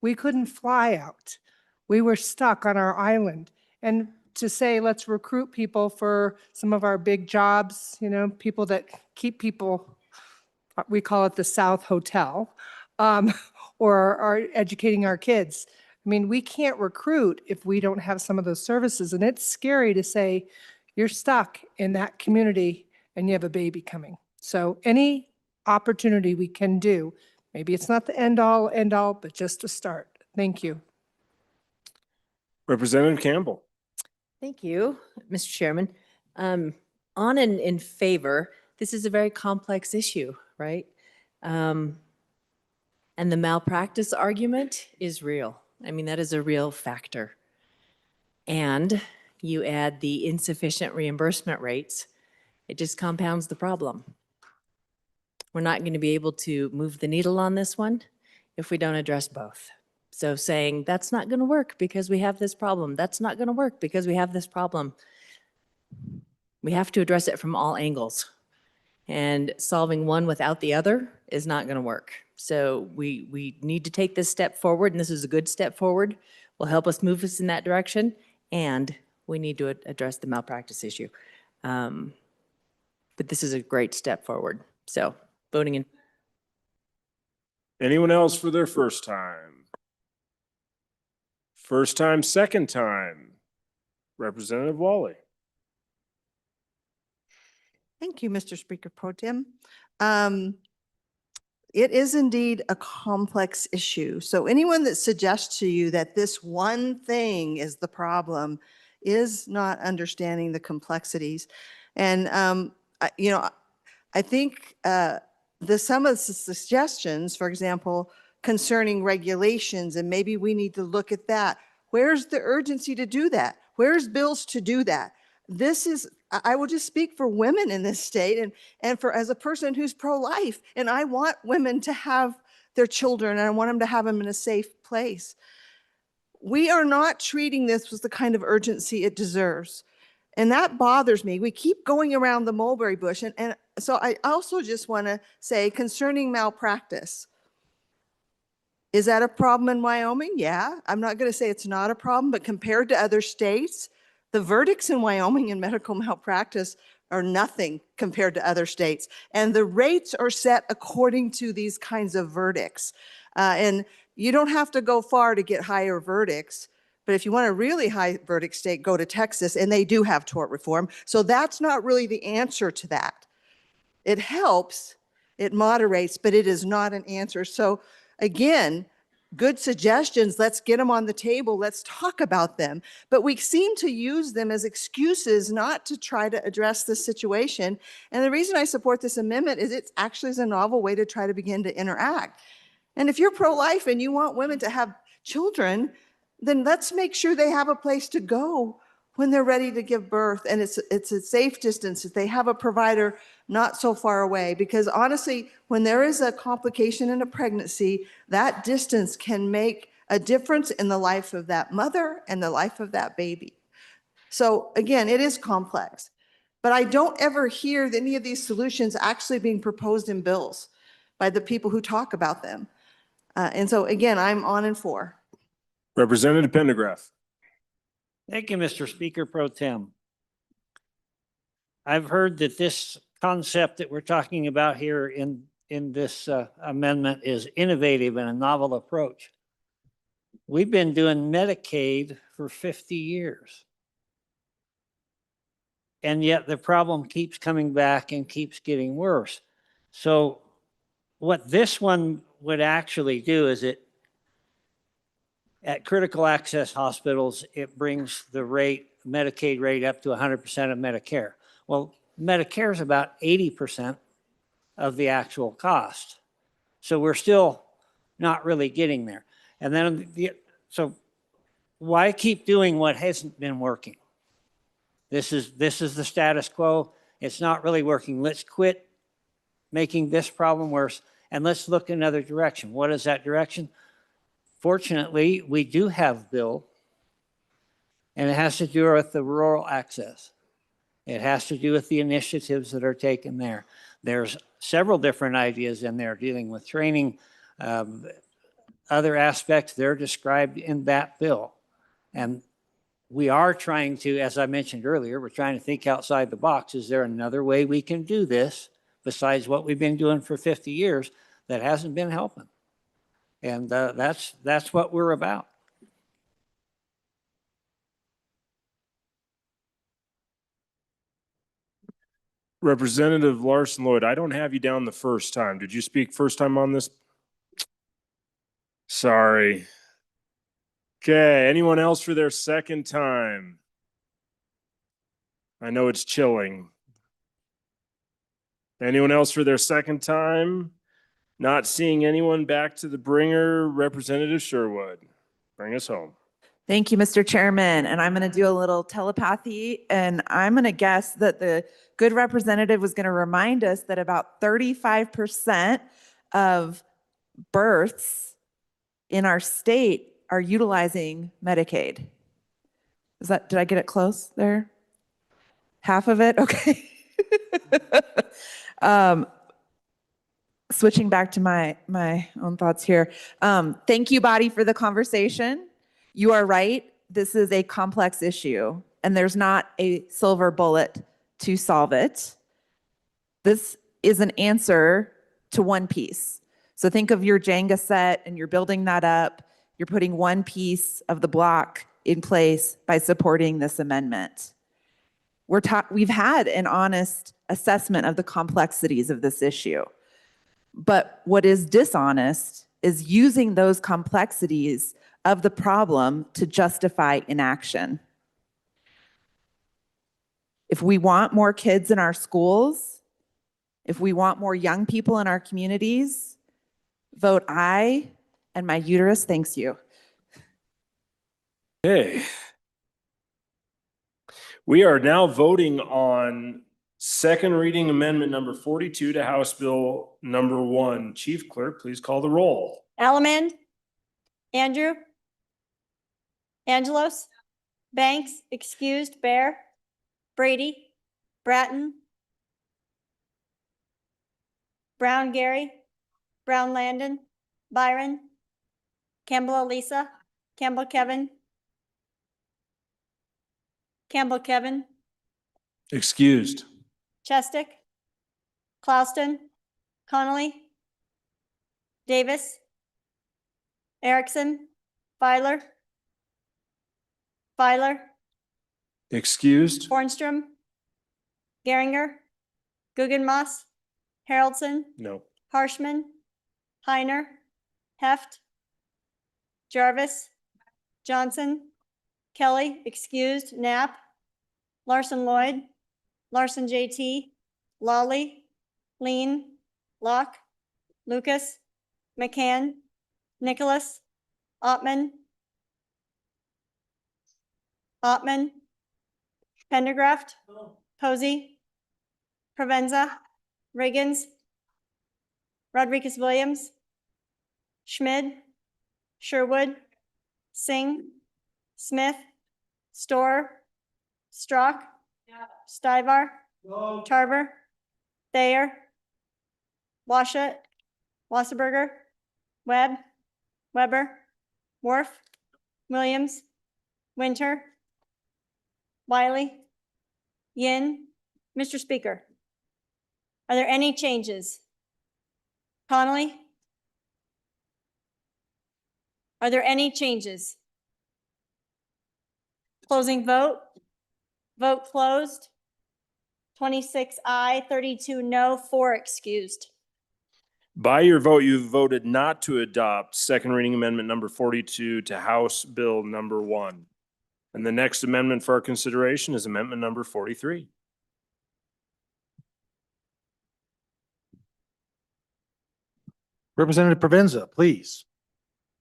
we couldn't fly out. We were stuck on our island. And to say, let's recruit people for some of our big jobs, people that keep people, we call it the South Hotel, or are educating our kids. I mean, we can't recruit if we don't have some of those services. And it's scary to say you're stuck in that community and you have a baby coming. So any opportunity we can do, maybe it's not the end all, but just a start. Thank you. Representative Campbell. Thank you, Mr. Chairman. On and in favor, this is a very complex issue, right? And the malpractice argument is real. I mean, that is a real factor. And you add the insufficient reimbursement rates, it just compounds the problem. We're not going to be able to move the needle on this one if we don't address both. So saying that's not going to work because we have this problem, that's not going to work because we have this problem. We have to address it from all angles. And solving one without the other is not going to work. So we need to take this step forward, and this is a good step forward. Will help us move us in that direction, and we need to address the malpractice issue. But this is a great step forward. So voting in. Anyone else for their first time? First time, second time. Representative Wally. Thank you, Mr. Speaker Pro Tem. It is indeed a complex issue. So anyone that suggests to you that this one thing is the problem is not understanding the complexities. And, I think some of the suggestions, for example, concerning regulations, and maybe we need to look at that. Where's the urgency to do that? Where's bills to do that? I will just speak for women in this state and for as a person who's pro-life, and I want women to have their children and I want them to have them in a safe place. We are not treating this with the kind of urgency it deserves. And that bothers me. We keep going around the mulberry bush. And so I also just want to say concerning malpractice, is that a problem in Wyoming? Yeah, I'm not going to say it's not a problem, but compared to other states, the verdicts in Wyoming in medical malpractice are nothing compared to other states. And the rates are set according to these kinds of verdicts. And you don't have to go far to get higher verdicts. But if you want a really high verdict state, go to Texas, and they do have tort reform. So that's not really the answer to that. It helps, it moderates, but it is not an answer. So again, good suggestions, let's get them on the table, let's talk about them. But we seem to use them as excuses not to try to address the situation. And the reason I support this amendment is it actually is a novel way to try to begin to interact. And if you're pro-life and you want women to have children, then let's make sure they have a place to go when they're ready to give birth, and it's a safe distance, that they have a provider not so far away. Because honestly, when there is a complication in a pregnancy, that distance can make a difference in the life of that mother and the life of that baby. So again, it is complex, but I don't ever hear any of these solutions actually being proposed in bills by the people who talk about them. And so again, I'm on and for. Representative Pendergraft. Thank you, Mr. Speaker Pro Tem. I've heard that this concept that we're talking about here in this amendment is innovative and a novel approach. We've been doing Medicaid for 50 years. And yet the problem keeps coming back and keeps getting worse. So what this one would actually do is at critical access hospitals, it brings the Medicaid rate up to 100% of Medicare. Well, Medicare is about 80% of the actual cost. So we're still not really getting there. And then, so why keep doing what hasn't been working? This is the status quo. It's not really working. Let's quit making this problem worse and let's look another direction. What is that direction? Fortunately, we do have bill, and it has to do with the rural access. It has to do with the initiatives that are taken there. There's several different ideas in there dealing with training. Other aspects, they're described in that bill. And we are trying to, as I mentioned earlier, we're trying to think outside the box. Is there another way we can do this besides what we've been doing for 50 years that hasn't been helping? And that's what we're about. Representative Larson Lloyd, I don't have you down the first time. Did you speak first time on this? Sorry. Okay, anyone else for their second time? I know it's chilling. Anyone else for their second time? Not seeing anyone. Back to the bringer, Representative Sherwood. Bring us home. Thank you, Mr. Chairman. And I'm going to do a little telepathy, and I'm going to guess that the good representative was going to remind us that about 35% of births in our state are utilizing Medicaid. Did I get it close there? Half of it? Okay. Switching back to my own thoughts here. Thank you, body, for the conversation. You are right. This is a complex issue, and there's not a silver bullet to solve it. This is an answer to one piece. So think of your Jenga set, and you're building that up. You're putting one piece of the block in place by supporting this amendment. We've had an honest assessment of the complexities of this issue. But what is dishonest is using those complexities of the problem to justify inaction. If we want more kids in our schools, if we want more young people in our communities, vote aye, and my uterus thanks you. Okay. We are now voting on second reading amendment number 42 to House Bill number 1. Chief Clerk, please call the roll. Allemand, Andrew, Angelos, Banks, excused, Bear, Brady, Bratton, Brown Gary, Brown Landon, Byron, Campbell Elisa, Campbell Kevin, Campbell Kevin, Excused. Chestick, Clouston, Connolly, Davis, Erickson, Filer, Excused. Bornstrom, Geringer, Guggenmoss, Haroldson, No. Harshman, Heiner, Heft, Jarvis, Johnson, Kelly, excused, Knapp, Larson Lloyd, Larson JT, Lawley, Lean, Locke, Lucas, McCann, Nicholas, Ottman, Pendergraft, Posey, Provenza, Riggins, Rodriguez Williams, Schmid, Sherwood, Singh, Smith, Storer, Strock, Stivar, Tarver, Thayer, Washut, Wasserberger, Webb, Weber, Worf, Williams, Winter, Wiley, Yin. Mr. Speaker, are there any changes? Connolly? Are there any changes? Closing vote. Vote closed. 26 aye, 32 no, 4 excused. By your vote, you voted not to adopt second reading amendment number 42 to House Bill number 1. And the next amendment for our consideration is amendment number 43. Representative Provenza, please.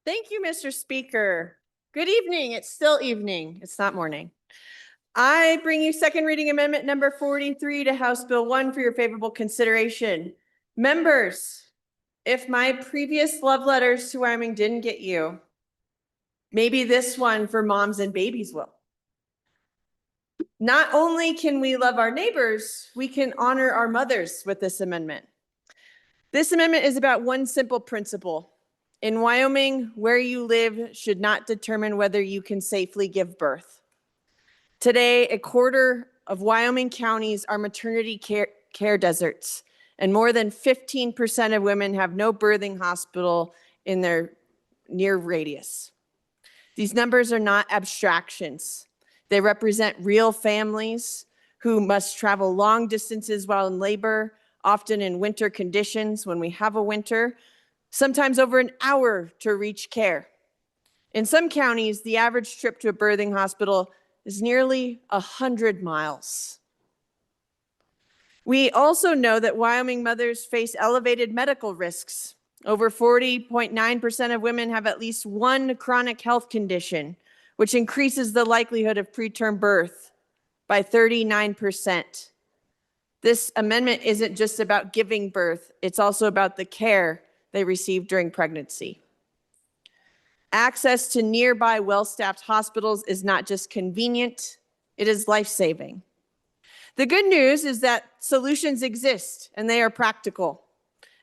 Thank you, Mr. Speaker. Good evening. It's still evening. It's not morning. I bring you second reading amendment number 43 to House Bill 1 for your favorable consideration. Members, if my previous love letters to Wyoming didn't get you, maybe this one for moms and babies will. Not only can we love our neighbors, we can honor our mothers with this amendment. This amendment is about one simple principle. In Wyoming, where you live should not determine whether you can safely give birth. Today, a quarter of Wyoming counties are maternity care deserts, and more than 15% of women have no birthing hospital in their near radius. These numbers are not abstractions. They represent real families who must travel long distances while in labor, often in winter conditions when we have a winter, sometimes over an hour to reach care. In some counties, the average trip to a birthing hospital is nearly 100 miles. We also know that Wyoming mothers face elevated medical risks. Over 40.9% of women have at least one chronic health condition, which increases the likelihood of preterm birth by 39%. This amendment isn't just about giving birth, it's also about the care they receive during pregnancy. Access to nearby well-staffed hospitals is not just convenient, it is life-saving. The good news is that solutions exist and they are practical.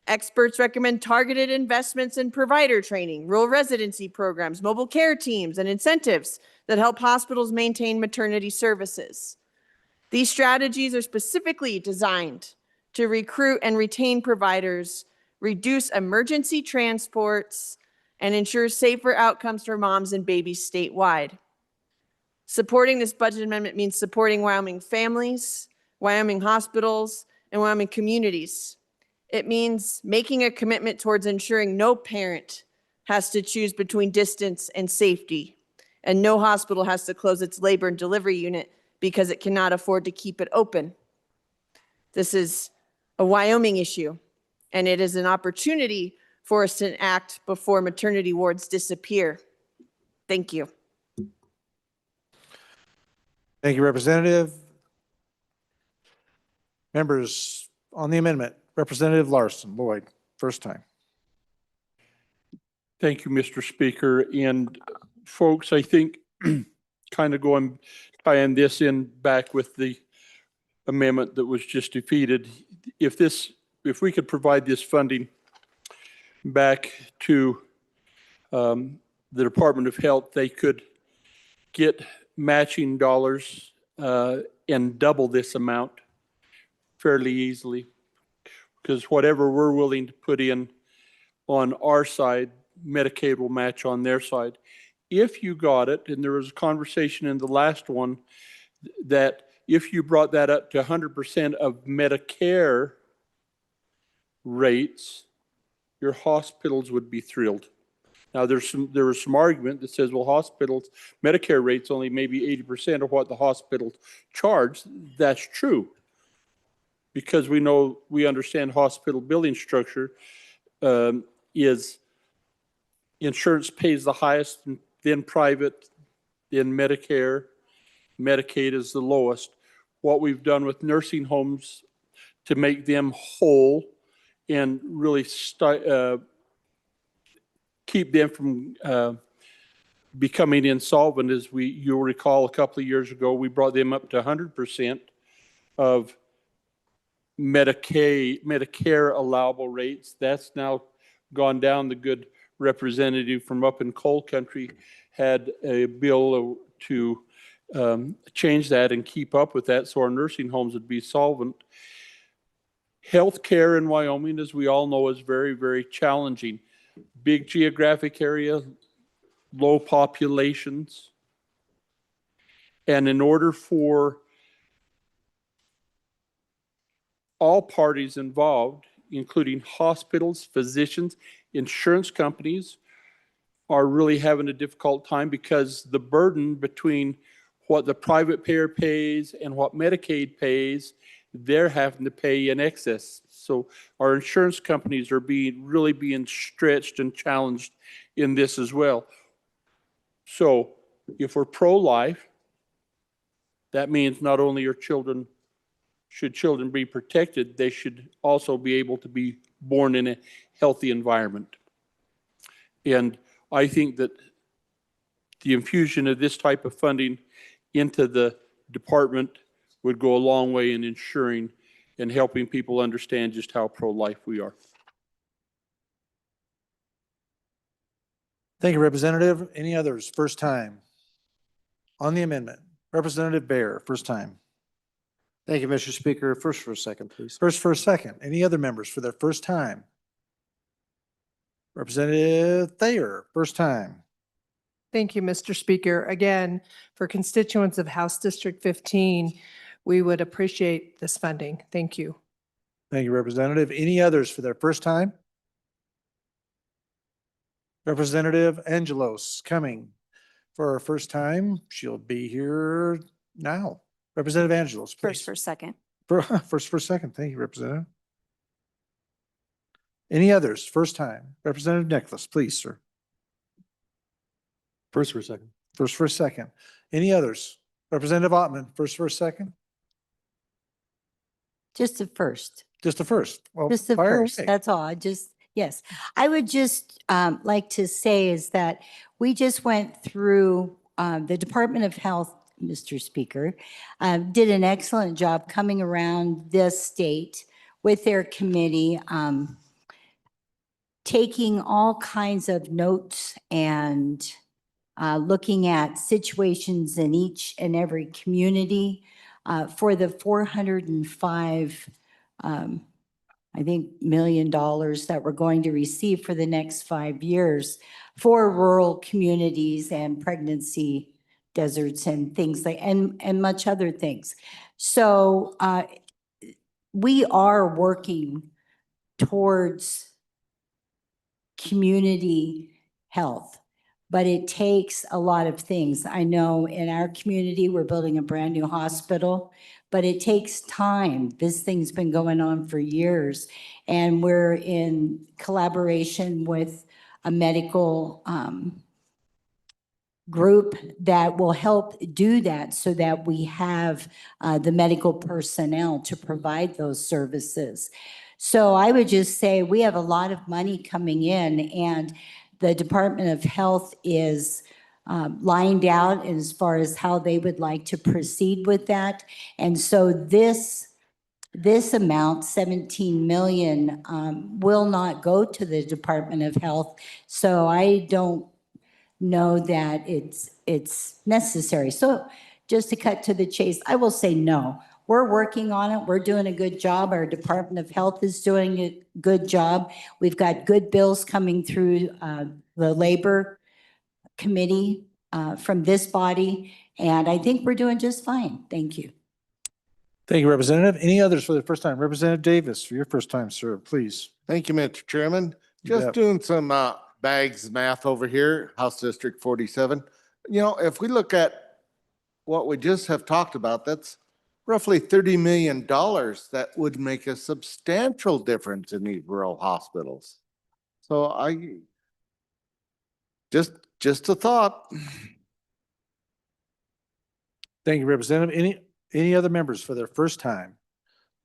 Experts recommend targeted investments in provider training, rural residency programs, mobile care teams, and incentives that help hospitals maintain maternity services. These strategies are specifically designed to recruit and retain providers, reduce emergency transports, and ensure safer outcomes for moms and babies statewide. Supporting this budget amendment means supporting Wyoming families, Wyoming hospitals, and Wyoming communities. It means making a commitment towards ensuring no parent has to choose between distance and safety, and no hospital has to close its labor and delivery unit because it cannot afford to keep it open. This is a Wyoming issue, and it is an opportunity for us to act before maternity wards disappear. Thank you. Thank you, Representative. Members on the amendment, Representative Larson, Lloyd, first time. Thank you, Mr. Speaker. And folks, I think kind of tying this in back with the amendment that was just defeated. If we could provide this funding back to the Department of Health, they could get matching dollars and double this amount fairly easily. Because whatever we're willing to put in on our side, Medicaid will match on their side. If you got it, and there was a conversation in the last one, that if you brought that up to 100% of Medicare rates, your hospitals would be thrilled. Now, there was some argument that says, well, hospitals, Medicare rates only maybe 80% of what the hospitals charge. That's true. Because we understand hospital billing structure is insurance pays the highest, then private, then Medicare. Medicaid is the lowest. What we've done with nursing homes to make them whole and really keep them from becoming insolvent is you'll recall a couple of years ago, we brought them up to 100% of Medicare allowable rates. That's now gone down. The good representative from up in coal country had a bill to change that and keep up with that so our nursing homes would be solvent. Healthcare in Wyoming, as we all know, is very, very challenging. Big geographic area, low populations. And in order for all parties involved, including hospitals, physicians, insurance companies, are really having a difficult time because the burden between what the private payer pays and what Medicaid pays, they're having to pay in excess. So our insurance companies are really being stretched and challenged in this as well. So if we're pro-life, that means not only should children be protected, they should also be able to be born in a healthy environment. And I think that the infusion of this type of funding into the department would go a long way in ensuring and helping people understand just how pro-life we are. Thank you, Representative. Any others? First time. On the amendment, Representative Bear, first time. Thank you, Mr. Speaker. First for a second, please. First for a second. Any other members for their first time? Representative Thayer, first time. Thank you, Mr. Speaker. Again, for constituents of House District 15, we would appreciate this funding. Thank you. Thank you, Representative. Any others for their first time? Representative Angelos coming for her first time. She'll be here now. Representative Angelos, please. First for second. First for second. Thank you, Representative. Any others? First time. Representative Nicholas, please, sir. First for second. First for a second. Any others? Representative Ottman, first for a second? Just the first. Just the first. Well, Just the fire first, away. that's all. Yes. I would just like to say is that we just went through, the Department of Health, Mr. Speaker, did an excellent job coming around this state with their committee, taking all kinds of notes and looking at situations in each and every community for the 405 I think $1 million that we're going to receive for the next 5 years for rural communities and pregnancy deserts and things like, and much other things. So we are working towards community health, but it takes a lot of things. I know in our community, we're building a brand new hospital, but it takes time. This thing's been going on for years, and we're in collaboration with a medical group that will help do that so that we have the medical personnel to provide those services. So I would just say we have a lot of money coming in, and the Department of Health is lined out as far as how they would like to proceed with that. And so this amount, 17 million, will not go to the Department of Health. So I don't know that it's necessary. So just to cut to the chase, I will say no. We're working on it. We're doing a good job. Our Department of Health is doing a good job. We've got good bills coming through the Labor Committee from this body, and I think we're doing just fine. Thank you. Thank you, Representative. Any others for the first time? Representative Davis, for your first time, sir, please. Thank you, Mr. Chairman. You Just bet. doing some bags math over here, House District 47. You know, if we look at what we just have talked about, that's roughly $30 million that would make a substantial difference in these rural hospitals. So just a thought. Thank you, Representative. Any other members for their first time?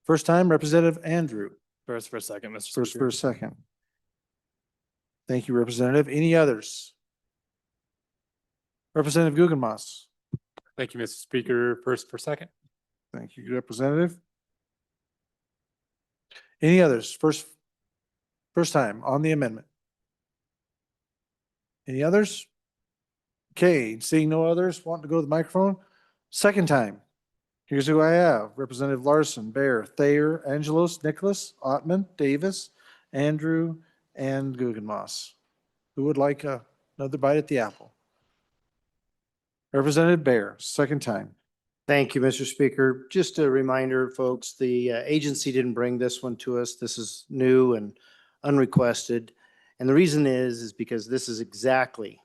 First time, Representative Andrew. First for a second, Mr. First Speaker. for a second. Thank you, Representative. Any others? Representative Guggenmoss. Thank you, Mr. Speaker. First for second. Thank you, Representative. Any others? First time on the amendment. Any others? Okay, seeing no others, wanting to go to the microphone? Second time. Here's who I have. Representative Larson, Bear, Thayer, Angelos, Nicholas, Ottman, Davis, Andrew, and Guggenmoss. Who would like another bite at the apple? Representative Bear, second time. Thank you, Mr. Speaker. Just a reminder, folks, the agency didn't bring this one to us. This is new and unrequested. And the reason is because this is exactly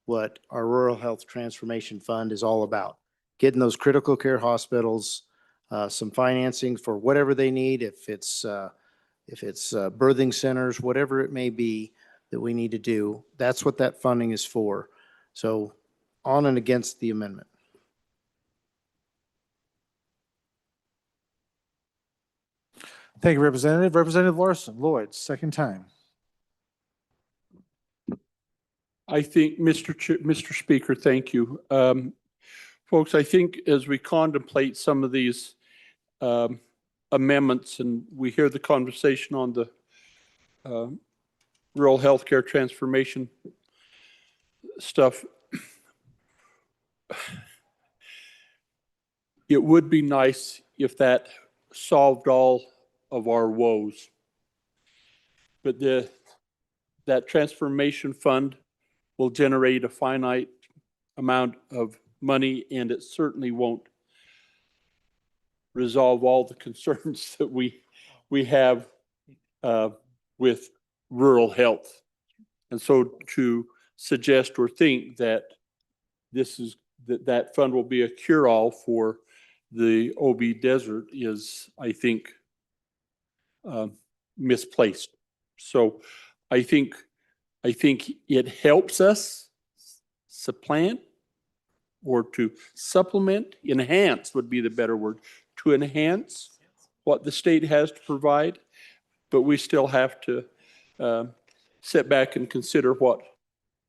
what our Rural Health Transformation Fund is all about. Getting those critical care hospitals some financing for whatever they need, if it's birthing centers, whatever it may be that we need to do. That's what that funding is for. So on and against the amendment. Thank you, Representative. Representative Larson, Lloyd, second time. I think, Mr. Speaker, thank you. Folks, I think as we contemplate some of these amendments and we hear the conversation on the rural healthcare transformation stuff, it would be nice if that solved all of our woes. But that transformation fund will generate a finite amount of money, and it certainly won't resolve all the concerns that we have with rural health. And so to suggest or think that that fund will be a cure-all for the OB desert is, I think, misplaced. So I think it helps us supplant or to supplement, enhance would be the better word, to enhance what the state has to provide, but we still have to sit back and consider what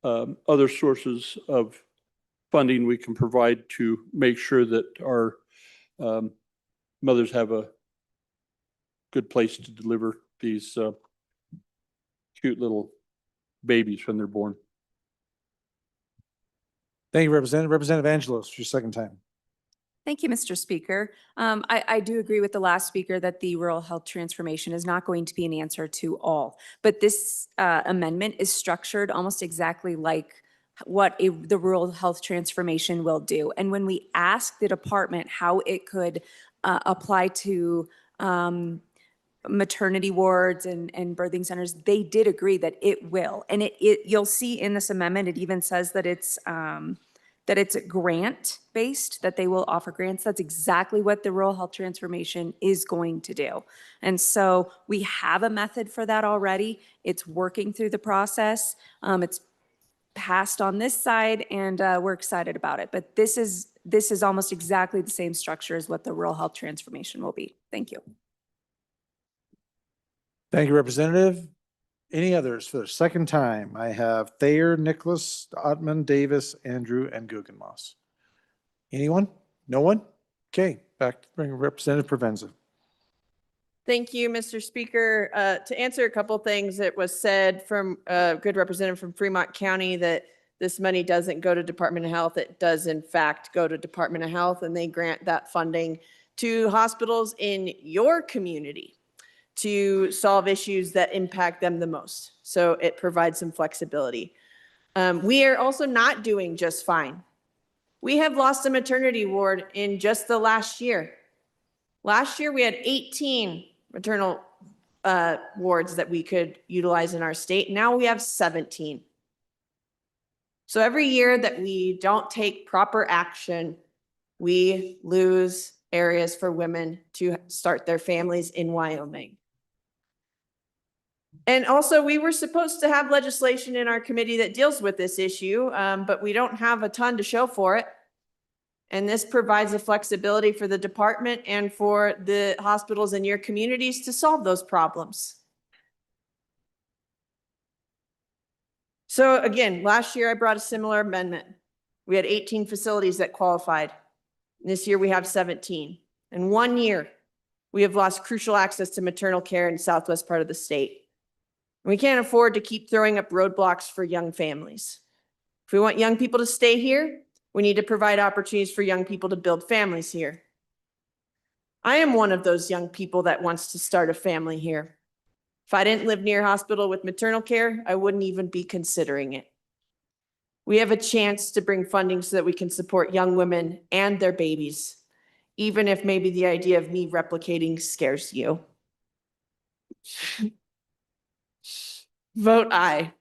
other sources of funding we can provide to make sure that our mothers have a good place to deliver these cute little babies when they're born. Thank you, Representative. Representative Angelos, your second time. Thank you, Mr. Speaker. I do agree with the last speaker that the rural health transformation is not going to be an answer to all, but this amendment is structured almost exactly like what the rural health transformation will do. And when we asked the department how it could apply to maternity wards and birthing centers, they did agree that it will. And you'll see in this amendment, it even says that it's grant based, that they will offer grants. That's exactly what the rural health transformation is going to do. And so we have a method for that already. It's working through the process. It's passed on this side, and we're excited about it. But this is almost exactly the same structure as what the rural health transformation will be. Thank you. Thank you, Representative. Any others for the second time? I have Thayer, Nicholas, Ottman, Davis, Andrew, and Guggenmoss. Anyone? No one? Okay, back to Representative Provenza. Thank you, Mr. Speaker. To answer a couple things that was said from a good representative from Fremont County, that this money doesn't go to Department of Health. It does in fact go to Department of Health, and they grant that funding to hospitals in your community to solve issues that impact them the most. So it provides some flexibility. We are also not doing just fine. We have lost a maternity ward in just the last year. Last year, we had 18 maternal wards that we could utilize in our state. Now we have 17. So every year that we don't take proper action, we lose areas for women to start their families in Wyoming. And also, we were supposed to have legislation in our committee that deals with this issue, but we don't have a ton to show for it. And this provides the flexibility for the department and for the hospitals in your communities to solve those problems. So again, last year I brought a similar amendment. We had 18 facilities that qualified. This year we have 17. In 1 year, we have lost crucial access to maternal care in the southwest part of the state. We can't afford to keep throwing up roadblocks for young families. If we want young people to stay here, we need to provide opportunities for young people to build families here. I am one of those young people that wants to start a family here. If I didn't live near a hospital with maternal care, I wouldn't even be considering it. We have a chance to bring funding so that we can support young women and their babies. even if maybe the idea of me replicating scares you. Vote aye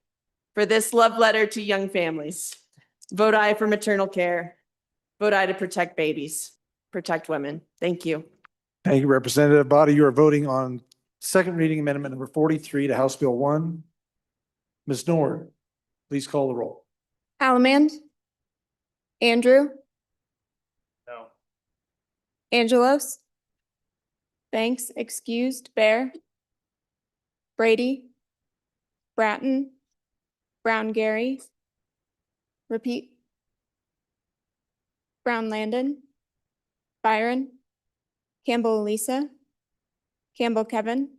for this love letter to young families. Vote aye for maternal care. Vote aye to protect babies, protect women. Thank you. Thank you, Representative Body. You are voting on second reading amendment number 43 to House Bill 1. Ms. Nord, please call the roll. Allemand. Andrew. No. Angelos. Banks excused. Bear. Brady. Bratton. Brown Gary. Repeat. Brown Landon. Byron. Campbell Elisa. Campbell Kevin.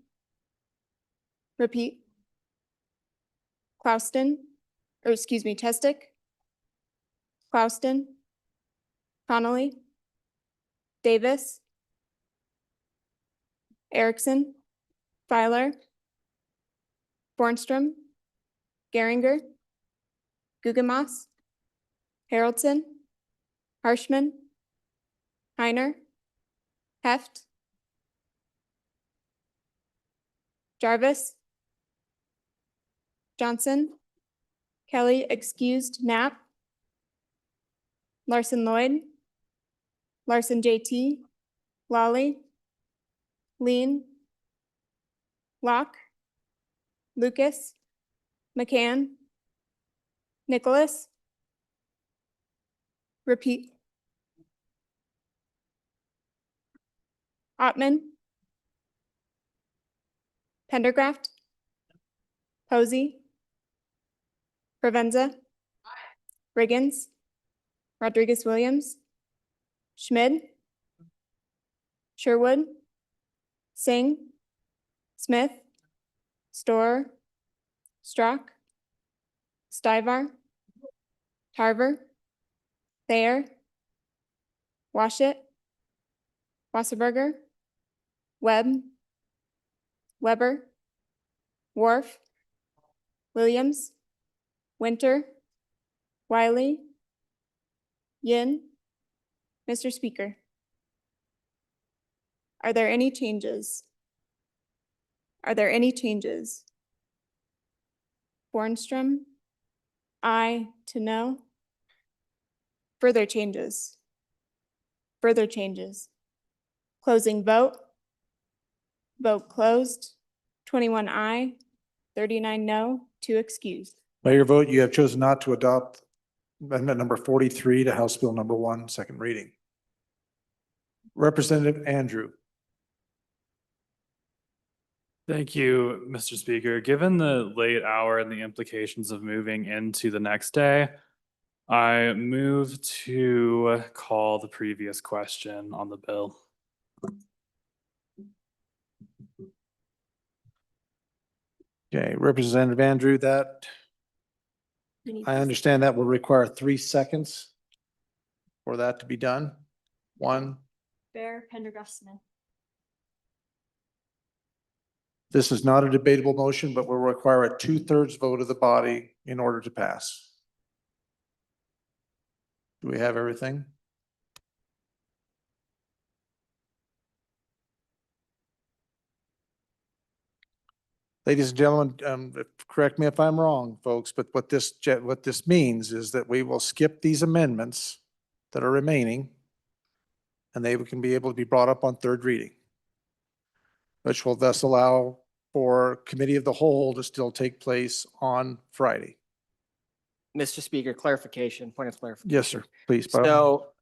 Repeat. Clouston, or excuse me, Chestick. Clouston. Connolly. Davis. Erickson. Filer. Bornstrom. Geringer. Guggenmoss. Haroldson. Harshman. Heiner. Heft. Jarvis. Johnson. Kelly excused. Knapp. Larson Lloyd. Larson JT. Lawley. Lean. Locke. Lucas. McCann. Nicholas. Repeat. Ottman. Pendergraft. Posey. Provenza. Riggins. Rodriguez Williams. Schmid. Sherwood. Singh. Smith. Storer. Strock. Stivar. Tarver. Thayer. Washit. Wasserberger. Webb. Weber. Wharf. Williams. Winter. Wiley. Yin. Mr. Speaker, are there any changes? Are there any changes? Bornstrom, aye to no. Further changes? Further changes? Closing vote. Vote closed. 21 aye, 39 no, 2 excused. By your vote, you have chosen not to adopt amendment number 43 to House Bill number 1, second reading. Representative Andrew. Thank you, Mr. Speaker. Given the late hour and the implications of moving into the next day, I move to call the previous question on the bill. Okay, Representative Andrew, that I understand that will require 3 seconds for that to be done. 1. Bear, Pendergraft, Smith. This is not a debatable motion, but will require a 2/3 vote of the body in order to pass. Do we have everything? Ladies and gentlemen, correct me if I'm wrong, folks, but what this means is that we will skip these amendments that are remaining, and they can be able to be brought up on third reading, which will thus allow for committee of the whole to still take place on Friday. Mr. Speaker, clarification, point of clarification. Yes, sir. Please, Bob. So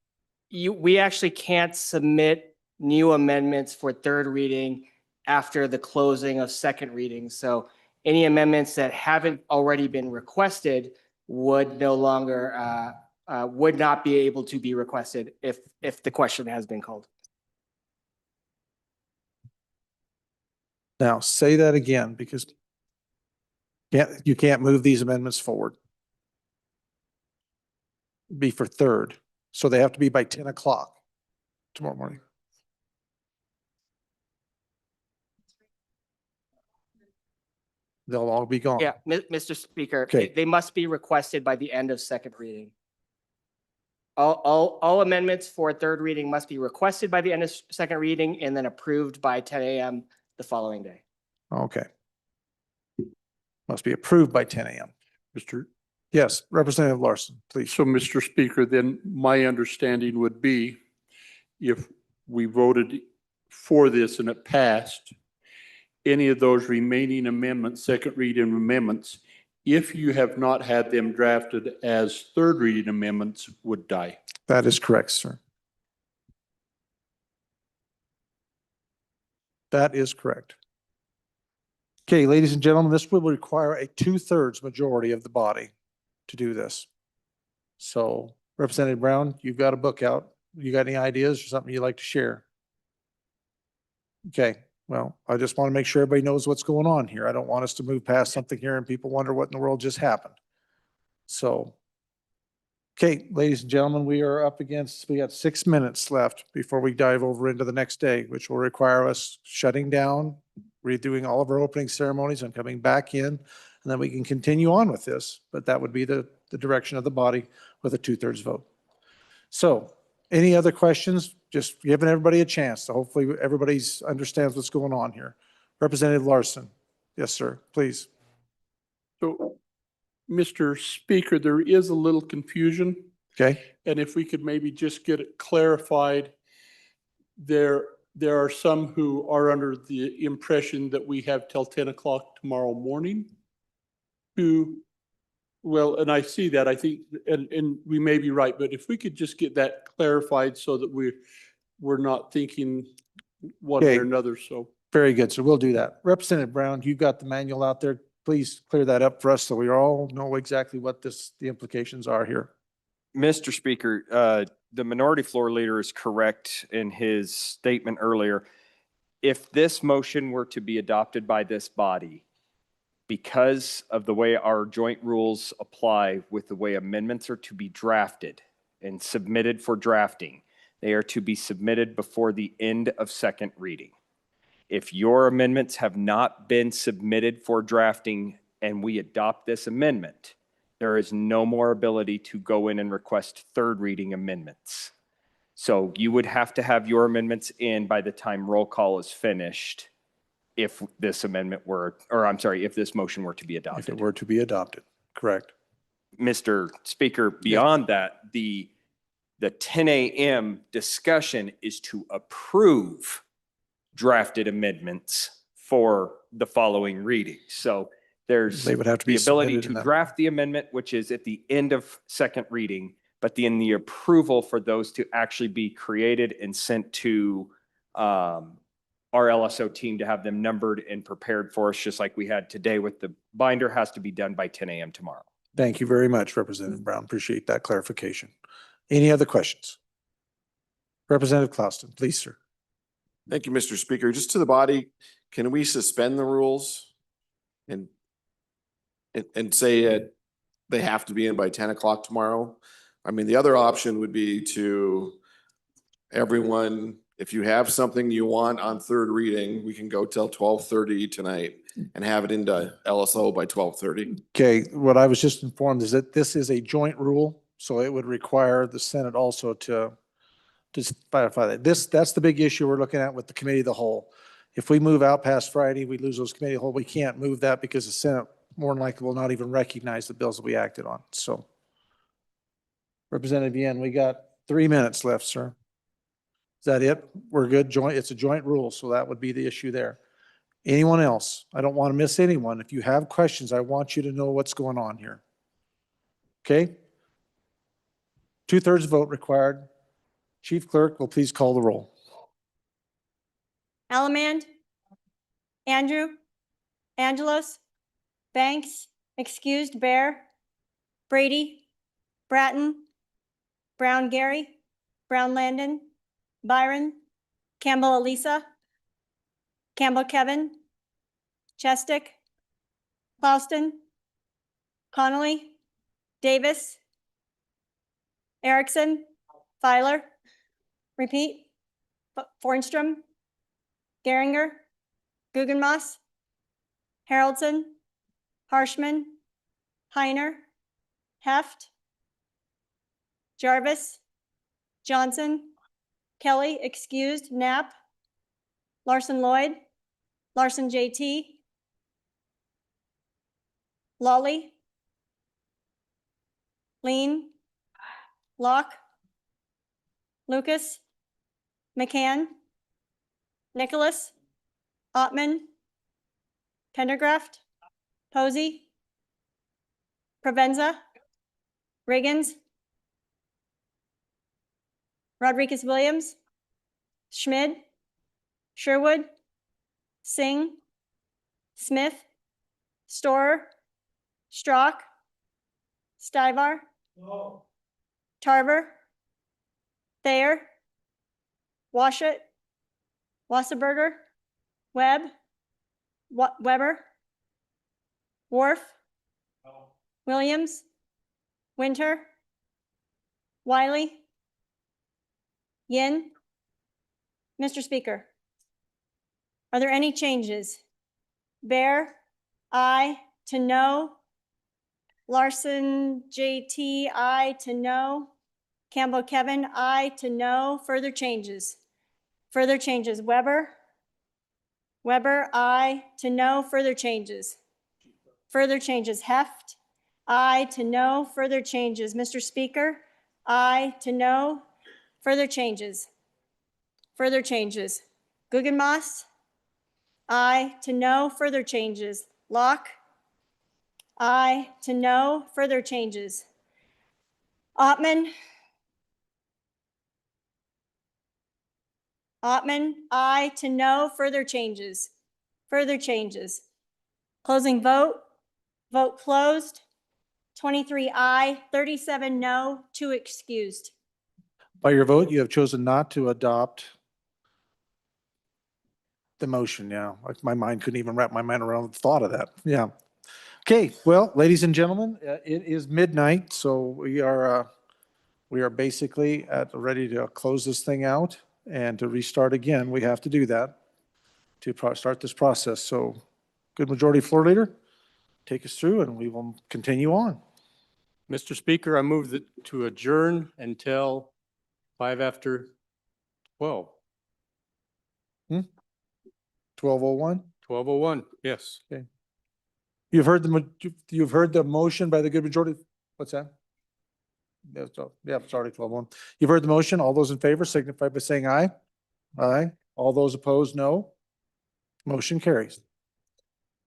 we actually can't submit new amendments for third reading after the closing of second reading. So any amendments that haven't already been requested would no longer, would not be able to be requested if the question has been called. Now, say that again, because you can't move these amendments forward. Be for third. So they have to be by 10 o'clock tomorrow morning. They'll all be gone. Yeah, Mr. Speaker, Okay. they must be requested by the end of second reading. All amendments for third reading must be requested by the end of second reading and then approved by 10 a.m. the following day. Okay. Must be approved by 10 a.m. Mr. Yes, Representative Larson, please. So, Mr. Speaker, then my understanding would be if we voted for this and it passed, any of those remaining amendments, second reading amendments, if you have not had them drafted as third reading amendments, would die. That is correct, sir. That is correct. Okay, ladies and gentlemen, this will require a 2/3 majority of the body to do this. So Representative Brown, you've got a book out. You got any ideas or something you'd like to share? Okay, well, I just want to make sure everybody knows what's going on here. I don't want us to move past something here and people wonder what in the world just happened. So, okay, ladies and gentlemen, we got 6 minutes left before we dive over into the next day, which will require us shutting down, redoing all of our opening ceremonies and coming back in, and then we can continue on with this. But that would be the direction of the body with a 2/3 vote. So any other questions? Just giving everybody a chance. So hopefully everybody understands what's going on here. Representative Larson. Yes, sir, please. So, Mr. Speaker, there is a little confusion. Okay. And if we could maybe just get it clarified, there are some who are under the impression that we have till 10 o'clock tomorrow morning well, and I see that, I think, and we may be right, but if we could just get that clarified so that we're not thinking one way Okay. or another, so. Very good. So we'll do that. Representative Brown, you've got the manual out there. Please clear that up for us so we all know exactly what the implications are here. Mr. Speaker, the minority floor leader is correct in his statement earlier. If this motion were to be adopted by this body, because of the way our joint rules apply with the way amendments are to be drafted and submitted for drafting, they are to be submitted before the end of second reading. If your amendments have not been submitted for drafting and we adopt this amendment, there is no more ability to go in and request third reading amendments. So you would have to have your amendments in by the time roll call is finished if this amendment were, or I'm sorry, if this motion were to be adopted. If it were to be adopted, correct. Mr. Speaker, beyond that, the 10 a.m. discussion is to approve drafted amendments for the following reading. So there's They would have to be the ability submitted in to that. draft the amendment, which is at the end of second reading, but then the approval for those to actually be created and sent to our LSO team to have them numbered and prepared for us, just like we had today with the binder, has to be done by 10 a.m. tomorrow. Thank you very much, Representative Brown. Appreciate that clarification. Any other questions? Representative Clouston, please, sir. Thank you, Mr. Speaker. Just to the body, can we suspend the rules and say they have to be in by 10 o'clock tomorrow? I mean, the other option would be to everyone, if you have something you want on third reading, we can go till 12:30 tonight and have it into LSO by 12:30. Okay, what I was just informed is that this is a joint rule, so it would require the Senate also to clarify that. That's the big issue we're looking at with the committee of the whole. If we move out past Friday, we lose those committee of the whole. We can't move that because the Senate more than likely will not even recognize the bills that we acted on. So Representative Yen, we got 3 minutes left, sir. Is that it? We're good. It's a joint rule, so that would be the issue there. Anyone else? I don't want to miss anyone. If you have questions, I want you to know what's going on here. Okay? 2/3 vote required. Chief Clerk will please call the roll. Allemand, Andrew, Angelos, Banks, excused, Bear, Brady, Bratton, Brown Gary, Brown Landon, Byron, Campbell Elisa, Campbell Kevin, Chestick, Clouston, Connolly, Davis, Erickson, Filer, repeat, Fornstrom, Geringer, Guggenmoss, Haroldson, Harshman, Heiner, Heft, Jarvis, Johnson, Kelly, excused, Knapp, Larson Lloyd, Larson JT, Lawley, Lean, Locke, Lucas, McCann, Nicholas, Ottman, Pendergraft, Posey, Provenza, Riggins, Rodriguez Williams, Schmid, Sherwood, Singh, Smith, Storer, Strock, Stivar, Tarver, Thayer, Washut, Wasserberger, Webb, Weber, Wharf, Williams, Winter, Wiley, Yin. Mr. Speaker, are there any changes? Bear, aye to no. Larson, JT, aye to no. Campbell, Kevin, aye to no. Further changes? Further changes. Weber, aye to no. Further changes? Further changes. Heft, aye to no. Further changes. Mr. Speaker, aye to no. Further changes? Further changes. Guggenmoss, aye to no. Further changes. Locke, aye to no. Further changes. Ottman, aye to no. Further changes. Further changes. Closing vote. Vote closed. 23 aye, 37 no, 2 excused. By your vote, you have chosen not to adopt the motion. Yeah, like my mind couldn't even wrap my mind around the thought of that. Yeah. Okay, well, ladies and gentlemen, it is midnight, so we are basically ready to close this thing out, and to restart again, we have to do that to start this process. So, good majority floor leader, take us through and we will continue on. Mr. Speaker, I move to adjourn until 12:05. 12:01. 12:01, yes. Okay. You've heard the motion by the good majority. What's that? Yeah, it's already 12:01. You've heard the motion. All those in favor signify by saying aye. Aye. All those opposed, no. Motion carries.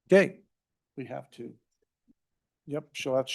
Okay, we have to. Yep, show that.